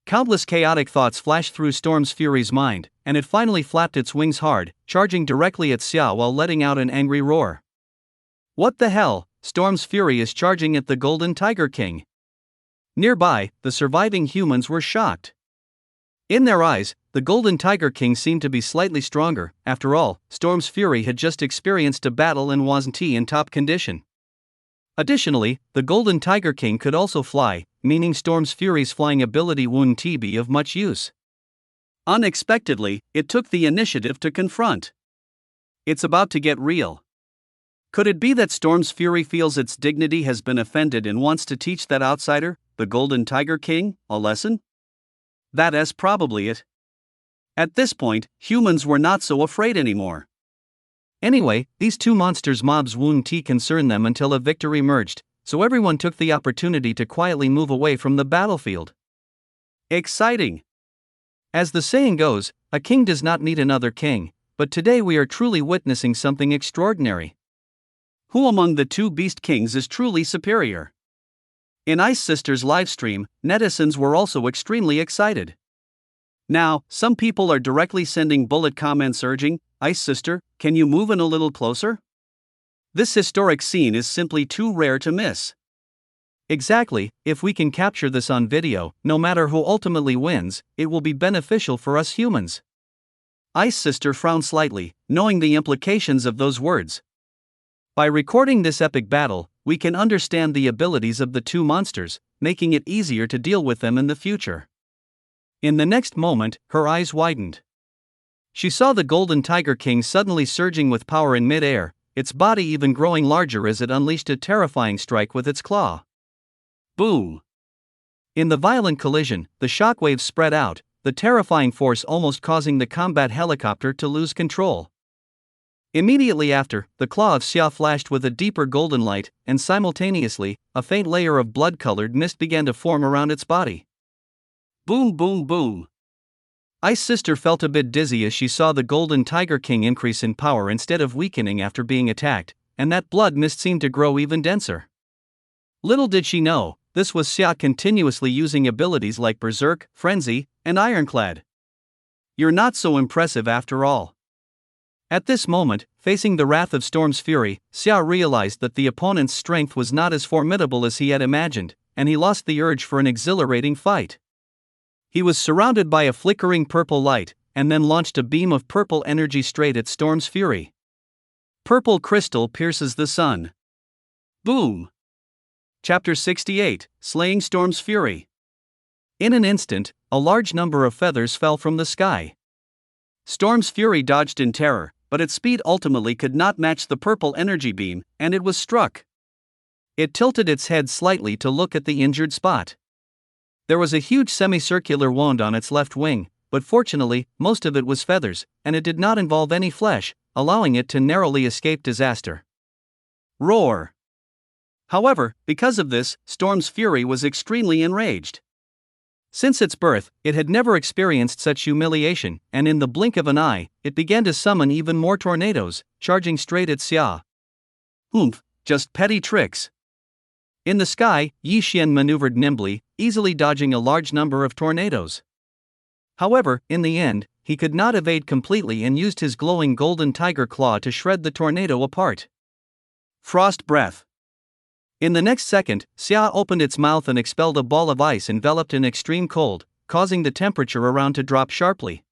Countless chaotic thoughts flashed through Storm's fury's mind, and it finally flapped its wings hard, charging directly at Xia while letting out an angry roar. What the hell? Storm's fury is charging at the Golden Tiger King. Nearby, the surviving humans were shocked. In their eyes, the Golden Tiger King seemed to be slightly stronger. After all, Storm's fury had just experienced a battle and wasn't in top condition. Additionally, the Golden Tiger King could also fly, meaning Storm's fury's flying ability wouldn't be of much use. Unexpectedly, it took the initiative to confront. It's about to get real. Could it be that Storm's fury feels its dignity has been offended and wants to teach that outsider, the Golden Tiger King, a lesson? That's probably it. At this point, humans were not so afraid anymore. Anyway, these two monsters mobs wouldn't concern them until a victory emerged, so everyone took the opportunity to quietly move away from the battlefield. Exciting! As the saying goes, a king does not need another king, but today we are truly witnessing something extraordinary. Who among the two beast kings is truly superior? In Ice Sister's livestream, netizens were also extremely excited. Now, some people are directly sending bullet comments urging, Ice Sister, can you move in a little closer? This historic scene is simply too rare to miss. Exactly, if we can capture this on video, no matter who ultimately wins, it will be beneficial for us humans. Ice Sister frowned slightly, knowing the implications of those words. By recording this epic battle, we can understand the abilities of the two monsters, making it easier to deal with them in the future. In the next moment, her eyes widened. She saw the Golden Tiger King suddenly surging with power in mid-air, its body even growing larger as it unleashed a terrifying strike with its claw. Boom! In the violent collision, the shockwaves spread out, the terrifying force almost causing the combat helicopter to lose control. Immediately after, the claw of Xia flashed with a deeper golden light, and simultaneously, a faint layer of blood-colored mist began to form around its body. Boom, boom, boom. Ice Sister felt a bit dizzy as she saw the Golden Tiger King increase in power instead of weakening after being attacked, and that blood mist seemed to grow even denser. Little did she know, this was Xia continuously using abilities like Berserk, Frenzy, and Ironclad. You're not so impressive after all. At this moment, facing the wrath of Storm's fury, Xia realized that the opponent's strength was not as formidable as he had imagined, and he lost the urge for an exhilarating fight. He was surrounded by a flickering purple light, and then launched a beam of purple energy straight at Storm's fury. Purple crystal pierces the sun. Boom! Chapter 68, Slaying Storm's Fury. In an instant, a large number of feathers fell from the sky. Storm's fury dodged in terror, but its speed ultimately could not match the purple energy beam, and it was struck. It tilted its head slightly to look at the injured spot. There was a huge semicircular wound on its left wing, but fortunately, most of it was feathers, and it did not involve any flesh, allowing it to narrowly escape disaster. Roar! However, because of this, Storm's fury was extremely enraged. Since its birth, it had never experienced such humiliation, and in the blink of an eye, it began to summon even more tornadoes, charging straight at Xia. Oomph, just petty tricks. In the sky, Yi Xian maneuvered nimbly, easily dodging a large number of tornadoes. However, in the end, he could not evade completely and used his glowing golden tiger claw to shred the tornado apart. Frost breath. In the next second, Xia opened its mouth and expelled a ball of ice enveloped in extreme cold, causing the temperature around to drop sharply.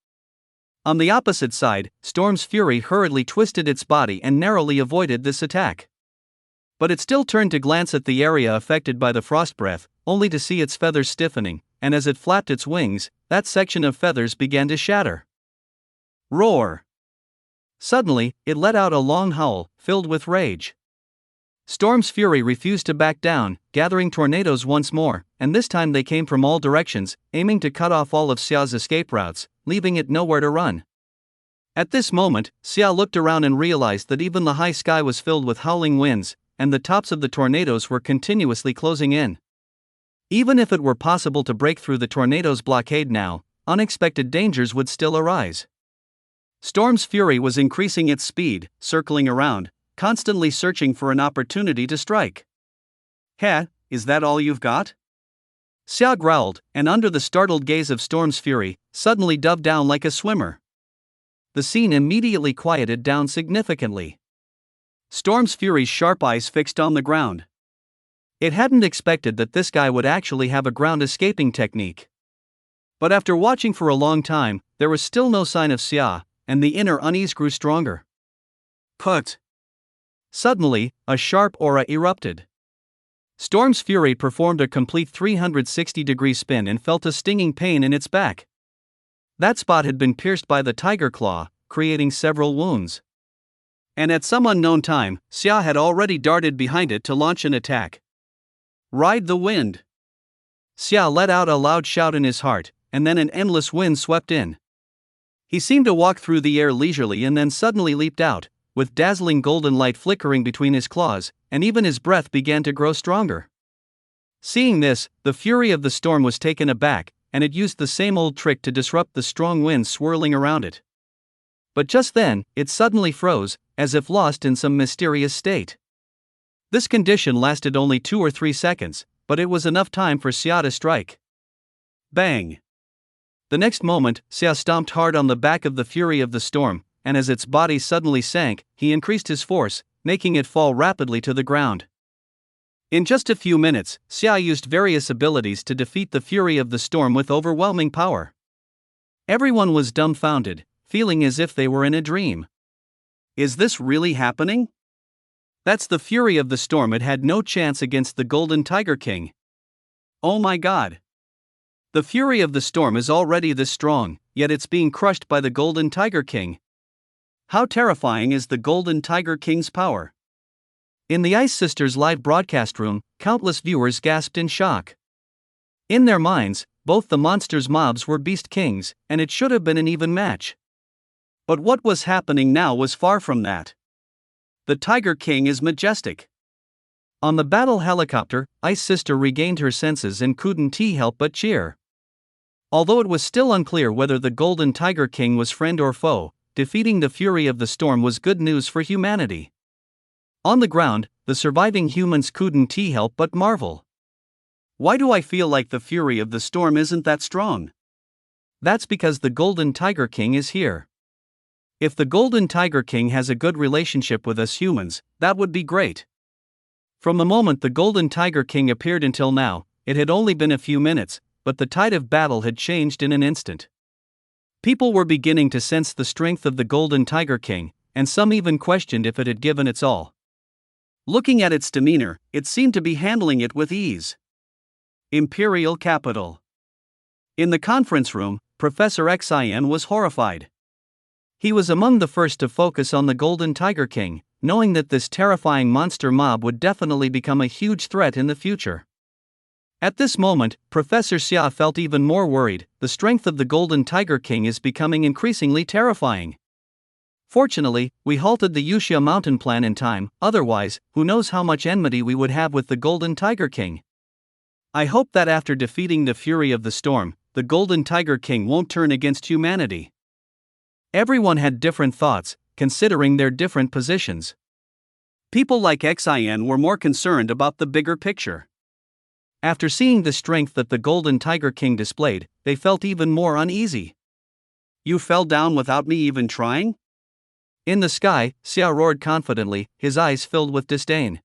On the opposite side, Storm's fury hurriedly twisted its body and narrowly avoided this attack. But it still turned to glance at the area affected by the frost breath, only to see its feathers stiffening, and as it flapped its wings, that section of feathers began to shatter. Roar! Suddenly, it let out a long howl, filled with rage. Storm's fury refused to back down, gathering tornadoes once more, and this time they came from all directions, aiming to cut off all of Xia's escape routes, leaving it nowhere to run. At this moment, Xia looked around and realized that even the high sky was filled with howling winds, and the tops of the tornadoes were continuously closing in. Even if it were possible to break through the tornado's blockade now, unexpected dangers would still arise. Storm's fury was increasing its speed, circling around, constantly searching for an opportunity to strike. Heh, is that all you've got? Xia growled, and under the startled gaze of Storm's fury, suddenly dove down like a swimmer. The scene immediately quieted down significantly. Storm's fury's sharp eyes fixed on the ground. It hadn't expected that this guy would actually have a ground escaping technique. But after watching for a long time, there was still no sign of Xia, and the inner unease grew stronger. Put! Suddenly, a sharp aura erupted. Storm's fury performed a complete 360-degree spin and felt a stinging pain in its back. That spot had been pierced by the tiger claw, creating several wounds. And at some unknown time, Xia had already darted behind it to launch an attack. Ride the wind! Xia let out a loud shout in his heart, and then an endless wind swept in. He seemed to walk through the air leisurely and then suddenly leaped out, with dazzling golden light flickering between his claws, and even his breath began to grow stronger. Seeing this, the fury of the storm was taken aback, and it used the same old trick to disrupt the strong winds swirling around it. But just then, it suddenly froze, as if lost in some mysterious state. This condition lasted only 2 or 3 seconds, but it was enough time for Xia to strike. Bang! The next moment, Xia stomped hard on the back of the fury of the storm, and as its body suddenly sank, he increased his force, making it fall rapidly to the ground. In just a few minutes, Xia used various abilities to defeat the fury of the storm with overwhelming power. Everyone was dumbfounded, feeling as if they were in a dream. Is this really happening? That's the fury of the storm. It had no chance against the Golden Tiger King. Oh my god! The fury of the storm is already this strong, yet it's being crushed by the Golden Tiger King. How terrifying is the Golden Tiger King's power? In the Ice Sisters live broadcast room, countless viewers gasped in shock. In their minds, both the monsters' mobs were beast kings, and it should have been an even match. But what was happening now was far from that. The Tiger King is majestic. On the battle helicopter, Ice Sister regained her senses and couldn't help but cheer. Although it was still unclear whether the Golden Tiger King was friend or foe, defeating the Fury of the Storm was good news for humanity. On the ground, the surviving humans couldn't help but marvel. Why do I feel like the Fury of the Storm isn't that strong? That's because the Golden Tiger King is here. If the Golden Tiger King has a good relationship with us humans, that would be great. From the moment the Golden Tiger King appeared until now, it had only been a few minutes, but the tide of battle had changed in an instant. People were beginning to sense the strength of the Golden Tiger King, and some even questioned if it had given its all. Looking at its demeanor, it seemed to be handling it with ease. Imperial Capital. In the conference room, Professor Xin was horrified. He was among the first to focus on the Golden Tiger King, knowing that this terrifying monster mob would definitely become a huge threat in the future. At this moment, Professor Xia felt even more worried. The strength of the Golden Tiger King is becoming increasingly terrifying. Fortunately, we halted the Yuxia mountain plan in time, otherwise, who knows how much enmity we would have with the Golden Tiger King. I hope that after defeating the Fury of the Storm, the Golden Tiger King won't turn against humanity. Everyone had different thoughts, considering their different positions. People like Xin were more concerned about the bigger picture. After seeing the strength that the Golden Tiger King displayed, they felt even more uneasy. You fell down without me even trying? In the sky, Xia roared confidently, his eyes filled with disdain.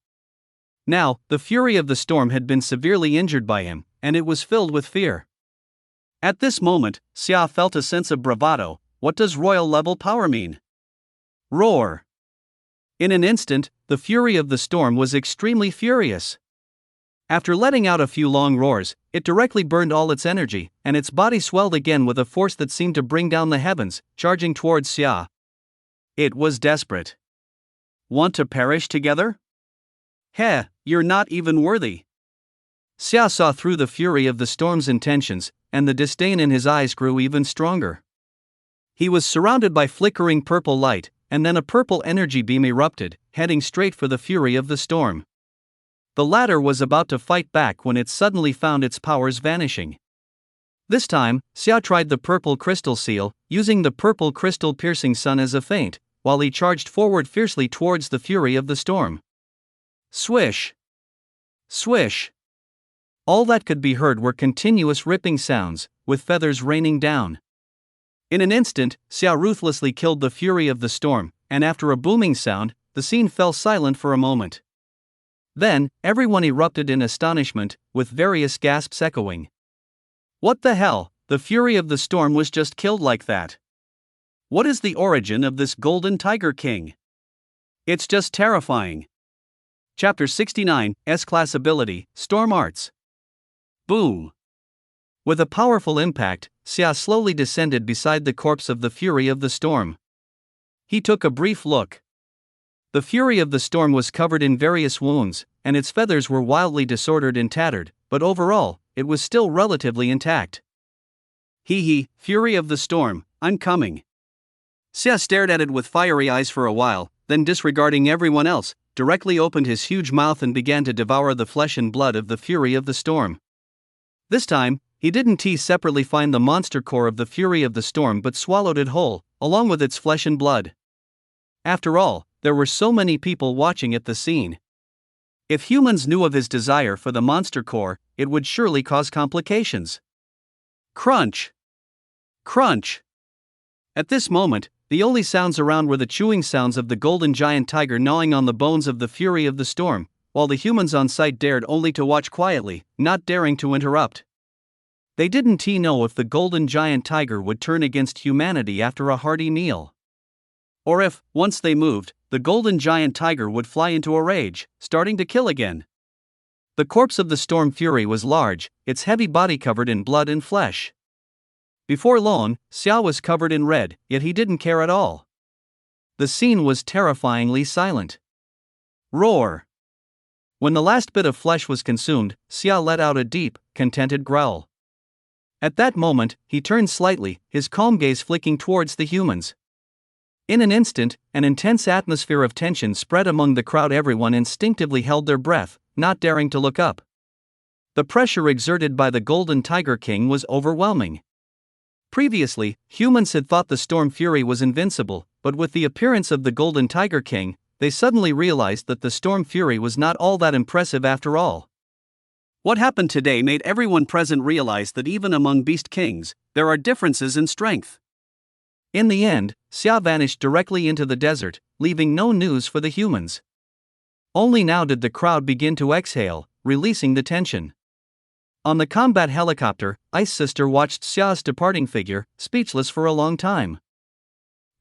Now, the Fury of the Storm had been severely injured by him, and it was filled with fear. At this moment, Xia felt a sense of bravado. What does royal-level power mean? Roar! In an instant, the Fury of the Storm was extremely furious. After letting out a few long roars, it directly burned all its energy, and its body swelled again with a force that seemed to bring down the heavens, charging towards Xia. It was desperate. Want to perish together? Heh, you're not even worthy. Xia saw through the Fury of the Storm's intentions, and the disdain in his eyes grew even stronger. He was surrounded by flickering purple light, and then a purple energy beam erupted, heading straight for the Fury of the Storm. The latter was about to fight back when it suddenly found its powers vanishing. This time, Xia tried the purple crystal seal, using the purple crystal piercing sun as a feint, while he charged forward fiercely towards the Fury of the Storm. Swish! Swish! All that could be heard were continuous ripping sounds, with feathers raining down. In an instant, Xia ruthlessly killed the Fury of the Storm, and after a booming sound, the scene fell silent for a moment. Then, everyone erupted in astonishment, with various gasps echoing. What the hell, the Fury of the Storm was just killed like that. What is the origin of this Golden Tiger King? It's just terrifying. Chapter 69, S-Class Ability, Storm Arts. Boom! With a powerful impact, Xia slowly descended beside the corpse of the Fury of the Storm. He took a brief look. The Fury of the Storm was covered in various wounds, and its feathers were wildly disordered and tattered, but overall, it was still relatively intact. Hee, Fury of the Storm, I'm coming. Xia stared at it with fiery eyes for a while, then disregarding everyone else, directly opened his huge mouth and began to devour the flesh and blood of the Fury of the Storm. This time, he didn't separately find the monster core of the Fury of the Storm but swallowed it whole, along with its flesh and blood. After all, there were so many people watching at the scene. If humans knew of his desire for the monster core, it would surely cause complications. Crunch! Crunch! At this moment, the only sounds around were the chewing sounds of the golden giant tiger gnawing on the bones of the Fury of the Storm, while the humans on site dared only to watch quietly, not daring to interrupt. They didn't know if the golden giant tiger would turn against humanity after a hearty meal. Or if, once they moved, the golden giant tiger would fly into a rage, starting to kill again. The corpse of the Storm Fury was large, its heavy body covered in blood and flesh. Before long, Xia was covered in red, yet he didn't care at all. The scene was terrifyingly silent. Roar! When the last bit of flesh was consumed, Xia let out a deep, contented growl. At that moment, he turned slightly, his calm gaze flicking towards the humans. In an instant, an intense atmosphere of tension spread among the crowd. Everyone instinctively held their breath, not daring to look up. The pressure exerted by the Golden Tiger King was overwhelming. Previously, humans had thought the Storm Fury was invincible, but with the appearance of the Golden Tiger King, they suddenly realized that the Storm Fury was not all that impressive after all. What happened today made everyone present realize that even among Beast Kings, there are differences in strength. In the end, Xia vanished directly into the desert, leaving no news for the humans. Only now did the crowd begin to exhale, releasing the tension. On the combat helicopter, Ice Sister watched Xia's departing figure, speechless for a long time.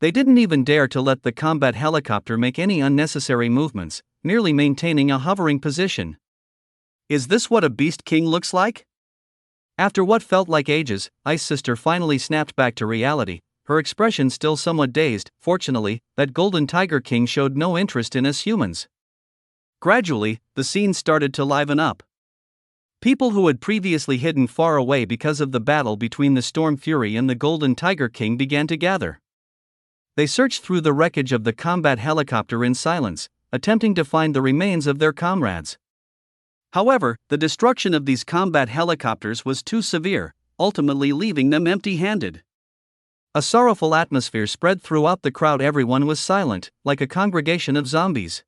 They didn't even dare to let the combat helicopter make any unnecessary movements, merely maintaining a hovering position. Is this what a Beast King looks like? After what felt like ages, Ice Sister finally snapped back to reality, her expression still somewhat dazed. Fortunately, that Golden Tiger King showed no interest in us humans. Gradually, the scene started to liven up. People who had previously hidden far away because of the battle between the Storm Fury and the Golden Tiger King began to gather. They searched through the wreckage of the combat helicopter in silence, attempting to find the remains of their comrades. However, the destruction of these combat helicopters was too severe, ultimately leaving them empty-handed. A sorrowful atmosphere spread throughout the crowd. Everyone was silent, like a congregation of zombies.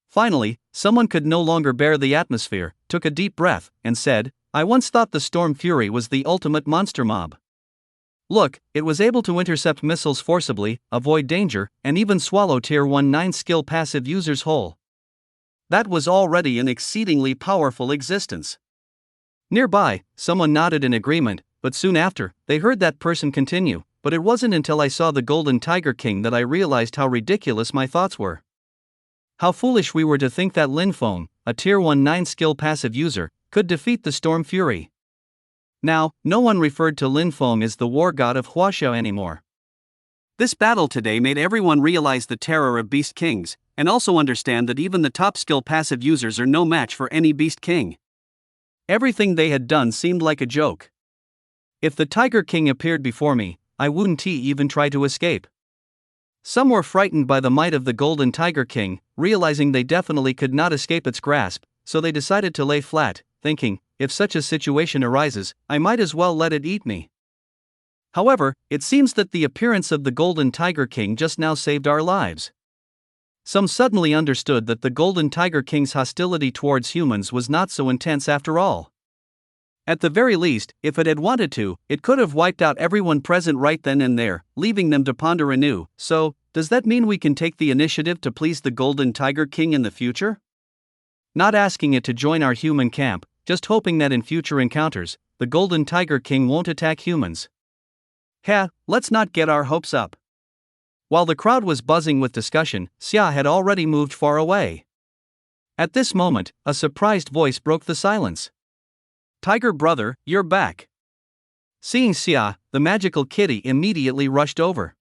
Finally, someone could no longer bear the atmosphere, took a deep breath, and said, "I once thought the Storm Fury was the ultimate monster mob. Look, it was able to intercept missiles forcibly, avoid danger, and even swallow Tier 1 9 skill passive users whole. That was already an exceedingly powerful existence." Nearby, someone nodded in agreement, but soon after, they heard that person continue, "But it wasn't until I saw the Golden Tiger King that I realized how ridiculous my thoughts were. How foolish we were to think that Lin Feng, a Tier 1 9 skill passive user, could defeat the Storm Fury." Now, no one referred to Lin Feng as the war god of Huaxiao anymore. This battle today made everyone realize the terror of Beast Kings, and also understand that even the top skill passive users are no match for any Beast King. Everything they had done seemed like a joke. If the Tiger King appeared before me, I wouldn't even try to escape. Some were frightened by the might of the Golden Tiger King, realizing they definitely could not escape its grasp, so they decided to lay flat, thinking, if such a situation arises, I might as well let it eat me. However, it seems that the appearance of the Golden Tiger King just now saved our lives. Some suddenly understood that the Golden Tiger King's hostility towards humans was not so intense after all. At the very least, if it had wanted to, it could have wiped out everyone present right then and there, leaving them to ponder anew. So, does that mean we can take the initiative to please the Golden Tiger King in the future? Not asking it to join our human camp, just hoping that in future encounters, the Golden Tiger King won't attack humans. Let's not get our hopes up. While the crowd was buzzing with discussion, Xia had already moved far away. At this moment, a surprised voice broke the silence. "Tiger brother, you're back." Seeing Xia, the magical kitty immediately rushed over.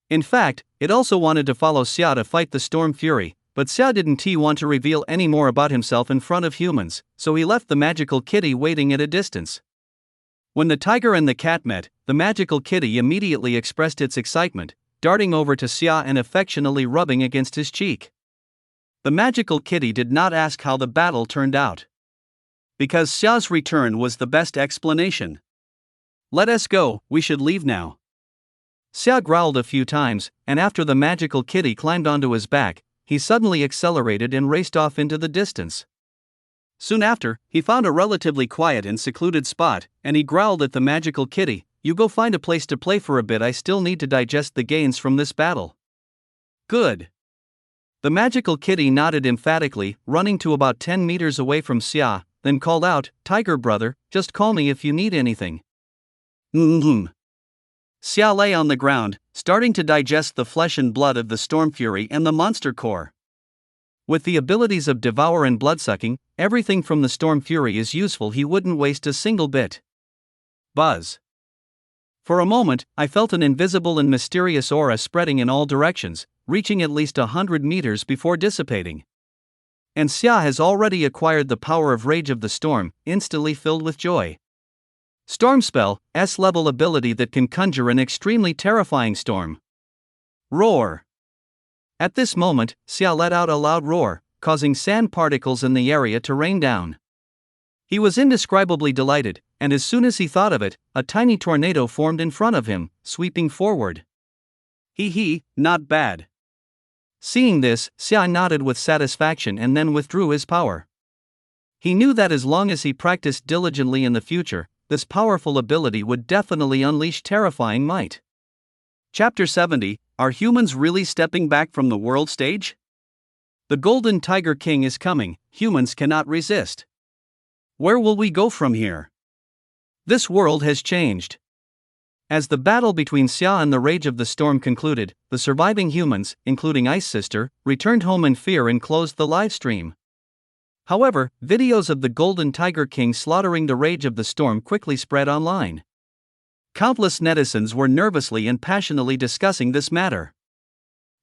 In fact, it also wanted to follow Xia to fight the Storm Fury, but Xia didn't want to reveal any more about himself in front of humans, so he left the magical kitty waiting at a distance. When the tiger and the cat met, the magical kitty immediately expressed its excitement, darting over to Xia and affectionately rubbing against his cheek. The magical kitty did not ask how the battle turned out, because Xia's return was the best explanation. "Let us go, we should leave now." Xia growled a few times, and after the magical kitty climbed onto his back, he suddenly accelerated and raced off into the distance. Soon after, he found a relatively quiet and secluded spot, and he growled at the magical kitty, "You go find a place to play for a bit, I still need to digest the gains from this battle." "Good." The magical kitty nodded emphatically, running to about 10 meters away from Xia, then called out, "Tiger brother, just call me if you need anything." Xia lay on the ground, starting to digest the flesh and blood of the Storm Fury and the monster core. With the abilities of Devour and Bloodsucking, everything from the Storm Fury is useful. He wouldn't waste a single bit. Buzz. For a moment, I felt an invisible and mysterious aura spreading in all directions, reaching at least 100 meters before dissipating. And Xia has already acquired the power of Rage of the Storm, instantly filled with joy. Storm Spell, S-level ability that can conjure an extremely terrifying storm. Roar! At this moment, Xia let out a loud roar, causing sand particles in the area to rain down. He was indescribably delighted, and as soon as he thought of it, a tiny tornado formed in front of him, sweeping forward. Hee, not bad. Seeing this, Xia nodded with satisfaction and then withdrew his power. He knew that as long as he practiced diligently in the future, this powerful ability would definitely unleash terrifying might. Chapter 70, Are humans really stepping back from the world stage? The Golden Tiger King is coming, humans cannot resist. Where will we go from here? This world has changed. As the battle between Xia and the Rage of the Storm concluded, the surviving humans, including Ice Sister, returned home in fear and closed the live stream. However, videos of the Golden Tiger King slaughtering the Rage of the Storm quickly spread online. Countless netizens were nervously and passionately discussing this matter.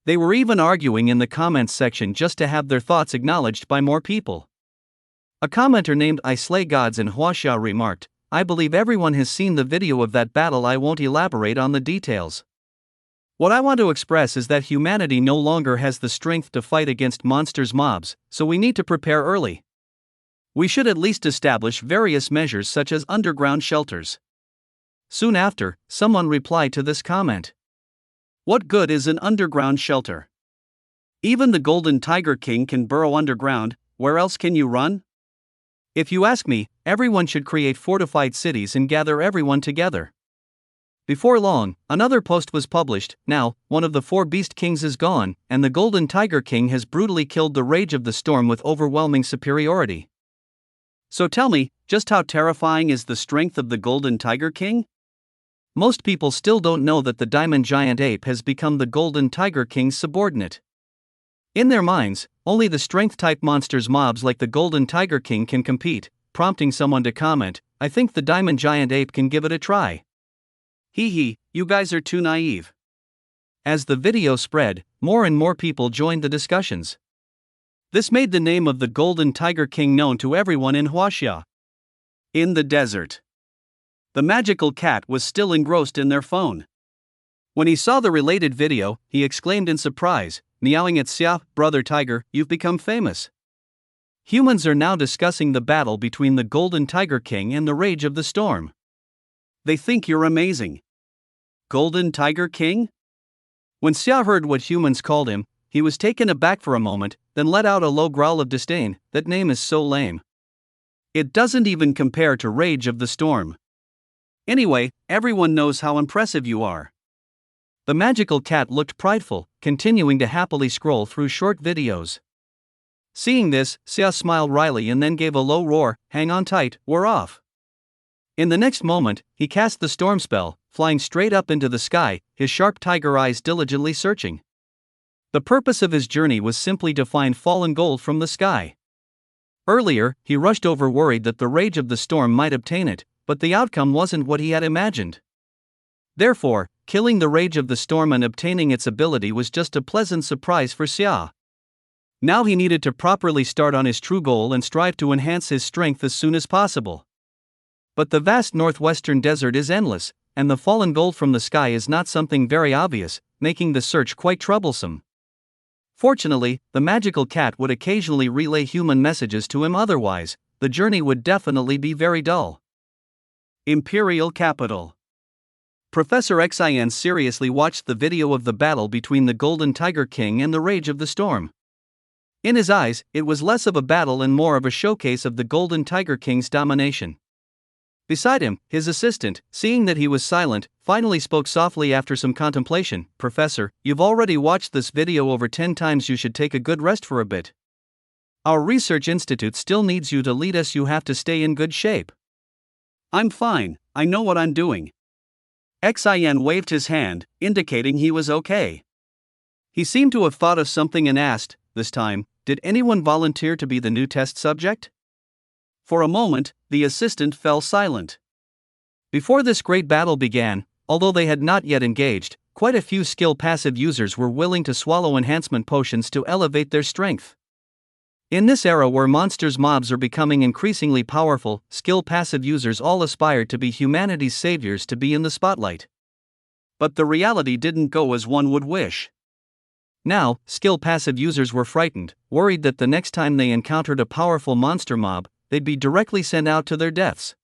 They were even arguing in the comments section just to have their thoughts acknowledged by more people. A commenter named I Slay Gods in Huaxia remarked, "I believe everyone has seen the video of that battle. I won't elaborate on the details. What I want to express is that humanity no longer has the strength to fight against monsters mobs, so we need to prepare early. We should at least establish various measures such as underground shelters." Soon after, someone replied to this comment. What good is an underground shelter? Even the Golden Tiger King can burrow underground, where else can you run? If you ask me, everyone should create fortified cities and gather everyone together. Before long, another post was published. Now, one of the 4 Beast Kings is gone, and the Golden Tiger King has brutally killed the Rage of the Storm with overwhelming superiority. So tell me, just how terrifying is the strength of the Golden Tiger King? Most people still don't know that the Diamond Giant Ape has become the Golden Tiger King's subordinate. In their minds, only the strength-type monsters mobs like the Golden Tiger King can compete, prompting someone to comment, "I think the Diamond Giant Ape can give it a try." Hee, you guys are too naive. As the video spread, more and more people joined the discussions. This made the name of the Golden Tiger King known to everyone in Huaxia. In the desert. The magical cat was still engrossed in their phone. When he saw the related video, he exclaimed in surprise, meowing at Xia, "Brother Tiger, you've become famous." Humans are now discussing the battle between the Golden Tiger King and the Rage of the Storm. They think you're amazing. Golden Tiger King? When Xia heard what humans called him, he was taken aback for a moment, then let out a low growl of disdain. That name is so lame. It doesn't even compare to Rage of the Storm. Anyway, everyone knows how impressive you are. The magical cat looked prideful, continuing to happily scroll through short videos. Seeing this, Xia smiled wryly and then gave a low roar, "Hang on tight, we're off." In the next moment, he cast the storm spell, flying straight up into the sky, his sharp tiger eyes diligently searching. The purpose of his journey was simply to find fallen gold from the sky. Earlier, he rushed over worried that the Rage of the Storm might obtain it, but the outcome wasn't what he had imagined. Therefore, killing the Rage of the Storm and obtaining its ability was just a pleasant surprise for Xia. Now he needed to properly start on his true goal and strive to enhance his strength as soon as possible. But the vast northwestern desert is endless, and the fallen gold from the sky is not something very obvious, making the search quite troublesome. Fortunately, the magical cat would occasionally relay human messages to him, otherwise, the journey would definitely be very dull. Imperial Capital. Professor Xin seriously watched the video of the battle between the Golden Tiger King and the Rage of the Storm. In his eyes, it was less of a battle and more of a showcase of the Golden Tiger King's domination. Beside him, his assistant, seeing that he was silent, finally spoke softly after some contemplation, "Professor, you've already watched this video over 10 times. You should take a good rest for a bit. Our research institute still needs you to lead us. You have to stay in good shape." "I'm fine, I know what I'm doing." Xin waved his hand, indicating he was okay. He seemed to have thought of something and asked, this time, "Did anyone volunteer to be the new test subject?" For a moment, the assistant fell silent. Before this great battle began, although they had not yet engaged, quite a few skill passive users were willing to swallow enhancement potions to elevate their strength. In this era where monsters mobs are becoming increasingly powerful, skill passive users all aspired to be humanity's saviors, to be in the spotlight. But the reality didn't go as one would wish. Now, skill passive users were frightened, worried that the next time they encountered a powerful monster mob, they'd be directly sent out to their deaths.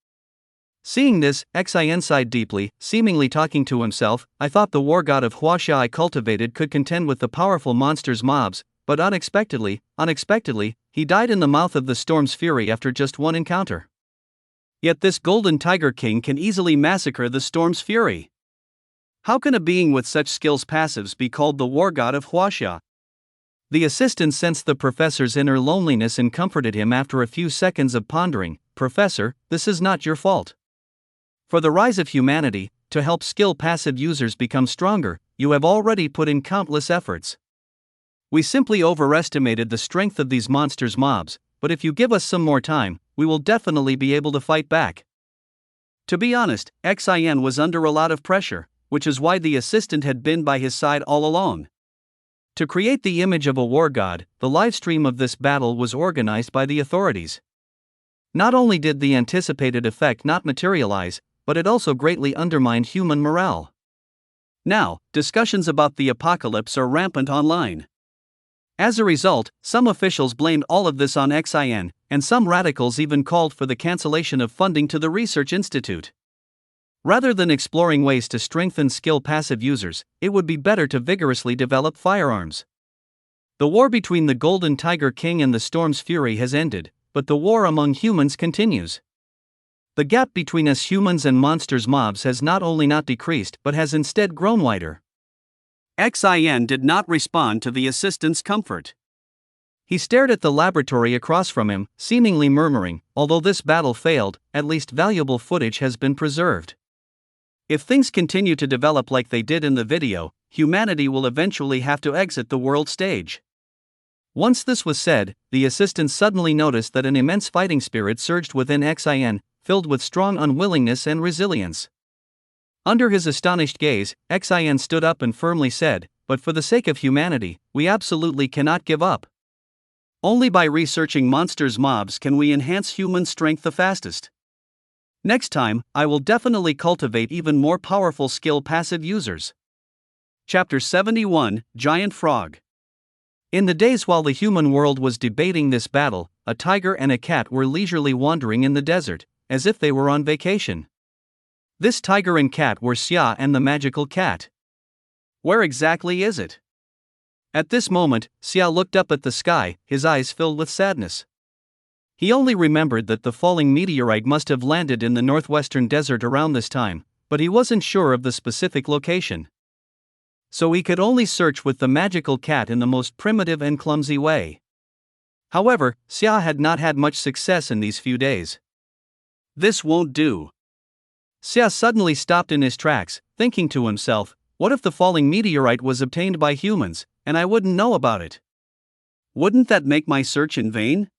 Seeing this, Xin sighed deeply, seemingly talking to himself. I thought the war god of Huaxia I cultivated could contend with the powerful monsters mobs, but unexpectedly, he died in the mouth of the storm's fury after just one encounter. Yet this golden tiger king can easily massacre the storm's fury. How can a being with such skills passives be called the war god of Huaxia? The assistant sensed the professor's inner loneliness and comforted him after a few seconds of pondering. Professor, this is not your fault. For the rise of humanity, to help skill passive users become stronger, you have already put in countless efforts. We simply overestimated the strength of these monsters mobs, but if you give us some more time, we will definitely be able to fight back. To be honest, Xin was under a lot of pressure, which is why the assistant had been by his side all along. To create the image of a war god, the livestream of this battle was organized by the authorities. Not only did the anticipated effect not materialize, but it also greatly undermined human morale. Now, discussions about the apocalypse are rampant online. As a result, some officials blamed all of this on Xin, and some radicals even called for the cancellation of funding to the research institute. Rather than exploring ways to strengthen skill passive users, it would be better to vigorously develop firearms. The war between the Golden Tiger King and the Storm's Fury has ended, but the war among humans continues. The gap between us humans and monsters mobs has not only not decreased but has instead grown wider. Xin did not respond to the assistant's comfort. He stared at the laboratory across from him, seemingly murmuring, although this battle failed, at least valuable footage has been preserved. If things continue to develop like they did in the video, humanity will eventually have to exit the world stage. Once this was said, the assistant suddenly noticed that an immense fighting spirit surged within Xin, filled with strong unwillingness and resilience. Under his astonished gaze, Xin stood up and firmly said, "But for the sake of humanity, we absolutely cannot give up. Only by researching monsters mobs can we enhance human strength the fastest. Next time, I will definitely cultivate even more powerful skill passive users." Chapter 71, Giant Frog. In the days while the human world was debating this battle, a tiger and a cat were leisurely wandering in the desert, as if they were on vacation. This tiger and cat were Xia and the magical cat. Where exactly is it? At this moment, Xia looked up at the sky, his eyes filled with sadness. He only remembered that the falling meteorite must have landed in the northwestern desert around this time, but he wasn't sure of the specific location. So he could only search with the magical cat in the most primitive and clumsy way. However, Xia had not had much success in these few days. This won't do. Xia suddenly stopped in his tracks, thinking to himself, what if the falling meteorite was obtained by humans, and I wouldn't know about it? Wouldn't that make my search in vain?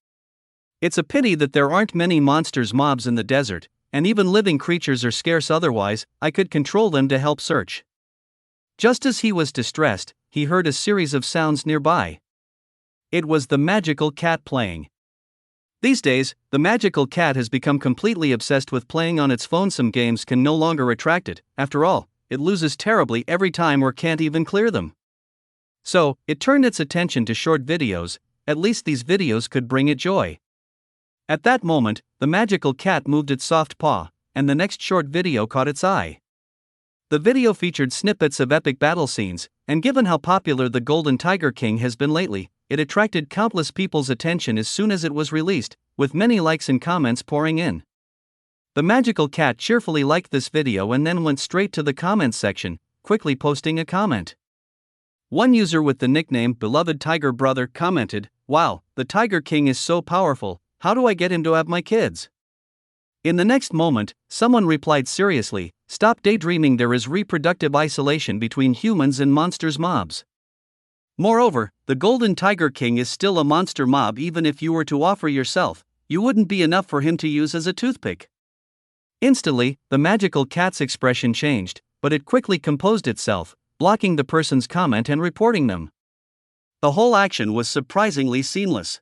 It's a pity that there aren't many monsters mobs in the desert, and even living creatures are scarce otherwise, I could control them to help search. Just as he was distressed, he heard a series of sounds nearby. It was the magical cat playing. These days, the magical cat has become completely obsessed with playing on its phone. Some games can no longer attract it, after all, it loses terribly every time or can't even clear them. So, it turned its attention to short videos, at least these videos could bring it joy. At that moment, the magical cat moved its soft paw, and the next short video caught its eye. The video featured snippets of epic battle scenes, and given how popular the Golden Tiger King has been lately, it attracted countless people's attention as soon as it was released, with many likes and comments pouring in. The magical cat cheerfully liked this video and then went straight to the comments section, quickly posting a comment. One user with the nickname Beloved Tiger Brother commented, "Wow, the Tiger King is so powerful, how do I get him to have my kids?" In the next moment, someone replied seriously, "Stop daydreaming, there is reproductive isolation between humans and monsters mobs. Moreover, the Golden Tiger King is still a monster mob. Even if you were to offer yourself, you wouldn't be enough for him to use as a toothpick." Instantly, the magical cat's expression changed, but it quickly composed itself, blocking the person's comment and reporting them. The whole action was surprisingly seamless.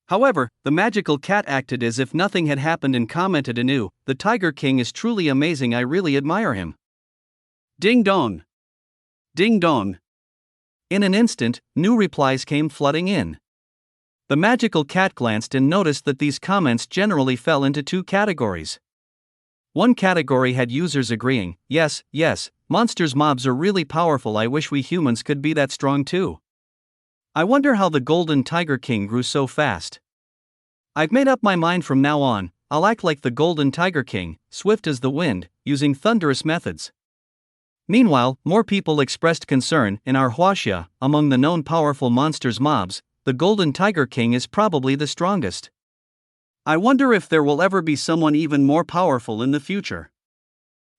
However, the magical cat acted as if nothing had happened and commented anew, "The Tiger King is truly amazing, I really admire him." Ding dong. Ding dong. In an instant, new replies came flooding in. The magical cat glanced and noticed that these comments generally fell into two categories. One category had users agreeing, yes, monsters mobs are really powerful, I wish we humans could be that strong too. I wonder how the Golden Tiger King grew so fast. I've made up my mind from now on, I'll act like the Golden Tiger King, swift as the wind, using thunderous methods. Meanwhile, more people expressed concern. In our Huaxia, among the known powerful monsters mobs, the Golden Tiger King is probably the strongest. I wonder if there will ever be someone even more powerful in the future.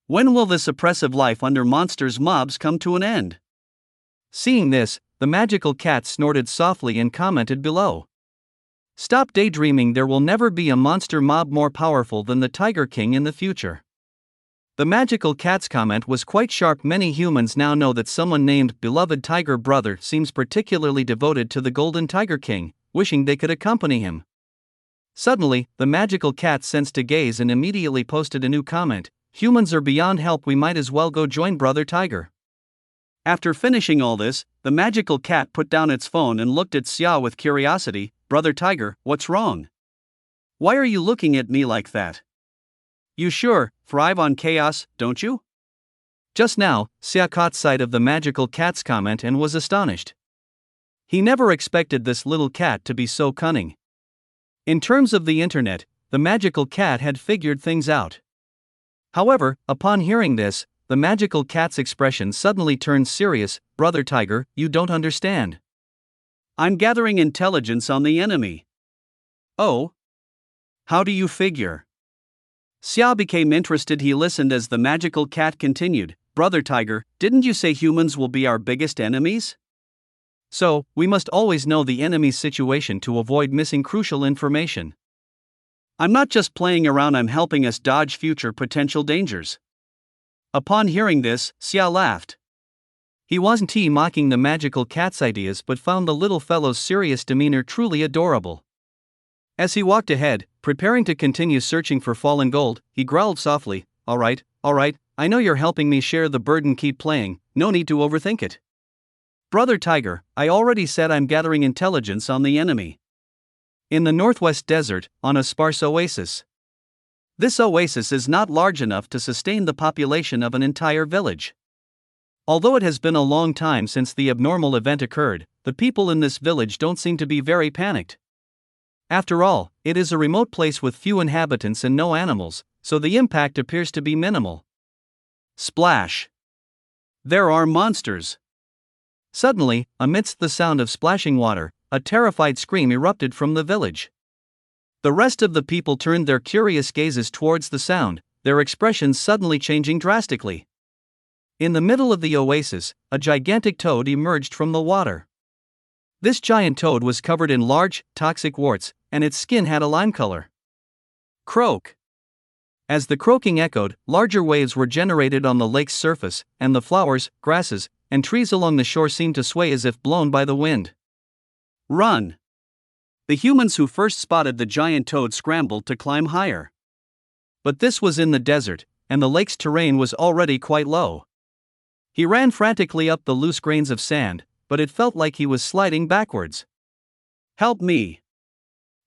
When will this oppressive life under monsters mobs come to an end? Seeing this, the magical cat snorted softly and commented below. Stop daydreaming, there will never be a monster mob more powerful than the Tiger King in the future. The magical cat's comment was quite sharp. Many humans now know that someone named Beloved Tiger Brother seems particularly devoted to the Golden Tiger King, wishing they could accompany him. Suddenly, the magical cat sensed a gaze and immediately posted a new comment. Humans are beyond help, we might as well go join Brother Tiger. After finishing all this, the magical cat put down its phone and looked at Xia with curiosity. Brother Tiger, what's wrong? Why are you looking at me like that? You sure thrive on chaos, don't you? Just now, Xia caught sight of the magical cat's comment and was astonished. He never expected this little cat to be so cunning. In terms of the internet, the magical cat had figured things out. However, upon hearing this, the magical cat's expression suddenly turned serious. Brother Tiger, you don't understand. I'm gathering intelligence on the enemy. Oh? How do you figure? Xia became interested. He listened as the magical cat continued. Brother Tiger, didn't you say humans will be our biggest enemies? So, we must always know the enemy's situation to avoid missing crucial information. I'm not just playing around, I'm helping us dodge future potential dangers. Upon hearing this, Xia laughed. He wasn't mocking the magical cat's ideas but found the little fellow's serious demeanor truly adorable. As he walked ahead, preparing to continue searching for fallen gold, he growled softly, Alright, I know you're helping me share the burden, keep playing, no need to overthink it. Brother Tiger, I already said I'm gathering intelligence on the enemy. In the northwest desert, on a sparse oasis. This oasis is not large enough to sustain the population of an entire village. Although it has been a long time since the abnormal event occurred, the people in this village don't seem to be very panicked. After all, it is a remote place with few inhabitants and no animals, so the impact appears to be minimal. Splash! There are monsters! Suddenly, amidst the sound of splashing water, a terrified scream erupted from the village. The rest of the people turned their curious gazes towards the sound, their expressions suddenly changing drastically. In the middle of the oasis, a gigantic toad emerged from the water. This giant toad was covered in large, toxic warts, and its skin had a lime color. Croak! As the croaking echoed, larger waves were generated on the lake's surface, and the flowers, grasses, and trees along the shore seemed to sway as if blown by the wind. Run! The humans who first spotted the giant toad scrambled to climb higher. But this was in the desert, and the lake's terrain was already quite low. He ran frantically up the loose grains of sand, but it felt like he was sliding backwards. Help me!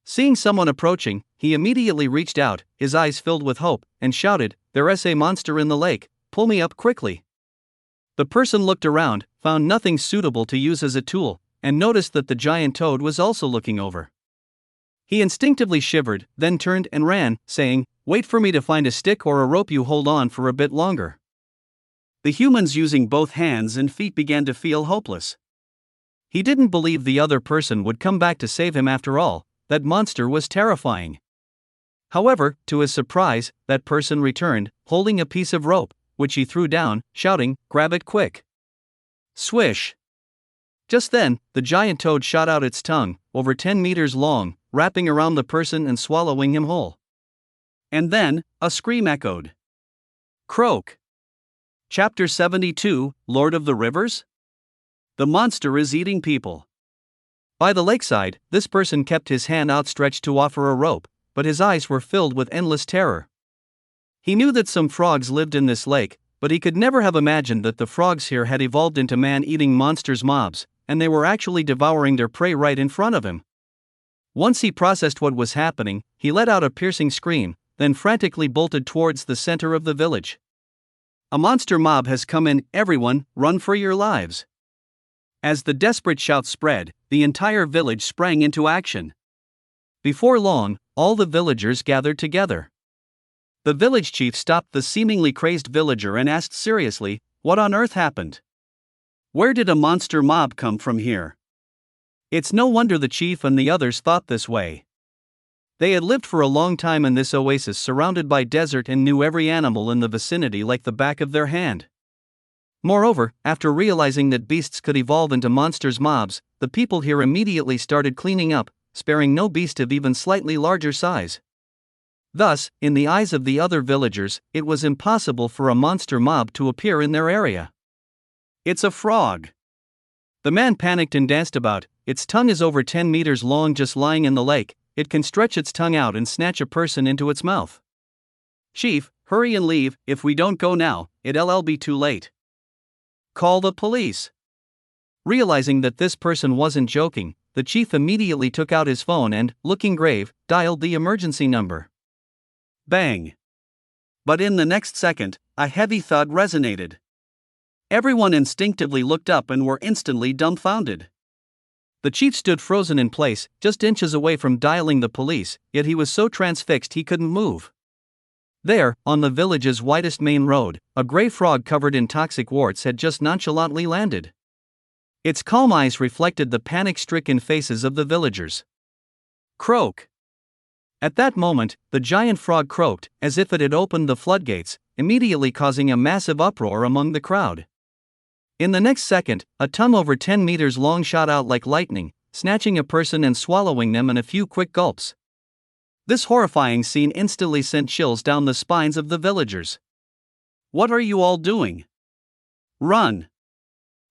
Seeing someone approaching, he immediately reached out, his eyes filled with hope, and shouted, There's a monster in the lake, pull me up quickly. The person looked around, found nothing suitable to use as a tool, and noticed that the giant toad was also looking over. He instinctively shivered, then turned and ran, saying, Wait for me to find a stick or a rope, you hold on for a bit longer. The humans using both hands and feet began to feel hopeless. He didn't believe the other person would come back to save him after all, that monster was terrifying. However, to his surprise, that person returned, holding a piece of rope, which he threw down, shouting, Grab it quick. Swish! Just then, the giant toad shot out its tongue, over 10 meters long, wrapping around the person and swallowing him whole. And then, a scream echoed. Croak! Chapter 72, Lord of the Rivers? The monster is eating people. By the lakeside, this person kept his hand outstretched to offer a rope, but his eyes were filled with endless terror. He knew that some frogs lived in this lake, But he could never have imagined that the frogs here had evolved into man-eating monsters mobs, and they were actually devouring their prey right in front of him. Once he processed what was happening, he let out a piercing scream, then frantically bolted towards the center of the village. A monster mob has come in, everyone, run for your lives. As the desperate shouts spread, the entire village sprang into action. Before long, all the villagers gathered together. The village chief stopped the seemingly crazed villager and asked seriously, "What on earth happened? Where did a monster mob come from here?" It's no wonder the chief and the others thought this way. They had lived for a long time in this oasis surrounded by desert and knew every animal in the vicinity like the back of their hand. Moreover, after realizing that beasts could evolve into monsters mobs, the people here immediately started cleaning up, sparing no beast of even slightly larger size. Thus, in the eyes of the other villagers, it was impossible for a monster mob to appear in their area. "It's a frog." The man panicked and danced about. "Its tongue is over 10 meters long, just lying in the lake. It can stretch its tongue out and snatch a person into its mouth." "Chief, hurry and leave. If we don't go now, it'll be too late. Call the police." Realizing that this person wasn't joking, the chief immediately took out his phone and, looking grave, dialed the emergency number. Bang! But in the next second, a heavy thud resonated. Everyone instinctively looked up and were instantly dumbfounded. The chief stood frozen in place, just inches away from dialing the police, yet he was so transfixed he couldn't move. There, on the village's widest main road, a gray frog covered in toxic warts had just nonchalantly landed. Its calm eyes reflected the panic-stricken faces of the villagers. Croak! At that moment, the giant frog croaked, as if it had opened the floodgates, immediately causing a massive uproar among the crowd. In the next second, a tongue over 10 meters long shot out like lightning, snatching a person and swallowing them in a few quick gulps. This horrifying scene instantly sent chills down the spines of the villagers. "What are you all doing? Run!"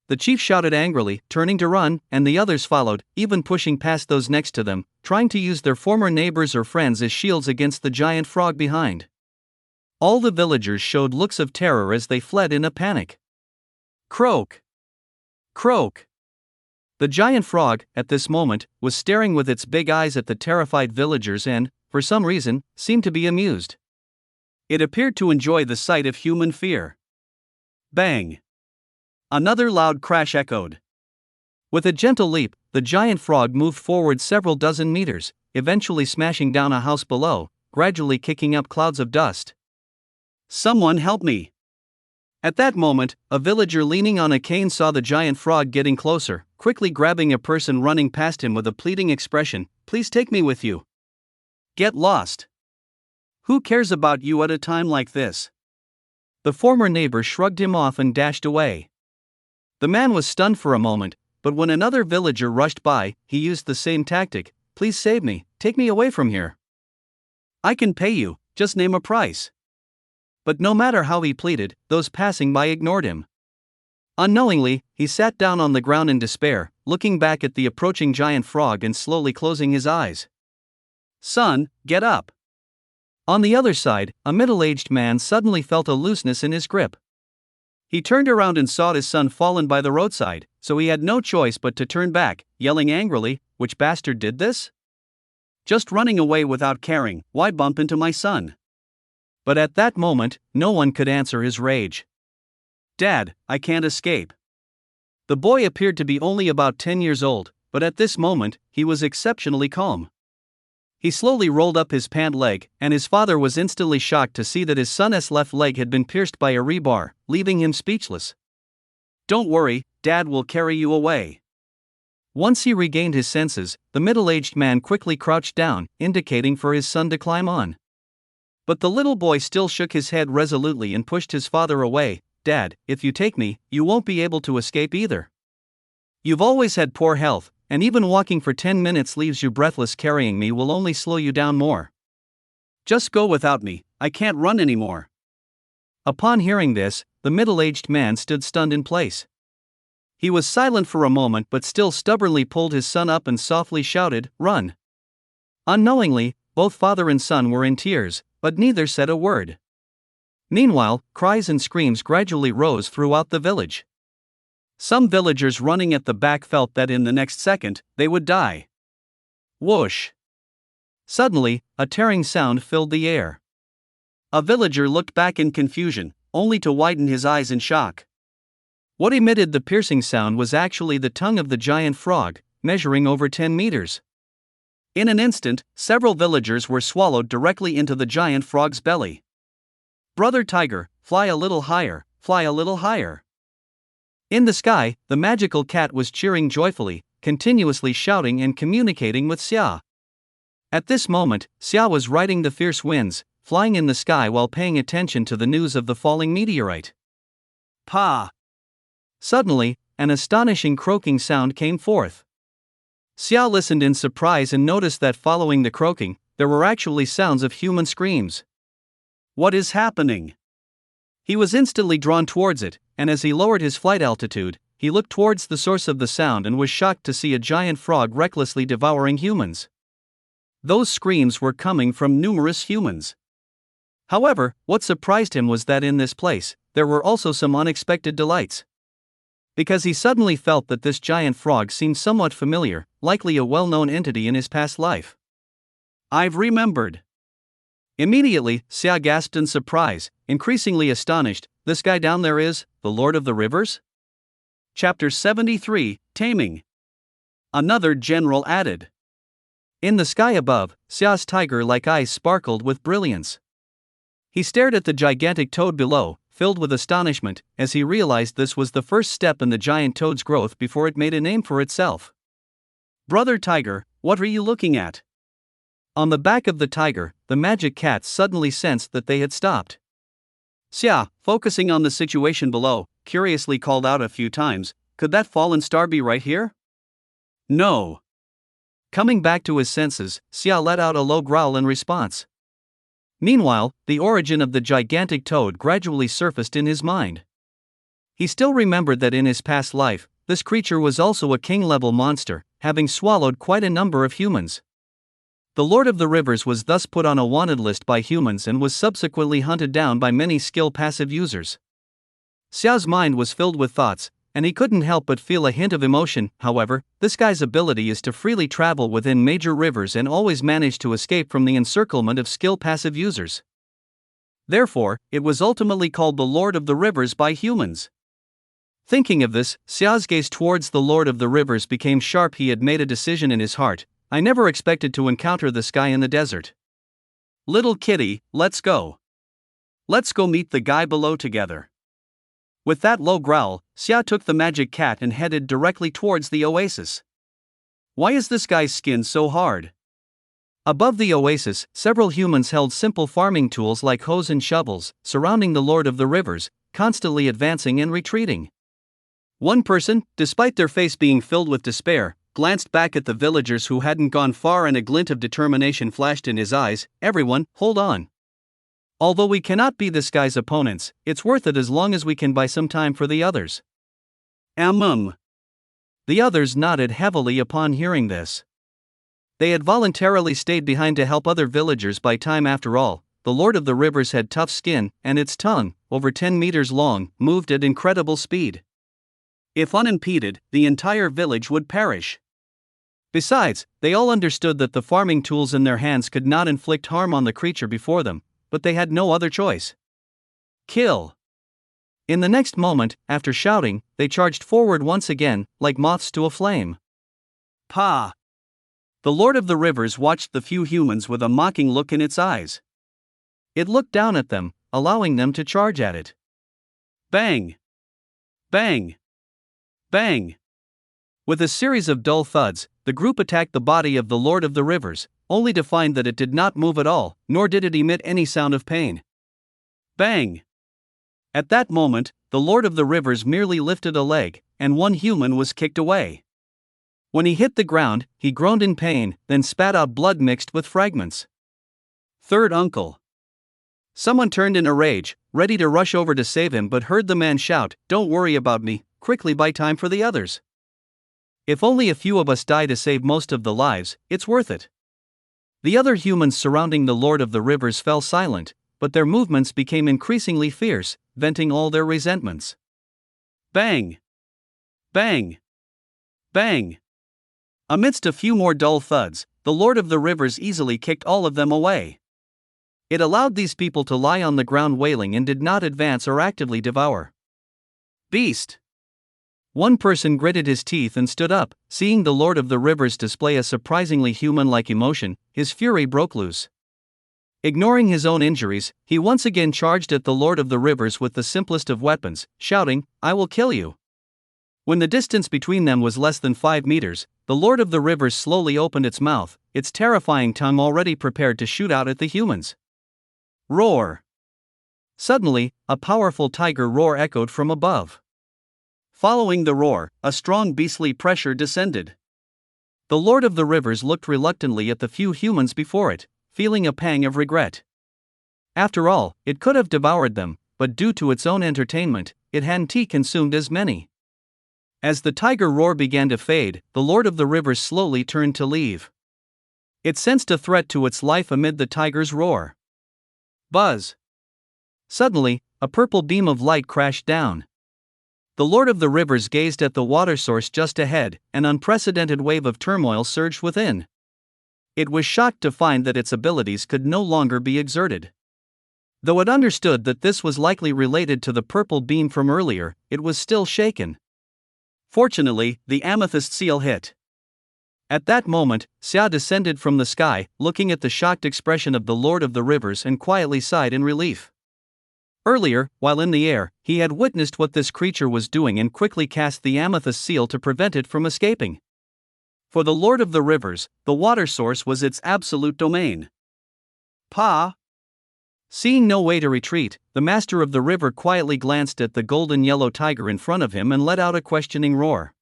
The chief shouted angrily, turning to run, and the others followed, even pushing past those next to them, trying to use their former neighbors or friends as shields against the giant frog behind. All the villagers showed looks of terror as they fled in a panic. Croak! Croak! The giant frog, at this moment, was staring with its big eyes at the terrified villagers and, for some reason, seemed to be amused. It appeared to enjoy the sight of human fear. Bang! Another loud crash echoed. With a gentle leap, the giant frog moved forward several dozen meters, eventually smashing down a house below, gradually kicking up clouds of dust. "Someone help me!" At that moment, a villager leaning on a cane saw the giant frog getting closer, quickly grabbing a person running past him with a pleading expression, "Please take me with you. Get lost. Who cares about you at a time like this?" The former neighbor shrugged him off and dashed away. The man was stunned for a moment, but when another villager rushed by, he used the same tactic. "Please save me, take me away from here. I can pay you, just name a price." But no matter how he pleaded, those passing by ignored him. Unknowingly, he sat down on the ground in despair, looking back at the approaching giant frog and slowly closing his eyes. "Son, get up." On the other side, a middle-aged man suddenly felt a looseness in his grip. He turned around and saw his son fallen by the roadside, so he had no choice but to turn back, yelling angrily, "Which bastard did this? Just running away without caring, why bump into my son?" But at that moment, no one could answer his rage. "Dad, I can't escape." The boy appeared to be only about 10 years old, but at this moment, he was exceptionally calm. He slowly rolled up his pant leg, and his father was instantly shocked to see that his son's left leg had been pierced by a rebar, leaving him speechless. "Don't worry, Dad will carry you away." Once he regained his senses, the middle-aged man quickly crouched down, indicating for his son to climb on. But the little boy still shook his head resolutely and pushed his father away. "Dad, if you take me, you won't be able to escape either. You've always had poor health, and even walking for 10 minutes leaves you breathless. Carrying me will only slow you down more. Just go without me, I can't run anymore." Upon hearing this, the middle-aged man stood stunned in place. He was silent for a moment but still stubbornly pulled his son up and softly shouted, "Run." Unknowingly, both father and son were in tears, but neither said a word. Meanwhile, cries and screams gradually rose throughout the village. Some villagers running at the back felt that in the next second, they would die. Whoosh! Suddenly, a tearing sound filled the air. A villager looked back in confusion, only to widen his eyes in shock. What emitted the piercing sound was actually the tongue of the giant frog, measuring over 10 meters. In an instant, several villagers were swallowed directly into the giant frog's belly. "Brother Tiger, fly a little higher, fly a little higher." In the sky, the magical cat was cheering joyfully, continuously shouting and communicating with Xia. At this moment, Xia was riding the fierce winds, flying in the sky while paying attention to the news of the falling meteorite. Pa! Suddenly, an astonishing croaking sound came forth. Xia listened in surprise and noticed that following the croaking, there were actually sounds of human screams. What is happening? He was instantly drawn towards it, and as he lowered his flight altitude, he looked towards the source of the sound and was shocked to see a giant frog recklessly devouring humans. Those screams were coming from numerous humans. However, what surprised him was that in this place, there were also some unexpected delights. Because he suddenly felt that this giant frog seemed somewhat familiar, likely a well-known entity in his past life. I've remembered. Immediately, Xia gasped in surprise, increasingly astonished. This guy down there is the Lord of the Rivers? Chapter 73, Taming. Another general added. In the sky above, Xia's tiger-like eyes sparkled with brilliance. He stared at the gigantic toad below, filled with astonishment, as he realized this was the first step in the giant toad's growth before it made a name for itself. Brother Tiger, what are you looking at? On the back of the tiger, the magic cat suddenly sensed that they had stopped. Xia, focusing on the situation below, curiously called out a few times, "Could that fallen star be right here?" No. Coming back to his senses, Xia let out a low growl in response. Meanwhile, the origin of the gigantic toad gradually surfaced in his mind. He still remembered that in his past life, this creature was also a king-level monster, having swallowed quite a number of humans. The Lord of the Rivers was thus put on a wanted list by humans and was subsequently hunted down by many skill passive users. Xiao's mind was filled with thoughts, and he couldn't help but feel a hint of emotion. However, this guy's ability is to freely travel within major rivers and always manage to escape from the encirclement of skill passive users. Therefore, it was ultimately called the Lord of the Rivers by humans. Thinking of this, Xiao's gaze towards the Lord of the Rivers became sharp. He had made a decision in his heart. I never expected to encounter this guy in the desert. Little kitty, let's go. Let's go meet the guy below together. With that low growl, Xia took the magic cat and headed directly towards the oasis. Why is this guy's skin so hard? Above the oasis, several humans held simple farming tools like hoes and shovels, surrounding the Lord of the Rivers, constantly advancing and retreating. One person, despite their face being filled with despair, glanced back at the villagers who hadn't gone far and a glint of determination flashed in his eyes. Everyone, hold on. Although we cannot be this guy's opponents, it's worth it as long as we can buy some time for the others. The others nodded heavily upon hearing this. They had voluntarily stayed behind to help other villagers buy time. After all, the Lord of the Rivers had tough skin, and its tongue, over 10 meters long, moved at incredible speed. If unimpeded, the entire village would perish. Besides, they all understood that the farming tools in their hands could not inflict harm on the creature before them, but they had no other choice. Kill! In the next moment, after shouting, they charged forward once again, like moths to a flame. Pa! The Lord of the Rivers watched the few humans with a mocking look in its eyes. It looked down at them, allowing them to charge at it. Bang! Bang! Bang! With a series of dull thuds, the group attacked the body of the Lord of the Rivers, only to find that it did not move at all, nor did it emit any sound of pain. Bang! At that moment, the Lord of the Rivers merely lifted a leg, and one human was kicked away. When he hit the ground, he groaned in pain, then spat out blood mixed with fragments. Third uncle. Someone turned in a rage, ready to rush over to save him, but heard the man shout, "Don't worry about me, quickly buy time for the others. If only a few of us die to save most of the lives, it's worth it." The other humans surrounding the Lord of the Rivers fell silent, but their movements became increasingly fierce, venting all their resentments. Bang! Bang! Bang! Amidst a few more dull thuds, the Lord of the Rivers easily kicked all of them away. It allowed these people to lie on the ground wailing and did not advance or actively devour. Beast! One person gritted his teeth and stood up. Seeing the Lord of the Rivers display a surprisingly human-like emotion, his fury broke loose. Ignoring his own injuries, he once again charged at the Lord of the Rivers with the simplest of weapons, shouting, "I will kill you." When the distance between them was less than 5 meters, the Lord of the Rivers slowly opened its mouth, its terrifying tongue already prepared to shoot out at the humans. Roar! Suddenly, a powerful tiger roar echoed from above. Following the roar, a strong beastly pressure descended. The Lord of the Rivers looked reluctantly at the few humans before it, feeling a pang of regret. After all, it could have devoured them, but due to its own entertainment, it hadn't consumed as many. As the tiger roar began to fade, the Lord of the Rivers slowly turned to leave. It sensed a threat to its life amid the tiger's roar. Buzz! Suddenly, a purple beam of light crashed down. The Lord of the Rivers gazed at the water source just ahead. An unprecedented wave of turmoil surged within. It was shocked to find that its abilities could no longer be exerted. Though it understood that this was likely related to the purple beam from earlier, it was still shaken. Fortunately, the amethyst seal hit. At that moment, Xia descended from the sky, looking at the shocked expression of the Lord of the Rivers and quietly sighed in relief. Earlier, while in the air, he had witnessed what this creature was doing and quickly cast the amethyst seal to prevent it from escaping. For the Lord of the Rivers, the water source was its absolute domain. Pa! Seeing no way to retreat, the master of the river quietly glanced at the golden yellow tiger in front of him and let out a questioning roar.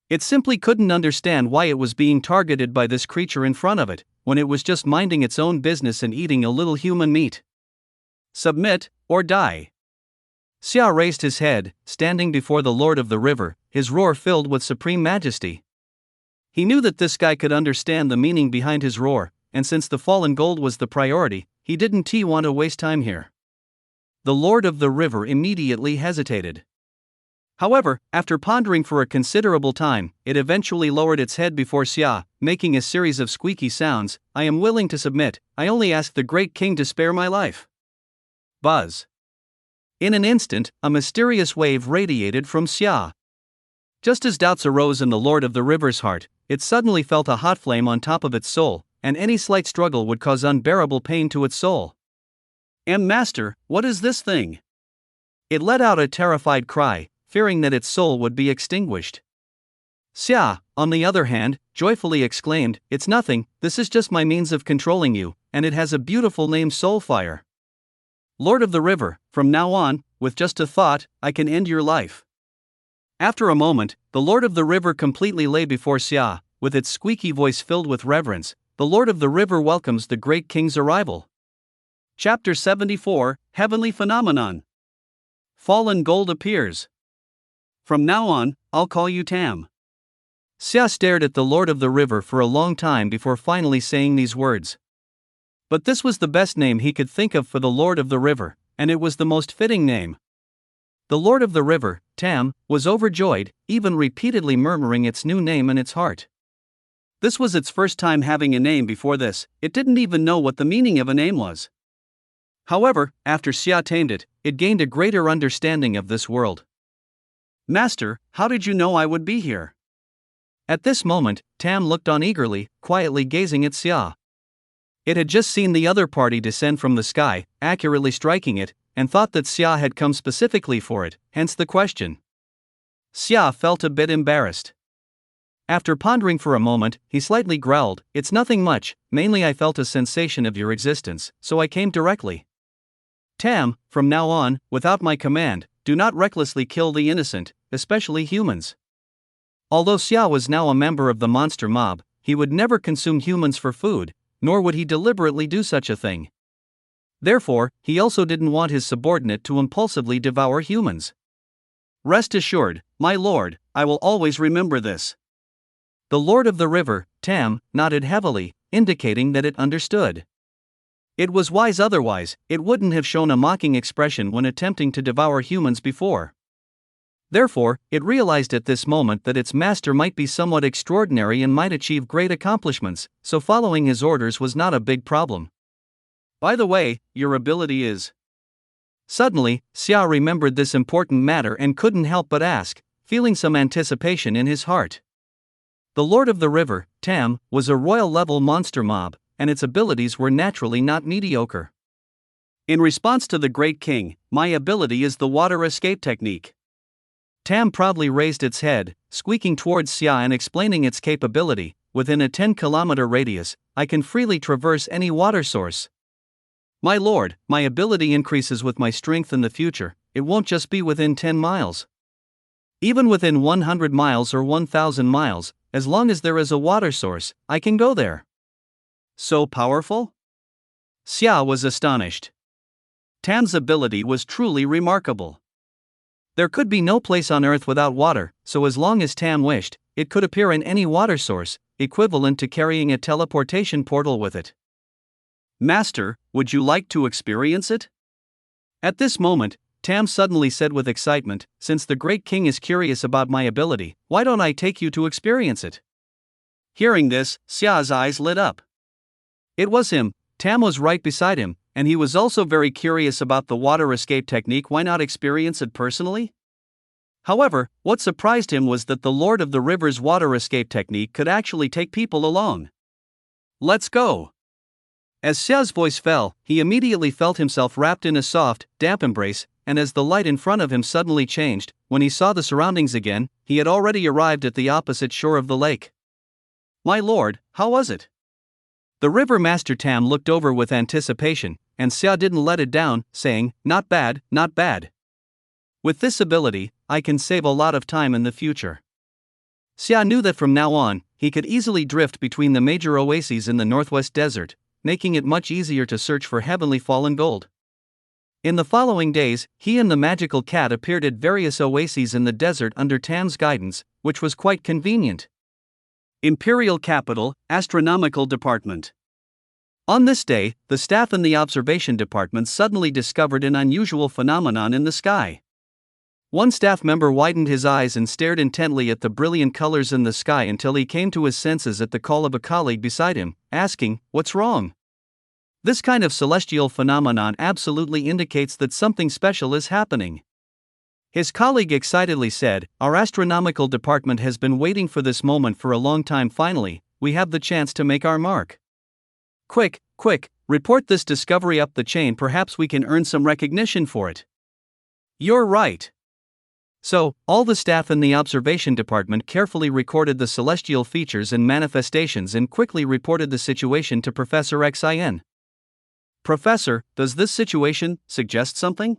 It simply couldn't understand why it was being targeted by this creature in front of it, when it was just minding its own business and eating a little human meat. Submit, or die. Xia raised his head, standing before the Lord of the River, his roar filled with supreme majesty. He knew that this guy could understand the meaning behind his roar, and since the fallen gold was the priority, he didn't want to waste time here. The Lord of the River immediately hesitated. However, after pondering for a considerable time, it eventually lowered its head before Xia, making a series of squeaky sounds. "I am willing to submit. I only ask the great king to spare my life." Buzz! In an instant, a mysterious wave radiated from Xia. Just as doubts arose in the Lord of the River's heart, it suddenly felt a hot flame on top of its soul, and any slight struggle would cause unbearable pain to its soul. Master, what is this thing?" It let out a terrified cry, fearing that its soul would be extinguished. Xia, on the other hand, joyfully exclaimed, "It's nothing, this is just my means of controlling you, and it has a beautiful name, Soulfire. Lord of the River, from now on, with just a thought, I can end your life." After a moment, the Lord of the River completely lay before Xia, with its squeaky voice filled with reverence. The Lord of the River welcomes the great king's arrival. Chapter 74, Heavenly Phenomenon. Fallen gold appears. From now on, I'll call you Tam. Xia stared at the Lord of the River for a long time before finally saying these words. But this was the best name he could think of for the Lord of the River, and it was the most fitting name. The Lord of the River, Tam, was overjoyed, even repeatedly murmuring its new name in its heart. This was its first time having a name before this. It didn't even know what the meaning of a name was. However, after Xia tamed it, it gained a greater understanding of this world. "Master, how did you know I would be here?" At this moment, Tam looked on eagerly, quietly gazing at Xia. It had just seen the other party descend from the sky, accurately striking it, and thought that Xia had come specifically for it, hence the question. Xia felt a bit embarrassed. After pondering for a moment, he slightly growled, "It's nothing much, mainly I felt a sensation of your existence, so I came directly. Tam, from now on, without my command, do not recklessly kill the innocent, especially humans." Although Xia was now a member of the monster mob, he would never consume humans for food, nor would he deliberately do such a thing. Therefore, he also didn't want his subordinate to impulsively devour humans. "Rest assured, my lord, I will always remember this." The Lord of the River, Tam, nodded heavily, indicating that it understood. It was wise otherwise, it wouldn't have shown a mocking expression when attempting to devour humans before. Therefore, it realized at this moment that its master might be somewhat extraordinary and might achieve great accomplishments, so following his orders was not a big problem. By the way, your ability is. Suddenly, Xia remembered this important matter and couldn't help but ask, feeling some anticipation in his heart. The Lord of the River, Tam, was a royal-level monster mob, and its abilities were naturally not mediocre. In response to the Great King, my ability is the water escape technique. Tam proudly raised its head, squeaking towards Xia and explaining its capability. Within a 10-kilometer radius, I can freely traverse any water source. My lord, my ability increases with my strength in the future, it won't just be within 10 miles. Even within 100 miles or 1,000 miles, as long as there is a water source, I can go there. So powerful? Xia was astonished. Tam's ability was truly remarkable. There could be no place on Earth without water, so as long as Tam wished, it could appear in any water source, equivalent to carrying a teleportation portal with it. Master, would you like to experience it? At this moment, Tam suddenly said with excitement, since the Great King is curious about my ability, why don't I take you to experience it? Hearing this, Xia's eyes lit up. It was him. Tam was right beside him, and he was also very curious about the water escape technique. Why not experience it personally? However, what surprised him was that the Lord of the River's water escape technique could actually take people along. Let's go! As Xia's voice fell, he immediately felt himself wrapped in a soft, damp embrace, and as the light in front of him suddenly changed, when he saw the surroundings again, he had already arrived at the opposite shore of the lake. My lord, how was it? The River Master Tam looked over with anticipation, and Xia didn't let it down, saying, not bad, not bad. With this ability, I can save a lot of time in the future. Xia knew that from now on, he could easily drift between the major oases in the Northwest Desert, making it much easier to search for heavenly fallen gold. In the following days, he and the magical cat appeared at various oases in the desert under Tam's guidance, which was quite convenient. Imperial Capital, Astronomical Department. On this day, the staff in the observation department suddenly discovered an unusual phenomenon in the sky. One staff member widened his eyes and stared intently at the brilliant colors in the sky until he came to his senses at the call of a colleague beside him, asking, "What's wrong?" This kind of celestial phenomenon absolutely indicates that something special is happening. His colleague excitedly said, "Our astronomical department has been waiting for this moment for a long time. Finally, we have the chance to make our mark. Quick, report this discovery up the chain. Perhaps we can earn some recognition for it." You're right. So, all the staff in the observation department carefully recorded the celestial features and manifestations and quickly reported the situation to Professor Xin. Professor, does this situation suggest something?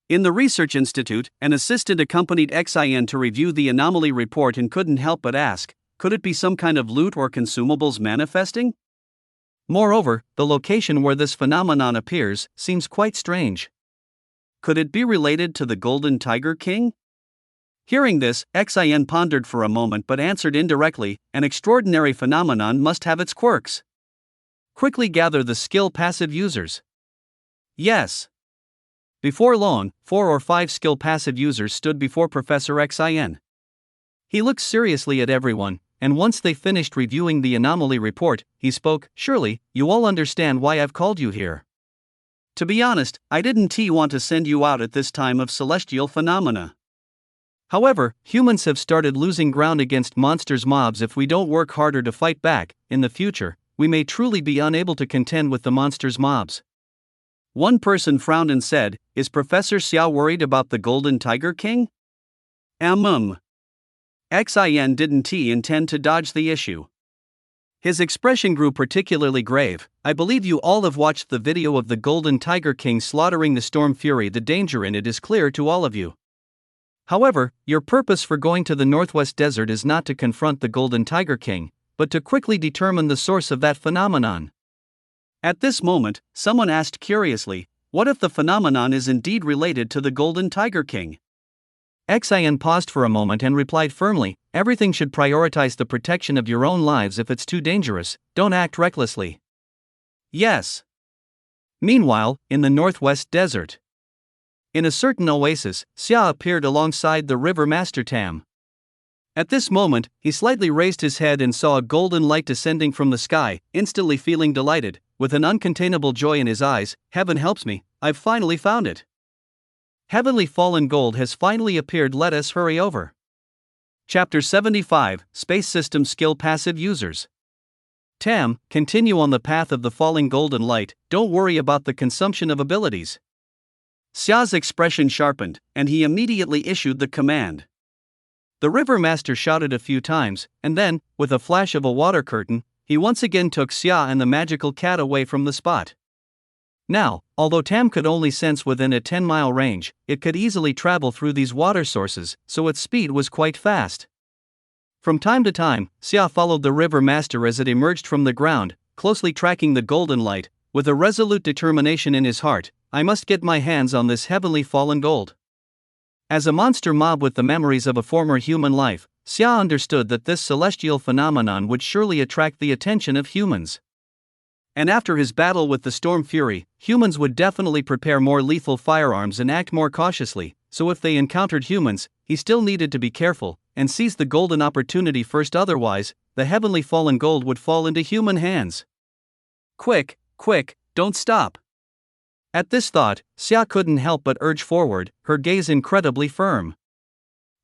In the research institute, an assistant accompanied Xin to review the anomaly report and couldn't help but ask, could it be some kind of loot or consumables manifesting? Moreover, the location where this phenomenon appears seems quite strange. Could it be related to the Golden Tiger King? Hearing this, Xin pondered for a moment but answered indirectly, an extraordinary phenomenon must have its quirks. Quickly gather the skill passive users. Yes. Before long, 4 or 5 skill passive users stood before Professor Xin. He looked seriously at everyone, and once they finished reviewing the anomaly report, he spoke, "Surely, you all understand why I've called you here. To be honest, I didn't want to send you out at this time of celestial phenomena. However, humans have started losing ground against monsters mobs. If we don't work harder to fight back, in the future, we may truly be unable to contend with the monsters mobs." One person frowned and said, "Is Professor Xia worried about the Golden Tiger King?" Xin didn't intend to dodge the issue. His expression grew particularly grave. "I believe you all have watched the video of the Golden Tiger King slaughtering the Storm Fury. The danger in it is clear to all of you. However, your purpose for going to the Northwest Desert is not to confront the Golden Tiger King, but to quickly determine the source of that phenomenon." At this moment, someone asked curiously, "What if the phenomenon is indeed related to the Golden Tiger King?" Xin paused for a moment and replied firmly, "Everything should prioritize the protection of your own lives. If it's too dangerous, don't act recklessly." Yes. Meanwhile, in the northwest desert, in a certain oasis, Xia appeared alongside the river master Tam. At this moment, he slightly raised his head and saw a golden light descending from the sky, instantly feeling delighted, with an uncontainable joy in his eyes. Heaven helps me, I've finally found it. Heavenly fallen gold has finally appeared, let us hurry over. Chapter 75, Space System Skill Passive Users. Tam, continue on the path of the falling golden light, don't worry about the consumption of abilities. Xia's expression sharpened, and he immediately issued the command. The river master shouted a few times, and then, with a flash of a water curtain, he once again took Xia and the magical cat away from the spot. Now, although Tam could only sense within a 10-mile range, it could easily travel through these water sources, so its speed was quite fast. From time to time, Xia followed the river master as it emerged from the ground, closely tracking the golden light, with a resolute determination in his heart. I must get my hands on this heavenly fallen gold. As a monster mob with the memories of a former human life, Xia understood that this celestial phenomenon would surely attract the attention of humans. And after his battle with the Storm Fury, humans would definitely prepare more lethal firearms and act more cautiously, so if they encountered humans, he still needed to be careful, and seize the golden opportunity first, otherwise, the heavenly fallen gold would fall into human hands. Quick, don't stop. At this thought, Xia couldn't help but urge forward, her gaze incredibly firm.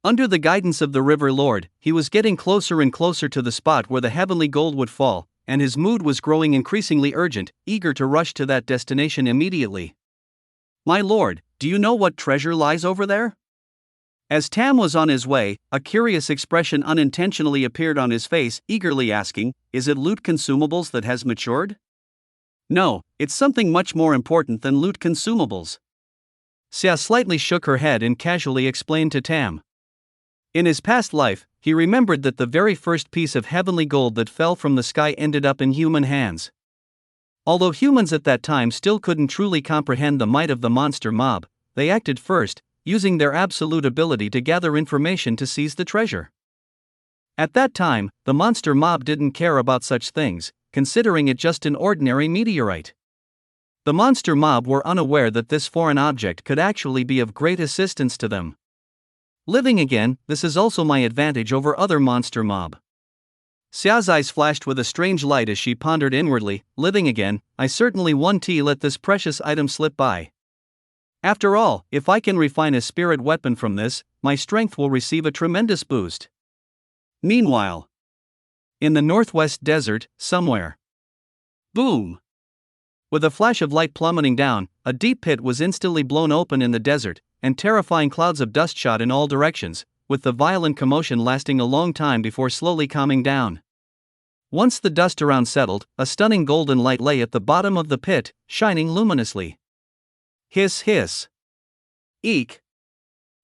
Under the guidance of the River Lord, he was getting closer and closer to the spot where the heavenly gold would fall, and his mood was growing increasingly urgent, eager to rush to that destination immediately. My lord, do you know what treasure lies over there? As Tam was on his way, a curious expression unintentionally appeared on his face, eagerly asking, is it loot consumables that has matured? No, it's something much more important than loot consumables. Xia slightly shook her head and casually explained to Tam. In his past life, he remembered that the very first piece of heavenly gold that fell from the sky ended up in human hands. Although humans at that time still couldn't truly comprehend the might of the monster mob, they acted first, using their absolute ability to gather information to seize the treasure. At that time, the monster mob didn't care about such things, considering it just an ordinary meteorite. The monster mob were unaware that this foreign object could actually be of great assistance to them. Living again, this is also my advantage over other monster mob. Xia's eyes flashed with a strange light as she pondered inwardly, living again, I certainly won't let this precious item slip by. After all, if I can refine a spirit weapon from this, my strength will receive a tremendous boost. Meanwhile, in the northwest desert, somewhere. Boom! With a flash of light plummeting down, a deep pit was instantly blown open in the desert, and terrifying clouds of dust shot in all directions, with the violent commotion lasting a long time before slowly calming down. Once the dust around settled, a stunning golden light lay at the bottom of the pit, shining luminously. Hiss hiss. Eek.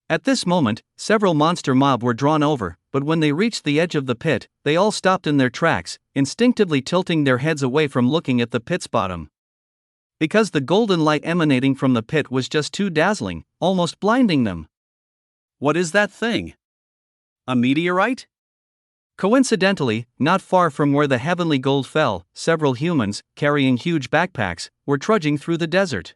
At this moment, several monster mob were drawn over, but when they reached the edge of the pit, they all stopped in their tracks, instinctively tilting their heads away from looking at the pit's bottom. Because the golden light emanating from the pit was just too dazzling, almost blinding them. What is that thing? A meteorite? Coincidentally, not far from where the heavenly gold fell, several humans, carrying huge backpacks, were trudging through the desert.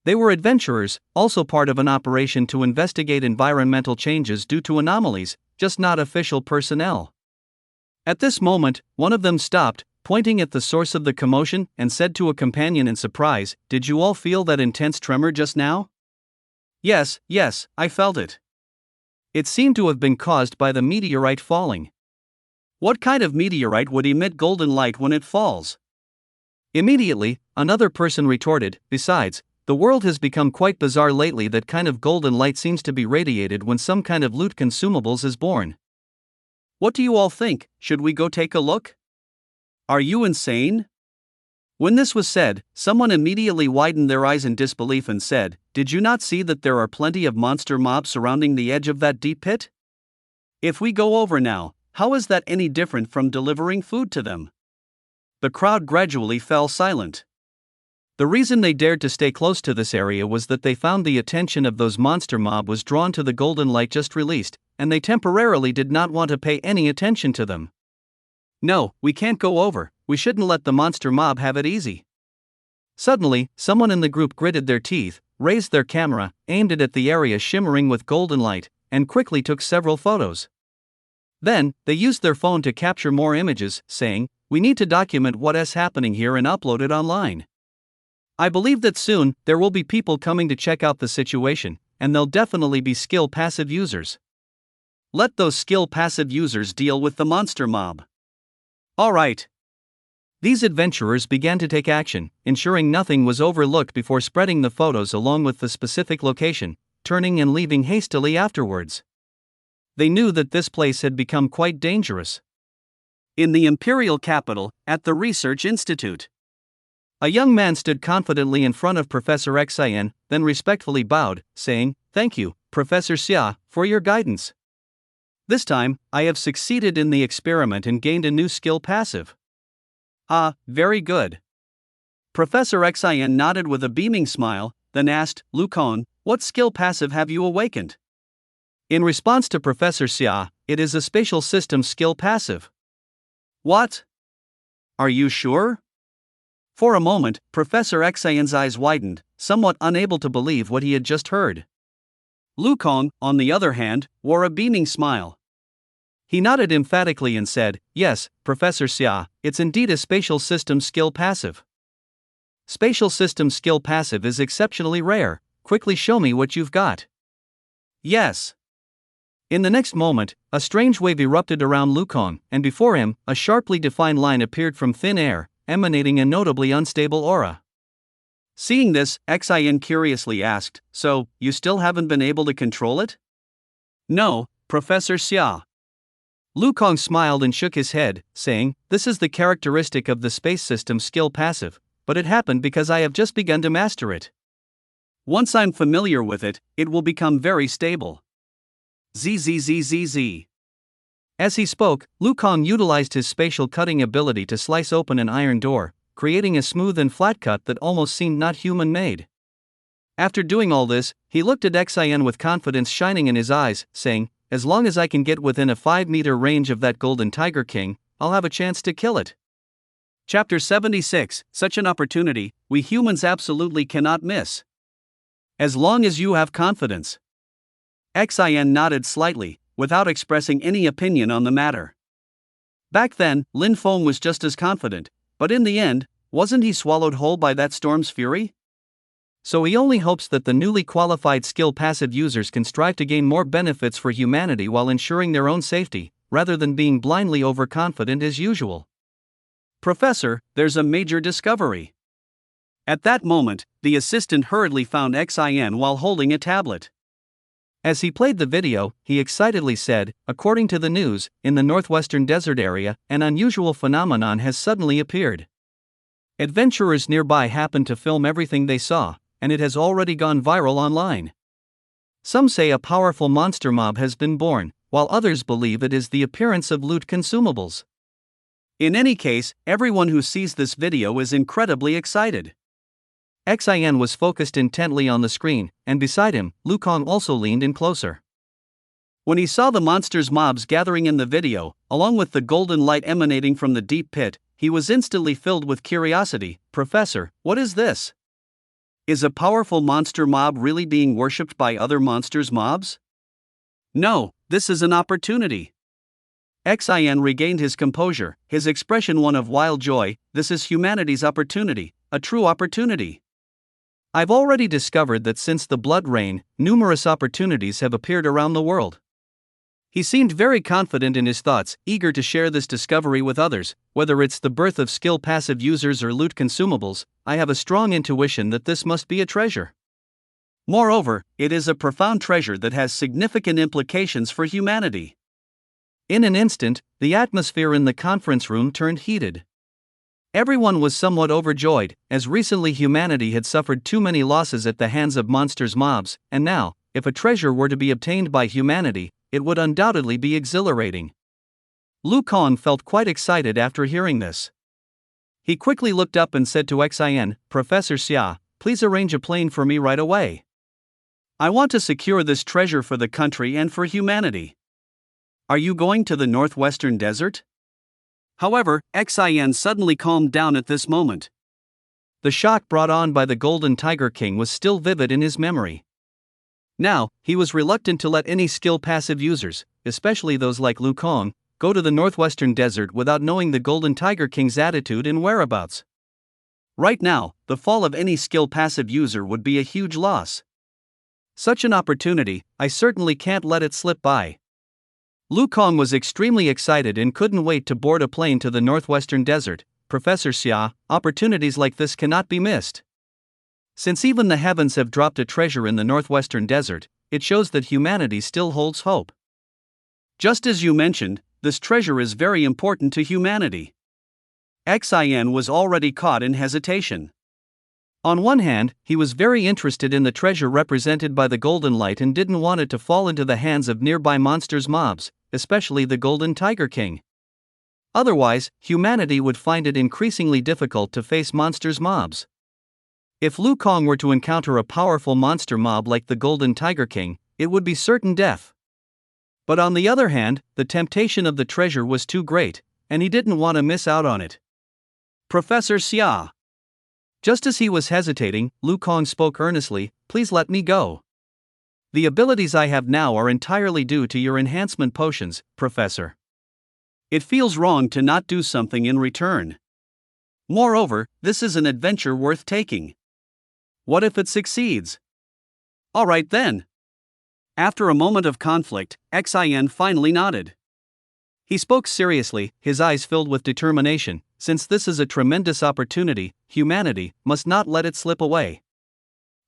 They were adventurers, also part of an operation to investigate environmental changes due to anomalies, just not official personnel. At this moment, one of them stopped, pointing at the source of the commotion, and said to a companion in surprise, did you all feel that intense tremor just now? Yes, I felt it. It seemed to have been caused by the meteorite falling. What kind of meteorite would emit golden light when it falls? Immediately, another person retorted, besides, the world has become quite bizarre lately. That kind of golden light seems to be radiated when some kind of loot consumables is born. What do you all think, should we go take a look? Are you insane? When this was said, someone immediately widened their eyes in disbelief and said, did you not see that there are plenty of monster mobs surrounding the edge of that deep pit? If we go over now, how is that any different from delivering food to them? The crowd gradually fell silent. The reason they dared to stay close to this area was that they found the attention of those monster mob was drawn to the golden light just released, and they temporarily did not want to pay any attention to them. No, we can't go over, we shouldn't let the monster mob have it easy. Suddenly, someone in the group gritted their teeth, raised their camera, aimed it at the area shimmering with golden light, and quickly took several photos. Then, they used their phone to capture more images, saying, "We need to document what is happening here and upload it online. I believe that soon, there will be people coming to check out the situation, and they'll definitely be skill passive users. Let those skill passive users deal with the monster mob." Alright. These adventurers began to take action, ensuring nothing was overlooked before spreading the photos along with the specific location, turning and leaving hastily afterwards. They knew that this place had become quite dangerous. In the imperial capital, at the research institute, a young man stood confidently in front of Professor Xin, then respectfully bowed, saying, "Thank you, Professor Xia, for your guidance. This time, I have succeeded in the experiment and gained a new skill passive." "Ah, very good." Professor Xin nodded with a beaming smile, then asked, "Lu Kong, what skill passive have you awakened?" In response to Professor Xia, "It is a spatial system skill passive." "What? Are you sure?" For a moment, Professor Xin's eyes widened, somewhat unable to believe what he had just heard. Lu Kong, on the other hand, wore a beaming smile. He nodded emphatically and said, "Yes, Professor Xia, it's indeed a spatial system skill passive. Spatial system skill passive is exceptionally rare. Quickly show me what you've got." "Yes." In the next moment, a strange wave erupted around Lu Kong, and before him, a sharply defined line appeared from thin air, emanating a notably unstable aura. Seeing this, Xin curiously asked, "So, you still haven't been able to control it?" "No, Professor Xia." Lu Kong smiled and shook his head, saying, "This is the characteristic of the space system skill passive, but it happened because I have just begun to master it. Once I'm familiar with it, it will become very stable. ZZZZZ." As he spoke, Lu Kong utilized his spatial cutting ability to slice open an iron door, creating a smooth and flat cut that almost seemed not human-made. After doing all this, he looked at Xin with confidence shining in his eyes, saying, "As long as I can get within a 5-meter range of that golden tiger king, I'll have a chance to kill it." Chapter 76, Such an opportunity, we humans absolutely cannot miss. As long as you have confidence. Xin nodded slightly, without expressing any opinion on the matter. Back then, Lin Feng was just as confident, but in the end, wasn't he swallowed whole by that storm's fury? So he only hopes that the newly qualified skill passive users can strive to gain more benefits for humanity while ensuring their own safety, rather than being blindly overconfident as usual. "Professor, there's a major discovery." At that moment, the assistant hurriedly found Xin while holding a tablet. As he played the video, he excitedly said, "According to the news, in the northwestern desert area, an unusual phenomenon has suddenly appeared. Adventurers nearby happened to film everything they saw, and it has already gone viral online. Some say a powerful monster mob has been born, while others believe it is the appearance of loot consumables. In any case, everyone who sees this video is incredibly excited." Xin was focused intently on the screen, and beside him, Lu Kong also leaned in closer. When he saw the monsters mobs gathering in the video, along with the golden light emanating from the deep pit, he was instantly filled with curiosity. "Professor, what is this? Is a powerful monster mob really being worshipped by other monsters mobs?" "No, this is an opportunity." Xin regained his composure, his expression one of wild joy. "This is humanity's opportunity, a true opportunity. I've already discovered that since the Blood Rain, numerous opportunities have appeared around the world." He seemed very confident in his thoughts, eager to share this discovery with others. "Whether it's the birth of skill passive users or loot consumables, I have a strong intuition that this must be a treasure. Moreover, it is a profound treasure that has significant implications for humanity." In an instant, the atmosphere in the conference room turned heated. Everyone was somewhat overjoyed, as recently humanity had suffered too many losses at the hands of monsters mobs, and now, if a treasure were to be obtained by humanity, it would undoubtedly be exhilarating. Lu Kong felt quite excited after hearing this. He quickly looked up and said to Xin, "Professor Xia, please arrange a plane for me right away. I want to secure this treasure for the country and for humanity." "Are you going to the northwestern desert?" However, Xin suddenly calmed down at this moment. The shock brought on by the Golden Tiger King was still vivid in his memory. Now, he was reluctant to let any skill passive users, especially those like Lu Kong, go to the northwestern desert without knowing the Golden Tiger King's attitude and whereabouts. Right now, the fall of any skill passive user would be a huge loss. Such an opportunity, I certainly can't let it slip by. Lu Kong was extremely excited and couldn't wait to board a plane to the northwestern desert. Professor Xia, opportunities like this cannot be missed. Since even the heavens have dropped a treasure in the northwestern desert, it shows that humanity still holds hope. Just as you mentioned, this treasure is very important to humanity. Xin was already caught in hesitation. On one hand, he was very interested in the treasure represented by the golden light and didn't want it to fall into the hands of nearby monsters mobs, especially the Golden Tiger King. Otherwise, humanity would find it increasingly difficult to face monsters mobs. If Lu Kong were to encounter a powerful monster mob like the Golden Tiger King, it would be certain death. But on the other hand, the temptation of the treasure was too great, and he didn't want to miss out on it. Professor Xia. Just as he was hesitating, Lu Kong spoke earnestly, "Please let me go. The abilities I have now are entirely due to your enhancement potions, Professor. It feels wrong to not do something in return. Moreover, this is an adventure worth taking. What if it succeeds?" "All right then." After a moment of conflict, Xin finally nodded. He spoke seriously, his eyes filled with determination. "Since this is a tremendous opportunity, humanity must not let it slip away.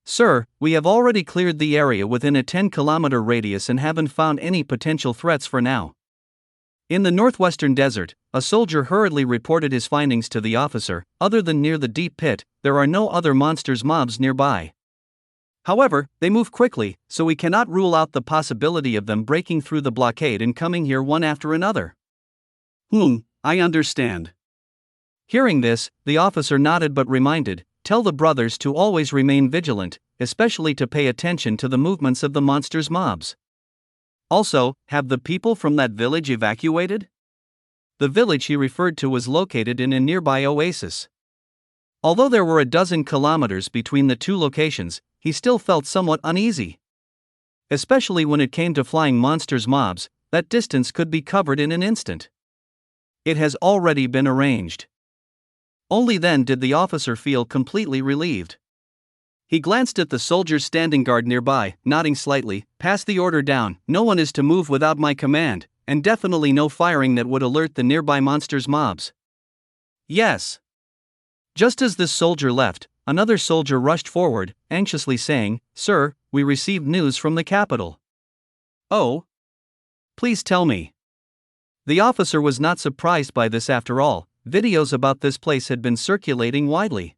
Sir, we have already cleared the area within a 10-kilometer radius and haven't found any potential threats for now." In the northwestern desert, a soldier hurriedly reported his findings to the officer. "Other than near the deep pit, there are no other monsters mobs nearby. However, they move quickly, so we cannot rule out the possibility of them breaking through the blockade and coming here one after another." I understand." Hearing this, the officer nodded but reminded, "Tell the brothers to always remain vigilant, especially to pay attention to the movements of the monsters mobs. Also, have the people from that village evacuated?" The village he referred to was located in a nearby oasis. Although there were a dozen kilometers between the two locations, he still felt somewhat uneasy. Especially when it came to flying monsters mobs, that distance could be covered in an instant. "It has already been arranged." Only then did the officer feel completely relieved. He glanced at the soldiers standing guard nearby, nodding slightly. "Pass the order down, no one is to move without my command, and definitely no firing that would alert the nearby monsters mobs." "Yes." Just as this soldier left, another soldier rushed forward, anxiously saying, "Sir, we received news from the capital." "Oh? Please tell me." The officer was not surprised by this after all. Videos about this place had been circulating widely.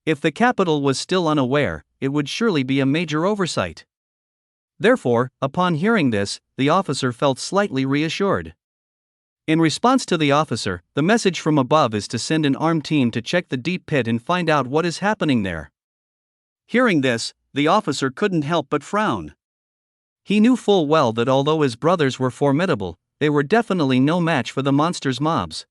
If the capital was still unaware, it would surely be a major oversight. Therefore, upon hearing this, the officer felt slightly reassured. In response to the officer, the message from above is to send an armed team to check the deep pit and find out what is happening there. Hearing this, the officer couldn't help but frown. He knew full well that although his brothers were formidable, they were definitely no match for the monsters mobs.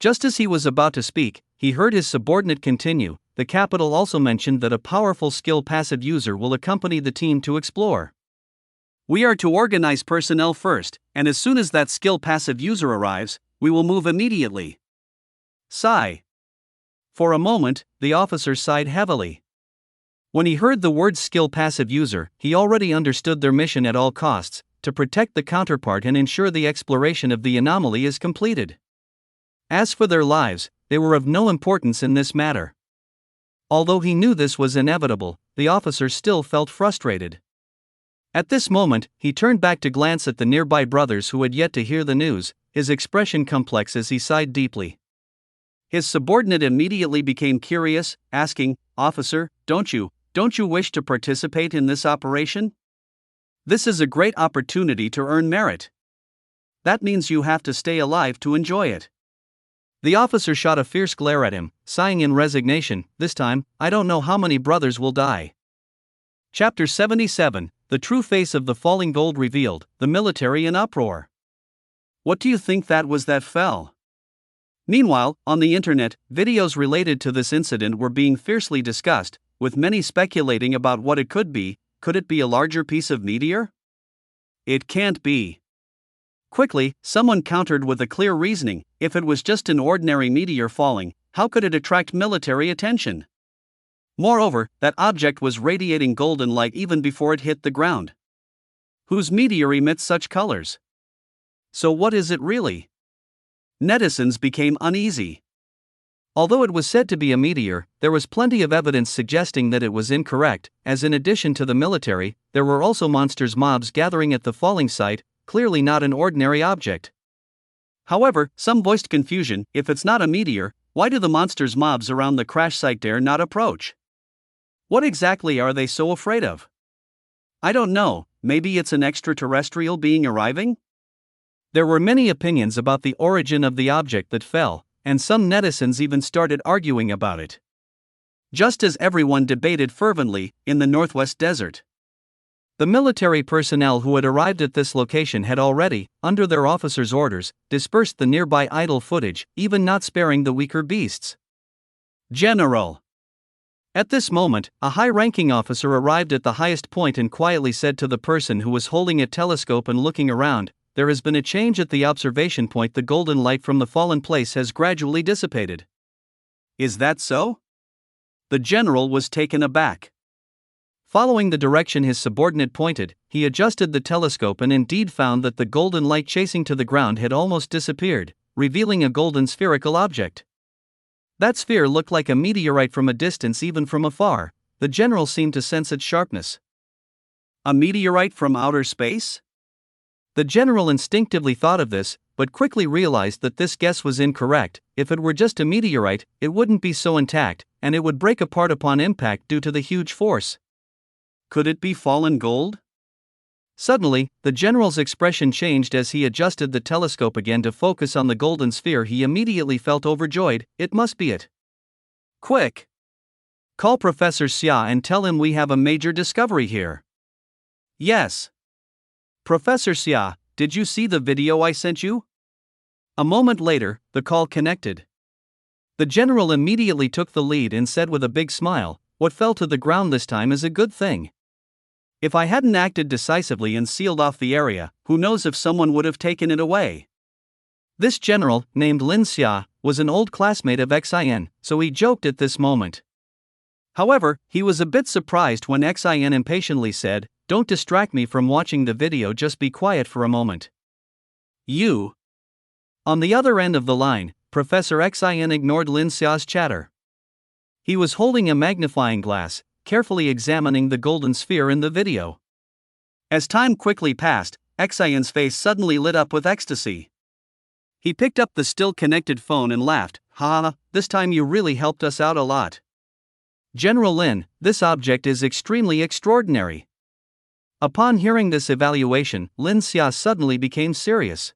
Just as he was about to speak, he heard his subordinate continue. "The capital also mentioned that a powerful skill passive user will accompany the team to explore. We are to organize personnel first, and as soon as that skill passive user arrives, we will move immediately." Sigh. For a moment, the officer sighed heavily. When he heard the word skill passive user, he already understood their mission at all costs, to protect the counterpart and ensure the exploration of the anomaly is completed. As for their lives, they were of no importance in this matter. Although he knew this was inevitable, the officer still felt frustrated. At this moment, he turned back to glance at the nearby brothers who had yet to hear the news, his expression complex as he sighed deeply. His subordinate immediately became curious, asking, "Officer, don't you wish to participate in this operation? This is a great opportunity to earn merit. That means you have to stay alive to enjoy it." The officer shot a fierce glare at him, sighing in resignation. "This time, I don't know how many brothers will die." Chapter 77, The True Face of the Falling Gold Revealed, the Military in Uproar. "What do you think that was that fell?" Meanwhile, on the internet, videos related to this incident were being fiercely discussed, with many speculating about what it could be. Could it be a larger piece of meteor? It can't be. Quickly, someone countered with a clear reasoning: if it was just an ordinary meteor falling, how could it attract military attention? Moreover, that object was radiating golden light even before it hit the ground. Whose meteor emits such colors? So what is it really? Netizens became uneasy. Although it was said to be a meteor, there was plenty of evidence suggesting that it was incorrect, as in addition to the military, there were also monsters mobs gathering at the falling site, clearly not an ordinary object. However, some voiced confusion: if it's not a meteor, why do the monsters mobs around the crash site dare not approach? What exactly are they so afraid of? I don't know, maybe it's an extraterrestrial being arriving? There were many opinions about the origin of the object that fell, and some netizens even started arguing about it. Just as everyone debated fervently, in the Northwest Desert. The military personnel who had arrived at this location had already, under their officers' orders, dispersed the nearby idle footage, even not sparing the weaker beasts. General. At this moment, a high-ranking officer arrived at the highest point and quietly said to the person who was holding a telescope and looking around, "There has been a change at the observation point. The golden light from the fallen place has gradually dissipated." Is that so? The general was taken aback. Following the direction his subordinate pointed, he adjusted the telescope and indeed found that the golden light chasing to the ground had almost disappeared, revealing a golden spherical object. That sphere looked like a meteorite from a distance. Even from afar, the general seemed to sense its sharpness. A meteorite from outer space? The general instinctively thought of this, but quickly realized that this guess was incorrect. If it were just a meteorite, it wouldn't be so intact, and it would break apart upon impact due to the huge force. Could it be fallen gold? Suddenly, the general's expression changed as he adjusted the telescope again to focus on the golden sphere. He immediately felt overjoyed. It must be it. Quick! Call Professor Xia and tell him we have a major discovery here. Yes. Professor Xia, did you see the video I sent you? A moment later, the call connected. The general immediately took the lead and said with a big smile, "What fell to the ground this time is a good thing. If I hadn't acted decisively and sealed off the area, who knows if someone would have taken it away." This general, named Lin Xia, was an old classmate of Xin, so he joked at this moment. However, he was a bit surprised when Xin impatiently said, "Don't distract me from watching the video, just be quiet for a moment." You. On the other end of the line, Professor Xin ignored Lin Xia's chatter. He was holding a magnifying glass, carefully examining the golden sphere in the video. As time quickly passed, Xin's face suddenly lit up with ecstasy. He picked up the still-connected phone and laughed, "Ha, this time you really helped us out a lot. General Lin, this object is extremely extraordinary." Upon hearing this evaluation, Lin Xia suddenly became serious.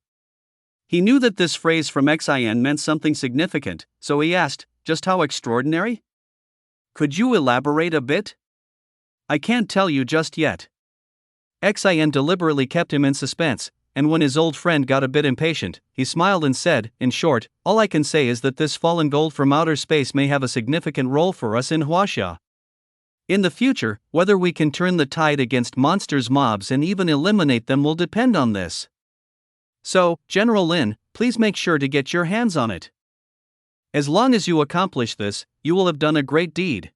He knew that this phrase from Xin meant something significant, so he asked, "Just how extraordinary? Could you elaborate a bit?" "I can't tell you just yet." Xin deliberately kept him in suspense, and when his old friend got a bit impatient, he smiled and said, "In short, all I can say is that this fallen gold from outer space may have a significant role for us in Huaxia. In the future, whether we can turn the tide against monsters mobs and even eliminate them will depend on this. So, General Lin, please make sure to get your hands on it. As long as you accomplish this, you will have done a great deed."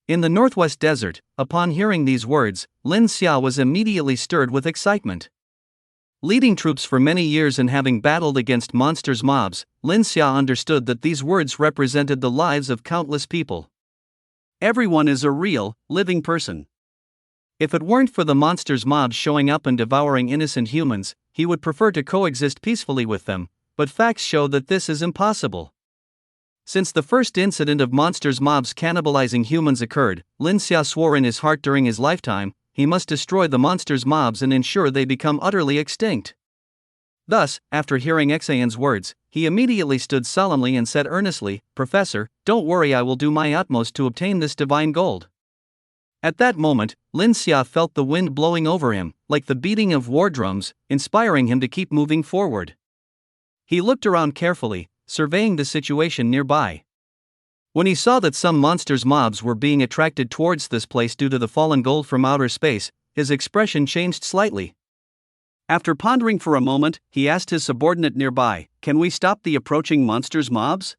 In the Northwest Desert, upon hearing these words, Lin Xia was immediately stirred with excitement. Leading troops for many years and having battled against monsters mobs, Lin Xia understood that these words represented the lives of countless people. Everyone is a real, living person. If it weren't for the monsters mobs showing up and devouring innocent humans, he would prefer to coexist peacefully with them, but facts show that this is impossible. Since the first incident of monsters mobs cannibalizing humans occurred, Lin Xia swore in his heart during his lifetime, he must destroy the monsters mobs and ensure they become utterly extinct. Thus, after hearing Xin's words, he immediately stood solemnly and said earnestly, "Professor, don't worry, I will do my utmost to obtain this divine gold." At that moment, Lin Xia felt the wind blowing over him, like the beating of war drums, inspiring him to keep moving forward. He looked around carefully, surveying the situation nearby. When he saw that some monsters' mobs were being attracted towards this place due to the fallen gold from outer space, his expression changed slightly. After pondering for a moment, he asked his subordinate nearby, "Can we stop the approaching monsters' mobs?"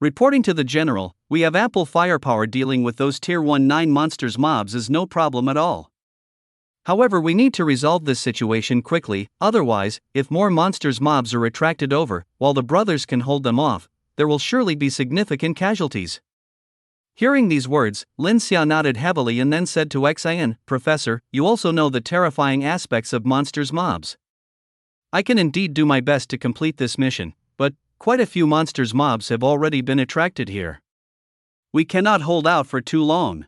Reporting to the general, "We have ample firepower. Dealing with those tier 19 monsters' mobs is no problem at all. However, we need to resolve this situation quickly, otherwise, if more monsters' mobs are attracted over, while the brothers can hold them off, there will surely be significant casualties." Hearing these words, Lin Xia nodded heavily and then said to Xian, "Professor, you also know the terrifying aspects of monsters' mobs. I can indeed do my best to complete this mission, but quite a few monsters' mobs have already been attracted here. We cannot hold out for too long."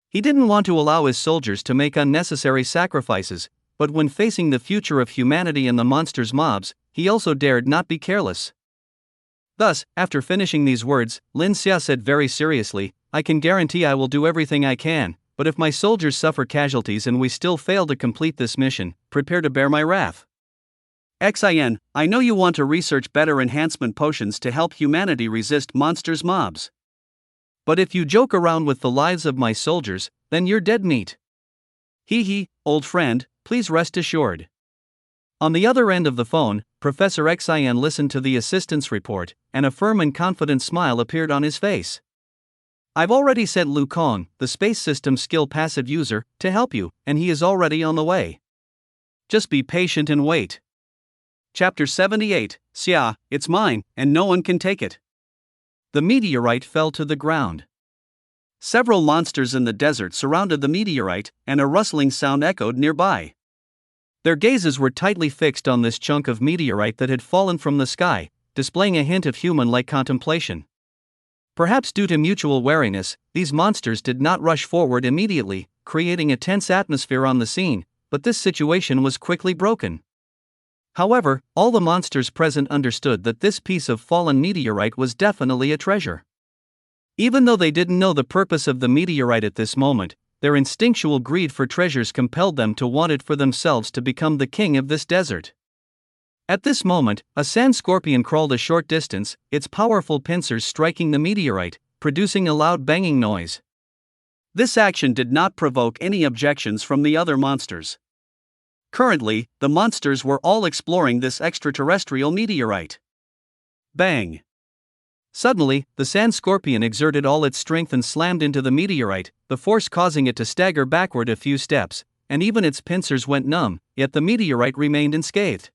He didn't want to allow his soldiers to make unnecessary sacrifices, but when facing the future of humanity and the monsters' mobs, he also dared not be careless. Thus, after finishing these words, Lin Xia said very seriously, "I can guarantee I will do everything I can, but if my soldiers suffer casualties and we still fail to complete this mission, prepare to bear my wrath. Xian, I know you want to research better enhancement potions to help humanity resist monsters' mobs. But if you joke around with the lives of my soldiers, then you're dead meat. Hee, old friend, please rest assured." On the other end of the phone, Professor Xian listened to the assistant's report, and a firm and confident smile appeared on his face. "I've already sent Lu Kong, the space system skill passive user, to help you, and he is already on the way. Just be patient and wait." Chapter 78, Xia, it's mine, and no one can take it. The meteorite fell to the ground. Several monsters in the desert surrounded the meteorite, and a rustling sound echoed nearby. Their gazes were tightly fixed on this chunk of meteorite that had fallen from the sky, displaying a hint of human-like contemplation. Perhaps due to mutual wariness, these monsters did not rush forward immediately, creating a tense atmosphere on the scene, but this situation was quickly broken. However, all the monsters present understood that this piece of fallen meteorite was definitely a treasure. Even though they didn't know the purpose of the meteorite at this moment, their instinctual greed for treasures compelled them to want it for themselves to become the king of this desert. At this moment, a sand scorpion crawled a short distance, its powerful pincers striking the meteorite, producing a loud banging noise. This action did not provoke any objections from the other monsters. Currently, the monsters were all exploring this extraterrestrial meteorite. Bang! Suddenly, the sand scorpion exerted all its strength and slammed into the meteorite, the force causing it to stagger backward a few steps, and even its pincers went numb, yet the meteorite remained unscathed.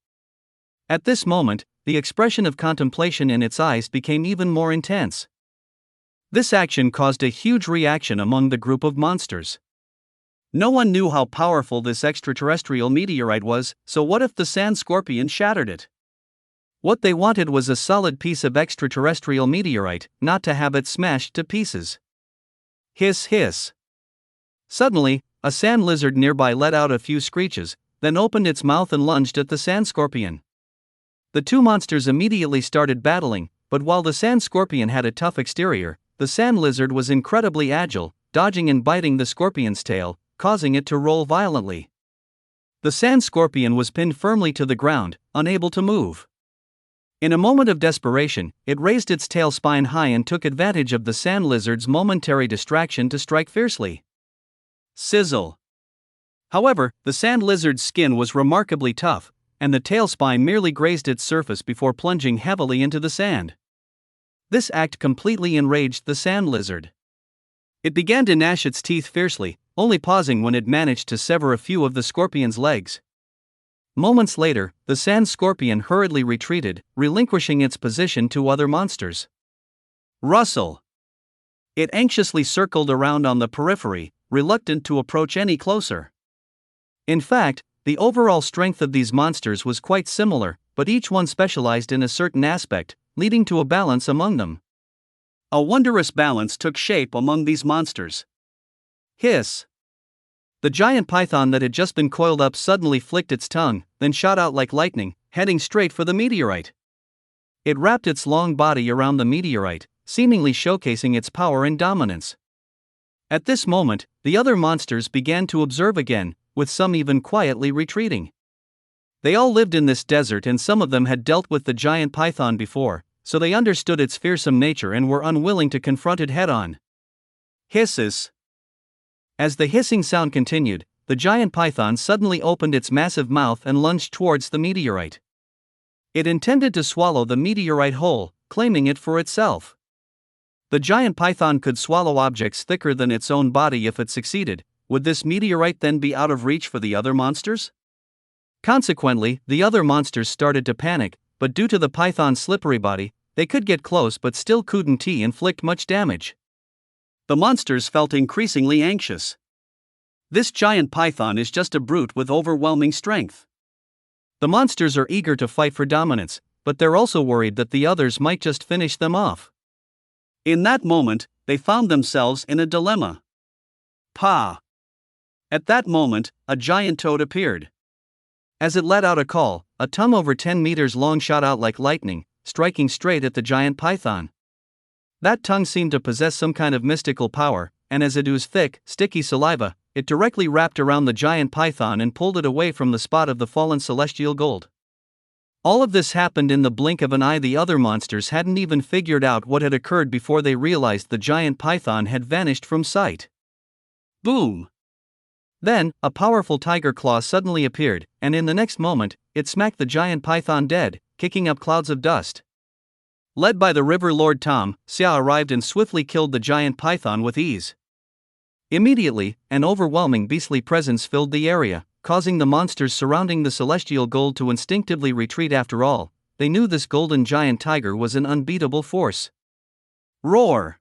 At this moment, the expression of contemplation in its eyes became even more intense. This action caused a huge reaction among the group of monsters. No one knew how powerful this extraterrestrial meteorite was, so what if the sand scorpion shattered it? What they wanted was a solid piece of extraterrestrial meteorite, not to have it smashed to pieces. Hiss hiss. Suddenly, a sand lizard nearby let out a few screeches, then opened its mouth and lunged at the sand scorpion. The two monsters immediately started battling, but while the sand scorpion had a tough exterior, the sand lizard was incredibly agile, dodging and biting the scorpion's tail, causing it to roll violently. The sand scorpion was pinned firmly to the ground, unable to move. In a moment of desperation, it raised its tail spine high and took advantage of the sand lizard's momentary distraction to strike fiercely. Sizzle! However, the sand lizard's skin was remarkably tough, and the tail spine merely grazed its surface before plunging heavily into the sand. This act completely enraged the sand lizard. It began to gnash its teeth fiercely, only pausing when it managed to sever a few of the scorpion's legs. Moments later, the sand scorpion hurriedly retreated, relinquishing its position to other monsters. Rustle! It anxiously circled around on the periphery, reluctant to approach any closer. In fact, the overall strength of these monsters was quite similar, but each one specialized in a certain aspect, leading to a balance among them. A wondrous balance took shape among these monsters. Hiss! The giant python that had just been coiled up suddenly flicked its tongue, then shot out like lightning, heading straight for the meteorite. It wrapped its long body around the meteorite, seemingly showcasing its power and dominance. At this moment, the other monsters began to observe again, with some even quietly retreating. They all lived in this desert and some of them had dealt with the giant python before, so they understood its fearsome nature and were unwilling to confront it head-on. Hisses. As the hissing sound continued, the giant python suddenly opened its massive mouth and lunged towards the meteorite. It intended to swallow the meteorite whole, claiming it for itself. The giant python could swallow objects thicker than its own body if it succeeded. Would this meteorite then be out of reach for the other monsters? Consequently, the other monsters started to panic, but due to the python's slippery body, they could get close but still couldn't inflict much damage. The monsters felt increasingly anxious. This giant python is just a brute with overwhelming strength. The monsters are eager to fight for dominance, but they're also worried that the others might just finish them off. In that moment, they found themselves in a dilemma. Pa! At that moment, a giant toad appeared. As it let out a call, a tongue over 10 meters long shot out like lightning, striking straight at the giant python. That tongue seemed to possess some kind of mystical power, and as it oozed thick, sticky saliva, it directly wrapped around the giant python and pulled it away from the spot of the fallen celestial gold. All of this happened in the blink of an eye. The other monsters hadn't even figured out what had occurred before they realized the giant python had vanished from sight. Boom! Then, a powerful tiger claw suddenly appeared, and in the next moment, it smacked the giant python dead, kicking up clouds of dust. Led by the river lord Tom, Xia arrived and swiftly killed the giant python with ease. Immediately, an overwhelming beastly presence filled the area, causing the monsters surrounding the celestial gold to instinctively retreat. After all, they knew this golden giant tiger was an unbeatable force. Roar!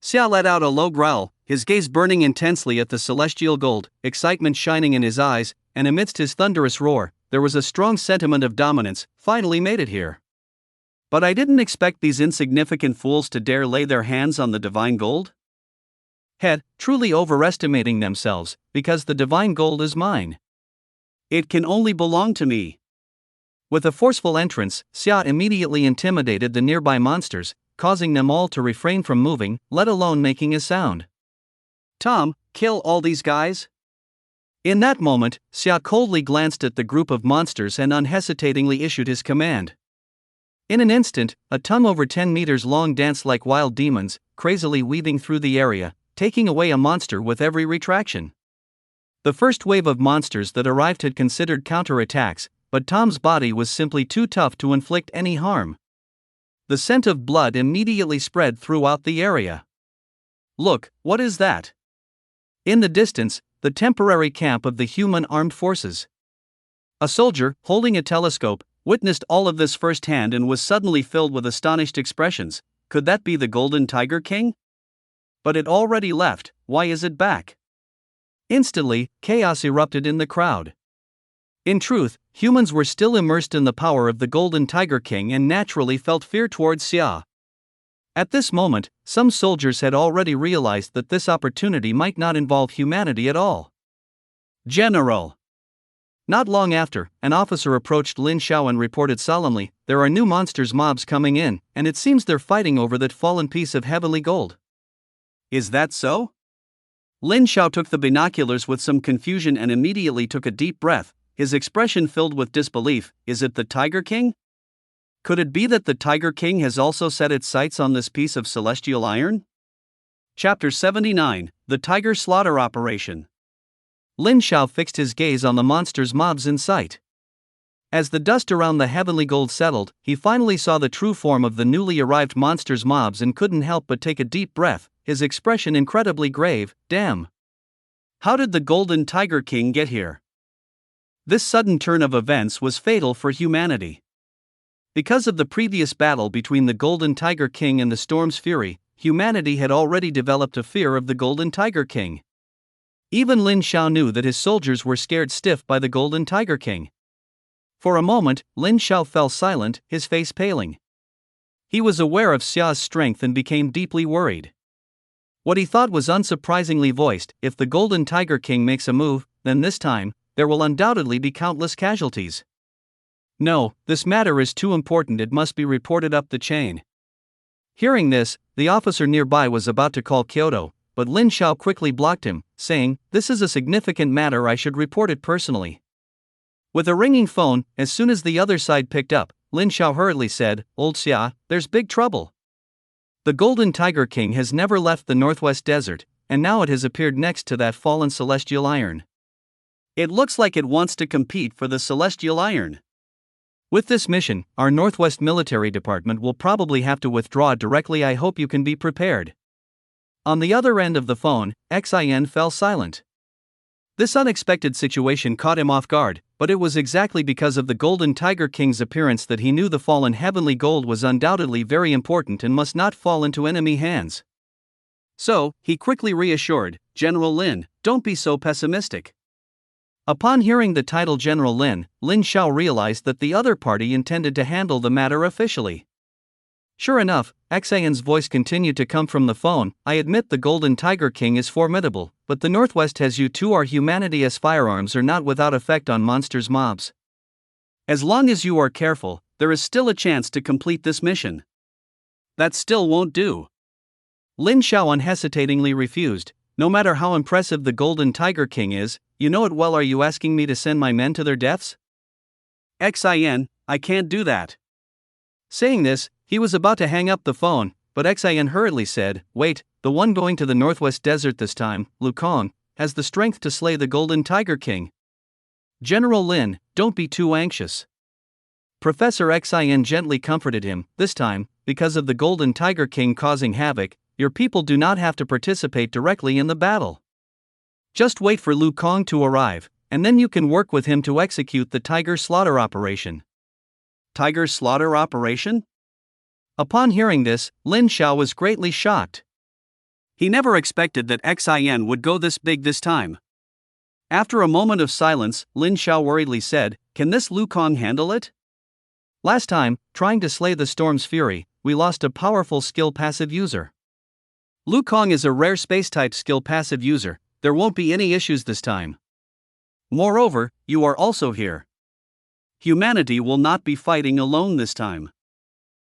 Xia let out a low growl, his gaze burning intensely at the celestial gold, excitement shining in his eyes, and amidst his thunderous roar, there was a strong sentiment of dominance. Finally made it here. But I didn't expect these insignificant fools to dare lay their hands on the divine gold? Truly overestimating themselves, because the divine gold is mine. It can only belong to me. With a forceful entrance, Xia immediately intimidated the nearby monsters, causing them all to refrain from moving, let alone making a sound. Tom, kill all these guys? In that moment, Xia coldly glanced at the group of monsters and unhesitatingly issued his command. In an instant, a tongue over 10 meters long danced like wild demons, crazily weaving through the area, taking away a monster with every retraction. The first wave of monsters that arrived had considered counterattacks, but Tom's body was simply too tough to inflict any harm. The scent of blood immediately spread throughout the area. Look, what is that? In the distance, the temporary camp of the human armed forces. A soldier, holding a telescope, witnessed all of this firsthand and was suddenly filled with astonished expressions. Could that be the Golden Tiger King? But it already left, why is it back? Instantly, chaos erupted in the crowd. In truth, humans were still immersed in the power of the Golden Tiger King and naturally felt fear towards Xia. At this moment, some soldiers had already realized that this opportunity might not involve humanity at all. General! Not long after, an officer approached Lin Xiao and reported solemnly, "There are new monsters mobs coming in, and it seems they're fighting over that fallen piece of heavenly gold." Is that so? Lin Xiao took the binoculars with some confusion and immediately took a deep breath, his expression filled with disbelief. Is it the Tiger King? Could it be that the Tiger King has also set its sights on this piece of celestial iron? Chapter 79, The Tiger Slaughter Operation. Lin Xiao fixed his gaze on the monsters mobs in sight. As the dust around the heavenly gold settled, he finally saw the true form of the newly arrived monsters mobs and couldn't help but take a deep breath, his expression incredibly grave. Damn! How did the Golden Tiger King get here? This sudden turn of events was fatal for humanity. Because of the previous battle between the Golden Tiger King and the Storm's Fury, humanity had already developed a fear of the Golden Tiger King. Even Lin Xiao knew that his soldiers were scared stiff by the Golden Tiger King. For a moment, Lin Xiao fell silent, his face paling. He was aware of Xia's strength and became deeply worried. What he thought was unsurprisingly voiced, if the Golden Tiger King makes a move, then this time, there will undoubtedly be countless casualties. No, this matter is too important, it must be reported up the chain. Hearing this, the officer nearby was about to call Kyoto, but Lin Xiao quickly blocked him, saying, "This is a significant matter, I should report it personally." With a ringing phone, as soon as the other side picked up, Lin Xiao hurriedly said, "Old Xia, there's big trouble. The Golden Tiger King has never left the Northwest Desert, and now it has appeared next to that fallen celestial iron. It looks like it wants to compete for the celestial iron. With this mission, our Northwest Military Department will probably have to withdraw directly. I hope you can be prepared." On the other end of the phone, Xin fell silent. This unexpected situation caught him off guard, but it was exactly because of the Golden Tiger King's appearance that he knew the fallen heavenly gold was undoubtedly very important and must not fall into enemy hands. So, he quickly reassured, "General Lin, don't be so pessimistic." Upon hearing the title General Lin, Lin Xiao realized that the other party intended to handle the matter officially. Sure enough, Xian's voice continued to come from the phone. "I admit the Golden Tiger King is formidable, but the Northwest has you too. Our humanity as firearms are not without effect on monsters' mobs. As long as you are careful, there is still a chance to complete this mission." "That still won't do." Lin Xiao unhesitatingly refused. "No matter how impressive the Golden Tiger King is, you know it well. Are you asking me to send my men to their deaths?" "Xin, I can't do that." Saying this, he was about to hang up the phone, but Xin hurriedly said, "Wait, the one going to the Northwest Desert this time, Lu Kong, has the strength to slay the Golden Tiger King. General Lin, don't be too anxious." Professor Xin gently comforted him. "This time, because of the Golden Tiger King causing havoc, your people do not have to participate directly in the battle. Just wait for Lu Kong to arrive, and then you can work with him to execute the Tiger Slaughter operation." "Tiger Slaughter operation?" Upon hearing this, Lin Xiao was greatly shocked. He never expected that Xin would go this big this time. After a moment of silence, Lin Xiao worriedly said, "Can this Lu Kong handle it? Last time, trying to slay the Storm's Fury, we lost a powerful skill passive user. Lu Kong is a rare space-type skill passive user. There won't be any issues this time. Moreover, you are also here. Humanity will not be fighting alone this time."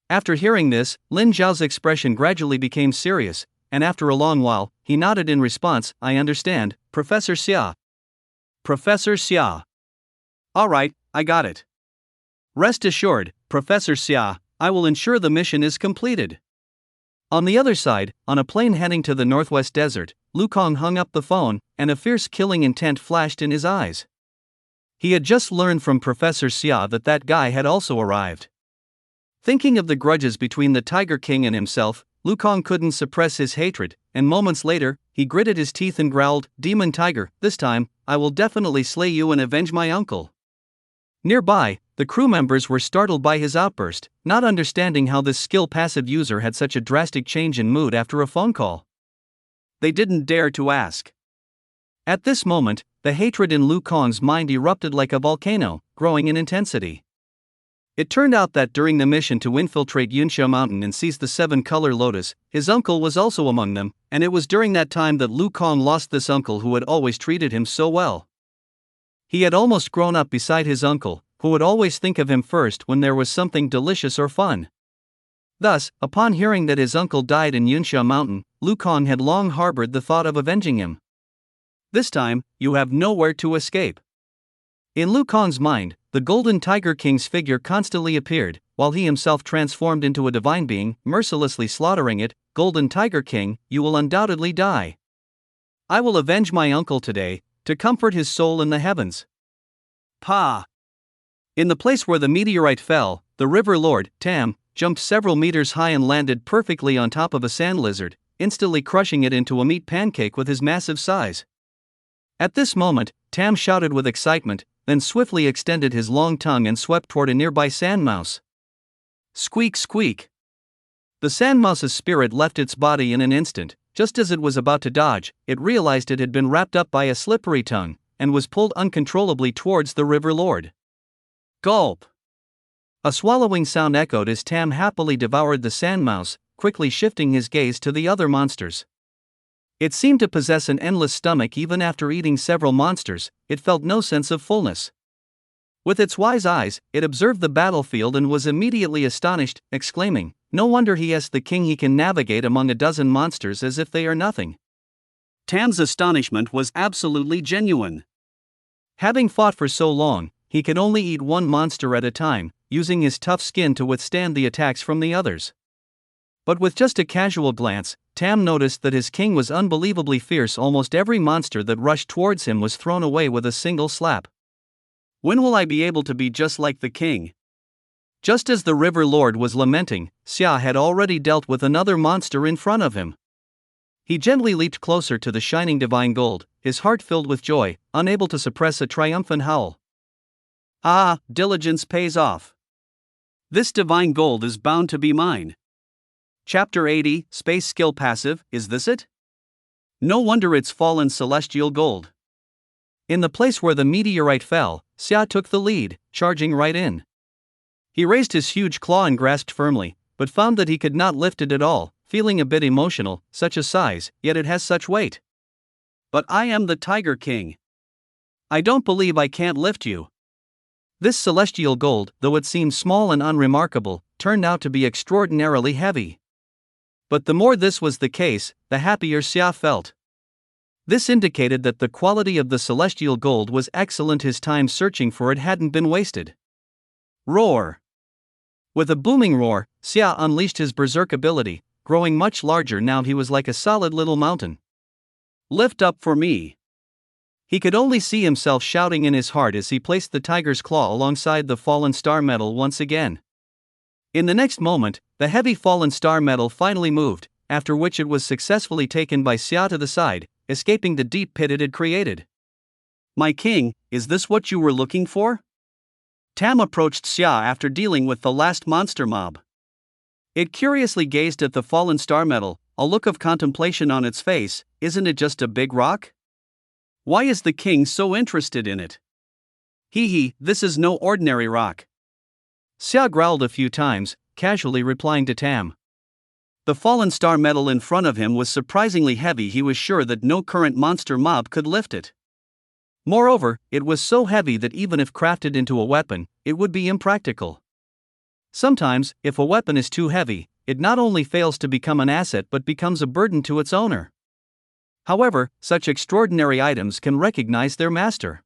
After hearing this, Lin Xiao's expression gradually became serious, and after a long while, he nodded in response. "I understand, Professor Xia." "Professor Xia. All right, I got it. Rest assured, Professor Xia, I will ensure the mission is completed." On the other side, on a plane heading to the Northwest Desert, Lu Kong hung up the phone, and a fierce killing intent flashed in his eyes. He had just learned from Professor Xia that that guy had also arrived. Thinking of the grudges between the Tiger King and himself, Lu Kong couldn't suppress his hatred, and moments later, he gritted his teeth and growled, "Demon Tiger, this time, I will definitely slay you and avenge my uncle." Nearby, the crew members were startled by his outburst, not understanding how this skill passive user had such a drastic change in mood after a phone call. They didn't dare to ask. At this moment, the hatred in Lu Kong's mind erupted like a volcano, growing in intensity. It turned out that during the mission to infiltrate Yunxia Mountain and seize the Seven-Color Lotus, his uncle was also among them, and it was during that time that Lu Kong lost this uncle who had always treated him so well. He had almost grown up beside his uncle, who would always think of him first when there was something delicious or fun. Thus, upon hearing that his uncle died in Yunxia Mountain, Lu Kong had long harbored the thought of avenging him. This time, you have nowhere to escape. In Lu Kong's mind, the Golden Tiger King's figure constantly appeared, while he himself transformed into a divine being, mercilessly slaughtering it. "Golden Tiger King, you will undoubtedly die. I will avenge my uncle today, to comfort his soul in the heavens." Pa! In the place where the meteorite fell, the River Lord, Tam, jumped several meters high and landed perfectly on top of a sand lizard, instantly crushing it into a meat pancake with his massive size. At this moment, Tam shouted with excitement, then swiftly extended his long tongue and swept toward a nearby sand mouse. Squeak, squeak. The sand mouse's spirit left its body in an instant. Just as it was about to dodge, it realized it had been wrapped up by a slippery tongue, and was pulled uncontrollably towards the River Lord. Gulp! A swallowing sound echoed as Tam happily devoured the sand mouse, quickly shifting his gaze to the other monsters. It seemed to possess an endless stomach. Even after eating several monsters, it felt no sense of fullness. With its wise eyes, it observed the battlefield and was immediately astonished, exclaiming, "No wonder he is the king. He can navigate among a dozen monsters as if they are nothing." Tam's astonishment was absolutely genuine. Having fought for so long, he could only eat one monster at a time, using his tough skin to withstand the attacks from the others. But with just a casual glance, Tam noticed that his king was unbelievably fierce. Almost every monster that rushed towards him was thrown away with a single slap. When will I be able to be just like the king? Just as the River Lord was lamenting, Xia had already dealt with another monster in front of him. He gently leaped closer to the shining divine gold, his heart filled with joy, unable to suppress a triumphant howl. Ah, diligence pays off. This divine gold is bound to be mine. Chapter 80, Space Skill Passive, is this it? No wonder it's fallen celestial gold. In the place where the meteorite fell, Xia took the lead, charging right in. He raised his huge claw and grasped firmly, but found that he could not lift it at all, feeling a bit emotional. Such a size, yet it has such weight. But I am the Tiger King. I don't believe I can't lift you. This celestial gold, though it seemed small and unremarkable, turned out to be extraordinarily heavy. But the more this was the case, the happier Xia felt. This indicated that the quality of the celestial gold was excellent. His time searching for it hadn't been wasted. Roar! With a booming roar, Xia unleashed his berserk ability, growing much larger. Now he was like a solid little mountain. Lift up for me! He could only see himself shouting in his heart as he placed the tiger's claw alongside the fallen star metal once again. In the next moment, the heavy fallen star metal finally moved, after which it was successfully taken by Xia to the side, escaping the deep pit it had created. My king, is this what you were looking for? Tam approached Xia after dealing with the last monster mob. It curiously gazed at the fallen star metal, a look of contemplation on its face. Isn't it just a big rock? Why is the king so interested in it? Hee, this is no ordinary rock. Xia growled a few times, casually replying to Tam. The fallen star metal in front of him was surprisingly heavy. He was sure that no current monster mob could lift it. Moreover, it was so heavy that even if crafted into a weapon, it would be impractical. Sometimes, if a weapon is too heavy, it not only fails to become an asset but becomes a burden to its owner. However, such extraordinary items can recognize their master.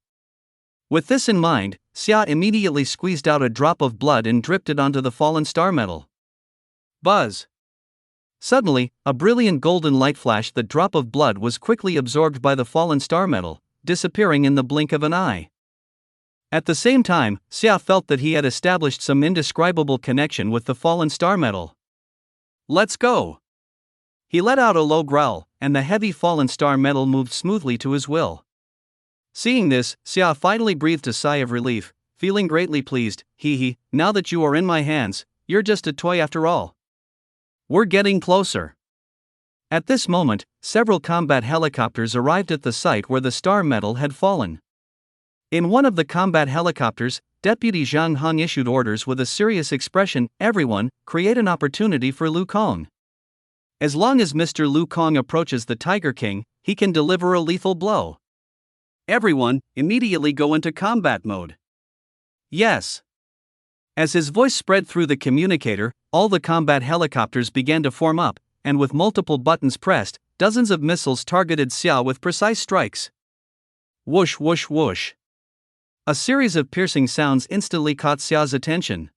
With this in mind, Xia immediately squeezed out a drop of blood and dripped it onto the fallen star metal. Buzz! Suddenly, a brilliant golden light flashed. The drop of blood was quickly absorbed by the fallen star metal, disappearing in the blink of an eye. At the same time, Xia felt that he had established some indescribable connection with the fallen star metal. Let's go! He let out a low growl, and the heavy fallen star metal moved smoothly to his will. Seeing this, Xia finally breathed a sigh of relief, feeling greatly pleased. Hee, now that you are in my hands, you're just a toy after all. We're getting closer. At this moment, several combat helicopters arrived at the site where the star metal had fallen. In one of the combat helicopters, Deputy Zhang Hong issued orders with a serious expression: everyone, create an opportunity for Lu Kong. As long as Mr. Lu Kong approaches the Tiger King, he can deliver a lethal blow. Everyone, immediately go into combat mode. Yes. As his voice spread through the communicator, all the combat helicopters began to form up, and with multiple buttons pressed, dozens of missiles targeted Xia with precise strikes. Whoosh whoosh whoosh. A series of piercing sounds instantly caught Xia's attention.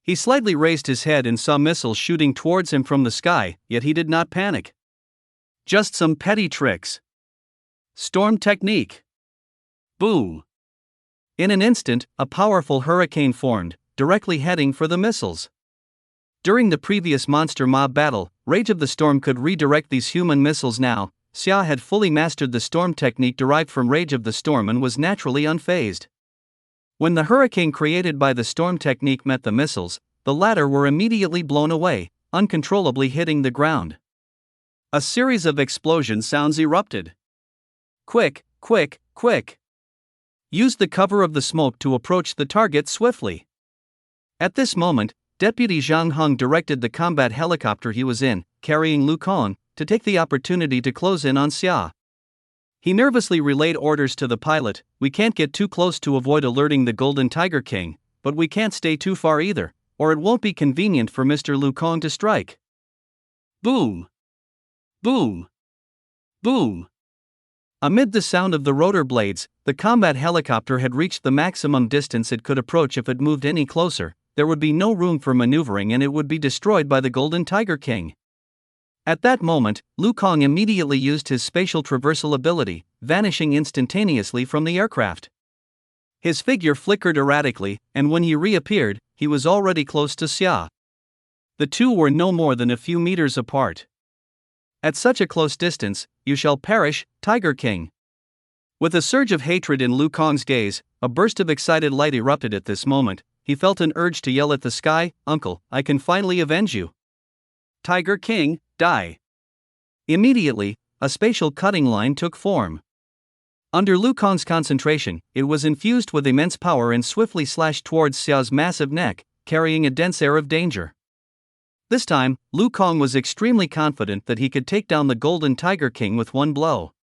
He slightly raised his head and saw missiles shooting towards him from the sky, yet he did not panic. Just some petty tricks. Storm technique. Boom. In an instant, a powerful hurricane formed, directly heading for the missiles. During the previous monster mob battle, Rage of the Storm could redirect these human missiles. Now, Xia had fully mastered the storm technique derived from Rage of the Storm and was naturally unfazed. When the hurricane created by the storm technique met the missiles, the latter were immediately blown away, uncontrollably hitting the ground. A series of explosion sounds erupted. Quick, quick, quick! Use the cover of the smoke to approach the target swiftly. At this moment, Deputy Zhang Hong directed the combat helicopter he was in, carrying Lu Kong, to take the opportunity to close in on Xia. He nervously relayed orders to the pilot: we can't get too close to avoid alerting the Golden Tiger King, but we can't stay too far either, or it won't be convenient for Mr. Lu Kong to strike. Boom! Boom! Boom! Amid the sound of the rotor blades, the combat helicopter had reached the maximum distance it could approach. If it moved any closer, there would be no room for maneuvering and it would be destroyed by the Golden Tiger King. At that moment, Lu Kang immediately used his spatial traversal ability, vanishing instantaneously from the aircraft. His figure flickered erratically, and when he reappeared, he was already close to Xia. The two were no more than a few meters apart. At such a close distance, you shall perish, Tiger King. With a surge of hatred in Lu Kang's gaze, a burst of excited light erupted at this moment. He felt an urge to yell at the sky, "Uncle, I can finally avenge you. Tiger King, die." Immediately, a spatial cutting line took form. Under Lu Kang's concentration, it was infused with immense power and swiftly slashed towards Xia's massive neck, carrying a dense air of danger. This time, Lu Kang was extremely confident that he could take down the Golden Tiger King with one blow.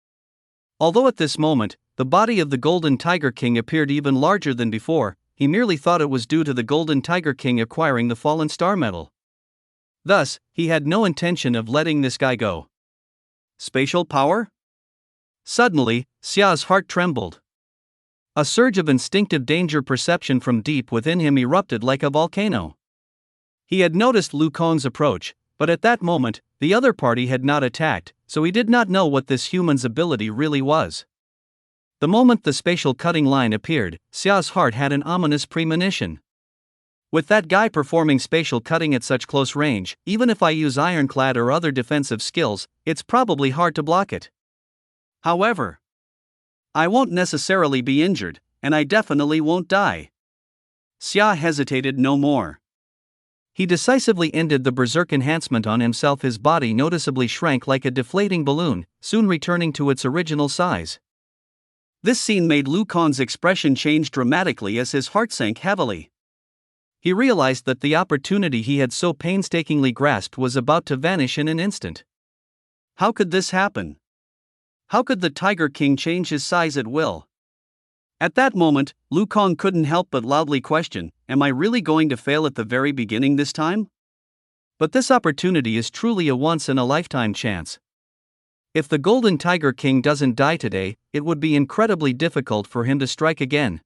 Although at this moment, the body of the Golden Tiger King appeared even larger than before, he merely thought it was due to the Golden Tiger King acquiring the Fallen Star Medal. Thus, he had no intention of letting this guy go. Spatial power? Suddenly, Xia's heart trembled. A surge of instinctive danger perception from deep within him erupted like a volcano. He had noticed Lu Kang's approach, but at that moment, the other party had not attacked, so he did not know what this human's ability really was. The moment the spatial cutting line appeared, Xia's heart had an ominous premonition. With that guy performing spatial cutting at such close range, even if I use ironclad or other defensive skills, it's probably hard to block it. However, I won't necessarily be injured, and I definitely won't die. Xia hesitated no more. He decisively ended the berserk enhancement on himself. His body noticeably shrank like a deflating balloon, soon returning to its original size. This scene made Lu Kang's expression change dramatically as his heart sank heavily. He realized that the opportunity he had so painstakingly grasped was about to vanish in an instant. How could this happen? How could the Tiger King change his size at will? At that moment, Lu Kang couldn't help but loudly question, "Am I really going to fail at the very beginning this time?" But this opportunity is truly a once-in-a-lifetime chance. If the Golden Tiger King doesn't die today, it would be incredibly difficult for him to strike again.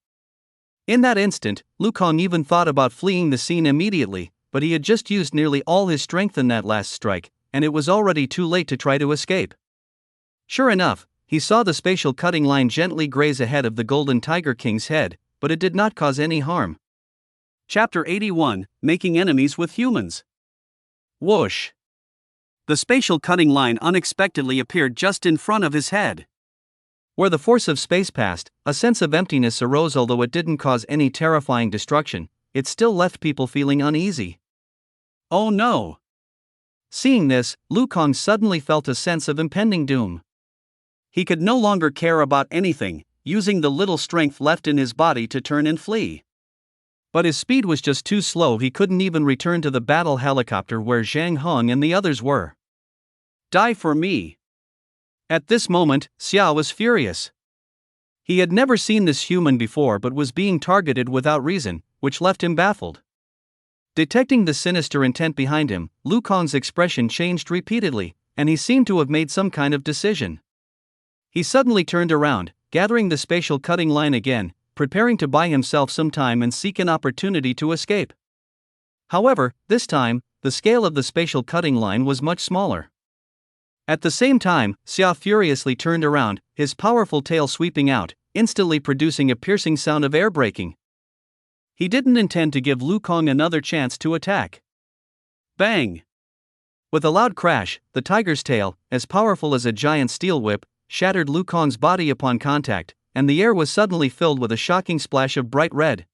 In that instant, Lu Kang even thought about fleeing the scene immediately, but he had just used nearly all his strength in that last strike, and it was already too late to try to escape. Sure enough, he saw the spatial cutting line gently graze ahead of the Golden Tiger King's head, but it did not cause any harm. Chapter 81, Making Enemies with Humans. Whoosh! The spatial cutting line unexpectedly appeared just in front of his head. Where the force of space passed, a sense of emptiness arose. Although it didn't cause any terrifying destruction, it still left people feeling uneasy. Oh no! Seeing this, Lu Kang suddenly felt a sense of impending doom. He could no longer care about anything, using the little strength left in his body to turn and flee. But his speed was just too slow. He couldn't even return to the battle helicopter where Zhang Hong and the others were. Die for me! At this moment, Xia was furious. He had never seen this human before but was being targeted without reason, which left him baffled. Detecting the sinister intent behind him, Lu Kang's expression changed repeatedly, and he seemed to have made some kind of decision. He suddenly turned around, gathering the spatial cutting line again, preparing to buy himself some time and seek an opportunity to escape. However, this time, the scale of the spatial cutting line was much smaller. At the same time, Xia furiously turned around, his powerful tail sweeping out, instantly producing a piercing sound of air braking. He didn't intend to give Lu Kang another chance to attack. Bang! With a loud crash, the tiger's tail, as powerful as a giant steel whip, shattered Lu Kang's body upon contact, and the air was suddenly filled with a shocking splash of bright red.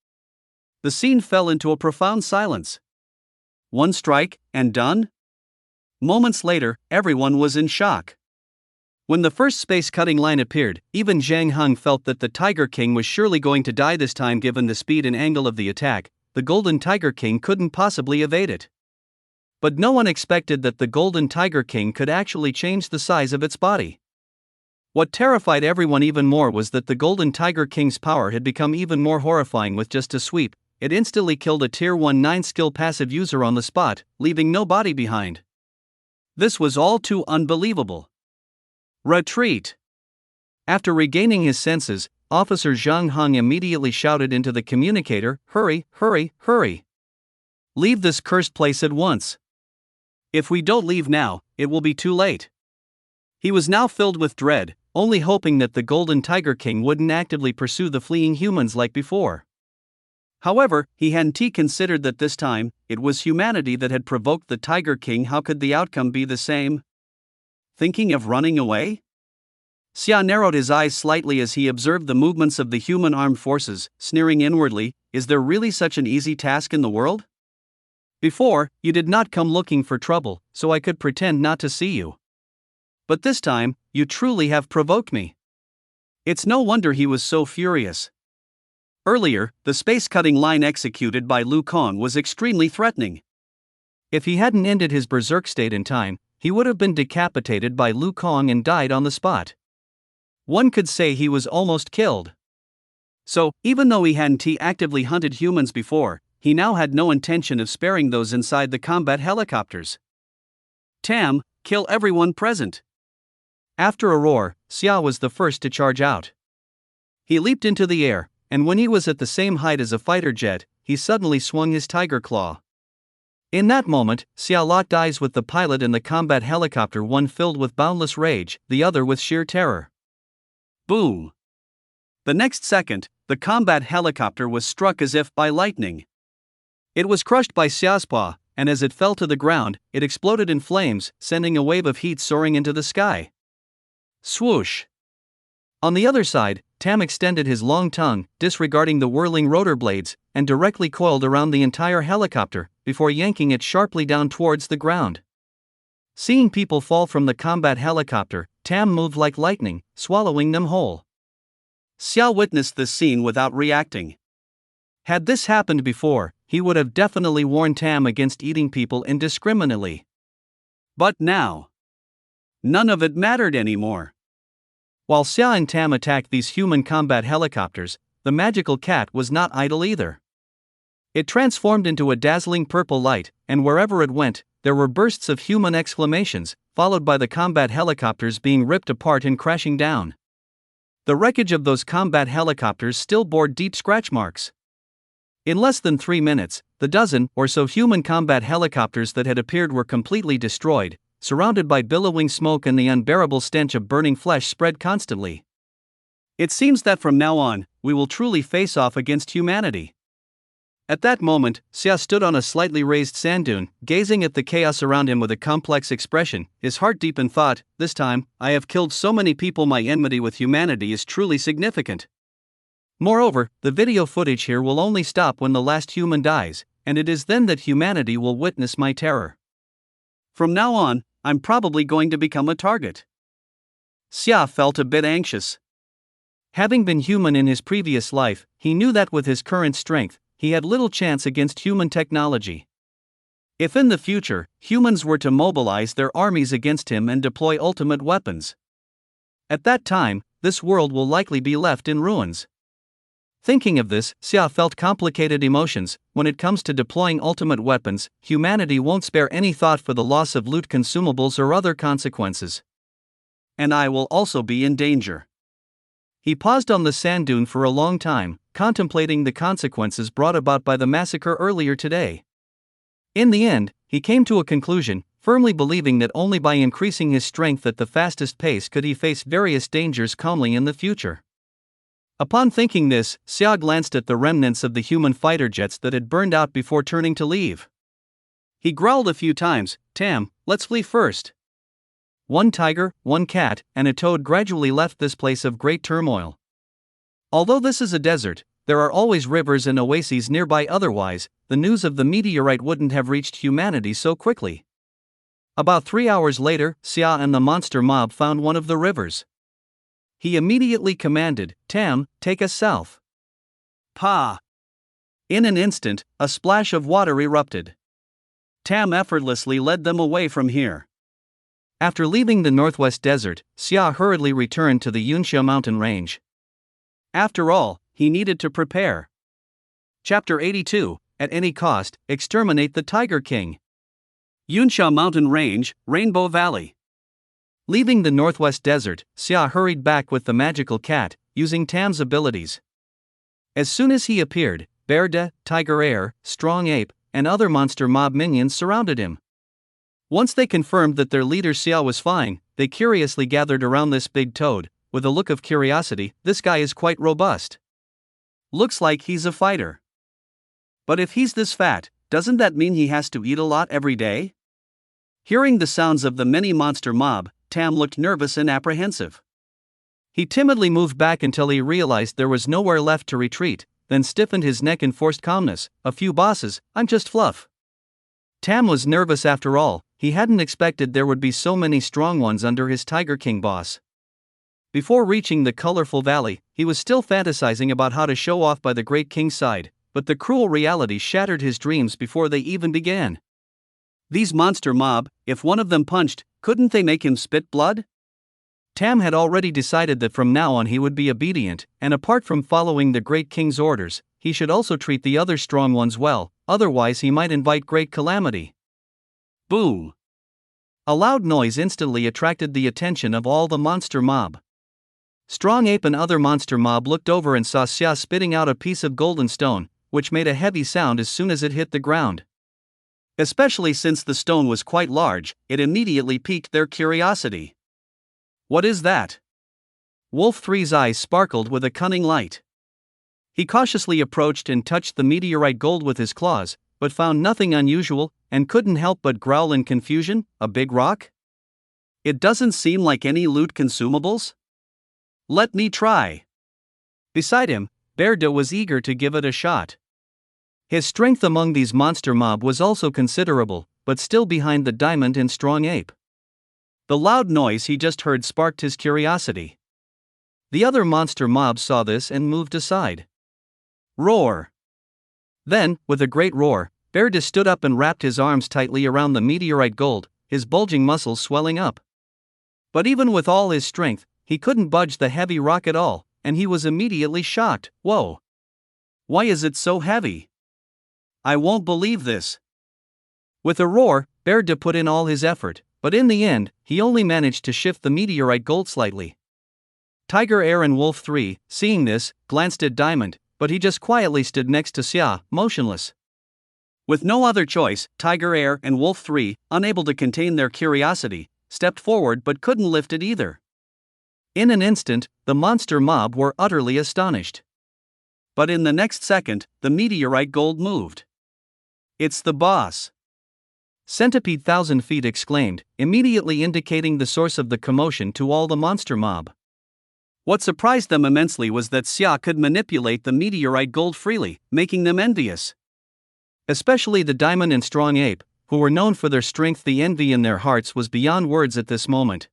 The scene fell into a profound silence. One strike, and done? Moments later, everyone was in shock. When the first space-cutting line appeared, even Zhang Hong felt that the Tiger King was surely going to die this time. Given the speed and angle of the attack, the Golden Tiger King couldn't possibly evade it. But no one expected that the Golden Tiger King could actually change the size of its body. What terrified everyone even more was that the Golden Tiger King's power had become even more horrifying. With just a sweep, it instantly killed a Tier 1 9 skill passive user on the spot, leaving no body behind. This was all too unbelievable. Retreat! After regaining his senses, Officer Zhang Heng immediately shouted into the communicator, "Hurry, hurry, hurry! Leave this cursed place at once. If we don't leave now, it will be too late." He was now filled with dread, only hoping that the Golden Tiger King wouldn't actively pursue the fleeing humans like before. However, he hadn't considered that this time, it was humanity that had provoked the Tiger King. How could the outcome be the same? Thinking of running away? Xia narrowed his eyes slightly as he observed the movements of the human armed forces, sneering inwardly, is there really such an easy task in the world? Before, you did not come looking for trouble, so I could pretend not to see you. But this time, you truly have provoked me. It's no wonder he was so furious. Earlier, the space-cutting line executed by Lu Kang was extremely threatening. If he hadn't ended his berserk state in time, he would have been decapitated by Lu Kang and died on the spot. One could say he was almost killed. So, even though he hadn't actively hunted humans before, he now had no intention of sparing those inside the combat helicopters. Tam, kill everyone present. After a roar, Xia was the first to charge out. He leaped into the air, and when he was at the same height as a fighter jet, he suddenly swung his tiger claw. In that moment, Xia locked eyes with the pilot in the combat helicopter, one filled with boundless rage, the other with sheer terror. Boom! The next second, the combat helicopter was struck as if by lightning. It was crushed by Xia's paw, and as it fell to the ground, it exploded in flames, sending a wave of heat soaring into the sky. Swoosh! On the other side, Tam extended his long tongue, disregarding the whirling rotor blades, and directly coiled around the entire helicopter, before yanking it sharply down towards the ground. Seeing people fall from the combat helicopter, Tam moved like lightning, swallowing them whole. Xia witnessed this scene without reacting. Had this happened before, he would have definitely warned Tam against eating people indiscriminately. But now, none of it mattered anymore. While Xia and Tam attacked these human combat helicopters, the magical cat was not idle either. It transformed into a dazzling purple light, and wherever it went, there were bursts of human exclamations, followed by the combat helicopters being ripped apart and crashing down. The wreckage of those combat helicopters still bore deep scratch marks. In less than 3 minutes, the dozen or so human combat helicopters that had appeared were completely destroyed, surrounded by billowing smoke, and the unbearable stench of burning flesh spread constantly. It seems that from now on, we will truly face off against humanity. At that moment, Xia stood on a slightly raised sand dune, gazing at the chaos around him with a complex expression, his heart deep in thought. This time, I have killed so many people, my enmity with humanity is truly significant. Moreover, the video footage here will only stop when the last human dies, and it is then that humanity will witness my terror. From now on, I'm probably going to become a target. Xia felt a bit anxious. Having been human in his previous life, he knew that with his current strength, he had little chance against human technology. If in the future, humans were to mobilize their armies against him and deploy ultimate weapons, at that time, this world will likely be left in ruins. Thinking of this, Xia felt complicated emotions. When it comes to deploying ultimate weapons, humanity won't spare any thought for the loss of loot, consumables, or other consequences. And I will also be in danger. He paused on the sand dune for a long time, contemplating the consequences brought about by the massacre earlier today. In the end, he came to a conclusion, firmly believing that only by increasing his strength at the fastest pace could he face various dangers calmly in the future. Upon thinking this, Xia glanced at the remnants of the human fighter jets that had burned out before turning to leave. He growled a few times, Tam, let's flee first. One tiger, one cat, and a toad gradually left this place of great turmoil. Although this is a desert, there are always rivers and oases nearby, otherwise, the news of the meteorite wouldn't have reached humanity so quickly. About 3 hours later, Xia and the monster mob found one of the rivers. He immediately commanded, Tam, take us south. Pa! In an instant, a splash of water erupted. Tam effortlessly led them away from here. After leaving the northwest desert, Xia hurriedly returned to the Yunsha mountain range. After all, he needed to prepare. Chapter 82, At any cost, exterminate the Tiger King. Yunsha mountain range, Rainbow Valley. Leaving the Northwest Desert, Xia hurried back with the magical cat, using Tam's abilities. As soon as he appeared, Bear De, Tiger Air, Strong Ape, and other monster mob minions surrounded him. Once they confirmed that their leader Xia was fine, they curiously gathered around this big toad, with a look of curiosity. This guy is quite robust. Looks like he's a fighter. But if he's this fat, doesn't that mean he has to eat a lot every day? Hearing the sounds of the many monster mob, Tam looked nervous and apprehensive. He timidly moved back until he realized there was nowhere left to retreat, then stiffened his neck and forced calmness. A few bosses, I'm just fluff. Tam was nervous after all. He hadn't expected there would be so many strong ones under his Tiger King boss. Before reaching the colorful valley, he was still fantasizing about how to show off by the great king's side, but the cruel reality shattered his dreams before they even began. These monster mob, if one of them punched, couldn't they make him spit blood? Tam had already decided that from now on he would be obedient, and apart from following the great king's orders, he should also treat the other strong ones well, otherwise he might invite great calamity. Boom! A loud noise instantly attracted the attention of all the monster mob. Strong Ape and other monster mob looked over and saw Xia spitting out a piece of golden stone, which made a heavy sound as soon as it hit the ground. Especially since the stone was quite large, it immediately piqued their curiosity. What is that? Wolf 3's eyes sparkled with a cunning light. He cautiously approached and touched the meteorite gold with his claws, but found nothing unusual, and couldn't help but growl in confusion. A big rock? It doesn't seem like any loot consumables? Let me try. Beside him, Bear De was eager to give it a shot. His strength among these monster mob was also considerable, but still behind the Diamond and Strong Ape. The loud noise he just heard sparked his curiosity. The other monster mobs saw this and moved aside. Roar! Then, with a great roar, Bear De stood up and wrapped his arms tightly around the meteorite gold, his bulging muscles swelling up. But even with all his strength, he couldn't budge the heavy rock at all, and he was immediately shocked. Whoa! Why is it so heavy? I won't believe this. With a roar, Bear De put in all his effort, but in the end, he only managed to shift the meteorite gold slightly. Tiger Air and Wolf 3, seeing this, glanced at Diamond, but he just quietly stood next to Xia, motionless. With no other choice, Tiger Air and Wolf 3, unable to contain their curiosity, stepped forward but couldn't lift it either. In an instant, the monster mob were utterly astonished. But in the next second, the meteorite gold moved. It's the boss! Centipede 1,000 feet exclaimed, immediately indicating the source of the commotion to all the monster mob. What surprised them immensely was that Xia could manipulate the meteorite gold freely, making them envious. Especially the Diamond and Strong Ape, who were known for their strength. The envy in their hearts was beyond words at this moment.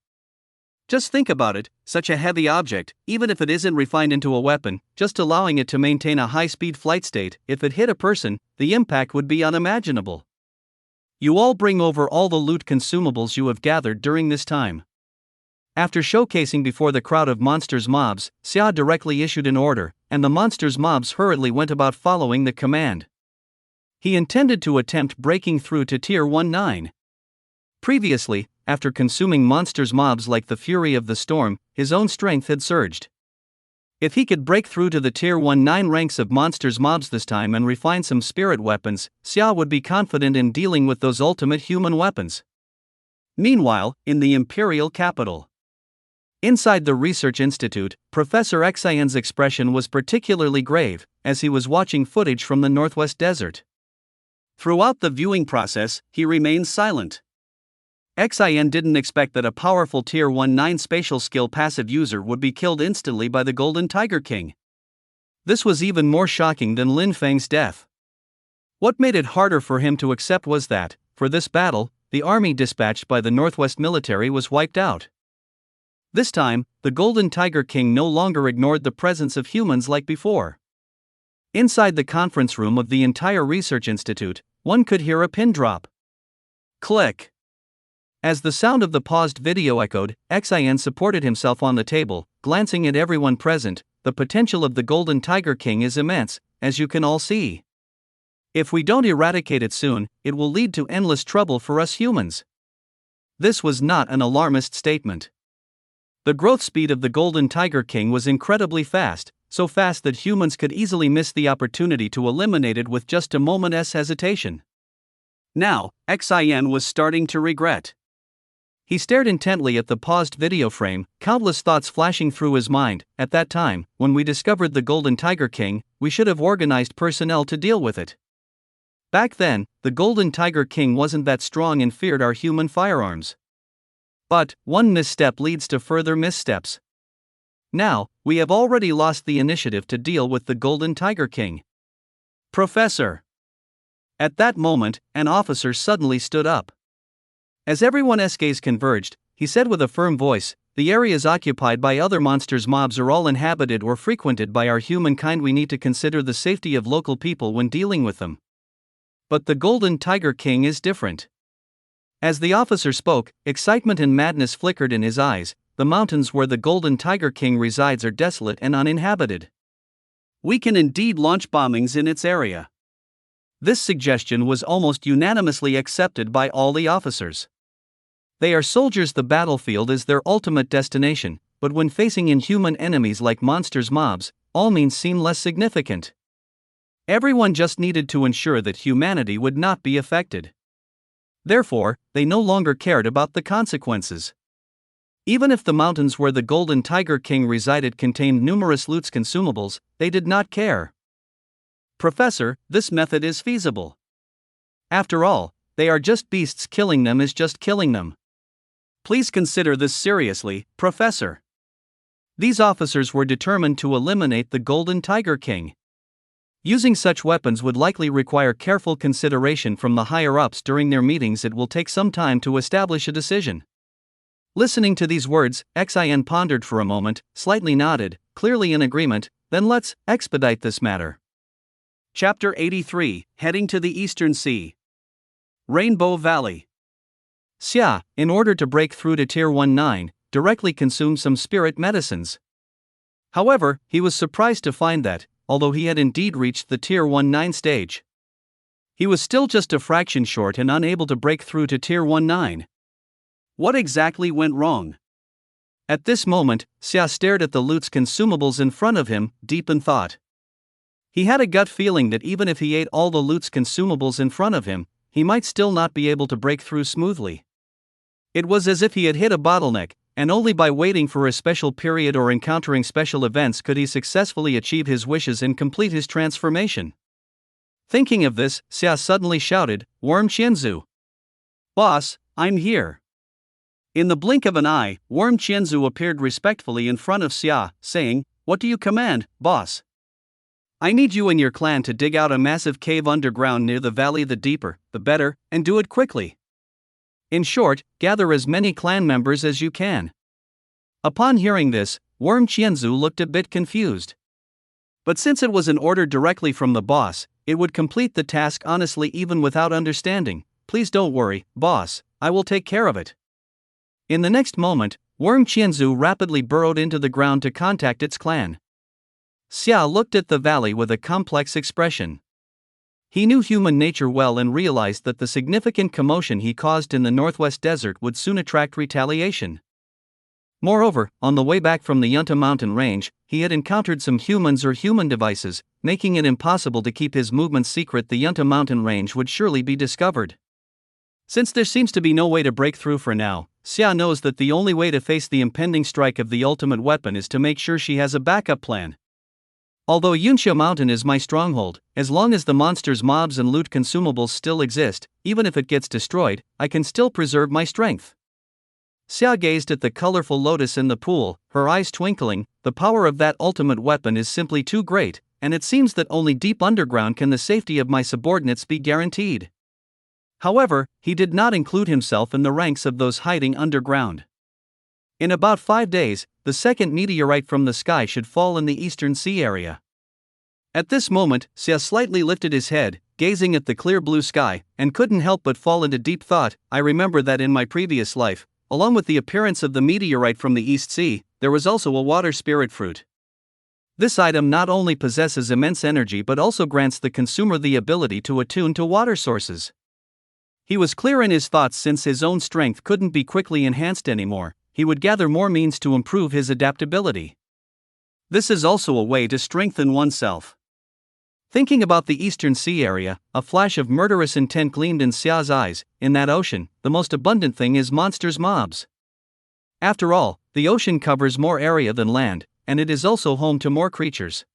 Just think about it, such a heavy object, even if it isn't refined into a weapon, just allowing it to maintain a high-speed flight state, if it hit a person, the impact would be unimaginable. You all bring over all the loot consumables you have gathered during this time. After showcasing before the crowd of monsters mobs, Xia directly issued an order, and the monsters mobs hurriedly went about following the command. He intended to attempt breaking through to Tier 19. Previously, after consuming monsters mobs like the Fury of the Storm, his own strength had surged. If he could break through to the Tier 19 ranks of monsters mobs this time and refine some spirit weapons, Xia would be confident in dealing with those ultimate human weapons. Meanwhile, in the Imperial capital. Inside the Research Institute, Professor Xian's expression was particularly grave, as he was watching footage from the Northwest Desert. Throughout the viewing process, he remained silent. Xian didn't expect that a powerful Tier 19 spatial skill passive user would be killed instantly by the Golden Tiger King. This was even more shocking than Lin Feng's death. What made it harder for him to accept was that, for this battle, the army dispatched by the Northwest military was wiped out. This time, the Golden Tiger King no longer ignored the presence of humans like before. Inside the conference room of the entire Research Institute, one could hear a pin drop. Click. As the sound of the paused video echoed, Xian supported himself on the table, glancing at everyone present. The potential of the Golden Tiger King is immense, as you can all see. If we don't eradicate it soon, it will lead to endless trouble for us humans. This was not an alarmist statement. The growth speed of the Golden Tiger King was incredibly fast, so fast that humans could easily miss the opportunity to eliminate it with just a moment's hesitation. Now, Xin was starting to regret. He stared intently at the paused video frame, countless thoughts flashing through his mind. At that time, when we discovered the Golden Tiger King, we should have organized personnel to deal with it. Back then, the Golden Tiger King wasn't that strong and feared our human firearms. But one misstep leads to further missteps. Now, we have already lost the initiative to deal with the Golden Tiger King. Professor! At that moment, an officer suddenly stood up. As everyone's gaze converged, he said with a firm voice, "The areas occupied by other monsters' mobs are all inhabited or frequented by our humankind. We need to consider the safety of local people when dealing with them. But the Golden Tiger King is different." As the officer spoke, excitement and madness flickered in his eyes. The mountains where the Golden Tiger King resides are desolate and uninhabited. We can indeed launch bombings in its area. This suggestion was almost unanimously accepted by all the officers. They are soldiers. The battlefield is their ultimate destination, but when facing inhuman enemies like monsters' mobs, all means seem less significant. Everyone just needed to ensure that humanity would not be affected. Therefore, they no longer cared about the consequences. Even if the mountains where the Golden Tiger King resided contained numerous loot consumables, they did not care. Professor, this method is feasible. After all, they are just beasts. Killing them is just killing them. Please consider this seriously, Professor. These officers were determined to eliminate the Golden Tiger King. Using such weapons would likely require careful consideration from the higher-ups during their meetings. It will take some time to establish a decision. Listening to these words, Xin pondered for a moment, slightly nodded, clearly in agreement. Then let's expedite this matter. Chapter 83, Heading to the Eastern Sea. Rainbow Valley. Xia, in order to break through to Tier 19, directly consumed some spirit medicines. However, he was surprised to find that, although he had indeed reached the Tier 19 stage, he was still just a fraction short and unable to break through to Tier 19. What exactly went wrong? At this moment, Xia stared at the loot's consumables in front of him, deep in thought. He had a gut feeling that even if he ate all the loot's consumables in front of him, he might still not be able to break through smoothly. It was as if he had hit a bottleneck, and only by waiting for a special period or encountering special events could he successfully achieve his wishes and complete his transformation. Thinking of this, Xia suddenly shouted, "Worm Qianzu! Boss, I'm here!" In the blink of an eye, Worm Qianzu appeared respectfully in front of Xia, saying, "What do you command, boss?" "I need you and your clan to dig out a massive cave underground near the valley. The deeper, the better, and do it quickly. In short, gather as many clan members as you can." Upon hearing this, Worm Qianzu looked a bit confused. But since it was an order directly from the boss, it would complete the task honestly even without understanding. "Please don't worry, boss, I will take care of it." In the next moment, Worm Qianzu rapidly burrowed into the ground to contact its clan. Xia looked at the valley with a complex expression. He knew human nature well and realized that the significant commotion he caused in the northwest desert would soon attract retaliation. Moreover, on the way back from the Yunta mountain range, he had encountered some humans or human devices, making it impossible to keep his movements secret. The Yunta mountain range would surely be discovered. Since there seems to be no way to break through for now, Xia knows that the only way to face the impending strike of the ultimate weapon is to make sure she has a backup plan. Although Yunxia Mountain is my stronghold, as long as the monsters' mobs and loot consumables still exist, even if it gets destroyed, I can still preserve my strength. Xia gazed at the colorful lotus in the pool, her eyes twinkling. The power of that ultimate weapon is simply too great, and it seems that only deep underground can the safety of my subordinates be guaranteed. However, he did not include himself in the ranks of those hiding underground. In about 5 days, the second meteorite from the sky should fall in the Eastern Sea area. At this moment, Xia slightly lifted his head, gazing at the clear blue sky, and couldn't help but fall into deep thought. I remember that in my previous life, along with the appearance of the meteorite from the East Sea, there was also a water spirit fruit. This item not only possesses immense energy but also grants the consumer the ability to attune to water sources. He was clear in his thoughts since his own strength couldn't be quickly enhanced anymore, he would gather more means to improve his adaptability. This is also a way to strengthen oneself. Thinking about the Eastern Sea area, a flash of murderous intent gleamed in Xia's eyes. In that ocean, the most abundant thing is monsters mobs. After all, the ocean covers more area than land, and it is also home to more creatures.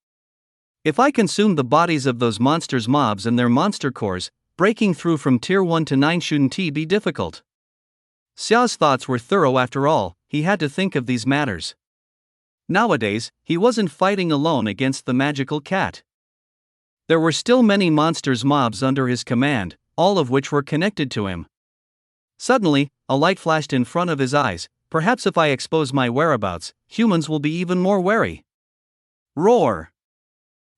If I consume the bodies of those monsters mobs and their monster cores, breaking through from tier 1 to 9 shouldn't be difficult. Xia's thoughts were thorough after all, he had to think of these matters. Nowadays, he wasn't fighting alone against the magical cat. There were still many monsters mobs under his command, all of which were connected to him. Suddenly, a light flashed in front of his eyes. Perhaps if I expose my whereabouts, humans will be even more wary. Roar!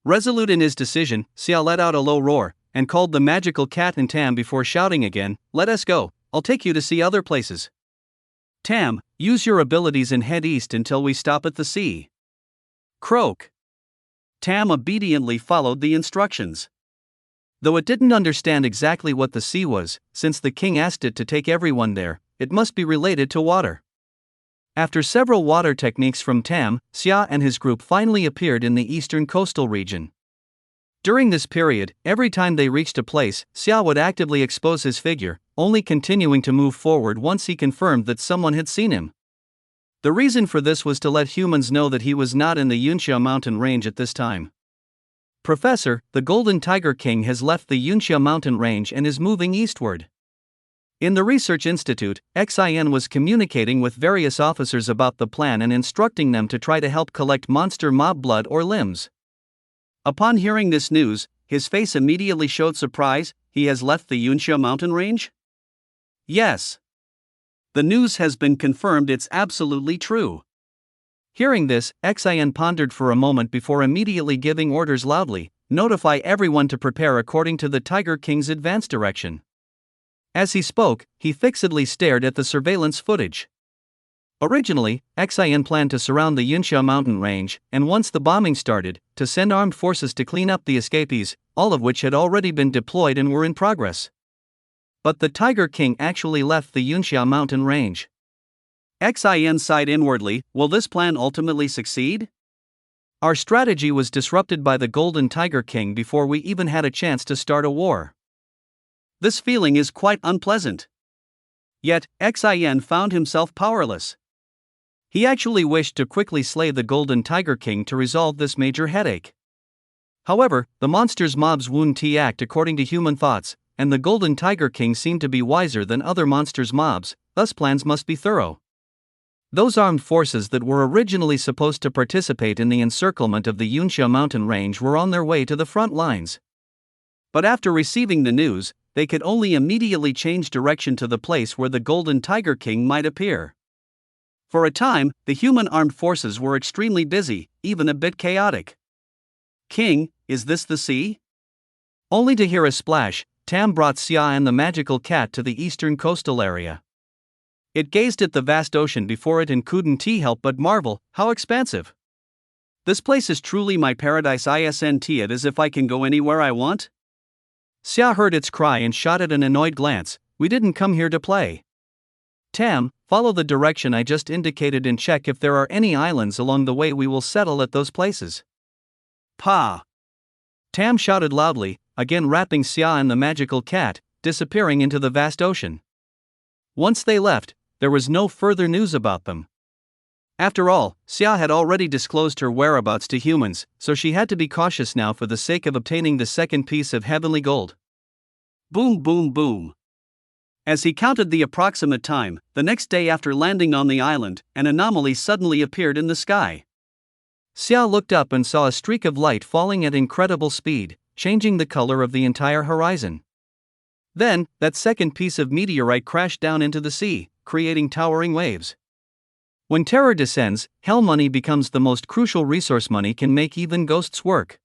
Resolute in his decision, Xia let out a low roar, and called the magical cat and Tam before shouting again, "Let us go, I'll take you to see other places." Tam, use your abilities and head east until we stop at the sea. Croak. Tam obediently followed the instructions. Though it didn't understand exactly what the sea was, since the king asked it to take everyone there, it must be related to water. After several water techniques from Tam, Xia and his group finally appeared in the eastern coastal region. During this period, every time they reached a place, Xia would actively expose his figure, only continuing to move forward once he confirmed that someone had seen him. The reason for this was to let humans know that he was not in the Yunxia mountain range at this time. Professor, the Golden Tiger King has left the Yunxia mountain range and is moving eastward. In the Research Institute, Xin was communicating with various officers about the plan and instructing them to try to help collect monster mob blood or limbs. Upon hearing this news, his face immediately showed surprise. He has left the Yunxia mountain range? Yes. The news has been confirmed, it's absolutely true. Hearing this, Xin pondered for a moment before immediately giving orders loudly, notify everyone to prepare according to the Tiger King's advance direction. As he spoke, he fixedly stared at the surveillance footage. Originally, Xin planned to surround the Yunxia mountain range, and once the bombing started, to send armed forces to clean up the escapees, all of which had already been deployed and were in progress. But the Tiger King actually left the Yunxia mountain range. Xin sighed inwardly, will this plan ultimately succeed? Our strategy was disrupted by the Golden Tiger King before we even had a chance to start a war. This feeling is quite unpleasant. Yet, Xin found himself powerless. He actually wished to quickly slay the Golden Tiger King to resolve this major headache. However, the monster's mobs wouldn't act according to human thoughts, and the Golden Tiger King seemed to be wiser than other monsters' mobs, thus plans must be thorough. Those armed forces that were originally supposed to participate in the encirclement of the Yunxia mountain range were on their way to the front lines. But after receiving the news, they could only immediately change direction to the place where the Golden Tiger King might appear. For a time, the human armed forces were extremely busy, even a bit chaotic. King, is this the sea? Only to hear a splash, Tam brought Xia and the magical cat to the eastern coastal area. It gazed at the vast ocean before it and couldn't help but marvel, how expansive. This place is truly my paradise. Isn't it as if I can go anywhere I want? Xia heard its cry and shot it an annoyed glance. We didn't come here to play. Tam, follow the direction I just indicated and check if there are any islands along the way. We will settle at those places. Pa! Tam shouted loudly, again wrapping Xia and the magical cat, disappearing into the vast ocean. Once they left, there was no further news about them. After all, Xia had already disclosed her whereabouts to humans, so she had to be cautious now for the sake of obtaining the second piece of heavenly gold. Boom, boom, boom. As he counted the approximate time, the next day after landing on the island, an anomaly suddenly appeared in the sky. Xia looked up and saw a streak of light falling at incredible speed, changing the color of the entire horizon. Then, that second piece of meteorite crashed down into the sea, creating towering waves. When terror descends, hell money becomes the most crucial resource. Money can make even ghosts work.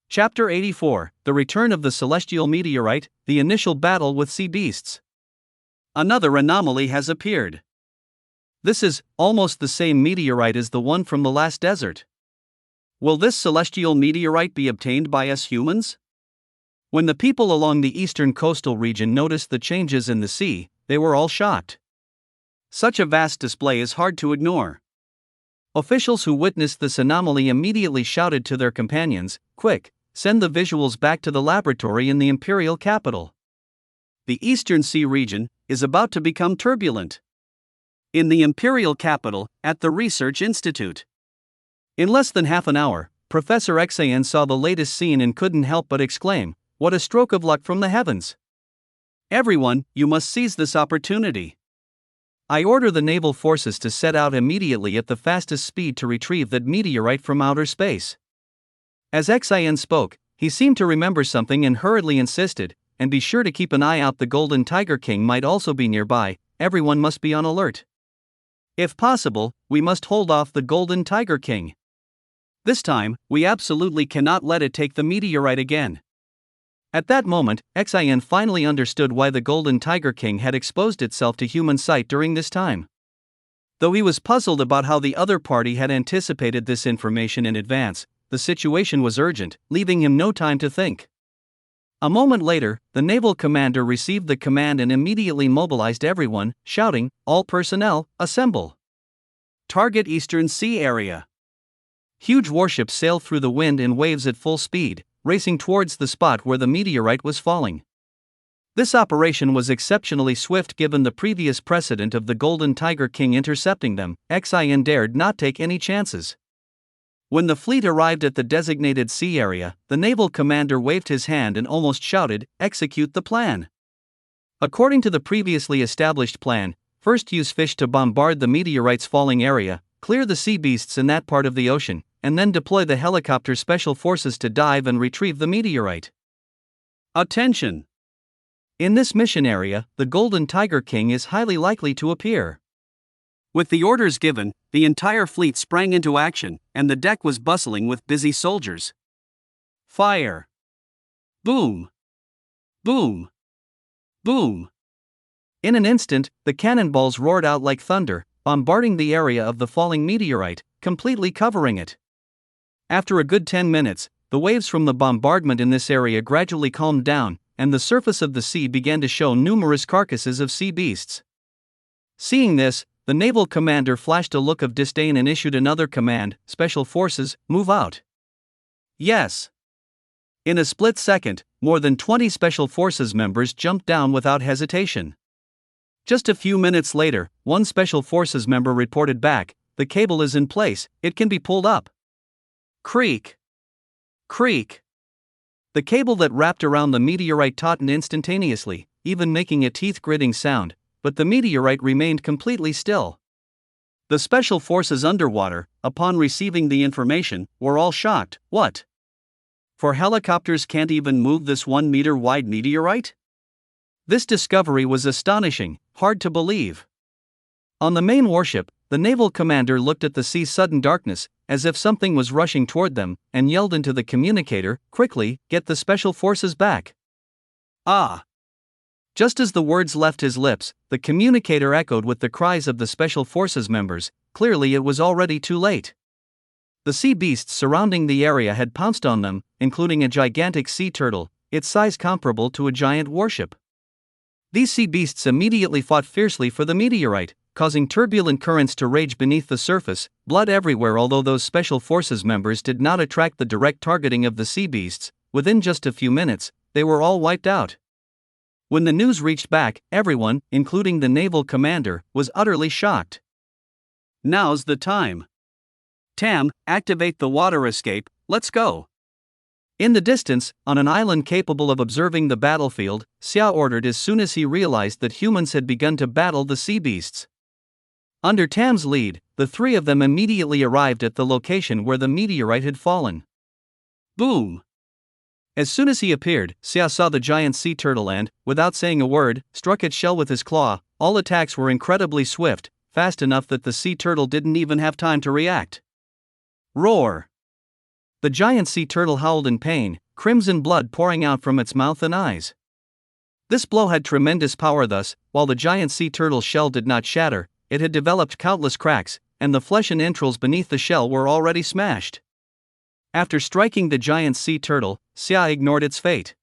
Chapter 84, The Return of the Celestial Meteorite, the Initial Battle with Sea Beasts. Another anomaly has appeared. This is almost the same meteorite as the one from the last desert. Will this celestial meteorite be obtained by us humans? When the people along the eastern coastal region noticed the changes in the sea, they were all shocked. Such a vast display is hard to ignore. Officials who witnessed this anomaly immediately shouted to their companions, "Quick, send the visuals back to the laboratory in the imperial capital. The Eastern Sea region is about to become turbulent." In the imperial capital, at the Research Institute. In less than half an hour, Professor Xan saw the latest scene and couldn't help but exclaim, "What a stroke of luck from the heavens! Everyone, you must seize this opportunity. I order the naval forces to set out immediately at the fastest speed to retrieve that meteorite from outer space." As Xan spoke, he seemed to remember something and hurriedly insisted, "And be sure to keep an eye out, the Golden Tiger King might also be nearby, everyone must be on alert. If possible, we must hold off the Golden Tiger King. This time, we absolutely cannot let it take the meteorite again." At that moment, Xan finally understood why the Golden Tiger King had exposed itself to human sight during this time. Though he was puzzled about how the other party had anticipated this information in advance, the situation was urgent, leaving him no time to think. A moment later, the naval commander received the command and immediately mobilized everyone, shouting, "All personnel, assemble! Target Eastern Sea area!" Huge warships sailed through the wind in waves at full speed, racing towards the spot where the meteorite was falling. This operation was exceptionally swift given the previous precedent of the Golden Tiger King intercepting them. Xan dared not take any chances. When the fleet arrived at the designated sea area, the naval commander waved his hand and almost shouted, "Execute the plan." According to the previously established plan, first use fish to bombard the meteorite's falling area, clear the sea beasts in that part of the ocean, and then deploy the helicopter special forces to dive and retrieve the meteorite. Attention! In this mission area, the Golden Tiger King is highly likely to appear. With the orders given, the entire fleet sprang into action, and the deck was bustling with busy soldiers. Fire! Boom! Boom! Boom! In an instant, the cannonballs roared out like thunder, bombarding the area of the falling meteorite, completely covering it. After a good 10 minutes, the waves from the bombardment in this area gradually calmed down, and the surface of the sea began to show numerous carcasses of sea beasts. Seeing this, the naval commander flashed a look of disdain and issued another command, "Special forces, move out." Yes. In a split second, more than 20 special forces members jumped down without hesitation. Just a few minutes later, one special forces member reported back, "The cable is in place, it can be pulled up." Creak! Creak! The cable that wrapped around the meteorite tautened instantaneously, even making a teeth-gritting sound, but the meteorite remained completely still. The special forces underwater, upon receiving the information, were all shocked. What? For helicopters can't even move this 1-meter wide meteorite? This discovery was astonishing, hard to believe. On the main warship, the naval commander looked at the sea's sudden darkness, as if something was rushing toward them, and yelled into the communicator, "Quickly, get the special forces back." Ah! Just as the words left his lips, the communicator echoed with the cries of the special forces members. Clearly it was already too late. The sea beasts surrounding the area had pounced on them, including a gigantic sea turtle, its size comparable to a giant warship. These sea beasts immediately fought fiercely for the meteorite, causing turbulent currents to rage beneath the surface, blood everywhere. Although those special forces members did not attract the direct targeting of the sea beasts, within just a few minutes, they were all wiped out. When the news reached back, everyone, including the naval commander, was utterly shocked. Now's the time. Tam, activate the water escape, let's go. In the distance, on an island capable of observing the battlefield, Xia ordered as soon as he realized that humans had begun to battle the sea beasts. Under Tam's lead, the three of them immediately arrived at the location where the meteorite had fallen. Boom! As soon as he appeared, Xia saw the giant sea turtle and, without saying a word, struck its shell with his claw. All attacks were incredibly swift, fast enough that the sea turtle didn't even have time to react. Roar! The giant sea turtle howled in pain, crimson blood pouring out from its mouth and eyes. This blow had tremendous power. Thus, while the giant sea turtle's shell did not shatter, it had developed countless cracks, and the flesh and entrails beneath the shell were already smashed. After striking the giant sea turtle, Xia ignored its fate.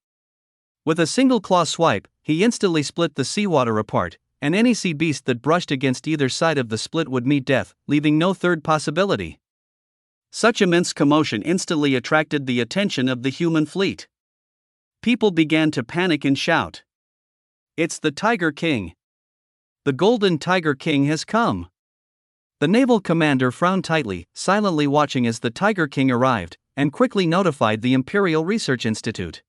With a single claw swipe, he instantly split the seawater apart, and any sea beast that brushed against either side of the split would meet death, leaving no third possibility. Such immense commotion instantly attracted the attention of the human fleet. People began to panic and shout, "It's the Tiger King! The Golden Tiger King has come!" The naval commander frowned tightly, silently watching as the Tiger King arrived, and quickly notified the Imperial Research Institute.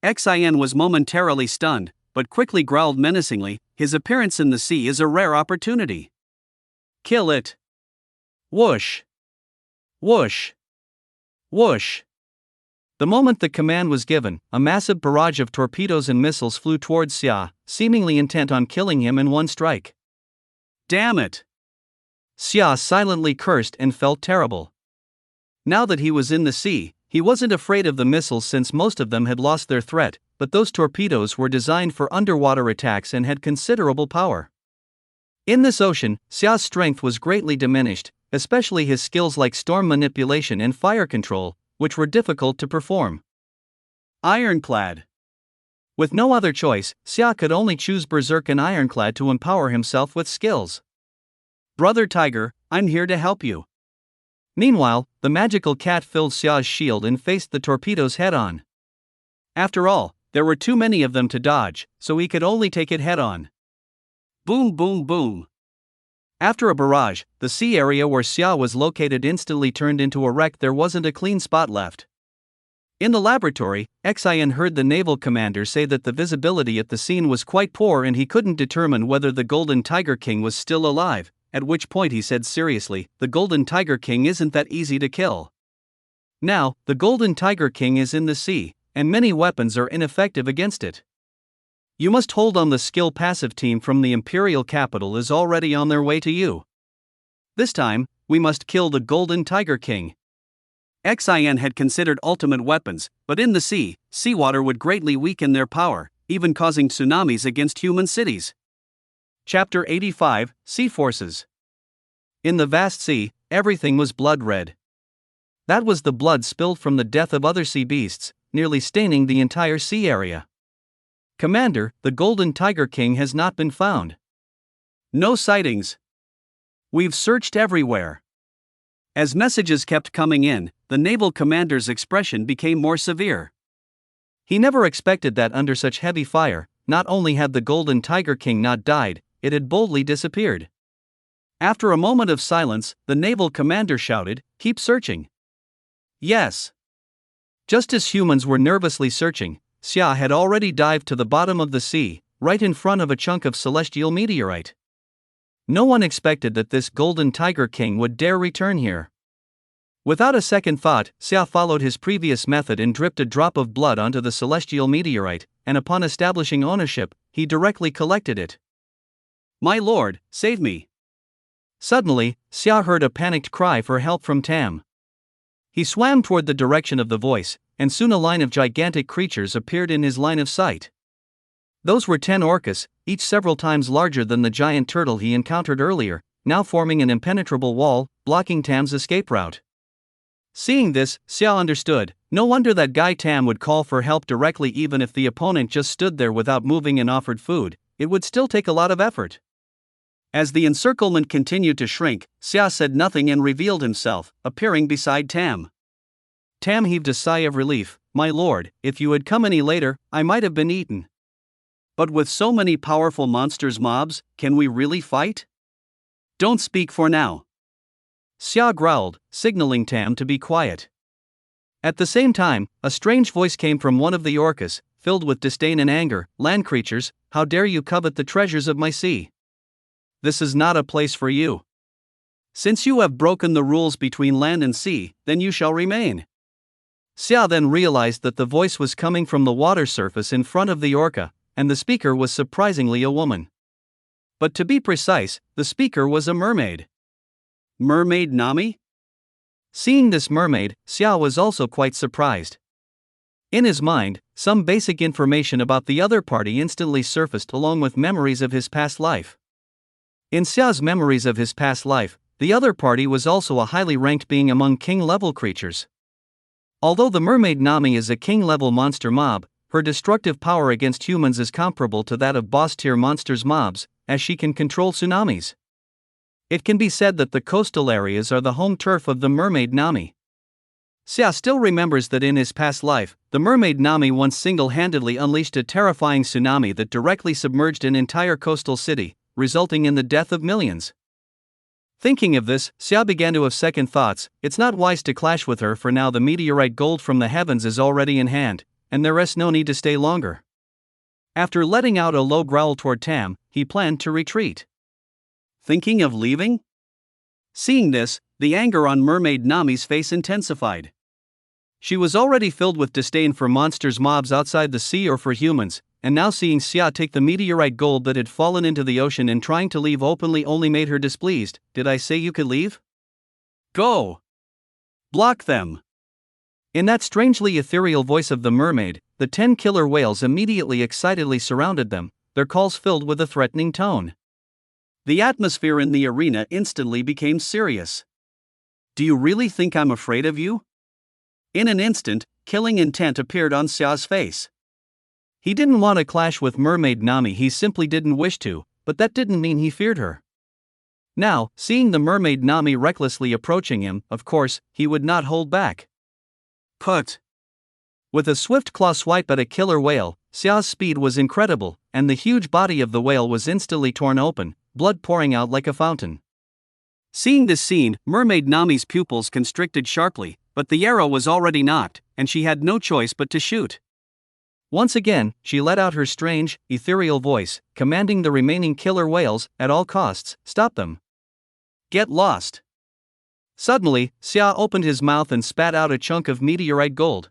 Xin was momentarily stunned, but quickly growled menacingly, "His appearance in the sea is a rare opportunity. Kill it!" Whoosh! Whoosh! Whoosh! The moment the command was given, a massive barrage of torpedoes and missiles flew towards Xia, seemingly intent on killing him in one strike. Damn it! Xia silently cursed and felt terrible. Now that he was in the sea, he wasn't afraid of the missiles since most of them had lost their threat, but those torpedoes were designed for underwater attacks and had considerable power. In this ocean, Xia's strength was greatly diminished, especially his skills like storm manipulation and fire control, which were difficult to perform. Ironclad. With no other choice, Xia could only choose Berserk and Ironclad to empower himself with skills. "Brother Tiger, I'm here to help you." Meanwhile, the magical cat filled Xia's shield and faced the torpedoes head-on. After all, there were too many of them to dodge, so he could only take it head-on. Boom boom boom. After a barrage, the sea area where Xia was located instantly turned into a wreck. There wasn't a clean spot left. In the laboratory, Xin heard the naval commander say that the visibility at the scene was quite poor and he couldn't determine whether the Golden Tiger King was still alive, at which point he said seriously, "The Golden Tiger King isn't that easy to kill. Now, the Golden Tiger King is in the sea, and many weapons are ineffective against it. You must hold on. The skill passive team from the Imperial capital is already on their way to you. This time, we must kill the Golden Tiger King." Xin had considered ultimate weapons, but in the sea, seawater would greatly weaken their power, even causing tsunamis against human cities. Chapter 85, Sea Forces. In the vast sea, everything was blood red. That was the blood spilled from the death of other sea beasts, nearly staining the entire sea area. "Commander, the Golden Tiger King has not been found. No sightings. We've searched everywhere." As messages kept coming in, the naval commander's expression became more severe. He never expected that under such heavy fire, not only had the Golden Tiger King not died, it had boldly disappeared. After a moment of silence, the naval commander shouted, "Keep searching." Yes. Just as humans were nervously searching, Xia had already dived to the bottom of the sea, right in front of a chunk of celestial meteorite. No one expected that this Golden Tiger King would dare return here. Without a second thought, Xia followed his previous method and dripped a drop of blood onto the celestial meteorite, and upon establishing ownership, he directly collected it. "My lord, save me." Suddenly, Xia heard a panicked cry for help from Tam. He swam toward the direction of the voice, and soon a line of gigantic creatures appeared in his line of sight. Those were 10 orcas, each several times larger than the giant turtle he encountered earlier, now forming an impenetrable wall, blocking Tam's escape route. Seeing this, Xia understood. No wonder that guy Tam would call for help directly. Even if the opponent just stood there without moving and offered food, it would still take a lot of effort. As the encirclement continued to shrink, Xia said nothing and revealed himself, appearing beside Tam. Tam heaved a sigh of relief. "My lord, if you had come any later, I might have been eaten. But with so many powerful monsters mobs, can we really fight? Don't speak for now." Xia growled, signaling Tam to be quiet. At the same time, a strange voice came from one of the orcas, filled with disdain and anger. "Land creatures, how dare you covet the treasures of my sea? This is not a place for you. Since you have broken the rules between land and sea, then you shall remain." Xia then realized that the voice was coming from the water surface in front of the orca, and the speaker was surprisingly a woman. But to be precise, the speaker was a mermaid. Mermaid Nami? Seeing this mermaid, Xia was also quite surprised. In his mind, some basic information about the other party instantly surfaced along with memories of his past life. In Xia's memories of his past life, the other party was also a highly ranked being among king-level creatures. Although the mermaid Nami is a king-level monster mob, her destructive power against humans is comparable to that of boss-tier monsters mobs, as she can control tsunamis. It can be said that the coastal areas are the home turf of the mermaid Nami. Xia still remembers that in his past life, the mermaid Nami once single-handedly unleashed a terrifying tsunami that directly submerged an entire coastal city, resulting in the death of millions. Thinking of this, Xia began to have second thoughts. It's not wise to clash with her, for now the meteorite gold from the heavens is already in hand, and there is no need to stay longer. After letting out a low growl toward Tam, he planned to retreat. Thinking of leaving? Seeing this, the anger on mermaid Nami's face intensified. She was already filled with disdain for monsters mobs outside the sea or for humans, and now seeing Xia take the meteorite gold that had fallen into the ocean and trying to leave openly only made her displeased. Did I say you could leave? Go! Block them! In that strangely ethereal voice of the mermaid, the 10 killer whales immediately excitedly surrounded them, their calls filled with a threatening tone. The atmosphere in the arena instantly became serious. Do you really think I'm afraid of you? In an instant, killing intent appeared on Xia's face. He didn't want to clash with mermaid Nami, he simply didn't wish to, but that didn't mean he feared her. Now, seeing the mermaid Nami recklessly approaching him, of course, he would not hold back. Put! With a swift claw swipe at a killer whale, Xia's speed was incredible, and the huge body of the whale was instantly torn open, blood pouring out like a fountain. Seeing this scene, mermaid Nami's pupils constricted sharply, but the arrow was already knocked, and she had no choice but to shoot. Once again, she let out her strange, ethereal voice, commanding the remaining killer whales, at all costs, stop them. Get lost! Suddenly, Xia opened his mouth and spat out a chunk of meteorite gold.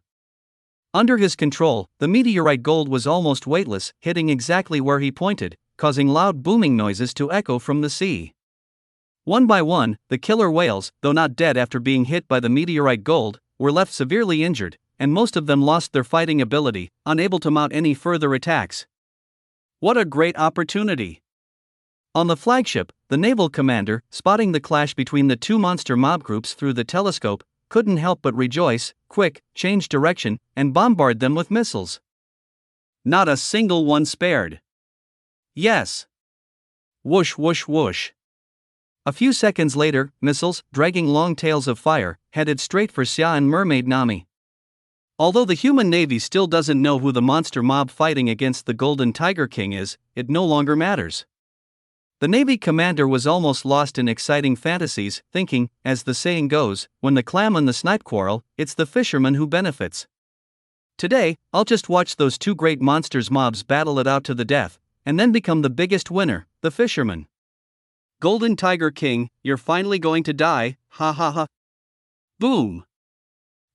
Under his control, the meteorite gold was almost weightless, hitting exactly where he pointed, causing loud booming noises to echo from the sea. One by one, the killer whales, though not dead after being hit by the meteorite gold, were left severely injured, and most of them lost their fighting ability, unable to mount any further attacks. What a great opportunity! On the flagship, the naval commander, spotting the clash between the two monster mob groups through the telescope, couldn't help but rejoice. Quick, change direction, and bombard them with missiles. Not a single one spared. Yes. Whoosh whoosh whoosh. A few seconds later, missiles, dragging long tails of fire, headed straight for Xia and mermaid Nami. Although the human navy still doesn't know who the monster mob fighting against the Golden Tiger King is, it no longer matters. The Navy commander was almost lost in exciting fantasies, thinking, as the saying goes, when the clam and the snipe quarrel, it's the fisherman who benefits. Today, I'll just watch those two great monsters mobs battle it out to the death, and then become the biggest winner, the fisherman. Golden Tiger King, you're finally going to die, ha ha ha. Boom!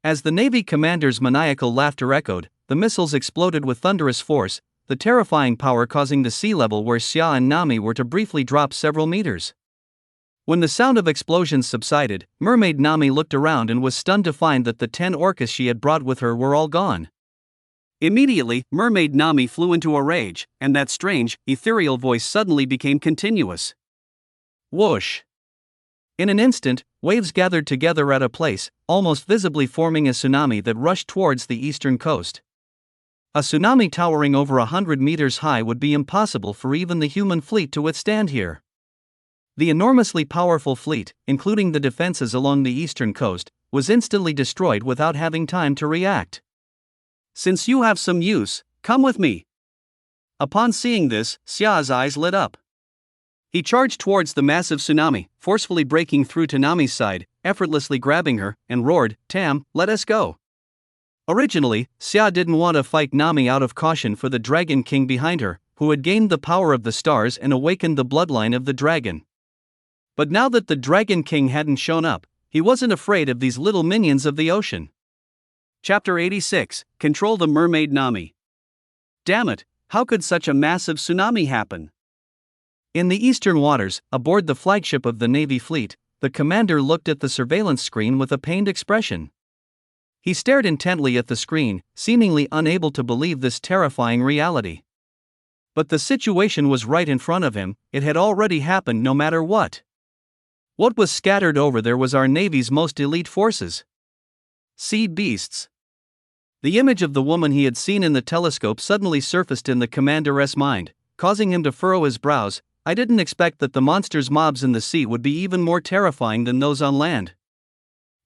As the Navy commander's maniacal laughter echoed, the missiles exploded with thunderous force, the terrifying power causing the sea level where Xia and Nami were to briefly drop several meters. When the sound of explosions subsided, mermaid Nami looked around and was stunned to find that the 10 orcas she had brought with her were all gone. Immediately, mermaid Nami flew into a rage, and that strange, ethereal voice suddenly became continuous. Whoosh! In an instant, waves gathered together at a place, almost visibly forming a tsunami that rushed towards the eastern coast. A tsunami towering over 100 meters high would be impossible for even the human fleet to withstand here. The enormously powerful fleet, including the defenses along the eastern coast, was instantly destroyed without having time to react. Since you have some use, come with me. Upon seeing this, Xia's eyes lit up. He charged towards the massive tsunami, forcefully breaking through to Nami's side, effortlessly grabbing her, and roared, "Tam, let us go." Originally, Xia didn't want to fight Nami out of caution for the Dragon King behind her, who had gained the power of the stars and awakened the bloodline of the dragon. But now that the Dragon King hadn't shown up, he wasn't afraid of these little minions of the ocean. Chapter 86, Control the Mermaid Nami. Damn it, how could such a massive tsunami happen? In the eastern waters, aboard the flagship of the Navy fleet, the commander looked at the surveillance screen with a pained expression. He stared intently at the screen, seemingly unable to believe this terrifying reality. But the situation was right in front of him, it had already happened no matter what. What was scattered over there was our Navy's most elite forces. Sea beasts. The image of the woman he had seen in the telescope suddenly surfaced in the commander's mind, causing him to furrow his brows. I didn't expect that the monsters mobs in the sea would be even more terrifying than those on land.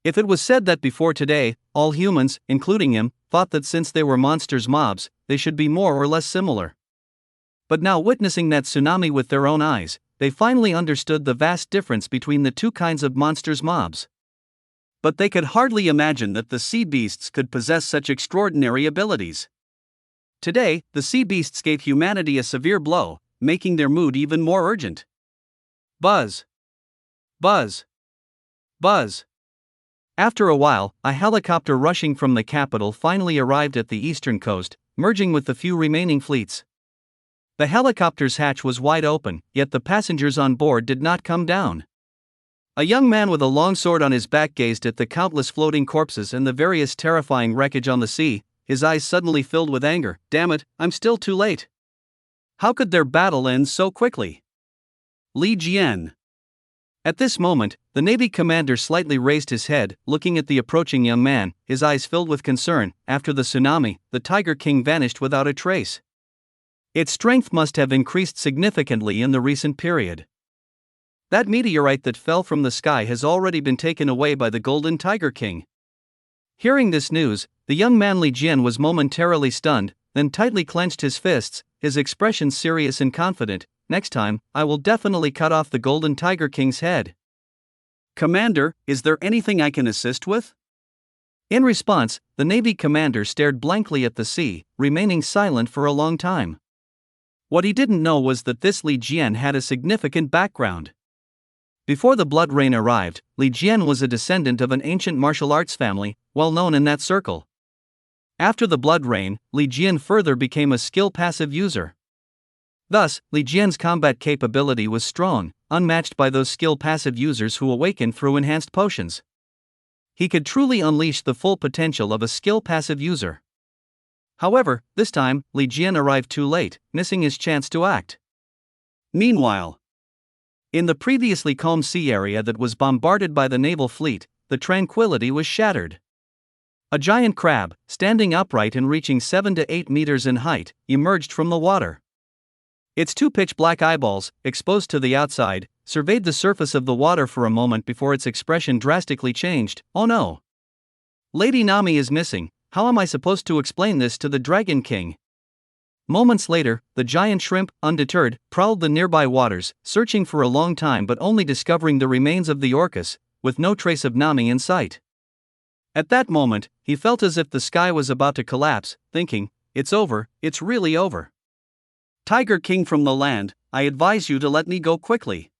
If it was said that before today, all humans, including him, thought that since they were monsters mobs, they should be more or less similar. But now witnessing that tsunami with their own eyes, they finally understood the vast difference between the two kinds of monsters mobs. But they could hardly imagine that the sea beasts could possess such extraordinary abilities. Today, the sea beasts gave humanity a severe blow, making their mood even more urgent. Buzz. Buzz. Buzz. After a while, a helicopter rushing from the capital finally arrived at the eastern coast, merging with the few remaining fleets. The helicopter's hatch was wide open, yet the passengers on board did not come down. A young man with a long sword on his back gazed at the countless floating corpses and the various terrifying wreckage on the sea, his eyes suddenly filled with anger. Damn it, I'm still too late. How could their battle end so quickly? Li Jian. At this moment, the Navy commander slightly raised his head, looking at the approaching young man, his eyes filled with concern. After the tsunami, the Tiger King vanished without a trace. Its strength must have increased significantly in the recent period. That meteorite that fell from the sky has already been taken away by the Golden Tiger King. Hearing this news, the young man Li Jian was momentarily stunned, then tightly clenched his fists, his expression serious and confident. Next time, I will definitely cut off the Golden Tiger King's head. Commander, is there anything I can assist with? In response, the Navy commander stared blankly at the sea, remaining silent for a long time. What he didn't know was that this Li Jian had a significant background. Before the Blood Rain arrived, Li Jian was a descendant of an ancient martial arts family, well known in that circle. After the Blood Rain, Li Jian further became a skill passive user. Thus, Li Jian's combat capability was strong, unmatched by those skill passive users who awaken through enhanced potions. He could truly unleash the full potential of a skill passive user. However, this time, Li Jian arrived too late, missing his chance to act. Meanwhile, in the previously calm sea area that was bombarded by the naval fleet, the tranquility was shattered. A giant crab, standing upright and reaching 7 to 8 meters in height, emerged from the water. Its two pitch-black eyeballs, exposed to the outside, surveyed the surface of the water for a moment before its expression drastically changed. Oh no! Lady Nami is missing. How am I supposed to explain this to the Dragon King? Moments later, the giant shrimp, undeterred, prowled the nearby waters, searching for a long time but only discovering the remains of the orcas, with no trace of Nami in sight. At that moment, he felt as if the sky was about to collapse, thinking, it's over, it's really over. Tiger King from the land, I advise you to let me go quickly.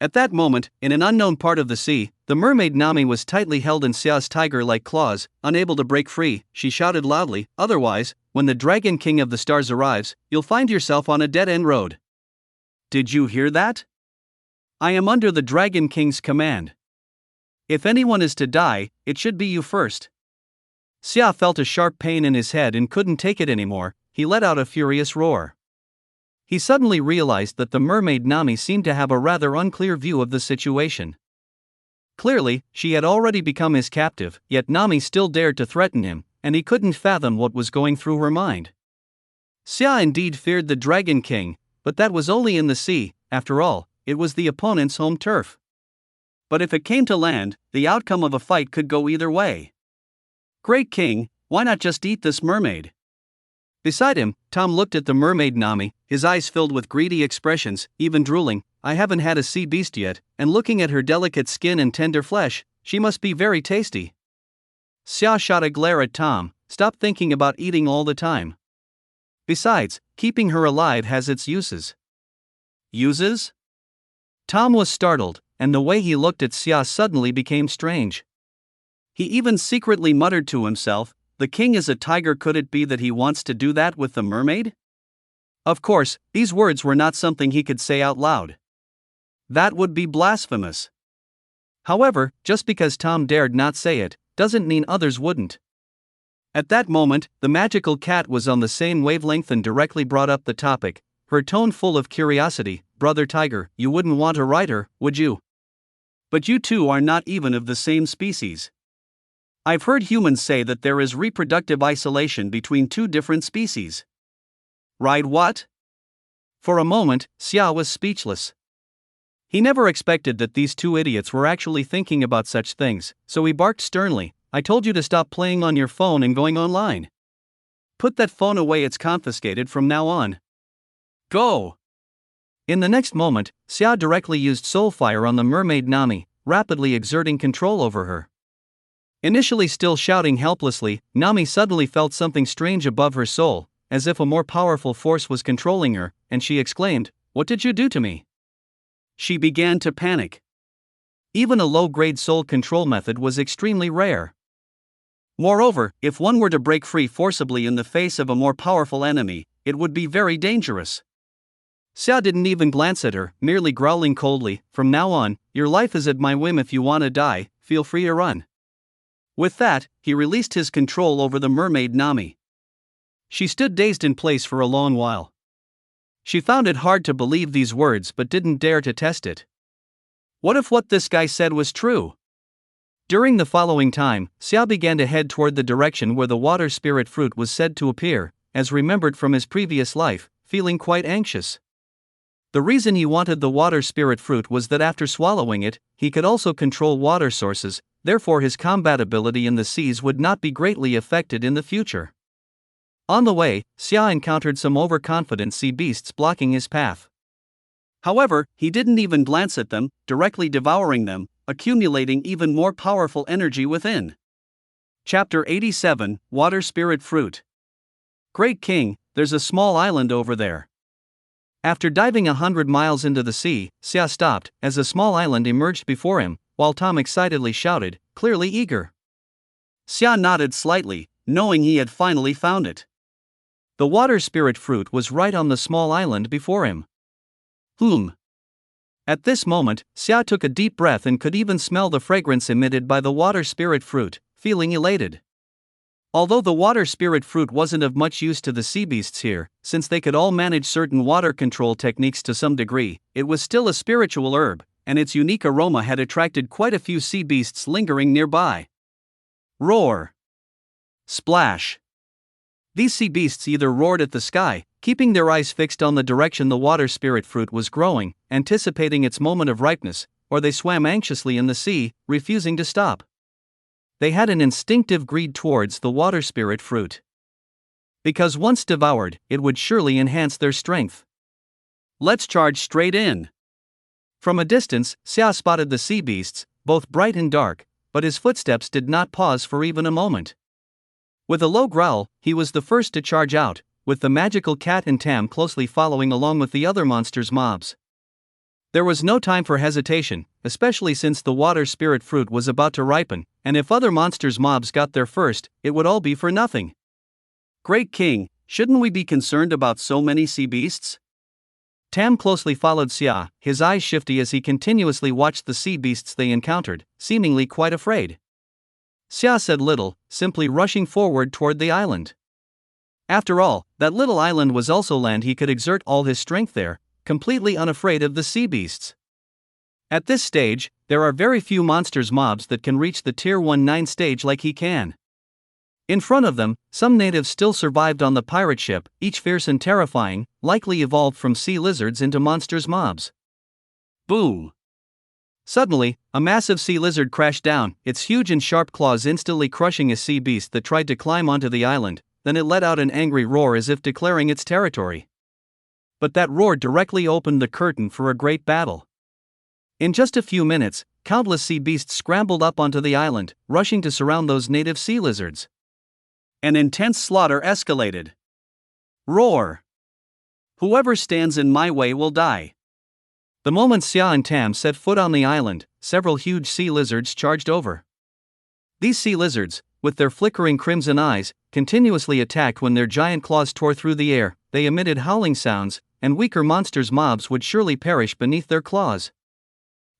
At that moment, in an unknown part of the sea, the mermaid Nami was tightly held in Xia's tiger-like claws, unable to break free. She shouted loudly, otherwise, when the Dragon King of the Stars arrives, you'll find yourself on a dead-end road. Did you hear that? I am under the Dragon King's command. If anyone is to die, it should be you first. Xia felt a sharp pain in his head and couldn't take it anymore. He let out a furious roar. He suddenly realized that the mermaid Nami seemed to have a rather unclear view of the situation. Clearly, she had already become his captive, yet Nami still dared to threaten him, and he couldn't fathom what was going through her mind. Xia indeed feared the Dragon King, but that was only in the sea. After all, it was the opponent's home turf. But if it came to land, the outcome of a fight could go either way. Great King, why not just eat this mermaid? Beside him, Tom looked at the mermaid Nami, his eyes filled with greedy expressions, even drooling. I haven't had a sea beast yet, and looking at her delicate skin and tender flesh, she must be very tasty. Xia shot a glare at Tom. Stop thinking about eating all the time. Besides, keeping her alive has its uses. Uses? Tom was startled, and the way he looked at Xia suddenly became strange. He even secretly muttered to himself, the king is a tiger, could it be that he wants to do that with the mermaid? Of course, these words were not something he could say out loud. That would be blasphemous. However, just because Tom dared not say it, doesn't mean others wouldn't. At that moment, the magical cat was on the same wavelength and directly brought up the topic, her tone full of curiosity. Brother Tiger, you wouldn't want to ride her, would you? But you two are not even of the same species. I've heard humans say that there is reproductive isolation between two different species. Right, what? For a moment, Xia was speechless. He never expected that these two idiots were actually thinking about such things, so he barked sternly, I told you to stop playing on your phone and going online. Put that phone away, it's confiscated from now on. Go! In the next moment, Xia directly used soul fire on the mermaid Nami, rapidly exerting control over her. Initially still shouting helplessly, Nami suddenly felt something strange above her soul, as if a more powerful force was controlling her, and she exclaimed, What did you do to me? She began to panic. Even a low-grade soul control method was extremely rare. Moreover, if one were to break free forcibly in the face of a more powerful enemy, it would be very dangerous. Xia didn't even glance at her, merely growling coldly, From now on, your life is at my whim. If you want to die, feel free to run. With that, he released his control over the mermaid Nami. She stood dazed in place for a long while. She found it hard to believe these words but didn't dare to test it. What if what this guy said was true? During the following time, Xia began to head toward the direction where the water spirit fruit was said to appear, as remembered from his previous life, feeling quite anxious. The reason he wanted the water spirit fruit was that after swallowing it, he could also control water sources, therefore his combat ability in the seas would not be greatly affected in the future. On the way, Xia encountered some overconfident sea beasts blocking his path. However, he didn't even glance at them, directly devouring them, accumulating even more powerful energy within. Chapter 87, Water Spirit Fruit. Great King, there's a small island over there. After diving 100 miles into the sea, Xia stopped, as a small island emerged before him, while Tom excitedly shouted, clearly eager. Xia nodded slightly, knowing he had finally found it. The water spirit fruit was right on the small island before him. At this moment, Xia took a deep breath and could even smell the fragrance emitted by the water spirit fruit, feeling elated. Although the water spirit fruit wasn't of much use to the sea beasts here, since they could all manage certain water control techniques to some degree, it was still a spiritual herb, and its unique aroma had attracted quite a few sea beasts lingering nearby. Roar! Splash! These sea beasts either roared at the sky, keeping their eyes fixed on the direction the water spirit fruit was growing, anticipating its moment of ripeness, or they swam anxiously in the sea, refusing to stop. They had an instinctive greed towards the water spirit fruit. Because once devoured, it would surely enhance their strength. Let's charge straight in. From a distance, Xia spotted the sea beasts, both bright and dark, but his footsteps did not pause for even a moment. With a low growl, he was the first to charge out, with the magical cat and Tam closely following along with the other monsters' mobs. There was no time for hesitation, especially since the water spirit fruit was about to ripen, and if other monsters' mobs got there first, it would all be for nothing. Great King, shouldn't we be concerned about so many sea beasts? Tam closely followed Xia, his eyes shifty as he continuously watched the sea beasts they encountered, seemingly quite afraid. Xia said little, simply rushing forward toward the island. After all, that little island was also land he could exert all his strength there, completely unafraid of the sea beasts. At this stage, there are very few monsters mobs that can reach the Tier 19 stage like he can. In front of them, some natives still survived on the pirate ship, each fierce and terrifying, likely evolved from sea lizards into monsters mobs. Boom! Suddenly, a massive sea lizard crashed down, its huge and sharp claws instantly crushing a sea beast that tried to climb onto the island, then it let out an angry roar as if declaring its territory. But that roar directly opened the curtain for a great battle. In just a few minutes, countless sea beasts scrambled up onto the island, rushing to surround those native sea lizards. An intense slaughter escalated. Roar! Whoever stands in my way will die. The moment Xia and Tam set foot on the island, several huge sea lizards charged over. These sea lizards, with their flickering crimson eyes, continuously attacked when their giant claws tore through the air. They emitted howling sounds, and weaker monsters mobs would surely perish beneath their claws.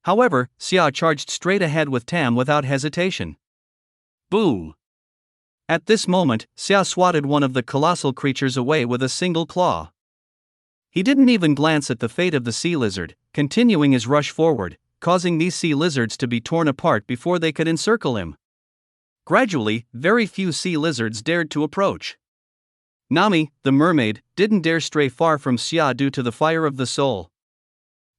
However, Xia charged straight ahead with Tam without hesitation. Boom! At this moment, Xia swatted one of the colossal creatures away with a single claw. He didn't even glance at the fate of the sea lizard, continuing his rush forward, causing these sea lizards to be torn apart before they could encircle him. Gradually, very few sea lizards dared to approach. Nami, the mermaid, didn't dare stray far from Xia due to the fire of the soul.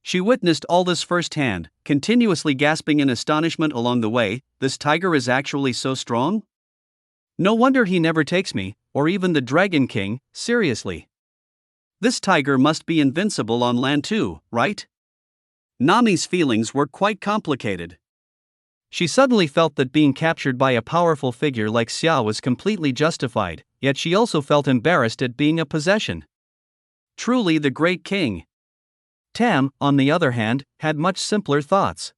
She witnessed all this firsthand, continuously gasping in astonishment along the way. This tiger is actually so strong? No wonder he never takes me, or even the Dragon King, seriously. This tiger must be invincible on land too, right? Nami's feelings were quite complicated. She suddenly felt that being captured by a powerful figure like Xia was completely justified, yet she also felt embarrassed at being a possession. Truly the great king. Tam, on the other hand, had much simpler thoughts.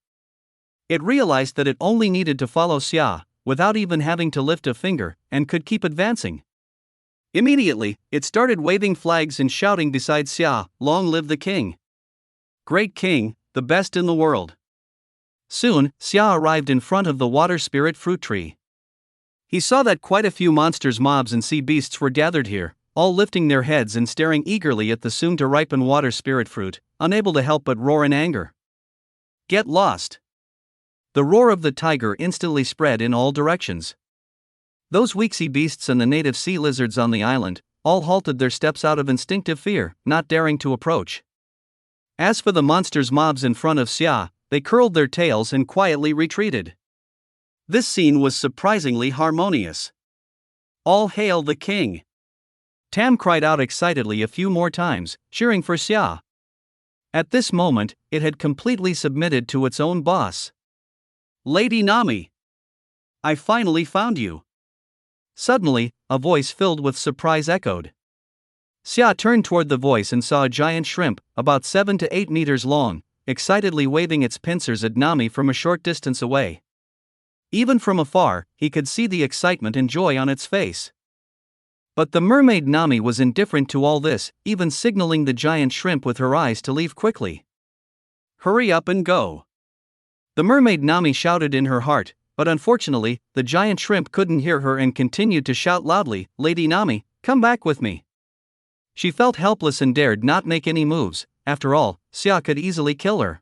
It realized that it only needed to follow Xia, without even having to lift a finger, and could keep advancing. Immediately, it started waving flags and shouting beside Xia, "Long live the king! Great king, the best in the world!" Soon, Xia arrived in front of the water spirit fruit tree. He saw that quite a few monsters, mobs and sea beasts were gathered here, all lifting their heads and staring eagerly at the soon-to-ripen water spirit fruit, unable to help but roar in anger. "Get lost!" The roar of the tiger instantly spread in all directions. Those weak sea beasts and the native sea lizards on the island all halted their steps out of instinctive fear, not daring to approach. As for the monsters, mobs in front of Xia, they curled their tails and quietly retreated. This scene was surprisingly harmonious. All hail the king! Tam cried out excitedly a few more times, cheering for Xia. At this moment, it had completely submitted to its own boss. "Lady Nami! I finally found you!" Suddenly, a voice filled with surprise echoed. Xia turned toward the voice and saw a giant shrimp, about 7 to 8 meters long, excitedly waving its pincers at Nami from a short distance away. Even from afar, he could see the excitement and joy on its face. But the mermaid Nami was indifferent to all this, even signaling the giant shrimp with her eyes to leave quickly. "Hurry up and go!" The mermaid Nami shouted in her heart, but unfortunately, the giant shrimp couldn't hear her and continued to shout loudly, "Lady Nami, come back with me!" She felt helpless and dared not make any moves. After all, Xia could easily kill her.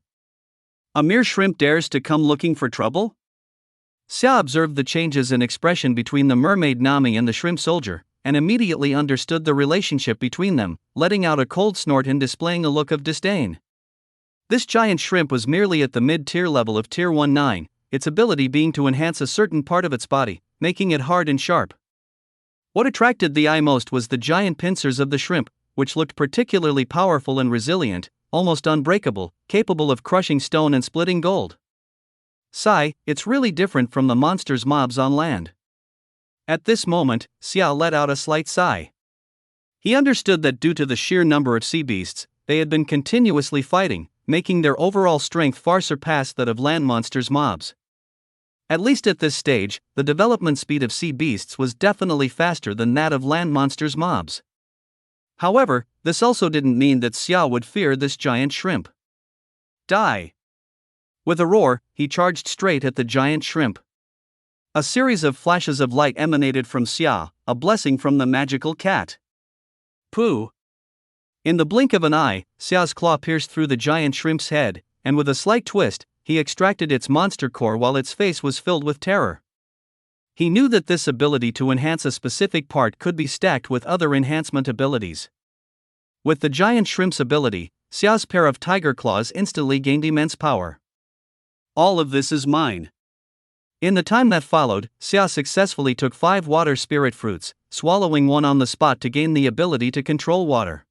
A mere shrimp dares to come looking for trouble? Xia observed the changes in expression between the mermaid Nami and the shrimp soldier, and immediately understood the relationship between them, letting out a cold snort and displaying a look of disdain. This giant shrimp was merely at the mid-tier level of Tier 19, its ability being to enhance a certain part of its body, making it hard and sharp. What attracted the eye most was the giant pincers of the shrimp, which looked particularly powerful and resilient, almost unbreakable, capable of crushing stone and splitting gold. Sigh, it's really different from the monsters mobs on land. At this moment, Xia let out a slight sigh. He understood that due to the sheer number of sea beasts, they had been continuously fighting, making their overall strength far surpass that of land monsters mobs. At least at this stage, the development speed of sea beasts was definitely faster than that of land monsters mobs. However, this also didn't mean that Xia would fear this giant shrimp. Die! With a roar, he charged straight at the giant shrimp. A series of flashes of light emanated from Xia, a blessing from the magical cat. Pooh! In the blink of an eye, Xia's claw pierced through the giant shrimp's head, and with a slight twist, he extracted its monster core while its face was filled with terror. He knew that this ability to enhance a specific part could be stacked with other enhancement abilities. With the giant shrimp's ability, Xia's pair of tiger claws instantly gained immense power. All of this is mine. In the time that followed, Xia successfully took 5 water spirit fruits, swallowing one on the spot to gain the ability to control water.